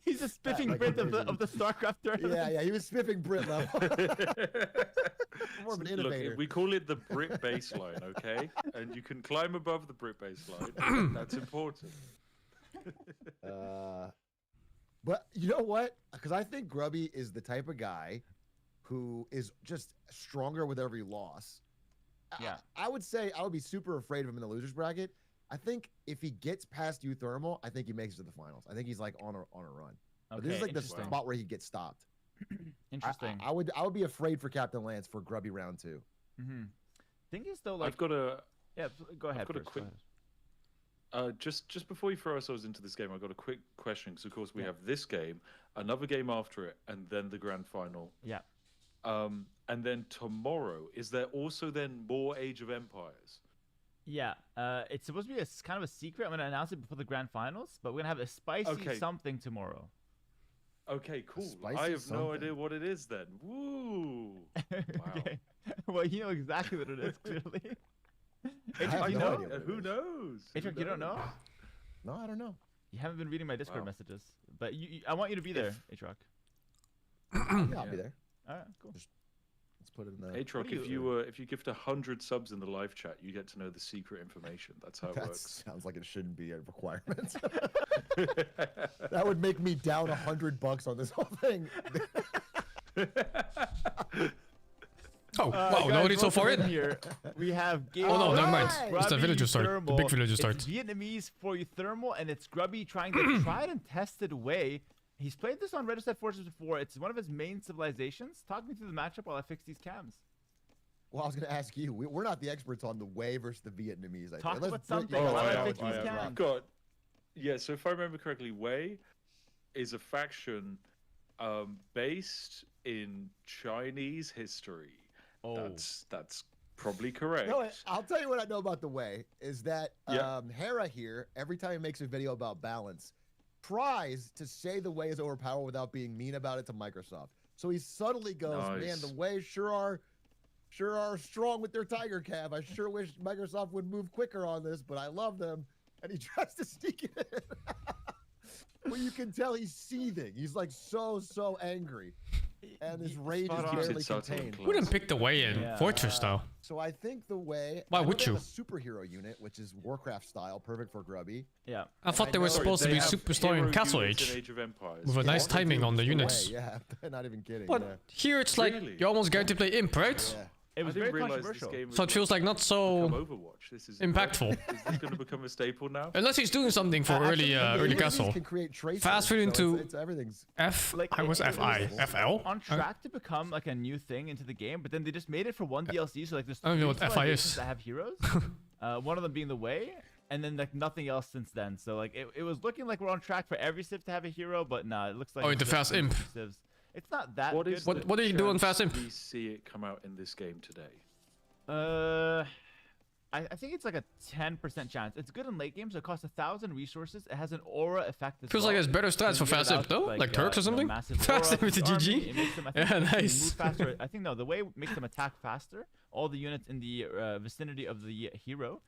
He's a spiffing like Brit of amazing. the StarCraft tournament. Yeah, he was spiffing Brit level. More of an innovator. Look, we call it the Brit baseline, okay? And you can climb above the Brit baseline. That's important. But you know what? Because I think Grubby is the type of guy who is just stronger with every loss. Yeah. I would say I would be super afraid of him in the losers bracket. I think if he gets past Thermal, I think he makes it to the finals. I think he's like on a run. But this is like the interesting. spot where he gets stopped. Interesting. I would be afraid for Captain Lance for Grubby round 2. Mm-hmm. Thing is though, like, I've got a go ahead. got a first, quick- go ahead. just before we throw ourselves into this game, I've got a quick question because of course we Yeah. have this game, another game after it, and then the grand final. Yeah. And then tomorrow, is there also then more Age of Empires? Yeah, it's supposed to be kind of a secret. I'm gonna announce it before the grand finals, but we're gonna have a spicy Okay. something tomorrow. Okay, cool. spicy I have no something. idea what it is then. Woo! Wow. Okay. Well, you know exactly what it is, clearly. I have Aatrox, you no know? idea what it Who is. knows? Who Aatrox, you don't know? knows? No, I don't know. You haven't been reading my Discord Wow. messages, but I want you to be there, Aatrox. Yeah, I'll be there. All right, cool. Let's put it in the. Aatrox, if you gift 100 subs in the live chat, you get to know the secret information. That's how it That works. sounds like it shouldn't be a requirement. That would make me down $100 on this whole thing. Oh, wow, Guys, nobody so welcome far in in? here. We have Oh no, never mind. Alright. It's the Grubby villager start. The Thermal. big villager It's start. Vietnamese for you Thermal, and it's Grubby trying the tried and tested way He's played this on Registered Forces before. It's one of his main civilizations. Talk me through the matchup while I fix these cams. Well, I was going to ask you. We're not the experts on the Wei versus the Vietnamese. Talk Let's about something. Oh, While I I am, fix these I am. cams. I've got. Yeah, so if I remember correctly, Wei is a faction based in Chinese history. Oh. That's probably correct. No, I'll tell you what I know about the Wei is that Yeah. Hera here, every time he makes a video about balance, tries to say the Wei is overpowered without being mean about it to Microsoft. So he subtly goes, man, Nice. the Wei sure are strong with their Tiger Cab. I sure wish Microsoft would move quicker on this, but I love them. And he tries to sneak it in. Well, you can tell he's seething. He's like so angry. And his rage spot is on. barely Keeps it subtle and contained. close. Wouldn't pick the way in Yeah. Fortress though. So I think the Wei. Why I know would they have you? a superhero unit, which is Warcraft style, perfect for Grubby. Yeah. I thought they were know- supposed to They be have superstar in hero Castle units in Age. Age of Empires. With a nice What they timing do on the is units. Wei, yeah, not even kidding. But yeah. here it's like Really? you're almost going to play Imp, right? Yeah. It I was didn't very realize this controversial. game So it feels like not become so Overwatch. This is impactful. Is this going to become a staple now? unless he's doing something for Actually, early the Castle. enemies can create tracers, Fast food so into- it's everything's. I was FI. FL? On track to become like a new thing into the game, but then they just made it for one DLC. So like there's I don't know three what FI is. civilizations that have heroes. One of them being the Wei, and then like nothing else since then. So like it was looking like we're on track for every civ to have a hero, but nah, it looks like Oh, it's the just fast these imp. two civs. It's not that What good. is What- the what do you do on chance Fast Imp? We see it come out in this game today. I think it's like a 10% chance. It's good in late game, so it costs 1,000 resources. It has an aura effect as Feels well. like there's better strats So for you get Fast it Imp out, though? Like Turks or something? massive Fast aura Imp with the of the GG? army. It makes them, I think, Yeah, it makes them nice. move faster. I think no, the way makes them attack faster. All the units in the vicinity of the hero.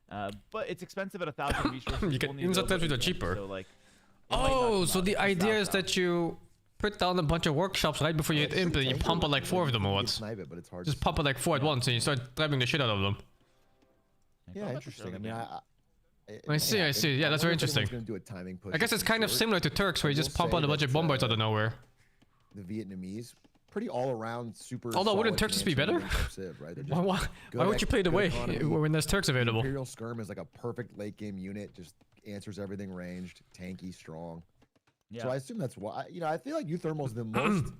But it's expensive at 1,000 resources. You get only instant available taps which are in-game, cheaper. So like, it might not Oh, come so out. the It's idea out is now. that you put down a bunch of workshops right before you hit Imp and you pump out like 4 of them or You what? snipe it, but it's hard. Just to pump out like 4 at once and you start grabbing the shit out of them. Yeah, Not interesting. I necessarily, mean, I see, I see. Yeah, that's very interesting. Going to do a timing push. I guess it's kind of similar to Turks where you I just will pump out say a bunch of that, bombards out of nowhere. The Vietnamese, pretty all around super. Although, wouldn't solid Turks be command better? center Civ, right? They're just Why good would you play the good way economy. when there's Turks available? Imperial Skirm is like a perfect late game unit, just answers everything ranged, tanky, strong. Yeah. So I assume that's why. I feel like Uthermal's the most.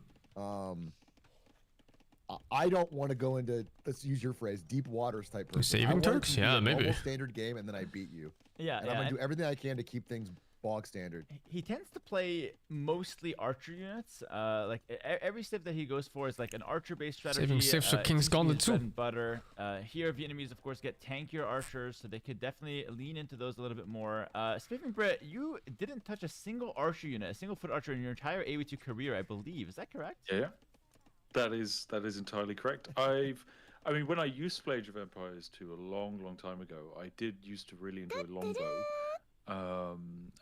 I don't want to go into, let's use your phrase, deep waters type person. Saving I want it Turks? to be Yeah, a maybe. normal standard game, and then I beat you. Yeah, And yeah. I'm gonna and- do everything I can to keep things bog standard. He tends to play mostly archer units. Like every civ that he goes for is like an archer-based strategy. Saving civs for it King's seems to be Gauntlet his too. bread and butter. Here, Vietnamese, of course, get tankier archers, so they could definitely lean into those a little bit more. Speaking Brett, you didn't touch a single archer unit, a single foot archer in your entire AV2 career, I believe. Is that correct? Yeah, that is entirely correct. I mean, when I used to play Age of Empires 2 a long time ago, I did used to really enjoy longbow.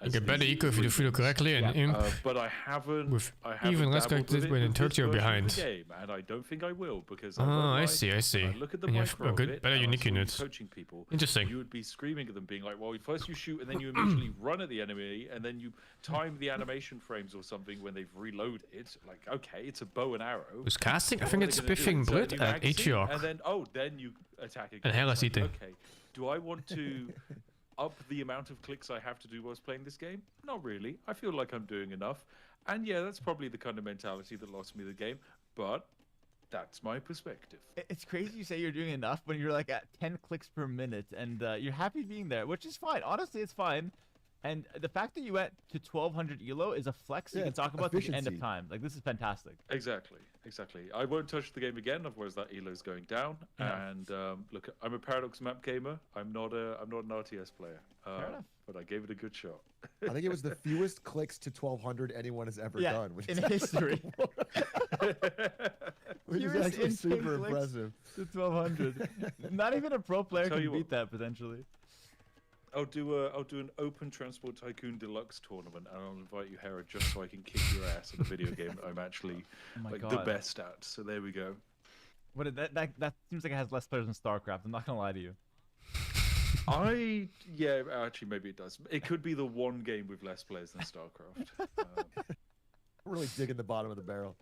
You get better eco if you do it correctly and Imp. But I haven't. with I haven't even less dabbled with characters it when in with Turks this you're version of behind. the game, and I don't think I will because. Ah, I see. I look at the And you have micro a of good, it, better and I unique saw you units. coaching people. Interesting. You would be screaming at them, being like, "Well, first you shoot, and then you immediately run at the enemy, and then you time the animation frames or something when they've reloaded it. Like, okay, it's a bow and arrow. Who's casting? I What think are it's they gonna do? Biffing Insert a Brit new at magazine, Atriarch. and then you attack again. And Hela's It's like, eating. okay, do I want to up the amount of clicks I have to do whilst playing this game? Not really. I feel like I'm doing enough. And yeah, that's probably the kind of mentality that lost me the game. But that's my perspective. It's crazy you say you're doing enough when you're like at 10 clicks per minute and you're happy being there, which is fine. Honestly, it's fine. And the fact that you went to 1200 elo is a flex you Yeah, can talk about to the end of efficiency. time. Like, this is fantastic. Exactly. I won't touch the game again, otherwise that elo's going down. Yeah. And look, I'm a Paradox map gamer. I'm not an RTS player. enough. But I gave it a good shot. I think it was the fewest clicks to 1200 anyone has ever Yeah, done, which in is history. which is Fewest actually in-game super clicks. impressive. To 1200. Not even a pro player Tell can you beat what. that potentially. I'll do an Open Transport Tycoon Deluxe tournament, and I'll invite you, Hera, just so I can kick your ass in a video game that I'm actually Oh my like God. the best at. So there we go. What that seems like it has less players than StarCraft. I'm not gonna lie to you. Yeah, actually maybe it does. It could be the one game with less players than StarCraft. Really digging the bottom of the barrel.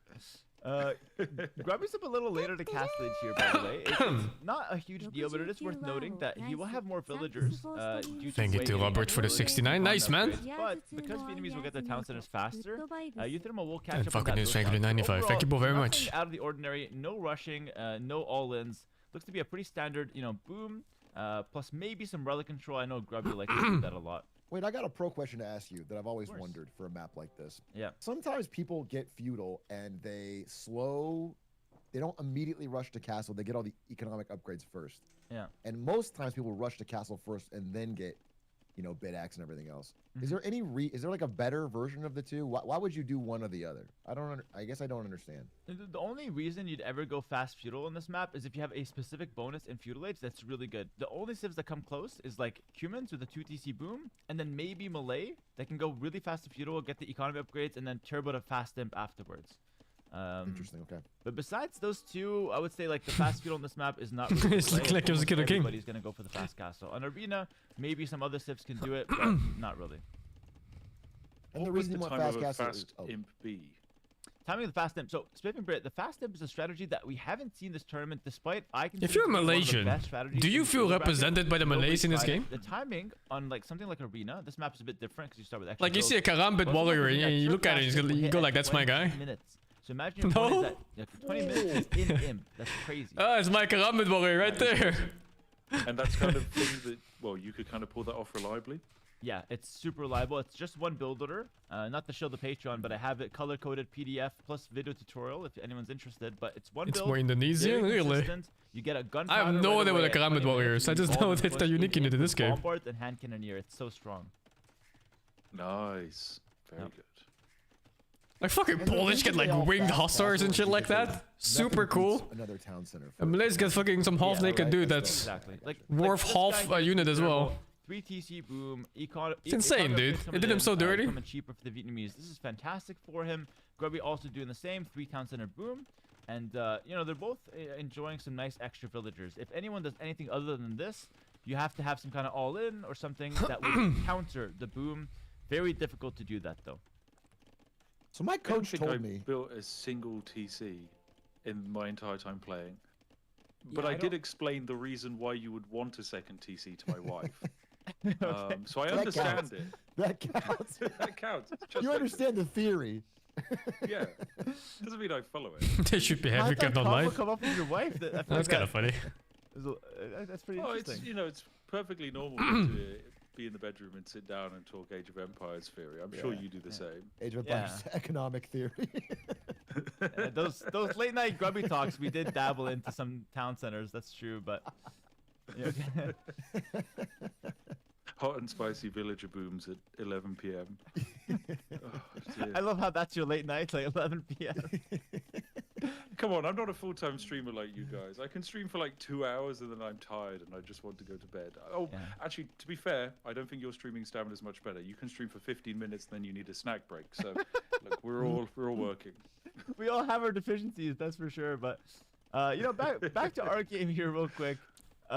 Grubby's up a little later to cast Lich here, by the way. It's not a huge deal, but it is worth noting that he will have more villagers. Due Thank you way to getting Robert for the more 69. Nice, man. upgrades, But because Vietnamese will get their town centers faster, Euthermal will catch And up fucking on that news build regular count. 95. Thank you both very Overall, much. nothing out of the ordinary, no rushing, no all-ins. Looks to be a pretty standard, boom, plus maybe some relic control. I know Grubby likes to do that a lot. Wait, I got a pro question to ask you that I've always wondered for a map like this. Yeah. Sometimes people get feudal and they don't immediately rush to castle. They get all the economic upgrades first. Yeah. And most times people rush to castle first and then get, bid axe and everything else. Is there is there like a better version of the two? Why would you do one or the other? I guess I don't understand. The only reason you'd ever go fast feudal on this map is if you have a specific bonus in feudal age that's really good. The only civs that come close is like humans with a 2 TC boom, and then maybe Malay that can go really fast to feudal, get the economy upgrades, and then turbo to fast imp afterwards. Interesting. Okay. But besides those two, I would say like the fast feudal on this map is not really. It's like it was a Killer King. Everybody's gonna go for the fast castle. On arena, maybe some other civs can do it, but not really. And the What would reason the you want time fast of a castle fast imp be? Timing of the fast imp. So, Spiffing Brit, the fast imp is a strategy that we haven't seen this tournament, despite I can. If you're Malaysian, do you feel represented by the Malays in this game? The timing on like something like arena, this map is a bit different because you start with extra. Like you builds. see a Karambit But warrior something and like you look at it Turf and Fast you will go hit like, that's my 20 guy. Minutes. So imagine your No. opponent is at 20 minutes is in imp. That's crazy. Ah, it's my Karambit warrior right there. And that's kind of thing that, well, you could kind of pull that off reliably. Yeah, it's super reliable. It's just one build order. Not to show the Patreon, but I have it color-coded PDF plus video tutorial if anyone's interested. But it's one It's build. more Indonesian, very really. consistent. You get a gun. I have no idea what a Karambit warrior is. I just know that it's the unique unit in this game. Bombard and hand cannoneer. It's so strong. Nice. Very Yep. good. Like fucking And the Polish reason get they like all winged fast hussars and castle shit is like because that. Super nothing beats cool. Another town center. And Malays get fucking some half naked right, dude that's that's Exactly. Like worth this half guy a gets unit as terrible. well. 3 TC boom. It's insane, dude. It did him so dirty. Coming cheaper for the Vietnamese. This is fantastic for him. Grubby also doing the same. 3 town center boom. And, they're both enjoying some nice extra villagers. If anyone does anything other than this, you have to have some kind of all-in or something that would counter the boom. Very difficult to do that, though. So my I don't coach think told I me. built a single TC in my entire time playing. But Yeah, I I did don't- explain the reason why you would want a second TC to my wife. Okay. So I That understand counts. it. That counts. That counts. It's just You like- understand the theory. Yeah. Doesn't mean I follow it. They should be How'd happy that kept on combo live. come up with your wife? I feel That's like kind of funny. that's pretty Oh, it's interesting. it's perfectly normal to be in the bedroom and sit down and talk Age of Empires theory. I'm sure Yeah. you do the same. Age of Empires economic theory. Those late night grubby talks, we did dabble into some town centers. That's true, but yeah. Hot and spicy villager booms at 11 p.m. Oh, I love how that's your late night, like 11 p.m. Come on, I'm not a full-time streamer like you guys. I can stream for like 2 hours and then I'm tired and I just want to go to bed. Oh, Yeah. actually, to be fair, I don't think your streaming stamina is much better. You can stream for 15 minutes, then you need a snack break. So, look, we're all working. We all have our deficiencies, that's for sure. But back to our game here, real quick.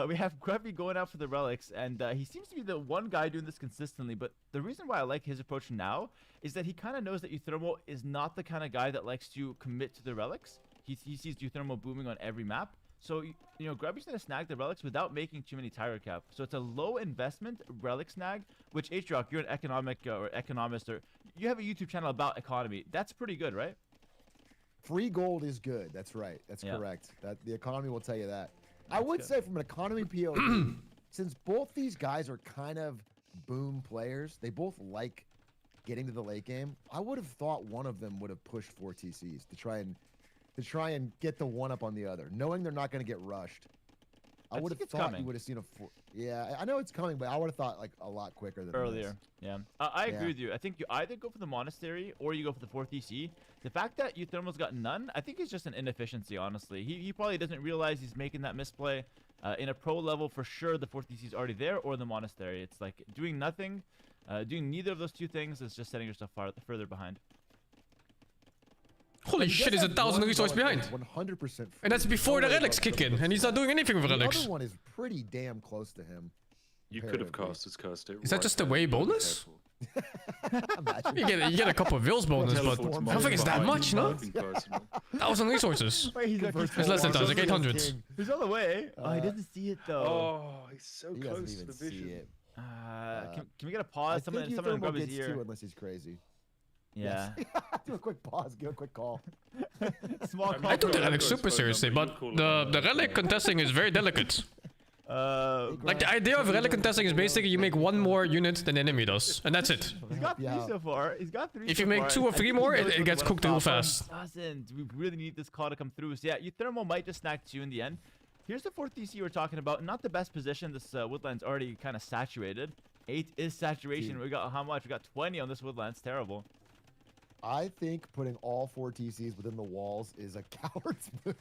We have Grubby going out for the relics, and he seems to be the one guy doing this consistently. But the reason why I like his approach now is that he kind of knows that Euthermal is not the kind of guy that likes to commit to the relics. He sees Euthermal booming on every map. So, Grubby's going to snag the relics without making too many tire cap. So it's a low investment relic snag, which, H-Rock, you're an economic or economist, or you have a YouTube channel about economy. That's pretty good, right? Free gold is good. That's right. That's Yeah. correct. That the economy will tell you that. I would good. say from an economy POV, since both these guys are kind of boom players, they both like getting to the late game. I would have thought one of them would have pushed 4 TCs to try and get the one up on the other, knowing they're not going to get rushed. I would have think it's thought coming. you would have seen a 4. Yeah, I know it's coming, but I would have thought like a lot quicker than Earlier, this. yeah. I agree Yeah. with you. I think you either go for the monastery or you go for the 4th EC. The fact that Euthermal's got none, I think is just an inefficiency, honestly. He probably doesn't realize he's making that misplay. In a pro level, for sure, the 4th EC is already there, or the monastery. It's like doing nothing, doing neither of those two things is just setting yourself further behind. Holy He shit, does he's have 1,000 one resource relic behind. that's 100% And that's free. before the No way relics about kick in, relics. and he's not doing anything with The relics. other one is pretty damn close to him. You could have comparatively. cast as cursed it. Is that right just a there. way You gotta be bonus? careful. Imagine. You get a couple of Wills bonus, but Teleport to I don't think it's that behind much, you, no? nothing personal. 1,000 resources. Wait, he's It's less than 1,000, like 800. He's on the way. Oh, he doesn't see it though. Oh, he's so He close doesn't to the even see vision. it. Can we get a I pause? think Someone Uthermal grab his gets ear. two unless he's crazy. Yeah. Do a quick pause. Give a quick call. Small I call. I took the I've relic got his super phone seriously, number, but you call him the up. relic contesting is very delicate. Like the idea of relic contesting is basically you make one more unit than the enemy does, and that's it. He's got 3 so far. He's got 3 If so you make far. 2 or I 3 think he more, knows it what gets the cooked real top one fast. Doesn't. We really need this call to come through. So yeah, Uthermal might just snag 2 in the end. Here's the 4th DC we're talking about. Not the best position. This woodland's already kind of saturated. 8 is saturation. Dude. We got how much? We got 20 on this woodland. It's terrible. I think putting all 4 TCs within the walls is a coward's move.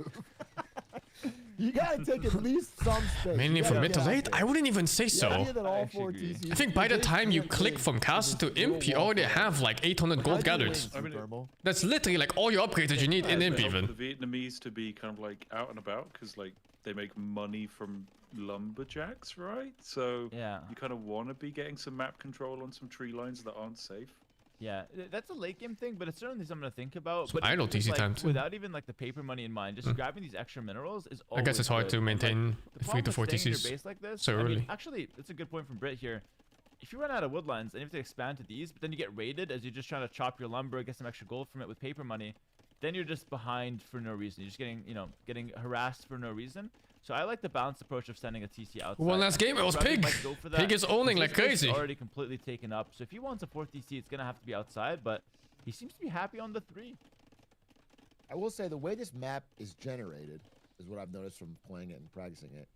You gotta take at least some space. Mainly You from gotta mid to get out late? there. I wouldn't even say The idea so. that all actually 4 agree. TCs I think by the they time you can't click win from caster against to imp, you little already wall have like 800 How'd gold you gathered. win, I mean, Thermal? That's literally like all your upgrades that you need in imp Help even. the Vietnamese to be kind of like out and about because like they make money from lumberjacks, right? So Yeah. you kind of want to be getting some map control on some tree lines that aren't safe. Yeah, that's a late game thing, but it's certainly something to think about. Some But idle even, TC like, time too. without even like the paper money in mind, just grabbing these extra minerals is I guess it's always hard good. to And, like, maintain the 3 to problem 4 with staying in TCs. your base like this, so I mean, early. actually, that's a good point from Brit here. If you run out of woodlands and you have to expand to these, but then you get raided as you're just trying to chop your lumber, get some extra gold from it with paper money, then you're just behind for no reason. You're just getting, getting harassed for no reason. So I like the balanced approach of sending a TC outside. One last game, it was Grubby Pig. might go for that, Pig is owning because like his base is crazy. already completely taken up. So if he wants a 4th TC, it's gonna have to be outside. But he seems to be happy on the 3. I will say the way this map is generated is what I've noticed from playing it and practicing it.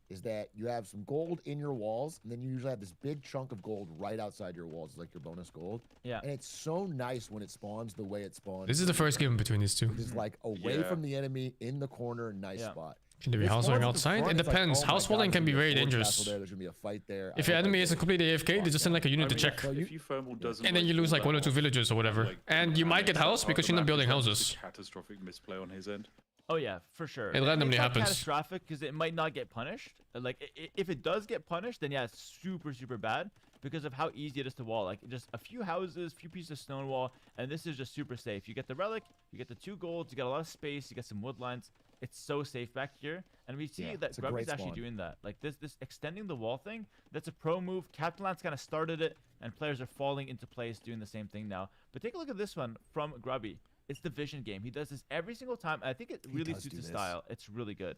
Is that you have some gold in your walls, and then you usually have this big chunk of gold right outside your walls, like your bonus gold. Yeah. And it's so nice when it spawns the way it spawns. This is the first game between these two. It's like away Yeah. from the enemy, in the corner, nice Yeah. spot. Should they be It house spawns walling at the outside? front, It it's like, depends. oh my House God, walling there's can be gonna very a forge dangerous. castle there, there's gonna be a fight there. If I your hope I enemy get isn't it. completely AFK, they just send like a unit to check. If you thermal doesn't, And then you lose like 1 or 2 villagers or whatever. And you might get house because you're not building houses. Catastrophic misplay on his end. Oh yeah, for sure. It randomly it's not happens. catastrophic because it might not get punished. Like if it does get punished, then yeah, it's super bad because of how easy it is to wall. Like just a few houses, few pieces of stone wall, and this is just super safe. You get the relic, you get the 2 golds, you get a lot of space, you get some woodlines. It's so safe back here, and we see Yeah, that it's a Grubby's great actually spawn. doing that. Like this extending the wall thing. That's a pro move. Captain Lance kind of started it, and players are falling into place doing the same thing now. But take a look at this one from Grubby. It's the vision game. He does this every single time. I think it He really does suits do his this. style. It's really good.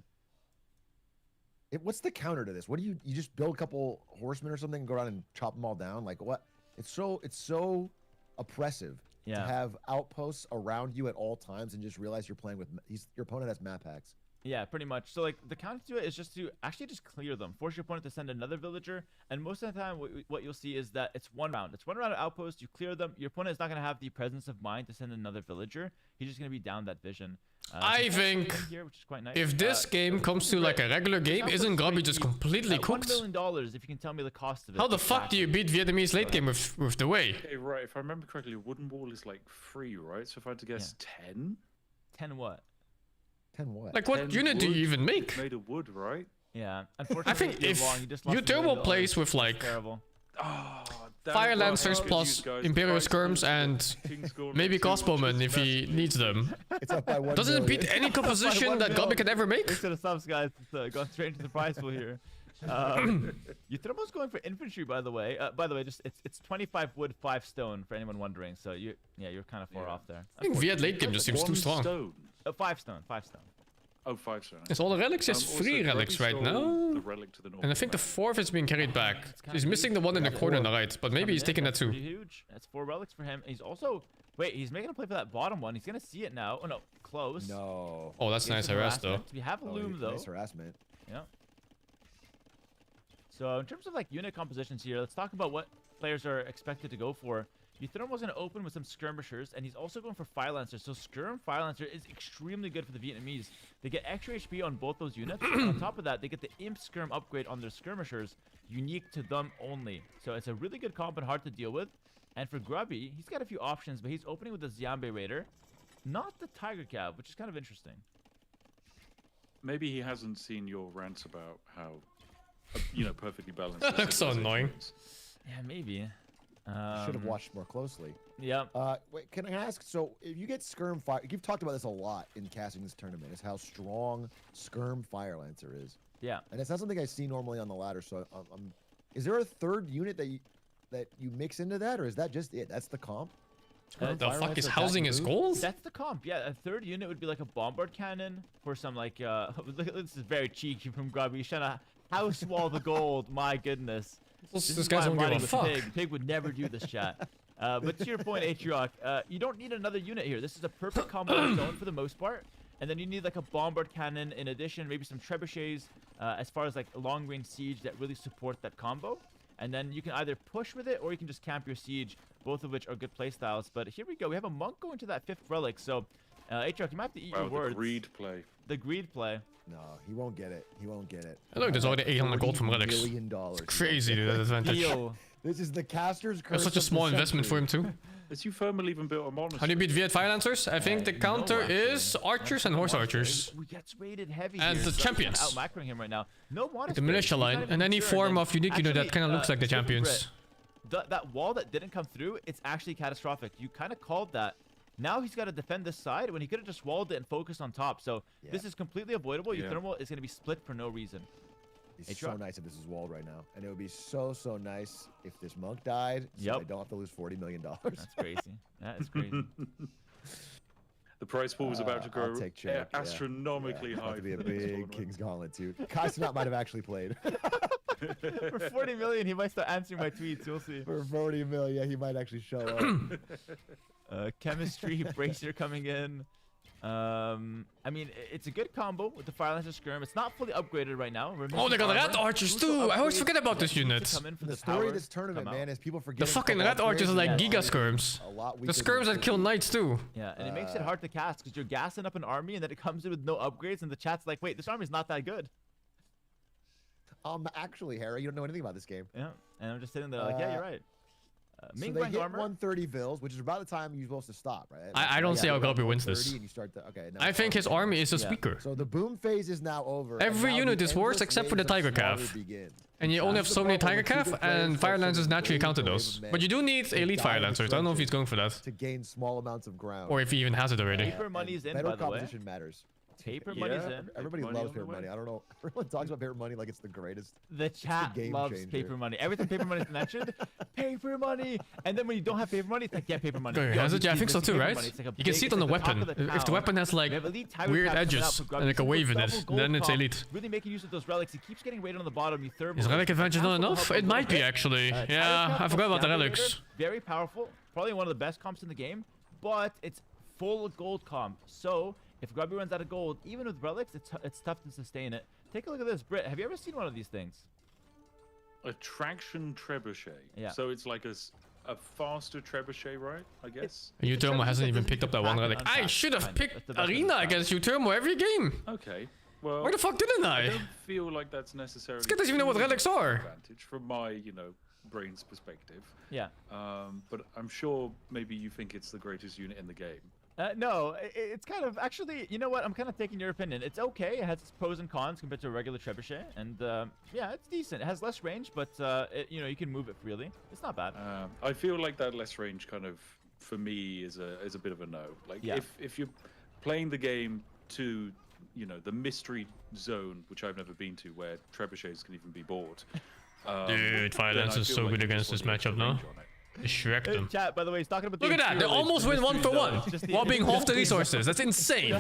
What's the counter to this? What do you just build a couple horsemen or something and go around and chop them all down? Like what? It's so oppressive to Yeah. have outposts around you at all times and just realize you're playing with your opponent has map hacks. Yeah, pretty much. So like the counter to it is just to actually just clear them, force your opponent to send another villager, and most of the time what you'll see is that it's one round. It's one round of outpost. You clear them. Your opponent is not going to have the presence of mind to send another villager. He's just going to be down that vision. I so think that's here, which is quite nice. If this game comes to like a regular game, isn't Grubby just completely $1 cooked? million, if you can tell me the cost of it. How the fuck do you beat Vietnamese late game with the way? Okay, right. If I remember correctly, a wooden wall is like free, right? So if I had to guess 10? 10 what? 10 what? Like what 10 unit do you wood even make? Made of wood, right? Yeah, unfortunately, I think you're if wrong. You just lost $1 Uturbo million. plays with It's like terrible. Oh, Fire Lancers plus Imperial Skirms and maybe crossbowmen if he needs them. It's up by 1 Doesn't it million. beat any composition that Grubby could ever make? Thanks to the subs, guys. It's gone straight into the prize pool here. Uturbo's going for infantry, by the way. Just it's 25 wood, 5 stone for anyone wondering. So you're kind of far off there. I think Viet late game just seems too strong. Stone. 5 stone, 5 stone. Oh, 5 stone. It's all the relics, it's Also, 3 Grubby relics right stole now. The relic to the north And I think the map. 4th is being carried back. He's missing the one in the corner on the right, but maybe he's taking that too. Pretty huge. That's 4 relics for him. He's also he's making a play for that bottom one. He's gonna see it now. Oh no, close. No. Oh, that's Gets nice some harass though. harassment. We have a loom though. Nice harassment. Yeah. So in terms of like unit compositions here, let's talk about what players are expected to go for. Uthermal's going to open with some skirmishers, and he's also going for Fire Lancer. So Skirm Fire Lancer is extremely good for the Vietnamese. They get extra HP on both those units. And on top of that, they get the Imp Skirm upgrade on their skirmishers, unique to them only. So it's a really good comp and hard to deal with. And for Grubby, he's got a few options, but he's opening with the Xiambe Raider, not the Tiger Cab, which is kind of interesting. Maybe he hasn't seen your rants about how, perfectly balanced. That looks so annoying. Yeah, maybe. Should have watched more closely. Yeah. Wait, can I ask? So, if you get Skirm Fire, you've talked about this a lot in casting this tournament, is how strong Skirm Fire Lancer is. Yeah. And it's not something I see normally on the ladder. So, is there a third unit that you mix into that, or is that just it? That's the comp. What the Fire fuck is Lancer, housing that his move? goals? That's the comp. Yeah, a third unit would be like a bombard cannon for some like this is very cheeky from Grubby. He's trying to house wall the gold. My goodness. This is guy's why I'm don't give riding a with fuck. Pig. Pig would never do this, chat. But to your point, Atriarch, you don't need another unit here. This is a perfect combo on its own for the most part. And then you need like a bombard cannon in addition, maybe some trebuchets as far as like a long range siege that really support that combo. And then you can either push with it or you can just camp your siege, both of which are good playstyles. But here we go. We have a monk going to that 5th relic. So, Atriarch, you might have to eat your words. The greed play. The greed play. No, he won't get it. He won't get it. Hey, look, there's already 800 gold from relics. $40 million. Crazy, dude, that advantage. Deal. This is the caster's curse. That's such a of the small investment for century. him too. Has you firmly even built a monastery? How do you beat Viet Fire Lancers? I think the No, counter actually. is archers and horse archers. We gets rated heavy And here, the so I'm champions. Out macroing him right now. No The militia line and any form of unique unit that kind of looks like the champions. That wall that didn't come through, it's actually catastrophic. You kind of called that. Now he's got to defend this side when he could have just walled it and focused on top. So this is completely avoidable. Your thermal is going to be split for no reason. It's so nice if this is walled right now. And it would be so nice if this monk died so I don't have to lose $40 million. That's crazy. That is crazy. The price pool was about to grow I'll take check, astronomically high. To be a for the next big tournament. King's Gauntlet too. Kaisonat might have actually played. For 40 million, he might start answering my tweets. You'll see. For 40 million, yeah, he might actually show up. Chemistry, Bracer coming in. I mean, it's a good combo with the Fire Lancer Skirm. It's not fully upgraded right now. Oh, they got rat archers too! I always forget about this unit. The story of this tournament, man, is people forget. The fucking rat archers are like giga skirms. The skirms that kill knights too. Yeah, and it makes it hard to cast because you're gassing up an army and then it comes in with no upgrades and the chat's like, wait, this army's not that good. Actually, Harry, you don't know anything about this game. Yeah, and I'm just sitting there like, yeah, you're right. So they get 130 vills, which is about the time you're supposed to stop, right? I don't see how Grubby wins this. And you start to, okay, I think his army is just weaker. So the boom phase is now over. Every unit is worse except for the Tiger Calf. And you only have so many Tiger Calf, and Fire Lancers naturally counter those. But you do need Elite Fire Lancers. I don't know if he's going for that. To gain small amounts of ground. Or if he even has it already. Paper money's in, better by the way. composition matters. Paper money's in. Everybody money loves on the paper way. money. I don't know. Everyone talks about paper money like it's the greatest. The chat game loves changer. paper money. Everything paper money is mentioned, paper money. And then when you don't have paper money, it's like, yeah, paper money. Okay, Yo, has it? Yeah, I he's think so missing too, paper right? money. It's like a You can big- see it it's on the like top weapon. of the If the town. weapon has like We have elite Tiger weird Calf coming out edges for Grubby. and like a Super wave in double it, gold then it's comp, elite. Really making use of those relics. He keeps getting raided on the bottom. You thermal. Is relic advantage not enough? It might be actually. Yeah, I forgot about the relics. Very powerful. Probably one of the best comps in the game, but it's full gold comp. So if Grubby runs out of gold, even with relics, it's tough to sustain it. Take a look at this, Britt. Have you ever seen one of these things? A traction trebuchet. Yeah. So it's like a faster trebuchet, right? I guess. Utermo hasn't even doesn't picked up that one relic. I untap, should have kind of. picked That's the best Arena way to against Utermo every game. Okay. Well, Why the fuck didn't I I? don't feel like that's necessarily. This guy doesn't even know what relics are. Advantage from my, brain's perspective. Yeah. But I'm sure maybe you think it's the greatest unit in the game. No, it's kind of actually. You know what? I'm kind of taking your opinion. It's okay. It has its pros and cons compared to a regular trebuchet, and yeah, it's decent. It has less range, but you can move it freely. It's not bad. I feel like that less range kind of, for me, is a bit of a no. Like if you're playing the game to, the mystery zone, which I've never been to, where trebuchets can even be bought. Dude, Fire Lance is so good against this matchup now. Shrek them. Chat, by the way, he's talking about. Look at that! They almost win 1-for-1 while being half the resources. That's insane.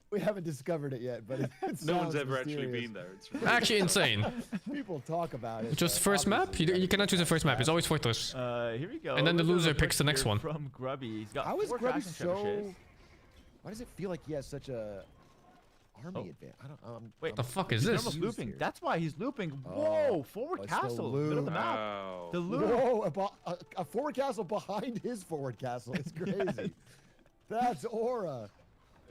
We haven't discovered it yet, but it No one's sounds ever actually mysterious. been there. It's really Actually insane. People talk about it. Just but first map? obviously You cannot choose the first map. It's always Fortress. Here we go. And then the Look at loser the picks the next here one. From Grubby, he's got How is 4 Grubby traction so? trebuchets. Why does it feel like he has such a army advantage? I don't. Wait, the fuck is He's this? almost looping. Here. That's why he's looping. Oh, Whoa! Forward it's the castle, middle of the loop. map. Wow. The loop. Whoa! A forward castle behind his forward castle. It's crazy. That's aura.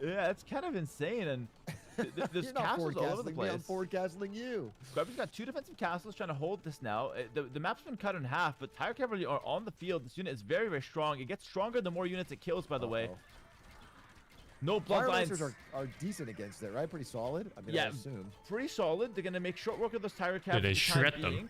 Yeah, it's kind of insane, and there's You're not castles all over the forward-castling me, I'm place. forward-castling you. Grubby's got 2 defensive castles trying to hold this now. The map's been cut in half, but Tiger Cavalry are on the field. This unit is very, very strong. It gets stronger the more units it kills, by the way. No Fire bloodlines. Lancers are decent against it, right? Pretty solid. I mean, I Yeah, assume. pretty solid. They're gonna make short work of those Tiger Cavalry. they shred them.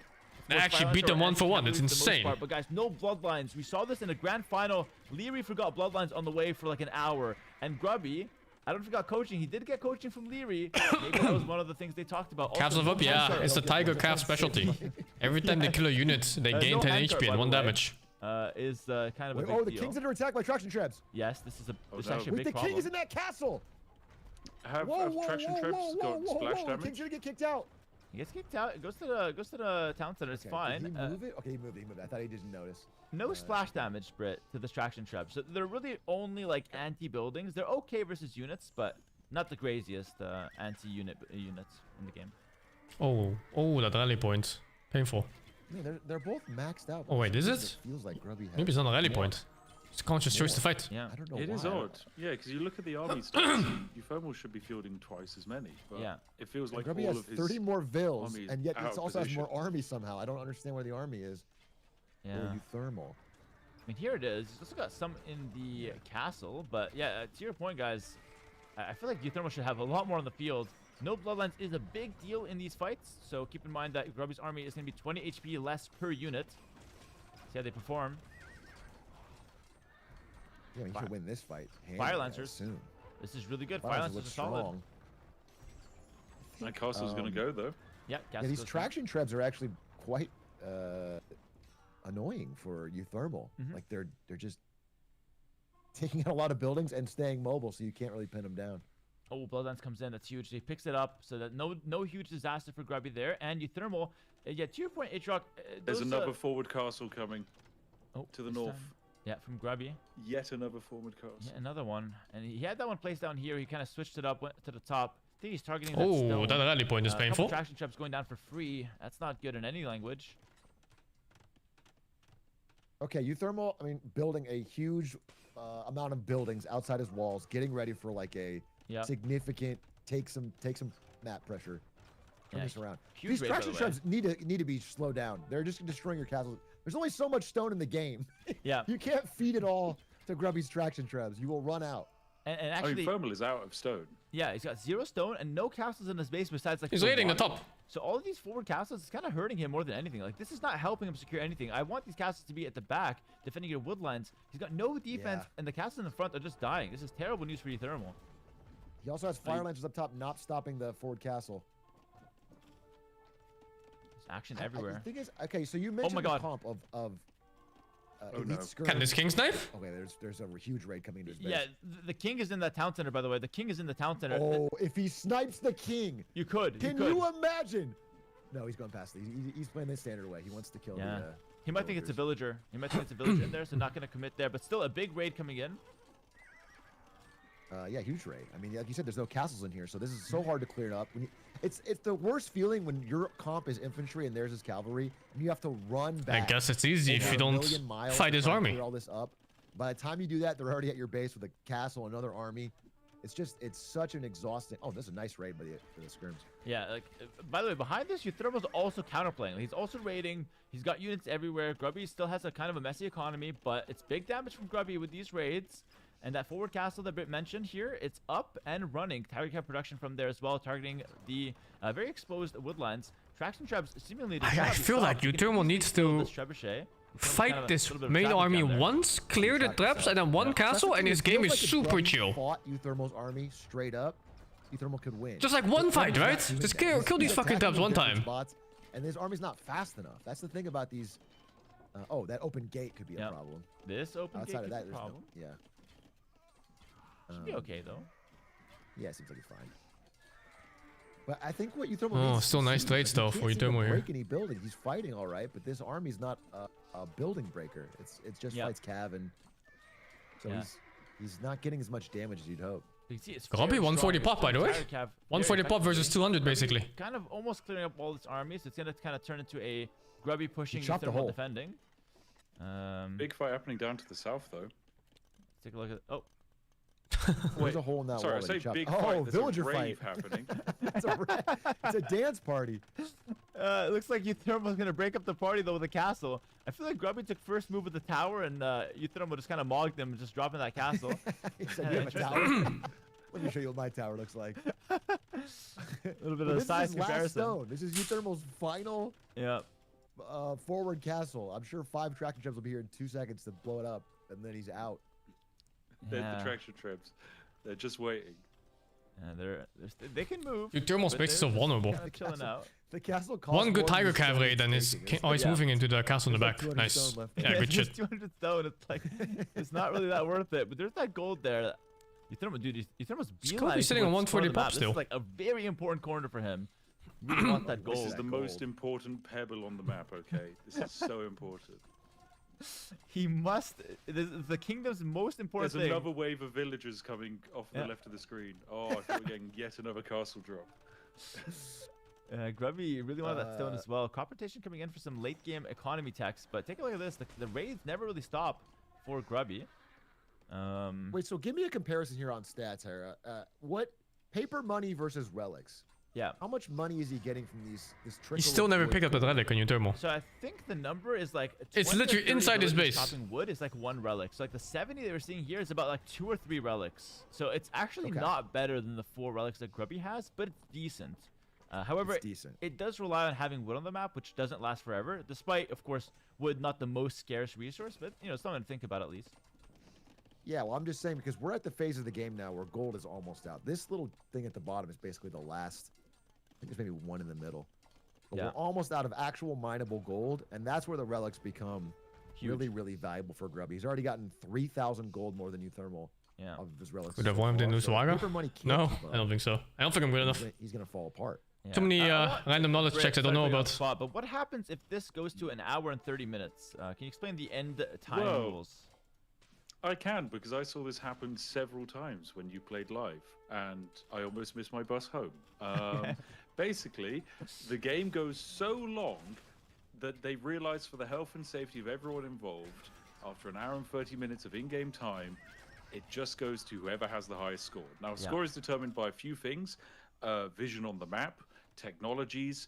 They course, actually Violence beat them are 1 for 1. anti-heavily It's for the most insane. part, but guys, no bloodlines. We saw this in the grand final. Leary forgot bloodlines on the way for like an hour, and Grubby, I don't know if he got coaching. He did get coaching from Leary. Maybe that was one of the things they talked about. Calves Also, live up, no yeah. handcart It's the Tiger Calf specialty. Every time they kill a unit, they gain no 10 handcart, HP by and the 1 way. damage. Is kind of a Wait, big oh, the deal. king's under attack by traction trebs. Yes, this is Oh, this no. actually a Wait, big the king problem. is in that castle. Have Whoa, traction traps got splash The damage? king's gonna get kicked out. He gets kicked out. It goes to the town center. It's Okay, fine. Did he move it? Okay, he moved it. He moved it. I thought he didn't notice. No splash damage, Brit, to the traction traps. So they're really only like anti-buildings. They're okay versus units, but not the craziest anti-unit units in the game. Oh, that rally point. Painful. Yeah, they're both maxed out. Oh, wait, is it? Feels like Grubby has. Maybe it's not a rally point. It's conscious choice to fight. Yeah. I don't know It why. is odd. Yeah, because you look at the army stats, Euphomo should be fielding twice as many. But Yeah. it feels like Grubby all has of his 30 more vills, army is and yet out it of also has more position. army somehow. I don't understand where the army is. Yeah. Or thermal. I mean, here it is. He's also got some in the castle, but yeah, to your point, guys, I feel like Euthermal should have a lot more on the field. No bloodlines is a big deal in these fights, so keep in mind that Grubby's army is going to be 20 HP less per unit. See how they perform. Yeah, I mean, he should win this fight. Fire handily, I Lancers. assume. This is really good. Fire Fire Lancers Lancers look are solid. strong. And Castle's going to go, though. Yeah, Yeah, Castle these goes traction trebs are actually quite annoying for Euthermal. Mhm. Like they're just taking out a lot of buildings and staying mobile, so you can't really pin them down. Oh, Bloodlines comes in. That's huge. He picks it up so that no huge disaster for Grubby there. And Euthermal, yeah, to your point, Atrox, There's another forward castle coming to the this north. time- Yeah, from Grubby. Yet another forward castle. Yeah, another one. And he had that one placed down here. He kind of switched it up, went to the top. I think he's targeting that Oh, stone. that rally point is A couple painful. traction traps going down for free. That's not good in any language. Okay, Euthermal, I mean, building a huge amount of buildings outside his walls, getting ready for like a Yeah. significant take some map pressure. Turn Yeah, this around. huge These raid, by traction the way. trebs need to be slowed down. They're just destroying your castles. There's only so much stone in the game. Yeah. You can't feed it all to Grubby's traction trebs. You will run out. And I actually, mean, Fomal is out of stone. yeah, he's got 0 stone and no castles in his base besides like He's the raiding the one. top. So all of these forward castles is kind of hurting him more than anything. Like this is not helping him secure anything. I want these castles to be at the back defending your wood lines. He's got no defense Yeah. and the castles in the front are just dying. This is terrible news for Euthermal. He also has fire lancers up top, not stopping the forward castle. There's action The everywhere. thing is, okay, so you mentioned my the God. comp of Oh, elite no. skirmish. Can this king snipe? Okay, there's a huge raid coming into his base. Yeah, the king is in the town center, by the way. The king is in the town center. Oh, if he snipes the king, You could. can you could. you imagine? No, he's going past it. He's playing the standard way. He wants to kill Yeah. the. He might think it's a villager. He might think it's a villager in there, so not going to commit there. But still, a big raid coming in. Yeah, huge raid. I mean, like you said, there's no castles in here, so this is so hard to clear it up. It's the worst feeling when your comp is infantry and theirs is cavalry, and you have to run I back. guess it's easy if over you a don't million miles fight to his try and army. clear all this up. By the time you do that, they're already at your base with a castle, another army. It's such an exhausting. Oh, that's a nice raid for the scrims. Yeah, like, by the way, behind this, Euthermal's also counterplaying. He's also raiding. He's got units everywhere. Grubby still has a kind of a messy economy, but it's big damage from Grubby with these raids. And that forward castle that Britt mentioned here, it's up and running. Tiger Cap production from there as well, targeting the very exposed woodlines. Traction traps seemingly. I feel like Euthermal needs to fight this main army once, clear the traps, and then one castle, and his game is super chill. Fought Euthermal's army straight up, Euthermal could win. Just like one fight, right? Just kill these fucking traps one time. Spots, and his army's not fast enough. That's the thing about these. Oh, that open gate could be a problem. This open Outside gate of is that, a there's problem. no. Yeah. Should be okay though. Yeah, it seems like he's fine. But I think what Euthermal Oh, needs still to nice see trades is he though can't for seem to Euthermal here. break any buildings. He's fighting all right, but this army's not a building breaker. It's just fights cav, and so he's not getting as much damage as you'd hope. You see, it's Grubby very 140 strong. pop, by the way. Tiger Cap 140 very pop versus effectively. 200 basically. Kind of almost clearing up all its armies. It's gonna kind of turn into a Grubby pushing, chopped a Euthermal hole. defending. Big fight happening down to the south, though. Let's take a look at. Oh, There's a hole in that Sorry, I wall. that he say chopped. big Oh, fight. There's villager a rave fight. happening. It's a dance party. it looks like Euthermal's gonna break up the party though with the castle. I feel like Grubby took first move with the tower, and Euthermal just kind of mogged him, just dropping that castle. He said, "You have a tower." Let me show you what my tower looks like. A little bit Well, of this size is his last comparison. stone. This is Euthermal's final. Yeah. forward castle. I'm sure 5 traction trips will be here in 2 seconds to blow it up, and then he's out. There's the traction trips. They're just waiting. They can move. Dude, thermal space is so vulnerable. Kind of chilling out. The castle costs One good more tiger than the cavalry, stone then it's is taking. always moving into the castle in the There's back. like 200 Nice. stone left. Yeah, good Just shit. 200 stone. It's like it's not really that worth it. But there's that gold there. Dude, Euthermo's Closely sitting on 140 pop This still. is like a very important corner for him. Really want that This gold. is the most important pebble on the map, okay? This is so important. He must. The kingdom's most important There's thing. another wave of villagers coming off the left of the screen. Oh, I thought we were getting yet another castle drop. Grubby really wanted that stone as well. Competition coming in for some late game economy techs, but take a look at this. The raids never really stop for Grubby. Wait, so give me a comparison here on stats, Hera. What paper money versus relics? Yeah. How much money is he getting from these? This He still never picked up that relic. relic on your thermal. So I think the number is like. It's 20 to literally 30 inside his villagers base. Chopping wood is like 1 relic. So like the 70 they were seeing here is about like 2 or 3 relics. So it's actually Okay. not better than the 4 relics that Grubby has, but it's decent. However, It's decent. it does rely on having wood on the map, which doesn't last forever. Despite, of course, wood not the most scarce resource, but you know, something to think about at least. Yeah, well, I'm just saying because we're at the phase of the game now where gold is almost out. This little thing at the bottom is basically the last. I think there's maybe 1 in the middle. But Yeah. we're almost out of actual mineable gold, and that's where the relics become Huge. really, really valuable for Grubby. He's already gotten 3,000 gold more than Euthermal Yeah. of his relics. Would have so won him far, in so Uswaga? paper money can't No, keep up. I don't think so. I don't think I'm good enough. He's gonna fall apart. Yeah. Too many want random knowledge Britt, checks I don't sorry know for you on about. the spot, but what happens if this goes to 1 hour and 30 minutes? Can you explain the end time Whoa. rules? I can, because I saw this happen several times when you played live, and I almost missed my bus home. Basically, the game goes so long that they realize for the health and safety of everyone involved, after 1 hour and 30 minutes of in-game time, it just goes to whoever has the highest score. Now, score is determined by a few things. Vision on the map, technologies,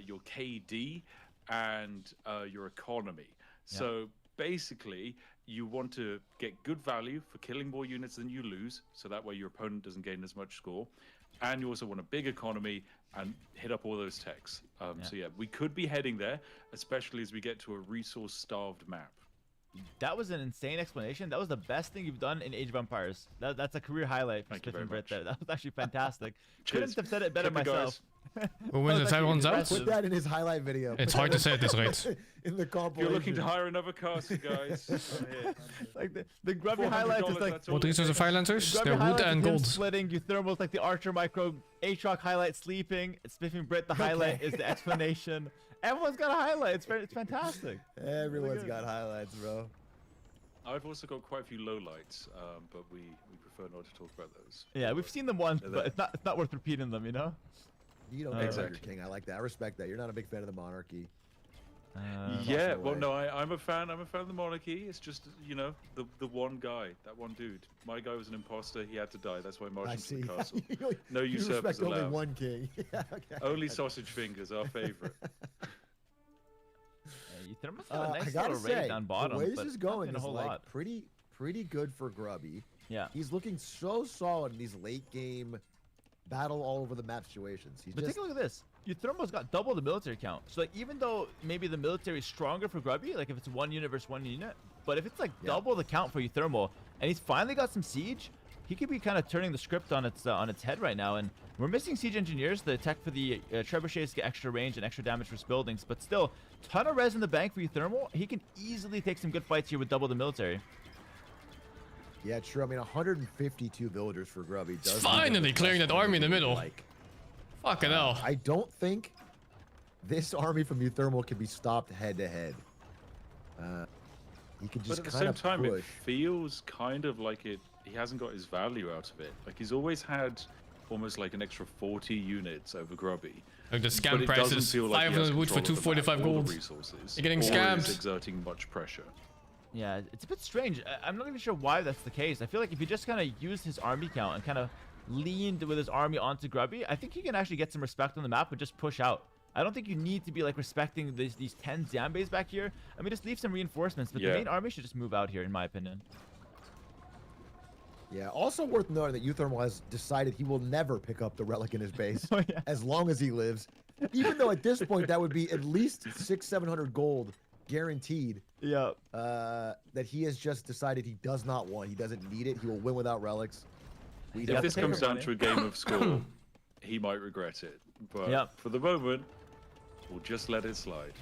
your KD, and your economy. So basically, you want to get good value for killing more units than you lose, so that way your opponent doesn't gain as much score. And you also want a big economy and hit up all those techs. So yeah, we could be heading there, especially as we get to a resource-starved map. That was an insane explanation. That was the best thing you've done in Age of Empires. That's a career highlight for Thank you very Spiffing Brit much. there. That was actually fantastic. Cheers. Couldn't have said it better Keep it, myself. Who wins the That was title actually one's out? impressive. Put that in his highlight video. It's hard to say at this rate. in the If compilation. you're looking to hire another caster, guys, I'm here. Like the grubby $400, highlights is like that's all What it resources are takes. fire lancers? grubby They're wood highlights and is him gold. splitting. Euthermal's like the Archer Micro. Aatrox highlight sleeping. Spiffing Brit the highlight is the explanation. Everyone's got a highlight. It's fantastic. Everyone's got highlights, bro. I've also got quite a few lowlights, but we prefer not to talk about those. Yeah, we've seen them once, They're but there. it's not worth repeating them, you know. You don't care about your Exactly. king. I like that. I respect that. You're not a big fan of the monarchy. Yeah, Marshall well, away. no, I'm a fan. I'm a fan of the monarchy. It's just, you know, the one guy, that one dude. My guy was an imposter. He had to die. That's why I I marched him see. to the castle. you No usurpers respect only allowed. one king. Yeah, okay. Only sausage fingers, our favorite. Euthermal's got a nice I gotta little raid say, down bottom. the way this but is not going doing a is whole like lot. pretty good for Grubby. Yeah. He's looking so solid in these late game battle all over the map situations. He's But just take a look at this. Euthermal's got double the military count. So like even though maybe the military is stronger for Grubby, like if it's 1 unit versus 1 unit, but if it's like double the count for Euthermal, and he's finally got some siege, he could be kind of turning the script on its head right now. And we're missing siege engineers. The tech for the trebuchets get extra range and extra damage for buildings, but still, ton of res in the bank for Euthermal. He can easily take some good fights here with double the military. yeah, true. I mean, 152 villagers for Grubby. He's Does leave finally him with clearing less that than army in the he would middle. like. Fucking hell. I don't think this army from Euthermal can be stopped head to head. He can But just at the kind same of time, push. it feels kind of like he hasn't got his value out of it. Like he's always had almost like an extra 40 units over Grubby. Like the But scam it price doesn't is feel like he has 500 wood for control of the map 245 or the gold. resources, You're getting or is scammed. exerting much pressure. Yeah, it's a bit strange. I'm not even sure why that's the case. I feel like if he just kind of used his army count and kind of leaned with his army onto Grubby, I think he can actually get some respect on the map and just push out. I don't think you need to be like respecting these 10 Zambes back here. I mean, just leave some reinforcements, but the Yeah. main army should just move out here, in my opinion. Yeah, also worth noting that Euthermal has decided he will never pick up the relic in his base Oh, yeah. as long as he lives. Even though at this point that would be at least 600-700 gold guaranteed. Yeah. That he has just decided he does not want. He doesn't need it. He will win without relics. If this comes down to a game of score, he might regret it. But for the moment, we'll just let it slide.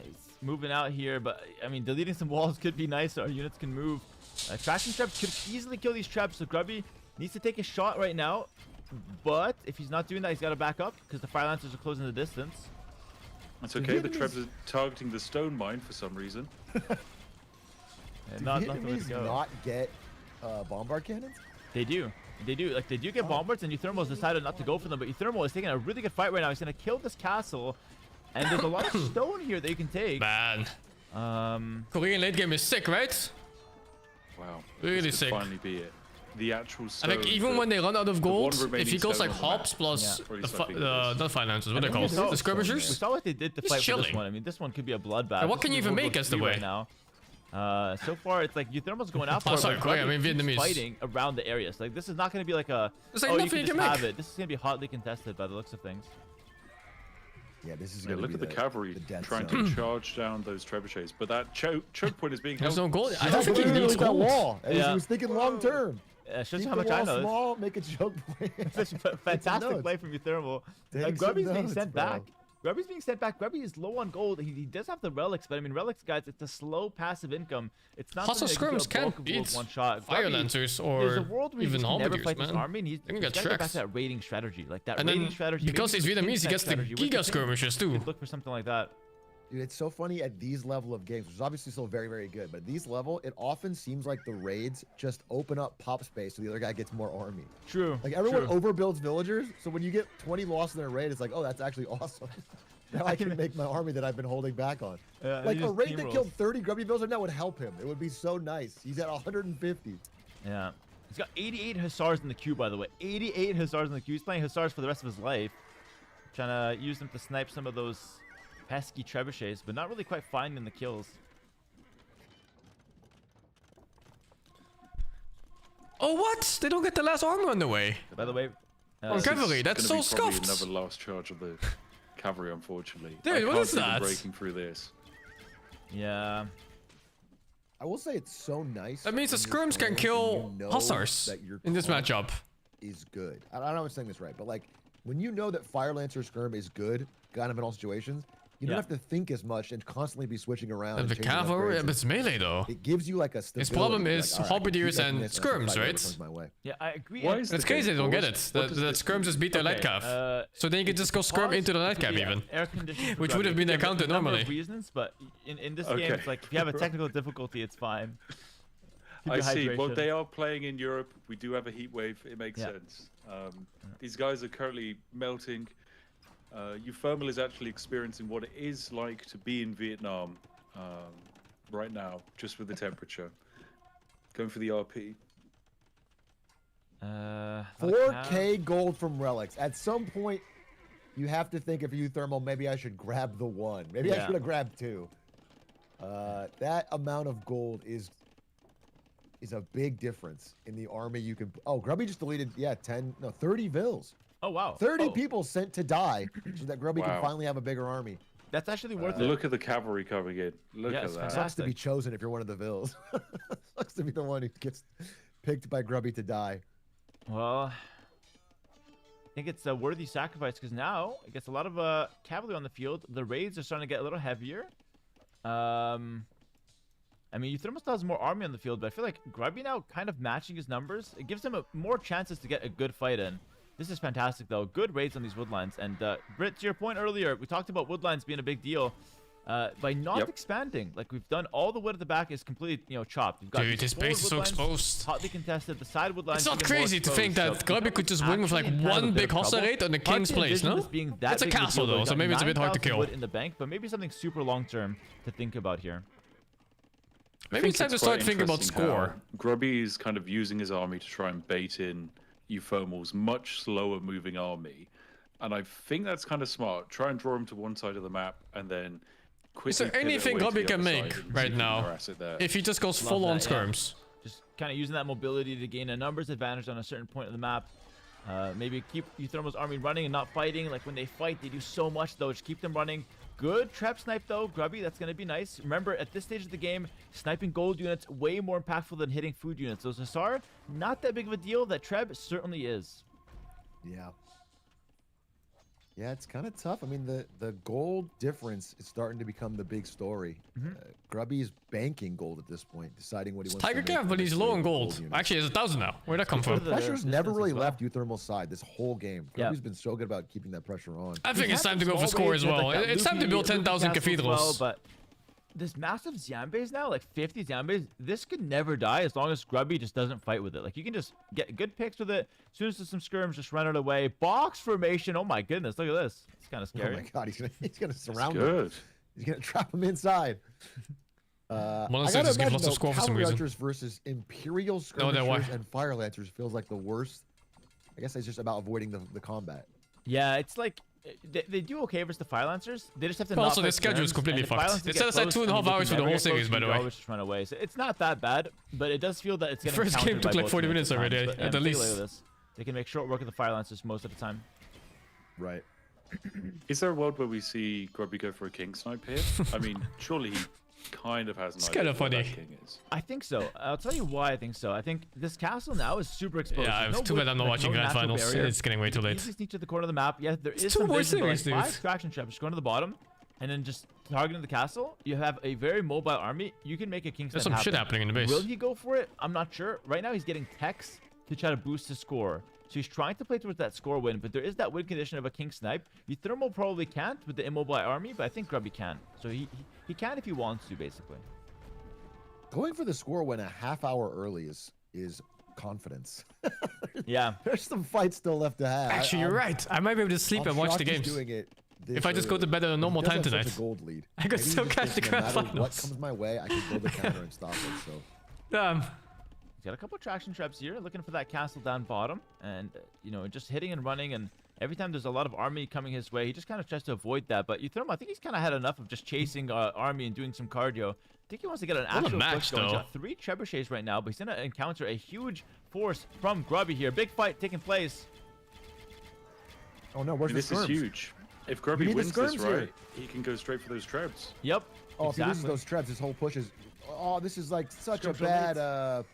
He's moving out here, but I mean, deleting some walls could be nice. So our units can move. Traction traps could easily kill these traps. So Grubby needs to take a shot right now. But if he's not doing that, he's got to back up because the fire lancers are closing the distance. It's okay. The traps are targeting the stone mine for some reason. Not get bombard cannons? They do. They do. Like, they do get bombards, and Euthermal's decided not to go for them. But Euthermal is taking a really good fight right now. He's going to kill this castle. And there's a lot of stone here that you can take. Man. Korean late game is sick, right? Wow. Really this could sick. finally be it. The actual stone. I think even when they run out of gold, if he goes like hops plus not finances, what are they called? The skirmishers? We saw what they did to fight for this one. I mean, this one could be a bloodbath. And what can you even make as the way? Right now. So far, it's like Euthermal's going out for it. Sorry, Korea, I mean Vietnamese. Fighting around the areas. Like, this is not going to be like a, like oh, you nothing can you just can have make. it. This is going to be hotly contested by the looks of things. Yeah, this is going to be look at the cavalry trying to charge down those trebuchets, but that choke point is being held. There's no gold. I I don't think he needs that gold. wall. He was thinking long term. Shows Keep you how much the I wall know. small, make a choke point. Such a fantastic play from Euthermal. Grubby's being sent back. Grubby's being sent back. Grubby is low on gold. He does have the relics, but I mean, relics, guys, it's a slow passive income. It's not Hostile something that skirms can can't kill a bulk beat of one shot. fire Grubby, lancers there's a or world where even he can never halberdiers, fight this man. army, and he's They can get gotta get back tracks. to that raiding strategy. Like that And raiding then strategy. because he's maybe the Vietnamese, he gets the strategy with giga the skirmishers too. Look for something like that. Dude, it's so funny at these level of games, which is obviously still very, very good, but at these level, it often seems like the raids just open up pop space so the other guy gets more army. True. Like, everyone overbuilds villagers, so when you get 20 losses in a raid, it's like, oh, that's actually awesome. Now I can make my army that I've been holding back on. Like, a raid that killed 30 grubby villagers, that would help him. It would be so nice. He's at 150. Yeah. He's got 88 hussars in the queue, by the way. 88 hussars in the queue. He's playing hussars for the rest of his life. Trying to use them to snipe some of those pesky trebuchets, but not really quite finding the kills. Oh, what? They don't get the last armor on the way. By the way, On cavalry, that's so scuffed. Another last charge of the cavalry, unfortunately. Dude, what is I can't see them that? breaking through this. yeah. I will say it's so nice. That means the when you're skirms can playing kill and you know hussars that your in this comp matchup. is good. I don't know if I'm saying this right, but like when you know that Fire Lancer Skirm is good, kind of in all situations, you don't have to think as much and constantly be switching around. And the changing cavalry, upgrades. it's melee though. It gives you like a stability. His problem like, is all right, I can keep halberdiers making and this, and I can skirms, fight whatever right? comes my way. Yeah, I agree. Why is That's the crazy they game don't get paused? it. What does That this skirms do? just beat their light cav. So then you can just go skirm into the light cav even. Air conditioning, Which would have been their counter normally. Reasons, but in this game, it's like if you have a technical difficulty, it's fine. Keep I your see. Well, hydration. they are playing in Europe. We do have a heat wave. It makes sense. These guys are currently melting. Euthermal is actually experiencing what it is like to be in Vietnam right now, just with the temperature. Going for the RP. 4K gold from relics. At some point, you have to think if you thermal, maybe I should grab the one. Maybe I should have grabbed two. That amount of gold is a big difference in the army you can. Oh, Grubby just deleted 30 vills. Oh wow. 30 people sent to die so that Grubby can Wow. finally have a bigger army. That's actually worth it. Look at the cavalry coming in. Look Yeah, at it's that. Sucks to be Fantastic. chosen if you're one of the vills. Sucks to be the one who gets picked by Grubby to die. Well, I think it's a worthy sacrifice because now it gets a lot of cavalry on the field. The raids are starting to get a little heavier. I mean, Euthermal still has more army on the field, but I feel like Grubby now kind of matching his numbers. It gives him more chances to get a good fight in. This is fantastic, though. Good raids on these woodlines. And Britt, to your point earlier, we talked about woodlines being a big deal. By not expanding, like we've done, all the wood at the back is completely, chopped. We've got Dude, these this base is so forward woodlines, exposed. hotly contested. The side woodlines. It's not even more crazy to think exposed, that so Grubby could just win with like actually in kind of a one bit big of Hossa trouble. raid on the Hard king's to place, envision no? this being that It's a big of castle deal, though, We've so got maybe it's a bit hard to 9,000 kill. wood in the bank, but maybe something super long term to think about here. Maybe it's time to start thinking about interesting how score. Grubby is kind of using his army to try and bait in Euthermal's much slower moving army. And I think that's kind of smart. Try and draw him to one side of the map and then quickly Is there pivot anything away to Grubby the can other make side and see right if he can now harass it there. if he just goes Love full on that, yeah. skirms? Just kind of using that mobility to gain a numbers advantage on a certain point of the map. Maybe keep Euthermal's army running and not fighting. Like when they fight, they do so much though. Just keep them running. Good trap snipe though, Grubby. That's gonna be nice. Remember, at this stage of the game, sniping gold units way more impactful than hitting food units. So Zassar, not that big of a deal. That Treb certainly is. Yeah. Yeah, it's kind of tough. I mean, the gold difference is starting to become the big story. Grubby's banking gold at this point, deciding what he wants Tiger to make. Cav, but he's low on gold. Actually, it's 1,000 now. Where'd that come The from? pressure's never distance really as well. left Euthermal's side this whole game. Grubby's been so good about keeping that pressure on. I think He it's had time to go some for small score as waves, well. like that It's time to build Luffy 10,000 castle as cathedrals. well, but this massive Zambase now, like 50 Zambase, this could never die as long as Grubby just doesn't fight with it. Like you can just get good picks with it. As soon as there's some skirms, just run it away. Box formation. Oh my goodness, look at this. It's kind of Oh scary. my god, he's gonna surround him. Good. He's gonna trap him inside. One of I the gotta just give imagine, lots of though, score for some Cavalry reason. Archers versus Imperial No, they're Skirmishers why. and Fire Lancers feels like the worst. I guess it's just about avoiding the combat. Yeah, it's like they do okay versus the Fire Lancers. They just have to. But not also, their fight schedule is skirms, completely and if Fire fucked. Lancers It get said it's like close, 2.5 I mean, they hours can for the never whole get series, close, by you the can way. always just run away. So it's not that bad, but it does feel that it's getting. First game countered took by like both 40 units minutes already, But, at take a least. look at this. They can make short work of the Fire Lancers most of the time. Right. Is there a world where we see Grubby go for a king snipe here? I mean, surely he kind of has an It's idea kinda of where that funny. king is. I think so. I'll tell you why I think so. I think this castle now is super exposed. Yeah, There's it's too bad I'm not watching no Grand natural Finals. barrier. It's getting way too You can late. easily sneak to the corner of the map. Yeah, there is two some more vision, but like series, 5 dude. extraction traps. Just going to the bottom, and then just targeting the castle. You have a very mobile army. You can make a king There's snipe some shit happen. happening in the base. Will he go for it? I'm not sure. Right now, he's getting techs to try to boost his score. So he's trying to play towards that score win, but there is that win condition of a king snipe. Thermal probably can't with the immobile army, but I think Grubby can. So he can if he wants to, basically. Going for the score when a half hour early is confidence. Yeah. There's some fights still left to have. Actually, you're right. I might be able to sleep I'm and watch the shocked he's games. doing it this If I just go to early. bed at a normal He does time have such tonight. a gold lead. I could Maybe he still just catch thinks the no Grand matter What Finals. comes my way, I can build a counter and stop it. So Damn. He's got a couple traction traps here, looking for that castle down bottom, and just hitting and running. And every time there's a lot of army coming his way, he just kind of tries to avoid that. But Euthermal, I think he's kind of had enough of just chasing army and doing some cardio. I think he wants to get an What a actual match, push going. He's though. got 3 trebuchets right now, but he's gonna encounter a huge force from Grubby here. Big fight taking place. oh no, where's This the is skirms? huge. If You Grubby need the wins this skirms here. right, he can go straight for those trebs. Yep. Oh, if he loses exactly. those trebs, his whole push is. Oh, this is like such a Skirms are bad.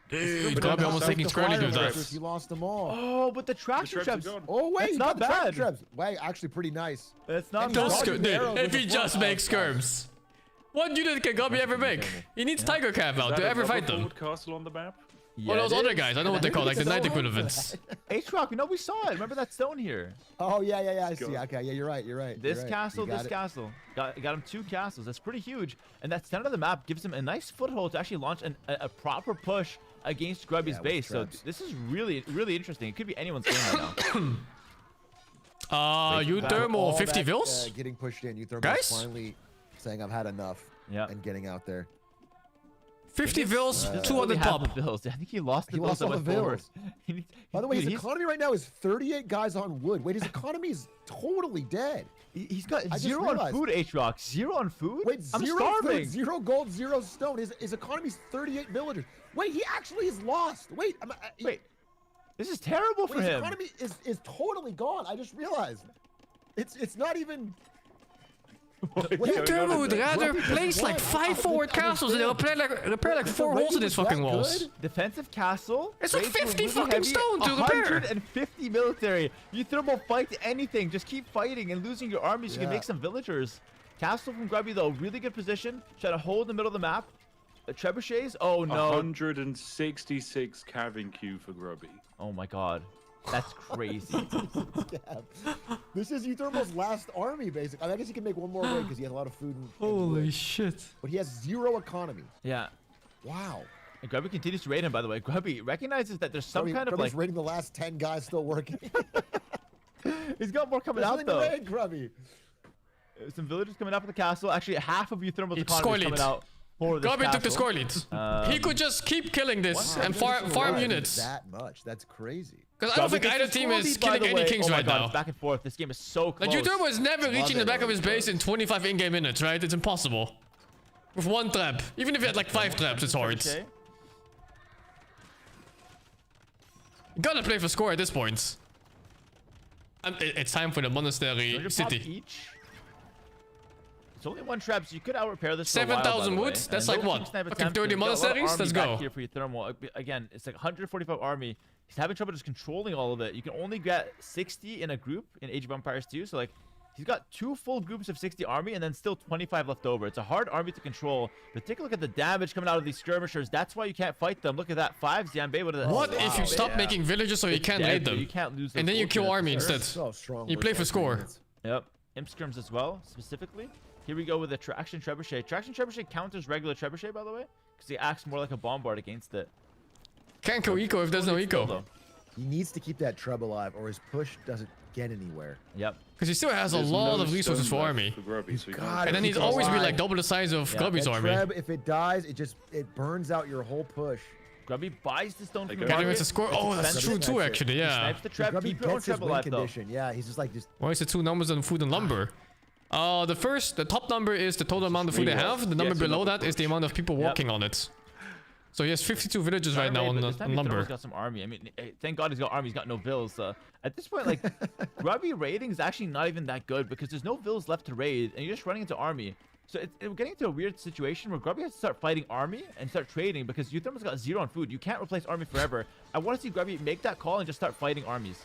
Dude, But Grubby then almost the taking Fire Squirrely to Lancers, that. He lost them all. Oh, but the The traction trebs are traps. gone. Oh wait, That's he not got the traction bad. trebs. Wait, actually pretty nice. It's not And Those Dodging skir- the dude, arrows if with he a just front- makes skirms. What unit can Grubby ever make? He needs Tiger Cav out to ever fight them. Forward castle on the map. Or those it other is. guys, I know what they're called, like the Night Equivalents. H-Rock, we saw it. Remember that stone here? Oh yeah, I see. go. Okay, yeah, you're right. This you're right. castle, You got this it. castle. Got him 2 castles. That's pretty huge. And that center of the map gives him a nice foothold to actually launch a proper push against Grubby's with base. So traps. this is really, really interesting. It could be anyone's game right now. Euthermal All 50 that, Vils? getting pushed in. Euthermal Guys? finally saying I've had enough. Yeah. And getting out there. 50 Vils, This 2 on the really has top. the Bills. I think he lost the He Bills lost all that the went forward. Bills. By the way, Dude, his economy right now is 38 guys on wood. Wait, his economy is totally dead. he's got just 0 on realized. food, H-Rock. 0 on food? Wait, I'm 0 starving. food, 0 gold, 0 stone. His economy's 38 villagers. Wait, he actually is lost. Wait, Wait, this is terrible for his him. economy is totally gone. I just realized. It's not even. Euthermal would rather Grubby place just like won. 5 forward castles and repair like 4 holes in his fucking walls. Defensive castle. It's like raised with 50 really fucking heavy, stone to repair. 150 military. Euthermal fight anything. Just keep fighting and losing your army so you can Yeah. make some villagers. Castle from Grubby though, really good position. Try to hold in the middle of the map. Trebuchets. Oh no. 166 calving queue for Grubby. Oh my god. That's crazy. This is Euthermal's last army, basically. I guess he can make one more wave because he has a lot of food. And Holy wood. shit. But he has 0 economy. Yeah. Wow. And Grubby continues to raid him, by the way. Grubby recognizes that there's some kind of Grubby's like. raiding the last 10 guys still working. He's got more coming There's out nothing to though. raid, Grubby. Some villagers coming out of the castle. Actually, half of Euthermal's It's economy is score coming lead. out for this Grubby took the castle. score lead. He could just keep killing this and farm units. That much. That's crazy. Because I don't Grubby think gets either the team score is lead, by killing the any way. kings Oh my right God, now. it's back and forth. This game is so close. Like Euthermal is never reaching the it back of when his it base goes. in 25 in-game minutes, right? It's impossible. With 1 trap. Even if you had like 5 traps, it's hard. Okay. You gotta play for score at this point. And it's time for the monastery 200 pop city. each. It's only one trap, so you could out repair this. For a while, by 7,000 the way. wood? That's And like no what? king snipe Fucking attempt, 30 and we got a lot of monasteries? army Let's back go. Here for your thermal. Again, it's like 145 army. He's having trouble just controlling all of it. You can only get 60 in a group in Age of Empires 2. So like, he's got 2 full groups of 60 army and then still 25 left over. It's a hard army to control. But take a look at the damage coming out of these skirmishers. That's why you can't fight them. Look at that. 5 Xianbei. What is that? What if you stop making villages so you It's can't dead, raid but them? You can't lose And those then you kill ultimates. army They're instead. so strong. You with play for that score. units. Yep. Imp scrims as well, specifically. Here we go with the Traction Trebuchet. Traction Trebuchet counters regular Trebuchet, by the way, because he acts more like a bombard against it. Can't go eco if there's no Still, eco. though. He needs to keep that Treb alive, or his push doesn't get anywhere. Yep. Because he still has a There's lot no of resources for stone left army. for Grubby, so he can't- God, And then If he'd he's always be alive. like double the size of Yeah, Grubby's That army. Treb, if it dies, it burns out your whole push. Grubby buys the stone from the Get him Get him market. into score. It's Oh, that's expensive. true too, Snipes it. actually. He Yeah. snipes the trap. Grubby Keep your own gets his trap win alive, though. condition. Yeah, he's just like Why is the 2 numbers on food and lumber? The top number is the total amount of food they have. The number Yes, below another that is the amount of people Yep. working on it. So he has 52 villages right Sorry, now but on this time your lumber. thermal's got some army. I mean, thank God he's got army. He's got no vills. At this point, like, Grubby raiding is actually not even that good because there's no vills left to raid, and you're just running into army. So we're getting into a weird situation where Grubby has to start fighting army and start trading because Uthermal's got 0 on food. You can't replace army forever. I want to see Grubby make that call and just start fighting armies.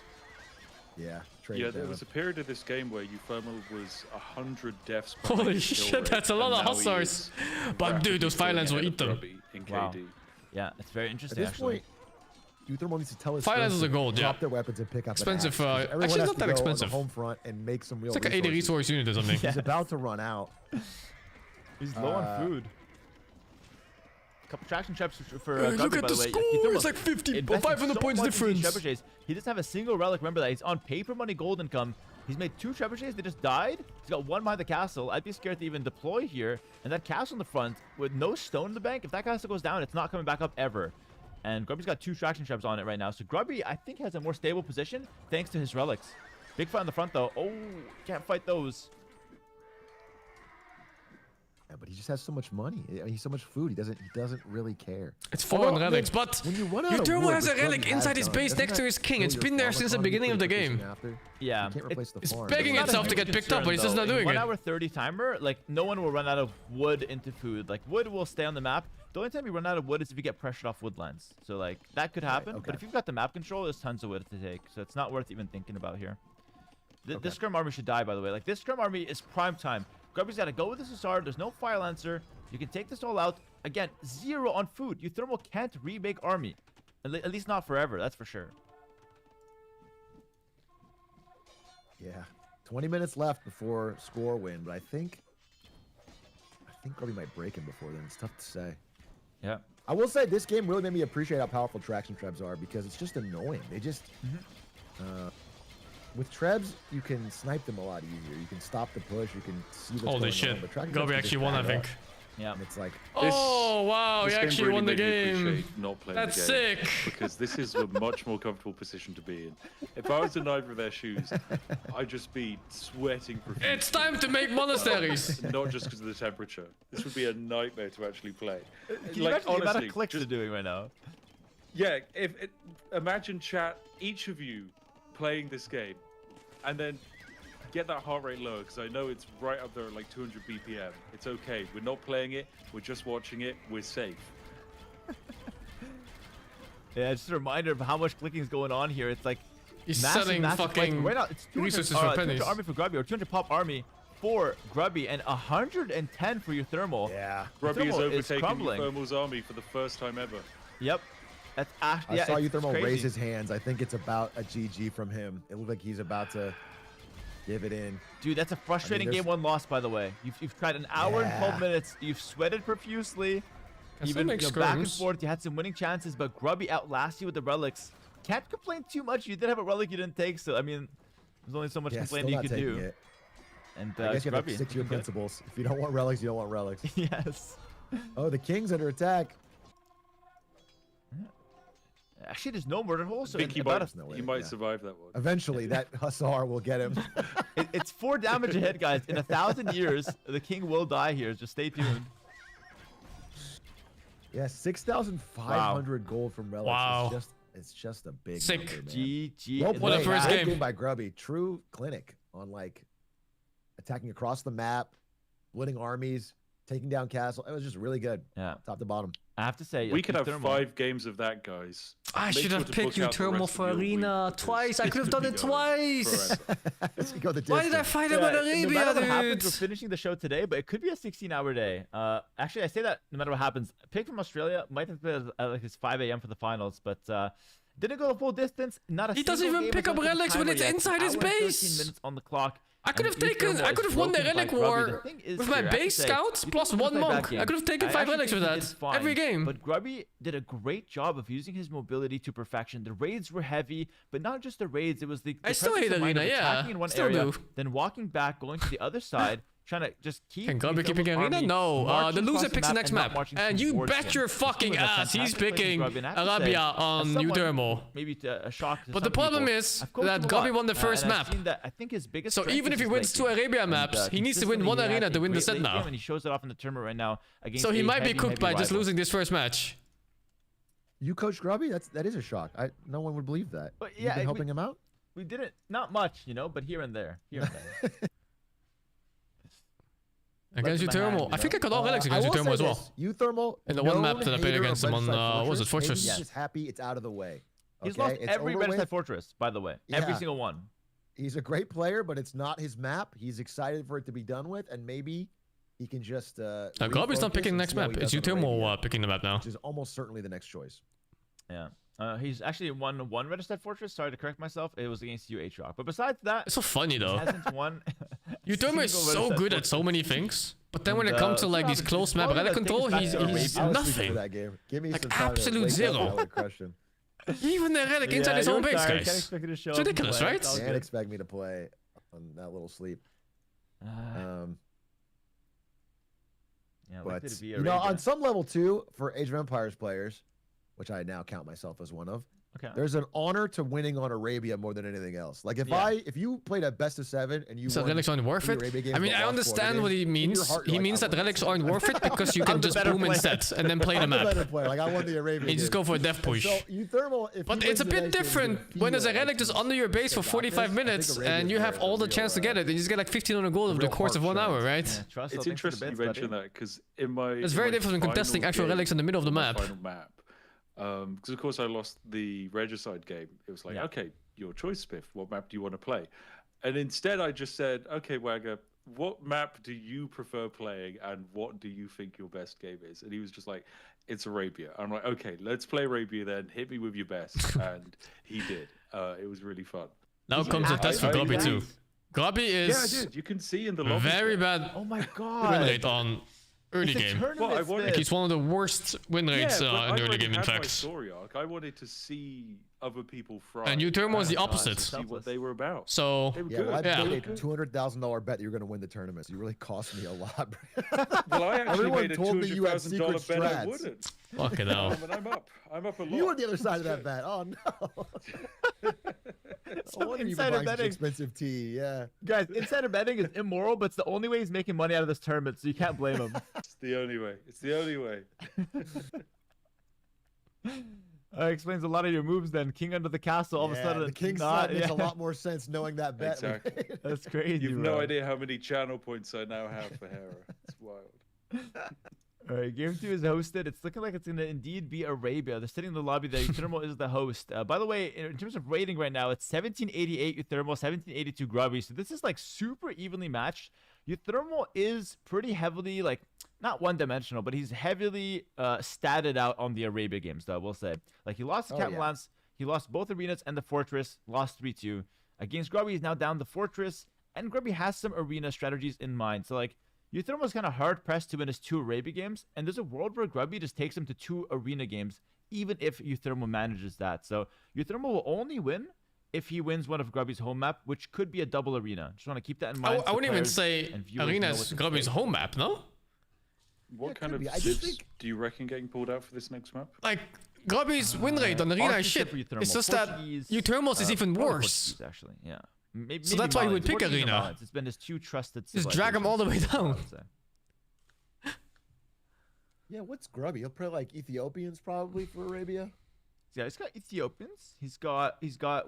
yeah, trade Yeah, it there down. was a period of this game where Euthermal was 100 deaths. behind Holy his kill shit, rate, that's a lot and of now he hussars. is But dude, rapidly those falling Firelands will ahead eat of them. Grubby in Wow. KD. Yeah, it's very At interesting, this actually. point, Uthermal needs to tell his Firelands friends is to a gold, drop yeah. their weapons and pick up an Expensive, axe, 'cause everyone actually has not to that go on the expensive. home front and make some real It's like an 80 resources. resource unit or something. He's about to run out. He's low on food. Couple traction traps for Look Grubby, at by the the way. score, Uthermal it's like 50 or invested 500 so points much into these difference. trebuchets. He doesn't have a single relic. Remember that. He's on paper money gold income. He's made 2 trebuchets. They just died. He's got 1 behind the castle. I'd be scared to even deploy here. And that castle in the front with no stone in the bank, if that castle goes down, it's not coming back up ever. And Grubby's got 2 traction traps on it right now. So Grubby, I think, has a more stable position thanks to his relics. Big fight on the front, though. Oh, can't fight those. Yeah, but he just has so much money. I mean, he's so much food. He doesn't really care. It's 4 on Although, relics, man, but when you run out of Uthermal wood, has a which relic Grubby has inside his done, base doesn't next to that his king. kill It's your been there farm since the economy beginning of the producing game. after? Yeah, You can't replace the farm. begging Not a itself to huge get picked up, concern, but he's just though. not doing In it. 1 hour 30 timer, like, no one will run out of wood into food. Like, wood will stay on the map. The only time you run out of wood is if you get pressured off woodlands. So, like, that could happen. okay. But if you've got the map control, there's tons of wood to take. So it's not worth even thinking about here. This Scrum army should die, by the way. Like, this Scrum army is prime time. Grubby's got to go with this Hussar. There's no Fire Lancer. You can take this all out. Again, 0 on food. Uthermal can't remake army. At least not forever, that's for sure. Yeah, 20 minutes left before score win, but I think Grubby might break him before then. It's tough to say. Yeah. I will say this game really made me appreciate how powerful traction trebs are because it's just annoying. They just with trebs you can snipe them a lot easier. You can stop the push. You can see what's Holy going shit. on. But traction Gobi trebs can actually just won, I back think. up, Yeah. and it's like Oh, wow, he This game actually really won the made me game. appreciate not playing That's the game, sick. because this is a much more comfortable position to be in. If I was in either of their shoes, I'd just be sweating profusely. It's time to make monasteries. Not just because of the temperature. This would be a nightmare to actually play. Can you imagine the amount of clicks they're doing right now? Yeah, imagine chat, each of you playing this game, and then get that heart rate lower, because I know it's right up there at like 200 BPM. It's okay. We're not playing it. We're just watching it. We're safe. Yeah, just a reminder of how much clicking is going on here. It's like He's massive, selling massive clicking. fucking right now. It's 200, resources for 200 pennies. army for Grubby, or 200 pop army for Grubby, and 110 for your thermal. yeah. Grubby is Uthermal is overtaking crumbling. Uthermal's army for the first time ever. Yep. That's actually. I saw Uthermal crazy. raise his hands. I think it's about a GG from him. It looked like he's about to give it in. Dude, that's a frustrating there's- game 1 loss, by the way. You've tried an hour and 12 Yeah. minutes. You've sweated profusely. Can Even still make back and scrims. forth. You had some winning chances, but Grubby outlasts you with the relics. Can't complain too much. You did have a relic you didn't take, so I mean, there's only so much Yeah, complaining still you not could taking do. it. And I guess you have to Grubby. stick to your principles. If you don't want relics, you don't want relics. Yes. Oh, the king's under attack. Actually, there's no murder hole, so I think he about might, no way, he might yeah. survive that one. Eventually, that hussar will get him. it's 4 damage ahead, guys. In 1,000 years, the king will die here. Just stay tuned. Yeah, 6,500 gold from relics Wow. is just It's just a big Sick. number, man. GG. Well in What a played. the first Great game. game by Grubby. True clinic on like attacking across the map, splitting armies, taking down castle. It was just really good, Yeah, top to bottom. I have to say, We could have Euthermal- 5 games of that, guys. I Make should sure have to picked book out the Euthermal rest of for your week Arena because twice. I this could have could done be it going twice. forever. Let's go the Why did I distance. fight him in no Arabia, matter what happens, we're dude? finishing the show today, but it could be a 16-hour day. Actually, I say that no matter what happens. Pick from Australia might have been at like his 5 a.m. for the finals, but didn't go the full distance. Not a He doesn't single even game pick has up gone to the relics when timer it's yet. inside his Hour and 13 base. minutes on the clock. I could and have taken. Euthermal I is could have won the broken by relic Grubby. war The thing is with my here, I have to base say, scouts Euthermal plus didn't 1 play a bad monk. game. I could have taken I 5 actually relics think with he that did fine, every game. But Grubby did a great job of using his mobility to perfection. The raids were heavy, but not just the raids. It was the I still presence hate of mind Arena, of yeah. attacking in one Still area, do. then walking back, going to the other side, trying to just keep. Can Grubby keep Euthermal's picking Arena? army No. The marching loser across picks the next and not map. marching And you towards bet him. your This fucking was a ass he's fantastic play from picking Grubby, and I have to say, Arabia as on someone, Euthermal. Maybe to a shock to But some the problem people, is I've coached that him a Grubby lot, won the first and I've map. seen that I think his biggest So strength even is if he his wins 2 late game. Arabia And, maps, he needs to win consistently 1 he had arena a to win the great set late game, now. and he shows it off in the tournament right now against So he a might be heavy, cooked heavy by just rival. losing this first match. You coach Grubby? That is a shock. No one would believe that. But You've yeah, been helping him out. We didn't, not much, but here and there, Against Left in the hand, Euthermal. I think I got all relics I against will Euthermal say as well. this, Euthermal, In the one map known that I played hater against of him on, Regicide what was it, Fortress? Maybe he's Yes. just happy it's out of the way. He's Okay? lost It's every over with. Regicide Fortress, by the way. Every Yeah. single one. He's a great player, but it's not his map. He's excited for it to be done with, and maybe he can just. Grubby's not refocus picking the and next see how map. he It's does on Arabia, Euthermal picking the map now. which is almost certainly the next choice. Yeah. He's actually won 1 Regicide Fortress. Sorry to correct myself. It was against you, H-Rock. But besides that, It's so funny he though. hasn't won. Euthermal is single so Regicide good at so Fortress. many things, but then when And, it comes to like so these obviously, close it's map probably relic gonna take control, us back he's to Arabia. I was sleeping nothing. for that game. Give me Like, some time to absolute wake up zero. to that question. Even the relic inside his you own were base, tired. Can't guys. expect you to show It's up and ridiculous, play. right? It's all Can't good. expect me to play on that little sleep. Yeah, But likely to be you know, Arabia. on some level too, for Age of Empires players, which I now count myself as one of, Okay. there's an honor to winning on Arabia more than anything else. Like Yeah. if you played a best of 7 and you So won relics aren't worth 3 it? Arabia games I mean, but I lost 4 understand other what games, he in your means. heart, He you're like, means I that won. relics aren't worth it because you I'm can the just better boom in player. sets and then play the I'm the map. better player. Like I won the Arabia. You just game. go for a death push. So Euthermal, if But he it's a wins the bit next game, he's gonna different when there's a feel relic like just he's under your base for got 45 this. I think minutes Arabia's and you have there, all the real, chance to get it. And you just get like 1500 gold over the real course of heart 1 hour, chance. right? Yeah, trust, It's thanks for the interesting you bits, mentioned buddy. that because in my It's in very my different when contesting final actual game, relics in the middle of the my map. Final map. Because of course I lost the Regicide game. It was like, Yeah. okay, your choice, Spiff. What map do you want to play? And instead I just said, okay, Wagger, what map do you prefer playing and what do you think your best game is? And he was just like, it's Arabia. I'm like, okay, let's play Arabia then. Hit me with your best. And he did. It was really fun. Now comes a test for I- Grubby I- too. Grubby Yeah, I is did. You can see in the lobby. very bad Oh my win god. rate on early It's a game. tournament, Well, I wanted- Like he's one of the worst win rates but I in early already game, in had my fact. story arc. I wanted to see other people fry. And Euthermal is the and opposite. see what they were about. So They were Yeah, good. well, I Yeah. made a $200,000 bet that you're going to win the tournament. So you really cost me a lot. Well, I actually Everyone made a told me you had $200,000 secret bet I strats. wouldn't. fuck it out. And I'm up. I'm up a lot. You were the other side of that bet. Oh no! Some I wonder you've insider been buying such betting. expensive tea. Yeah. Guys, insider betting is immoral, but it's the only way he's making money out of this tournament, so you can't blame him. It's the only way. It's the only way. Explains a lot of your moves then. King under the castle, all of a Yeah, sudden the it's king's not. side makes Yeah. a lot more sense knowing that bet. we Exactly. made. That's crazy. You've bro. no idea how many channel points I now have for Hera. It's wild. All right, game 2 is hosted. It's looking like it's going to indeed be Arabia. They're sitting in the lobby there. Euthermal is the host. By the way, in terms of rating right now, it's 1788 Euthermal, 1782 Grubby. So this is like super evenly matched. Euthermal is pretty heavily, like, not one-dimensional, but he's heavily statted out on the Arabia games, though, I will say. Like, he lost the Oh, Captain yeah. Lance. He lost both arenas and the fortress, lost 3-2. Against Grubby, he's now down the fortress, and Grubby has some arena strategies in mind. So, like, Euthermal's kind of hard-pressed to win his 2 Arabia games, and there's a world where Grubby just takes him to 2 arena games, even if Euthermal manages that. So, Euthermal will only win if he wins one of Grubby's home map, which could be a double arena. Just want to keep that in mind. I so wouldn't even players say and viewers Arena know is what to Grubby's expect. home map, no? What Yeah, kind could of be. I just zips think- do you reckon getting pulled out for this next map? Like, Grubby's win rate on Arena is Archbishop shit. for Euthermal. It's just that Portuguese, Euthermal's is even probably worse. Portuguese, actually, yeah. Maybe, So that's why you would pick Portuguese or Arena. Malans. It's been his 2 trusted. Just drag him all the way civilizations, I down. would say. Yeah. What's Grubby? He'll play like Ethiopians probably for Arabia. Yeah, he's got Ethiopians. He's got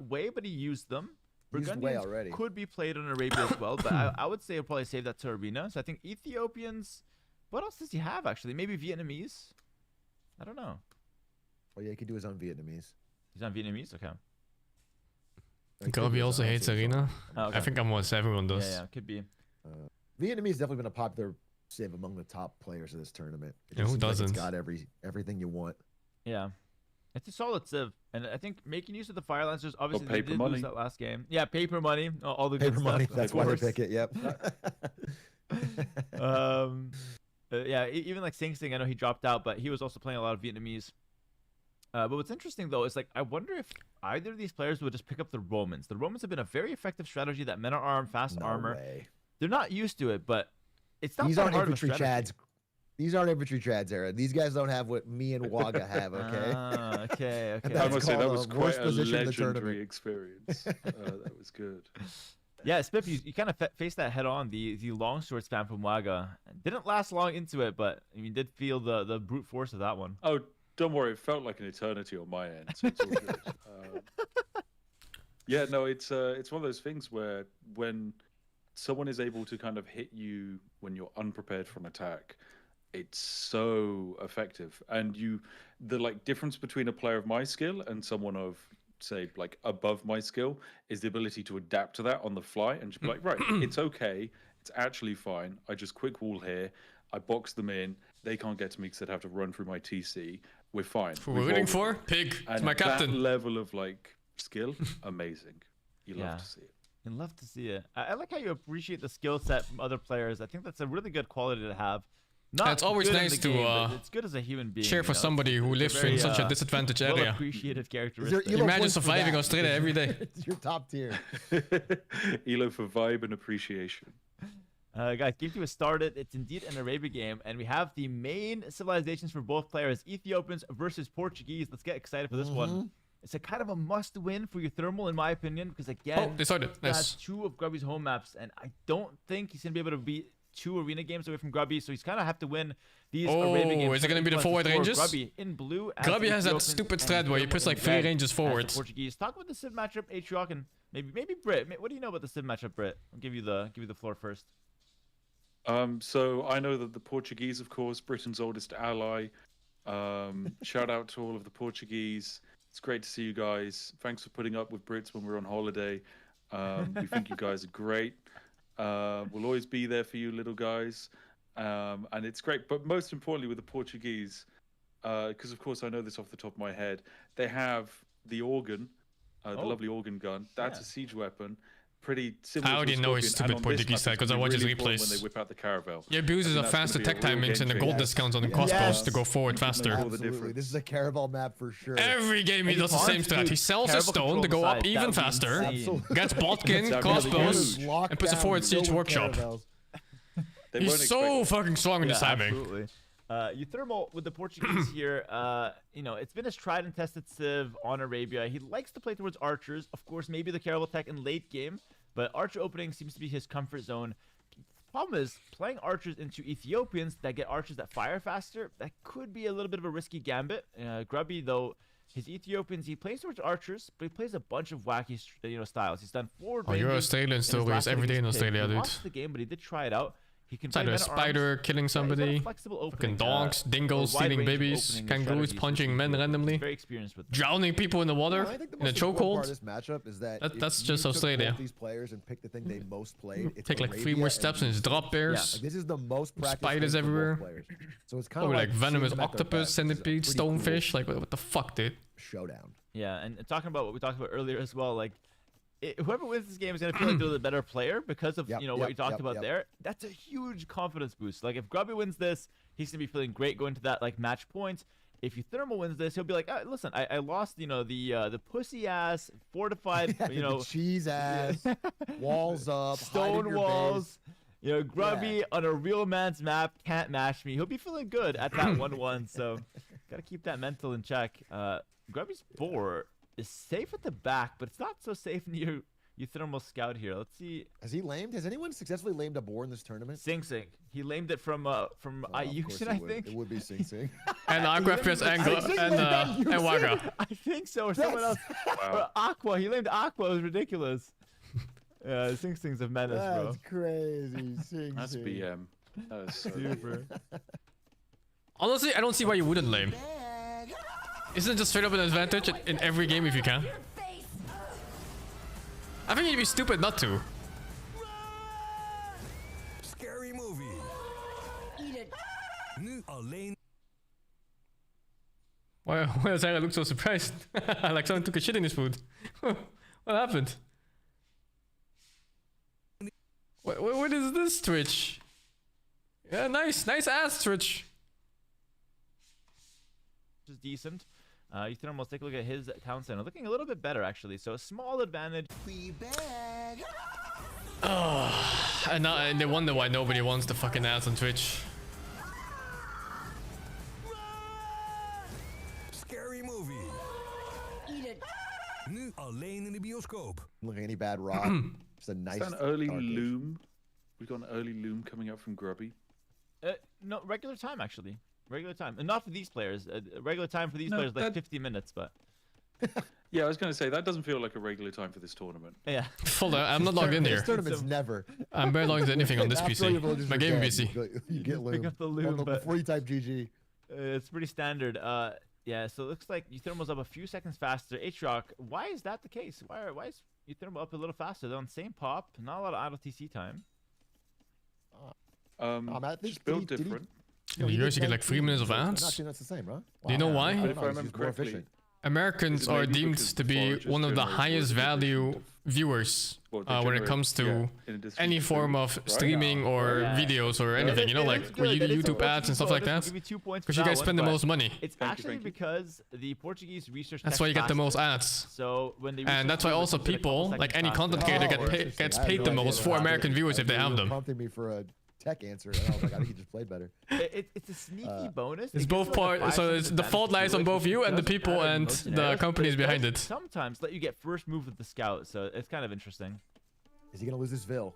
Wei, but he used them. Used Wei Burgundians already. could be played on Arabia as well, but I would say he'll probably save that to Arena. So I think Ethiopians. What else does he have actually? Maybe Vietnamese. I don't know. Oh yeah, he could do his own Vietnamese. He's on Vietnamese. Okay. Gobi also hates Arena. Oh, okay. I think almost everyone does. Yeah, could be. Vietnamese definitely been a popular civ among the top players of this tournament. It Yeah, who seems like doesn't? It's got everything you want. Yeah. It's a solid civ, and I think making use of the Fire Lancers, obviously they paper did money. lose that last game. Yeah, paper money, all the good Paper money. stuff. That's of why they course. pick it. Yep. Yeah, even like Sing Sing, I know he dropped out, but he was also playing a lot of Vietnamese. But what's interesting though is like I wonder if either of these players would just pick up the Romans. The Romans have been a very effective strategy. That men at arm, fast No armor. way. They're not used to it, but it's not These that aren't hard of a infantry strategy. chads. These aren't infantry chads, Aaron. These guys don't have what me and Waga have. Okay. Ah, okay, okay. And I that's must say that called was the quite worst a position in the legendary tournament. experience. That was good. Yeah, Spiff, you kind of faced that head on. The longsword spam from Waga didn't last long into it, but I mean, did feel the brute force of that one. Oh, don't worry. It felt like an eternity on my end. So it's all good. Yeah, no, it's one of those things where when someone is able to kind of hit you when you're unprepared for an attack, it's so effective. And the like difference between a player of my skill and someone of say like above my skill is the ability to adapt to that on the fly and just be like, right, it's okay, it's actually fine. I just quick wall here, I box them in, they can't get to me because they'd have to run through my TC. We're fine. Who we're rooting for? Pig. It's my That captain. level of like skill, amazing. You love Yeah. to see it. I'd love to see it. I like how you appreciate the skill set from other players. I think that's a really good quality to have. Not it's always good in nice the to, game, but it's good as a human being. Cheer for somebody who It's lives very, in such a disadvantaged well area. appreciated Is there characteristic. Elo Imagine points for surviving that? Australia every day. It's your top tier. Elo for vibe and appreciation. Guys, Game 2 has started. It's indeed an Arabia game, and we have the main civilizations for both players, Ethiopians versus Portuguese. Let's get excited for this one. It's a kind of a must-win for your Thermal, in my opinion, because again, Oh, they started. he has Nice. 2 of Grubby's home maps, and I don't think he's going to be able to beat 2 arena games away from Grubby, so he's kind of have to win these Arabia games. Oh, is it gonna be the Plus forward four, ranges? Grubby in blue. as Grubby the has that Ethiopians, stupid and strat where he Thermal puts like in 3 red ranges as the forward. Portuguese. Talk about the Civ matchup, Atrioc, and maybe Brit. What do you know about the Civ matchup, Brit? I'll give you the floor first. So I know that the Portuguese, of course, Britain's oldest ally. Shout out to all of the Portuguese. It's great to see you guys. Thanks for putting up with Brits when we're on holiday. We think you guys are great. We'll always be there for you, little guys. And it's great. But most importantly, with the Portuguese, because of course I know this off the top of my head, they have the organ, the lovely organ gun. That's a siege weapon. Pretty similar. I already to a know his Scorpion. stupid And on this Portuguese map, side it's 'cause I gonna be watch his really important replays. when they whip out the caravel. He abuses the that's faster gonna be a tech real timings game and the changer. gold discounts on the Yes. crossbows to go forward Make all faster. the Absolutely. difference. This is a Caravel map for sure. Every game he And does the same Hans, strat. He dude, sells a Caravel stone control to go the up side, even that would be faster. insane. Absolutely. Gets Botkin, That's crossbows, huge. Lock and puts a down, forward siege go with workshop. Caravels. They He's won't so expect it. fucking strong with his timing. Absolutely. Euthermal with the Portuguese here, it's been his tried and tested civ on Arabia. He likes to play towards archers. Of course, maybe the Caravel tech in late game, but archer opening seems to be his comfort zone. Problem is, playing archers into Ethiopians that get archers that fire faster, that could be a little bit of a risky gambit. Grubby, though, his Ethiopians, he plays towards archers, but he plays a bunch of wacky styles. He's done forward Oh, you're ranges Australian in still, his but last it's every day in against Pig. Australia, He dude. lost the game, but he did try it out. He can It's play either a men at arms. spider killing He's got a somebody, flexible fucking opening, dogs, dingoes a wide stealing range of babies, opening kangaroos strategies for punching men He's randomly, very experienced with them. drowning people in the water I think the in a most important part chokehold. of this matchup is that That's if just you took Australia. both these players and pick the thing they most played. It's Take like 3 Arabia more and steps and just East. drop Like, bears. this is the most practiced Spiders thing for both everywhere. players. So it's kind Oh, of like venomous seeing them at their octopus, best. This is a centipede, pretty cool stonefish. Like, what the fuck, dude? showdown. Yeah, and talking about what we talked about earlier as well, like whoever wins this game is gonna feel like they're the better player because of Yep, what yep, you talked yep, about yep. there. That's a huge confidence boost. Like if Grubby wins this, he's gonna be feeling great going to that like match point. If Euthermal wins this, he'll be like, listen, I lost, the pussy ass fortified, The cheese ass, walls up, hide in stone your walls. Grubby on a real man's map can't match me. He'll be feeling good at that 1-1. So gotta keep that mental in check. Grubby's boar is safe at the back, but it's not so safe near Euthermal Scout here. Let's see. Has he lamed? Has anyone successfully lamed a boar in this tournament? Sing Sing. He lamed it from Of course Ayukshin, it I would. think. It would be Sing Sing. And Aqua FPS and Waga. I think so, or someone else. Or Aqua. He named Aqua. It was ridiculous. Yeah, Sing Sing's a menace, bro. That's crazy. Sing That's Sing. BM. That is so Super. Honestly, I don't see why you wouldn't lame. Isn't it just straight up an advantage in every game if you can? I think you'd be stupid not to. Scary movie. Eat it. Nu alleen. Why does Sarah look so surprised? Like someone took a shit in his food. What happened? What is this, Twitch? Yeah, nice ass, Twitch. Which is decent. Euthermal, let's take a look at his town center. Looking a little bit better, actually. So a small advantage. We back. Oh, and they wonder why nobody wants the fucking ads on Twitch. Scary movie. Eat it. Nu alleen in de bioscoop. Look at any bad rock. Just a nice. Is that an early darkish. loom? We've got an early loom coming up from Grubby. No, regular time, actually. Regular time. And not for these players. Regular time for these No, players, like that- 50 minutes, but... Yeah, I was going to say, that doesn't feel like a regular time for this tournament. Yeah. Hold on, I'm not logged in here. This tournament's never. I'm barely logged into anything on this After all your PC. villagers My are gaming dead, PC. You get Pick loom. up the loom, but Before you type GG. it's pretty standard. Yeah, so it looks like Euthermal's up a few seconds faster. H-Rock, why is that the case? Why is Euthermal up a little faster? They're on the same pop, not a lot of idle TC time. Matt, Just build did he- different. In the US, you get like 3 minutes of I'm ads. not saying that's the same, bro. Do you know why? But if I He's remember more correctly, efficient. Americans Is it are maybe deemed because to the be foragers one of the generate highest more value efficient- viewers Well, they when it generate- comes to yeah, in addition any to form food, of right? streaming or Yeah. videos or anything, you know, like That's with good. That is a YouTube ads and stuff like bonus. that. We'll give you 2 points Because for you that guys one, spend the but most money. It's Thank you, actually thank you. because the Portuguese research That's tech why you get the most fastest. ads. So when they And that's why also people, like any content creator, gets paid the most for American viewers if they have them. Prompting me for a tech answer, and I was like, I think he just played better. It's a sneaky bonus. It's It both gives you, like, a part. So 5% it's the advantage fault to lies do on it, both which you and the doesn't people matter in and most the scenarios, but companies it behind does it. Sometimes let you get first move with the scout, so it's kind of interesting. Is he gonna lose this Vil?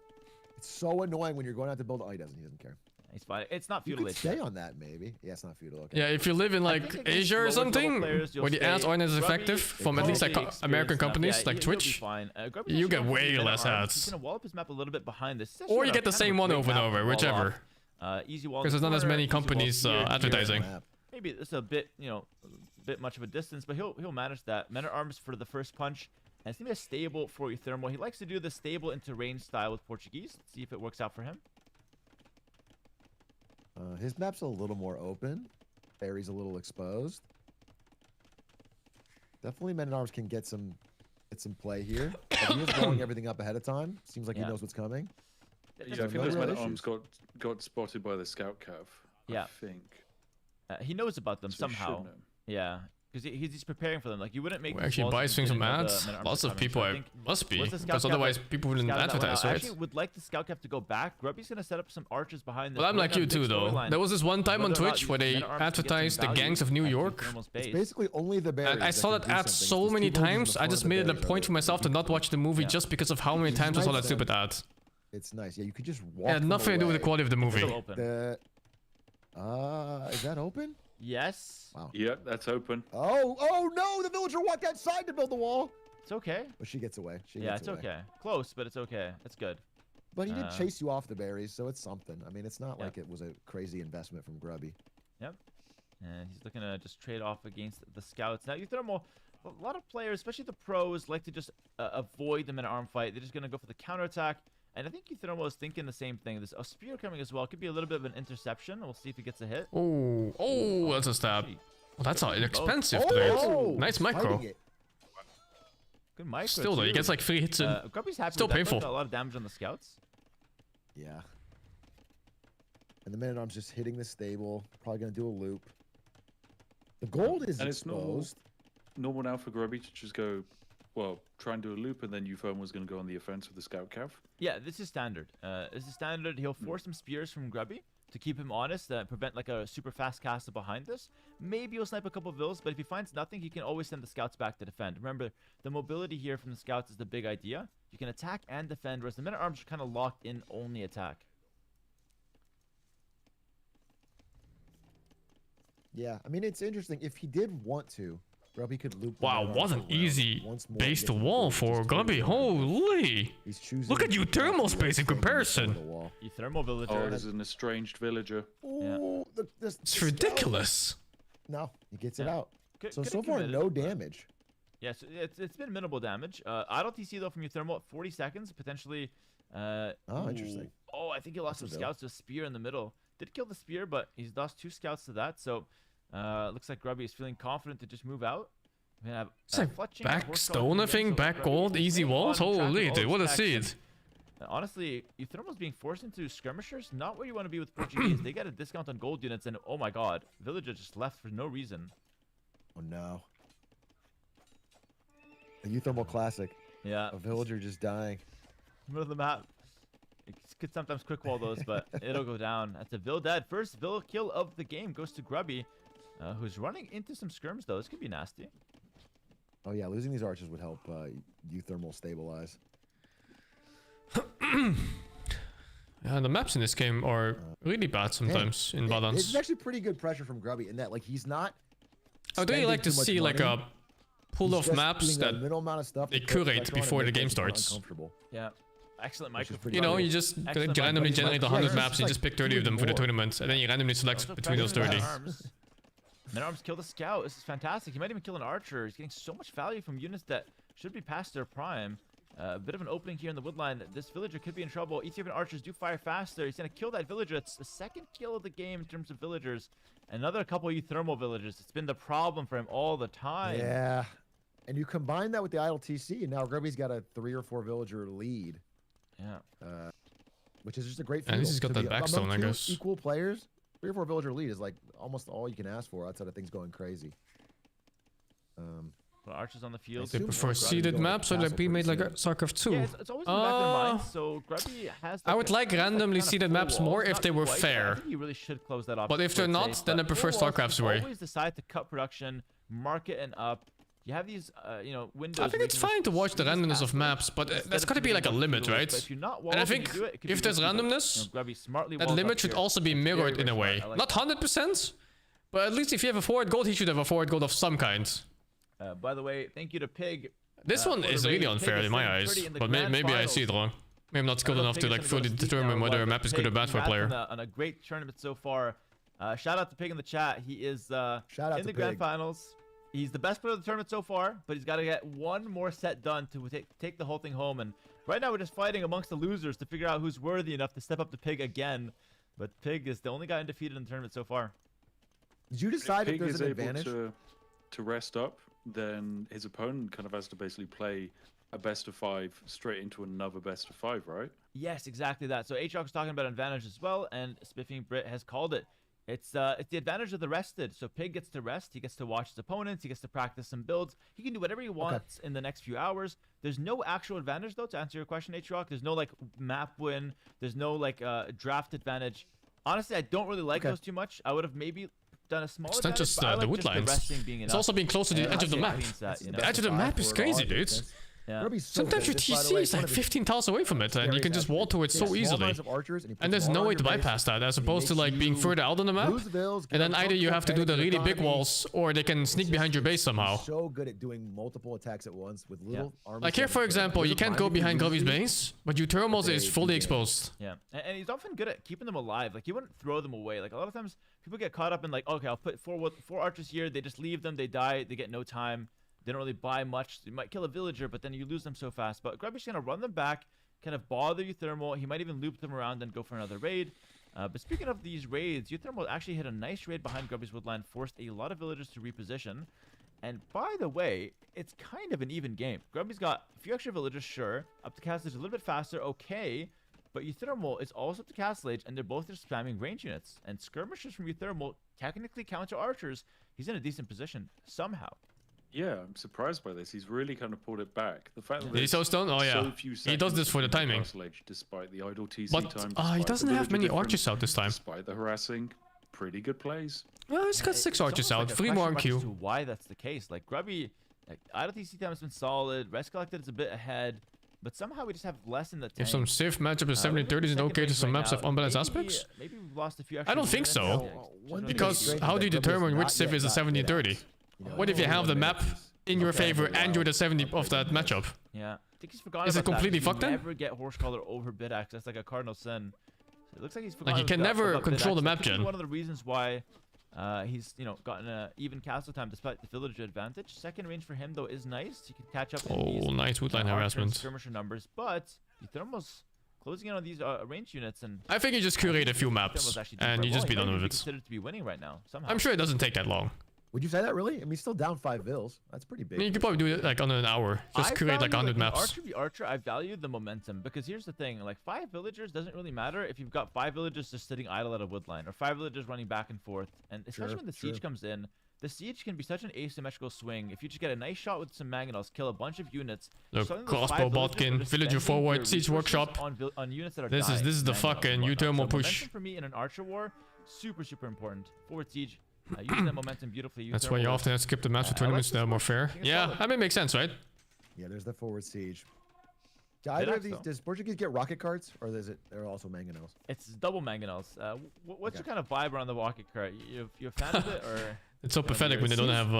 It's so annoying when you're going out to build. Oh, he doesn't. He doesn't care. He's fine. It's not You feudal. could stay on that, maybe. Yeah, it's not feudal. Okay. Yeah, if you live in I like think against Asia or lower level something, players, you'll where the ads stay. aren't as Grubby effective is from at least like probably American experienced companies enough. like He'll be Twitch, fine. Grubby's you actually get on way pretty less good arms. ads. He's gonna wall up his map a little bit behind this. It's actually or you on a get the kind of same a one great over and map to over, wall whichever. off. Easy wall. in Because there's the not as corner, many easy wall companies here, here, advertising. Map. Maybe it's a bit, a bit much of a distance, but he'll manage that. Men at arms for the first punch, and it's gonna be a stable for Euthermal. He likes to do the stable into range style with Portuguese. Let's see if it works out for him. His map's a little more open. Barry's a little exposed. Definitely, Men at Arms can get some play here. But he is blowing everything up ahead of time. Seems like he Yeah. knows what's coming. Yeah, I no think those men real at arms issues. got spotted by the scout cav. Yeah. I think. He knows about them So he should somehow. know. Yeah, because he's preparing for them. Like you wouldn't make. We these actually walls buy if you swings didn't from know the ads. men at arms Lots were of coming. people So I think must be, once the scout because cap, otherwise like, people wouldn't scouted that one out. advertise, I right? actually would like the scout cap to go back. Grubby's gonna set up some archers behind. Well, I'm like you too, though. There was this one time on Whether or not Twitch these where they men at arms can get some advertised the value gangs of New at York. Euthermal's It's base. basically only the Barrys. And I saw that ad so many times, I just made it a point for myself to not watch the movie Yeah. just because of how many It's times I saw nice that stupid then. ad. It's nice. Yeah, you could just walk. It had them nothing to do with the away. quality of the movie. Still open. Is that open? Yes. Wow. Yeah, that's open. Oh no! The villager walked outside to build the wall. It's okay. But she gets away. She Yeah, gets it's away. okay. Close, but it's okay. It's good. But he did Uh, chase you off the berries, so it's something. I mean, it's not Yeah. like it was a crazy investment from Grubby. Yep. And he's looking to just trade off against the scouts. Now, Euthermal, a lot of players, especially the pros, like to just avoid them in an arm fight. They're just going to go for the counterattack. And I think Euthermal is thinking the same thing. There's a spear coming as well. Could be a little bit of an interception. We'll see if he gets a hit. Oh, that's a stab. Gee, Well, that's an expensive Oh! blade. Nice He's micro. fighting it. Good micro, Still though, he too. gets like 3 hits in. Grubby's happy still with that. painful. Got a lot of damage on the scouts. Yeah. And the Man at Arms just hitting the stable. Probably gonna do a loop. The gold is And it's exposed. Normal now for Grubby to just go, well, try and do a loop, and then Euthermal was going to go on the offense with the scout cav. Yeah, this is standard. This is standard. He'll force some spears from Grubby to keep him honest, prevent like a super fast caster behind this. Maybe he'll snipe a couple vills, but if he finds nothing, he can always send the scouts back to defend. Remember, the mobility here from the scouts is the big idea. You can attack and defend, whereas the men-at-arms are kind of locked in only attack. Yeah, I mean, it's interesting. If he did want to, Grubby could loop. the Wow, men-at-arms what an around easy once more base and to get the wall villagers for just Grubby. totally controlled. Holy! He's choosing Look at to you attack thermal the space in right thing comparison. of the wall. You thermal villager. Oh, there's an estranged villager. Ooh, It's scout- ridiculous. No, he gets it Yeah. out. Could- So could've far, committed, no but- damage. Yes, it's been minimal damage. Idle TC though from your thermal at 40 seconds potentially. Oh, interesting. Oh, I think he lost some That's a scouts to a spear in the middle. Did kill the spear, but he's lost 2 scouts to that. So looks like Grubby is feeling confident to just move out. We have It's like Fletching, back Horse stone, Collar I think, Vince, so back Grubby gold, is easy staying walls. on track with Holy, all dude, what a his stacks, seed. and, honestly, Euthermal's being forced into skirmishers. Not where you want to be with Portuguese. They get a discount on gold units, and oh my god, Villager just left for no reason. Oh no. A Euthermal classic. Yeah, A villager just dying. middle of the map. It could sometimes quick wall those, but it'll go down. That's a Vill dead. First Vill kill of the game goes to Grubby, who's running into some skirms though. This could be nasty. Oh yeah, losing these archers would help Euthermal stabilize. Yeah, the maps in this game are really bad sometimes in It's balance. actually pretty good pressure from Grubby in that like he's not. I would really spending like to too much see like money. a pool He's of just maps doing a that minimal amount of stuff they to put curate pressure on and before the make game things more starts. uncomfortable. Yeah, excellent Which is micro. pretty You know, Grubby. you just Excellent randomly micro- generate Yeah, 100 it's maps, just you like just pick 30 of them for the more. tournament, and then you randomly select between those 30. Men-at-arms kill the scout. This is fantastic. He might even kill an archer. He's getting so much value from units that should be past their prime. A bit of an opening here in the woodline. This villager could be in trouble. Ethiopian archers do fire faster. He's going to kill that villager. It's the second kill of the game in terms of villagers. Another couple of thermal villagers. It's been the problem for him all the time. Yeah, and you combine that with the idle TC, and now Grubby's got a 3 or 4 villager lead. Yeah. Which is just a great. And this feel has got to that be backstone, among I two guess. Equal players, 3 or 4 villager lead is like almost all you can ask for outside of things going crazy. Well, archers on the field. They assume prefer Grubby's seeded going to maps, or castle like be pretty made like soon. a StarCraft 2? Yeah, it's always in the back of their mind. So Grubby has. I would like randomly kind of seeded full maps walls, more if not they were quite, but I fair. think you really should close that off. But if they're before not, it's safe, then I but prefer full walls, StarCraft's you way. Always decide to cut production, mark it and up. You have these, windows. I think where it's you can fine to just watch the squeeze randomness past of them maps, but instead that's of gotta be keeping like a them limit, fields. right? But if you're not And I walled, think you do it, it could if be there's risky, but, randomness, Grubby smartly that walls up limit should here. also be That's very, mirrored in very a way. smart. I like Not that. 100%, but at least if you have a forward gold, he should have a forward gold of some kind. By the way, thank you to Pig. This one for the is really raid. unfair Pig in is my sitting eyes, 30 in the but grand maybe I finals. see it wrong. Maybe I'm not skilled enough to like fully determine whether a map is good or bad for a Congrats player. on a great tournament so far. Shout out to Pig in the chat. He is Shout out in to the grand Pig. finals. He's the best player of the tournament so far, but he's got to get one more set done to take the whole thing home. And right now we're just fighting amongst the losers to figure out who's worthy enough to step up to Pig again. But Pig is the only guy undefeated in the tournament so far. Did you decide if Pig there's is an able advantage? to rest up, then his opponent kind of has to basically play a best of 5 straight into another best of 5, right? Yes, exactly that. So H-Rock was talking about advantage as well, and Spiffing Brit has called it. It's the advantage of the rested. So Pig gets to rest. He gets to watch his opponents. He gets to practice some builds. He can do whatever he wants in the next few hours. There's no actual advantage, though, to answer your question, H-Rock. There's no, like, map win. There's no, like, draft advantage. Honestly, I don't really like those too much. I would have maybe done a smaller It's not advantage, just but I the like wood just the lines. resting being It's enough. also being close to the And edge of the I map. think that, you know. The edge of the map is crazy, dude. Yeah. Grubby's so Sometimes your good. This, by the TC way, is one like of his 15 tiles away from it, and you scary can just wall to it takes so small easily. amounts of archers and he puts And there's them no all way on to your base, bypass that, as and he opposed to makes like being you further out on the map. lose vills, And get then on either you top have to of do the the really big economy. walls, or they can sneak behind your base somehow. He's so good at doing multiple attacks at once with little armies. Like here, for example, you can't go behind Grubby's base, but Utermos is fully exposed. Yeah, and he's often good at keeping them alive. Like, he wouldn't throw them away. Like, a lot of times, people get caught up in, like, okay, I'll put four archers here. They just leave them. They die. They get no time. They don't really buy much. You might kill a villager, but then you lose them so fast. But Grubby's going to run them back, kind of bother Euthermal. He might even loop them around and go for another raid. But speaking of these raids, Euthermal actually hit a nice raid behind Grubby's woodline, forced a lot of villagers to reposition. And by the way, it's kind of an even game. Grubby's got a few extra villagers, sure. Up to cast age a little bit faster, okay. But Euthermal is also up to castle age, and they're both just spamming range units. And skirmishers from Euthermal technically counter archers. He's in a decent position, somehow. Yeah, I'm surprised by this. He's really kind of pulled it back. The fact that Did he there's so stone? Oh yeah. so few He does this for the seconds between timing. Castle Age, despite the idle TC But time. he despite the doesn't have villager many difference, archers out this time. Despite the harassing, pretty good plays. Well, he's got It's 6 archers almost out, like a 3 more on question mark as queue. to why that's the case. Like Grubby, like idle TC time has been solid. Rest collected is a bit ahead, but somehow we just have less in the tank. If some safe matchup is 70-30 is okay to some maps have unbalanced aspects? Maybe we've lost a few. I don't think so. Because how do you determine which civ is a 70-30? What if you have the map in your favor and you're the 70 of that matchup? Yeah. I think he's forgotten Is it about that, completely because fucked then? Never get horse collar over bid axe. That's like a cardinal sin. So it looks like he's forgotten. Like, you can never control the map gen. One of the reasons why he's gotten an even castle time despite the villager advantage. Second range for him though is nice. He can catch up. Oh, nice woodline harassment. Skirmisher numbers, but the thermal's closing in on these range units, and I think you just curate a few maps and you just be done with it. Considered to be winning right now somehow. I'm sure it doesn't take that long. Would you say that really? I mean, he's still down 5 vills. That's pretty I big. mean, you could probably do it like under an hour. Just create like 100 maps. Archer v Archer, I value the momentum because here's the thing: like 5 villagers doesn't really matter if you've got 5 villagers just sitting idle at a woodline, or 5 villagers running back and forth. And especially when the siege comes in, the siege can be such an asymmetrical swing. If you just get a nice shot with some mangonels, kill a bunch of units. Look, crossbow botkin, villager forward, siege workshop. On units that are This is the fucking U-thermal push. Momentum for me in an Archer war, super important. Forward siege. Using that momentum beautifully. That's why you often have to skip the maps for tournaments that are more fair. Yeah, I mean, makes sense, right? Yeah, there's the forward siege. Do either of these, does Portuguese get rocket carts, or is it they're also mangonels? It's double mangonels. What's your kind of vibe around the rocket cart? You a fan of it, or? It's so pathetic when they don't have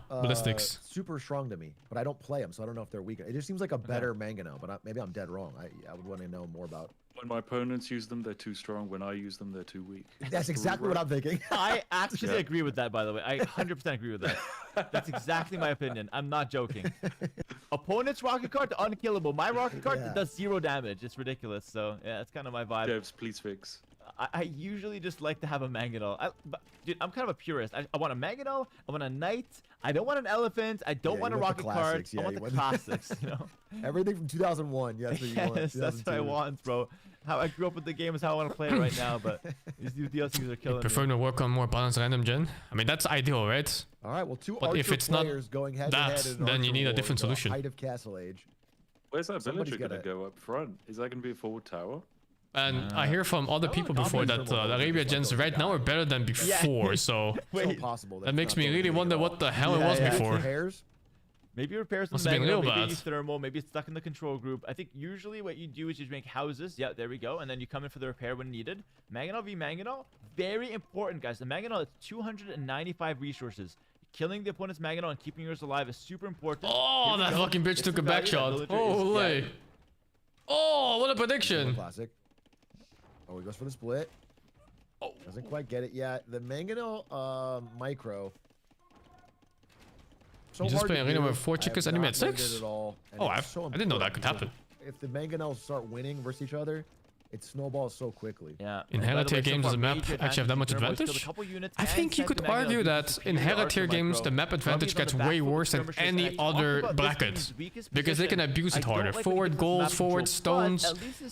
ballistics. Super strong to me, but I don't play them, so I don't know if they're weaker. It just seems like a better mangonel, but maybe I'm dead wrong. I would want to know more about. When my opponents use them, they're too strong. When I use them, they're too weak. That's exactly what I'm thinking. I actually agree with that, by the way. I 100% agree with that. That's exactly my opinion. I'm not joking. Opponent's rocket cart, unkillable. My rocket cart does 0 damage. It's ridiculous. So yeah, that's kind of my vibe. Devs, please fix. I usually just like to have a mangonel. Dude, I'm kind of a purist. I want a mangonel. I want a knight. I don't want an elephant. I don't want a rocket cart. I want the classics, you know? Everything from 2001. Yeah, that's what you want. Yes, that's what I want, bro. How I grew up with the game is how I want to play it right now, but these new DLCs are killing me. Prefer to work on more balanced random gen? I mean, that's ideal, right? All right, well, 2 but Archer if it's not players going head that, to head in then you Archer need a war, different the solution. Height of Castle Age. Where's that Somebody's villager going to gotta- go up front? Is that going to be a forward tower? And I hear from other people before that the Arabia gens right now are better than before, so that makes me really wonder what the hell it was before. Repairs? Maybe repairs Must the have been real mangonel, maybe bad. use thermal, maybe it's stuck in the control group. I think usually what you do is you make houses. Yeah, there we go. And then you come in for the repair when needed. Mangonel v Mangonel, very important, guys. The Mangonel is 295 resources. Killing the opponent's Mangonel and keeping yours alive is super important. Oh, that fucking bitch took a back shot. Holy. Oh, what a prediction. Classic. Oh, he goes for the split. Oh. Doesn't quite get it yet. The mangonel micro. So You just hard play to arena do. with 4 I have chickens and you not made played 6? it at all, and Oh, it's so I didn't know that could important happen. because If the mangonels start winning versus each other, it snowballs so quickly. Yeah. In higher tier games, does the map actually have that much advantage? I think you could argue that in higher tier games, the map advantage gets way worse than any other bracket. Because they can abuse it harder. Forward goals, forward stones,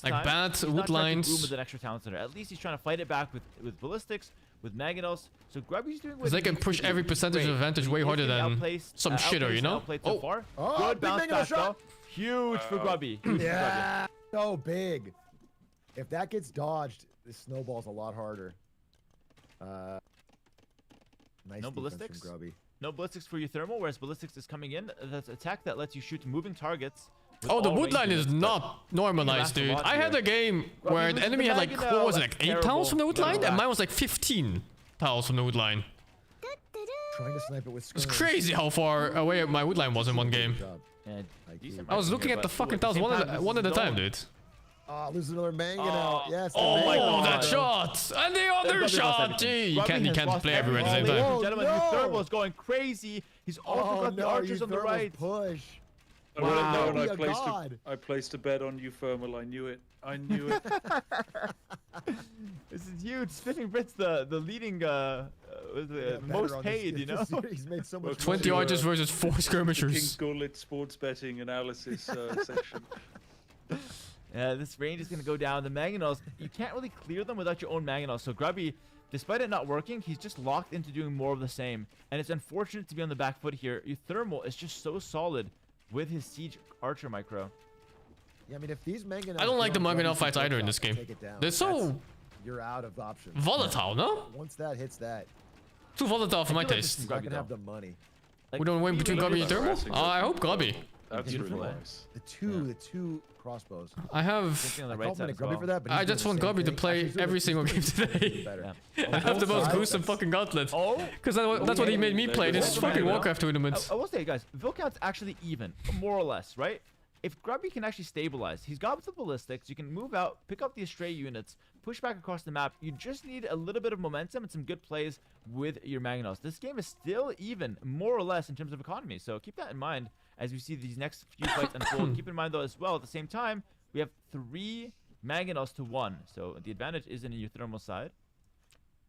like bad wood lines. With an extra talent center. At least he's trying to fight it back with ballistics, with mangonels. So Grubby's doing what Because they can push every percentage of advantage way harder than some shitter, you know? Good bounce back, though. Huge for Grubby. Yeah, so big. If that gets dodged, this snowballs a lot harder. Nice No defense ballistics? from Grubby. No ballistics for you thermal, whereas ballistics is coming in. That's attack that lets you shoot moving targets. Oh, the wood line is not normalized, dude. I had a game where the enemy had like, what was it, like 8 tiles from the wood line? And mine was like 15 tiles from the wood line. Trying to snipe it with It's crazy how far away my wood line was in one game. I was looking at the fucking tiles one at a time, dude. Oh, there's another mangonel. Yes. Oh my god, that shot! And the other shot! Gee, you can't play everywhere at the same time. Gentlemen, Thermal is going crazy. He's also got the archers on the right. Push. Wow. Wow. I placed a bet on you, Thermal. I knew it. I knew it. This is huge. Spinning Brits, the leading, most paid, you know? He's made so much 20 archers versus 4 skirmishers. King's Gauntlet sports betting analysis section. Yeah, this range is going to go down. The mangonels, you can't really clear them without your own mangonels. So Grubby, Despite it not working, he's just locked into doing more of the same. And it's unfortunate to be on the back foot here. Euthermal is just so solid with his Siege Archer micro. Yeah, I mean, if these Mangonel I don't like the Grubby Mangonel can fights take either in out this game. and take it down, They're so you're out of options. volatile, no? Once that hits that, Too volatile for my feel like this taste. is he's not Grubby, gonna have though. the money. Like, We don't win between really, Grubby and really Thermal? harassing I hope Grubby. That's really Beautiful. nice. The two crossbows. I have... Something on the I right called him side a as Grubby well. for that, but I he's just doing want the same Grubby to thing. play Actually, he's doing every it- single he's game doing it today. better. Yeah. I have the most sides. gruesome fucking gauntlet. Oh, Because that's what he made me play this Also, fucking man, Warcraft tournament. I will say, guys, Vilcount's actually even, more or less, right? If Grubby can actually stabilize, he's got the ballistics, you can move out, pick up the Astray units, push back across the map. You just need a little bit of momentum and some good plays with your Mangonels. This game is still even, more or less, in terms of economy. So keep that in mind as we see these next few fights unfold. Keep in mind, though, as well, at the same time, we have 3 Mangonels to 1. So the advantage is in your thermal side.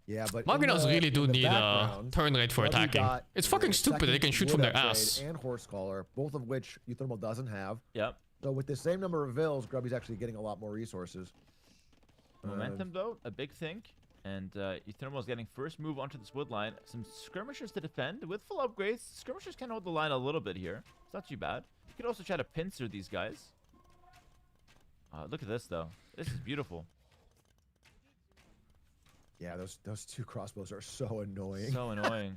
Yeah, but Mangonels really do in the need a background, turn rate for Grubby attacking. got It's fucking the stupid they can second shoot from wood their upgrade ass. and Horsecaller, both of which Euthermal doesn't have. Yep. So with the same number of Vils, Grubby's actually getting a lot more resources. Momentum, though, a big thing. And Euthermal is getting first move onto this wood line. Some skirmishers to defend. With full upgrades, skirmishers can hold the line a little bit here. It's not too bad. You could also try to pincer these guys. Look at this, though. This is beautiful. Yeah, those 2 crossbows are so annoying. So annoying.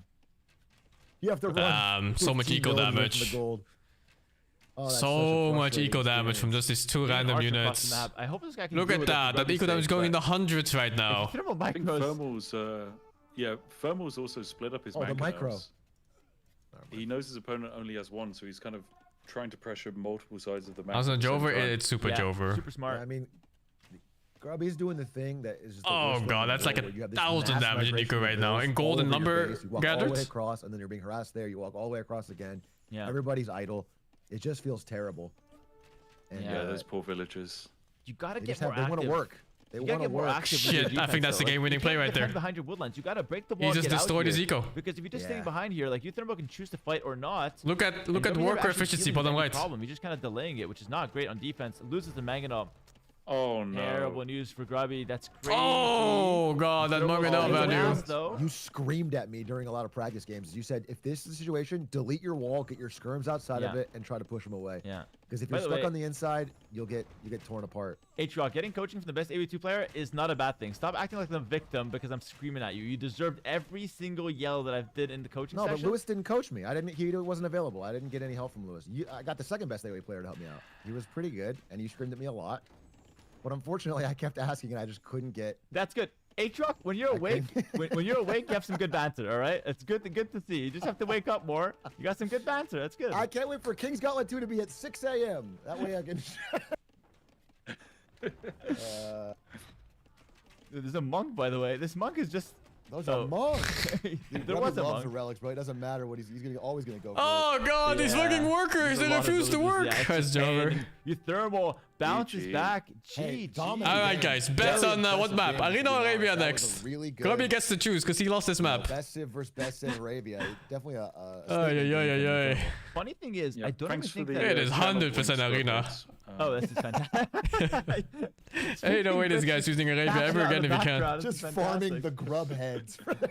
You have to run. So much 15 eco builds away from damage. the gold. Oh, that's such a So much frustrating eco damage from experience. just these 2 Getting random Archer across units. the map. I hope this guy can Look do at it that. That eco damage is going in the hundreds right now. Thermal I think micros. Thermal's also split up his Oh, the micro. Mangonels. He knows his opponent only has 1, so he's kind of trying to pressure multiple sides of the map. As a at the same Jover, time. it's super Yeah, Jover. super smart. I mean, Grubby's doing the thing that is just the Oh worst thing god, in the that's like world, where you have this 1,000 mass damage in migration eco of right now. Vils In all gold and over your lumber base. You walk all the way gathered. across, and then you're being harassed there. You walk all the way across again. Yeah. Everybody's idle. It just feels terrible. And, Yeah, those poor villagers. You gotta they get just more have, they active. want to work. They You gotta want to get more work. active with your Shit, I think defense, that's the though. Like, game-winning you play can't right defend there. behind your woodlands. You gotta break the He wall. just get out destroyed his here. eco. Because if you're just Yeah. sitting behind here, like Euthermal can choose to fight or not. Look at and nobody worker actually efficiency dealing with bottom any right. Problem. You're just kind of delaying it, which is not great on defense. Loses the Mangonel. Oh no. Terrible news for Grubby. That's crazy. Oh god, that Thermal Mangonel always value. last, though. You screamed at me during a lot of practice games. You said, if this is the situation, delete your wall, get your skirms outside of Yeah. it, and try to push them away. Yeah. Because if By you're the stuck way- on the inside, you get torn apart. H-Rock, getting coaching from the best AV2 player is not a bad thing. Stop acting like the victim because I'm screaming at you. You deserved every single yell that I did in the coaching No, session. but Lewis didn't coach me. He wasn't available. I didn't get any help from Lewis. I got the second best AOE player to help me out. He was pretty good, and he screamed at me a lot. But unfortunately, I kept asking, and I just couldn't get. That's good. H-Rock, when you're awake, when you're awake, you have some good banter, all right? It's good to see. You just have to wake up more. You got some good banter. That's good. I can't wait for King's Gauntlet 2 to be at 6 a.m. That way I can. There's a monk, by the way. This monk is just... Those Oh. are monks. There was a loves monk. the relics, bro. It doesn't matter what he's always gonna go for. Oh god, these Yeah. fucking workers, There's they a lot of refuse to villagers, work. yeah, it's As just Jover. pain. Euthermal bounces GG. back. Hey, GG. dominant Alright game. guys, bets Very on what impressive map? game, to Arena be or honest. Arabia That was a next? really good. Grubby gets to choose because he lost his map. Best Civ versus best Civ Arabia. Definitely a. Ay. Funny thing is, Yeah, I don't even thanks for think the, that... It is channel 100% points Arena. reference. Oh, this is fantastic. Hey, no way this guy's choosing Arabia ever again if he can. Just farming the grub heads. Getting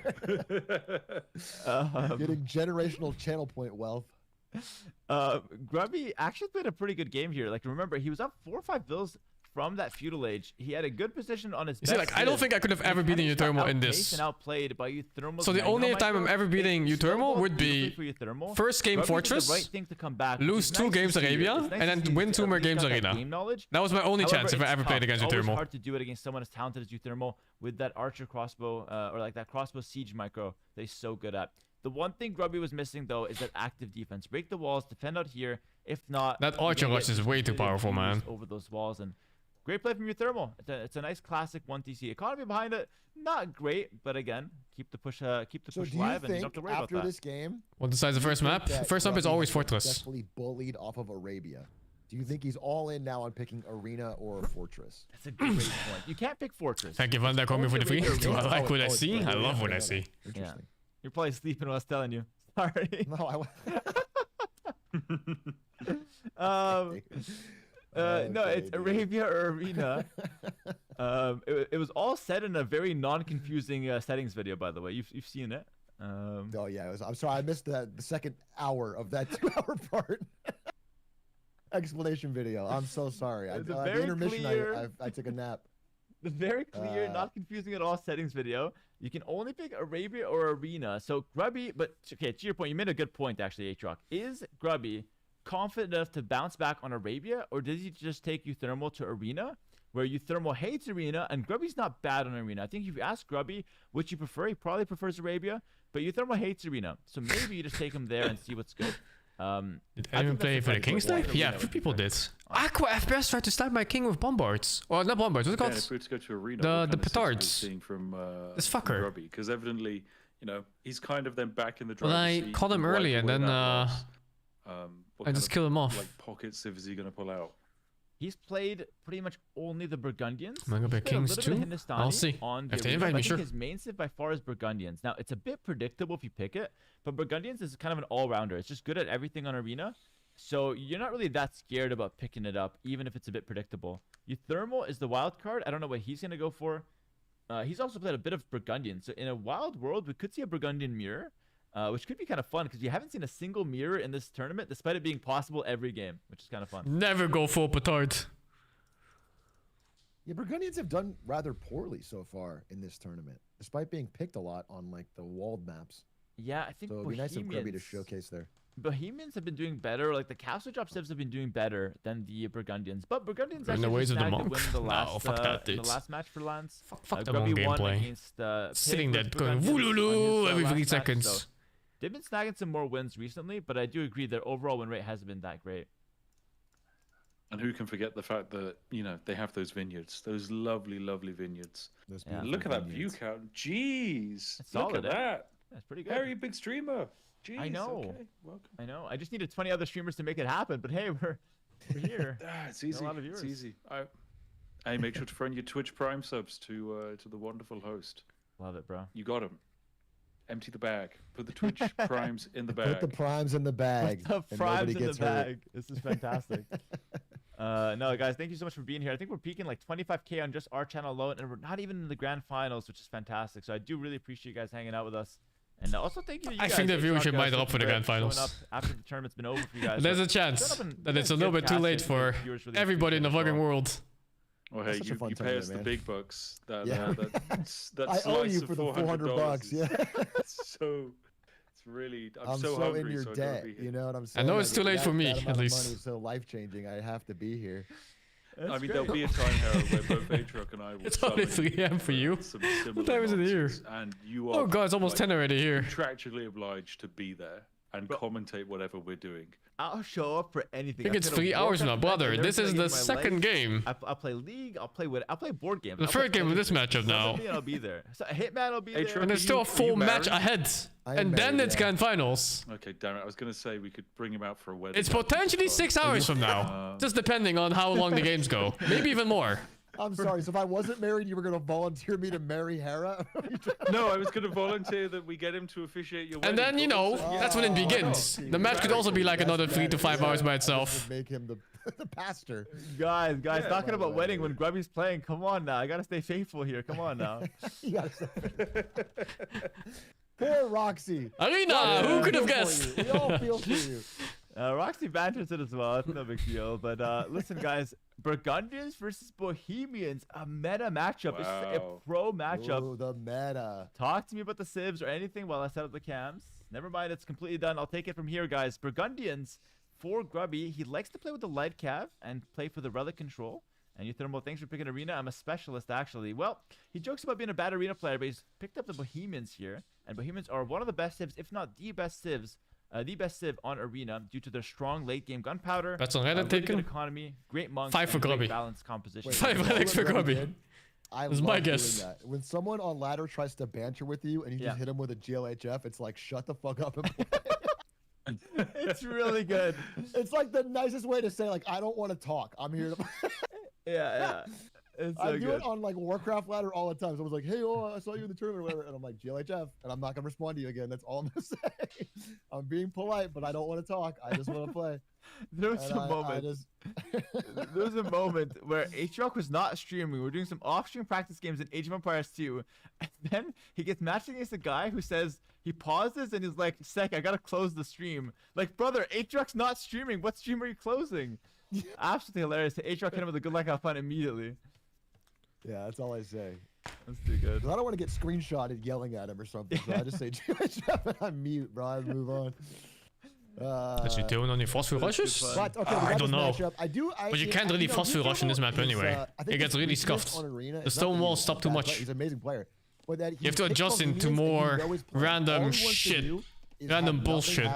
generational channel point wealth. Grubby actually played a pretty good game here. Like, remember, he was up 4 or 5 bills from that feudal age. He had a good position on his You see, like, I don't think I could have ever beaten Euthermal in this. And outplayed by Euthermal's So the only Mangonel time I'm micro. ever beating It Euthermal snowballed would be beautifully for Euthermal. first game Grubby did Fortress, the right thing to come back, lose which is 2 nice to games see. Arabia, It's nice and to then see win that 2 more he's games got that Arena. game knowledge. That was my only However, chance if I it's ever played tough. against Always Euthermal. hard to do it against someone as talented as Euthermal with that archer crossbow or like that crossbow siege micro that he's so good at. The one thing Grubby was missing though is that active defense. Break the walls, defend out here. If not, That you're archer gonna rush get is way too completely powerful, man. abused over those walls. And great play from Euthermal. It's a nice classic 1TC. Economy behind it, not great, but again, keep the push So do you live, and you don't have think to worry about after that. this game, What decides the first map? that First map is Grubby always has Fortress. successfully bullied off of Arabia? Do you think he's all in now on picking Arena or Fortress? That's a great point. You can't pick Fortress. Thank you, Van der Kommen for the free. Only Do I like what I it's see? I Arabia. love what I Okay, see. Interesting. You're probably sleeping while I was telling you. Sorry. No, No, it's Okay, Arabia or Arena. It was all said in a very non-confusing settings video, by the way. You've seen it. Oh yeah, I'm sorry, I missed the second hour of that 2-hour part. Explanation video. I'm so sorry. The intermission, I took a nap. The very clear, not confusing at all settings video. You can only pick Arabia or Arena. So Grubby, but okay, to your point, you made a good point actually, H-Rock. Is Grubby confident enough to bounce back on Arabia, or does he just take Euthermal to Arena, where Euthermal hates Arena, and Grubby's not bad on Arena? I think if you ask Grubby which you prefer, he probably prefers Arabia, but Euthermal hates Arena. So maybe you just take him there and see what's good. Did anyone play for the king snipe? Yeah, a few people did. Aqua FPS tried to snipe my king with bombards. Or not bombards, what's it called? If we were to go to Arena, The petards. From, this fucker. Because evidently, you know, he's kind of then back in the Well, driver's I seat. caught him early and then I just killed him off. Like pocket civ is he gonna pull out? He's played pretty much only the Burgundians. Am I gonna play kings too? I'll see. If they invite me, sure. His main civ by far is Burgundians. Now, it's a bit predictable if you pick it, but Burgundians is kind of an all-rounder. It's just good at everything on Arena. So you're not really that scared about picking it up, even if it's a bit predictable. Euthermal is the wild card. I don't know what he's going to go for. He's also played a bit of Burgundian. So in a wild world, we could see a Burgundian mirror, which could be kind of fun because you haven't seen a single mirror in this tournament, despite it being possible every game, which is kind of fun. Never go full petard. Yeah, Burgundians have done rather poorly so far in this tournament, despite being picked a lot on like the walled maps. Yeah, I think so it'd be nice of Grubby to showcase there. Bohemians have been doing better. Like the castle drop civs have been doing better than the Burgundians. But Burgundians in the actually ways of the snagged monk. win the last, No, fuck that, dude. in the last match for Lance. Fuck the monk gameplay. Against, sitting there Pig going versus wooloo every 3 match, seconds. so they've been snagging some more wins recently, but I do agree their overall win rate hasn't been that great. And who can forget the fact that, you know, they have those vineyards, those lovely, lovely vineyards. Yeah, look at that view count. Jeez. It's look solid, at that. That's pretty good. Very big streamer. Jeez, I know. Okay, welcome. I know. I just needed 20 other streamers to make it happen, but hey, we're here. It's easy. A lot of viewers. It's easy. Hey, make sure to throw in your Twitch Prime subs to the wonderful host. Love it, bro. You got him. Empty the bag. Put the Twitch Primes in the bag. Put the primes in the bag. Put the primes in the bag. Hurt. This is fantastic. No, guys, thank you so much for being here. I think we're peaking like 25K on just our channel alone, and we're not even in the grand finals, which is fantastic. So I do really appreciate you guys hanging out with us. And also thank you to you guys. I think the viewership might drop for the grand finals. Up after the tournament's been over for you guys. There's a chance that it's a little bit too late for everybody in the fucking world. Well, hey, you pay us the big bucks. That I owe you for the $400. Yeah. So it's really. I'm so hungry, in your so debt. You know what I'm saying? I know it's too late for me, at least. Money is so life changing. I have to be here. I mean, there'll be a time, Harold, where both Aatrock and I will. It's only 3 AM for you. What time is it here? And you are. Oh god, it's almost 10 already here. Contractually obliged to be there and commentate whatever we're doing. I'll show up for anything. I think it's 3 hours now, brother. This is the second game. I'll play League. I'll play board games. The third game of this matchup now. I'll be there. So Hitman will be there. And there's still a full match ahead. And then it's grand finals. Okay, damn it. I was going to say we could bring him out for a wedding. It's potentially 6 hours from now. Just depending on how long the games go. Maybe even more. I'm sorry. So if I wasn't married, you were going to volunteer me to marry Hera? No, I was going to volunteer that we get him to officiate your wedding. And then, you know, that's when it begins. The match could also be like another 3 to 5 hours by itself. Make him the pastor. Guys, talking about wedding when Grubby's playing. Come on now. I got to stay faithful here. Come on now. You gotta stay Poor Roxy. Arena, who could have guessed? We all feel for you. Roxy banters it as well. It's no big deal. But listen, guys, Burgundians versus Bohemians, a meta matchup. It's a pro matchup. Ooh, the meta. Talk to me about the civs or anything while I set up the cams. Never mind, it's completely done. I'll take it from here, guys. Burgundians for Grubby. He likes to play with the light cav and play for the relic control. And Euthermal, thanks for picking Arena. I'm a specialist, actually. Well, he jokes about being a bad Arena player, but he's picked up the Bohemians here. And Bohemians are one of the best civs, if not the best civs. The best civ on Arena due to their strong late game gunpowder. That's on Reddit really taken. Good economy, great monks, 5 for Grubby. Balanced composition. Wait, 5 relics for Grubby. That's my guess. That. When someone on ladder tries to banter with you and you just hit him with a GLHF, it's like, shut the fuck up and play. It's really good. It's like the nicest way to say, like, I don't want to talk. I'm here to. Yeah. It's so I do good. it on like Warcraft ladder all the time. Someone's like, "Hey, I saw you in the tournament or whatever," and I'm like, "GLHF," and I'm not gonna respond to you again. That's all I'm gonna say. I'm being polite, but I don't want to talk. I just want to play. There was And a moment. There was a moment where Aatrox was not streaming. We were doing some off-stream practice games in Age of Empires 2, and then he gets matched against a guy who says he pauses and he's like, "Sec, I gotta close the stream." Like, brother, Aatrox not streaming. What stream are you closing? Absolutely hilarious. Aatrox hit him with a good luck have fun immediately. Yeah, that's all I say. That's too good. 'Cause I don't want to get screenshotted yelling at him or something. So I just say, Jeff, and I mute, bro. I move on. Is he doing any forceful rushes? But, okay, we I got don't this know. matchup. But you can't really forceful rush in this map anyway. It gets really scuffed. The stone walls stop too much. He's an amazing player. But that You have to adjust into more random shit. Random bullshit.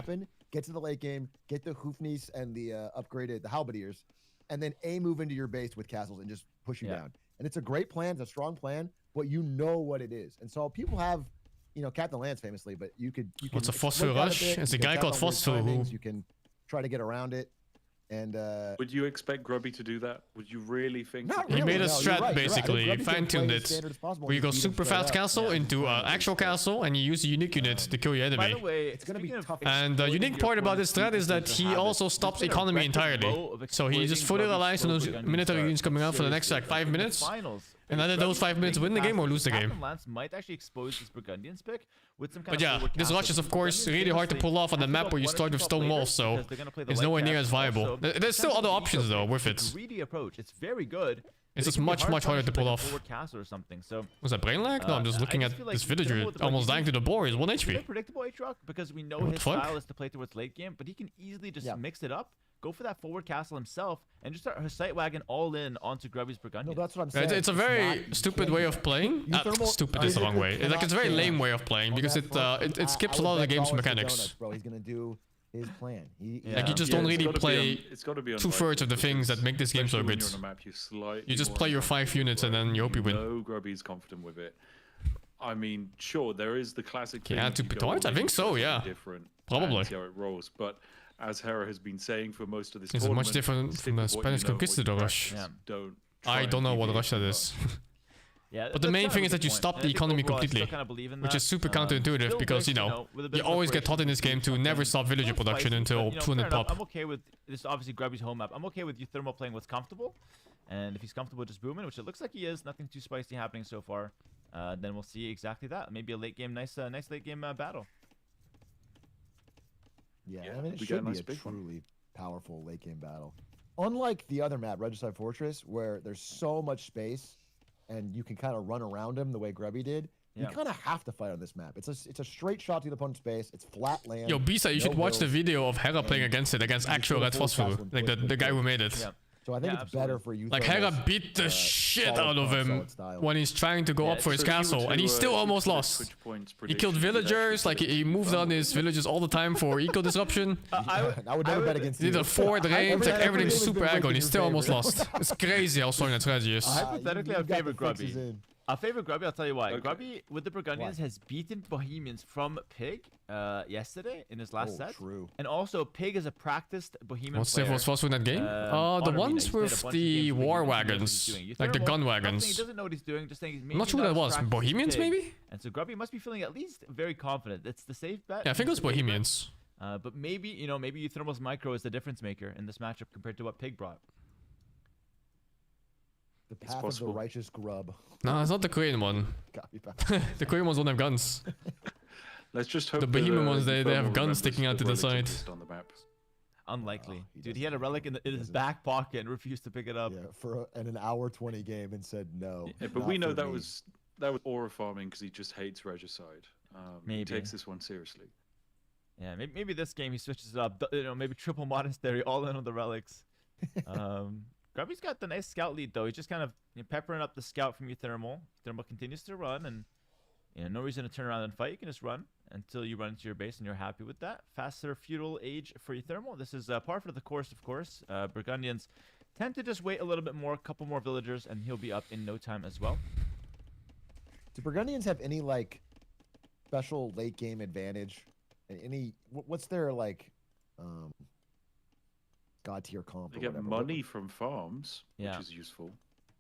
Get to the late game, get the Hoofnies and the upgraded, the Halberdiers, and then move into your base with castles and just push you down. And it's a great plan, it's a strong plan, but you know what it is. And so people have, you know, Captain Lance famously, but you can. What's a phosphor rush? It's a guy called Phosphor who. You can try to get around it. And would you expect Grubby to do that? Would you really think? Not He really, made a no, strat you're right. basically, Grubby can fine-tuned play as it. standard as possible Where you and go beat him super straight fast up. castle into actual castle, and you use a unique unit to kill your By the enemy. way, It's gonna be speaking of tough. And the unique part about this strat is that he also stops economy entirely. So he just fully relies on those military units coming out for the next like 5 minutes. And either those 5 minutes win the game or lose the game. Captain Lance might actually expose this Burgundians pick with some kind But yeah, this rush is of course really hard to pull off on the map where you start with stone walls, so it's nowhere near as viable. There's still other options though with it. Greedy approach. It's very good. It's just much harder to pull off. Forward castle or something. So Was that brain lag? No, I'm just looking at this villager almost dying to the boar. He's 1 it's very HP. predictable Aatrox because we know What his the fuck? style is to play towards late game, but he can easily just mix it up, go for that forward castle himself, and just start her sight wagon all in onto Grubby's No, Burgundian. that's what I'm saying. It's a very not- stupid way of playing. Stupid is the wrong way. Like it's a very lame way of playing because it skips a lot of the game's mechanics. Bro, he's gonna do his plan. Like you just don't really play It's got to be on 2/3 of the things that make this game so good. You just play your 5 units and then you hope you win. No, Grubby's confident with it. I mean, sure, there is the classic. Can you thing add 2 if you go petards? I all think in, so, it's yeah. Different. Probably. And see how it rolls, but as Hera has been saying for most of this Is it tournament, much different stick from the with what you Spanish know and what you Conquistador rush? practice. Don't. I try don't and know what deviate rush that too is. Yeah, But the that's main kind thing of is a that you good stop point. the And I think economy overall I still completely, kinda believe in which that. is super counterintuitive Still because, with, you know, with a bit you of always get taught in this game preparation, to never stop villager still production spicy, until but, you know, 200 fair enough. pop. I'm okay with this. Is obviously Grubby's home map. I'm okay with you thermal playing what's comfortable, and if he's comfortable just booming, which it looks like he is, nothing too spicy happening so far. Then we'll see exactly that. Maybe a late game, nice late game battle. Yeah, Yeah, I mean, it we got a should be nice a big one. truly powerful late game battle. Unlike the other map, Regicide Fortress, where there's so much space and you can kind of run around him the way Grubby did, you kind of have to fight on this map. It's a straight shot to the opponent's base. It's flat land. Yo, Bisa, you should no watch the hills. video of Hera playing against actual Red Phosphor, like the guy who made it. Yeah. So I think Yeah, it's better for you. Like Hera beat the shit out of him style. when he's trying to go up for his So if you were castle, to, and he still if you almost were to lost. Twitch points He killed prediction, you'd villagers, actually like put it he moved on his villagers all the time for eco disruption. I would never bet against He did you. a forward range, like everything's Everything's super been aggro, and he breaking still your almost favor. lost. It's crazy how strong that strategy is. Hypothetically, I you got favor the fixes Grubby. in. Our favorite Grubby, I'll tell you why. Okay. Grubby with the Burgundians has beaten Bohemians from Pig yesterday in his last set. True. And also, Pig is a practiced Bohemian What's player. the Phosphor in that game? The on arena. ones He's played a with bunch of the games where war he knows what he's wagons, doing. You like the thermal, gun not saying wagons. He doesn't know what he's doing, just saying he's maybe I'm not sure what that not was. as practiced as Bohemians, Pig. maybe? And so Grubby must be feeling at least very confident. It's the safe bet. Yeah, I think it was It's the safe bet. Bohemians. But maybe, maybe Thermal's micro is the difference maker in this matchup compared to what Pig brought. The path of the possible. righteous grub. No, it's not the Korean one. Copy back. The Korean ones don't have guns. Let's just hope The that, Bohemian ones, they Thermal have guns remembers sticking out the to the relics side. exist on the map. Unlikely. he Dude, he had a doesn't. relic in his doesn't. back pocket and refused to pick it up. Yeah, for an hour 20 game and said no. Yeah, but not we know for that me. was aura farming because he just hates Regicide. He Maybe. takes this one seriously. Yeah, maybe this game he switches it up. Maybe triple monastery, all in on the relics. Grubby's got the nice scout lead though. He's just kind of peppering up the scout from Thermal. Thermal continues to run, and no reason to turn around and fight. You can just run until you run into your base, and you're happy with that. Faster feudal age for Thermal. This is par for the course, of course. Burgundians tend to just wait a little bit more, a couple more villagers, and he'll be up in no time as well. Do Burgundians have any like special late game advantage? Any what's their like god tier comp? They or get whatever? money from farms, Yeah. which is useful.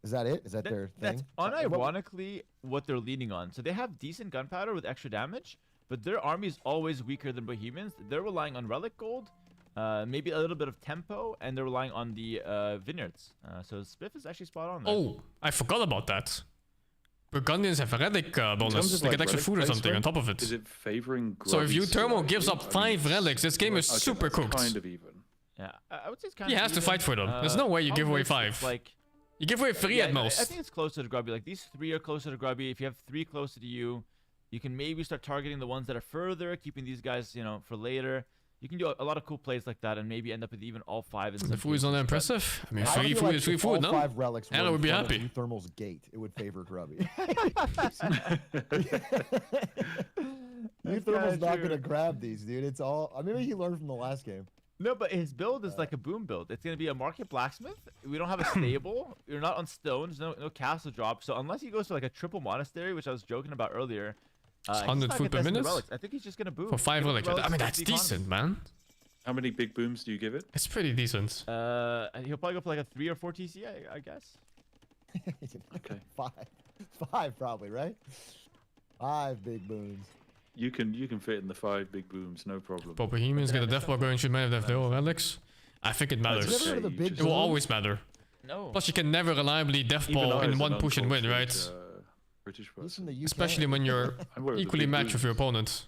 Is that it? Is that their That's thing? unironically what they're leaning on. So they have decent gunpowder with extra damage, but their army is always weaker than Bohemians. They're relying on relic gold maybe a little bit of tempo, and they're relying on the vineyards. So Spiff is actually spot on there. Oh, I forgot about that. Burgundians have a relic bonus. They get extra food or something on top of it. Is it favoring? So if grubby Thermo slightly? gives up I mean, 5 relics, this game is okay, super that's cooked. Kind of even. Yeah, I would say it's kind He of has to even. fight for them. There's no way you give away Probably it's 5. Like, You give away 3 at most. I think it's closer to Grubby. Like these 3 are closer to Grubby. If you have 3 closer to you, you can maybe start targeting the ones that are further, keeping these guys, for later. You can do a lot of cool plays like that, and maybe end up with even all 5 in some The food is not that cases, but- impressive. I mean, I free feel food like is free if food, all no? 5 relics were Ella in would be front of happy. Thermal's gate, it would favor Grubby. Thermal's not true. gonna grab these, dude. It's all. Maybe he learned from the last game. No, but his build is like a boom build. It's gonna be a market blacksmith. We don't have a stable. You're not on stones. No castle drop. So unless he goes for like a triple monastery, which I was joking about earlier, It's he's 100 not food gonna per test the minute? relics. I think he's just gonna boom. For 5 Give him relics. relics I mean, to that's the economy. decent, man. How many big booms do you give it? It's pretty decent. He'll probably go for like a 3 or 4 TC, I guess. Okay. 5 probably, right? 5 big boons. You can fit in the 5 big booms, no problem. But Bohemians get a death block going, should man have the relics. I think it That's matters. Never heard of the you big just- It will boons? always matter. No. Plus, you can never reliably death Even ball I, in as one an push and win, right? uncultured, British He's person. from the UK. Especially when you're I'm aware of the equally big matched with your booms. opponent.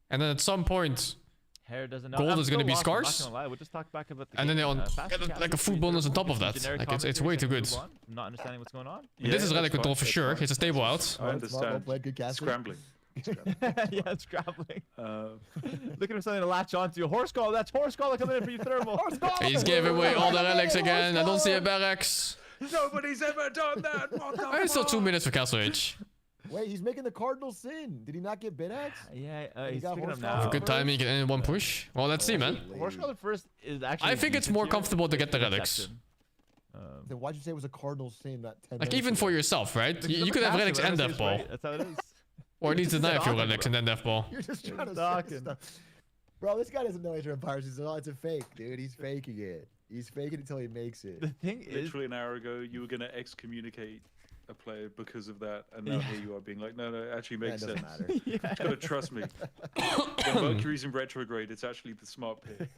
And then at some point, Hair doesn't know. Gold I'm is gonna still be lost, I'm not scarce. gonna lie. We'll just talk back about the And then game. they on- Fast get and like a casual, food free bonus on thermal, top of some that. generic Like, it's commentary, way too and good. move on. I'm not understanding what's going on. this is that's relic fine, control for that's sure. fine. It's a stable out. I Oh, it's well understand. played, good casting. Scrambling. Yeah, it's grappling. Uh, Looking for something to latch onto. Horse collar. That's horse collar coming in for you, thermal. Horse collar. He's giving away all the relics again. I don't see a barracks. Nobody's ever done that. What the It's still 2 fuck? minutes for Castle Age. Wait, he's making the cardinal sin. Did he not get Bidax? Yeah, He he's got picking up horse now. collar. For good timing, you can end in one push. Well, let's see, man. Horse collar first is actually. I think it's more comfortable to get the relics. Reception. Then why'd you say it was a cardinal sin, not 10 Like, minutes even ago? for yourself, right? You could have Passive, relics and whatever death says ball. right, That's how it is. Or at least deny a few Talking, relics and then death ball. You're just trying to talking. say stuff. Bro, this guy doesn't know Age of Empires. He's it's a fake, dude. He's faking it. He's faking it until he makes it. The thing is, Literally an hour ago, you were gonna excommunicate a player because of that, and now here you are being like, no, it actually That makes doesn't sense. matter. You just gotta trust me. When Mercury's in retrograde, it's actually the smart pick.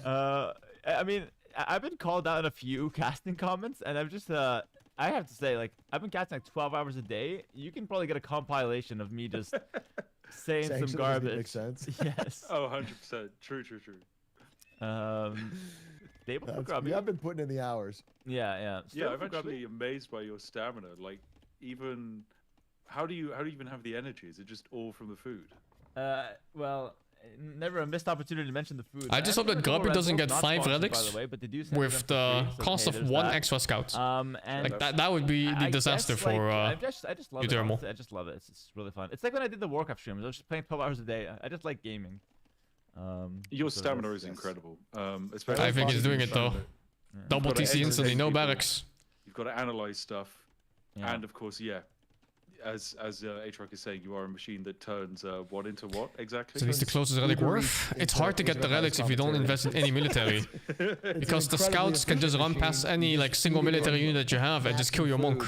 I mean, I've been called out in a few casting comments, and I've just, I have to say, like, I've been casting like 12 hours a day. You can probably get a compilation of me just saying some Saying something doesn't garbage. make sense. Yes. Oh, 100%. True. Stable for That's, Grubby. you have been putting in the hours. Yeah. Yeah, Stable I'm for Grubby. actually amazed by your stamina. Like, even how do you even have the energy? Is it just all from the food? Well, never a missed opportunity to mention the food. I just am hope that gonna go Grubby Red doesn't Bull, get not 5 sponsored, relics by the way, but they do send with them the for free, so cost hey, of there's 1 that. extra scout. And Like, that would be the I disaster guess, for I just love it. Thermal. Honestly. I just love it. It's really fun. It's like when I did the Warcraft streams. I was just playing 12 hours a day. I just like gaming. Your so stamina that's- is incredible. Especially I think he's if doing you're it though. trying to- Double You've gotta TC instantly, entertain no people. barracks. You've got to analyze stuff, Yeah. and of course, as Aatrox is saying, you are a machine that turns what into what exactly? At least the closest relic Uber worth. Eats It's into hard to get the Age of relics if you don't Empires invest in any military. Because the scouts can just run past any like single military unit that you have and just kill your monk.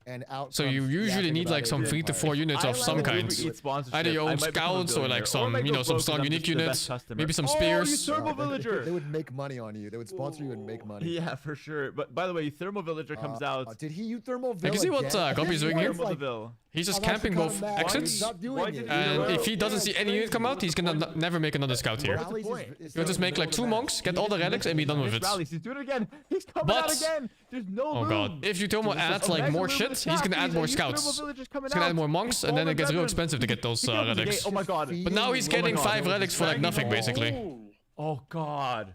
And out So you comes usually yapping need about like Age some of 3 to 4 Empires. units I of some like Uber kind. Eats sponsorship. Either your I own might become a scouts or billionaire. like some, I might you go know, some broke 'cause strong I'm unique just the best units. customer. Maybe some Oh, you spears. thermal They villager. would make money on you. They would sponsor you and make money. Yeah, for sure. But by the way, thermal villager comes out. Did he thermal I can see what Grubby's doing here. Thermal Deville. He's just Oh, that's the camping kind both of match. exits. Stop doing Why it. did And Yeah, if he doesn't see any unit come out, he's gonna never make another scout here. Rallies is- point? is He'll just in the make like middle 2 of the monks, match. get all the relics, and be done with it. Rallies. He's doing it again. He's coming But- out again. There's no Oh god. loom. If you Tomo adds like more shit, he's gonna add more scouts. He's gonna add more monks, and then it gets real expensive to get those relics. Oh my god. But now he's getting God. 5 relics for like nothing, basically. Oh god.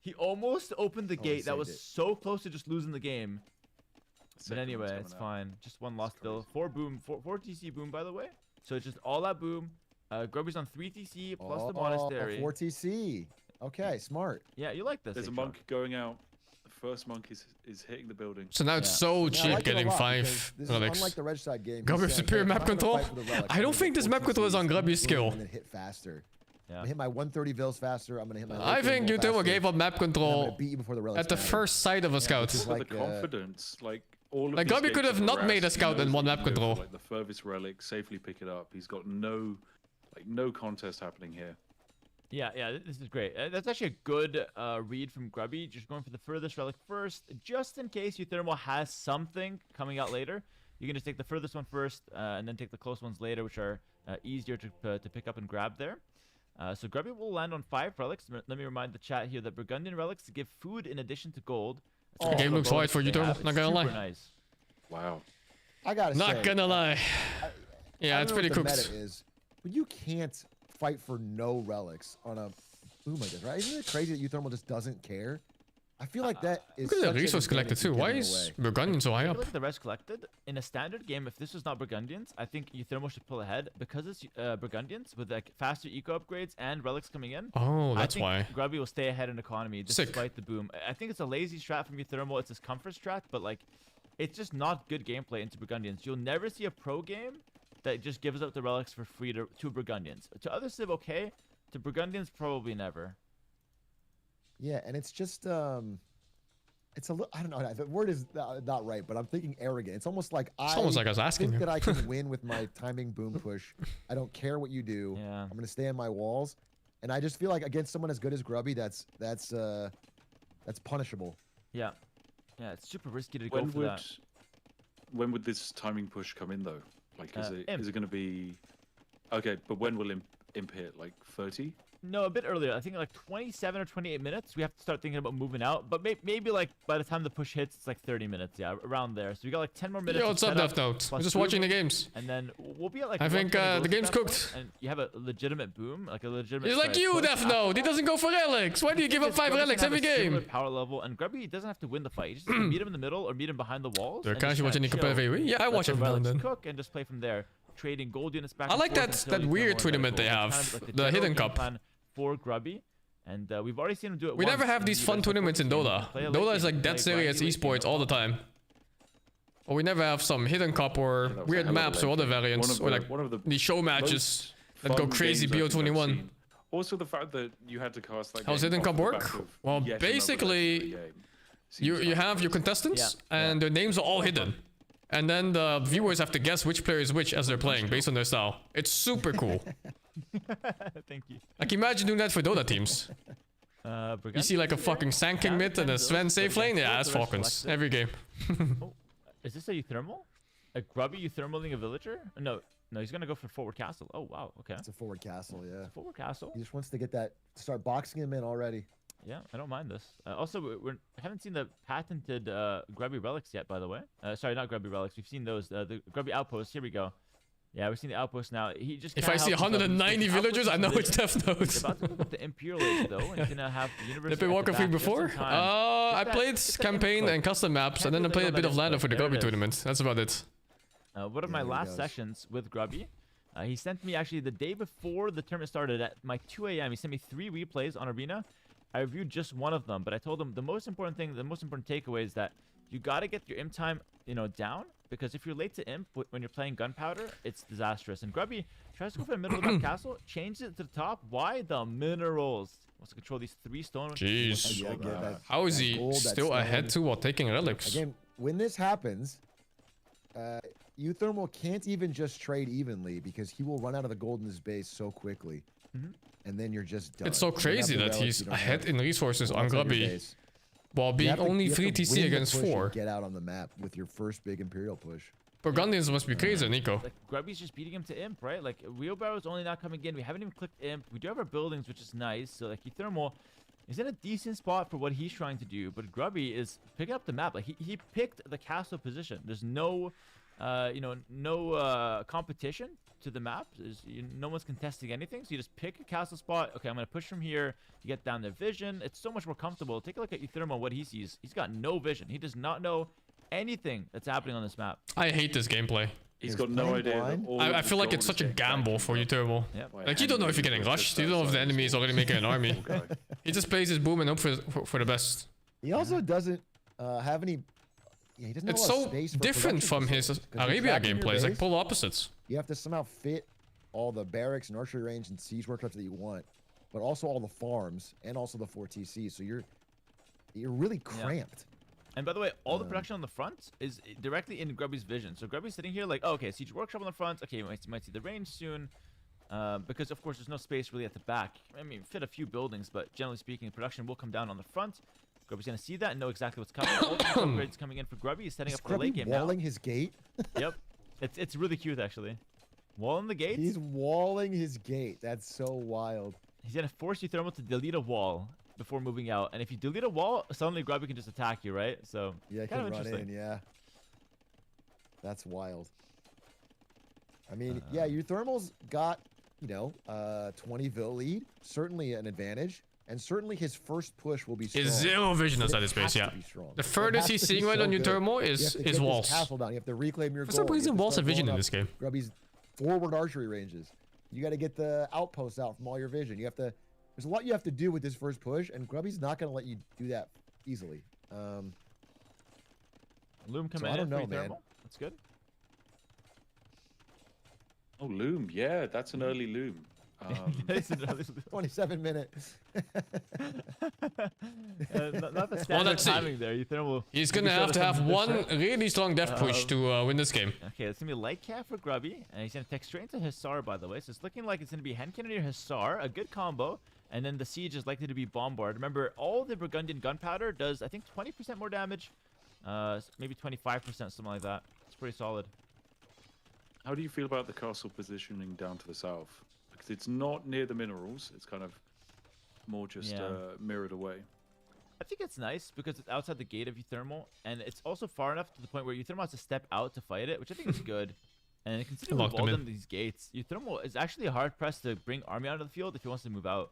He almost opened the gate. That saved was it. so close to just losing the game. But Second anyway, one's it's coming out. fine. Just one lost bill. 4 boom. 4 TC boom, by the way. So it's just all that boom. Grubby's on 3 TC plus the monastery. 4 TC. Okay, smart. Yeah, you like this. There's a Aatrox. monk going out. The first monk is hitting the building. So now it's Yeah. so Yeah, I cheap like it a getting lot 5 because this is relics. unlike the Red Side game. Grubby He's with saying, superior "Hey, map I'm gonna control? fight for the relics. I I'm don't gonna think get this 4 map control is on TCs. Grubby's Boom, skill. I'm gonna hit faster. I'm Yeah. gonna hit my 130 vills faster. I'm gonna hit my. I think you Utomo gave up map I'm gonna control beat you before the relics at the matter. first sight of a scout. which is For like, the confidence, like all of Like, these Grubby could gates have are not made a harassed. He scout in knows one that map he can go control. for, like the furthest relic, safely pick it up. He's got no contest happening here. Yeah, this is great. That's actually a good read from Grubby. Just going for the furthest relic first, just in case Euthermal has something coming out later. You can just take the furthest one first, and then take the close ones later, which are easier to pick up and grab there. So Grubby will land on 5 relics. Let me remind the chat here that Burgundian relics give food in addition to gold. The game looks wide for Euthermal, not gonna lie. Nice. Wow. I gotta say, Not gonna lie. I Yeah, don't it's know pretty what the cooked. meta is, but you can't fight for no relics on a boom like this, right? Isn't it crazy that Euthermal just doesn't care? I feel like that is. Look at such the an resource collected advantage too. Why given is away. Burgundian so high If you up? look at the res collected in a standard game, if this was not Burgundians, I think Euthermal should pull ahead because it's Burgundians with like faster eco upgrades and relics coming in. Oh, I that's think why. Grubby will stay ahead in economy Sick. despite the boom. I think it's a lazy strat from Euthermal. It's his comfort strat, but like, it's just not good gameplay into Burgundians. You'll never see a pro game that just gives up the relics for free to Burgundians. To other Civ, okay. To Burgundians, probably never. Yeah, and it's just it's a little. I don't know. The word is not right, but I'm thinking arrogant. It's almost like It's almost like I was asking think you. that I can win with my timing boom push. I don't care what you do. Yeah. I'm gonna stay on my walls, and I just feel like against someone as good as Grubby, that's punishable. Yeah. Yeah, it's super risky to go for that. When would this timing push come in though? Like, is Imp. it going to be? Okay, but when will imp hit? Like 30? No, a bit earlier. I think like 27 or 28 minutes. We have to start thinking about moving out. But maybe like by the time the push hits, it's like 30 minutes. Yeah, around there. So we got like 10 more minutes. Yo, to what's up, set Death Note? plus We're just boom, watching the games. And then we'll be at like. I think 120 the goals at game's that point, cooked. And you have a legitimate boom, like a legitimate. He's like you, Death Note. He doesn't go for relics. Why do you give up 5 relics every game? Power level, and Grubby doesn't have to win the fight. You just have to meet him in the middle or meet him behind the walls. Do and can't just you watch kinda any competitive chill. AoE? Yeah, I Let watch the it now and relics then. cook and just play from there, trading gold units back. I and like forth that- until that you weird get more tournament they gold. have, It's kind of like the general Hidden game Cup. plan for Grubby, and we've already seen him do it. We never once, have and these you fun guys have tournaments in focused Dota. game. Play a late Dota is game, like play that serious grindy late game esports all the time. Or we never have some Hidden Cup or that was a weird hell of a maps or late other game. variants. Or like one of the these show matches most that go fun crazy games I think I've BO21. seen. Also, the fact that you had to cast that. How's game Hidden off Cup the work? back of Well, yet another basically, legendary game. You Seems you like have your contestants and their names are all hidden. And then the viewers have to guess which player is which as they're playing based on their style. It's super cool. Thank you. Like imagine doing that for Dota teams. You see like a fucking Sand King mid and a Sven safe lane? Yeah, it's Falcons. Every game. Oh, is this a Euthermal? A Grubby Euthermaling a villager? No, he's gonna go for forward castle. Oh wow, okay. It's a forward castle, yeah. Forward castle. He just wants to get that, start boxing him in already. Yeah, I don't mind this. Also, we haven't seen the patented Grubby relics yet, by the way. Sorry, not Grubby relics. We've seen those. The Grubby outposts. Here we go. Yeah, we're seeing the outpost now. He just. If I see 190 villagers, I know it's Death Note. He's about to look at the Imperial Age though, and he's gonna have the universe. Did I play Warcraft 3 before? I played it's that campaign info. and custom maps, and then I Can't played a really bit of go Lando that for the info. There Grubby it is. tournament. That's about it. One of my Yeah, there he last goes. sessions with Grubby, he sent me actually the day before the tournament started at my 2 a.m. He sent me 3 replays on Arena. I reviewed just one of them, but I told him the most important thing, the most important takeaway is that you got to get your imp time, down, because if you're late to imp when you're playing Gunpowder, it's disastrous. And Grubby tries to go for the middle of that castle, changes it to the top. Why? The minerals. Wants to control these 3 stone. Jeez. Yeah, get that- How is that he gold, that still ahead stone. too while taking relics? Again, when this happens, Euthermal can't even just trade evenly because he will run out of the gold in his base so quickly. And then you're just done. It's so You don't have crazy the that relics, he's you don't ahead have in resources on what's your Grubby base. while You being have to- only you have 3 to TC win the against push and 4. Get out on the map with your first big Imperial push. Burgundians must be crazy, Nico. Like Grubby's just beating him to imp, right? Like Wheelbarrow's only not coming in. We haven't even clicked imp. We do have our buildings, which is nice. So like Euthermal is in a decent spot for what he's trying to do, but Grubby is picking up the map. Like he picked the castle position. There's no competition to the map. No one's contesting anything. So you just pick a castle spot. Okay, I'm gonna push from here. You get down their vision. It's so much more comfortable. Take a look at Euthermal. What he sees. He's got no vision. He does not know anything that's happening on this map. I hate this gameplay. He's He's got no playing idea. blind? That all I of the feel like gold it's is such a getting gamble back for from Euthermal. Yep. by Like you don't know if you're getting Andrew rushed. just You don't know if the outside enemy is already making an army. this guy. He just plays his boom and hope for the best. He also doesn't have any. Yeah, he doesn't have It's a lot of so space for different production from his facilities, 'cause you're Arabia trapped in your gameplay. It's like base. polar opposites. You have to somehow fit all the barracks and archery range and siege workshops that you want, but also all the farms and also the 4 TCs. So you're really cramped. And by the way, all the production on the front is directly in Grubby's vision. So Grubby's sitting here like, oh, okay, siege workshop on the front. Okay, you might see the range soon. because of course there's no space really at the back. I mean, fit a few buildings, but generally speaking, production will come down on the front. Grubby's gonna see that and know exactly what's coming. All the upgrades coming in for Grubby. He's setting up for the late game now. walling his gate? Yep, it's really cute actually. Walling the gate. He's walling his gate. That's so wild. He's gonna force you thermal to delete a wall before moving out, and if you delete a wall, suddenly Grubby can just attack you, right? So Yeah, kind can of run interesting. in. Yeah, that's wild. I mean, yeah, your thermal's got 20 vil lead, certainly an advantage, and certainly his first push will be strong. Is zero vision But it inside his has space, to yeah. be strong. The It furthest has he's to be seeing right so on your good. thermal You have is to get this walls. castle down. You have to reclaim your For some gold. You reason, have to walls start have vision blowing in this up game. Grubby's forward archery ranges. You got to get the outposts out from all your vision. You have to. There's a lot you have to do with this first push, and Grubby's not going to let you do that easily. Loom So coming I in don't know, for man. thermal. That's good. Oh, loom. Yeah, that's an early loom. 27 minutes. Not the standard let's see. timing there. You thermal. He's maybe gonna show have us to have something one different. really strong death push to win this game. Okay, it's gonna be light cap for Grubby, and he's gonna take straight into Hussar, by the way. So it's looking like it's gonna be hand cannon or Hussar, a good combo, and then the siege is likely to be bombard. Remember, all the Burgundian gunpowder does, I think, 20% more damage, maybe 25%, something like that. It's pretty solid. How do you feel about the castle positioning down to the south? Because it's not near the minerals. It's kind of more just Yeah. mirrored away. I think it's nice because it's outside the gate of Euthermal, and it's also far enough to the point where Euthermal has to step out to fight it, which I think is good. And considering Locked we've him all in. done these gates, Euthermal is actually hard pressed to bring army onto the field if he wants to move out.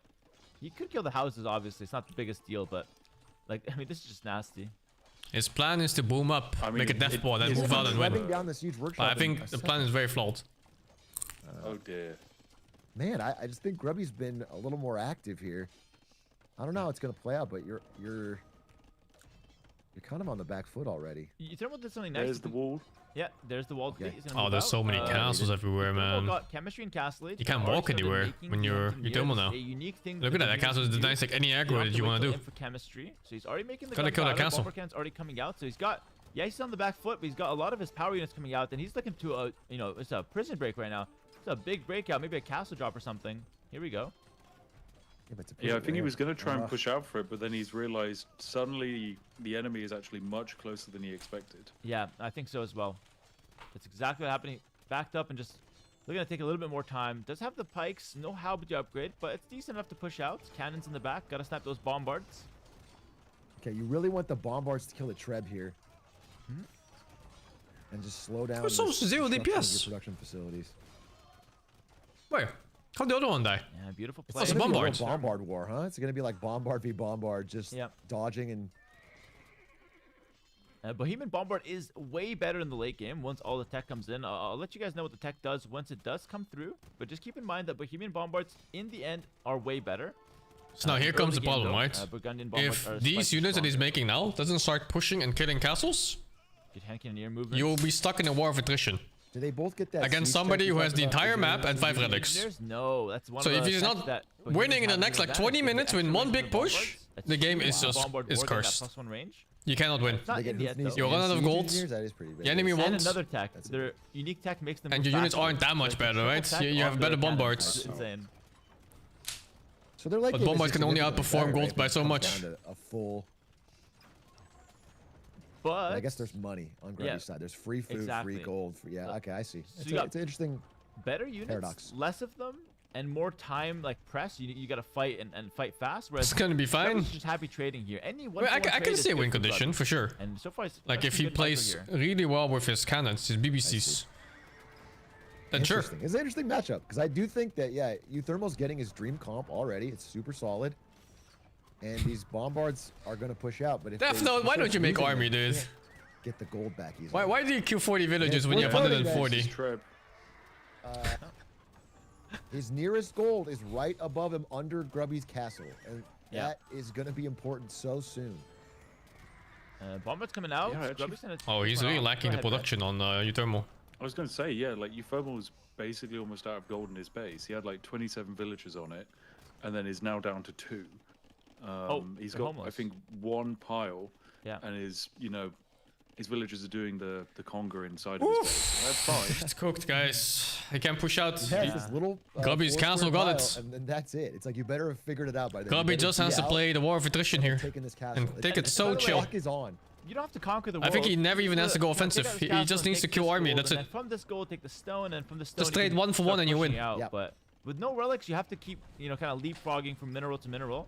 He could kill the houses, obviously. It's not the biggest deal, but like, I mean, this is just nasty. His plan is to boom up, I mean, make a death ball, then it's move out and win. Driving down this huge workshop. But I in think a the second. plan is very flawed. Oh dear. Man, I just think Grubby's been a little more active here. I don't know how it's gonna play out, but you're kind of on the back foot already. Euthermal did something nice. There's the wall. Yeah, there's the wall. Okay. He's gonna Oh, move there's out. so many castles everywhere, Euthermal man. got chemistry and castle age. You can't Already walk started anywhere making when the you're engineers thermal now. A unique thing Look at that, that castle is designed like any You aggro don't that have you to want wait to till do. in for chemistry. So he's already making the Gotta kill that gunpowder. castle. Bomber cannon's already coming out. So he's got, yeah, he's on the back foot, but he's got a lot of his power units coming out. And he's looking to it's a prison break right now. It's a big breakout, maybe a castle drop or something. Here we go. Yeah, I think he was going to try and push out for it, but then he's realized suddenly the enemy is actually much closer than he expected. Yeah, I think so as well. That's exactly what happened. He backed up and just looking to take a little bit more time. Does have the pikes, no halberd to upgrade, but it's decent enough to push out. Cannons in the back, gotta snap those bombards. Okay, you really want the bombards to kill the Treb here. And just slow down. What's so this zero destruction of DPS? your production facilities. Wait, how'd the other one die? Yeah, beautiful It's play. Also gonna be a bombard. real bombard war, huh? It's gonna be like bombard v bombard, just Yep. dodging and Bohemian Bombard is way better in the late game once all the tech comes in. I'll let you guys know what the tech does once it does come through. But just keep in mind that Bohemian Bombards, in the end, are way better. So now here Early comes the game, problem, though, right? Burgundian Bombards If are these slightly units that he's stronger. making now doesn't start pushing and killing castles, Get hand cannoneer movement. you'll be stuck in a war of attrition. do they both get that Against siege somebody tech who you has talked the about? entire Is there map and 5 anything- relics. Engineers? No, that's one So of if the he's techs not that winning in the Bohemians next have like an 20 advantage. minutes If with they're one actually big running push, bombards, that's the game huge. is just Bombard is war, they got cursed. +1 range. You cannot win. It's not They get in yet, Hoofnees though. You run out of siege gold. engineers? That is pretty big. The enemy And wants, another tech. That's Their unique tech makes them and move your units faster. aren't that much Like, better, triple right? tech You have on better the cannons. bombards. It's insane. So they're like But bombards can only outperform golds by so much. A full. But I guess there's money on Grubby's Yeah. side. There's free food, Exactly. free gold. Yeah, okay, I see. So you got- It's an interesting. better units, Paradox. less of them, and more time like press. You gotta fight and fight fast. Whereas It's gonna be fine. Trevor's just happy trading here. Any one. Wait, I can say win condition for sure. And so far, it's Like if some he good micro plays here. really well with his cannons, his BBCs, then sure. Interesting. It's an interesting matchup because I do think that Euthermal's getting his dream comp already. It's super solid, and these bombards are gonna push out. But if Def, they no, why start don't you make losing army, them, dude? can't get the gold back easily. Why do you kill 40 villages when you have we're voting, guys. 140? Treb. His nearest gold is right above him under Grubby's castle, and Yeah. that is gonna be important so soon. Bombards coming out. Yeah, actually- Grubby's gonna Oh, he's keep really on. lacking Go the ahead, Brett. production on Euthermal. I was going to say, yeah, like Euthermal's basically almost out of gold in his base. He had like 27 villagers on it, and then is now down to 2. He's they're got, I homeless. think, 1 pile, Yeah. and is, His villagers are doing the conga inside of his base. That's fine. It's cooked, guys. He can't push out. Yeah, it's this little. Grubby's castle got it. And then that's it. It's like you better have figured it out by then. Grubby just has to play the war of attrition here. Taking this castle. And take it so By the way, chill. luck is on. You don't have to conquer the I world. think he never even has to go Take out offensive. this He castle just and needs to take kill this army. gold, That's and it. then from this gold, take the stone, and from the stone. Just you trade can 1 for start 1 and you win. pushing out, Yep. But with no relics, you have to keep, kind of leapfrogging from mineral to mineral.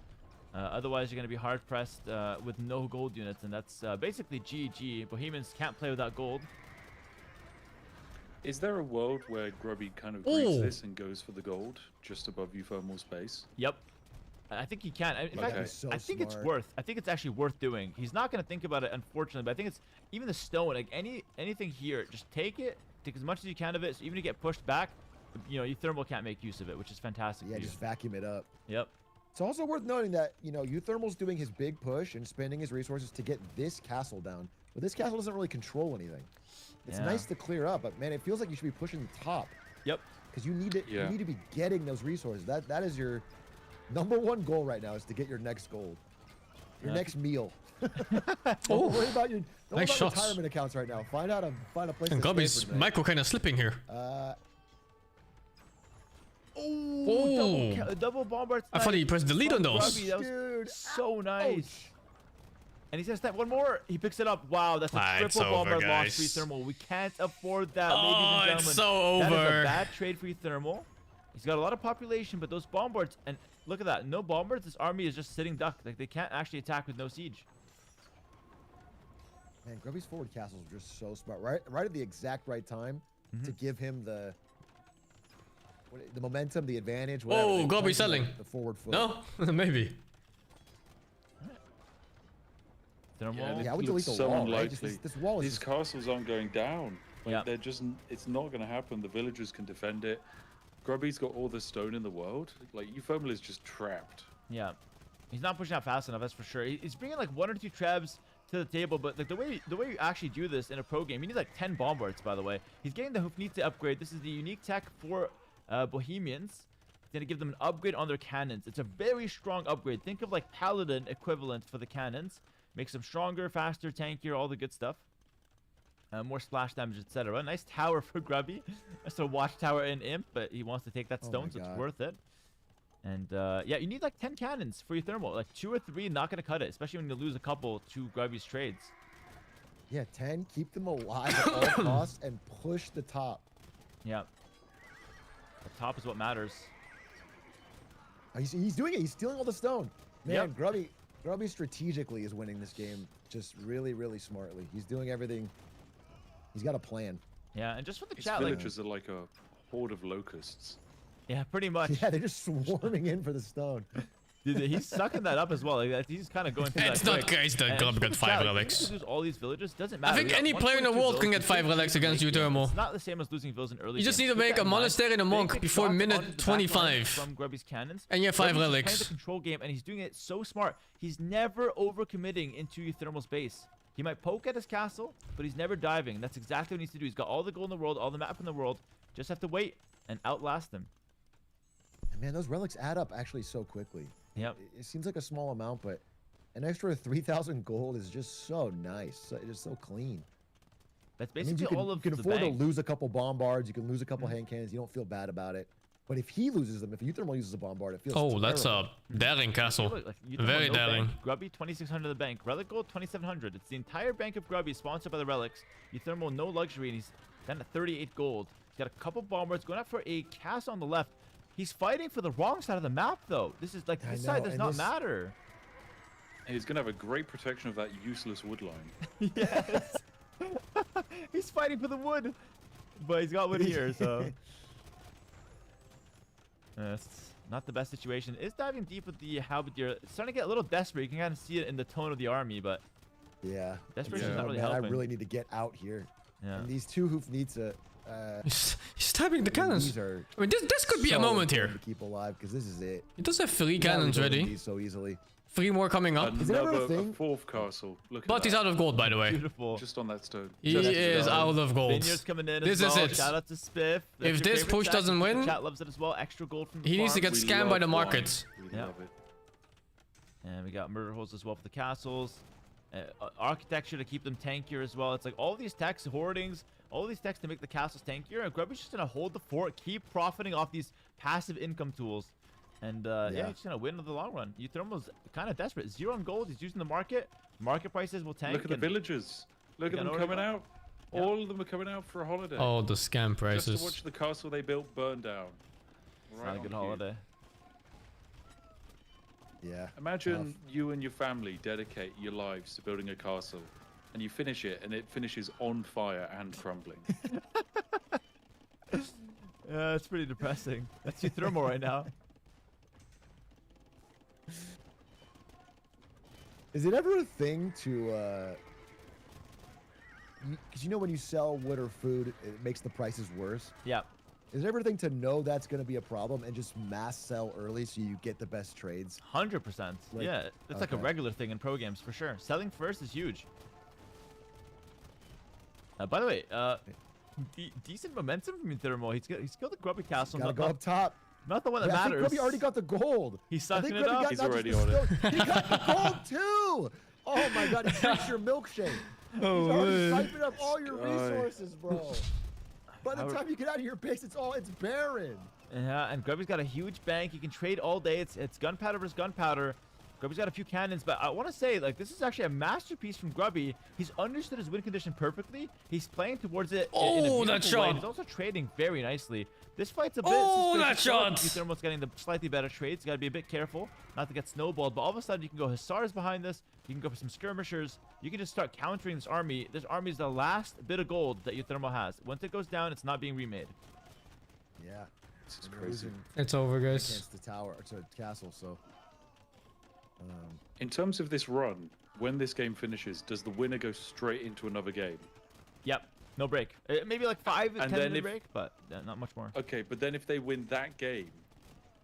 Otherwise, you're going to be hard pressed with no gold units, and that's basically GG. Bohemians can't play without gold. Is there a world where Grubby kind of reads this and goes for the gold just above Euthermal's base? Yep. I think he can. In fact, Okay. So I think it's smart. I think it's actually worth doing. He's not going to think about it, unfortunately, but I think it's even the stone, like anything here, just take it, take as much as you can of it, so even if you get pushed back, Euthermal can't make use of it, which is fantastic Yeah, for you. just vacuum it up. Yep. It's also worth noting that, Euthermal's doing his big push and spending his resources to get this castle down. But this castle doesn't really control anything. It's Yeah. nice to clear up, but man, it feels like you should be pushing the top. Yep. Because you need to Yeah. you need to be getting those resources. That is your #1 goal right now, is to get your next gold. Your Yeah. next meal. Oh, Don't worry about nice about shots. retirement accounts right now. Find a place And to stay Grubby's for tonight. micro kind of slipping here. Oh. Double bombard. I thought he pressed delete on those. That was Dude, so nice. And he says that one more. He picks it up. Wow, that's a It's triple over, bombard loss guys. for Thermal. We can't afford that, Oh, ladies and it's gentlemen. so That is over. a bad trade for Thermal. He's got a lot of population, but those bombards, and look at that, no bombards. This army is just sitting duck. Like, they can't actually attack with no siege. Man, Grubby's forward castles are just so smart. Right at the exact right time to give him the momentum, the advantage. whatever. Oh, They Grubby punch selling. The forward foot. No? Maybe. Thermal. Yeah, I would Looks delete the so wall. Right? unlikely. Just this wall is These just, castles aren't going down. Like, Yeah. they're just, it's not going to happen. The villagers can defend it. Grubby's got all the stone in the world. Like, Euthermal is just trapped. Yeah, he's not pushing out fast enough. That's for sure. He's bringing like 1 or 2 trebs to the table, but like the way you actually do this in a pro game, you need like 10 bombards. By the way, he's getting the Hoofneet to upgrade. This is the unique tech for Bohemians. He's gonna give them an upgrade on their cannons. It's a very strong upgrade. Think of like Paladin equivalent for the cannons. Makes them stronger, faster, tankier, all the good stuff. More splash damage, etc. Nice tower for Grubby. That's a watchtower in Imp, but he wants to take that Oh stone, my so it's God. worth it. And yeah, you need like 10 cannons for your thermal. Like 2 or 3, not gonna cut it, especially when you lose a couple to Grubby's trades. yeah, 10. Keep them alive at all costs and push the top. Yeah. The top is what matters. He's doing it. He's stealing all the stone. Man, Yep. Grubby strategically is winning this game just really, really smartly. He's doing everything. He's got a plan. Yeah, and just for the His chat, like, villagers are like a horde of locusts. yeah, pretty much. Yeah, they're just swarming in for the stone. Dude, he's sucking that up as well. Like, he's kind of going through It's that not quick. guys that And Grubby just for got the 5 chat, like, relics. even if you lose all these villagers, doesn't I matter. think We got any player in the 1.2 world can villas. get 5 relics against Euthermal. It's not the same as losing villas in early You just games. need to Keep make that a in mind. monastery and a monk Big before shots minute onto the back 25. From Grubby's cannons. And you have 5 Grubby's just relics. playing the control game, and he's doing it so smart. He's never overcommitting into Euthermal's base. He might poke at his castle, but he's never diving. That's exactly what he needs to do. He's got all the gold in the world, all the map in the world. Just have to wait and outlast him. And man, those relics add up actually so quickly. Yep. It seems like a small amount, but an extra 3,000 gold is just so nice. It's just so clean. That's It means basically you all of can the afford bank. to lose a couple bombards. You can lose a couple hand cannons. You don't feel bad about it. But if he loses them, if Euthermal uses a bombard, it feels Oh, that's terrible. a daring castle. Look, like, Euthermal, Very no daring. bank. Grubby 2,600 of the bank. Relic gold 2,700. It's the entire bank of Grubby sponsored by the relics. Euthermal no luxury, and he's down at 38 gold. He's got a couple bombards going up for a castle on the left. He's fighting for the wrong side of the map, though. This is like I this side know, does and not this- matter. And he's going to have a great protection of that useless wood line. Yes. He's fighting for the wood, but he's got wood here, so. It's not the best situation. Is diving deep with the halberdier. It's starting to get a little desperate. You can kind of see it in the tone of the army, but Yeah. Desperation's Yeah. not really Man, I helping. really need to get out here. Yeah. And these 2 Hoofneets, He's tapping the cannons. these are I mean, this could be a so moment here. important to keep alive, because this is it. He does have 3 He's not cannons rebuilding ready. these so easily. 3 more coming up. Is it ever a Another thing? 4th castle. Look at But that. he's out of gold, by the way. Beautiful. Just on that stone. He Just is stone. out of gold. Vineyards coming in This as is well. it. Shout out to Spiff. That's If your this favorite push tech. doesn't The win, chat loves it as well. Extra gold from the he needs to farm. get We scammed by love the wine. market. We Yeah. love it. And we got murder holes as well for the castles. architecture to keep them tankier as well. It's like all these techs, hoardings, all these techs to make the castles tankier. And Grubby's just gonna hold the fort, keep profiting off these passive income tools, and yeah, he's gonna win in the long run. Euthermal's kind of desperate. 0 on gold. He's using the market. Market prices will tank. Look at the villagers. Look at them coming out. Yeah. All of them are coming out for a holiday. Oh, the scam prices. Just to watch the castle they built burn down. It's not a good holiday. Yeah. Imagine you and your family dedicate your lives to building a castle, and you finish it, and it finishes on fire and crumbling. Yeah, it's pretty depressing. That's Euthermal right now. Is it ever a thing to, because you know when you sell wood or food, it makes the prices worse? Yeah. Is it ever a thing to know that's going to be a problem and just mass sell early so you get the best trades? 100%. Yeah, it's like a regular thing in pro games for sure. Selling first is huge. By the way, decent momentum from Euthermal. He's killed the Grubby Castle. Gotta go up top. Not the one that I think matters. Grubby already got the gold. He's sucking it up. He's already on it. He got the gold too. Oh my god, he drinks your milkshake. He's already siphoned up all your resources, bro. By the time you get out of your base, it's barren. Yeah, and Grubby's got a huge bank. He can trade all day. It's gunpowder versus gunpowder. Grubby's got a few cannons, but I want to say, like, this is actually a masterpiece from Grubby. He's understood his win condition perfectly. He's playing towards it in a beautiful that shot. way. He's also trading very nicely. This fight's a bit that suspicious. shot. Euthermal's getting the slightly better trades. You got to be a bit careful not to get snowballed. But all of a sudden, you can go Hussars behind this. You can go for some skirmishers. You can just start countering this army. This army is the last bit of gold that Euthermal has. Once it goes down, it's not being remade. Yeah. It's crazy. It's over, guys. Against the tower, to the castle, so. In terms of this run, when this game finishes, does the winner go straight into another game? Yep. No break. Maybe like 5 to 10 then minute break, but not much more. Okay, but then if they win that game,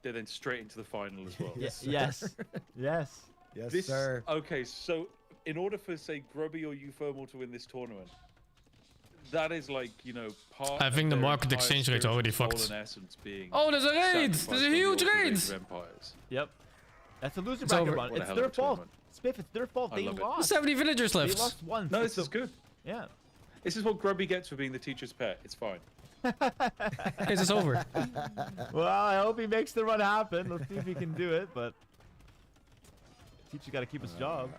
they're then straight into the final as well. Yes, Yes. Yes. Yes, sir. Okay, so in order for, say, Grubby or Euthermal to win this tournament, that is like, you know, part I think of the their market entire exchange rate's already spiritual fucked. soul and essence being Oh, there's a raid! sacrificed There's a on the huge altar raid! of empires. Yep. That's a loser It's bracket over. run. What a It's hell their of a fault. tournament. Spiff, it's their fault. I They love it. lost. 70 villagers They left. lost once. No, It's this is the- good. Yeah. This is what Grubby gets for being the teacher's pet. It's fine. Is this over? Well, I hope he makes the run happen. Let's see if he can do it, but teacher got to keep his job.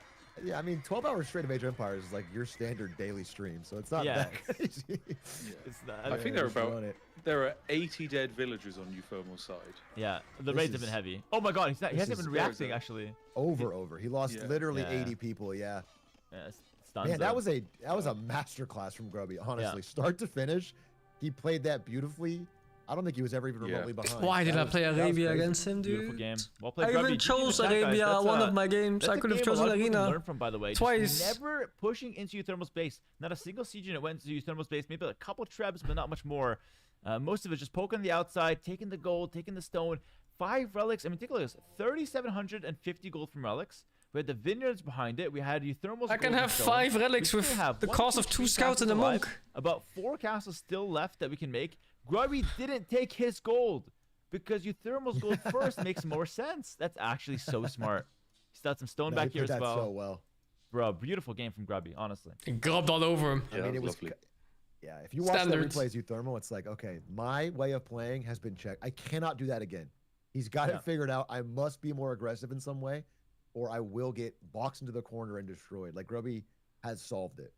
Yeah, I mean, 12 hours straight of Age of Empires is like your standard daily stream, so it's not Yeah. that crazy. It's not, I think just run it. there are 80 dead villagers on Euthermal's side. yeah, the This raids have been is- heavy. Oh my god, he this hasn't is- been reacting actually. Over. He lost Yeah. literally Yeah. 80 people, yeah. Yeah, stuns Man, that him. was a masterclass from Grubby, honestly. Start to finish, he played that beautifully. I don't think he was ever even Yeah. remotely behind. Why did I That play was Arabia crazy. against him, Beautiful dude? game. Well played, I Grubby. even GG chose to that, guys. Arabia That's one a- of my games. That's I a could have game a chosen lot of people can Arena. learn from, by the way. Twice. Just never pushing into Euthermal's base. Not a single siege unit went into Euthermal's base. Maybe a couple trebs, but not much more. Most of it just poking the outside, taking the gold, taking the stone. 5 relics. I mean, take a look at this. 3,750 gold from relics. We had the vineyards behind it. We had Euthermal's I can gold have and stone. 5 relics We with still have the 1, cost 2, of 2 3 scouts and a castles alive. monk. About 4 castles still left that we can make. Grubby didn't take his gold because Euthermal's gold first makes more sense. That's actually so smart. He still had some stone No, back he here played as that well. so well. Bro, beautiful game from Grubby, honestly. He grubbed all over him. Yeah, I mean, that it was lovely. Yeah, if you watch Standards. the replays, Euthermal, it's like, okay, my way of playing has been checked. I cannot do that again. He's got Yeah. it figured out. I must be more aggressive in some way, or I will get boxed into the corner and destroyed. Like, Grubby has solved it.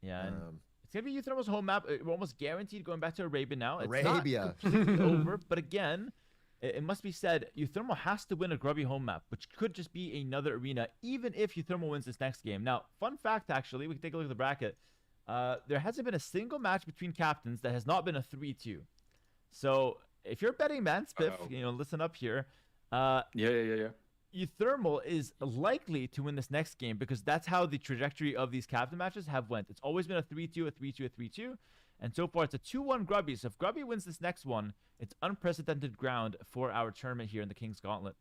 Yeah, and it's going to be Euthermal's home map. We're almost guaranteed going back to Arabia now. It's Arabia. not completely over, but again, it must be said, Euthermal has to win a Grubby home map, which could just be another arena, even if Euthermal wins this next game. Now, fun fact, actually, we can take a look at the bracket. There hasn't been a single match between captains that has not been a 3-2. So, if you're betting man, Spiff, you know, listen up here. Yeah. Euthermal is likely to win this next game because that's how the trajectory of these captain matches have went. It's always been a 3-2, a 3-2, a 3-2. And so far, it's a 2-1 Grubby. So if Grubby wins this next one, it's unprecedented ground for our tournament here in the King's Gauntlet.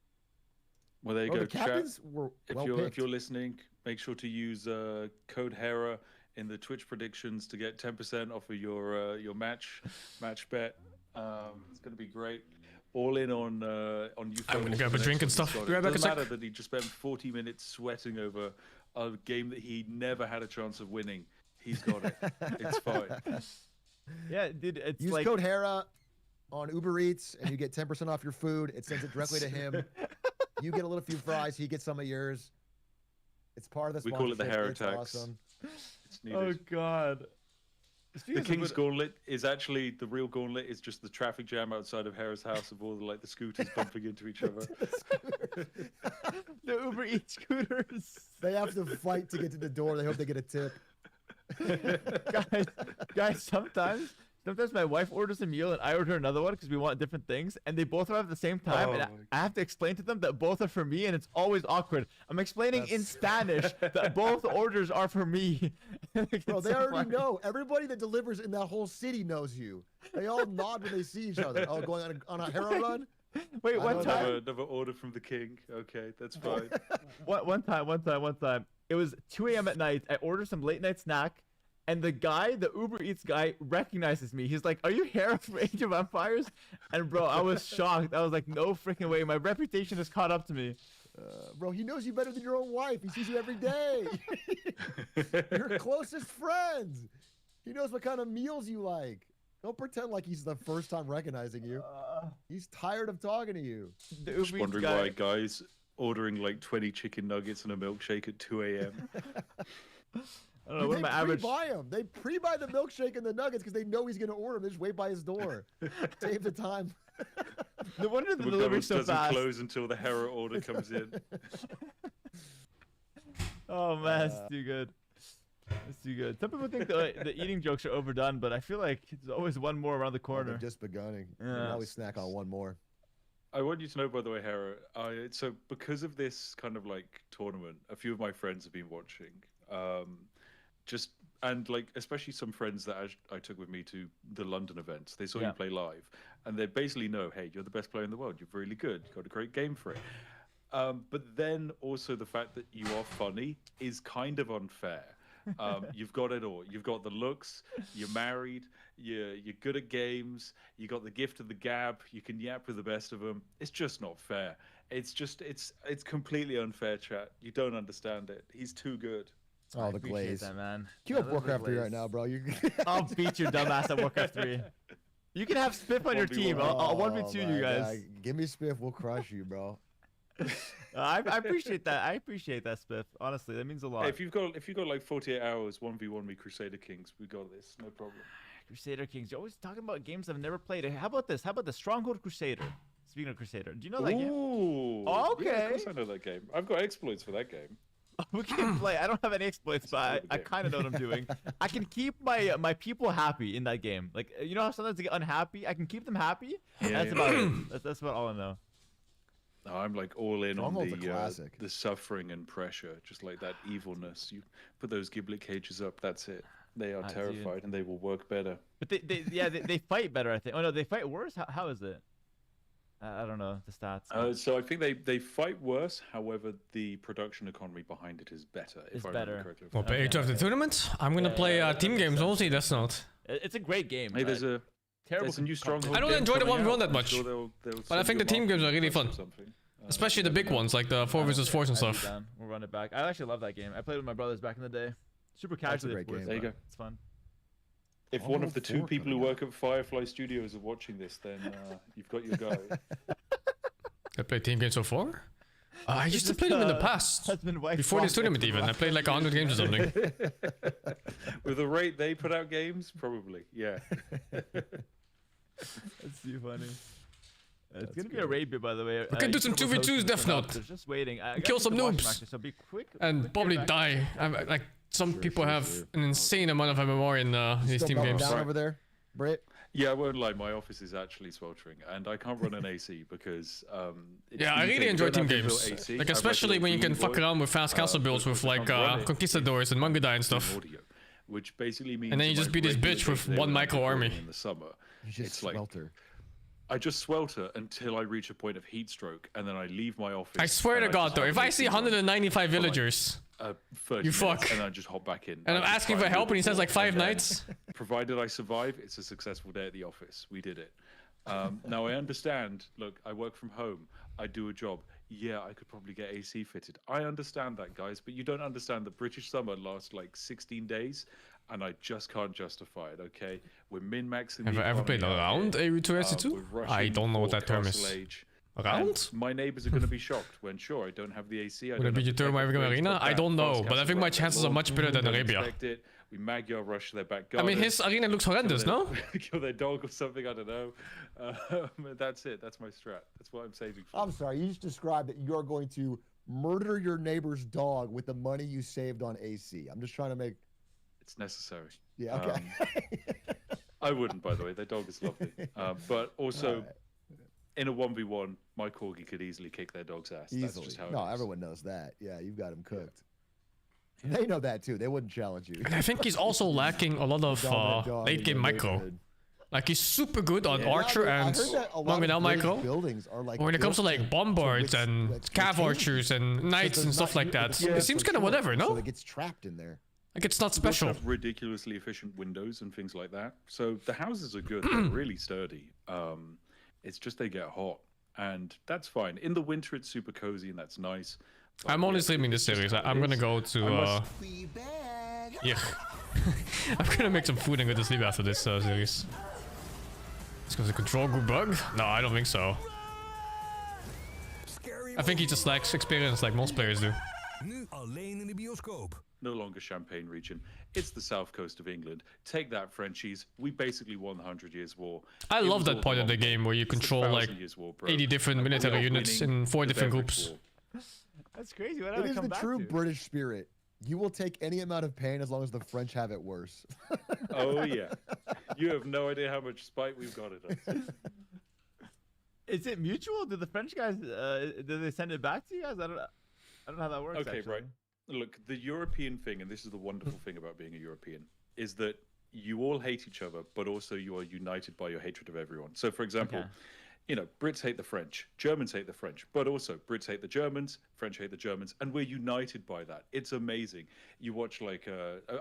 Well, there you Oh, go, the chat. captains were If well you're picked. listening, make sure to use code HERA in the Twitch predictions to get 10% off of your match bet. It's going to be great. All in on Euthermal. I'm gonna grab a drink and stuff. Be right back It a doesn't sec. matter that he just spent 40 minutes sweating over a game that he never had a chance of winning. He's got it. It's fine. Yeah, dude, it's Use like code Hera on Uber Eats, and you get 10% off your food. It sends it directly to him. You get a little few fries. He gets some of yours. It's part of the We call it the Hera It's tax. awesome. It's needed. oh god. The King's Gauntlet is actually the real gauntlet. Is just the traffic jam outside of Hera's house of all the scooters bumping into each other. The Uber Eats scooters. They have to fight to get to the door. They hope they get a tip. guys, sometimes my wife orders a meal and I order another one because we want different things, and they both arrive at the same time, and I have to explain to them that both are for me, and it's always awkward. I'm explaining in Spanish that both orders are for me. Bro, they already know. Everybody that delivers in that whole city knows you. They all nod when they see each other. Oh, going on a Hera run? Wait, one time. Another order from the king. Okay, that's fine. One time. It was 2 a.m. at night. I ordered some late night snack, and the Uber Eats guy recognizes me. He's like, "Are you Hera from Age of Empires?" And bro, I was shocked. I was like, "No freaking way! My reputation has caught up to me." Bro, he knows you better than your own wife. He sees you every day. Your closest friends. He knows what kind of meals you like. Don't pretend like he's the first time recognizing you. He's tired of talking to you. Just wondering why guys ordering like 20 chicken nuggets and a milkshake at 2 a.m. I don't know, what They my average... pre-buy them. They pre-buy the milkshake and the nuggets because they know he's going to order them. They just wait by his door. Save the time. No wonder the McDonald's delivery's so doesn't fast. close until the Hera order comes in. Oh man, it's too good. It's too good. Some people think the eating jokes are overdone, but I feel like there's always one more around the corner. They've just begunning. Yeah. We always snack on one more. I want you to know, by the way, Hera, so because of this kind of like tournament, a few of my friends have been watching. And like especially some friends that I took with me to the London events. They saw you play live, and they basically know, hey, you're the best player in the world. You're really good. You've got a great game for it. But then also the fact that you are funny is kind of unfair. You've got it all. You've got the looks. You're married. You're good at games. You got the gift of the gab. You can yap with the best of them. It's just not fair. It's completely unfair, chat. You don't understand it. He's too good. Oh, the glaze. That, man. Queue up Warcraft 3 right now, bro. I'll beat your dumbass at Warcraft 3. You can have Spiff on your team. I'll 1v2 you guys. God. Give me Spiff. We'll crush you, bro. I appreciate that. I appreciate that, Spiff. Honestly, that means a lot. Hey, if you've got like 48 hours, 1v1 me Crusader Kings, we got this. No problem. Crusader Kings. You're always talking about games I've never played. How about this? How about the Stronghold Crusader? Speaking of Crusader, do you know that game? Ooh. Okay. Yeah, of course I know that game. I've got exploits for that game. We can play. I don't have any exploits, but I kind of know what I'm doing. I can keep my people happy in that game. Like, you know how sometimes they get unhappy? I can keep them happy. That's about it. That's about all I know. No, I'm like all in on classic. the suffering and pressure, just like that evilness. You put those giblet cages up, that's it. They are terrified, and they will work better. But they fight better, I think. Oh no, they fight worse. How is it? I don't know the stats. So I think they fight worse. However, the production economy behind it is better. If I remember correctly. Well, page of the tournament? I'm gonna play team games only. That's not. It's a great game. Hey, there's a new Stronghold. I don't game enjoy the coming 1v1 out. that I'm much. sure they'll But I think the team games are really fun. Especially the big ones, like the 4 vs 4s and stuff. We'll run it back. I actually love that game. I played with my brothers back in the day. Super casually, of course. There you go. It's fun. If one of the 2 people who work at Firefly Studios are watching this, then you've got your guy. I played team games so far? I used to play them in the past. Before this tournament even. I played like 100 games or something. With the rate they put out games? Probably, yeah. That's too funny. It's gonna be a raid bit, by the way. We can do some 2v2s, Death Note. Just waiting. Kill some noobs. So be quick. And probably die. Like, some people have an insane amount of MMR in these team games. Down over there, Britt. Yeah, I won't lie. My office is actually sweltering, and I can't run an AC because. Yeah, I really enjoy team games. Like especially when you can fuck around with fast castle builds with like conquistadors and Mangudai and stuff. Which basically means. And then you just beat this bitch with 1 micro army. In the summer, it's swelter. I just swelter until I reach a point of heat stroke, and then I leave my office. I swear to God, though, if I see 195 villagers, you fuck. And I just hop back in. And I'm asking for help, and he says like 5 nights. Provided I survive, it's a successful day at the office. We did it. Now I understand. Look, I work from home. I do a job. yeah, I could probably get AC fitted. I understand that, guys, but you don't understand the British summer lasts like 16 days, and I just can't justify it. Okay, we're min-maxing. Have I ever played around a R2-S2? I don't know what that term is. Around? My neighbors are going to be shocked when, sure, I don't have the AC. Would it be your term American Arena? I don't know, but I think my chances are much better than Arabia. We Magyar rush their back I mean, his arena looks horrendous, no? Kill their dog or something, I don't know. That's it. That's my strat. That's what I'm saving for. I'm sorry, you just described that you're going to murder your neighbor's dog with the money you saved on AC. I'm just trying to make... It's necessary. Yeah, okay. I wouldn't, by the way. Their dog is lovely. But also, in a 1v1, my corgi could easily kick their dog's ass. Easily. That's just how it is. Everyone knows that. Yeah, you've got him cooked. They know that too. They wouldn't challenge you. And I think he's also lacking a lot of late game micro. Like he's super good on Archer and now micro. But when it comes to like bombards and cav archers and knights and stuff like that, it seems kind of whatever, no? So it gets trapped in there. Like it's not special. Have ridiculously efficient windows and things like that. So the houses are good. They're really sturdy. It's just they get hot, and that's fine. In the winter, it's super cozy and that's nice. I'm only streaming this series. I'm gonna go to yeah. I'm gonna make some food and go to sleep after this series. It's because the control group bug? No, I don't think so. I think he just lacks experience like most players do. Nu alleen in de bioscoop. No longer Champagne region. It's the south coast of England. Take that, Frenchies. We basically won the 100 Years' War. I love that part of the game where you control like 80 different military units in 4 different groups. That's crazy. What it is the true British spirit. You will take any amount of pain as long as the French have it worse. Oh yeah. You have no idea how much spite we've got at us. Is it mutual? Did the French guys did they send it back to you guys? I don't know how that works. Okay, actually. right. Look, the European thing, and this is the wonderful thing about being a European, is that you all hate each other, but also you are united by your hatred of everyone. So, for example, you know, Brits hate the French, Germans hate the French, but also Brits hate the Germans, French hate the Germans, and we're united by that. It's amazing. You watch like,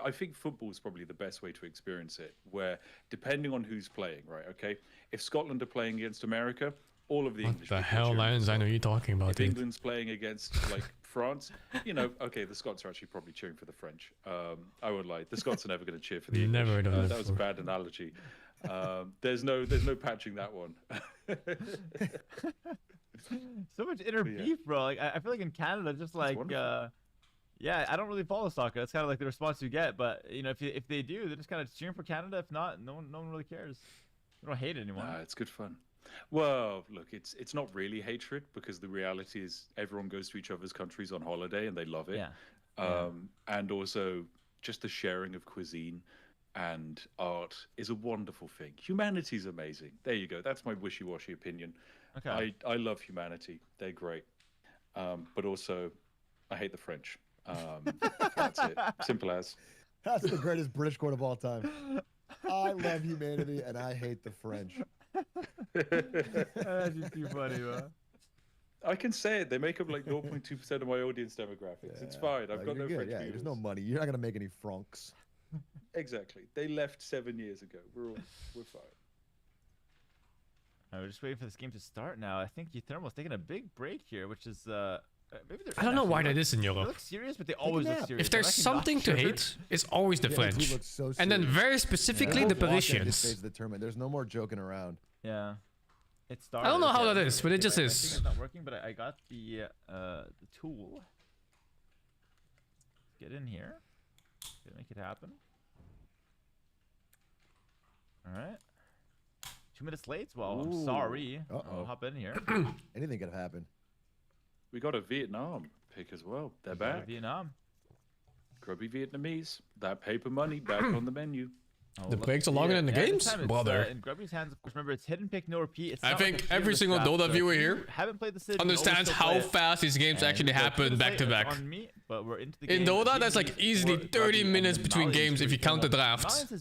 I think football is probably the best way to experience it, where depending on who's playing, right? Okay, if Scotland are playing against America, all of the English. What the hell, Lions? I know you're talking about. If England's playing against like France, you know, okay, the Scots are actually probably cheering for the French. I would lie. The Scots are never going to cheer for the English. Never done that was a bad analogy. There's no patching that one. So much inner beef, bro. Like I feel like in Canada, just like yeah, I don't really follow soccer. That's kind of like the response you get. But you know, if they do, they're just kind of cheering for Canada. If not, no one really cares. They don't hate it anymore. It's good fun. Well, look, it's not really hatred, because the reality is everyone goes to each other's countries on holiday and they love it. And also just the sharing of cuisine and art is a wonderful thing. Humanity's amazing. There you go. That's my wishy-washy opinion. Okay. I love humanity. They're great. But also, I hate the French. That's it. Simple as. That's the greatest British quote of all time. I love humanity and I hate the French. That's just too funny, man. I can say it. They make up like 0.2% of my audience demographics. It's fine. I've got no French viewers. There's no money. You're not gonna make any francs. Exactly. They left 7 years ago. We're fine. We're just waiting for this game to start now. I think Euthermal's taking a big break here, which is maybe they're. I don't know why that is in They Europe. look serious, but they always look serious. If there's something to hate, it's always the French. And then very specifically the Parisians. There's no more joking around. Yeah. It started. I don't know how that is, but it just I is. think it's not working, but I got the tool. Get in here. Make it happen. All right. 2 minutes late. Well, I'm sorry. I'll hop in here. Anything could have happened. We got a Vietnam pick as well. They're back. Vietnam. Grubby Vietnamese. That paper money back on the menu. The breaks are longer than the games? Brother. In Grubby's hands, of course. Remember, it's hidden pick, no repeat. It's I think every single Dota viewer here understands how fast these games actually happen back to back. In Dota, that's like easily 30 minutes between games if you count the drafts.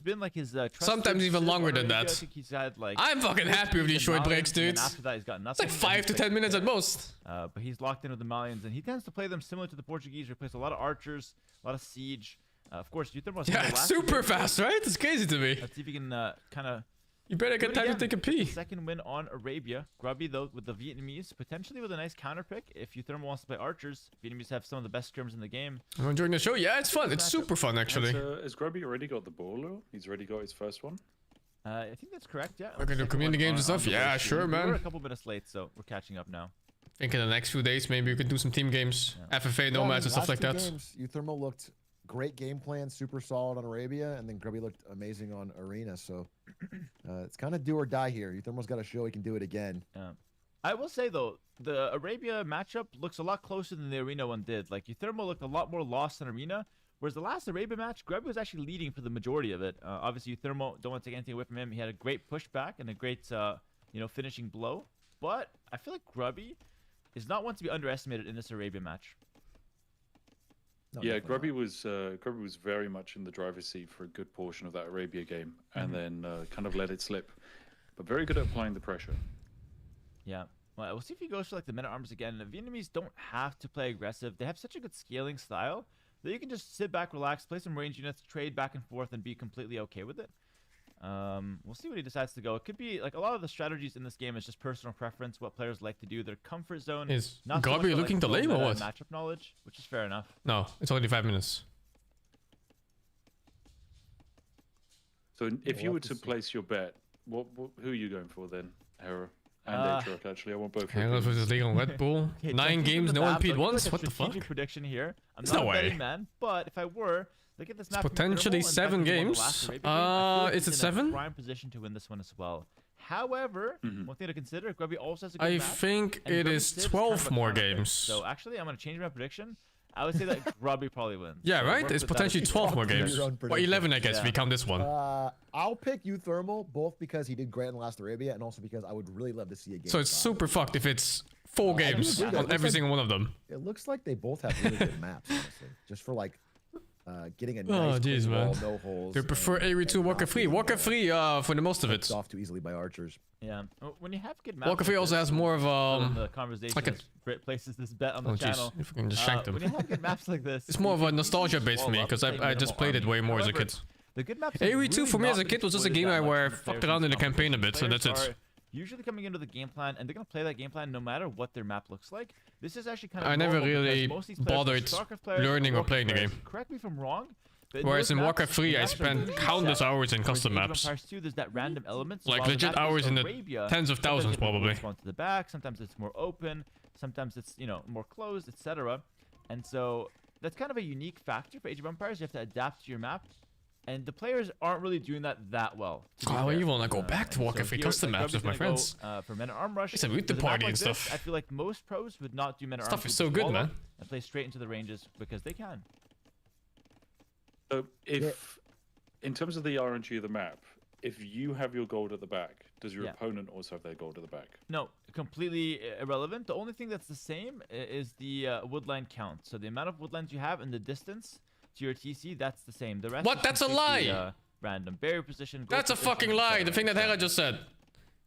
Sometimes even longer than that. I'm fucking happy with these short breaks, dude. It's like 5 to 10 minutes at most. But he's locked in with the Malians, and he tends to play them similar to the Portuguese. He plays a lot of archers, a lot of siege. Of course, Euthermal's it's super fast, right? It's crazy to me. Let's see if he can kind of, You better get time to take a pee. Second win on Arabia. Grubby, though, with the Vietnamese, potentially with a nice counter pick. If Uthermal wants to play archers, Vietnamese have some of the best scrims in the game. I'm enjoying the show. Yeah, it's fun. It's super fun, actually. Has Grubby already got the bowler? He's already got his first one? I think that's correct, yeah. We're gonna do community games and stuff? Yeah, sure, man. We're a couple minutes late, so we're catching up now. I think in the next few days, maybe we could do some team games. Yeah. FFA, Nomads, and stuff like that. Uthermal looked great game plan, super solid on Arabia, and then Grubby looked amazing on Arena. So it's kind of do or die here. Uthermal's got to show he can do it again. Yeah. I will say though, the Arabia matchup looks a lot closer than the Arena one did. Like Uthermal looked a lot more lost in Arena, whereas the last Arabia match, Grubby was actually leading for the majority of it. Obviously, Uthermal, don't want to take anything away from him. He had a great pushback and a great, finishing blow. But I feel like Grubby is not one to be underestimated in this Arabia match. No, yeah, Grubby was very much in the driver's seat for a good portion of that Arabia game, and then kind of let it slip. But very good at applying the pressure. Yeah. Well, we'll see if he goes for like the men at arms again. The Vietnamese don't have to play aggressive. They have such a good scaling style that you can just sit back, relax, play some range units, trade back and forth, and be completely okay with it. We'll see what he decides to go. It could be like a lot of the strategies in this game is just personal preference, what players like to do, their comfort zone. Is not Grubby looking to lame or what? Matchup knowledge, which is fair enough. No, it's only 5 minutes. So if you were to place your bet, who are you going for then, Hera? And Aatrox, actually, I want both. Hera versus Leon Red Bull. 9 games, no one peed once. What the fuck? Prediction here. I'm There's not no a way. betting man, but if I were, look at this map. Potentially 7 games. Is it 7? Prime position to win this one as well. However, one thing to consider, Grubby also has a good I map, think and it Grubby is Sid 12 kind of a more counter pick. games. So actually, I'm going to change my prediction. I would say that Grubby probably wins. Yeah, So right? work It's with that potentially as 12 more Your games. own Or prediction. 11, I guess, if we count this one. I'll pick Uthermal both because he did great in the last Arabia, and also because I would really love to see a game. So it's 5. super fucked if it's 4 games agree. It on looks every like- single one of them. It looks like they both have really good maps, honestly. Just for like getting a Oh, nice jeez, clean man. wall, no holes. They prefer and- ARE2 and Walker not 3. being, Walker 3 for the most of it. picked off too easily by archers. Yeah. When you have good maps. Walker 3 like also this, has more of the conversation like a- is Brit places this bet on the Oh channel. jeez, if I can just shank them. When you have good maps like this, It's more of you a can nostalgia easily base for wall me up because and play I just minimal played it army. way more as a However, kid. The good maps have ARE2 really for me not as a been kid was just a exploited game that much where I from the fucked players around in the competition. campaign a bit, so Players that's it. are usually coming into the game plan, and they're going to play that game plan no matter what their map looks like. This is actually kind of I never normal because really most of these players are bothered StarCraft players learning or Warcraft playing the players. game. Correct me if I'm wrong. but Whereas those in maps, Warcraft 3, the I maps are spent usually countless set. hours in Whereas custom Age of maps. Empires 2, there's that random elements. Like while the legit map hours in the Arabia, tens of sometimes thousands, you have probably. response to the back, sometimes it's more open, sometimes it's more closed, etc. And so that's kind of a unique factor for Age of Empires. You have to adapt to your map, and the players aren't really doing that well. to be Oh, fair. you wanna go back to And Warcraft 3 here, custom like, maps Grubby's with my gonna friends. go, for Men at Arm Rush. It's a with the With a map party like and this, stuff. I feel like most pros would not do Men at Arms. Stuff is so good, man. And play straight into the ranges because they can. So if, in terms of the RNG of the map, if you have your gold at the back, does your Yeah. opponent also have their gold at the back? No, completely irrelevant. The only thing that's the same is the woodline count. So the amount of woodlands you have and the distance to your TC, that's the same. The rest What? is That's a completely, lie! Random barrier position. gold That's a position, fucking lie, etc., the thing that Hera etc. just said.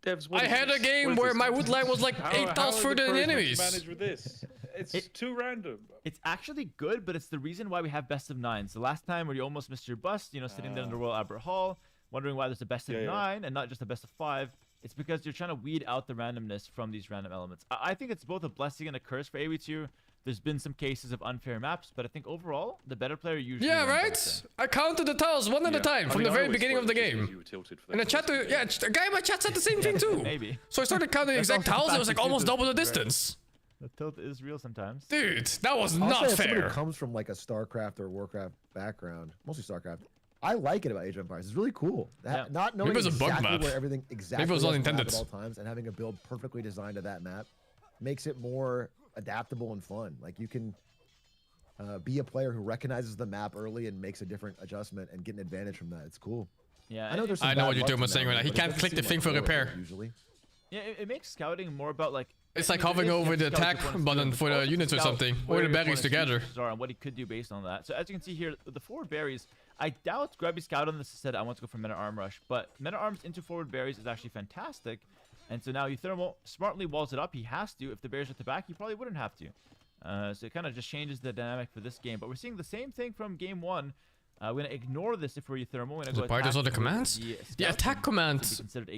Devs, what I is had a this? game What is where this? my wood line was like How 8 are tiles the further than pros meant to enemies. manage with this? It's too random. It's actually good, but it's the reason why we have best of 9s. The last time where you almost missed your bust, sitting there in the Royal Albert Hall, wondering why there's a best of 9 and not just a best of 5. It's because you're trying to weed out the randomness from these random elements. I think it's both a blessing and a curse for AoE2. There's been some cases of unfair maps, but I think overall, the better player usually Yeah, wins, I would right? say. I counted the tiles one at a time from the very beginning of the game. You were tilted for And the chat, a guy in my chat said the same thing too. Maybe. So I started counting the That's exact also tiles, it was like factor too, almost though, double the right? distance. The tilt is real sometimes. Dude, that was I'll not say as somebody fair. who comes from like a StarCraft or Warcraft background, mostly StarCraft. I like it about Age of Empires. It's really cool. Yeah. Not knowing Maybe it was a bug exactly map. where everything exactly Maybe it was is on the map unintended. at all times, and having a build perfectly designed to that map makes it more adaptable and fun. Like you can be a player who recognizes the map early and makes a different adjustment and get an advantage from that. It's cool. Yeah, I know there's some I know bad what you're luck doing from with saying that, right now. He but it can't doesn't click the seem thing like for more repair. usually. Yeah, it makes scouting more about like. It's like there hovering is over the different scout attack opponents button do, for but the also units or scout something, where or the your berries opponent's together. weaknesses are and what he could do based on that. So as you can see here, the forward berries, I doubt Grubby Scout on this said I want to go for Men at Arm Rush, but Men at Arms into forward berries is actually fantastic. And so now Uthermal smartly walls it up. He has to. If the berries are at the back, he probably wouldn't have to. So it kind of just changes the dynamic for this game. But we're seeing the same thing from game 1. We're gonna ignore this if we're Thermal. Is it part of the commands? The attack command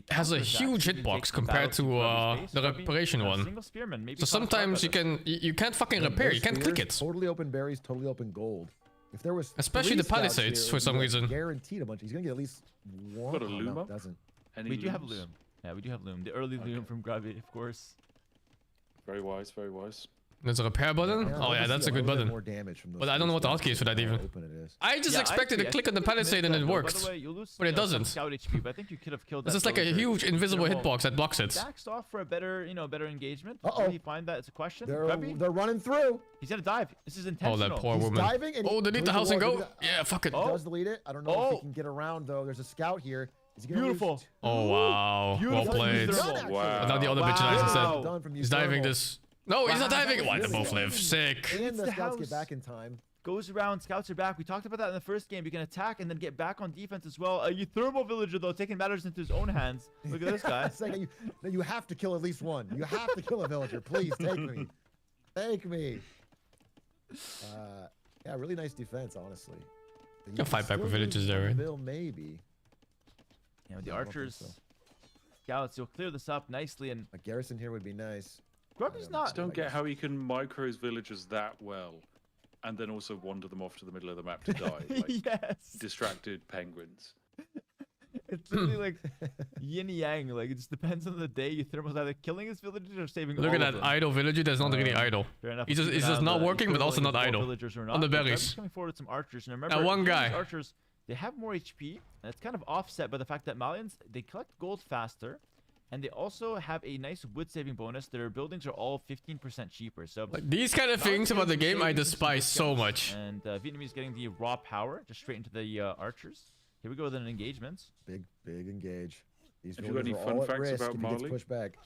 has a huge hitbox compared to the reparation one. So sometimes you can't fucking repair. You can't click it. Totally open berries, totally open gold. If there was especially the palisades for some reason. Guaranteed a bunch. He's gonna get at least one. Got a loom up? Doesn't. We do have loom. Yeah, we do have loom. The early loom from Grubby, of course. Very wise, very wise. There's a repair button? Oh yeah, that's a good button. More damage from those But I don't know what the hotkey is for that even. I just expected to click on the palisade and it worked. But it doesn't. Scout HP, but I think you could have killed that. It's just like a huge invisible hitbox that blocks it. Backs off for a better, better engagement. Uh-oh. Will he find that? It's a question. They're running through. He's gonna dive. This is intentional. Oh, that poor He's woman. diving and oh, delete the house and go. Yeah, fuck it. He does delete it. I don't know if he can get around though. There's a scout here. Is he gonna Beautiful. Oh wow. Well played. Wow. But now the other bitch dies instead. Done from He's diving Thermal. this. No, he's not diving. Why they both live? Sick. And the the scouts house. get back in time. Goes around, scouts are back. We talked about that in the first game. You can attack and then get back on defense as well. A thermal villager though, taking matters into his own hands. Look at this guy. It's like you have to kill at least one. You have to kill a villager. Please take me. Take me. Yeah, really nice defense, honestly. You'll fight back with villagers there, right? Bill, maybe. Yeah, with the I don't think archers, so. scouts, you'll clear this up nicely. And A garrison here would be nice. Grubby's I not. I don't get how he can micro his villagers that well, and then also wander them off to the middle of the map to die, like Yes. distracted penguins. It's really like yin yang. Like it just depends on the day. You thermal's either killing his villagers or saving. Look all at of that them. idle villager that's not really idle. Fair enough. He's We'll just- keep he's an eye just on not the working, but also thermal, not like, idle. villagers or not, On the but Grubby's berries. coming forward with some archers. And remember, one these guy. Archers, they have more HP, and it's kind of offset by the fact that Malians they collect gold faster, and they also have a nice wood saving bonus. Their buildings are all 15% cheaper. So Like, these kind of things about the game I despise so much. And Vietnamese getting the raw power just straight into the archers. Here we go with an engagement. Big engage. These Have you got villagers any are fun all at facts risk about if he gets Mali? pushed back.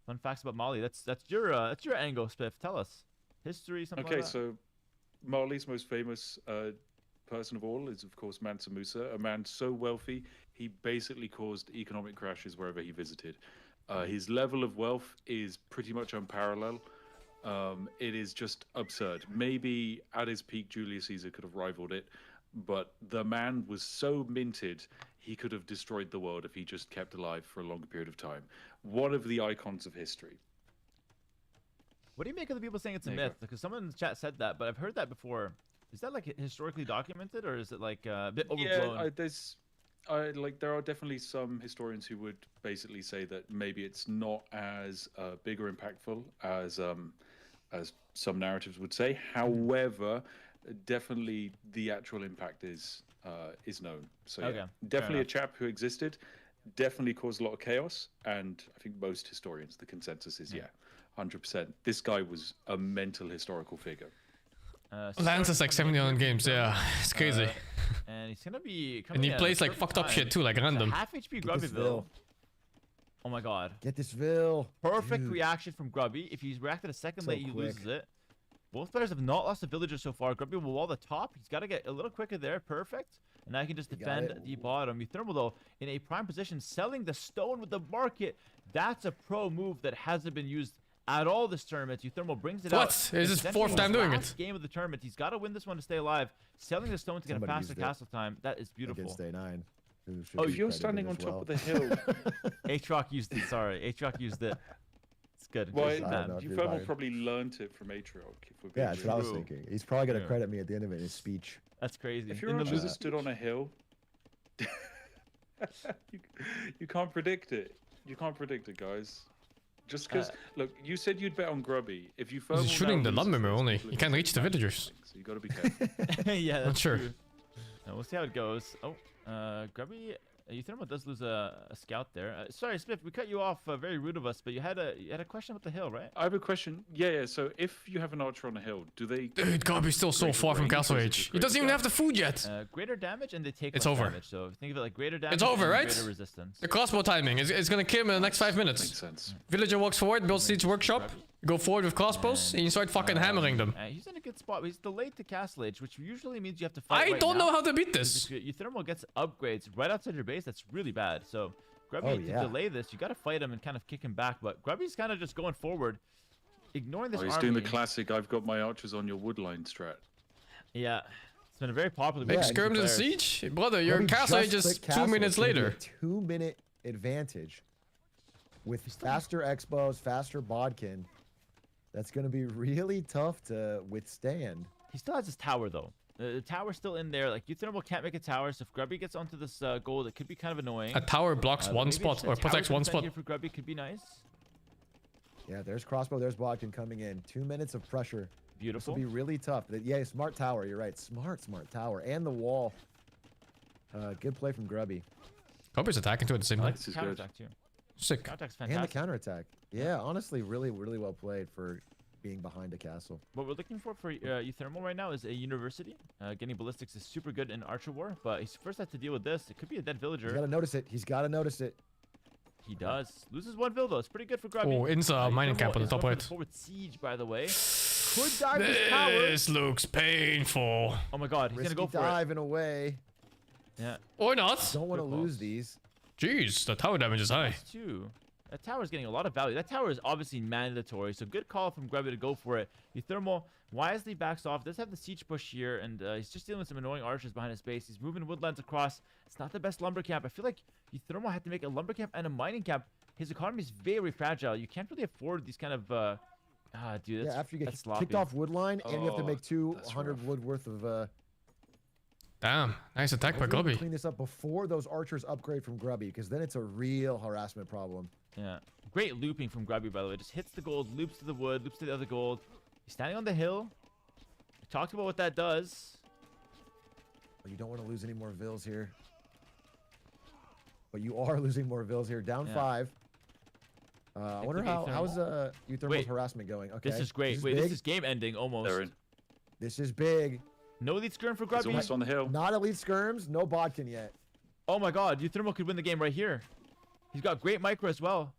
Fun facts about Mali. That's your angle, Spiff. Tell us history, something Okay, like that. so Mali's most famous person of all is, of course, Mansa Musa, a man so wealthy he basically caused economic crashes wherever he visited. His level of wealth is pretty much unparalleled. It is just absurd. Maybe at his peak, Julius Caesar could have rivaled it, but the man was so minted, he could have destroyed the world if he just kept alive for a longer period of time. One of the icons of history. What do you make of the people saying it's a There you go. myth? Because someone in the chat said that, but I've heard that before. Is that like historically documented, or is it like a bit overblown? Yeah, there are definitely some historians who would basically say that maybe it's not as big or impactful as some narratives would say. However, definitely the actual impact is known. So Okay, yeah, fair definitely a enough. chap who existed, definitely caused a lot of chaos, and I think most historians, the consensus is 100%. This guy was a mental historical figure. Lance is like 79 games, yeah. It's crazy. And he's gonna be. And coming he in at plays a like perfect fucked up time. shit too, like It's a random. half HP Get this Grubbyville. Vil. Oh my god. Get this Vil. Perfect Dude. reaction from Grubby. If he's reacted a second So late, he quick. loses it. Both players have not lost a villager so far. Grubby will wall the top. He's got to get a little quicker there. Perfect. And now he can just He got defend it. the bottom. Thermal, though, in a prime position, selling the stone with the market. That's a pro move that hasn't been used at all this tournament. Thermal brings it out. What? It's his Essentially, fourth time his doing last it. Game of the tournament. He's got to win this one to stay alive. Selling the stone to get Somebody a faster used it castle time. That is beautiful. Against A9. who should Oh, be if you're credited standing as on top well. of the hill, Aatrox used it. Sorry, Aatrox used it. It's good. well, Good I man. don't know if you're Ufemo fired. probably learned it from Aatrox. If we're being Yeah, that's what I was True. thinking. He's probably gonna Yeah. credit me at the end of it in his speech. That's crazy. If your In the archers loser are stood on a hill, you can't predict it. You can't predict it, guys. Just because, look, you said you'd bet on Grubby. If you He's shooting the lumber mill only. You He can't reach the villagers. So you got to be careful. yeah, that's Not sure. true. We'll see how it goes. Oh, Grubby, Thermal does lose a scout there. Sorry, Smith, we cut you off. Very rude of us, but you had a question about the hill, right? I have a question. Yeah. So if you have an archer on a hill, do they? Dude, Gobby's still so Greater far from range Castle or is it Age. just He doesn't even greater have the food yet. Greater damage and they take It's less over. damage. So think of it like greater damage. over, and right? Greater resistance. The crossbow timing is gonna kill him in the next 5 Makes minutes. sense. Villager walks forward, builds Siege Workshop, go forward with crossbows, and you start fucking hammering them. He's in a good spot. But he's delayed to Castle Age, which usually means you have to fight. I right don't now. know how to beat this. Your Thermal gets upgrades right outside your base. That's really bad. So Grubby, Oh, to yeah. delay this, you got to fight him and kind of kick him back. But Grubby's kind of just going forward, ignoring this Oh, he's army. doing the classic. I've got my archers on your woodline strat. Yeah, It's been a very popular. Big Yeah, skirms and players. siege? Brother, your Grubby castle is clicked just 2 castle. minutes It's gonna be later. a 2-minute advantage with faster expos, faster bodkin. That's going to be really tough to withstand. He still has his tower though. The tower's still in there. Like Euthermal can't make a tower, so if Grubby gets onto this gold, it could be kind of annoying. A tower blocks one Maybe spot just a or tower protects one defense spot. here for Grubby could be nice. Yeah, there's crossbow, there's bodkin coming in. 2 minutes of pressure. This Beautiful. will be really tough. Yeah, smart tower. You're right. Smart tower. And the wall. Good play from Grubby. Grubby's attacking too at the same I time. like This the is counter good. attack too. Sick. Counter attack's And the fantastic. counterattack. Yeah, honestly, really well played for being behind a castle. What we're looking for Euthermal right now is a university. Getting ballistics is super good in Archer War, but he's first has to deal with this. It could be a dead villager. He's got to notice it. He's got to notice it. He does. Loses one vill though. It's pretty good for Grubby. Oh, Insa mining Euthermal camp on the is top going right. for the forward siege, by the way. Could dive this tower. This looks painful. Oh my god, he's Risky gonna go for dive in a way. it. Yeah. Or not. Don't want to Good lose balls. these. Jeez, the tower damage is high. That's two. That tower is getting a lot of value. That tower is obviously mandatory, so good call from Grubby to go for it. Euthermal wisely backs off. Does have the siege push here, and he's just dealing with some annoying archers behind his base. He's moving woodlands across. It's not the best lumber camp. I feel like Euthermal had to make a lumber camp and a mining camp. His economy is very fragile. You can't really afford these kind of. Dude, that's, Yeah, after you get that's sloppy. kicked off wood line, and you have to make that's 200 rough. wood worth of. Damn, nice attack by Hopefully we can Grubby. Clean this up before those archers upgrade from Grubby, because then it's a real harassment problem. Yeah. Great looping from Grubby, by the way. Just hits the gold, loops to the wood, loops to the other gold. He's standing on the hill. We talked about what that does. But you don't want to lose any more vills here. But you are losing more vills here. Down Yeah. 5. I wonder the how's Euthermal- Euthermal's Wait. harassment going. Okay. This is great. Wait, big. this is game ending almost. They're in. This is big. No lead skirm for He's Grubby. almost on the hill. Not elite skirms. No bodkin yet. Oh my god, Euthermal could win the game right here. He's got great micro as well.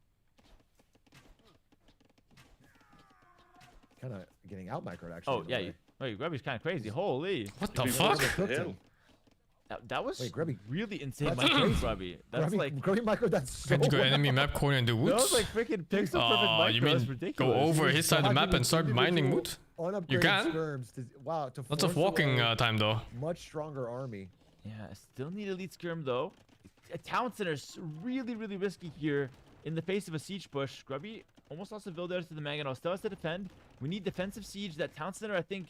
Kind of getting out microed actually. Oh, in a yeah. way. Wait, Grubby's kind of crazy. Holy. What the He fuck? was Cooked the him. hill. That was Wait, Grubby. really insane That's micro from crazy. Grubby. That's Grubby, like... Grubby microed that so Can't you go well. enemy map corner and do That woods? was like freaking pixel perfect micro. You That's mean ridiculous. go over his side of the map and start mining Individual wood? Unupgraded can. skirms to, wow, to Lots of force walking away time though. much stronger army. Yeah, I still need elite skirm though. A town center's really risky here in the face of a siege push. Grubby almost lost a Vildares to the Mangonel. Still has to defend. We need defensive siege. That town center, I think,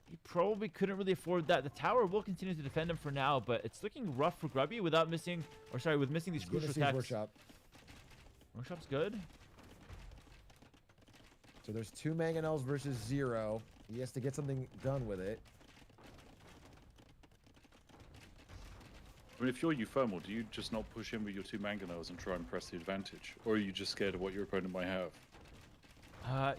he probably couldn't really afford that. The tower will continue to defend him for now, but it's looking rough for Grubby without missing, or sorry, with missing these He's gonna crucial siege attacks. workshop. Workshop's good. So there's 2 mangonels versus 0. He has to get something done with it. I mean, if you're Euthermal, do you just not push in with your 2 mangonels and try and press the advantage? Or are you just scared of what your opponent might have?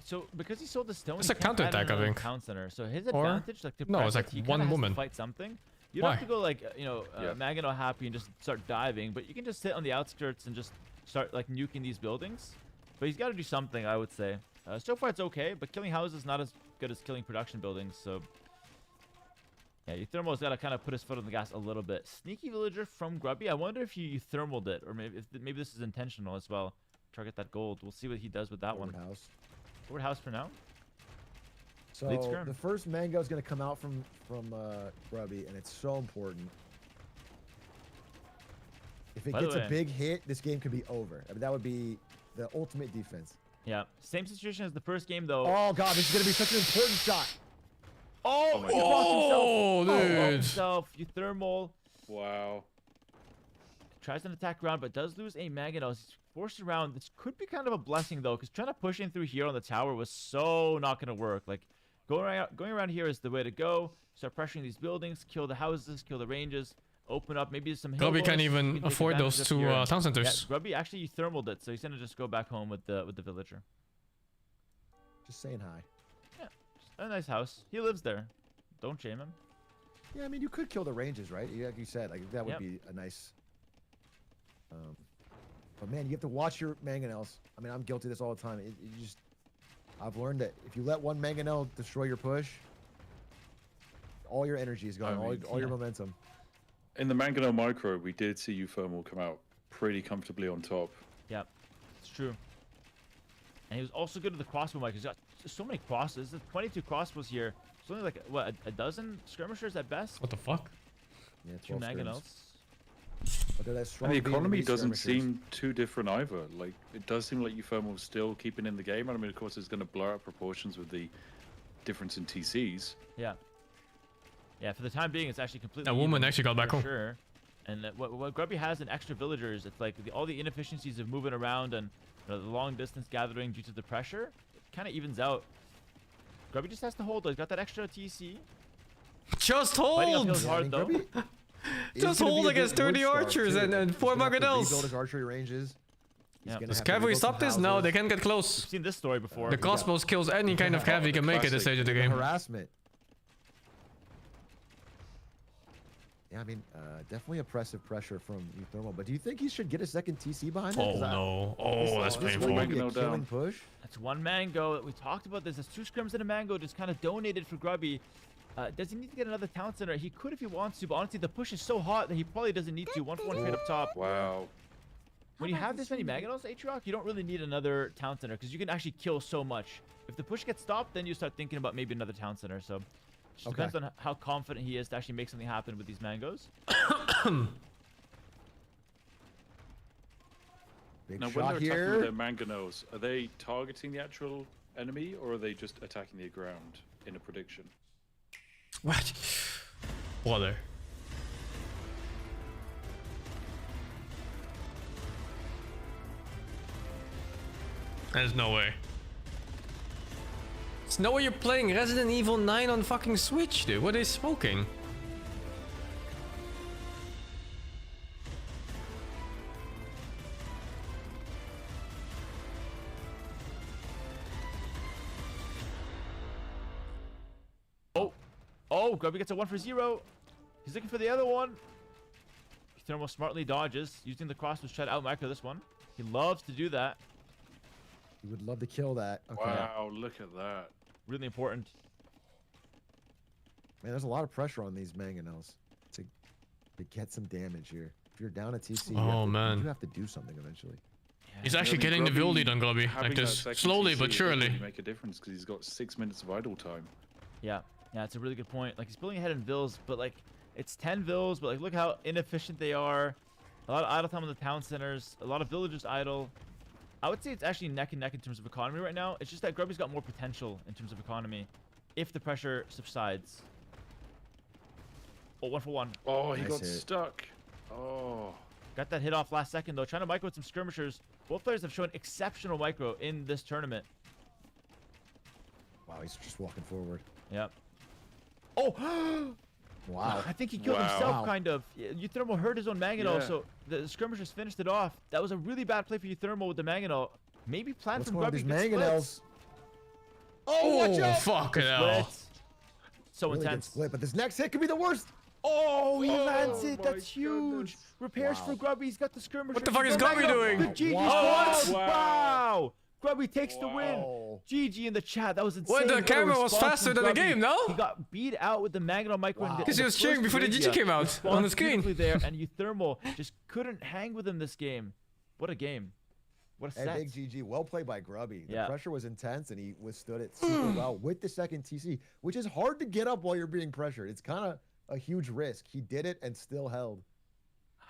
So because he sold the stone, It's he a can't add counterattack, I another think. town center. So his Or- advantage, like to no, press it's it, like he one kinda has to woman. fight something. You don't have Why? to go like Yeah. Mangonel happy and just start diving, but you can just sit on the outskirts and just start like nuking these buildings. But he's got to do something, I would say. So far it's okay, but killing houses is not as good as killing production buildings. So yeah, Euthermal's got to kind of put his foot on the gas a little bit. Sneaky villager from Grubby. I wonder if you Euthermaled it, or maybe this is intentional as well. Target that gold. We'll see what he does with that Forward one. house. Forward house for now. So Lead skirm. the first mango is going to come out from Grubby, and it's so important. If it By the gets a way- big hit, this game could be over. I mean, that would be the ultimate defense. Yeah, same situation as the first game though. Oh god, this is going to be such an important shot. Oh, my he God. Oh, blocked dude. himself. Euthermal Wow. tries an attack round, but does lose a Mangonel. He's forced around. This could be kind of a blessing though, because trying to push in through here on the tower was so not going to work. Like going around here is the way to go. Start pressuring these buildings, kill the houses, kill the ranges, open up maybe some. hill Grubby can't bonus, even you can take afford advantage those of 2 here. town Yeah, centers. Grubby actually Euthermaled it, so he's gonna just go back home with the villager. Just saying hi. A nice house. He lives there. Don't shame him. Yeah, I mean, you could kill the ranges, right? Like you said, like that would Yep. be a nice. But man, you have to watch your mangonels. I mean, I'm guilty of this all the time. I've learned that if you let one mangonel destroy your push, all your energy is gone, I mean, all your momentum. In the Mangonel Micro, we did see Euthermal come out pretty comfortably on top. Yeah, it's true. And he was also good with the crossbow mic. He's got so many crosses. There's 22 crossbows here. It's only like what a dozen skirmishers at best. What the fuck? Yeah, 2 12 scrims. mangonels. But they're that strong And the beam economy elite doesn't skirmishers. seem too different either. Like, it does seem like Euthermal's still keeping in the game. And I mean, of course, it's going to blur out proportions with the difference in TCs. Yeah. Yeah, for the time being, it's actually completely. A woman even, actually got back for home. Sure. And what Grubby has in extra villagers, it's like all the inefficiencies of moving around and the long distance gathering due to the pressure, it kind of evens out. Grubby just has to hold. He's got that extra TC. Just Fighting hold! uphill's hard though. Just hold against 30 archers and 4 Rebuild mangonels. his archery ranges. He's Yeah. gonna Does have to cavalry rebuild stop some this? No, houses. they can't get We've close. seen this story before. The Cosmos kills any kind of cav he can make at this stage of the And game. harassment. Yeah, I mean, definitely oppressive pressure from Euthermal. But do you think he should get a second TC behind it? Oh 'Cause no. Oh, that's this painful. might be a Mangonel killing down. push. That's 1 mango. We talked about this. There's 2 scrims and a mango just kind of donated for Grubby. Does he need to get another town center? He could if he wants to, but honestly, the push is so hot that he probably doesn't need to. 1-for-1 trade up top. Wow. When you have this many mangonels, Atrioc, you don't really need another town center because you can actually kill so much. If the push gets stopped, then you start thinking about maybe another town center. So just Okay. depends on how confident he is to actually make something happen with these mangoes. Big Now, when shot they're attacking here. with their mangonels, are they targeting the actual enemy, or are they just attacking the ground in a prediction? What? Brother. There's no way. There's no way you're playing Resident Evil 9 on fucking Switch, dude. What are they smoking? Oh, Grubby gets a 1-for-0. He's looking for the other one. Thermal smartly dodges, using the crossbow to try to out-micro this one. He loves to do that. He would love to kill that. Okay. Wow, look at that. Really important. Man, there's a lot of pressure on these mangonels to get some damage here. If you're down a TC, Oh, man. you have to do something eventually. He's Yeah. actually I mean, getting the build lead on Grubby. having Like that this. second Slowly TC but doesn't really surely. make a difference because he's got 6 minutes of idle time. Yeah, it's a really good point. Like, he's building ahead in vills, but like, it's 10 vills, but like, look how inefficient they are. A lot of idle time on the town centers. A lot of villagers idle. I would say it's actually neck and neck in terms of economy right now. It's just that Grubby's got more potential in terms of economy if the pressure subsides. Oh, 1-for-1. Oh, he Nice got hit. stuck. Oh. Got that hit off last second, though. Trying to micro with some skirmishers. Both players have shown exceptional micro in this tournament. Wow, he's just walking forward. Yep. Oh! Wow. I think he killed Wow. himself, Wow. kind of. Euthermal hurt his own mangonel, Yeah. so the skirmishers finished it off. That was a really bad play for Euthermal with the mangonel. Maybe plan What's from going on Grubby. with these good mangonels? splits. Oh, watch Oh, out! fucking hell. Splits. So Really good intense. split, but this next hit could be the worst. Oh, he Oh lands it. my That's huge. goodness. Repairs Wow. for Grubby. He's got the skirmishers. What the fuck is He's got Grubby mangonel. doing? The GG Wow. squad. Wow. Wow. Grubby takes the win. Wow. GG in the chat. That was insane. What, the What a camera was response faster from than the Grubby. game, no? He got beat out with the mangonel micro. Wow. in the- Because he in the was cheering first before the GG Arabia. came out on the Responds screen. beautifully there, and Euthermal just couldn't hang with him this game. What a game. What a Hey, set. big GG. Well played by Grubby. The Yeah. pressure was intense, and he withstood it super well with the second TC, which is hard to get up while you're being pressured. It's kind of a huge risk. He did it and still held.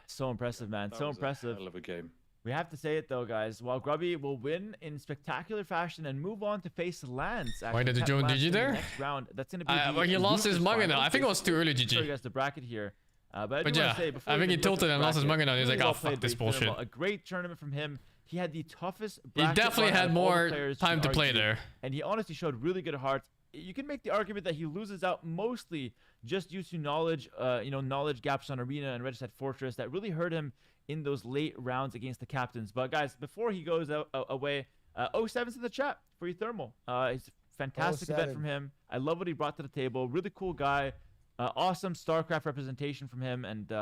So impressive, man. That So was a impressive. hell of a game. We have to say it though, guys. While Grubby will win in spectacular fashion and move on to face Lance. Why did actually, he join Lance GG in the there? Next round. That's gonna be. Well, he lost his losers mangonel. finals, I think it was too early, basically. Show you GG. guys the bracket here. But I But do want yeah, to say before I we think he even look at tilted the and lost his bracket, mangonel. He's really like, well "Oh, fuck played this by Euthermal. bullshit." A great tournament from him. He had the toughest. He bracket definitely run out had of all the more players, time you to could play argue, there. and he honestly showed really good heart. You can make the argument that he loses out mostly just due to knowledge, knowledge gaps on Arena and Registered Fortress that really hurt him in those late rounds against the captains. But guys, before he goes away, 07's in the chat for Euthermal. It's a fantastic event 07. from him. I love what he brought to the table. Really cool guy. Awesome StarCraft representation from him, and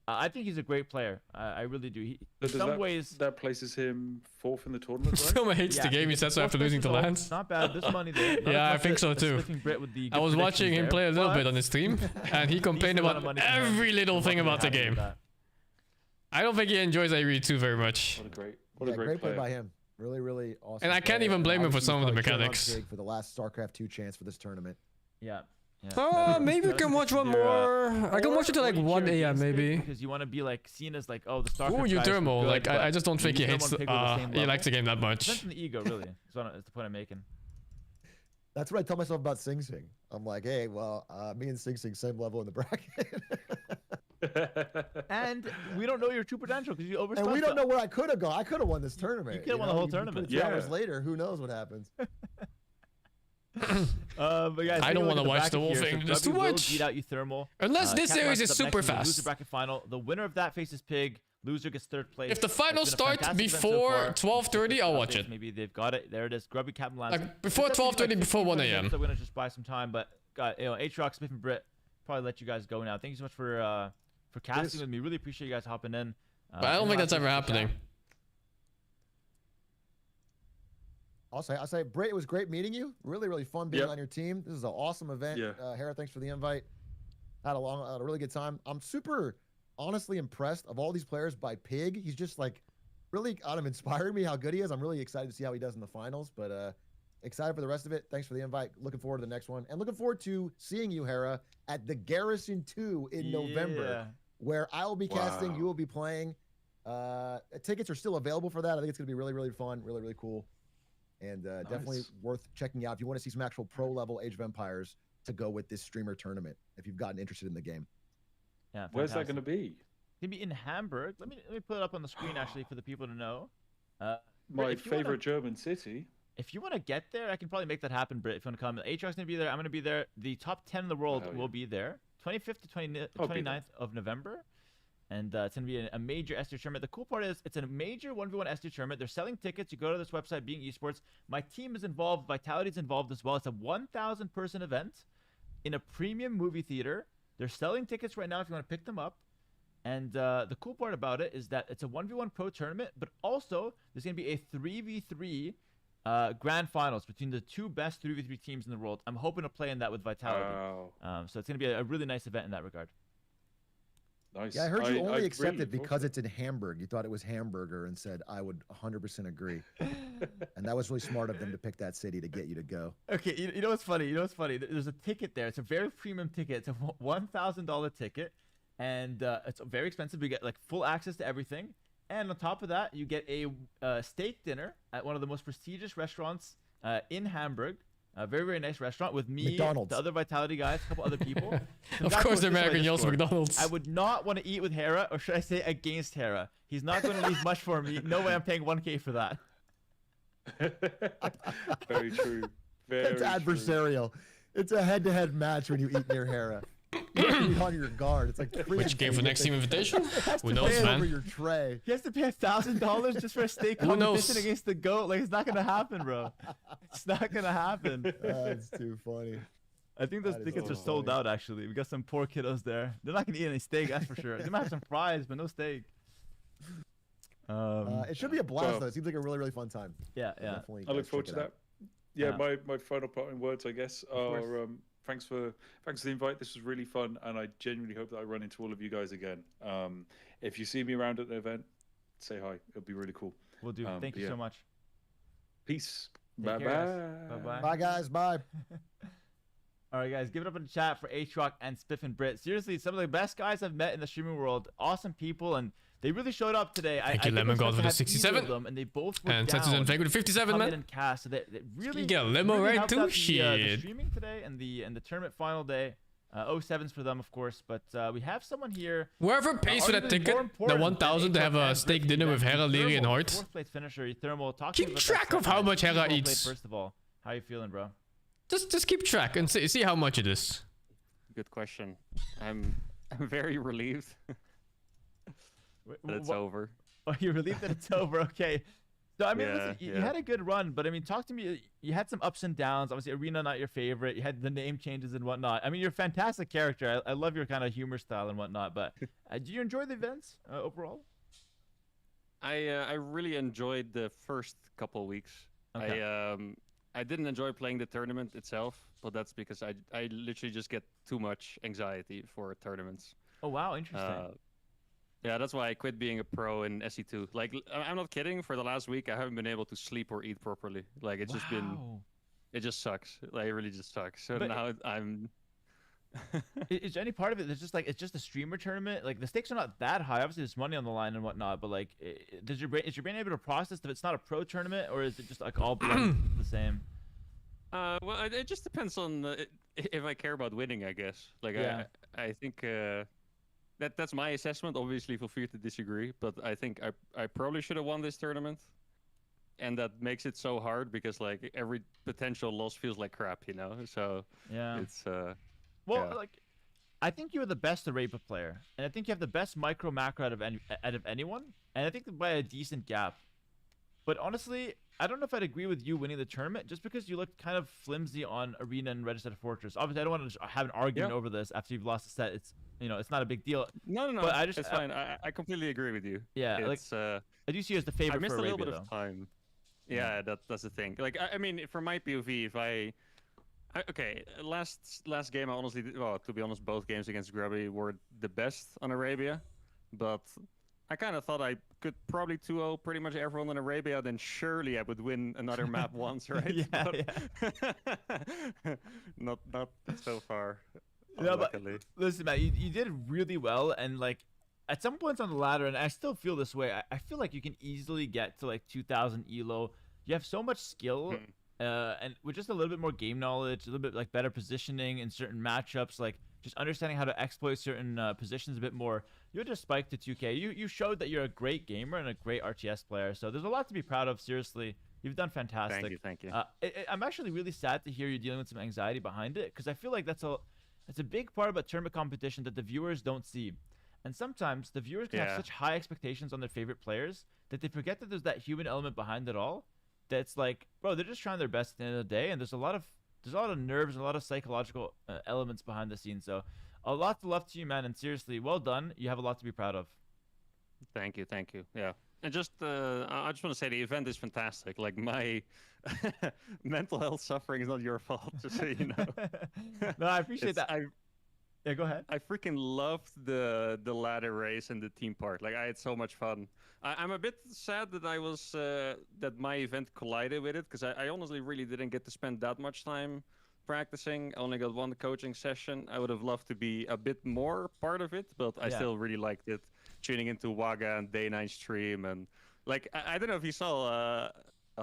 I think he's a great player. I really do. In Does some that, ways, that places him fourth in the tournament, right? Still hates the yeah, game he gets sets fourth after place losing to result. Lance. Not bad. There's money there. Not Yeah, as I much think as so the too. Slipping Brit with the I good was watching predictions him there, play a little but bit on his stream, and he complained decent amount about of money from him. every little thing I'm about the happy with game. that. I don't think he enjoys Irie too very much. What Yeah, a great play player. by him. Really, really awesome. And I can't player. even blame him for Obviously, some of the he's probably cheering on mechanics. Sig for the last StarCraft 2 chance for this tournament. Yeah. Yeah. Maybe we can watch one more. I can watch it till like 1 a.m. maybe. Because you want to be like seen as like, oh, the StarCraft Ooh, guys were thermal. good, Like but I just don't think he Thermal hates. and Pig were the same He likes the level. game that Depends much. on the ego, really. That's the point I'm making. That's what I tell myself about Sing Sing. I'm like, hey, well, me and Sing Sing same level in the bracket. And we don't know your true potential because you overstuffed. And we don't know where I could have gone. I could have won this tournament. You could have won the whole tournament. 2 hours later, who knows what happens? But guys, I don't want to watch the whole thing. There's too much. Beat out you thermal. Unless this Climax series is up next super in the fast. Loser bracket final. The winner of that faces Pig. Loser gets 3rd place. If the finals It's been a start fantastic event before so far. 12:30, I'll watch Updates, it. Maybe they've got it. There it is. Grubby Captain Lance. Like before It's definitely 12:30, before 1 a.m. So we're gonna just buy some time, but H-Rock, Smith, and Britt probably let you guys go now. Thank you so much for casting with me. Really appreciate you guys hopping in. But I don't think that's ever happening. I'll say, Britt, it was great meeting you. Really, really fun being on your team. This is an awesome event. Yeah. Hera, thanks for the invite. Had a really good time. I'm super honestly impressed of all these players by Pig. He's just like really kind of inspired me how good he is. I'm really excited to see how he does in the finals, but excited for the rest of it. Thanks for the invite. Looking forward to the next one. And looking forward to seeing you, Hera, at the Garrison 2 in November, where I will be casting, you will be playing. Tickets are still available for that. I think it's going to be really, really fun, really, really cool. And definitely worth checking out if you want to see some actual pro-level Age of Empires to go with this streamer tournament, if you've gotten interested in the game. Yeah, where's that going to be? It's going to be in Hamburg. Let me put it up on the screen, actually, for the people to know. My favorite German city. If you want to get there, I can probably make that happen, Britt, if you want to come. H-Rock's going to be there. I'm going to be there. The top 10 in the world will be there. 25th to 29th of November. And it's going to be a major S tier tournament. The cool part is it's a major 1v1 S tier tournament. They're selling tickets. You go to this website, Being Esports. My team is involved. Vitality's involved as well. It's a 1,000 person event in a premium movie theater. They're selling tickets right now if you want to pick them up. And the cool part about it is that it's a 1v1 pro tournament, but also there's going to be a 3v3 grand finals between the 2 best 3v3 teams in the world. I'm hoping to play in that with Vitality. Wow. So it's going to be a really nice event in that regard. Nice. Yeah, I heard you only accepted because it's in Hamburg. You thought it was hamburger and said, I would 100% agree. And that was really smart of them to pick that city to get you to go. Okay, you know what's funny? There's a ticket there. It's a very premium ticket. It's a $1,000 ticket. And it's very expensive. You get like full access to everything. And on top of that, you get a steak dinner at one of the most prestigious restaurants in Hamburg. A very, very nice restaurant with me, McDonald's. The other Vitality guys, a couple other people. Of course, they're American Yells McDonald's. I would not want to eat with Hera, or should I say against Hera. He's not going to leave much for me. No way I'm paying 1K for that. Very true. It's adversarial. It's a head-to-head match when you eat near Hera. You have to be on your guard. It's like which game for next team invitation? Who knows, man? man? Over your tray. He has to pay $1,000 just for a steak competition against the GOAT. Like, it's not gonna happen, bro. It's not gonna happen. That's too funny. I think those tickets are sold out. Actually, we got some poor kiddos there. They're not gonna eat any steak, that's for sure. They might have some fries, but no steak. It should be a blast, though. It seems like a really, really fun time. Yeah. I look forward to that. Yeah, my final parting words, I guess, are thanks for the invite. This was really fun, and I genuinely hope that I run into all of you guys again. If you see me around at the event, say hi. It'll be really cool. We'll do. Thank you so much. Peace. Bye bye. Bye guys. Bye. All right, guys, give it up in the chat for H-Rock and Spiff and Brit. Seriously, some of the best guys I've met in the streaming world. Awesome people, and they really showed up today. Thank you, Lemon God, for the 67. Them, and they both were and down. And Fake with the 57, man. And cast, so they really, you get a limo really right too? The Shit. streaming today and the tournament final day. 07s for them, of course, but we have someone here. Whoever pays for that ticket, the 1,000 to have a steak dinner with Hera, Leary, and Hart. 4th place finisher, Thermal. Keep track of how much Hera eats. First of all, how you feeling, bro? Just keep track and see how much it is. Good question. I'm very relieved that it's over. Oh, you're relieved that it's over. Okay. So I mean, listen, you had a good run, but I mean, talk to me. You had some ups and downs. Obviously, Arena not your favorite. You had the name changes and whatnot. I mean, you're a fantastic character. I love your kind of humor style and whatnot. But do you enjoy the events overall? I really enjoyed the first couple weeks. Okay. I didn't enjoy playing the tournament itself, but that's because I literally just get too much anxiety for tournaments. Oh wow, interesting. Yeah, that's why I quit being a pro in SE2. Like, I'm not kidding. For the last week, I haven't been able to sleep or eat properly. Like, it's just been it just sucks. Like it really just sucks. So But- now I'm. Is there any part of it that's just like it's just a streamer tournament? Like the stakes are not that high. Obviously, there's money on the line and whatnot. But like, is your brain able to process if it's not a pro tournament, or is it just like all blend the same? Well, it just depends on if I care about winning, I guess. Like Yeah. I think that's my assessment. Obviously, feel free to disagree, but I think I probably should have won this tournament, and that makes it so hard because like every potential loss feels like crap, you know. So Yeah. it's Well, yeah. like, I think you're the best Arabia player, and I think you have the best micro macro out of anyone, and I think by a decent gap. But honestly, I don't know if I'd agree with you winning the tournament just because you looked kind of flimsy on Arena and Registered Fortress. Obviously, I don't want to have an argument over this after you've lost a set. It's it's not a big deal. No. But I just it's fine. I completely agree with you. Yeah, it's, like I do see you as the favorite I missed for a Arabia, little bit though. of time. Yeah, that's the thing. Like I mean, from my POV, if okay, last game I honestly well, to be honest, both games against Grubby were the best on Arabia, but I kind of thought I could probably 2-0 pretty much everyone in Arabia, then surely I would win another map once, right? Not so far. No, but luckily. listen, man, you did really well, and like at some points on the ladder, and I still feel this way. I feel like you can easily get to like 2,000 elo. You have so much skill, and with just a little bit more game knowledge, a little bit like better positioning in certain matchups, like just understanding how to exploit certain positions a bit more. You'll just spike to 2K. You showed that you're a great gamer and a great RTS player. So there's a lot to be proud of. Seriously, you've done fantastic. Thank you. I'm actually really sad to hear you're dealing with some anxiety behind it, because I feel like that's a big part about tournament competition that the viewers don't see. And sometimes the viewers can have such high expectations on their favorite players that they forget that there's that human element behind it all. That's like, bro, they're just trying their best at the end of the day, and there's a lot of nerves and a lot of psychological elements behind the scenes. So a lot to love to you, man, and seriously, well done. You have a lot to be proud of. Thank you. Yeah. And just I just want to say the event is fantastic. Like my mental health suffering is not your fault, just so you know. No, I appreciate that. Yeah, go ahead. I freaking loved the ladder race and the team part. Like I had so much fun. I'm a bit sad that I was that my event collided with it, because I honestly really didn't get to spend that much time practicing. I only got one coaching session. I would have loved to be a bit more part of it, but I still really liked it. Tuning into Waga and Day 9 stream, and like I don't know if you saw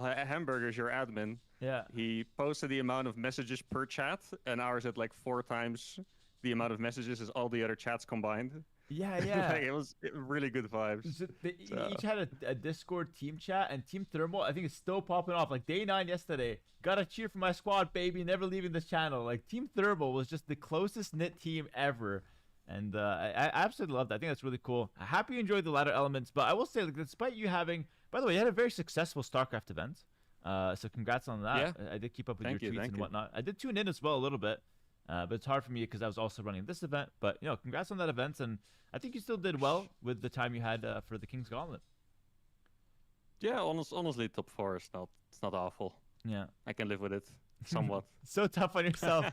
Hamburger's your admin. Yeah. He posted the amount of messages per chat, and ours had like 4 times the amount of messages as all the other chats combined. Yeah. Like, it was really good vibes. So they each had a Discord team chat, and Team Thermal, I think, is still popping off. Like Day 9 yesterday, gotta cheer for my squad, baby, never leaving this channel. Like Team Thermal was just the closest knit team ever. And I absolutely loved it. I think that's really cool. Happy you enjoyed the ladder elements, but I will say, like, despite you having, by the way, you had a very successful StarCraft event. So congrats on that. Yeah. I did keep up with Thank your you, tweets thank and you. whatnot. I did tune in as well a little bit, but it's hard for me because I was also running this event. But congrats on that event, and I think you still did well with the time you had for the King's Gauntlet. Yeah, honestly, top 4 is not awful. Yeah, I can live with it somewhat. So tough on yourself.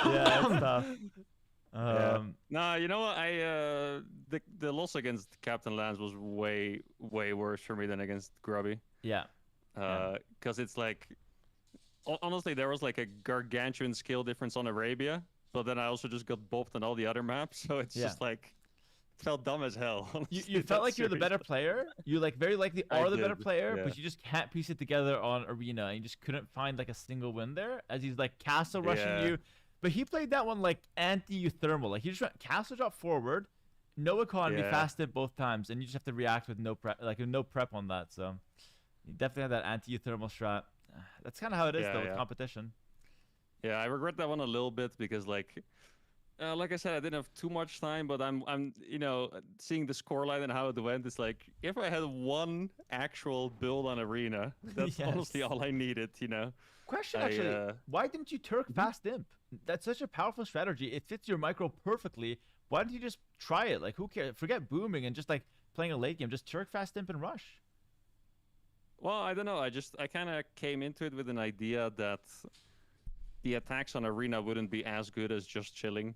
Yeah, it's tough. Nah, you know what? The loss against Captain Lance was way worse for me than against Grubby. Yeah. Because it's like, honestly, there was like a gargantuan skill difference on Arabia, but then I also just got bopped on all the other maps, so it's just like, felt dumb as hell. You felt like you're the better player. You like very likely are the better player, yeah. but you just can't piece it together on Arena, and you just couldn't find like a single win there as he's like castle rushing you. But he played that one like anti-thermal. Like he just went castle drop forward, no economy, fast hit both times, and you just have to react with no prep on that. So you definitely have that anti-thermal strat. That's kind of how it is though with competition. Yeah, I regret that one a little bit because like I said, I didn't have too much time, but I'm seeing the scoreline and how it went. It's like if I had one actual build on Arena, that's honestly all I needed. Question actually, why didn't you Turk fast imp? That's such a powerful strategy. It fits your micro perfectly. Why didn't you just try it? Like, who cares? Forget booming and just like playing a late game. Just Turk fast imp and rush. Well, I don't know. I kind of came into it with an idea that the attacks on Arena wouldn't be as good as just chilling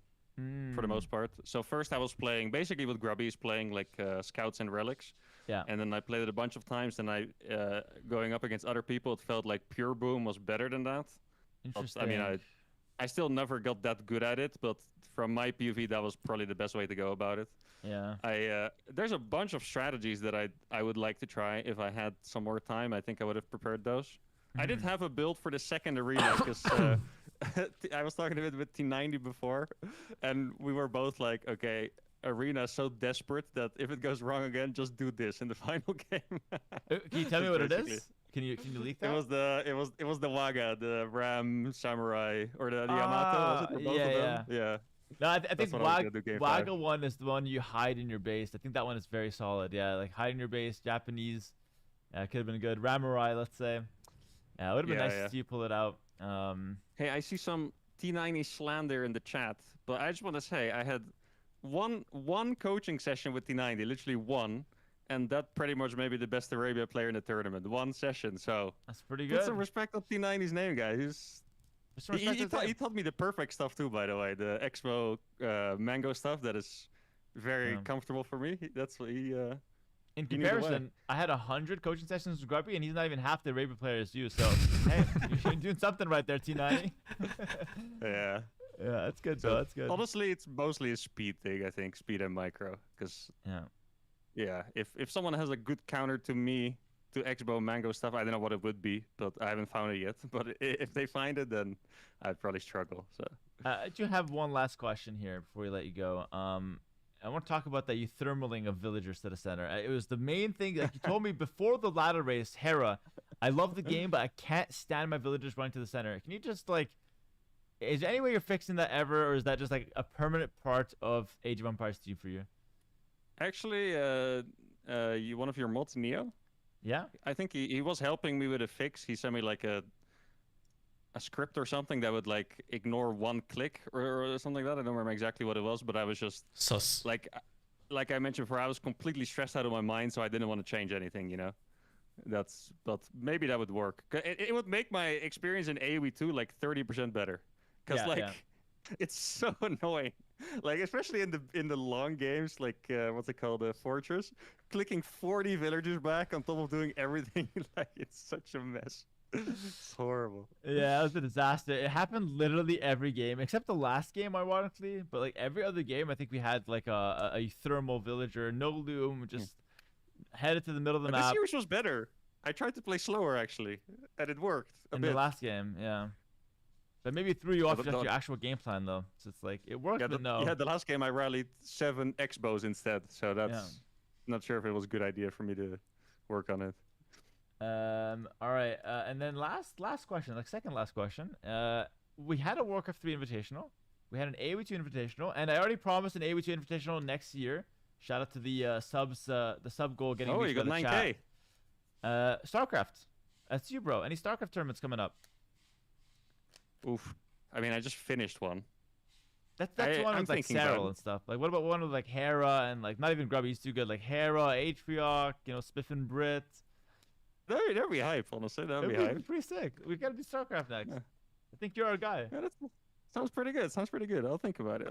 for the most part. So first I was playing basically what Grubby's playing, like scouts and relics. Yeah. And then I played it a bunch of times. And going up against other people, it felt like pure boom was better than that. Interesting. I mean, I still never got that good at it, but from my POV, that was probably the best way to go about it. Yeah. There's a bunch of strategies that I would like to try if I had some more time. I think I would have prepared those. I did have a build for the second arena because I was talking a bit with T90 before, and we were both like, okay, arena is so desperate that if it goes wrong again, just do this in the final game. Can you tell me what it is? Can you leak that? It was the Waga, the Ram Samurai, or the Yamato. Was it? Both of them? Yeah. No, I think Waga one is the one you hide in your base. I think that one is very solid. Yeah, like hide in your base, Japanese. Yeah, could have been good. Ramurai, let's say. Yeah, it would have been nice to see you pull it out. Hey, I see some T90 slander in the chat, but I just want to say I had one coaching session with T90, literally one, and that pretty much made me the best Arabia player in the tournament. One session, so that's pretty good. Put some respect on T90's name, guys. He taught me the perfect stuff too, by the way. The Expo Mango stuff that is very comfortable for me. That's what he. In comparison, I had 100 coaching sessions with Grubby, and he's not even half the Arabia player as you. So, hey, you're doing something right there, T90. Yeah. Yeah, that's good, though. That's good. Honestly, it's mostly a speed thing, I think. Speed and micro. Because, yeah, if someone has a good counter to me, to Expo Mango stuff, I don't know what it would be, but I haven't found it yet. But if they find it, then I'd probably struggle. So. I do have one last question here before we let you go. I want to talk about that thermaling of villagers to the center. It was the main thing that you told me before the ladder race, Hera. I love the game, but I can't stand my villagers running to the center. Can you just is there any way you're fixing that ever, or is that just like a permanent part of Age of Empires 2 for you? Actually, one of your mods, Neo? Yeah? I think he was helping me with a fix. He sent me like a script or something that would like ignore one click or something like that. I don't remember exactly what it was, but I was just sus. Like I mentioned before, I was completely stressed out of my mind, so I didn't want to change anything, you know. But maybe that would work. It would make my experience in AoE 2 like 30% better, because it's so annoying. Like especially in the long games, like what's it called, the Fortress, clicking 40 villagers back on top of doing everything. Like it's such a mess. It's horrible. Yeah, it was a disaster. It happened literally every game except the last game, ironically. But like every other game, I think we had like a thermal villager, no loom, just headed to the middle of the map. This year's was better. I tried to play slower actually, and it worked in the last game. Yeah, but maybe it threw you off your actual game plan though. So it's like it worked, but no. Yeah, the last game I rallied 7 Expos instead, so that's not sure if it was a good idea for me to work on it. All right, and then last question, like second last question. We had a Warcraft 3 invitational, we had an AoE 2 invitational, and I already promised an AoE 2 invitational next year. Shout out to the subs, the sub goal getting. Oh, you got 9K. StarCraft, that's you, bro. Any StarCraft tournaments coming up? Oof. I mean, I just finished one. That's one with like Cyril and stuff. Like, what about one with like Hera and like not even Grubby? He's too good. Like Hera, Atrioc, Spiff and Brit. That'd be hype, honestly. That'd be hype. Pretty sick. We've got to do StarCraft next. Yeah. I think you're our guy. Yeah, sounds pretty good. I'll think about it.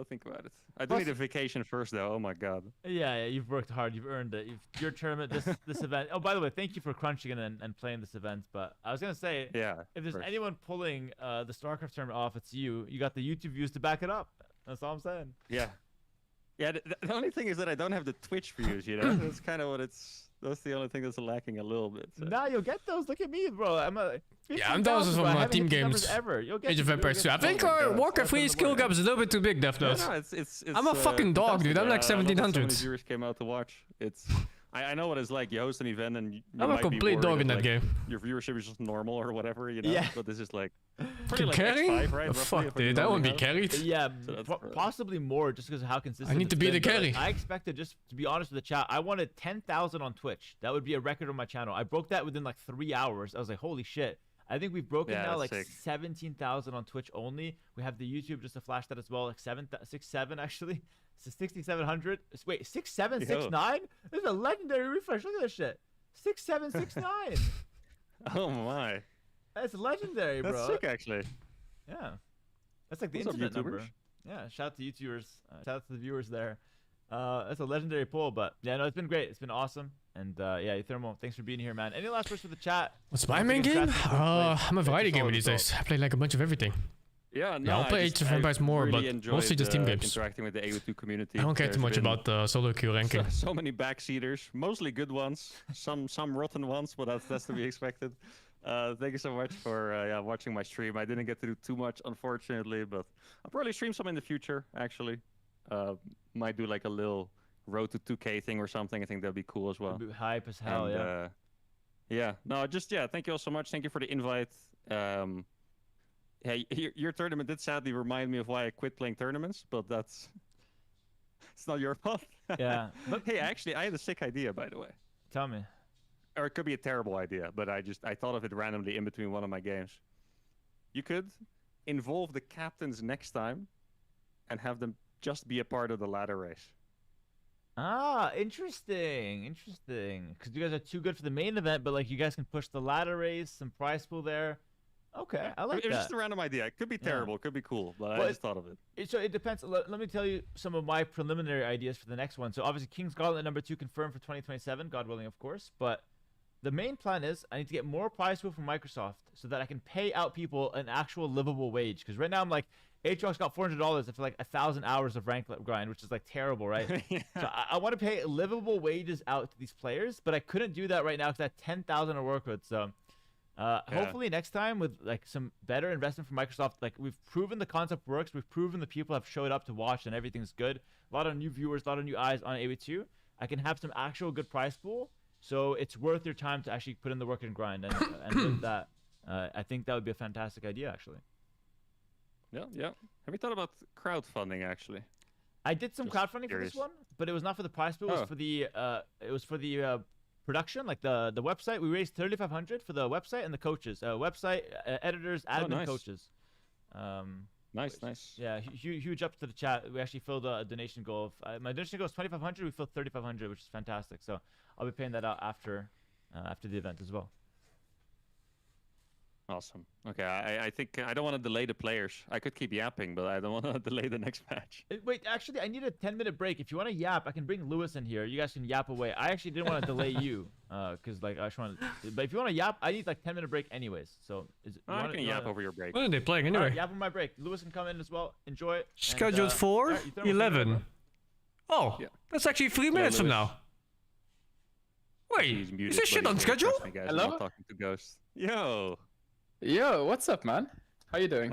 I do need a vacation first, though. Oh my god. Yeah, you've worked hard. You've earned it. Your tournament, this event. Oh, by the way, thank you for crunching it and playing this event. But I was gonna say, if there's anyone pulling the StarCraft tournament off, it's you. You got the YouTube views to back it up. That's all I'm saying. Yeah. The only thing is that I don't have the Twitch views. That's kind of what it's. That's the only thing that's lacking a little bit. So. Nah, you'll get those. Look at me, bro. I'm those from Team Games. Age of Empires 2. I think our Warcraft 3 skill gap is a little bit too big, Death Note. It's I'm a fucking dog, dude. I'm like 1700. So many viewers came out to watch. I know what it's like. You host an event and I'm a complete dog in that game. Your viewership is just normal or whatever, Yeah. But this is like pretty like carry? X5, right? Fuck, dude, that won't be carried. Yeah, possibly more just because of how consistent. I need to be the carry. I expected, just to be honest with the chat, I wanted 10,000 on Twitch. That would be a record on my channel. I broke that within like 3 hours. I was like, holy shit. I think we've broken now like 17,000 on Twitch only. We have the YouTube just to flash that as well, like 7 actually. So 6,700. Wait, 6,769? This is a legendary refresh. Look at this shit. 6,769. Oh my. That's legendary, bro. That's sick, actually. Yeah. That's like the internet number. Yeah. Shout out to YouTubers. Shout out to the viewers there. That's a legendary pull, but yeah, no, it's been great. It's been awesome. And yeah, Thermal, thanks for being here, man. Any last words for the chat? What's my main game? I'm a variety gamer these days. I play like a bunch of everything. Yeah, no, I'll play Age of Empires more, really but mostly just team games. Interacting with the AO2 community. I don't care too much about the solo queue ranking. So many backseaters, mostly good ones, some rotten ones, but that's to be expected. Thank you so much for watching my stream. I didn't get to do too much, unfortunately, but I'll probably stream some in the future, actually. Might do like a little road to 2K thing or something. I think that'd be cool as well. Hype as hell, and, thank you all so much. Thank you for the invite. Yeah, your tournament did sadly remind me of why I quit playing tournaments, but it's not your fault. Yeah. But hey, actually, I had a sick idea, by the way. Tell me. Or it could be a terrible idea, but I thought of it randomly in between one of my games. You could involve the captains next time and have them just be a part of the ladder race. Ah, interesting. Because you guys are too good for the main event, but like you guys can push the ladder race, some prize pool there. Okay, I like that. It was just a random idea. It could be terrible, it could be cool, but I just thought of it. So it depends. Let me tell you some of my preliminary ideas for the next one. So obviously King's Gauntlet #2 confirmed for 2027, God willing, of course. But the main plan is I need to get more prize pool from Microsoft so that I can pay out people an actual livable wage. Because right now I'm like, Aatrox got $400 after like 1,000 hours of rank grind, which is like terrible, right? Yeah. So I want to pay livable wages out to these players, but I couldn't do that right now because I had 10,000 of workload. So hopefully next time with like some better investment from Microsoft, like we've proven the concept works, we've proven the people have showed up to watch and everything's good. A lot of new viewers, a lot of new eyes on AW2. I can have some actual good prize pool, so it's worth your time to actually put in the work and grind. And with that, I think that would be a fantastic idea, actually. Yeah. Have you thought about crowdfunding, actually? I did some crowdfunding for this one, but it was not for the prize pool. It was for the production, like the website. We raised 3,500 for the website and the coaches, website editors, admin, coaches. Nice. Yeah, huge up to the chat. We actually filled a donation goal of my donation goal is 2,500. We filled 3,500, which is fantastic. So I'll be paying that out after the event as well. Awesome. Okay, I think I don't want to delay the players. I could keep yapping, but I don't want to delay the next match. Wait, actually, I need a 10-minute break. If you want to yap, I can bring Lewis in here. You guys can yap away. I actually didn't want to delay you, because like I just want to. But if you want to yap, I need like 10-minute break anyways. So I can yap over your break. What are they playing anyway? Right, yap on my break. Lewis can come in as well. Enjoy it. Scheduled for 11. Oh, yeah. That's actually 3 minutes from now. Wait, is this shit on schedule? Hello? I'm not talking to Ghost. Yo, what's up, man? How you doing?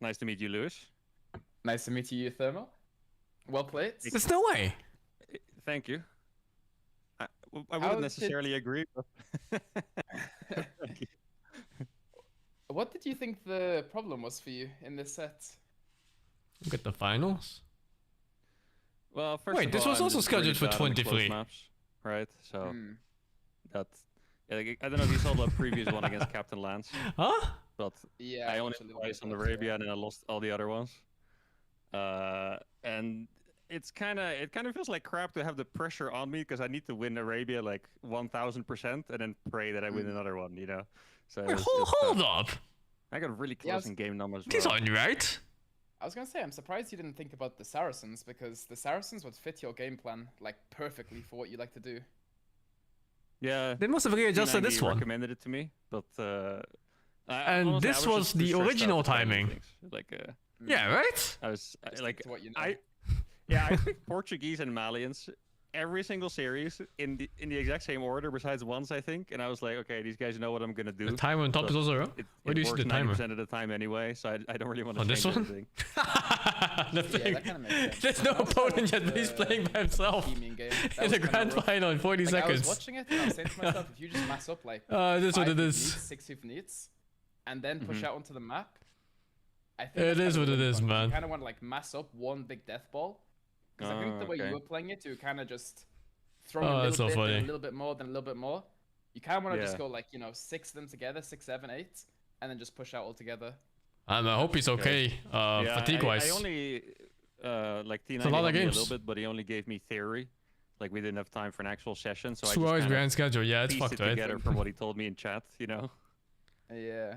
Nice to meet you, Lewis. Nice to meet you, Thermal. Well played. There's no way. Thank you. I wouldn't necessarily agree, but... What did you think the problem was for you in this set? Look at the finals. Well, first wait, of this all, was also scheduled for 23. Maps, right? So that's... I don't know if you saw the previous one against Captain Lance. Huh? But yeah, I only twice on Arabia, and then I lost all the other ones. And it kind of feels like crap to have the pressure on me because I need to win Arabia like 1,000% and then pray that I win another one, you know. So wait, hold up. I got really close in game numbers. These aren't right. I was gonna say, I'm surprised you didn't think about the Saracens because the Saracens would fit your game plan like perfectly for what you like to do. Yeah, they must have readjusted this one. Recommended it to me, but and honestly, this was the original timing. Like, yeah, right. I was like, I picked Portuguese and Malians every single series in the exact same order, besides once I think, and I was like, okay, these guys know what I'm gonna do. The timer on top is also wrong. Where do you see the timer? 90% of the time anyway, so I don't really want to change this one? anything. That kind of makes sense. There's no opponent yet, but he's playing by himself in the grand final in 40 seconds. I was watching it and I was saying to myself, if you just mass up like this what it is. 6 needs, and then push out onto the map, I think it is what it is, man. You kind of want to like mass up one big death ball, because I think the way you were playing it, you kind of just throw a little bit, then a little bit more, then a little bit more. You kind of want to just go like 6 of them together, 6, 7, 8, and then just push out all together. I hope he's okay, fatigue-wise. I only, like, T9 a lot of games. games. A little bit, but he only gave me theory. Like, we didn't have time for an actual session, so 2 I hours just grand schedule, yeah, it's pieced fucked, it right? together from what he told me in chat, you know? Yeah.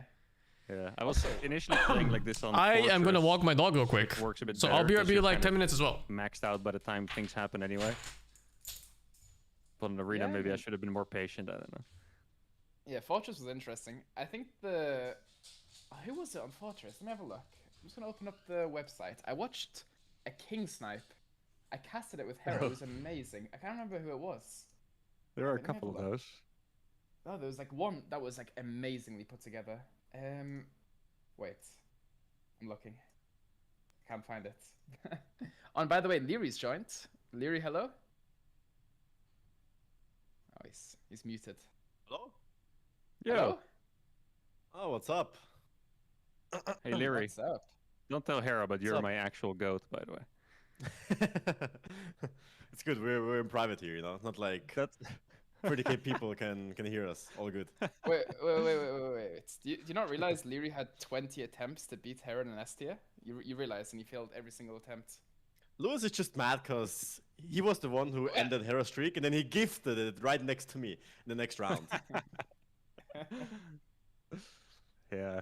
Yeah, I was initially playing like this on I am gonna walk my dog real quick. Works a bit so better I'll be like 10 kind minutes as well. of maxed out by the time things happen anyway. But in Arena, Yeah, I maybe I mean- should have been more patient. I don't know. Yeah, Fortress was interesting. I think the who was it on Fortress? Let me have a look. I'm just gonna open up the website. I watched a king snipe. I casted it with Hera. It was amazing. I can't remember who it was. There are a Let me have couple of look. those. Oh, there was like one that was like amazingly put together. Wait, I'm looking. Can't find it. Oh, and by the way, Leary's joined. Leary, hello. Oh, he's muted. Hello? Yeah. Hello? Oh, what's up? Hey, Leary. What's up? Don't tell Hera, but you're up? my actual goat, by the way. It's good. We're in private here, you know. Not like That's 30k people can hear us. All good. Wait. Do you not realize Leary had 20 attempts to beat Heron and S tier? You realize, and he failed every single attempt. Lewis is just mad because he was the one who ended Hera streak, and then he gifted it right next to me in the next round. Yeah.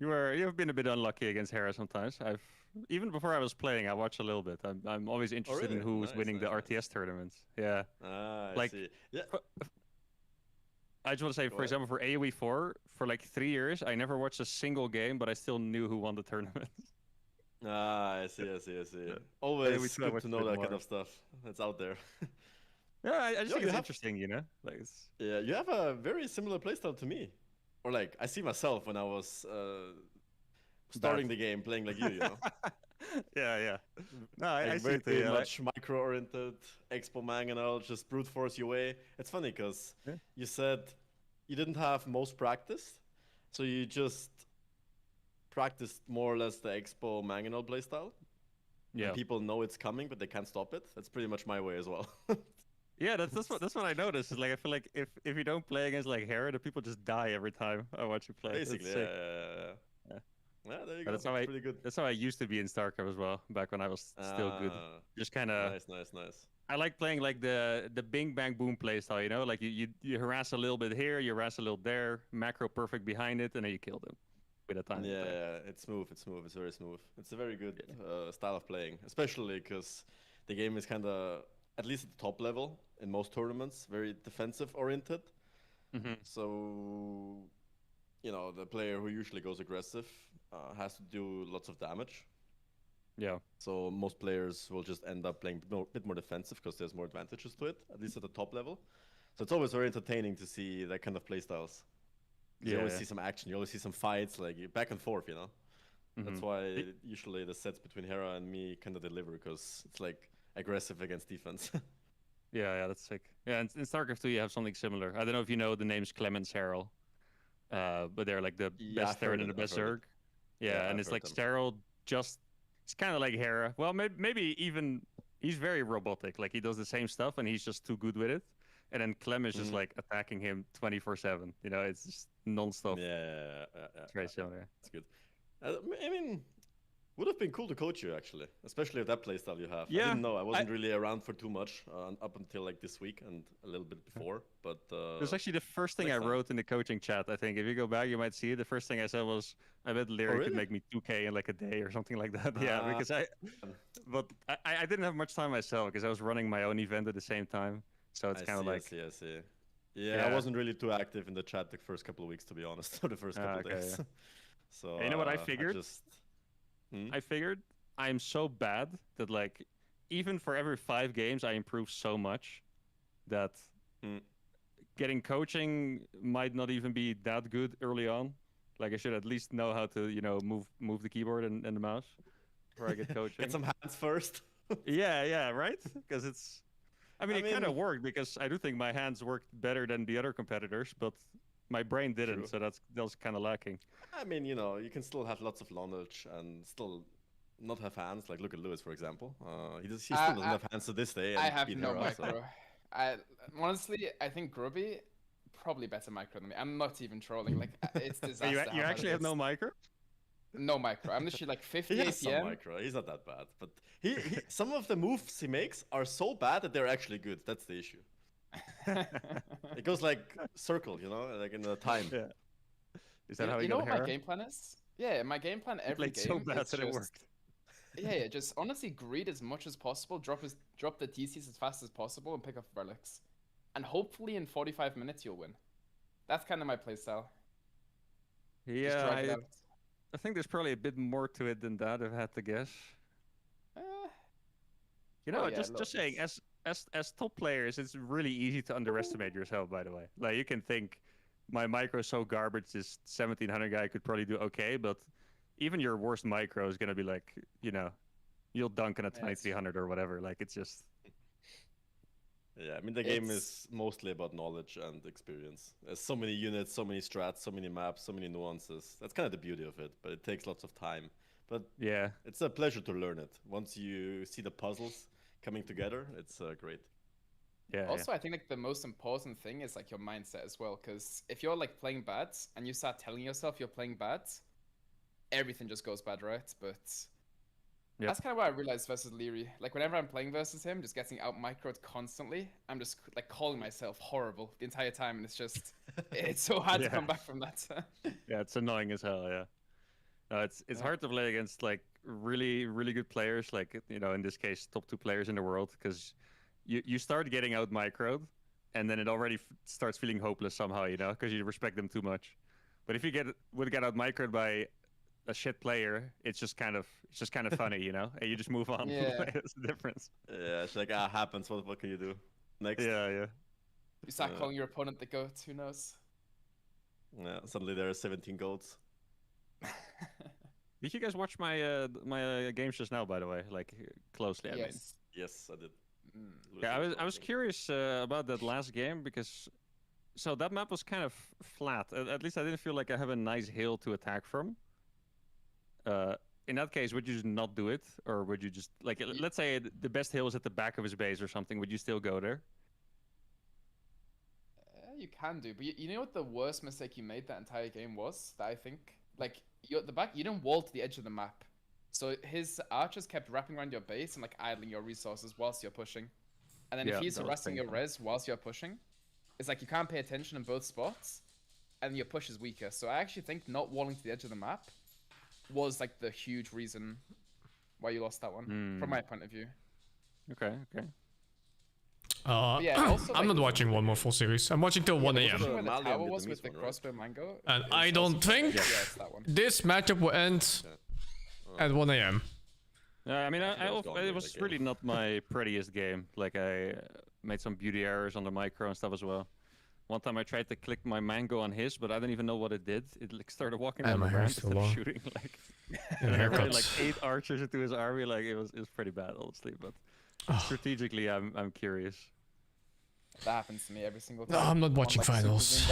You've been a bit unlucky against Hera sometimes. Even before I was playing, I watched a little bit. I'm always interested in really? who's Nice, winning the nice, RTS tournaments. Yeah. Ah, I Like, see. Yeah. I just want to say, for example, for AoE 4, for like 3 years, I never watched a single game, but I still knew who won the tournament. Ah, I see. Always we good watch to a know bit that more. kind of stuff. That's out there. Yeah, I just Yo, think you it's have- interesting, you know? Like, it's... Yeah, you have a very similar playstyle to me. Or like, I see myself when I was starting the game playing like you know? yeah. No, I Like see very it too. Yeah, much micro-oriented, expo mangonel, just brute force your way. It's funny because you said you didn't have most practice, so you just practiced more or less the expo mangonel playstyle. yeah. And people know it's coming, but they can't stop it. That's pretty much my way as well. Yeah, that's what I noticed. Is like I feel like if you don't play against like Hera, the people just die every time I watch you play. It's Basically, sick. yeah. Yeah, there you But go. that's how I Pretty good. that's how I used to be in StarCraft as well, back when I was still good. Ah, Just kind of nice. I like playing like the bing bang boom play style, you know, like you harass a little bit here, you harass a little there, macro perfect behind it, and then you kill them with a time. Yeah, it's smooth. It's very smooth. It's a very good style of playing, especially because the game is kind of, at least at the top level in most tournaments, very defensive oriented. Mm-hmm. So, you know, the player who usually goes aggressive has to do lots of damage. Yeah. So most players will just end up playing a bit more defensive because there's more advantages to it, at least at the top level. So it's always very entertaining to see that kind of playstyles. You always see some action, you always see some fights, like back and forth, you know? That's why usually the sets between Hera and me kind of deliver, because it's like aggressive against defense. Yeah, that's sick. Yeah, in StarCraft 2 you have something similar. I don't know if you know the names Clemens Harrell, but they're like the best Terran and the best Zerg. Yeah, and it's like Sterile just, it's kind of like Hera. Well, maybe even, he's very robotic. Like he does the same stuff and he's just too good with it. And then Clem is just like attacking him 24/7. You know, it's just non-stop. Yeah. It's very similar. It's good. I mean, would have been cool to coach you actually, especially with that playstyle you have. Yeah, I didn't know. I wasn't really around for too much up until like this week and a little bit before. But it was actually the first thing I wrote in the coaching chat. I think if you go back, you might see it. The first thing I said was, "I bet Larry could make me 2K in like a day or something like that." Yeah, because I didn't have much time myself because I was running my own event at the same time. So it's kind of like I see. Yeah, I wasn't really too active in the chat the first couple of weeks, to be honest, or the first couple of days. Yeah. So and you know what I figured? I figured I'm so bad that like even for every 5 games I improve so much that getting coaching might not even be that good early on. Like I should at least know how to, you know, move the keyboard and the mouse before I get coaching. Get some hands first. yeah, right? Because it's, I mean, it kind of worked because I do think my hands worked better than the other competitors, but my brain didn't, so that was kind of lacking. I mean, you know, you can still have lots of knowledge and still not have hands. Like, look at Lewis, for example. He still doesn't have hands to this day. I have no micro. Honestly, I think Grubby probably better micro than me. I'm not even trolling. Like, it's disaster. You actually have no micro? No micro. I'm literally like 50 he has APM. Some micro. He's not that bad, but he some of the moves he makes are so bad that they're actually good. That's the issue. It goes like circle, you know, like in the time. Yeah. Is that how you know what Hera? my game plan is? Yeah, my game plan every game. So bad that it worked. Yeah, just honestly greed as much as possible. Drop the TCs as fast as possible and pick up relics. and hopefully in 45 minutes you'll win. That's kind of my playstyle. Yeah, I think there's probably a bit more to it than that, if I had to guess. You know, just saying, as top players, it's really easy to underestimate yourself, by the way. Like, you can think, my micro is so garbage, this 1700 guy could probably do okay, but even your worst micro is going to be like, you know, you'll dunk on a 2300 or whatever. Like, it's just... Yeah, I mean, the game is mostly about knowledge and experience. There's so many units, so many strats, so many maps, so many nuances. That's kind of the beauty of it, but it takes lots of time. But yeah, it's a pleasure to learn it. Once you see the puzzles coming together, it's great. Yeah. Also, I think like the most important thing is like your mindset as well, because if you're like playing bad and you start telling yourself you're playing bad, everything just goes bad, right? But that's kind of what I realized versus Leary. Like whenever I'm playing versus him, just getting out microed constantly, I'm just like calling myself horrible the entire time, and it's just it's so hard to come back from that. Yeah, it's annoying as hell. Yeah. It's hard to play against like really good players, like, you know, in this case top 2 players in the world, because you start getting out microed and then it already starts feeling hopeless somehow, you know, because you respect them too much. But if you would get out microed by a shit player, it's just kind of funny, you know, and you just move on. Yeah. That's the difference. Yeah, it's like happens. What can you do next? Yeah. You start calling your opponent the GOAT. Who knows? Yeah, suddenly there are 17 goats. Did you guys watch my my games just now, by the way, like closely? Yes. I mean. Yes, I did. Yeah, I was curious about that last game, because so that map was kind of flat. At least I didn't feel like I have a nice hill to attack from. In that case, would you just not do it, or would you just like, let's say the best hill is at the back of his base or something? Would you still go there? You can do, but you know what the worst mistake you made that entire game was? That I think, like, you're at the back, you didn't wall to the edge of the map. So his archers kept wrapping around your base and like idling your resources whilst you're pushing. And then if he's harassing your res whilst you're pushing, it's like you can't pay attention in both spots, and your push is weaker. So I actually think not walling to the edge of the map was like the huge reason why you lost that one, from my point of view. Okay. Also, I'm not watching one more full series. I'm watching till 1 a.m. Where the tower was with the crossbow mango, and I don't think this matchup will end at 1 a.m. I mean, it was really not my prettiest game. Like, I made some beauty errors on the micro and stuff as well. One time I tried to click my mango on his, but I didn't even know what it did. It like started walking down the ramp instead of shooting. Like, and I had like 8 archers into his army. Like, it was pretty bad, honestly. But strategically, I'm curious. That happens to me every single time. No, I'm not watching finals.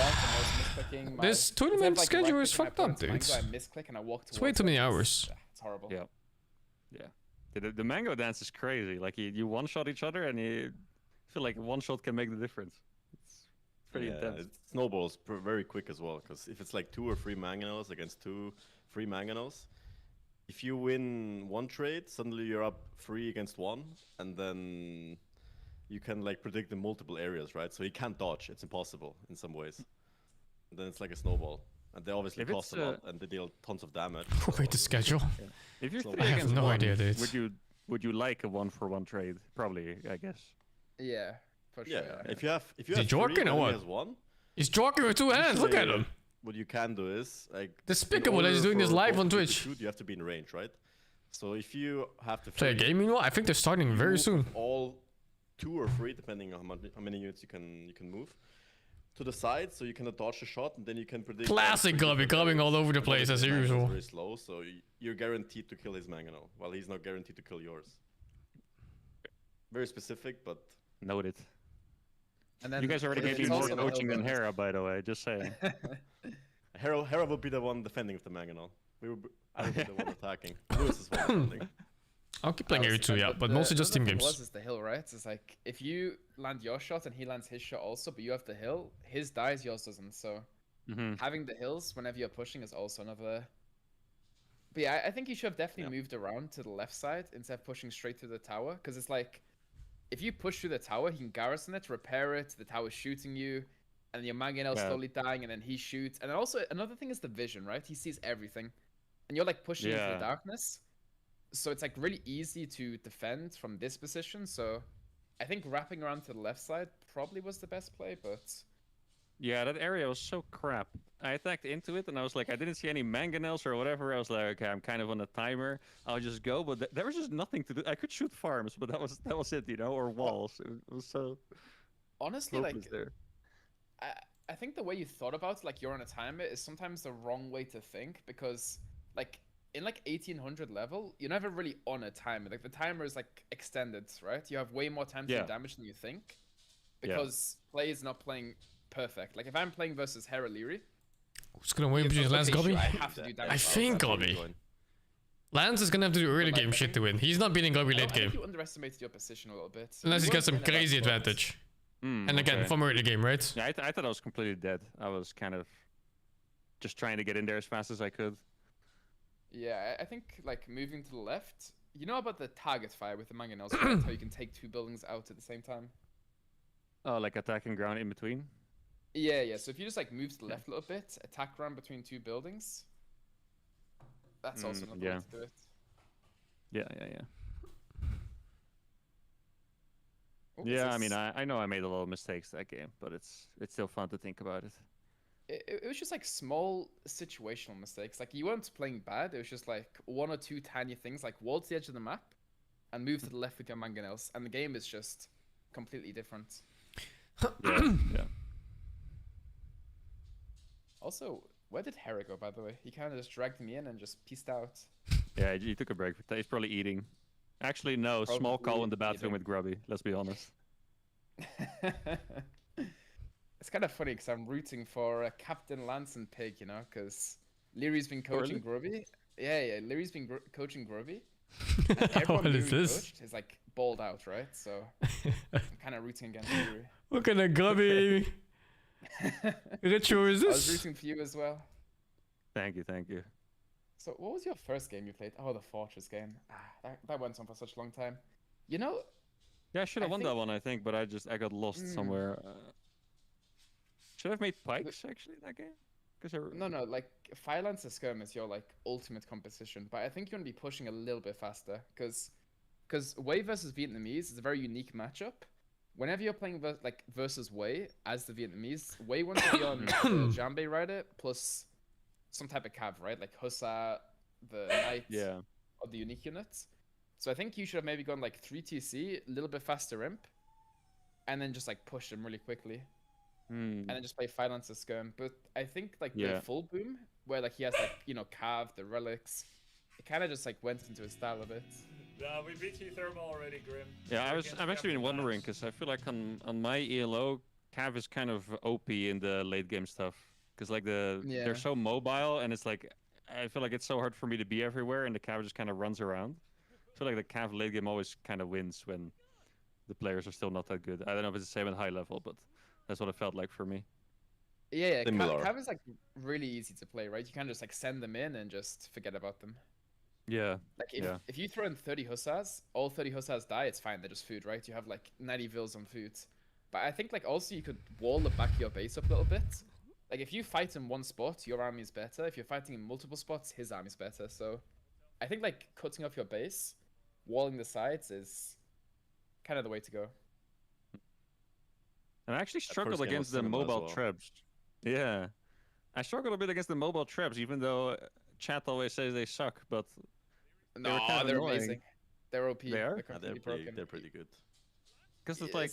This tournament schedule is fucked up, dude. It's way too many hours. It's horrible. Yeah. The mango dance is crazy. Like, you one-shot each other, and you feel like one shot can make the difference. It's pretty intense. It snowballs very quick as well, because if it's like 2 or 3 mangonels against 2 free mangonels, if you win one trade, suddenly you're up 3 against 1, and then you can like predict the multiple areas, right? So you can't dodge. It's impossible in some ways. And then it's like a snowball. And they obviously cost a lot, and they deal tons of damage. Wait, the schedule. Yeah. If you're 3 I against have no 1, idea, dude. Would you like a 1-for-1 trade? Probably, I guess. Yeah, for sure. Yeah, if you have he Jorkin or what? has 1. He's Jorkin with 2 hands. Look at him. What you can do is like despicable that he's doing this live on Twitch. Shoot, you have to be in range, right? So if you have to play a game, meanwhile, I think they're starting very soon. All 2 or 3, depending on how many units you can move to the side, so you can dodge a shot, and then you can predict. Classic Gubby coming all over the place as usual. Very slow, so you're guaranteed to kill his mangonel, while he's not guaranteed to kill yours. Very specific, but noted. And then you guys already gave me more coaching than Hera, by the way. Just saying. Hera will be the one defending with the mangonel. I will be the one attacking. Lewis is one defending. I'll keep playing Air 2, yeah, but mostly just team games. Is the hill, right? It's like if you land your shot and he lands his shot also, but you have the hill, his dies, yours doesn't. So having the hills whenever you're pushing is also another. But yeah, I think you should have definitely moved around to the left side instead of pushing straight through the tower, because it's like if you push through the tower, he can garrison it, repair it, the tower's shooting you, and your mangonel's slowly dying, and then he shoots. And then also another thing is the vision, right? He sees everything, and you're like pushing into the darkness. So it's like really easy to defend from this position. So I think wrapping around to the left side probably was the best play, but Yeah, that area was so crap. I attacked into it and I was like, I didn't see any mangonels or whatever. I was like, okay, I'm kind of on a timer. I'll just go, but there was just nothing to do. I could shoot farms, but that was it, you know, or walls. It was so honestly, like, hopeless there. I think the way you thought about like you're on a timer is sometimes the wrong way to think, because like in like 1800 level, you're never really on a timer. Like the timer is like extended, right? You have way more time to do damage than you think, because play is not playing perfect. Like if I'm playing versus Hera Leary, who's gonna win between Lance okay, Gobby? sure, I have to do damage. I think Gobby. Lance is gonna have to do early game shit to win. He's not beating Gobby late I think game. you underestimated your position a little bit. Unless he's You got weren't some in a bad crazy spot. advantage. And again, Okay. from early game, right? Yeah, I thought I was completely dead. I was kind of just trying to get in there as fast as I could. Yeah, I think like moving to the left. You know about the target fire with the mangonels, right? How you can take 2 buildings out at the same time. Oh, like attacking ground in between? Yeah, yeah. So if you just like move to the left a little bit, attack ground between 2 buildings. That's also another way to do it. Yeah. Oh, Yeah, I mean, I know I made a lot of mistakes that game, but it's still fun to think about it. It was just like small situational mistakes. Like you weren't playing bad. It was just like 1 or 2 tiny things, like wall to the edge of the map, and move to the left with your mangonels, and the game is just completely different. Yeah. Also, where did Hera go, by the way? He kind of just dragged me in and just peaced out. Yeah, he took a break. He's probably eating. Actually, no. Small call in the bathroom with Grubby. Let's be honest. It's kind of funny because I'm rooting for Captain Lance and Pig, you know, because Leary's been coaching Grubby. Yeah, Leary's been coaching Grubby. What is this? Coached is like balled out, right? So I'm kind of rooting against Leary. What kind of Grubby ritual is I was this? rooting for you as well. Thank you. So what was your first game you played? Oh, the Fortress game. That went on for such a long time. You know? Yeah, I should have won that one, I think, but I got lost somewhere. Should I have made pikes actually in that game? No, like Firelancer Skirm is your like ultimate competition, but I think you want to be pushing a little bit faster because Wei versus Vietnamese is a very unique matchup. Whenever you're playing versus Wei as the Vietnamese, Wei wants to be on the Jambe rider plus some type of cav, right? Like Hussar, the Knight, or the unique units. So I think you should have maybe gone like 3 TC, a little bit faster imp, and then just like push them really quickly. And then just play Firelancer Skirm. But I think like the full boom, where like he has like, you know, Cav, the relics, it kind of just like went into his style a bit. We beat you Thermal already, Grim. Yeah, I've actually been wondering because I feel like on my ELO, Cav is kind of OP in the late game stuff because like they're so mobile and it's like I feel like it's so hard for me to be everywhere and the Cav just kind of runs around. I feel like the Cav late game always kind of wins when the players are still not that good. I don't know if it's the same at high level, but that's what it felt like for me. Yeah, Cav is like really easy to play, right? You kind of just like send them in and just forget about them. Yeah. Like if you throw in 30 Hussars, all 30 Hussars die, it's fine. They're just food, right? You have like 90 vills on food. But I think like also you could wall the back of your base up a little bit. Like if you fight in one spot, your army is better. If you're fighting in multiple spots, his army is better. So I think like cutting off your base, walling the sides is kind of the way to go. And I actually struggled against the mobile trebs. Yeah. I struggled a bit against the mobile trebs, even though chat always says they suck, but no, they're amazing. They're OP. They are? They're pretty good. Because it's like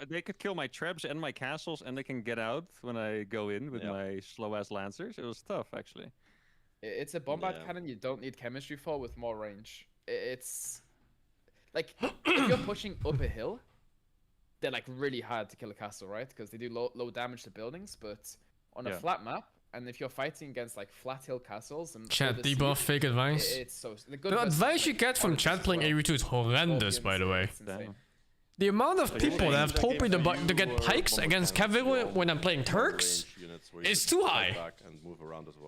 they could kill my trebs and my castles, and they can get out when I go in with my slow-ass lancers. It was tough, actually. It's a bombard cannon you don't need chemistry for with more range. It's like if you're pushing up a hill, they're like really hard to kill a castle, right? Because they do low damage to buildings, but on a flat map, and if you're fighting against like flat hill castles and chat debuff, fake advice. It's so the advice you get from chat playing AV2 is horrendous, by the way. The amount of people that have told me to get pikes against cavalry when I'm playing Turks is too high.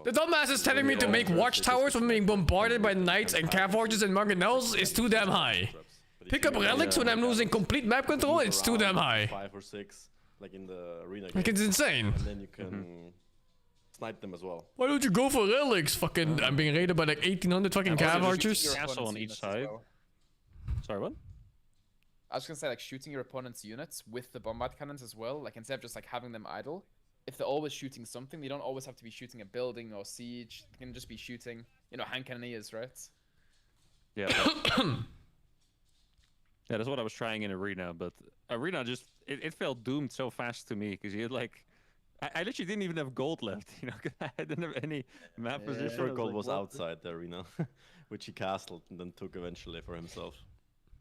The dumbass is telling me to make watchtowers when being bombarded by knights and cav archers and mangonels is too damn high. Pick up relics when I'm losing complete map control, it's too damn high. 5 or 6, like in the arena game. Like it's insane. And then you can snipe them as well. Why don't you go for relics? Fucking, I'm being raided by like 1800 fucking cav archers. Castle on each side. Sorry, what? I was gonna say like shooting your opponent's units with the bombard cannons as well. Like instead of just like having them idle, if they're always shooting something, they don't always have to be shooting a building or siege. They can just be shooting, you know, hand cannoneers, right? Yeah. Yeah, that's what I was trying in Arena, but Arena just it felt doomed so fast to me because you had like I literally didn't even have gold left, you know, 'cause I didn't have any map position. Short gold was what? outside the arena, which he castled and then took eventually for himself.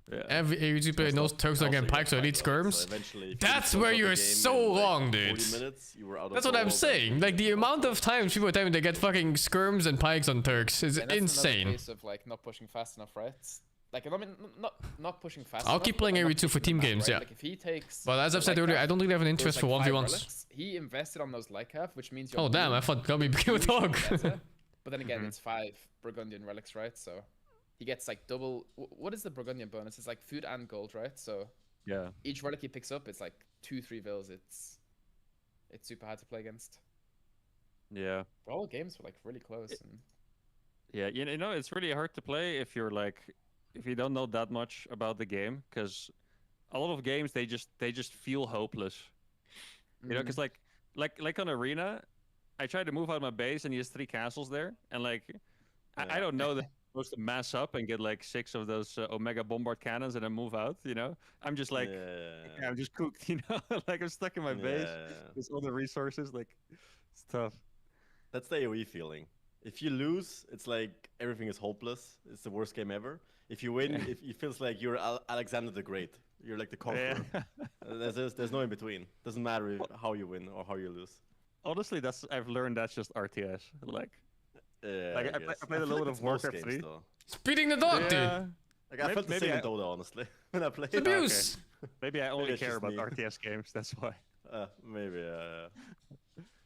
Yeah. Every AUG knows Turks are getting pikes or elite skirms. So That's where you're so wrong, dude. That's what I'm saying. Like the amount of times people are telling me they get fucking skirms and pikes on Turks is insane. Case of like not pushing fast enough, right? Like I mean, not pushing fast. I'll keep playing AU2 for team games, yeah. Like if he takes. But as I've said earlier, I don't really have an interest for 1v1s. He invested on those Lycav, which means you're. Oh damn! I thought Gummy became a dog. But then again, it's 5 Burgundian relics, right? So. He gets like double. What is the Burgundian bonus? It's like food and gold, right? So yeah, each relic he picks up, it's like 2-3 vills. It's super hard to play against. Yeah, but all games were like really close. Yeah, you know, it's really hard to play if you're like if you don't know that much about the game, because a lot of games they just feel hopeless. You know, because like on Arena, I tried to move out of my base and he has 3 castles there, and like I don't know that. Supposed to mass up and get like 6 of those Omega bombard cannons and then move out, you know. I'm just like I'm just cooked, you know. Like I'm stuck in my base. There's all the resources, like it's tough. That's the AoE feeling. If you lose, it's like everything is hopeless. It's the worst game ever. If you win, it feels like you're Alexander the Great. You're like the conqueror. There's no in between. Doesn't matter how you win or how you lose. Honestly, I've learned that's just RTS. Like I played a little bit of Warcraft 3. Speeding the dog, dude. Like I felt the same in Dota, honestly, when I played. Abuse. Okay. Maybe I only care about RTS games. That's why. Maybe.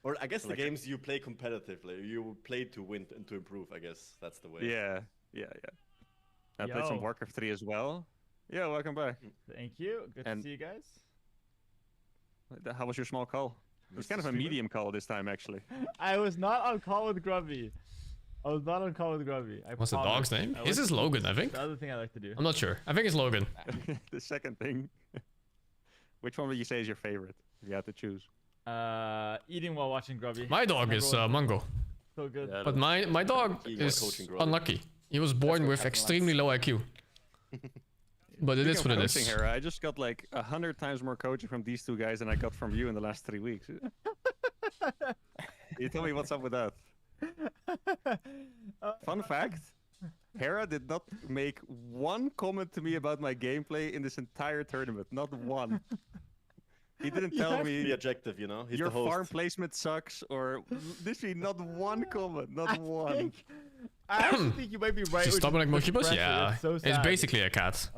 Or I guess the games you play competitively, you play to win and to improve. I guess that's the way. Yeah. I played some Warcraft 3 as well. Yeah, welcome back. Thank you. Good to see you guys. How was your small call? It was kind of a medium call this time, actually. I was not on call with Grubby. What's the dog's name? His is Logan, I think. The other thing I like to do. I'm not sure. I think it's Logan. The second thing. Which one would you say is your favorite? If you had to choose. Eating while watching Grubby. My dog is Mungo. So good. Yeah, but my dog is unlucky. He was born with extremely low IQ. But it is what it is. Here, I just got like 100 times more coaching from these 2 guys than I got from you in the last 3 weeks. You tell me what's up with that. Fun fact, Hera did not make one comment to me about my gameplay in this entire tournament. Not one. He didn't tell me. Be objective, you know. He's your the host. farm placement sucks, or literally not one comment, not one. I actually think you might be right. She's stubborn like Mochibas? Yeah, so it's basically a cat.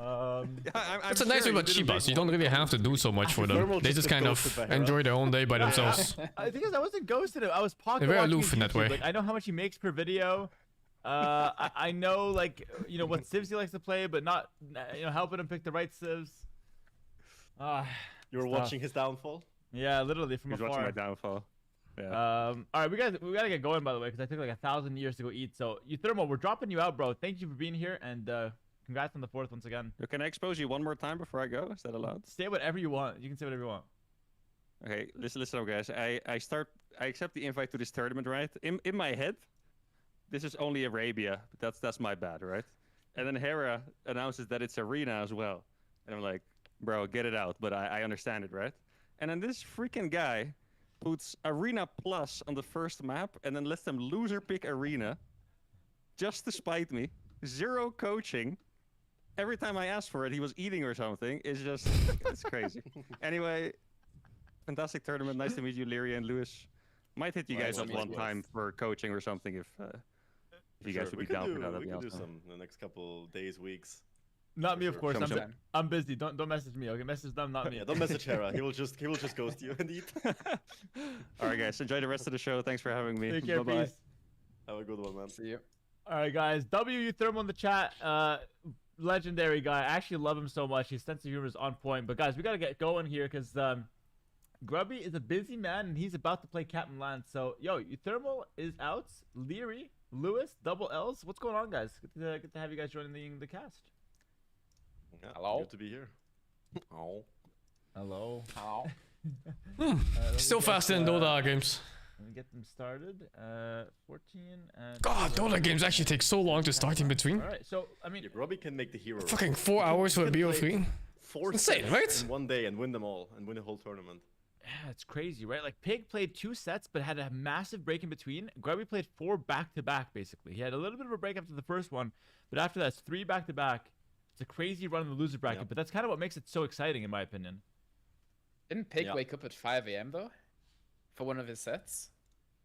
It's a nice thing about Chibas. You don't really have to do so much for them. They just kind of enjoy their own day by themselves. I think I wasn't ghosted. I was pocket. They're very aloof in that way. Like, I know how much he makes per video. I know, like, you know, what civs he likes to play, but not, you know, helping him pick the right civs. You were watching his downfall? Yeah, literally from afar. Watching my downfall. Yeah. All right, we gotta get going, by the way, because I took like 1,000 years to go eat. So, Euthermal, we're dropping you out, bro. Thank you for being here, and congrats on the 4th once again. Can I expose you one more time before I go? Is that allowed? Say whatever you want. You can say whatever you want. Okay, listen up, guys. I accept the invite to this tournament, right? In my head, this is only Arabia, but that's my bad, right? And then Hera announces that it's Arena as well, and I'm like, bro, get it out. But I understand it, right? And then this freaking guy puts Arena Plus on the first map and then lets them loser pick Arena just to spite me. 0 coaching. Every time I asked for it, he was eating or something. It's just, it's crazy. Anyway, fantastic tournament. Nice to meet you, Lyria and Lewis. Might hit you guys up one time for coaching or something if you guys would be down for that. We can do some in the next couple days, weeks. Not me, of course. I'm busy. Don't message me. Okay, message them, not me. Yeah, don't message Hera. He will just ghost you and eat. All right, guys. Enjoy the rest of the show. Thanks for having me. Take care. Bye-bye. Peace. Have a good one, man. See you. All right, guys. Euthermal in the chat. Legendary guy. I actually love him so much. His sense of humor is on point. But guys, we gotta get going here because Grubby is a busy man and he's about to play Captain Land. So, Euthermal is out. Leary, Lewis, double L's. What's going on, guys? Good to have you guys joining the cast. Yeah, hello. Good to be here. Oh. Hello. How? Still faster than Dota games. Let me get them started. 14 and... God, Dota games actually take so long to start in between. Alright, so, I mean... Yeah, Robbie can make the hero. Fucking 4 hours for a BO3. 4 insane, sets right? in one day and win them all and win the whole tournament. Yeah, it's crazy, right? Like, Pig played 2 sets, but had a massive break in between. Grubby played 4 back-to-back, basically. He had a little bit of a break after the first one, but after that, it's 3 back-to-back. It's a crazy run in the loser bracket, but that's kind of what makes it so exciting, in my opinion. Didn't Pig wake up at 5 a.m. though? For one of his sets?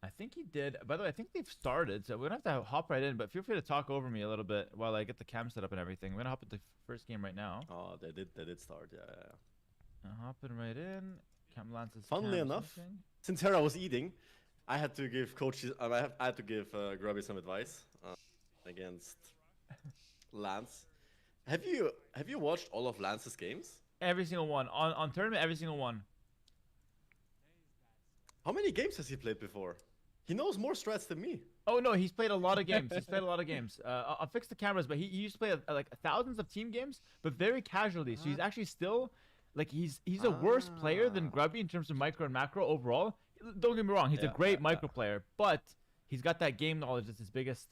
I think he did. By the way, I think they've started, so we don't have to hop right in, but feel free to talk over me a little bit while I get the cam set up and everything. We're going to hop into the first game right now. Oh, they did start, yeah. Hopping right in. Cam Lance's Funnily enough, since Hera was eating, I had to give coaches. I had to give Grubby some advice against Lance. Have you watched all of Lance's games? Every single one on tournament. Every single one. How many games has he played before? He knows more strats than me. Oh no, he's played a lot of games. He's played a lot of games. I'll fix the cameras, but he used to play like thousands of team games, but very casually. So he's actually still. Like he's a worse player than Grubby in terms of micro and macro overall. Don't get me wrong, he's a great micro player, but he's got that game knowledge that's his biggest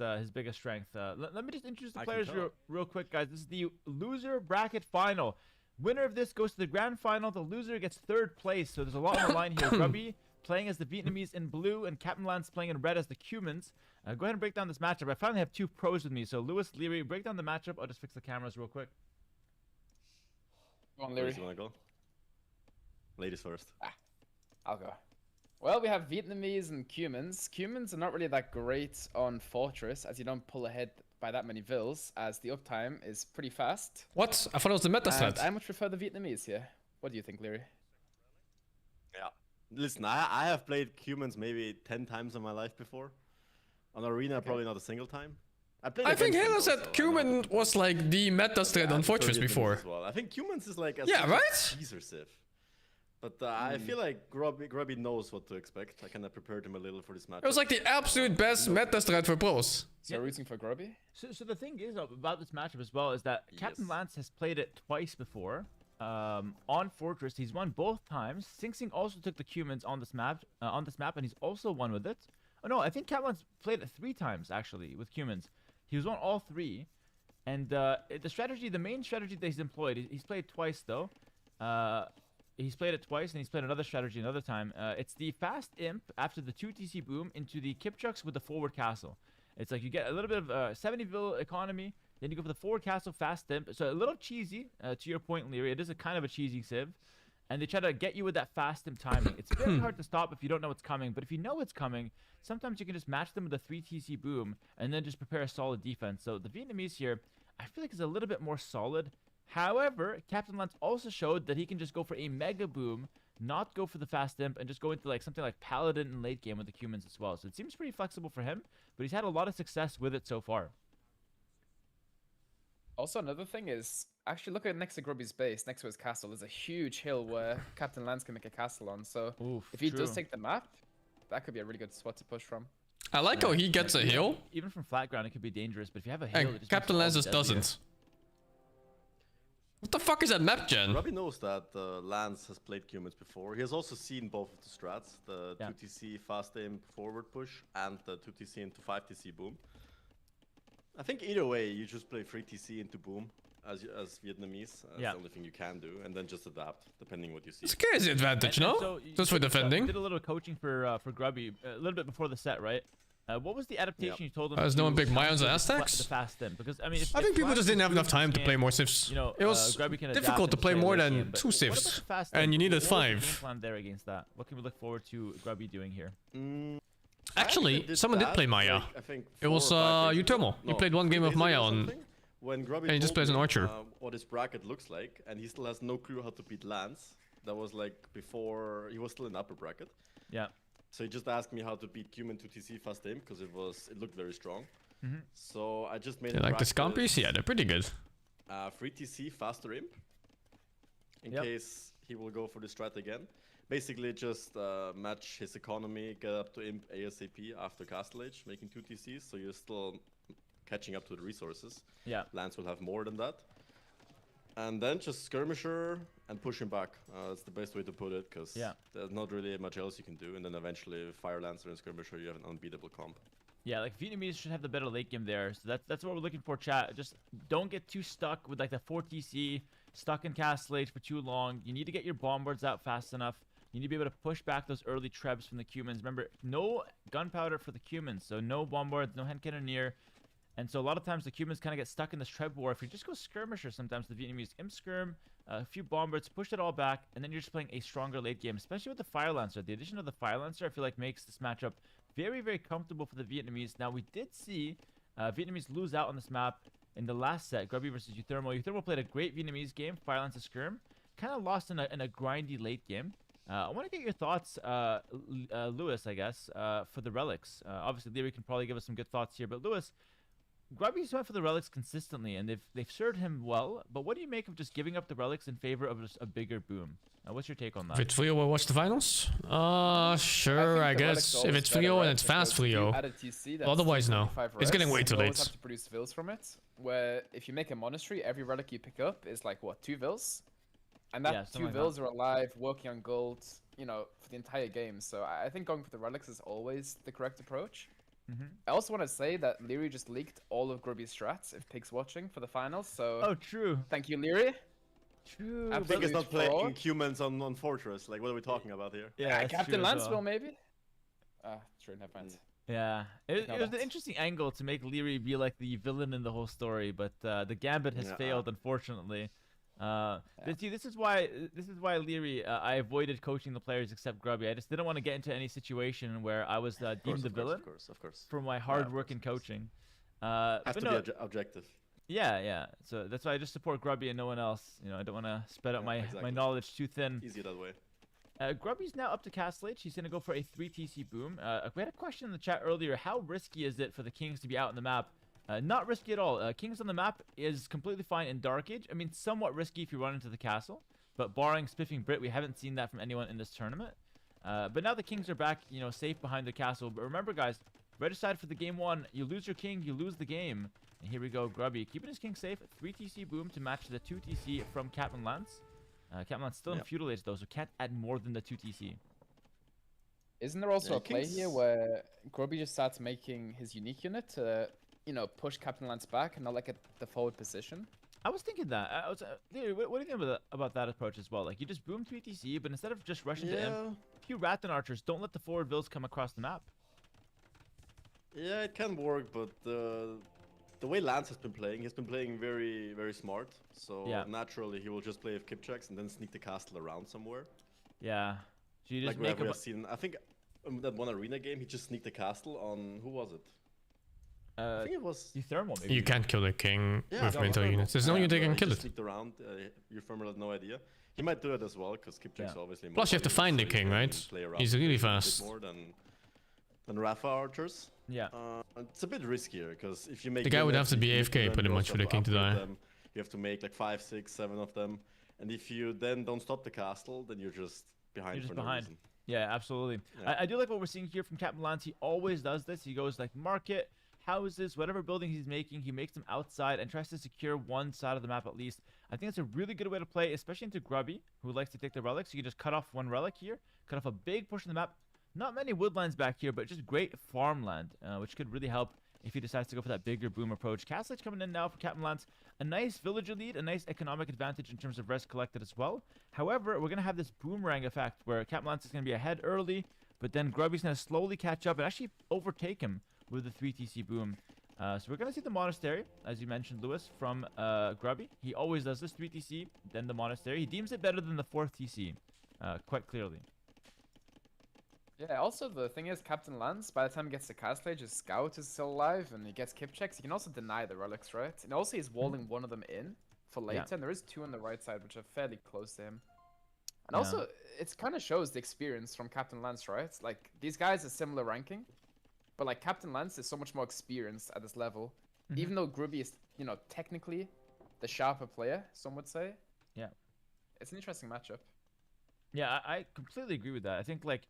strength. Let me just introduce the players real quick, guys. This is the loser bracket final. Winner of this goes to the grand final. The loser gets 3rd place. So there's a lot on the line here. Grubby playing as the Vietnamese in blue, and Captain Lance playing in red as the Cumans. Go ahead and break down this matchup. I finally have 2 pros with me. So Lewis, Leary, break down the matchup. I'll just fix the cameras real quick. Go on, Larry. You wanna go? Ladies first. I'll go. Well, we have Vietnamese and Cumans. Cumans are not really that great on Fortress, as you don't pull ahead by that many vills, as the uptime is pretty fast. What? I thought it was the meta strat. I much prefer the Vietnamese here. What do you think, Leary? Yeah. Listen, I have played Cumans maybe 10 times in my life before. On Arena, probably not a single time. I think Halo said Cuman was like the meta strat on Fortress before. Well. I think Cumans is like a right? teaser Civ. But I feel like Grubby knows what to expect. I kind of prepared him a little for this match. It was like the absolute best meta strat for pros. So rooting for Grubby? So the thing is about this matchup as well is that Captain Lance has played it twice before. On Fortress, he's won both times. Sing Sing also took the Cumans on this map, and he's also won with it. Oh no, I think Captain Lance played it 3 times actually with Cumans. He was on all 3, and the main strategy that he's employed, he's played twice though. He's played it twice, and he's played another strategy another time. It's the fast imp after the 2 TC boom into the Kipchucks with the forward castle. It's like you get a little bit of 70 vil economy, then you go for the forward castle fast imp. So a little cheesy, to your point, Leary. It is a kind of a cheesy civ. And they try to get you with that fast imp timing. It's very hard to stop if you don't know what's coming, but if you know it's coming, sometimes you can just match them with a 3 TC boom and then just prepare a solid defense. So the Vietnamese here, I feel like is a little bit more solid. However, Captain Lance also showed that he can just go for a mega boom, not go for the fast imp, and just go into like something like Paladin in late game with the Cumans as well. So it seems pretty flexible for him, but he's had a lot of success with it so far. Also, another thing is, actually look at next to Grubby's base, next to his castle, there's a huge hill where Captain Lance can make a castle on. So if he does take the map, that could be a really good spot to push from. I like how he gets a hill. Even from flat ground, it could be dangerous, but if you have a hill, and Captain Lance just doesn't. What the fuck is that map gen? Robbie knows that Lance has played Cumans before. He has also seen both of the strats, the 2TC fast aim forward push and the 2TC into 5TC boom. I think either way, you just play 3TC into boom as Vietnamese. That's the only thing you can do, and then just adapt depending what you see. It's a crazy advantage, no? So just for defending. Did a little coaching for Grubby a little bit before the set, right? What was the adaptation you told him? There's no one big Mayans and Aztecs? The fast in, because I mean, I think people just didn't have enough time to play more civs. You know, it was difficult to play more than 2 civs, and you needed 5. Game plan there against that. What can we look forward to Grubby doing here? Actually, someone did play Maya. It was Utermo. He played 1 game of Maya on. And he just plays an archer. What his bracket looks like, and he still has no clue how to beat Lance. That was like before he was still in upper bracket. Yeah. So he just asked me how to beat Cuman 2TC fast aim because it looked very strong. So I just made. You like the scampies? Yeah, they're pretty good. 3TC faster imp. In case he will go for the strat again. Basically, just match his economy, get up to imp ASAP after Castle Age, making 2 TCs, so you're still catching up to the resources. Yeah. Lance will have more than that. And then just skirmisher and push him back. That's the best way to put it, because there's not really much else you can do. And then eventually, Fire Lancer and skirmisher, you have an unbeatable comp. Yeah, like Vietnamese should have the better late game there. So that's what we're looking for, chat. Just don't get too stuck with like the 4 TC, stuck in castle age for too long. You need to get your bombards out fast enough. You need to be able to push back those early trebs from the Cumans. Remember, no gunpowder for the Cumans, so no bombards, no hand cannoneer. And so a lot of times the Cumans kind of get stuck in this treb war. If you just go skirmisher, sometimes the Vietnamese imp skirm, a few bombards, push it all back, and then you're just playing a stronger late game, especially with the Fire Lancer. The addition of the Fire Lancer, I feel like, makes this matchup very, very comfortable for the Vietnamese. Now, we did see Vietnamese lose out on this map in the last set, Grubby versus Euthermal. Euthermal played a great Vietnamese game, Fire Lancer skirm, kind of lost in a grindy late game. I want to get your thoughts, Lewis, I guess, for the relics. Obviously, Leary can probably give us some good thoughts here, but Lewis, Grubby's went for the relics consistently, and they've served him well. But what do you make of just giving up the relics in favor of just a bigger boom? What's your take on that? If it's Frio, we'll watch the finals? Sure, I guess. If it's Frio and it's fast Frio. Otherwise, no. It's getting way too late. You always have to produce vills from it, where if you make a monastery, every relic you pick up is like, what, 2 vills? And that 2 vills are alive, working on gold, you know, for the entire game. So I think going for the relics is always the correct approach. I also want to say that Leary just leaked all of Grubby's strats, if Pig's watching, for the finals, so... Oh, true. Thank you, Leary. True. Pig is not playing humans on Fortress. Like, what are we talking about here? Yeah, Captain Lance will, maybe? True, never mind. Yeah, it was an interesting angle to make Leary be like the villain in the whole story, but the gambit has failed, unfortunately. This is why Leary, I avoided coaching the players except Grubby. I just didn't want to get into any situation where I was deemed the villain for my hard work in coaching. Has to be objective. Yeah. So that's why I just support Grubby and no one else. You know, I don't want to spread out my knowledge too thin. Easier that way. Grubby's now up to Castle Age. He's going to go for a 3 TC boom. We had a question in the chat earlier. How risky is it for the Kings to be out on the map? Not risky at all. Kings on the map is completely fine in Dark Age. I mean, somewhat risky if you run into the castle. But barring Spiffing Brit, we haven't seen that from anyone in this tournament. But now the Kings are back, you know, safe behind the castle. But remember, guys, regicide for the game 1. You lose your king, you lose the game. And here we go, Grubby keeping his king safe. 3 TC boom to match the 2 TC from Captain Lance. Captain Lance still in feudal age, though, so can't add more than the 2 TC. Isn't there also a play here where Grubby just starts making his unique unit to... you know, push Captain Lance back and not like at the forward position? I was thinking that. What do you think about that approach as well? Like, you just boom 3 TC, but instead of just rushing to him, a few Rattan archers, don't let the forward vills come across the map. Yeah, it can work, but the way Lance has been playing, he's been playing very, very smart. So naturally, he will just play with Kipchaks and then sneak the castle around somewhere. Yeah. So you just like we have seen, I think that one arena game, he just sneaked the castle on, who was it? I think it was Euthermal, maybe. You can't kill the king with mental units. There's no unit that can kill it. Sneaked around. Euthermal had no idea. He might do it as well, because Kipchak's obviously... Plus you have to find the king, right? He's really fast. More than Rafa archers. Yeah. It's a bit riskier, because if you make... The guy would have to be AFK pretty much for the king to die. You have to make like 5, 6, 7 of them. And if you then don't stop the castle, then you're just behind for no reason. Yeah, absolutely. Yeah. I do like what we're seeing here from Captain Lance. He always does this. He goes like market, houses, whatever building he's making, he makes them outside and tries to secure one side of the map at least. I think it's a really good way to play, especially into Grubby, who likes to take the relics. You can just cut off one relic here, cut off a big portion of the map. Not many woodlands back here, but just great farmland, which could really help if he decides to go for that bigger boom approach. Castle Age coming in now for Captain Lance. A nice villager lead, a nice economic advantage in terms of res collected as well. However, we're going to have this boomerang effect where Captain Lance is going to be ahead early, but then Grubby's going to slowly catch up and actually overtake him with the 3 TC boom. So we're going to see the monastery, as you mentioned, Lewis, from Grubby. He always does this 3 TC, then the monastery. He deems it better than the 4th TC, quite clearly. Yeah, also the thing is, Captain Lance, by the time he gets to Castle Age, his scout is still alive and he gets Kipchaks. He can also deny the relics, right? And also he's walling one of them in for later, and there is 2 on the right side, which are fairly close to him. And also, it kind of shows the experience from Captain Lance, right? Like, these guys are similar ranking, but like Captain Lance is so much more experienced at this level. Even though Grubby is, you know, technically the sharper player, some would say. Yeah. It's an interesting matchup. Yeah, I completely agree with that. I think, like,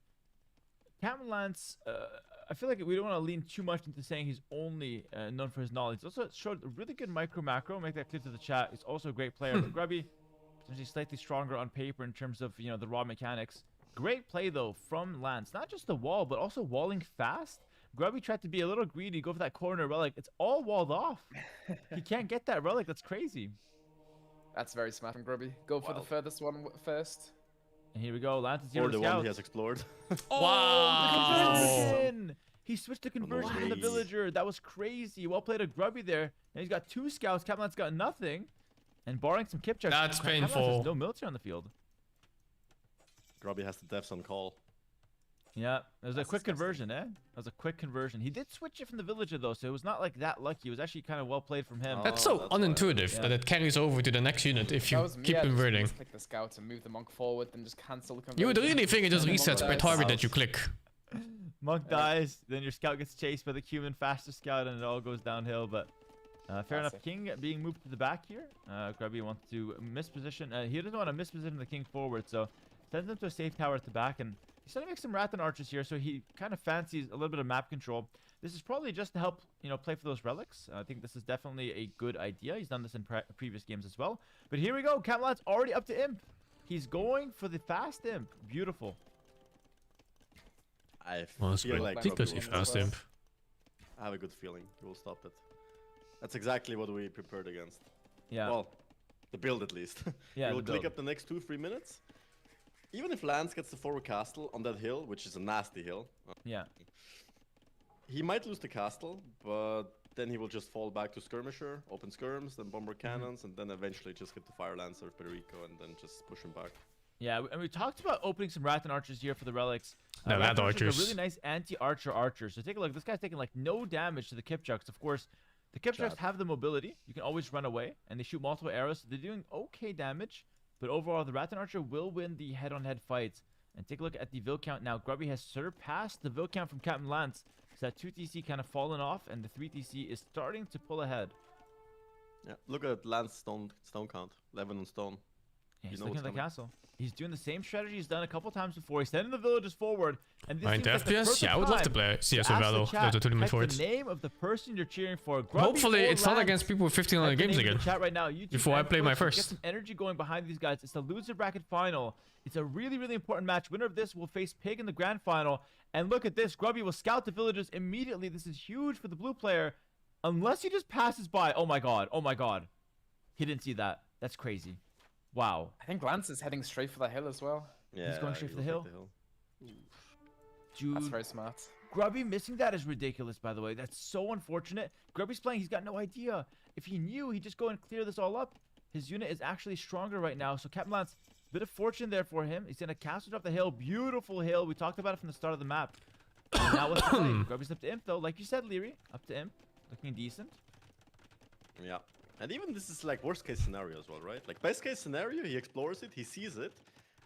Captain Lance, I feel like we don't want to lean too much into saying he's only known for his knowledge. He's also showed a really good micro macro. Make that clear to the chat. He's also a great player. But Grubby, potentially slightly stronger on paper in terms of the raw mechanics. Great play though from Lance. Not just the wall, but also walling fast. Grubby tried to be a little greedy, go for that corner relic. It's all walled off. He can't get that relic. That's crazy. That's very smart from Grubby. Go for the furthest one first. And here we go. Lance is Or the scouts. one he has explored. Oh, the conversion! He switched to conversion from the villager. That was crazy. Well played, a Grubby there. Now he's got 2 scouts. Captain Lance got nothing. And barring some kip checks, That's Captain Lance painful. has no military on the field. Grubby has the deaths on call. Yeah, it was a quick disgusting. conversion, eh? That was a quick conversion. He did switch it from the villager though, so it was not like that lucky. It was actually kind of well played from him. That's so that's why. unintuitive that it carries over to the next unit if you keep converting. Just click the scout and move the monk forward, then just cancel the conversion. You would really think it just And then resets monk per dies. target that you click. Monk dies, then your scout gets chased by the human faster scout, and it all goes downhill. But fair enough. Classic. King being moved to the back here. Grubby wants to misposition. He doesn't want to misposition the king forward, so sends him to a safe tower at the back. And he's trying to make some Rathan archers here, so he kind of fancies a little bit of map control. This is probably just to help, play for those relics. I think this is definitely a good idea. He's done this in previous games as well. But here we go. Captain Lance already up to imp. He's going for the fast imp. Beautiful. I Well, feel like ridiculously Grubby will fast stop imp. it. I have a good feeling he will stop it. That's exactly what we prepared against. Yeah. Well, the build at least. Yeah, We'll the click build. up the next 2-3 minutes. Even if Lance gets the forward castle on that hill, which is a nasty hill, Yeah. he might lose the castle, but then he will just fall back to skirmisher, open skirms, then bomber cannons, and then eventually just get the fire lancer of Federico and then just push him back. Yeah, and we talked about opening some Rathan archers here for the relics. No, Rat Rathan are archers. a really nice anti-archer archer. So take a look. This guy's taking like no damage to the Kipchucks. Of course, the Kipchucks have the mobility. You can always run away, and they shoot multiple arrows. So they're doing okay damage. But overall, the Rathan archer will win the head-on-head fights. And take a look at the Vil count now. Grubby has surpassed the Vil count from Captain Lance. So that 2 TC kind of fallen off, and the 3 TC is starting to pull ahead. Yeah, look at Lance stone count, 11 on stone. Yeah, he's know looking at what's the coming. castle. He's doing the same strategy he's done a couple times before. He's sending the villagers forward. And this 90 seems like the FPS? perfect Yeah, I would love to time play CS to with ask the Valo. chat, There's a tournament type for the it. name of the person you're cheering for. Grubby Hopefully or it's not Lance. against people with 1500 Type the games name in again. the chat right now. YouTube Before I and play my Twitch, first. Get some energy going behind these guys. It's the loser bracket final. It's a really, really important match. Winner of this will face Pig in the grand final. And look at this. Grubby will scout the villagers immediately. This is huge for the blue player. Unless he just passes by. Oh my god. Oh my god. He didn't see that. That's crazy. Wow. I think Lance is heading straight for the hill as well. Yeah, going straight he for the will take hill. That's Dude. very smart. Grubby missing that is ridiculous, by the way. That's so unfortunate. Grubby's playing. He's got no idea. If he knew, he'd just go and clear this all up. His unit is actually stronger right now. So Captain Lance, bit of fortune there for him. He's going to castle drop the hill. Beautiful hill. We talked about it from the start of the map. And now what's the play? Grubby's up to imp, though. Like you said, Leary. Up to imp. Looking decent. Yeah. And even this is like worst case scenario as well, right? Like best case scenario, he explores it, he sees it,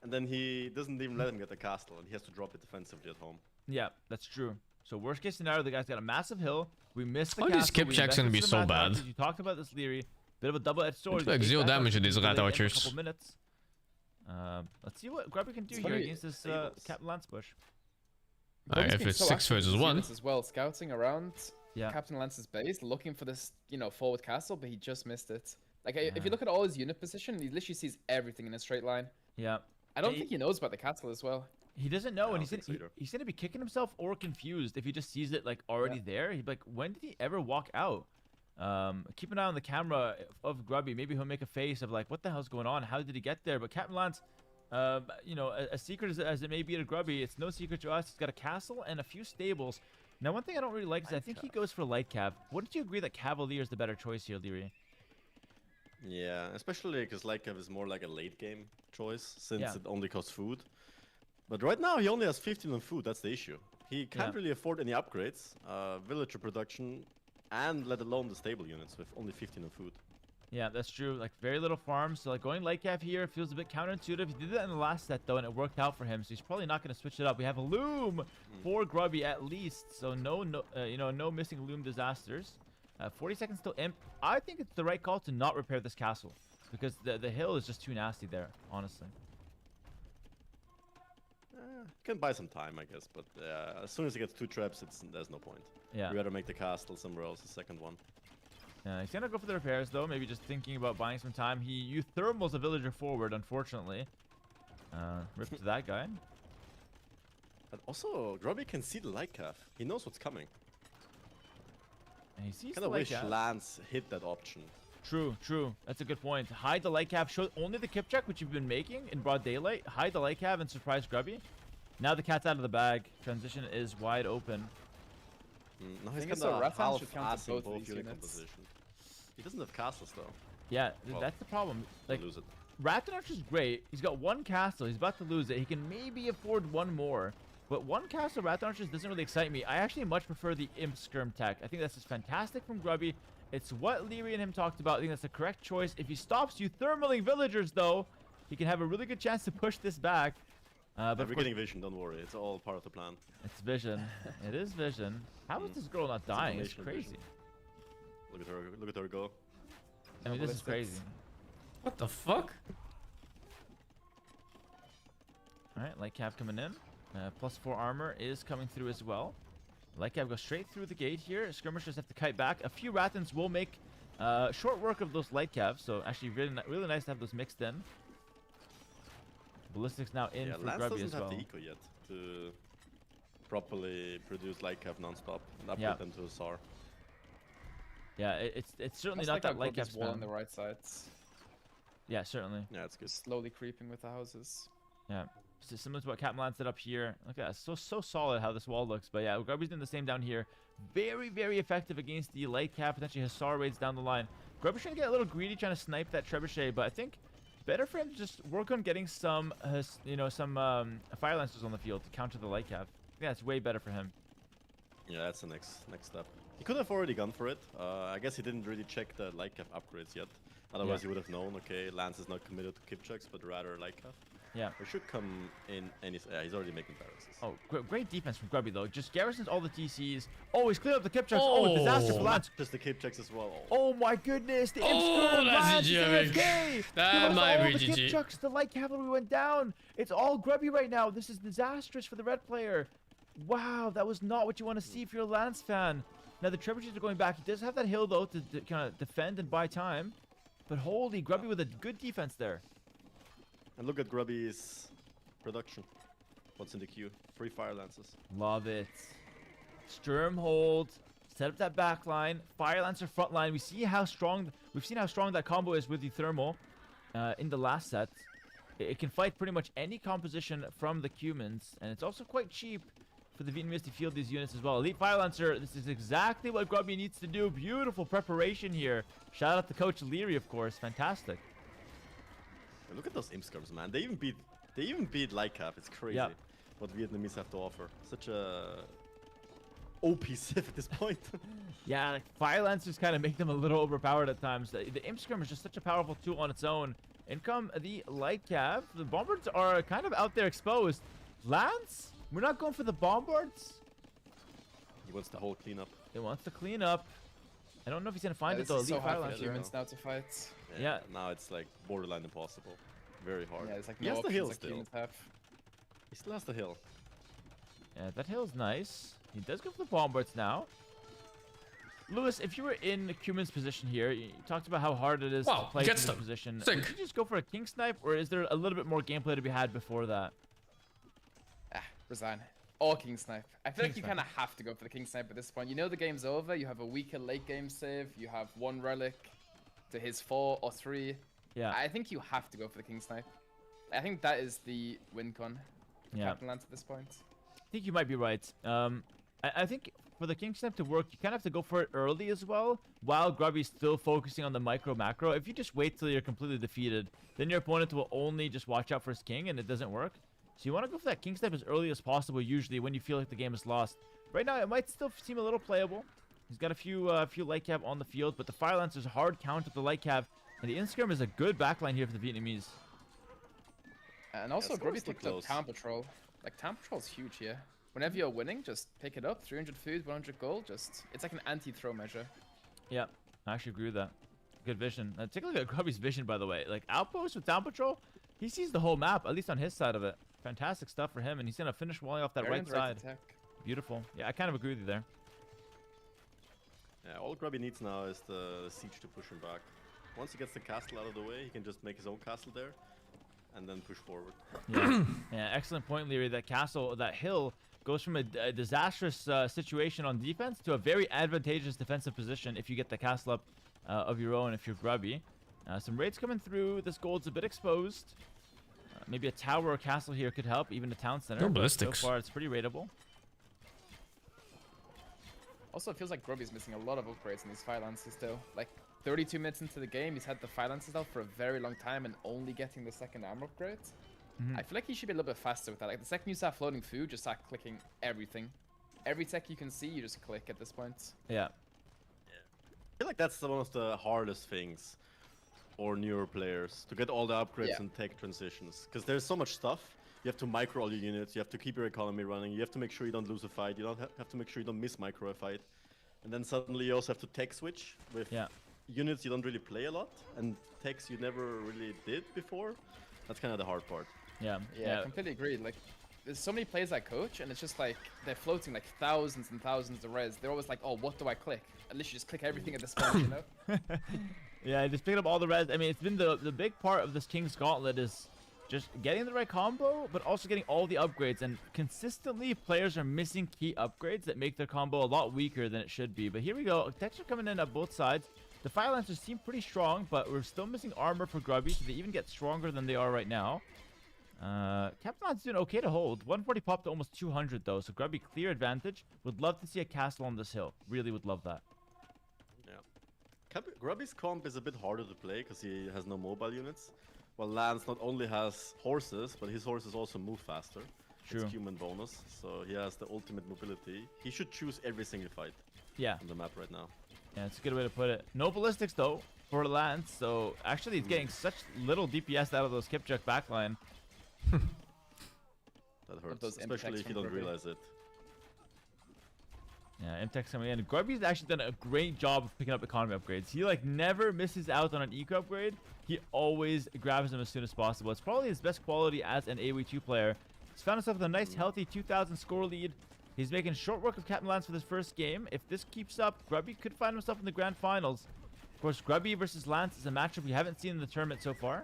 and then he doesn't even let him get the castle, and he has to drop it defensively at home. Yeah, that's true. So worst case scenario, the guy's got a massive hill. We missed the All castle. these skip we checks gonna invested be some so Rat bad. archers. You talked about this, Leary. Bit of a double-edged sword. Looks like Eight 0 Rat damage to archers these delayed Rat in a archers. couple minutes. Let's see what Grubby can do It's here funny, against this Sables. Captain Lance bush. Alright, Grubby's if been it's so 6 active with versus his 1. units as well, scouting around Yeah. Captain Lance's base, looking for this, forward castle, but he just missed it. Like, if Yeah. you look at all his unit position, he literally sees everything in a straight line. Yeah. I don't He- think he knows about the castle as well. He doesn't know, I and don't he's think so gonna, either. he's gonna be kicking himself or confused if he just sees it like already there. He'd be like, when did he ever walk out? Keep an eye on the camera of Grubby. Maybe he'll make a face of like, what the hell's going on? How did he get there? But Captain Lance, as secret as it may be to Grubby, it's no secret to us. He's got a castle and a few stables. Now, one thing I don't really like is I think he goes for light cav. Wouldn't you agree that Cavalier is the better choice here, Leary? Yeah, especially because Light Cav is more like a late game choice, since Yeah. it only costs food. But right now he only has 15 on food, that's the issue. He can't Yeah. really afford any upgrades, villager production, and let alone the stable units with only 15 on food. Yeah, that's true. Like, very little farms. So, like, going light cav here feels a bit counterintuitive. He did that in the last set, though, and it worked out for him. So, he's probably not going to switch it up. We have a loom for Grubby, at least. So, no missing loom disasters. 40 seconds till imp. I think it's the right call to not repair this castle. Because the hill is just too nasty there, honestly. can buy some time, I guess, but as soon as he gets 2 traps, there's no point. Yeah. You rather make the castle somewhere else, the second one. He's gonna go for the repairs though. Maybe just thinking about buying some time. You thermals a villager forward, unfortunately. Rip to that guy. But also, Grubby can see the light calf. He knows what's coming. And he sees Kind the of light wish calf. Lance hit that option. True, true. That's a good point. Hide the light calf. Show only the kip check, which you've been making in broad daylight. Hide the light calf and surprise Grubby. Now the cat's out of the bag. Transition is wide open. No, he's think it's kind a of Rathan should half counter assing both both these unit units. composition. He doesn't have castles though. Yeah, Well, that's the problem. Like, lose it. Rathan Archer's great. He's got 1 castle. He's about to lose it. He can maybe afford 1 more. But 1 castle Rathan Archers doesn't really excite me. I actually much prefer the Imp Skirm tech. I think that's just fantastic from Grubby. It's what Leary and him talked about. I think that's the correct choice. If he stops you thermaling villagers, though, he can have a really good chance to push this back. But we're getting vision, don't worry. It's all part of the plan. it's vision. It is vision. How is this girl not dying? It's crazy. Vision. Look at her go. I mean, this is crazy. What the fuck? Alright, Lightcap coming in. +4 armor is coming through as well. Lightcap goes straight through the gate here. Skirmishers have to kite back. A few Rathans will make short work of those Lightcaps, so actually really nice to have those mixed in. Ballistics now in for Lance Grubby doesn't as have well. the eco yet to properly produce light cap non-stop and upgrade Yeah. them to a SAR. Yeah, it's certainly It's not like that how Lightcap Grubby's wall on spam. the right sides. Yeah, certainly. Yeah, it's good. Slowly creeping with the houses. Yeah. So similar to what Captain set up here. Look at that. So solid how this wall looks. But yeah, Grubby's doing the same down here. Very, very effective against the light cap, potentially Hussar raids down the line. Grubby's trying to get a little greedy, trying to snipe that Trebuchet, but I think better for him to just work on getting some, Fire Lancers on the field to counter the light cap. Yeah, it's way better for him. Yeah, that's the next step. He could have already gone for it. I guess he didn't really check the light cap upgrades yet. Otherwise, he would have known, okay, Lance is not committed to kip checks, but rather light cap. Yeah. It should come in any... Yeah, he's already making barracks. Oh, great defense from Grubby, though. Just garrisons all the TCs. Oh, he's cleared up the kip checks. Oh, disaster for Lance. Just the kip checks as well. Oh my goodness, the Imp Oh, Skirm that's Lance is GG. AFK. That He might lost be all the kip GG. chucks. The light cavalry went down. It's all Grubby right now. This is disastrous for the red player. Wow, that was not what you want to see if you're a Lance fan. Now the trebuchets are going back. He does have that hill though to kind of defend and buy time. But holy, Grubby with a good defense there. And look at Grubby's production. What's in the queue? 3 Fire Lances. Love it. Sturm hold. Set up that back line. Fire Lancer front line. We've seen how strong that combo is with the thermal in the last set. It can fight pretty much any composition from the Cumans, and it's also quite cheap for the Vietnamese to field these units as well. Elite Fire Lancer, this is exactly what Grubby needs to do. Beautiful preparation here. Shout out to Coach Leary, of course. Fantastic. Yeah, look at those Imp Skirms, man. They even beat light cap. It's crazy what Vietnamese have to offer. Such a OP Civ at this point. Yeah, like Fire Lancers kind of make them a little overpowered at times. The Imp Skirm is just such a powerful tool on its own. In come the light cav. The bombards are kind of out there exposed. Lance, we're not going for the bombards. He wants the whole cleanup. He wants to clean up. I don't know if he's gonna find it though. It's so Elite Fire hard for Lancer. humans now to fight. Yeah. Now it's like borderline impossible. Very hard. Yeah, it's like he no has the options hill like still. humans have. He still has the hill. Yeah, that hill's nice. He does go for the bombards now. Lewis, if you were in Cuman's position here, you talked about how hard it is to play in this position. Sick. Would you just go for a king snipe, or is there a little bit more gameplay to be had before that? Resign. Or king snipe. I feel King like you snipe. kind of have to go for the king snipe at this point. You know the game's over. You have a weaker late game save. You have 1 relic to his 4 or 3. Yeah. I think you have to go for the king snipe. I think that is the win con for Yeah. Captain Lance at this point. I think you might be right. I think for the king snipe to work, you kind of have to go for it early as well, while Grubby's still focusing on the micro-macro. If you just wait till you're completely defeated, then your opponent will only just watch out for his king, and it doesn't work. So you want to go for that king snipe as early as possible, usually, when you feel like the game is lost. Right now, it might still seem a little playable. He's got a few light cav on the field, but the Fire Lancer's hard count with the light cav, and the Inscrim is a good backline here for the Vietnamese. And also, it's Grubby's still picked up close. Town Patrol. Like, Town Patrol's huge here. Whenever you're winning, just pick it up. 300 food, 100 gold. It's like an anti-throw measure. Yeah, I actually agree with that. Good vision. Take a look at Grubby's vision, by the way. Like, Outpost with Town Patrol, he sees the whole map, at least on his side of it. Fantastic stuff for him, and he's gonna finish walling off that Very right side. attack. Beautiful. Yeah, I kind of agree with you there. Yeah, all Grubby needs now is the siege to push him back. Once he gets the castle out of the way, he can just make his own castle there, and then push forward. Yeah, yeah, excellent point, Leary. That castle, that hill, goes from a disastrous situation on defense to a very advantageous defensive position if you get the castle up of your own if you're Grubby. Some raids coming through. This gold's a bit exposed. Maybe a tower or castle here could help, even a town center. No but ballistics. So far, it's pretty raidable. Also, it feels like Grubby's missing a lot of upgrades in these fire lances still. Like 32 minutes into the game, he's had the fire lances out for a very long time and only getting the second armor upgrade. I feel like he should be a little bit faster with that. Like the second you start floating food, just start clicking everything. Every tech you can see, you just click at this point. Yeah. I feel like that's one of the hardest things for newer players, to get all the upgrades and tech transitions. Because there's so much stuff. You have to micro all your units, you have to keep your economy running, you have to make sure you don't lose a fight, you don't have to make sure you don't miss micro a fight. And then suddenly you also have to tech switch with units you don't really play a lot, and techs you never really did before. That's kind of the hard part. Yeah, I completely agree. Like, there's so many players I coach, and it's just like, they're floating like thousands and thousands of res. They're always like, oh, what do I click? At least you just click everything at this point, you know? Yeah, just picking up all the res. I mean, it's been the big part of this King's Gauntlet is just getting the right combo, but also getting all the upgrades. And consistently, players are missing key upgrades that make their combo a lot weaker than it should be. But here we go. Texture coming in at both sides. The fire lancers seem pretty strong, but we're still missing armor for Grubby, so they even get stronger than they are right now. Captain's doing okay to hold. 140 popped to almost 200 though, so Grubby clear advantage. Would love to see a castle on this hill. Really would love that. Yeah. Grubby's comp is a bit harder to play because he has no mobile units. While Lance not only has horses, but his horses also move faster. True. It's human bonus, so he has the ultimate mobility. He should choose every single fight on the map right now. Yeah, it's a good way to put it. No ballistics though for Lance, so actually he's getting such little DPS out of those Kipchak backline. That hurts, especially if you don't realize it. Yeah, Imtech's coming in. Grubby's actually done a great job of picking up economy upgrades. He like never misses out on an eco upgrade. He always grabs them as soon as possible. It's probably his best quality as an AoE2 player. He's found himself with a nice healthy 2,000 score lead. He's making short work of Captain Lance for this first game. If this keeps up, Grubby could find himself in the grand finals. Of course, Grubby versus Lance is a matchup we haven't seen in the tournament so far.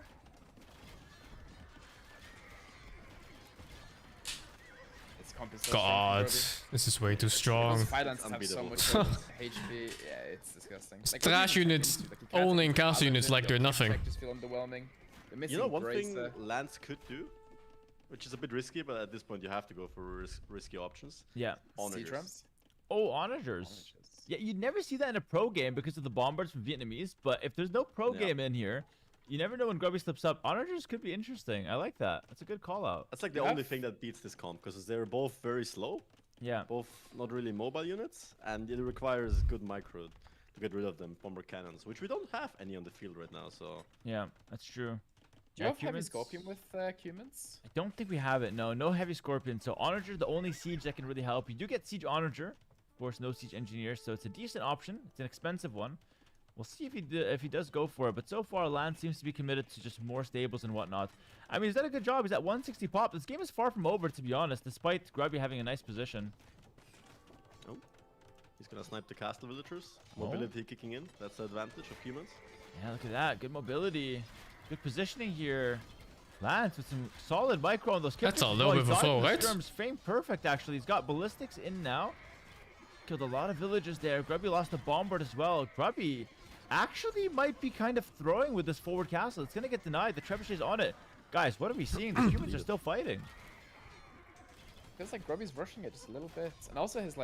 God, this is way too strong. Have so much HP. Yeah, it's disgusting. Like, trash units owning castle units like they're nothing. Just feel underwhelming. You know, one thing Lance could do, which is a bit risky, but at this point you have to go for risky options. Yeah. Onagers. Oh, onagers. Yeah, you'd never see that in a pro game because of the bombards from Vietnamese, but if there's no pro game in here, you never know when Grubby slips up. Onagers could be interesting. I like that. That's a good call out. That's like the only thing that beats this comp, because they're both very slow. Yeah. Both not really mobile units, and it requires good micro to get rid of them. Bomber cannons, which we don't have any on the field right now, so... Yeah, that's true. Do you have heavy scorpion with Cumans? I don't think we have it. No heavy scorpion. So onager, the only siege that can really help. You do get siege onager. Of course, no siege engineer, so it's a decent option. It's an expensive one. We'll see if he does go for it. But so far, Lance seems to be committed to just more stables and whatnot. I mean, he's done a good job. He's at 160 pop. This game is far from over, to be honest, despite Grubby having a nice position. Oh, he's gonna snipe the castle villagers. Mobility kicking in. That's the advantage of humans. Yeah, look at that. Good mobility. Good positioning here. Lance with some solid micro on those kills. That's a little bit of a flow, right? Frame perfect, actually. He's got ballistics in now. Killed a lot of villagers there. Grubby lost a bombard as well. Grubby actually might be kind of throwing with this forward castle. It's going to get denied. The trebuchet's on it. Guys, what are we seeing? The humans are still fighting. Feels like Grubby's rushing it just a little bit. And also his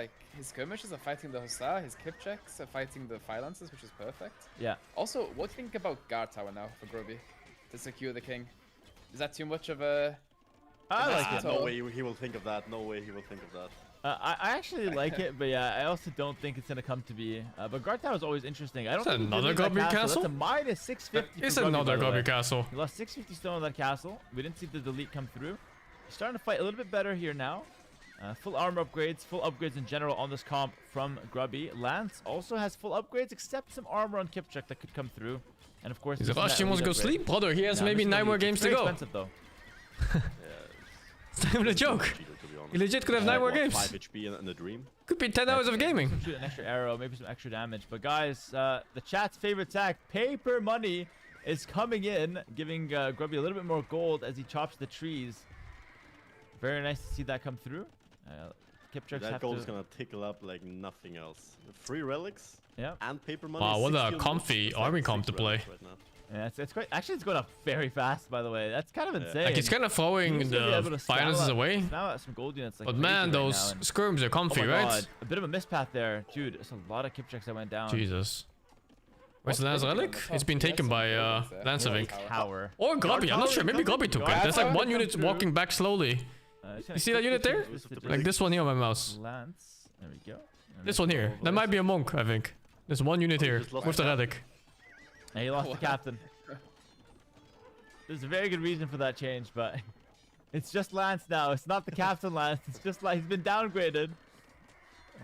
skirmishers are fighting the Hussar. His Kipchaks are fighting the Phalances, which is perfect. Yeah. Also, what do you think about guard tower now for Grubby to secure the king? Is that too much of a... I like it. No way he will think of that. No way he will think of that. I actually like it, but yeah, I also don't think it's gonna come to be. But guard tower is always interesting. I don't think another Grubby castle. That's a minus 650. It's another Grubby castle. He lost 650 stone on that castle. We didn't see the delete come through. He's starting to fight a little bit better here now. Full armor upgrades, full upgrades in general on this comp from Grubby. Lance also has full upgrades, except some armor on Kipchak that could come through. And of course, he's a rush. He wants to go sleep, brother. He has maybe 9 more games to go. Expensive though. It's not even a joke. Cheater, to be honest. You legit could have 9 more What, games. 5 HP in a dream. Could be 10 hours of gaming. Shoot an extra arrow, maybe some extra damage. But guys, the chat's favorite tag, paper money, is coming in, giving Grubby a little bit more gold as he chops the trees. Very nice to see that come through. Kipchucks That have gold is to... gonna tickle up like nothing else. 3 relics. Yeah. And paper money. Wow, what a 60 comfy it's army like comp 6 to play. relics right now. Yeah, it's quite... Actually, it's going up very fast, by the way. That's kind of insane. Like, it's kind of throwing He's gonna be able the to spam finances out- away. spam out some gold units like But crazy man, right those now, and- skirms are comfy, oh my right? God, a bit of a mispath there. Dude, there's a lot of Kipchucks that went down. Jesus. Where's the What's Lance Grubby on Relic? the top? It's been He has taken some by buildings there. Lance, I think. Tower. Or Grubby, I'm not sure. Maybe Grubby took it. There's like one unit walking back slowly. You see that unit there? Like this one here on my mouse. Lance. There we go. And This let's one go here. over That this. might be a monk, I think. There's one unit here just lost with the relic. And he lost the captain. There's a very good reason for that change, but it's just Lance now. It's not the captain Lance. It's just like he's been downgraded.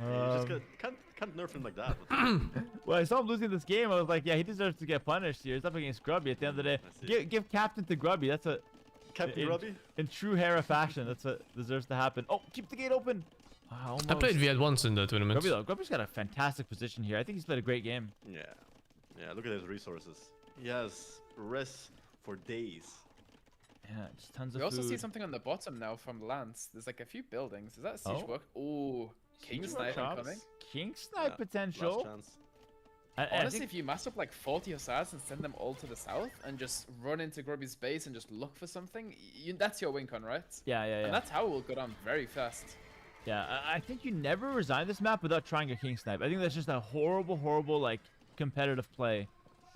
Yeah, you just can't nerf him like that. Well, I saw him losing this game. I was like, yeah, he deserves to get punished here. He's up against Grubby at the end of the day. Give captain to Grubby. That's what. Captain Grubby? In true Hera fashion, that's what deserves to happen. Oh, keep the gate open. Wow, I played V once in the tournament. Grubby, though. Grubby's got a fantastic position here. I think he's played a great game. Yeah. Yeah, look at his resources. He has res for days. Yeah, just tons of We also food. see something on the bottom now from Lance. There's like a few buildings. Is that siege Oh. work? Ooh, King Siege Snipe workshops. incoming. King Snipe Last potential. chance. I Honestly, think if you mass up like 40 Hussars and send them all to the south and just run into Grubby's base and just look for something, that's your win con, right? yeah. And that tower will go down very fast. Yeah, I think you never resign this map without trying a King Snipe. I think that's just a horrible, like, competitive play.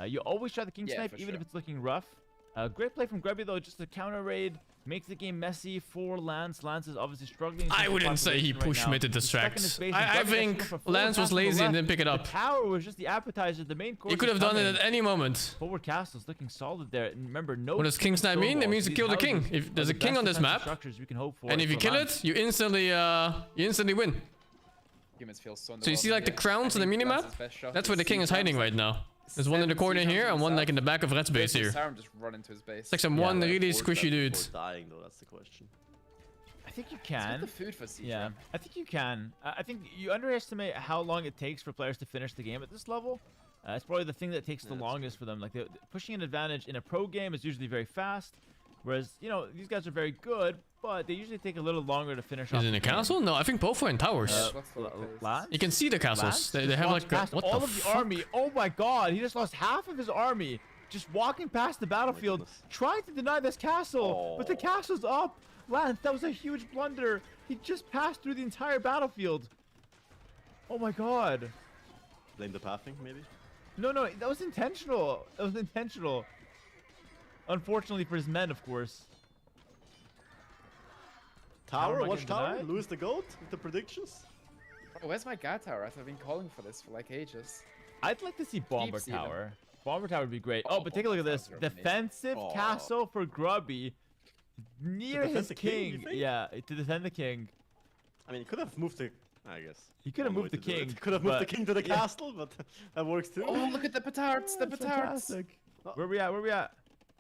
You always try the King Yeah, Snipe, for even sure. if it's looking rough. Great play from Grubby, though, just a counter raid. Makes the game messy for Lance. Lance is obviously struggling. I wouldn't say he push mid to distract. I think Lance was lazy and didn't pick it up. The tower was just the appetizer. The main course He could have is done it coming. at any moment. Forward castle's looking solid there. And remember, no. What does King Snipe mean? It means to These kill the king. houses If are there's the a king best on this defensive map, structures we can hope for and if you for kill Lance. it, you instantly win. Humans feel so So you see like the crowns on the minimap? That's where the king is hiding right now. There's one in the corner here and one like in the back of Red's base here. Just run into his base. It's like some one really Force squishy that dude. before dying though, that's the question. I think you It's can. the food for siege. Yeah, I think you can. I think you underestimate how long it takes for players to finish the game at this level. It's probably the thing that takes the longest for them. Like pushing an advantage in a pro game is usually very fast, whereas these guys are very good, but they usually take a little longer to finish. Is it in a castle? No, I think both were in towers. Lance? You can see the castles. They have like past what all the of the fuck? army. Oh my God! He just lost half of his army just walking past the battlefield, goodness. trying to deny this castle. But the castle's up. Lance, that was a huge blunder. He just passed through the entire battlefield. Oh my God. Blame the pathing, maybe? No, that was intentional. That was intentional. Unfortunately for his men, of course. Tower, am I watch getting tower, denied? Lewis the Goat with the predictions. Oh, where's my guard tower? I've been calling for this for like ages. I'd like to see Bomber seeing them. Tower. Bomber Tower would be great. Oh, but take a look at this. Bomber Towers are amazing. Defensive Oh. castle for Grubby. Near defend his the king, you king. think? Yeah, to defend the king. I mean, he could have moved the. I guess. He could have One moved way the to do it. king. He could have moved the but- king to the yeah. castle, but that works too. Oh, look at the petards! The That's petards! fantastic. Oh. Where we at? Where we at?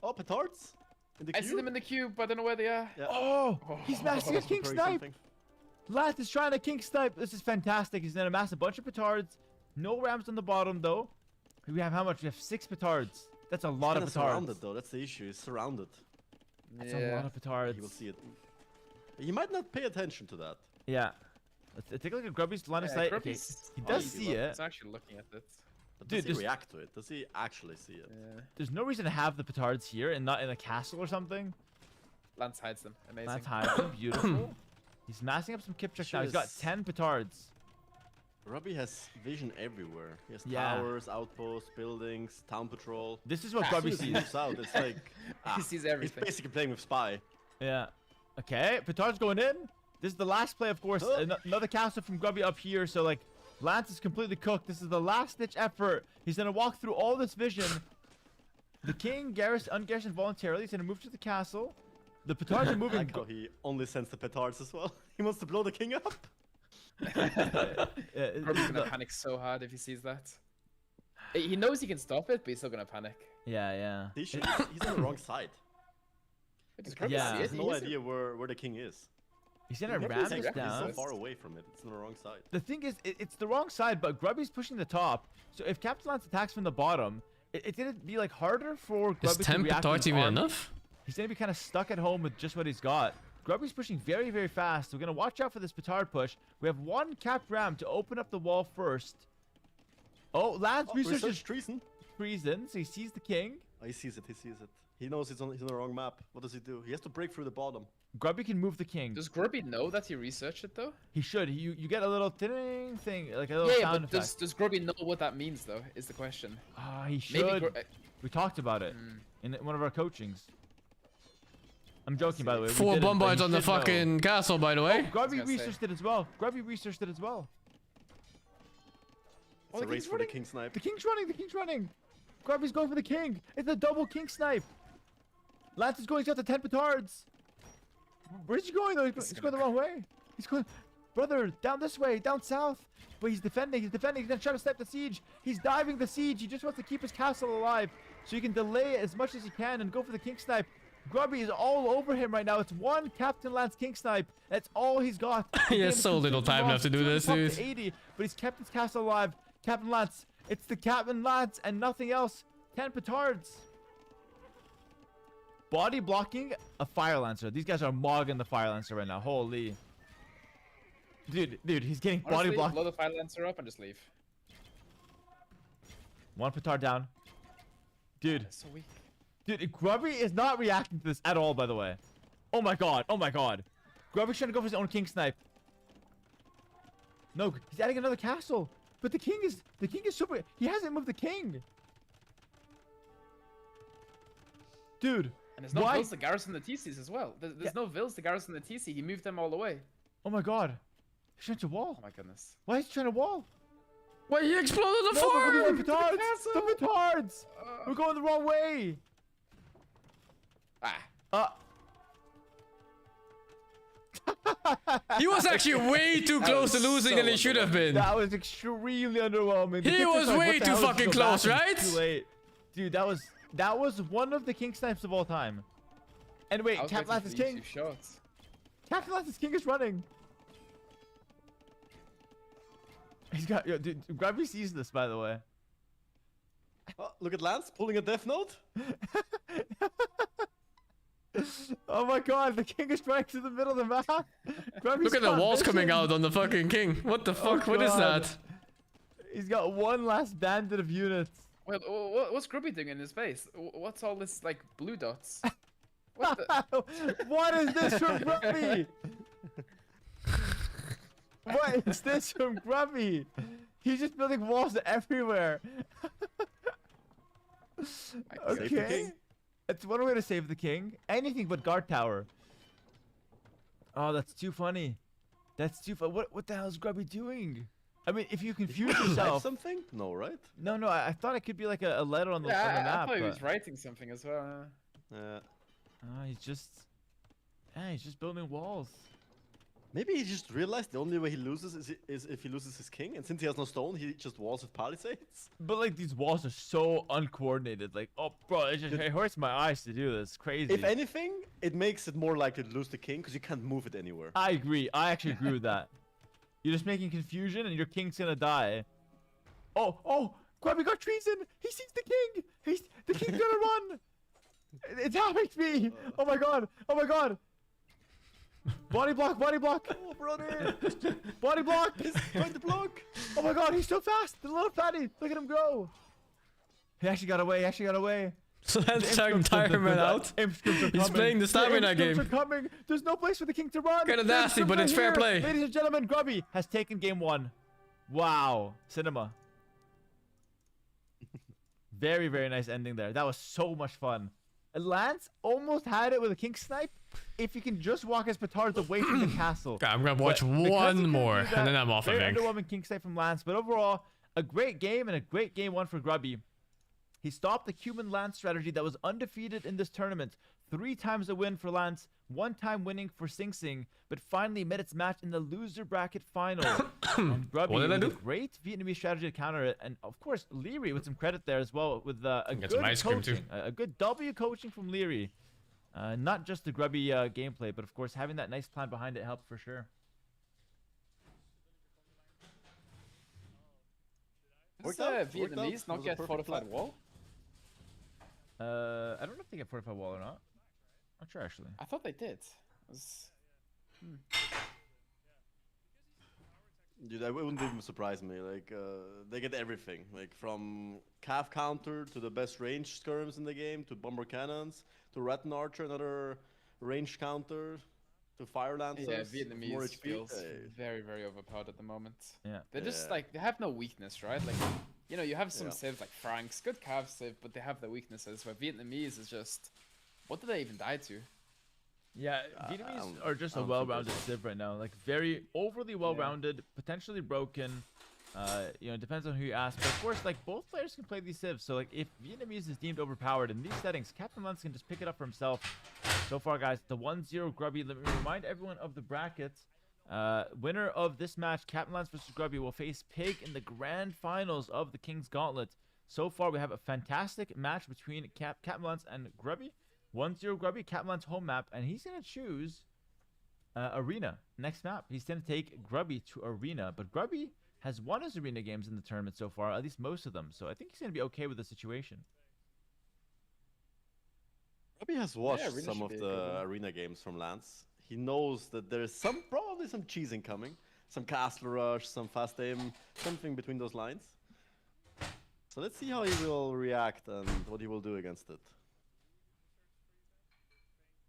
Oh, petards? In the I queue? see them in the cube, but I don't know where they are. Yeah. Oh, he's massing a king Preparing snipe. something. Lance is trying to king snipe. This is fantastic. He's gonna amass a bunch of petards. No rams on the bottom though. We have how much? We have 6 petards. That's a lot of Kinda petards. surrounded though, that's the issue. He's surrounded. That's a lot of petards. He will see it. He might not pay attention to that. Yeah. Let's take a look at Grubby's line of sight. Okay, he does see it. He's actually looking at it. But Dude, does he there's- react to it? Does he actually see it? Yeah. There's no reason to have the petards here and not in a castle or something. Lance hides them. Amazing. Lance hides them. Beautiful. He's massing up some Kipchucks now. He's got Just- 10 petards. Robbie has vision everywhere. He has Yeah. towers, outposts, buildings, town patrol. This is what As Grubby soon as he sees. moves out, it's like He sees everything. He's basically playing with spy. Yeah. Okay, petards going in. This is the last play, of course. Another castle from Grubby up here. So, like, Lance is completely cooked. This is the last-ditch effort. He's going to walk through all this vision. The king ungarrisoned voluntarily. He's going to move to the castle. The petards are I moving. like how he only sends the petards as well. He wants to blow the king up. Probably gonna panic so hard if he sees that. He knows he can stop it, but he's still gonna panic. Yeah. He's on the wrong side. Does Grubby Yeah. see He it? has no idea where the king is. He's gonna Grubby's ram exactly this He's down. so far away from it. It's on the wrong side. The thing is, it's the wrong side, but Grubby's pushing the top. So if Captain Lance attacks from the bottom, it's gonna be like harder for Is Grubby to 10 react. petards with even army. enough? He's gonna be kind of stuck at home with just what he's got. Grubby's pushing very, very fast. We're gonna watch out for this petard push. We have one capped ram to open up the wall first. Oh, Lance researches Research treason. treason, so he sees the king. Oh, he sees it. He sees it. He knows he's on the wrong map. What does he do? He has to break through the bottom. Grubby can move the king. Does Grubby know that he researched it though? He should. You get a little ting thing, like a little Yeah, sound but effect. does Grubby know what that means though? Is the question. Ah, he Maybe should. We talked about it in one of our coachings. I'm joking, by the way. we 4 didn't, but bombards he on the should know. fucking castle, by the way. Oh, Grubby gonna say. researched it as well. Grubby researched it as well. It's a race for the king snipe. The king's running. The king's running. Grubby's going for the king. It's a double king snipe. Lance is going. He's got the 10 petards. Where's he going though? He's going the wrong way. He's going, brother, down this way, down south. But he's defending. He's defending. He's gonna try to snipe the siege. He's diving the siege. He just wants to keep his castle alive, so he can delay it as much as he can and go for the king snipe. Grubby is all over him right now. It's one Captain Lance king snipe. That's all he's got. He has so little time left to do this, dude. 80, but he's kept his castle alive. Captain Lance. It's the Captain Lance and nothing else. 10 petards. Body blocking a fire lancer. These guys are mogging the fire lancer right now. Holy. Dude, he's getting body Honestly, blocked. blow the fire lancer up and just leave. One petard down. Dude. That's so weak. Dude, Grubby is not reacting to this at all, by the way. Oh my god. Oh my god. Grubby's trying to go for his own king snipe. No, he's adding another castle. But the king is super. He hasn't moved the king. Dude. And there's no why? vills to garrison the TCs as well. There's no vills to garrison the TC. He moved them all away. Oh my god. He's trying to wall. Oh my goodness. Why is he trying to wall? Wait, he exploded the No, farm! we're going the petards! The petards! We're going the wrong way! He was actually way too close to losing than he should have been. That was extremely underwhelming. He was way too fucking close, right? Too late. Dude, that was one of the king snipes of all time. And wait, Captain Lance's king. Captain Lance's king is running. He's got, yo, dude, Grubby sees this, by the way. Oh, look at Lance pulling a death note. Oh my god, the king is right to the middle of the map. Look at the walls coming out on the fucking king. What the fuck? What is God. that? He's got one last bandit of units. Wait, what's Grubby doing in his base? What's all this, like, blue dots? What the? What is this from Grubby? What is this from Grubby? He's just building walls everywhere. Okay. It's one way to save the king. Anything but guard tower. Oh, that's too funny. That's too funny. What the hell is Grubby doing? I mean, if you confuse yourself. Something? No, right? No, I thought it could be like a letter on the, Yeah, on the I map. thought he but- was writing something as well. he's just building walls. Maybe he just realized the only way he loses is if he loses his king, and since he has no stone, he just walls with palisades. But like these walls are so uncoordinated. Like, oh, bro, it hurts my eyes to do this. Crazy. If anything, it makes it more likely to lose the king because you can't move it anywhere. I agree. I actually agree with that. You're just making confusion, and your king's gonna die. Oh, Grubby got treason. He sees the king. The king's gonna run. It's happening to me. Oh my god. Body block. Oh, brother! Body block. He's going to block. Oh my god, he's so fast. The little fatty. Look at him go. He actually got away. So that's time timer out. He's playing the stamina game. Are coming. There's no place for the king to run. Kinda nasty, but it's fair play. Ladies and gentlemen, Grubby has taken game 1. Wow. Cinema. Very, very nice ending there. That was so much fun. And Lance almost had it with a king snipe if he can just walk his petards away from the castle. Okay, I'm gonna watch But because he one couldn't more, do that, and then I'm off, I very think. underwhelming king snipe from Lance, but overall, a great game and a great game 1 for Grubby. He stopped the human Lance strategy that was undefeated in this tournament. 3 times a win for Lance, 1 time winning for Sing Sing, but finally met its match in the loser bracket final. And Grubby What did I with a do? great Vietnamese strategy to counter it, and of course Leary with some credit there as well with a Get good some ice cream, coaching, too. a good W coaching from Leary. Not just the grubby gameplay, but of course having that nice plan behind it helped for sure. Does Vietnamese not get fortified wall? I don't know if they get fortified wall or not. Not sure actually. I thought they did. Dude, that wouldn't even surprise me. Like, they get everything. Like, from calf counter to the best range skirms in the game, to bomber cannons, to Rattan Archer, another range counter, to fire lancers. Yeah, more Vietnamese HP. feels very, very overpowered at the moment. Yeah. They're just like, they have no weakness, right? Like, you know, you have some civs like Franks, good calf civ, but they have their weaknesses. Where Vietnamese is just, what do they even die to? Yeah, Vietnamese are just a well-rounded civ right now. Like very overly well-rounded, potentially broken. You know, depends on who you ask. But of course, like both players can play these civs. So like if Vietnamese is deemed overpowered in these settings, Captain Lance can just pick it up for himself. So far, guys, the 1-0 Grubby. Let me remind everyone of the brackets. Winner of this match, Captain Lance versus Grubby, will face Pig in the grand finals of the King's Gauntlet. So far, we have a fantastic match between Captain Lance and Grubby. 1-0 Grubby, Captain Lance's home map, and he's going to choose Arena. Next map, he's going to take Grubby to Arena, but Grubby has won his Arena games in the tournament so far, at least most of them, so I think he's going to be okay with the situation. Grubby has watched some of the Arena games from Lance. He knows that there's probably some cheesing coming, some castle rush, some fast aim, something between those lines. So let's see how he will react and what he will do against it.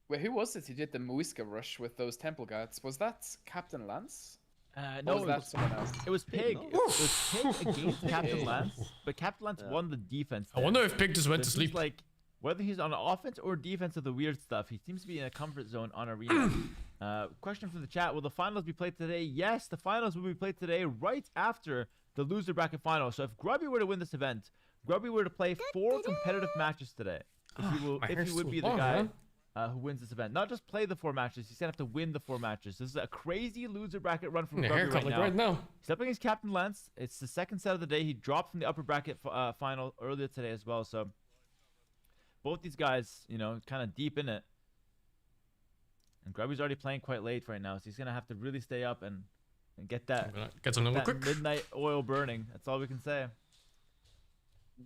Wait, who was it who did the Muisca rush with those temple guards? Was that Captain Lance? No, was that someone else? It was Pig. It was Pig against Captain Lance, but Captain Lance won the defense. I wonder if Pig just went to sleep. Like, whether he's on offense or defense of the weird stuff, he seems to be in a comfort zone on Arena. Question from the chat, will the finals be played today? Yes, the finals will be played today right after the loser bracket final. So if Grubby were to win this event, Grubby were to play 4 competitive matches today. If he would be the guy who wins this event. Not just play the 4 matches, he's going to have to win the 4 matches. This is a crazy loser bracket run from Grubby right now. He's up against Captain Lance. It's the second set of the day. He dropped from the upper bracket final earlier today as well. So both these guys, you know, kind of deep in it. And Grubby's already playing quite late right now, so he's going to have to really stay up and get that, midnight oil burning. That's all we can say.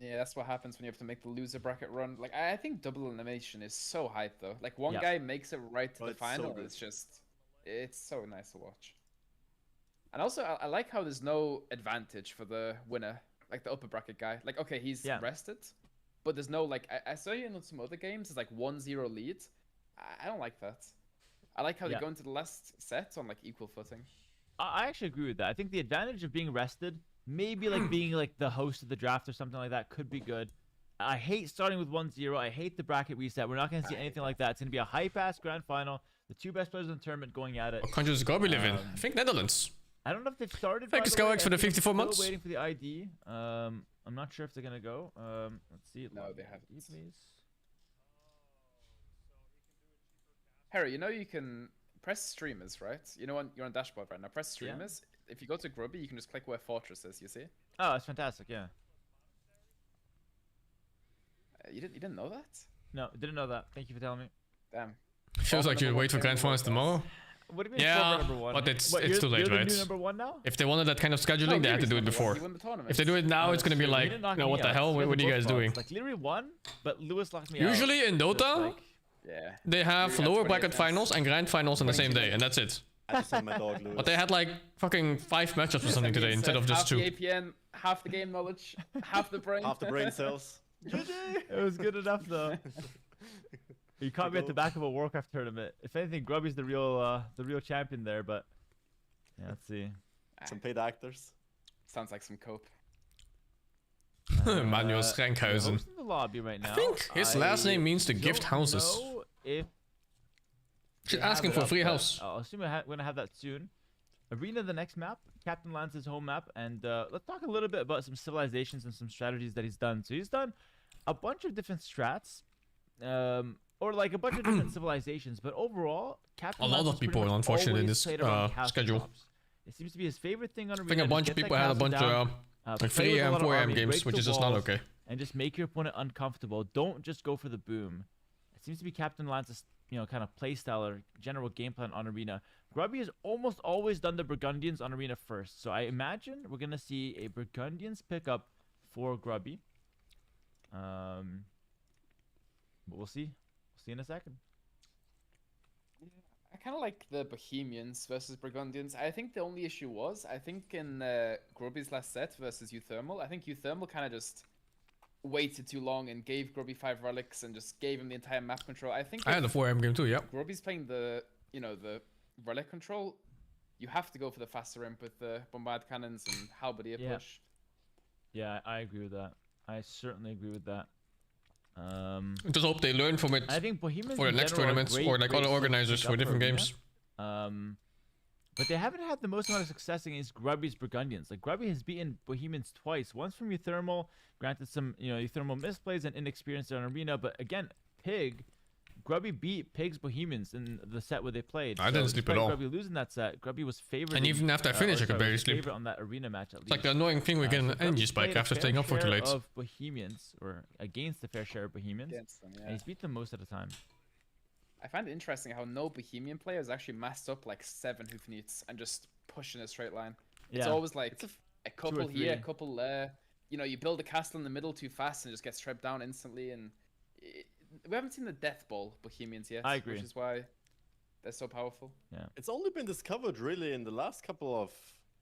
Yeah, that's what happens when you have to make the loser bracket run. Like, I think double elimination is so hype, though. Like, one guy makes it right to the final. So it's so nice to watch. And also, I like how there's no advantage for the winner, like the upper bracket guy. Like, okay, he's rested, but there's no, like, I saw you in some other games, it's like 1-0 lead. I don't like that. I like how they go into the last set on, like, equal footing. I actually agree with that. I think the advantage of being rested, maybe like being like the host of the draft or something like that, could be good. I hate starting with 1-0. I hate the bracket reset. We're not going to see anything like that. It's going to be a hype-ass grand final. The 2 best players in the tournament going at it. What country does Grubby live in? I think Netherlands. I don't know if they've started. I think it's going for the 54 months. Still waiting for the ID. I'm not sure if they're going to go. Let's see. No, they haven't. Harry, you know you can press streamers, right? You know, you're on dashboard right now. Press streamers. Yeah. If you go to Grubby, you can just click where Fortress is. You see? Oh, that's fantastic. Yeah. You didn't know that? No, didn't know that. Thank you for telling me. Damn. Feels like you wait for grand finals tomorrow. What do you mean? Yeah, number 1? but it's too late, right? New number 1 now? If they wanted that kind of scheduling, they had to do it before. If they do it now, it's gonna be like, no, what the hell? What are you guys doing? Like Leary won, but Lewis locked me out. Usually in Dota, they have lower bracket finals and grand finals on the same day, and that's it. But they had like fucking 5 matchups or something today instead of just 2. Half the APN, half the game knowledge, half the brain. Half the brain cells. It was good enough though. You caught me at the back of a Warcraft tournament. If anything, Grubby's the real champion there, but yeah, let's see. Some paid actors. Sounds like some cope. Manuel Schrenkhausen. The lobby right now. I think his last name means to gift houses. She's asking for a free house. I'll assume we're going to have that soon. Arena, the next map. Captain Lance's home map. And let's talk a little bit about some civilizations and some strategies that he's done. So he's done a bunch of different strats. Or like a bunch of different civilizations. But overall, Captain Lance lot of people, unfortunately, in this schedule. It seems to be his favorite thing on Arena. I think a bunch of people had a bunch of like 3M, 4M games, which is just not okay. And just make your opponent uncomfortable. Don't just go for the boom. seems to be Captain Lance's, kind of playstyle or general game plan on Arena. Grubby has almost always done the Burgundians on Arena first, so I imagine we're gonna see a Burgundians pickup for Grubby. But we'll see. We'll see in a second. I kind of like the Bohemians versus Burgundians. I think the only issue was, I think in Grubby's last set versus Euthermal, I think Euthermal kind of just waited too long and gave Grubby 5 relics and just gave him the entire map control. I think I had the 4M game too, yep. Grubby's playing the relic control. You have to go for the faster imp with the bombard cannons and halberdier push. Yeah, I agree with that. I certainly agree with that. Just hope they learn from it I think Bohemians for the next tournaments or like other organizers for different games. But they haven't had the most amount of success against Grubby's Burgundians. Like Grubby has beaten Bohemians twice. Once from Euthermal, granted some Euthermal misplays and inexperience on Arena, but again, Grubby beat Pig's Bohemians in the set where they played. I didn't sleep at all. Grubby losing that set, Grubby was favored. And even after I finished, I could barely sleep. On that Arena match, at least. It's like the annoying thing we get an energy spike after staying up for too late. Of Bohemians, or against the fair share of Bohemians, them, and he's beat them most of the time. I find it interesting how no Bohemian player has actually massed up like 7 Hoofneats and just push in a straight line. It's always like a couple here, a couple there. You build a castle in the middle too fast and just get stripped down instantly. And we haven't seen the Death Ball Bohemians yet. I agree. Which is why they're so powerful. Yeah. It's only been discovered really in the last couple of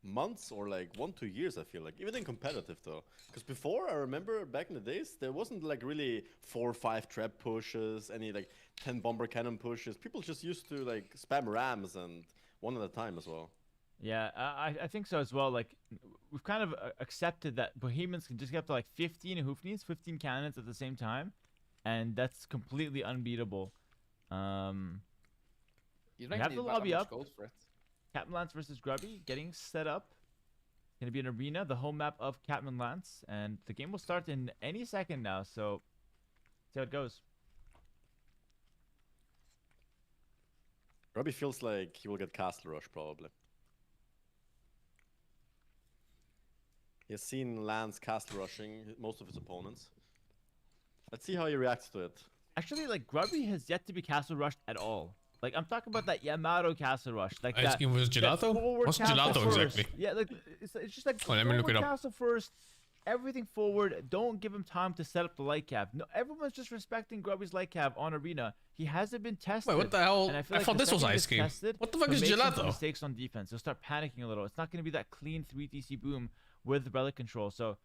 months or like 1-2 years, I feel like. Even in competitive though. Because before, I remember back in the days, there wasn't like really 4 or 5 trap pushes, any like 10 bomber cannon pushes. People just used to like spam rams and one at a time as well. Yeah, I think so as well. Like, we've kind of accepted that Bohemians can just get up to like 15 Hoofneats, 15 cannons at the same time. And that's completely unbeatable. You have the lobby up. Captain Lance versus Grubby getting set up. Going to be an arena, the home map of Captain Lance. And the game will start in any second now, so see how it goes. Grubby feels like he will get Castle Rush probably. He has seen Lance Castle Rushing most of his opponents. Let's see how he reacts to it. Actually, like, Grubby has yet to be Castle Rushed at all. Like, I'm talking about that Yamato Castle Rush. Like Ice Cream was Gelato? What's Gelato exactly? Yeah, like, it's just like, let me look it up. Castle first, everything forward. Don't give him time to set up the light cab. No, everyone's just respecting Grubby's light cab on Arena. He hasn't been tested. Wait, what the hell? And I thought this was Ice Cream. What the fuck is Gelato? Mistakes on defense. He'll start panicking a little. It's not going to be that clean 3DC boom with relic control. So,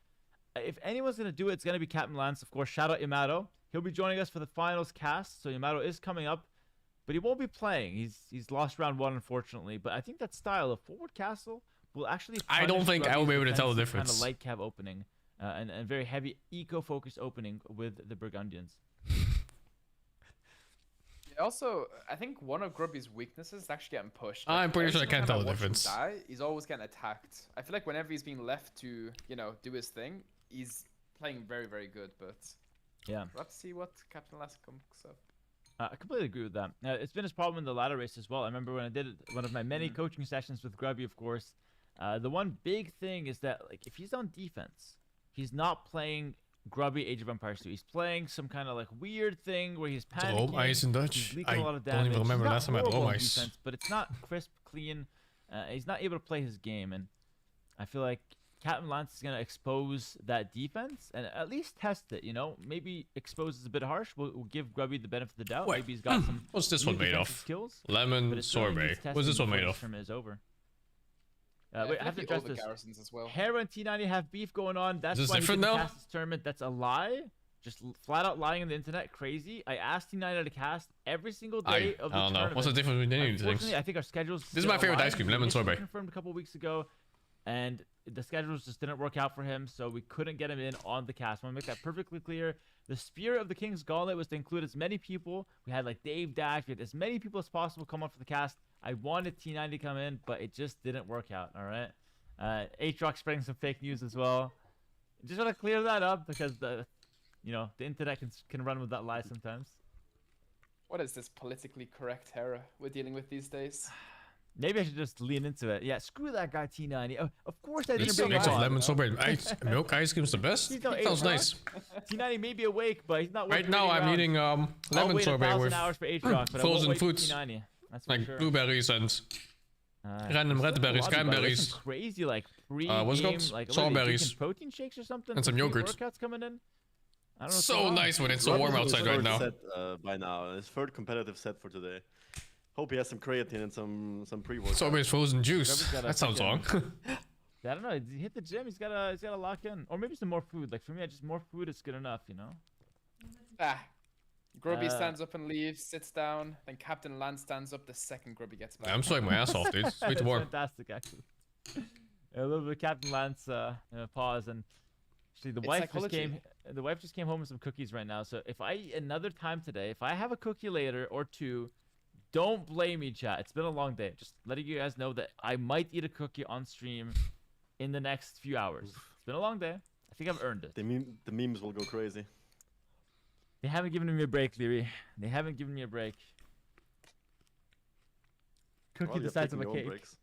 if anyone's going to do it, it's going to be Captain Lance. Of course, shout out Yamato. He'll be joining us for the finals cast. So Yamato is coming up, but he won't be playing. He's lost round 1, unfortunately. But I think that style of forward castle will actually. I don't think I will be able to tell the difference. Kind of light cab opening, and very heavy eco-focused opening with the Burgundians. Also, I think one of Grubby's weaknesses is actually getting pushed. I'm pretty sure I can't tell the difference. He's always getting attacked. I feel like whenever he's being left to, do his thing, he's playing very, very good. But yeah, let's see what Captain Lance comes up. I completely agree with that. It's been his problem in the ladder race as well. I remember when I did one of my many coaching sessions with Grubby, of course. The one big thing is that, like, if he's on defense, he's not playing Grubby Age of Empires 2. He's playing some kind of like weird thing where he's panicking. Ice in Dutch. I don't even remember last time I had ice. Defense, but it's not crisp, clean. He's not able to play his game, and I feel like Captain Lance is gonna expose that defense and at least test it. Maybe expose is a bit harsh. We'll give Grubby the benefit of the doubt. Wait, maybe he's got some. What's this one made of? Skills, lemon sorbet. What's this one made of? Is over. Wait, I have to address this. As well. Hera and T90 have beef going on. That's is why this he different didn't now? cast this tournament. That's a lie. Just flat out lying on the internet. Crazy. I asked T90 to cast every single day of the I don't know. tournament. What's the difference between any of these things? Unfortunately, I think our schedules. This is my favorite ice cream, lemon sorbet. Confirmed a couple weeks ago, and the schedules just didn't work out for him, so we couldn't get him in on the cast. I want to make that perfectly clear. The spirit of the King's Gauntlet was to include as many people. We had like Dave Dash. We had as many people as possible come on for the cast. I wanted T90 to come in, but it just didn't work out. All right. H-Rock spreading some fake news as well. Just want to clear that up because the internet can run with that lie sometimes. What is this politically correct era we're dealing with these days? Maybe I should just lean into it. Yeah, screw that guy T90. Of course I didn't This bring mix him of on. lemon sorbet milk ice cream's the best. He's no Sounds nice. T90 may be awake, but he's not worth Right now waiting I'm around. eating I'll lemon wait sorbet 1,000 with hours for H-Rock, but I won't frozen wait for foods. T90. That's for like sure. blueberries and random There's red berries, a lot of cranberries. some crazy like what's it pre-game, called? like what are they, Strawberries. drinking protein shakes or something. And some yogurt. Workouts coming in. I don't know what's So going on. nice when it's so warm outside right now. Set, by now, his third competitive set for today. Hope he has some creatine and some pre-workout. Strawberries frozen juice. Gotta That sounds wrong. I don't know. He hit the gym. He's gotta lock in, or maybe some more food. Like for me, just more food is good enough. You know. Grubby stands up and leaves, sits down. Then Captain Lance stands up the second Grubby gets back. I'm sweating my ass off, dude. It's way too warm. Fantastic, actually. A little bit of Captain Lance pause, and actually the It's wife psychology. just came. The wife just came home with some cookies right now. So if I eat another time today, if I have a cookie later or two, don't blame me, chat. It's been a long day. Just letting you guys know that I might eat a cookie on stream in the next few hours. It's been a long day. I think I've earned it. The memes will go crazy. They haven't given me a break, Leary. They haven't given me a break. Cookie Well, the size of a your own cake. breaks.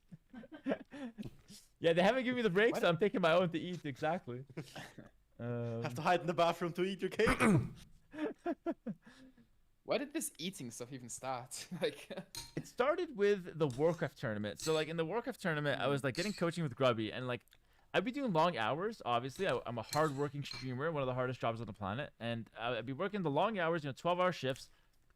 Yeah, they haven't given me the break, so I'm taking my own to eat. Exactly. Have to hide in the bathroom to eat your cake. Why did this eating stuff even start? Like, It started with the Warcraft tournament. So like in the Warcraft tournament, I was like getting coaching with Grubby, and like I'd be doing long hours. Obviously, I'm a hard-working streamer, one of the hardest jobs on the planet, and I'd be working the long hours, 12-hour shifts,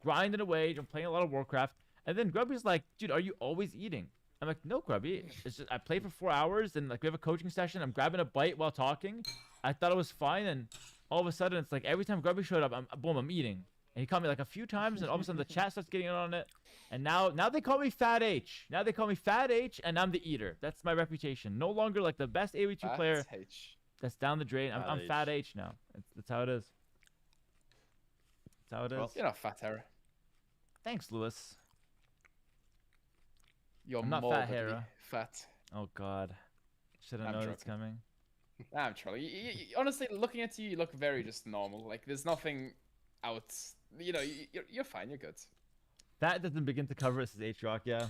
grinding away, playing a lot of Warcraft. And then Grubby's like, "Dude, are you always eating?" I'm like, "No, Grubby. It's just I play for 4 hours, and like we have a coaching session. I'm grabbing a bite while talking. I thought it was fine, and all of a sudden, it's like every time Grubby showed up, I'm eating." And he called me like a few times, and all of a sudden the chat starts getting in on it. And now they call me Fat H. Now they call me Fat H, and I'm the eater. That's my reputation. No longer like the best AoE2 player. That's down the drain. I'm Fat H now. That's how it is. That's how it is. Well, you're not Fat Hera. Thanks, Lewis. You're I'm not morbidly Fat Hera. Fat. Oh God. Should I know it's coming? Nah, I'm trolling. Honestly, looking at you, you look very just normal. Like there's nothing out. You're fine. You're good. That doesn't begin to cover us as H-Rock, yeah.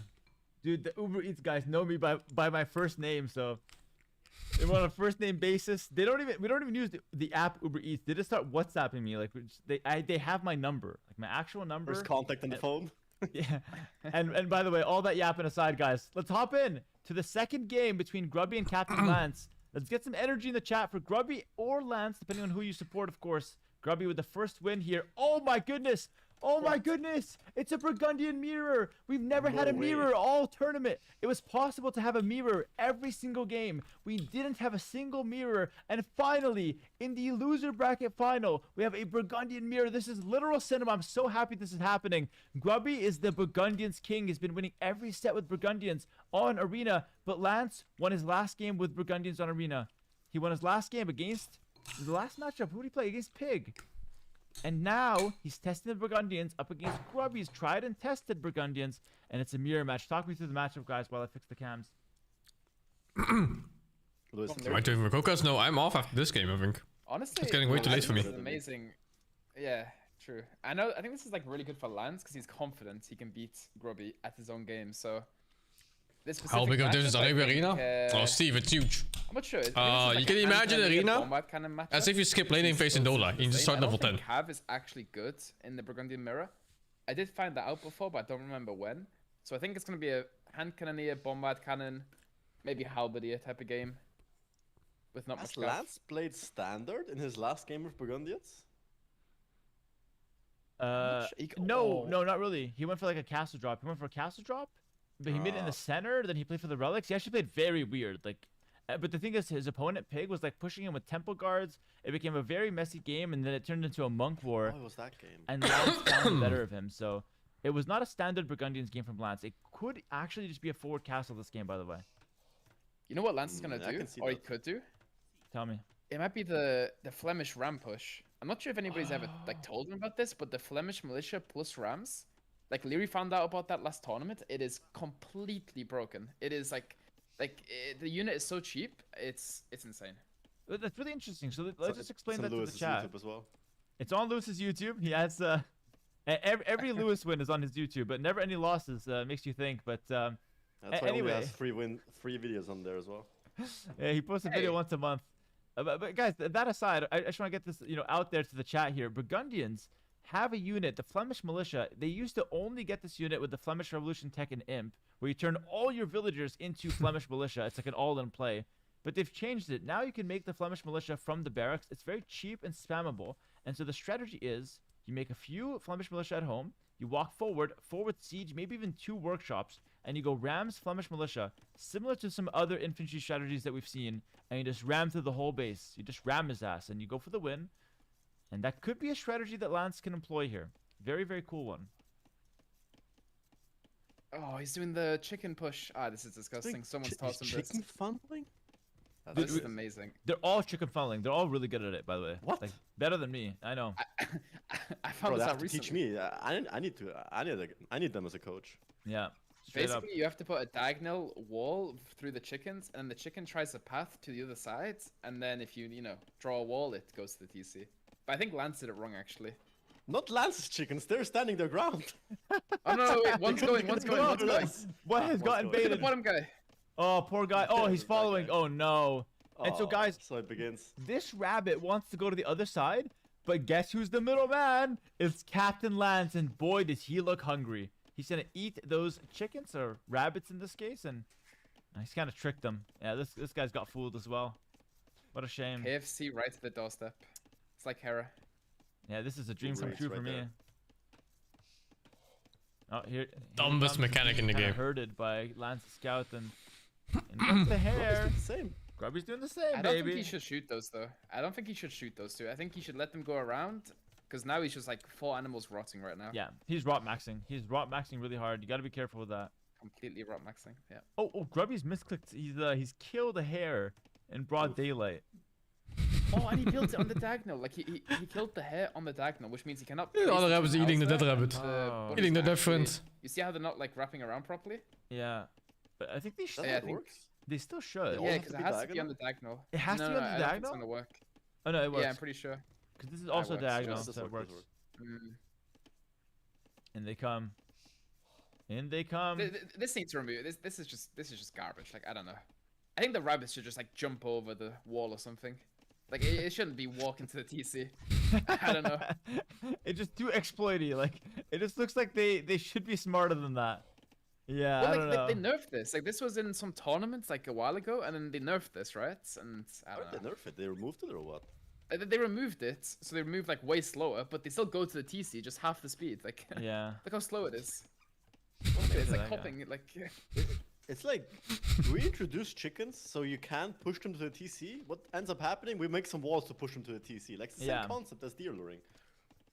Dude, the Uber Eats guys know me by my first name, so we're on a first name basis. We don't even use the app Uber Eats. They just start WhatsApping me, like they have my number, like my actual number. First contact on the phone. Yeah. And by the way, all that yapping aside, guys, let's hop in to the second game between Grubby and Captain Lance. Let's get some energy in the chat for Grubby or Lance, depending on who you support, of course. Grubby with the first win here. Oh my goodness! Oh my goodness! It's a Burgundian mirror! We've never had a mirror all tournament. It was possible to have a mirror every single game. We didn't have a single mirror. And finally, in the loser bracket final, we have a Burgundian mirror. This is literal cinema. I'm so happy this is happening. Grubby is the Burgundians king. He's been winning every set with Burgundians on Arena. But Lance won his last game with Burgundians on Arena. He won his last game against... The last matchup, who did he play? Against Pig. And now he's testing the Burgundians up against Grubby's tried and tested Burgundians, and it's a mirror match. Talk me through the matchup, guys, while I fix the cams. Am I doing for Kokas? No, I'm off after this game, I think. Honestly, it's getting way too late for me. This is amazing. Yeah, true. I think this is like really good for Lance because he's confident he can beat Grubby at his own game. So. How big of this is Arabia Arena? Oh, Steve, it's huge. I'm not sure. You can imagine Arena as if you skip laning phase in Dola. You can just start level 10. Cav is actually good in the Burgundian Mirror. I did find that out before, but I don't remember when. So I think it's going to be a hand cannoneer, bombard cannon, maybe halberdier type of game. With not much. Has Lance played standard in his last game with Burgundians? No, not really. He went for like a castle drop. He went for a castle drop? But he made it in the center, then he played for the relics. He actually played very weird. Like, but the thing is, his opponent Pig was like pushing him with temple guards. It became a very messy game, and then it turned into a monk war. Oh, it was that game. And Lance found the better of him. So it was not a standard Burgundians game from Lance. It could actually just be a forward castle this game, by the way. You know what Lance is gonna do, or he could do? Tell me. It might be the Flemish ram push. I'm not sure if anybody's ever like told him about this, but the Flemish militia plus rams. Like Leary found out about that last tournament. It is completely broken. It is the unit is so cheap. It's insane. That's really interesting. So let's just explain that to the chat. YouTube as well. It's on Lewis's YouTube. He has every Lewis win is on his YouTube, but never any losses. Makes you think. But That's why he only Anyway. has free videos on there as well. Yeah, he posts a video once a month. But guys, that aside, I just want to get this out there to the chat here. Burgundians have a unit, the Flemish Militia. They used to only get this unit with the Flemish Revolution Tech and Imp, where you turn all your villagers into Flemish Militia. It's like an all-in play. But they've changed it. Now you can make the Flemish Militia from the barracks. It's very cheap and spammable. And so the strategy is you make a few Flemish Militia at home, you walk forward siege, maybe even 2 workshops, and you go Rams Flemish Militia, similar to some other infantry strategies that we've seen, and you just ram through the whole base. You just ram his ass, and you go for the win. And that could be a strategy that Lance can employ here. Very, very cool one. Oh, he's doing the chicken push. Ah, this is disgusting. Someone's taught him this. Chicken funneling? This is amazing. They're all chicken funneling. They're all really good at it, by the way. What? Like, better than me. I know. I found this out recently. Teach me. I need them as a coach. Yeah. Straight up. Basically, you have to put a diagonal wall through the chickens, and the chicken tries a path to the other side, and then if you draw a wall, it goes to the TC. But I think Lance did it wrong, actually. Not Lance's chickens. They're standing their ground. Oh no! Wait, one's going. What has got invaded? The bottom guy. Oh, poor guy. Oh, he's following. Oh no. And so guys, so it begins. This rabbit wants to go to the other side, but guess who's the middleman? It's Captain Lance, and boy, does he look hungry. He's gonna eat those chickens, or rabbits in this case, and he's kind of tricked them. Yeah, this guy's got fooled as well. What a shame. KFC right to the doorstep. It's like Hera. Yeah, this is a dream come true right for me. there. Oh, here. Dumbest mechanic in the game. Herded by Lance's scout and that's the hair. Same. Grubby's doing the same, I don't baby. think he should shoot those though. I don't think he should shoot those 2. I think he should let them go around, because now he's just like 4 animals rotting right now. Yeah, he's rot maxing. He's rot maxing really hard. You got to be careful with that. Completely rot maxing. Yeah. Oh, Grubby's misclicked. He's killed a hare in broad daylight. Oh, and he built it on the diagonal. Like he killed the hare on the diagonal, which means he cannot. The other rabbit's eating the dead rabbit. Oh. Eating the dead friend. You see how they're not like wrapping around properly? Yeah, but I think they should. Yeah, I think they still should. Yeah, because it has to be on the diagonal. It has to be on the I don't think diagonal. it's gonna work. Oh no, it works. Yeah, I'm pretty sure. Because this is also works. diagonal, Yes, so it works. Mm. And they come. In they come. This needs to remove. This is just garbage. Like I don't know. I think the rabbits should just like jump over the wall or something. Like it shouldn't be walking to the TC. I don't know. It's just too exploity. Like it just looks like they should be smarter than that. Yeah, well, I don't know. They nerfed this. Like this was in some tournaments like a while ago, and then they nerfed this, right? And I don't know. They nerfed it. They removed it or what? They removed it, so they removed like way slower, but they still go to the TC just half the speed. Like yeah. Look how slow it is. It's like hopping. Like it's like we introduce chickens so you can't push them to the TC. What ends up happening? We make some walls to push them to the TC. Like it's the same concept as deer luring.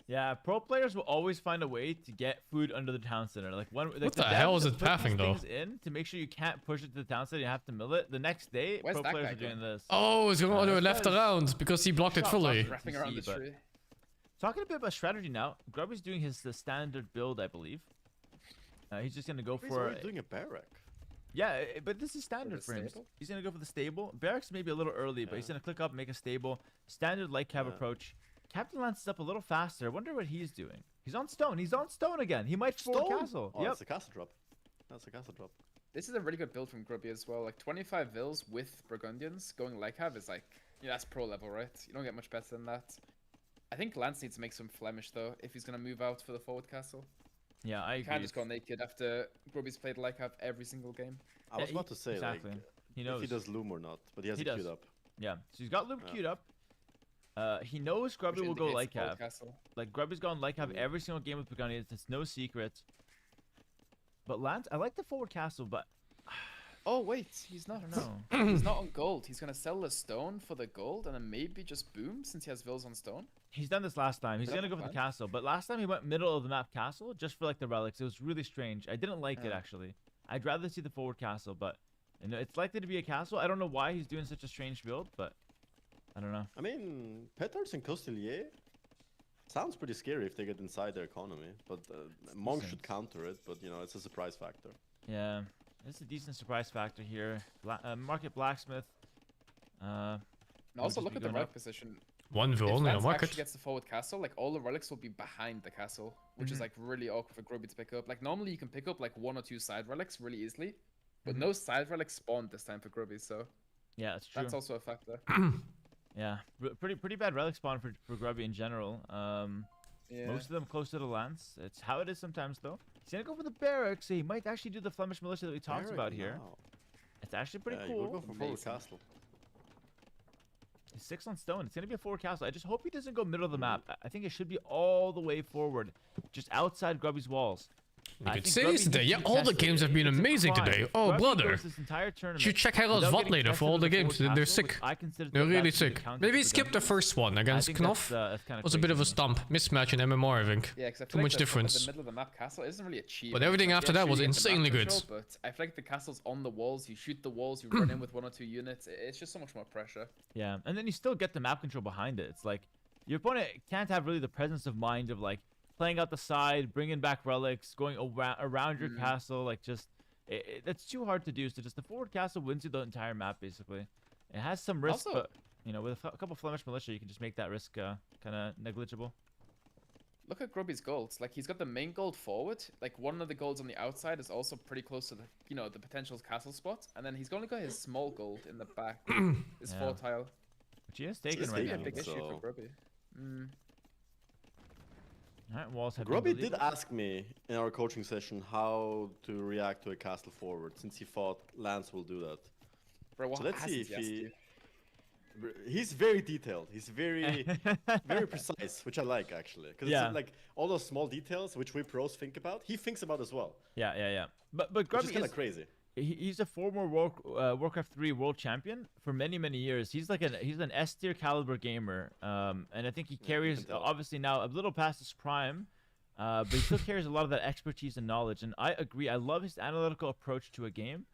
Yeah, pro players will always find a way to get food under the town center. Like what the hell is it pathing though? In to make sure you can't push it to the town center, you have to mill it. The next day, pro players are doing this. Oh, it's going to left around because he blocked it fully. Wrapping around the tree. Talking a bit about strategy now, Grubby's doing his standard build, I believe. He's just gonna go for. He's doing a barrack. Yeah, but this is standard for him. He's gonna go for the stable. Barracks may be a little early, but he's gonna click up, make a stable. Standard light cab approach. Captain Lance is up a little faster. I wonder what he's doing. He's on stone. He's on stone again. He might forward castle. Oh, that's a castle drop. That's a castle drop. This is a really good build from Grubby as well. Like 25 vills with Burgundians going light cab is like, that's pro level, right? You don't get much better than that. I think Lance needs to make some Flemish though if he's gonna move out for the forward castle. Yeah, I agree. You can't just go naked after Grubby's played light cab every single game. I was about to say like he knows if he does loom or not, but he has it queued up. Yeah, so he's got loom queued up. He knows Grubby will go light cab. Like Grubby's gone light cab every single game with Burgundians. It's no secret. But Lance, I like the forward castle, but oh wait, he's not. No, he's not on gold. He's gonna sell the stone for the gold, and then maybe just boom since he has vills on stone. He's done this last time. He's gonna go for the castle, but last time he went middle of the map castle just for like the relics. It was really strange. I didn't like it actually. I'd rather see the forward castle, but it's likely to be a castle. I don't know why he's doing such a strange build, but I don't know. I mean, Petards and Costelier sounds pretty scary if they get inside their economy, but Monk should counter it. But it's a surprise factor. Yeah, it's a decent surprise factor here. Market blacksmith. And also look at the relic position. One vill only on market. If actually gets the forward castle, like all the relics will be behind the castle, which is like really awkward for Grubby to pick up. Like normally you can pick up like 1 or 2 side relics really easily, But no side relic spawned this time for Grubby, so Yeah, that's true. that's also a factor. Yeah, pretty bad relic spawn for Grubby in general. Yeah. Most of them close to the lance. It's how it is sometimes, though. He's gonna go for the barracks, so he might actually do the Flemish militia that we talked about here. Wow. It's actually pretty You will cool. go for forward castle. He's 6 on stone. It's gonna be a forward castle. I just hope he doesn't go middle of the map. I think it should be all the way forward, just outside Grubby's walls. You could say this today. Yeah, all the games have been amazing today. Oh, brother. You should check Hero's VOD later for all the games. They're sick. They're really sick. Maybe skip the first one against Knopf. Was a bit of a stump. Mismatch in MMR, I think. Yeah, because I feel Too like much the difference. middle of the map castle isn't really achieved. But everything after that was insanely good. But I feel like the castle's on the walls. You shoot the walls. You run in with 1 or 2 units. It's just so much more pressure. Yeah, and then you still get the map control behind it. It's like your opponent can't have really the presence of mind of like playing out the side, bringing back relics, going around your castle. Like just that's too hard to do. So just the forward castle wins you the entire map basically. It has some risk, Also, but you know, with a couple Flemish militia, you can just make that risk kind of negligible. Look at Grubby's golds. Like he's got the main gold forward. Like one of the golds on the outside is also pretty close to the the potential castle spot, and then he's only got his small gold in the back. His 4 tile. Which he has taken right now. A big issue for Grubby. Alright, walls have Grubby did ask me in our coaching session how to react to a castle forward, since he thought Lance will do that. Bro, what so let's see if he... He's very detailed. He's very, very precise, which I like actually. Because it's like all those small details which we pros think about, he thinks about as well. Yeah. But Grubby is kind of crazy. He's a former Warcraft 3 world champion for many years. He's like he's an S tier caliber gamer, and I think he carries obviously now a little past his prime, but he still carries a lot of that expertise and knowledge. And I agree. I love his analytical approach to a game,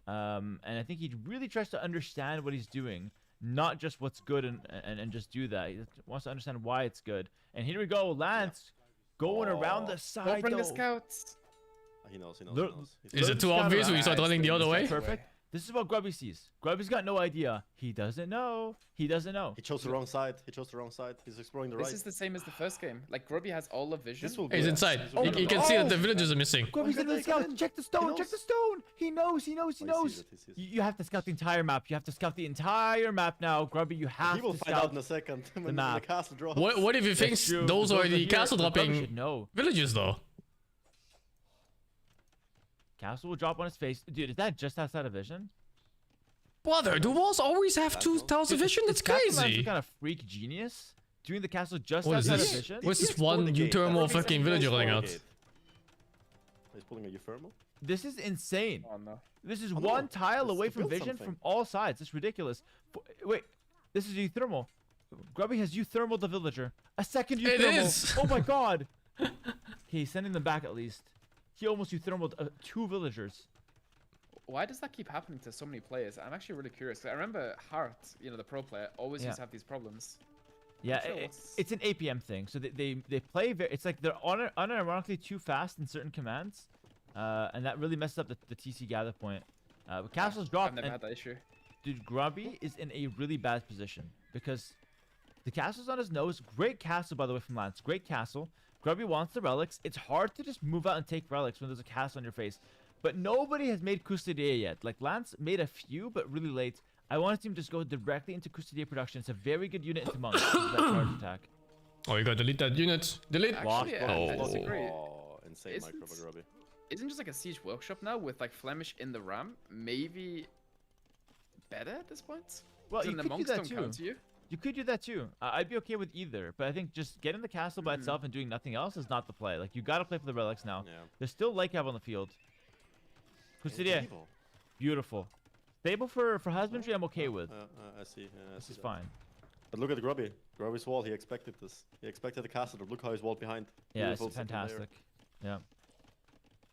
and I think he really tries to understand what he's doing, not just what's good and just do that. He wants to understand why it's good. And here we go, Lance going around the side. Don't bring the scouts. He knows. Is it too obvious when you start running the other way? Perfect. This is what Grubby sees. Grubby's got no idea. He doesn't know. He chose the wrong side. He's exploring the right. This is the same as the first game. Like Grubby has all the vision. He's inside. You can see that the villagers are missing. Grubby's in the scout. Check the stone. He knows. You have to scout the entire map. You have to scout the entire map now. Grubby, you have to scout. He will find out in a second when the castle drops. What if he thinks those are the castle dropping villagers though? Castle will drop on his face. Dude, is that just outside of vision? Brother, do walls always have 2,000 vision? That's crazy. Some kind of freak genius doing the castle just outside of vision. What's this one thermal fucking villager running out? He's pulling a euthermal? This is insane. Oh, no. This is one tile away from vision from all sides. It's ridiculous. Wait, this is euthermal. Grubby has euthermal the villager. A second euthermal. It is. Oh my god. Okay, he's sending them back at least. He almost euthermaled 2 villagers. Why does that keep happening to so many players? I'm actually really curious. I remember Hart, the pro player, always used to have these problems. Yeah, it's an APM thing. So they play very. It's like they're unironically too fast in certain commands, and that really messes up the TC gather point. But castles drop. I've never had that issue. Dude, Grubby is in a really bad position because the castle's on his nose. Great castle, by the way, from Lance. Great castle. Grubby wants the relics. It's hard to just move out and take relics when there's a castle on your face. But nobody has made Custodia yet. Like, Lance made a few, but really late. I wanted him to just go directly into Custodia production. It's a very good unit into Monk. That charge attack. Oh, you gotta delete that unit. Delete. Actually, I disagree. Insane micro for Grubby. Isn't just like a siege workshop now with like Flemish in the ram maybe better at this point? Well, you the could monks do that don't count you. You could do that too. I'd be okay with either, but I think just getting the castle by itself and doing nothing else is not the play. Like, you gotta play for the relics now. Yeah. There's still Lake Cab on the field. Custodia. Beautiful. Stable for husbandry, I'm okay with. I see. This is fine. But look at Grubby. Grubby's wall, he expected this. He expected the castle to look how he's walled behind. Yeah, it's fantastic. Yeah.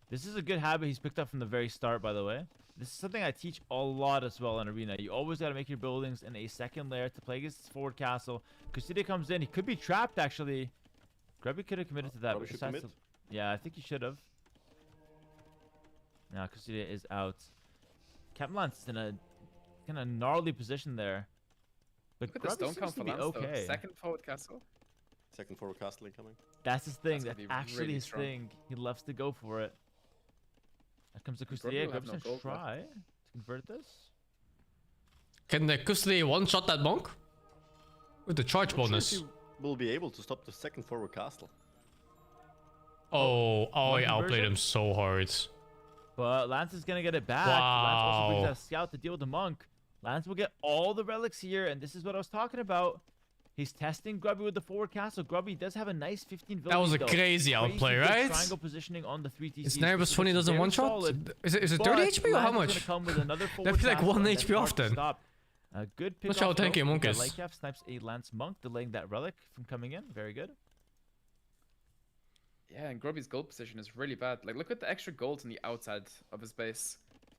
This is a good habit he's picked up from the very start, by the way. This is something I teach a lot as well in Arena. You always got to make your buildings in a second layer to play against this forward castle. Custodia comes in. He could be trapped, actually. Grubby could have committed to that. But yeah, I think he should have. Now, Custodia is out. Captain Lance is in a kind of gnarly position there. But look at the stone count for Lance, okay. Though. Second forward castle. Second forward castle incoming. That's his thing. That's really actually his strong. thing. He loves to go for it. comes the Probably Custodier. will have Grubby's no gonna gold left. try to convert this. Can the Custody one-shot that monk? With the charge I'm not bonus. sure if he will be able to stop the second forward castle. Oh, one I outplayed conversion? him so hard. But Lance is gonna get it back. Lance also brings Wow. out a scout to deal with the monk. Lance will get all the relics here, and this is what I was talking about. He's testing Grubby with the forward castle. Grubby does have a nice 15 That was a village, though. crazy outplay, good right? Triangle positioning on the 3 TCs. His Nair was This 20 looks doesn't very one shot? solid. Is it 30 But HP or how Lance is much? gonna come with another That'd forward be like castle, 1 and HP then off hard to then. stop. A good pick Watch how off, though. tanky a monk We got is. Lycav snipes a Lance monk, delaying that relic from coming in. Very good. Yeah, and Grubby's gold position is really bad. Like, look at the extra gold on the outside of his base.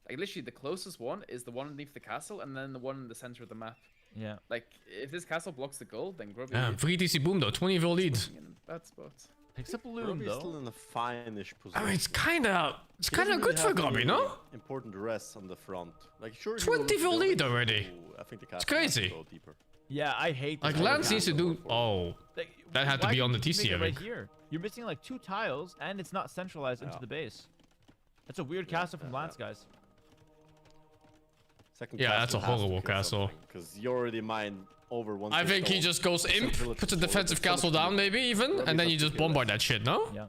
Like, literally, the closest one is the one underneath the castle, and then the one in the center of the map. Yeah. Like, if this castle blocks the gold, then Grubby Damn, 3 TC boom though, 20 vil lead. is in a bad spot. Picks up a loom, Grubby's though. still in a fine-ish position. I mean, it's kinda He doesn't really good for have Grubby, any no? Important res on the front. Like, sure. he 20 will vil build lead it. already. Ooh, I think the castle crazy. has to go deeper. Yeah, I hate Like this Lance forward needs to castle. do. Oh, Like, that had to why be on can't the you just TC, make it I right think. here. You're missing like 2 tiles, and it's not centralized into Yeah. the base. That's a weird castle from Lance, guys. Second Yeah, that's a castle has to horrible kill castle. something, because you already mine over one. I think he just goes imp, puts a defensive castle down maybe even, and then you just bombard that shit, no? Yeah.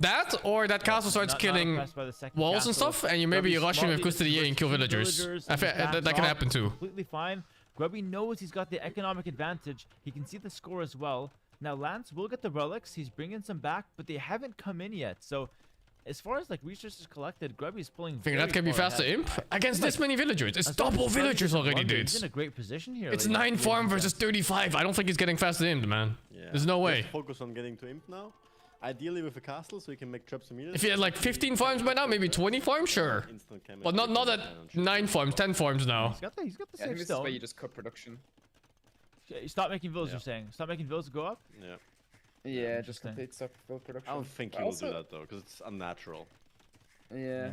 That, or that castle starts Not killing impressed by the second walls and castle. stuff, and you maybe Grubby rush him with smartly Custodier and kill converts 2 villagers. I and think backs that can off happen too. Completely fine. Grubby knows he's got the economic advantage. He can see the score as well. Now Lance will get the relics. He's bringing some back, but they haven't come in yet. So, as far as like resources collected, Grubby's pulling. Think that very can be far faster ahead. imp against this many villagers. It's As long as double Grubby villagers doesn't already, blunder, dudes. He's in a great position here. It's like, 9 ladies farm and versus gents. 35. I don't think he's getting faster imp, man. Yeah. There's no way. Just focus on getting to imp now. Ideally with a castle, so you can make traps immediately. If he had like 15 farms by now, maybe 20 farms, sure. Instant chemistry, But not instant at cannon. 9 farms, 10 farms now. He's got the Yeah, I think safe this is where stone. you just cut production. Stop making villas, Yeah. you're saying. Stop making villas go up? Yeah. Yeah, just interesting. complete stuff build production. I don't think But he will also- do that though, because it's unnatural. Yeah.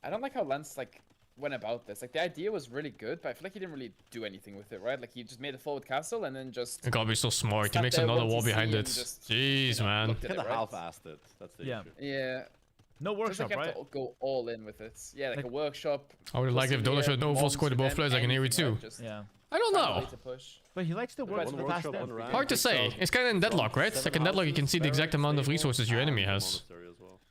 I don't like how Lance like went about this. Like the idea was really good, but I feel like he didn't really do anything with it, right? Like he just made a forward castle and then just It gotta be so smart. He Sat makes there another once wall you see behind and it. just, Jeez, man. looked at Kind it, of right? half-assed it. That's the Yeah. issue. Yeah. No Feels workshop, like you right? have to go all in with it. Yeah, like Like- a workshop. I would like if Custodier, Dola showed no full mobs, score to both then players. I can hear it anything, too. right? Just Yeah. I don't find a way know. to push. But he likes to work One with the workshop, fast one imp. round. Hard to say. It's kind of in deadlock, right? Like in deadlock, you can see the exact amount of resources your enemy has.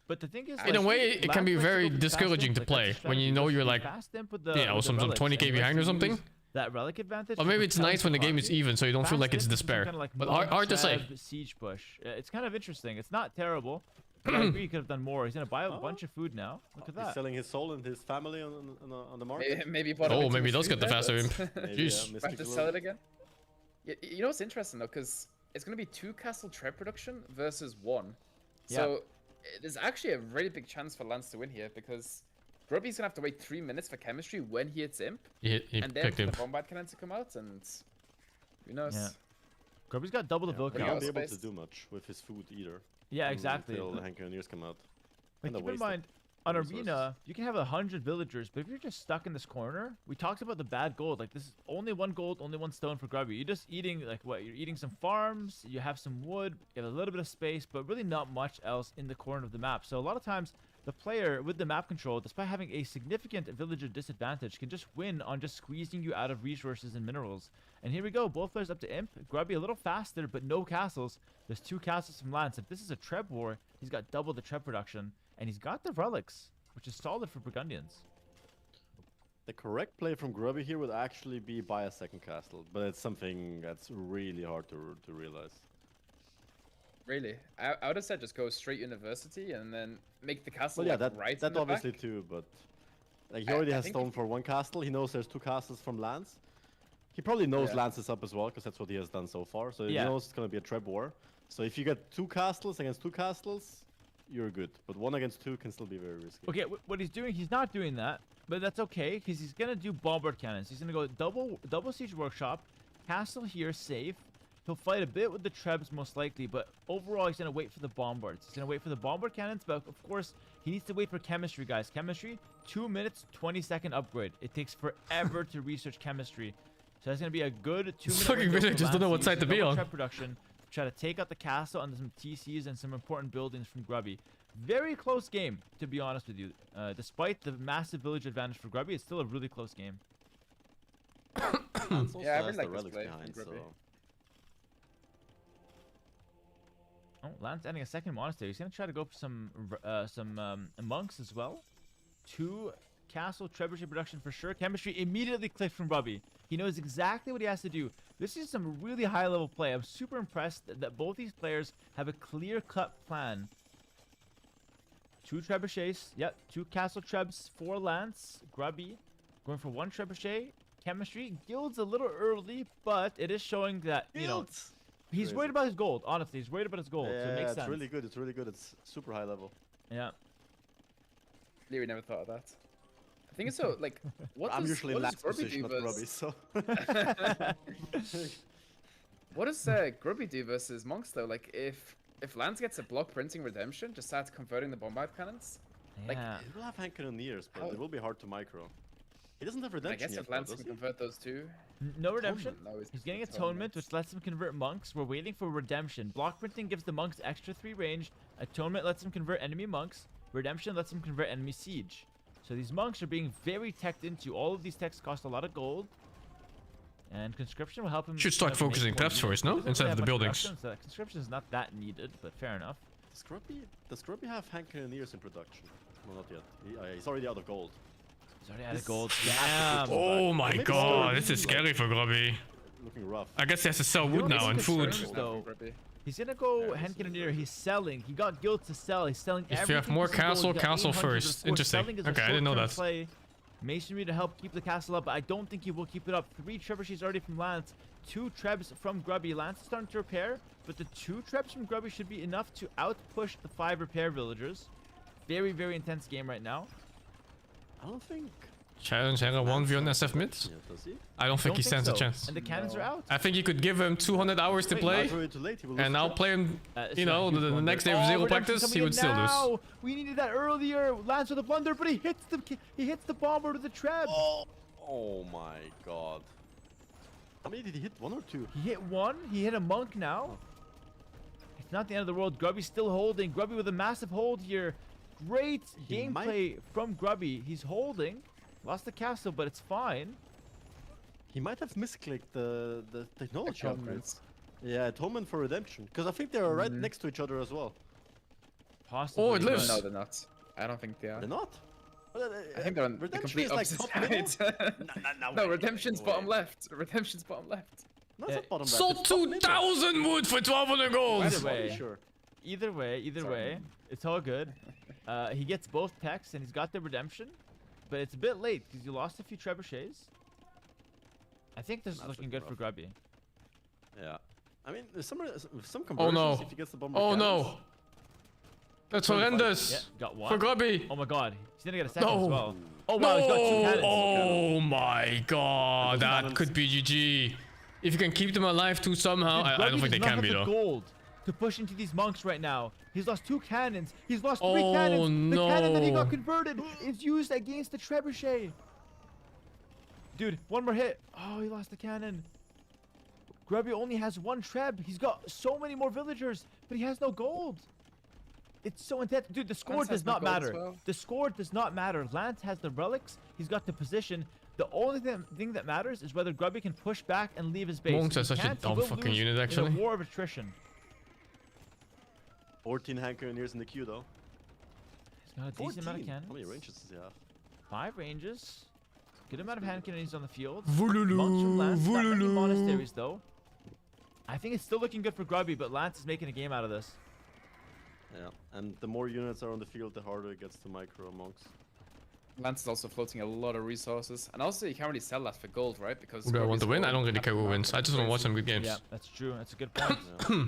But the thing is, In a like, way, it can Lance be likes to very go with fast discouraging imp, to like, play that's the when you strategy. know He you're goes like, fast imp with the, yeah, or with the some relics, 20k and he likes behind or to something. use That relic advantage. Or to maybe it's propel nice when the game is economy. even, so you don't feel Fast like it's imp is some despair. kinda like But monk hard to say. trap siege push. It's kind of interesting. It's not terrible. But I agree he could have done more. He's gonna buy a bunch of food now. Look at He's that. selling his soul and his family on the market. Maybe bought a Oh, bit too maybe he much does get food the there, faster but- imp. Maybe, Jeez. yeah, Might have to mystical sell it little- again. You know what's interesting though, because it's gonna be 2 castle trap production versus 1. So there's actually a really big chance for Lance to win here because Grubby's gonna have to wait 3 minutes for chemistry when he hits imp, He and then picked for the imp. bombard cannon to come out, and who knows? Yeah. Grubby's got double the Yeah, build but he count. won't be able to Space. do much with his food either. Yeah, exactly. Until the Hankaneers come out. Like, Kinda keep in wasted mind, on resources. Arena, you can have 100 villagers, but if you're just stuck in this corner, we talked about the bad gold. Like, this is only 1 gold, only 1 stone for Grubby. You're just eating, like, what? You're eating some farms, you have some wood, you have a little bit of space, but really not much else in the corner of the map. So a lot of times, the player with the map control, despite having a significant villager disadvantage, can just win on just squeezing you out of resources and minerals. And here we go, both players up to imp. Grubby a little faster, but no castles. There's 2 castles from Lance. If this is a Treb war, he's got double the Treb production. And he's got the relics, which is solid for Burgundians. The correct play from Grubby here would actually be buy a second castle, but it's something that's really hard to realize. Really, I would have said just go straight university and then make the castle Well, yeah, like, that right in that the obviously back. too, but like he I- already I has think stone if for 1 castle. He knows there's 2 castles from Lance. He probably knows Yeah. Lance is up as well, because that's what he has done so far. So Yeah. he knows it's gonna be a Treb war. So if you get 2 castles against 2 castles, you're good. But 1 against 2 can still be very risky. Okay, what he's doing, he's not doing that, but that's okay, because he's going to do bombard cannons. He's going to go double siege workshop, castle here, safe. He'll fight a bit with the trebs most likely, but overall he's going to wait for the bombards. He's going to wait for the bombard cannons, but of course he needs to wait for chemistry, guys. Chemistry, 2 minutes, 20-second upgrade. It takes forever to research chemistry. So that's going to be a good 2-minute Fucking window for villagers don't know Lance what side use to be double on. treb production. try to take out the castle and some TCs and some important buildings from Grubby. Very close game, to be honest with you. Despite the massive village advantage for Grubby, it's still a really close game. Yeah, I really like this relics play behind, from Grubby. so Oh, Lance adding a second monastery. He's gonna try to go for some monks as well. 2 castle trebuchet production for sure. Chemistry immediately clicked from Grubby. He knows exactly what he has to do. This is some really high level play. I'm super impressed that both these players have a clear cut plan. 2 trebuchets. Yep, 2 castle trebs for Lance. Grubby going for 1 trebuchet. Chemistry. Guild's a little early, but it is showing that, you know, he's Crazy. worried about his gold. Honestly, he's worried about his gold. yeah, so it makes it's sense. really good. It's really good. It's super high level. Yeah. Leary never thought of that. I think it's so like what I'm does, usually what does last Grubby position do at versus Grubby, so. what does Grubby do versus monks though? Like if Lance gets a block printing redemption, just starts converting the bombard cannons. Like, Yeah. He will have hand cannoneers, but How- it will be hard to micro. He doesn't have I redemption guess yet, if Lance though, can does he? convert those two. No redemption. No, He's getting atonement, which lets him convert monks. We're waiting for redemption. Block printing gives the monks extra 3 range. Atonement lets him convert enemy monks. Redemption lets him convert enemy siege. So these monks are being very teched into. All of these techs cost a lot of gold. And conscription will help him. Should start kind of make focusing more preps units. first, He no? doesn't Instead really of the have much buildings. production, so conscription is not that needed, but fair enough. Does Grubby have hand cannoneers in production? No, not yet. He's already out of gold. He's already out of gold. He has to Damn. put Oh back. my Maybe god, it's this is scary for Grubby. looking rough. I guess he has to sell wood now and food. Though. He's gonna go hand cannoneer. He's selling. He got guild to sell. He's selling If you everything. have more for some gold. castle, He got castle 800, but first. of course, Interesting. selling is a Okay, I didn't know short-term that. Play. Masonry to help keep the castle up, but I don't think he will keep it up. 3 trebuchets already from Lance. 2 trebs from Grubby. Lance is starting to repair, but the 2 trebs from Grubby should be enough to outpush the 5 repair villagers. Very, very intense game right now. I don't think. Challenge Hera 1v1 SF mid? Yeah, does he? I don't think he stands a chance. And the cannons are out. I think you could give him 200 hours to play, Too late, he will and lose I'll traps. play him, you know, huge the blunder. next day with 0 Redemption practice, coming he in would still lose. now. We needed that earlier. Lance with a blunder, but he hits the bomber to the treb. Oh my god. How many did he hit? 1 or 2? He hit 1. He hit a monk now. It's not the end of the world. Grubby's still holding. Grubby with a massive hold here. Great He gameplay from Grubby. He's holding. Lost the castle, but it's fine. He might have misclicked the technology Atonement. upgrades. Yeah, atonement for redemption. Because I think they are right next to each other as well. Possibly. Oh, it lives. No, they're not. I don't think they are. They're not? I think they're on the Redemption complete is like opposite top middle? side. No, wait, Redemption's wait. bottom left. Redemption's bottom left. No, it's not bottom left. Sold it's top middle. 2,000 wood for 1,200 gold! Either Pretty way, sure. either way, Sorry. it's all good. He gets both techs and he's got the redemption, but it's a bit late because you lost a few trebuchets. I think this is That's looking looking good for rough. Grubby. Yeah. I mean, there's some conversions Oh no. if he gets the bomber Oh cannons. no. That's 25. horrendous. Yeah, got one. For Grubby. Oh my god, he's gonna get a second No. as well. Oh wow, he's got 2 No! cannons. Oh my god, that Cannons. could be GG. If you can keep them alive too somehow, Dude, I Grubby don't think does they not can have be the though. gold to push into these monks right now. He's lost 2 cannons. He's lost 3 Oh, cannons. The cannon that he got no. converted is used against the trebuchet. Dude, 1 more hit. Oh, he lost the cannon. Grubby only has 1 treb. He's got so many more villagers, but he has no gold. It's so intense. Dude, the score Lance has does no not gold as matter. well. The score does not matter. Lance has the relics. He's got the position. The only thing that matters is whether Grubby can push back and leave his base. Monks If are he such a can't, he dumb will fucking lose unit, in actually. a war of attrition. 14 hand cannoneers in the queue though. He's got a decent amount of cannons. How many ranges does he have? 5 ranges. Good amount of hand cannons on the field. Voululu, Monks from Lance. Not many voululu. monasteries though. I think it's still looking good for Grubby, but Lance is making a game out of this. Yeah. And the more units are on the field, the harder it gets to micro monks. Lance is also floating a lot of resources, and also you can't really sell that for gold, right? Because Do I want to Grubby's win? I gold don't really care who capital wins. I market just want to watch crazy. some good games. Yeah, that's true. That's a good point. Yeah.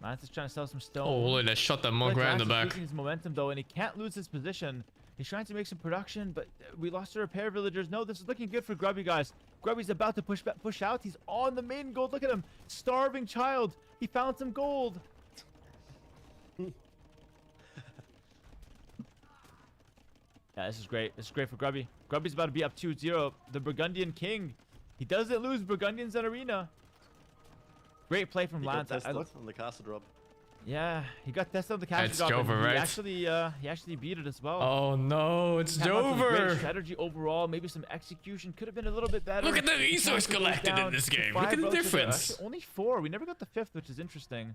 Lance is trying to sell some stone. Oh, look, they shot that monk Like, right in the Lance is back. losing his momentum though, and he can't lose his position. He's trying to make some production, but we lost the repair villagers. No, this is looking good for Grubby, guys. Grubby's about to push out. He's on the main gold. Look at him, starving child. He found some gold. Yeah, this is great. This is great for Grubby. Grubby's about to be up 2-0. The Burgundian king. He doesn't lose Burgundians in arena. Great play from He Lance. got tested on the castle drop. Yeah, he got tested on the castle It's drop. Jover, and right? He actually beat it as well. Oh no, it's Had lots of great Jover. strategy overall, maybe some execution could have been a little bit better. Look at the resource Time to go collected in down this to game. 5 Look at the relative to- difference. actually, only 4. We never got the 5th, which is interesting.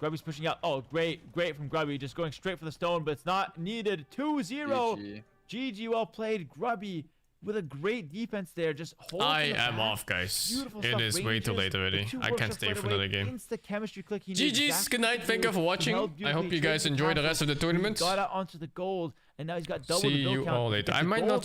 Grubby's pushing out. Oh, great from Grubby, just going straight for the stone, but it's not needed. 2-0. GG, well played, Grubby. With a great defense there, just holding. I am off, guys. Beautiful It stuff. is way too Ranges, late the already. 2 I can't workshops stay right for away, another game. Insta chemistry click. He knew GG's. exactly Good what night. to Thank do. you for watching. Held I hope beautifully, you guys traded enjoy the castle, rest of the tournament. Got out onto the gold, and now he's got double See the build you count. all later. But I the might gold not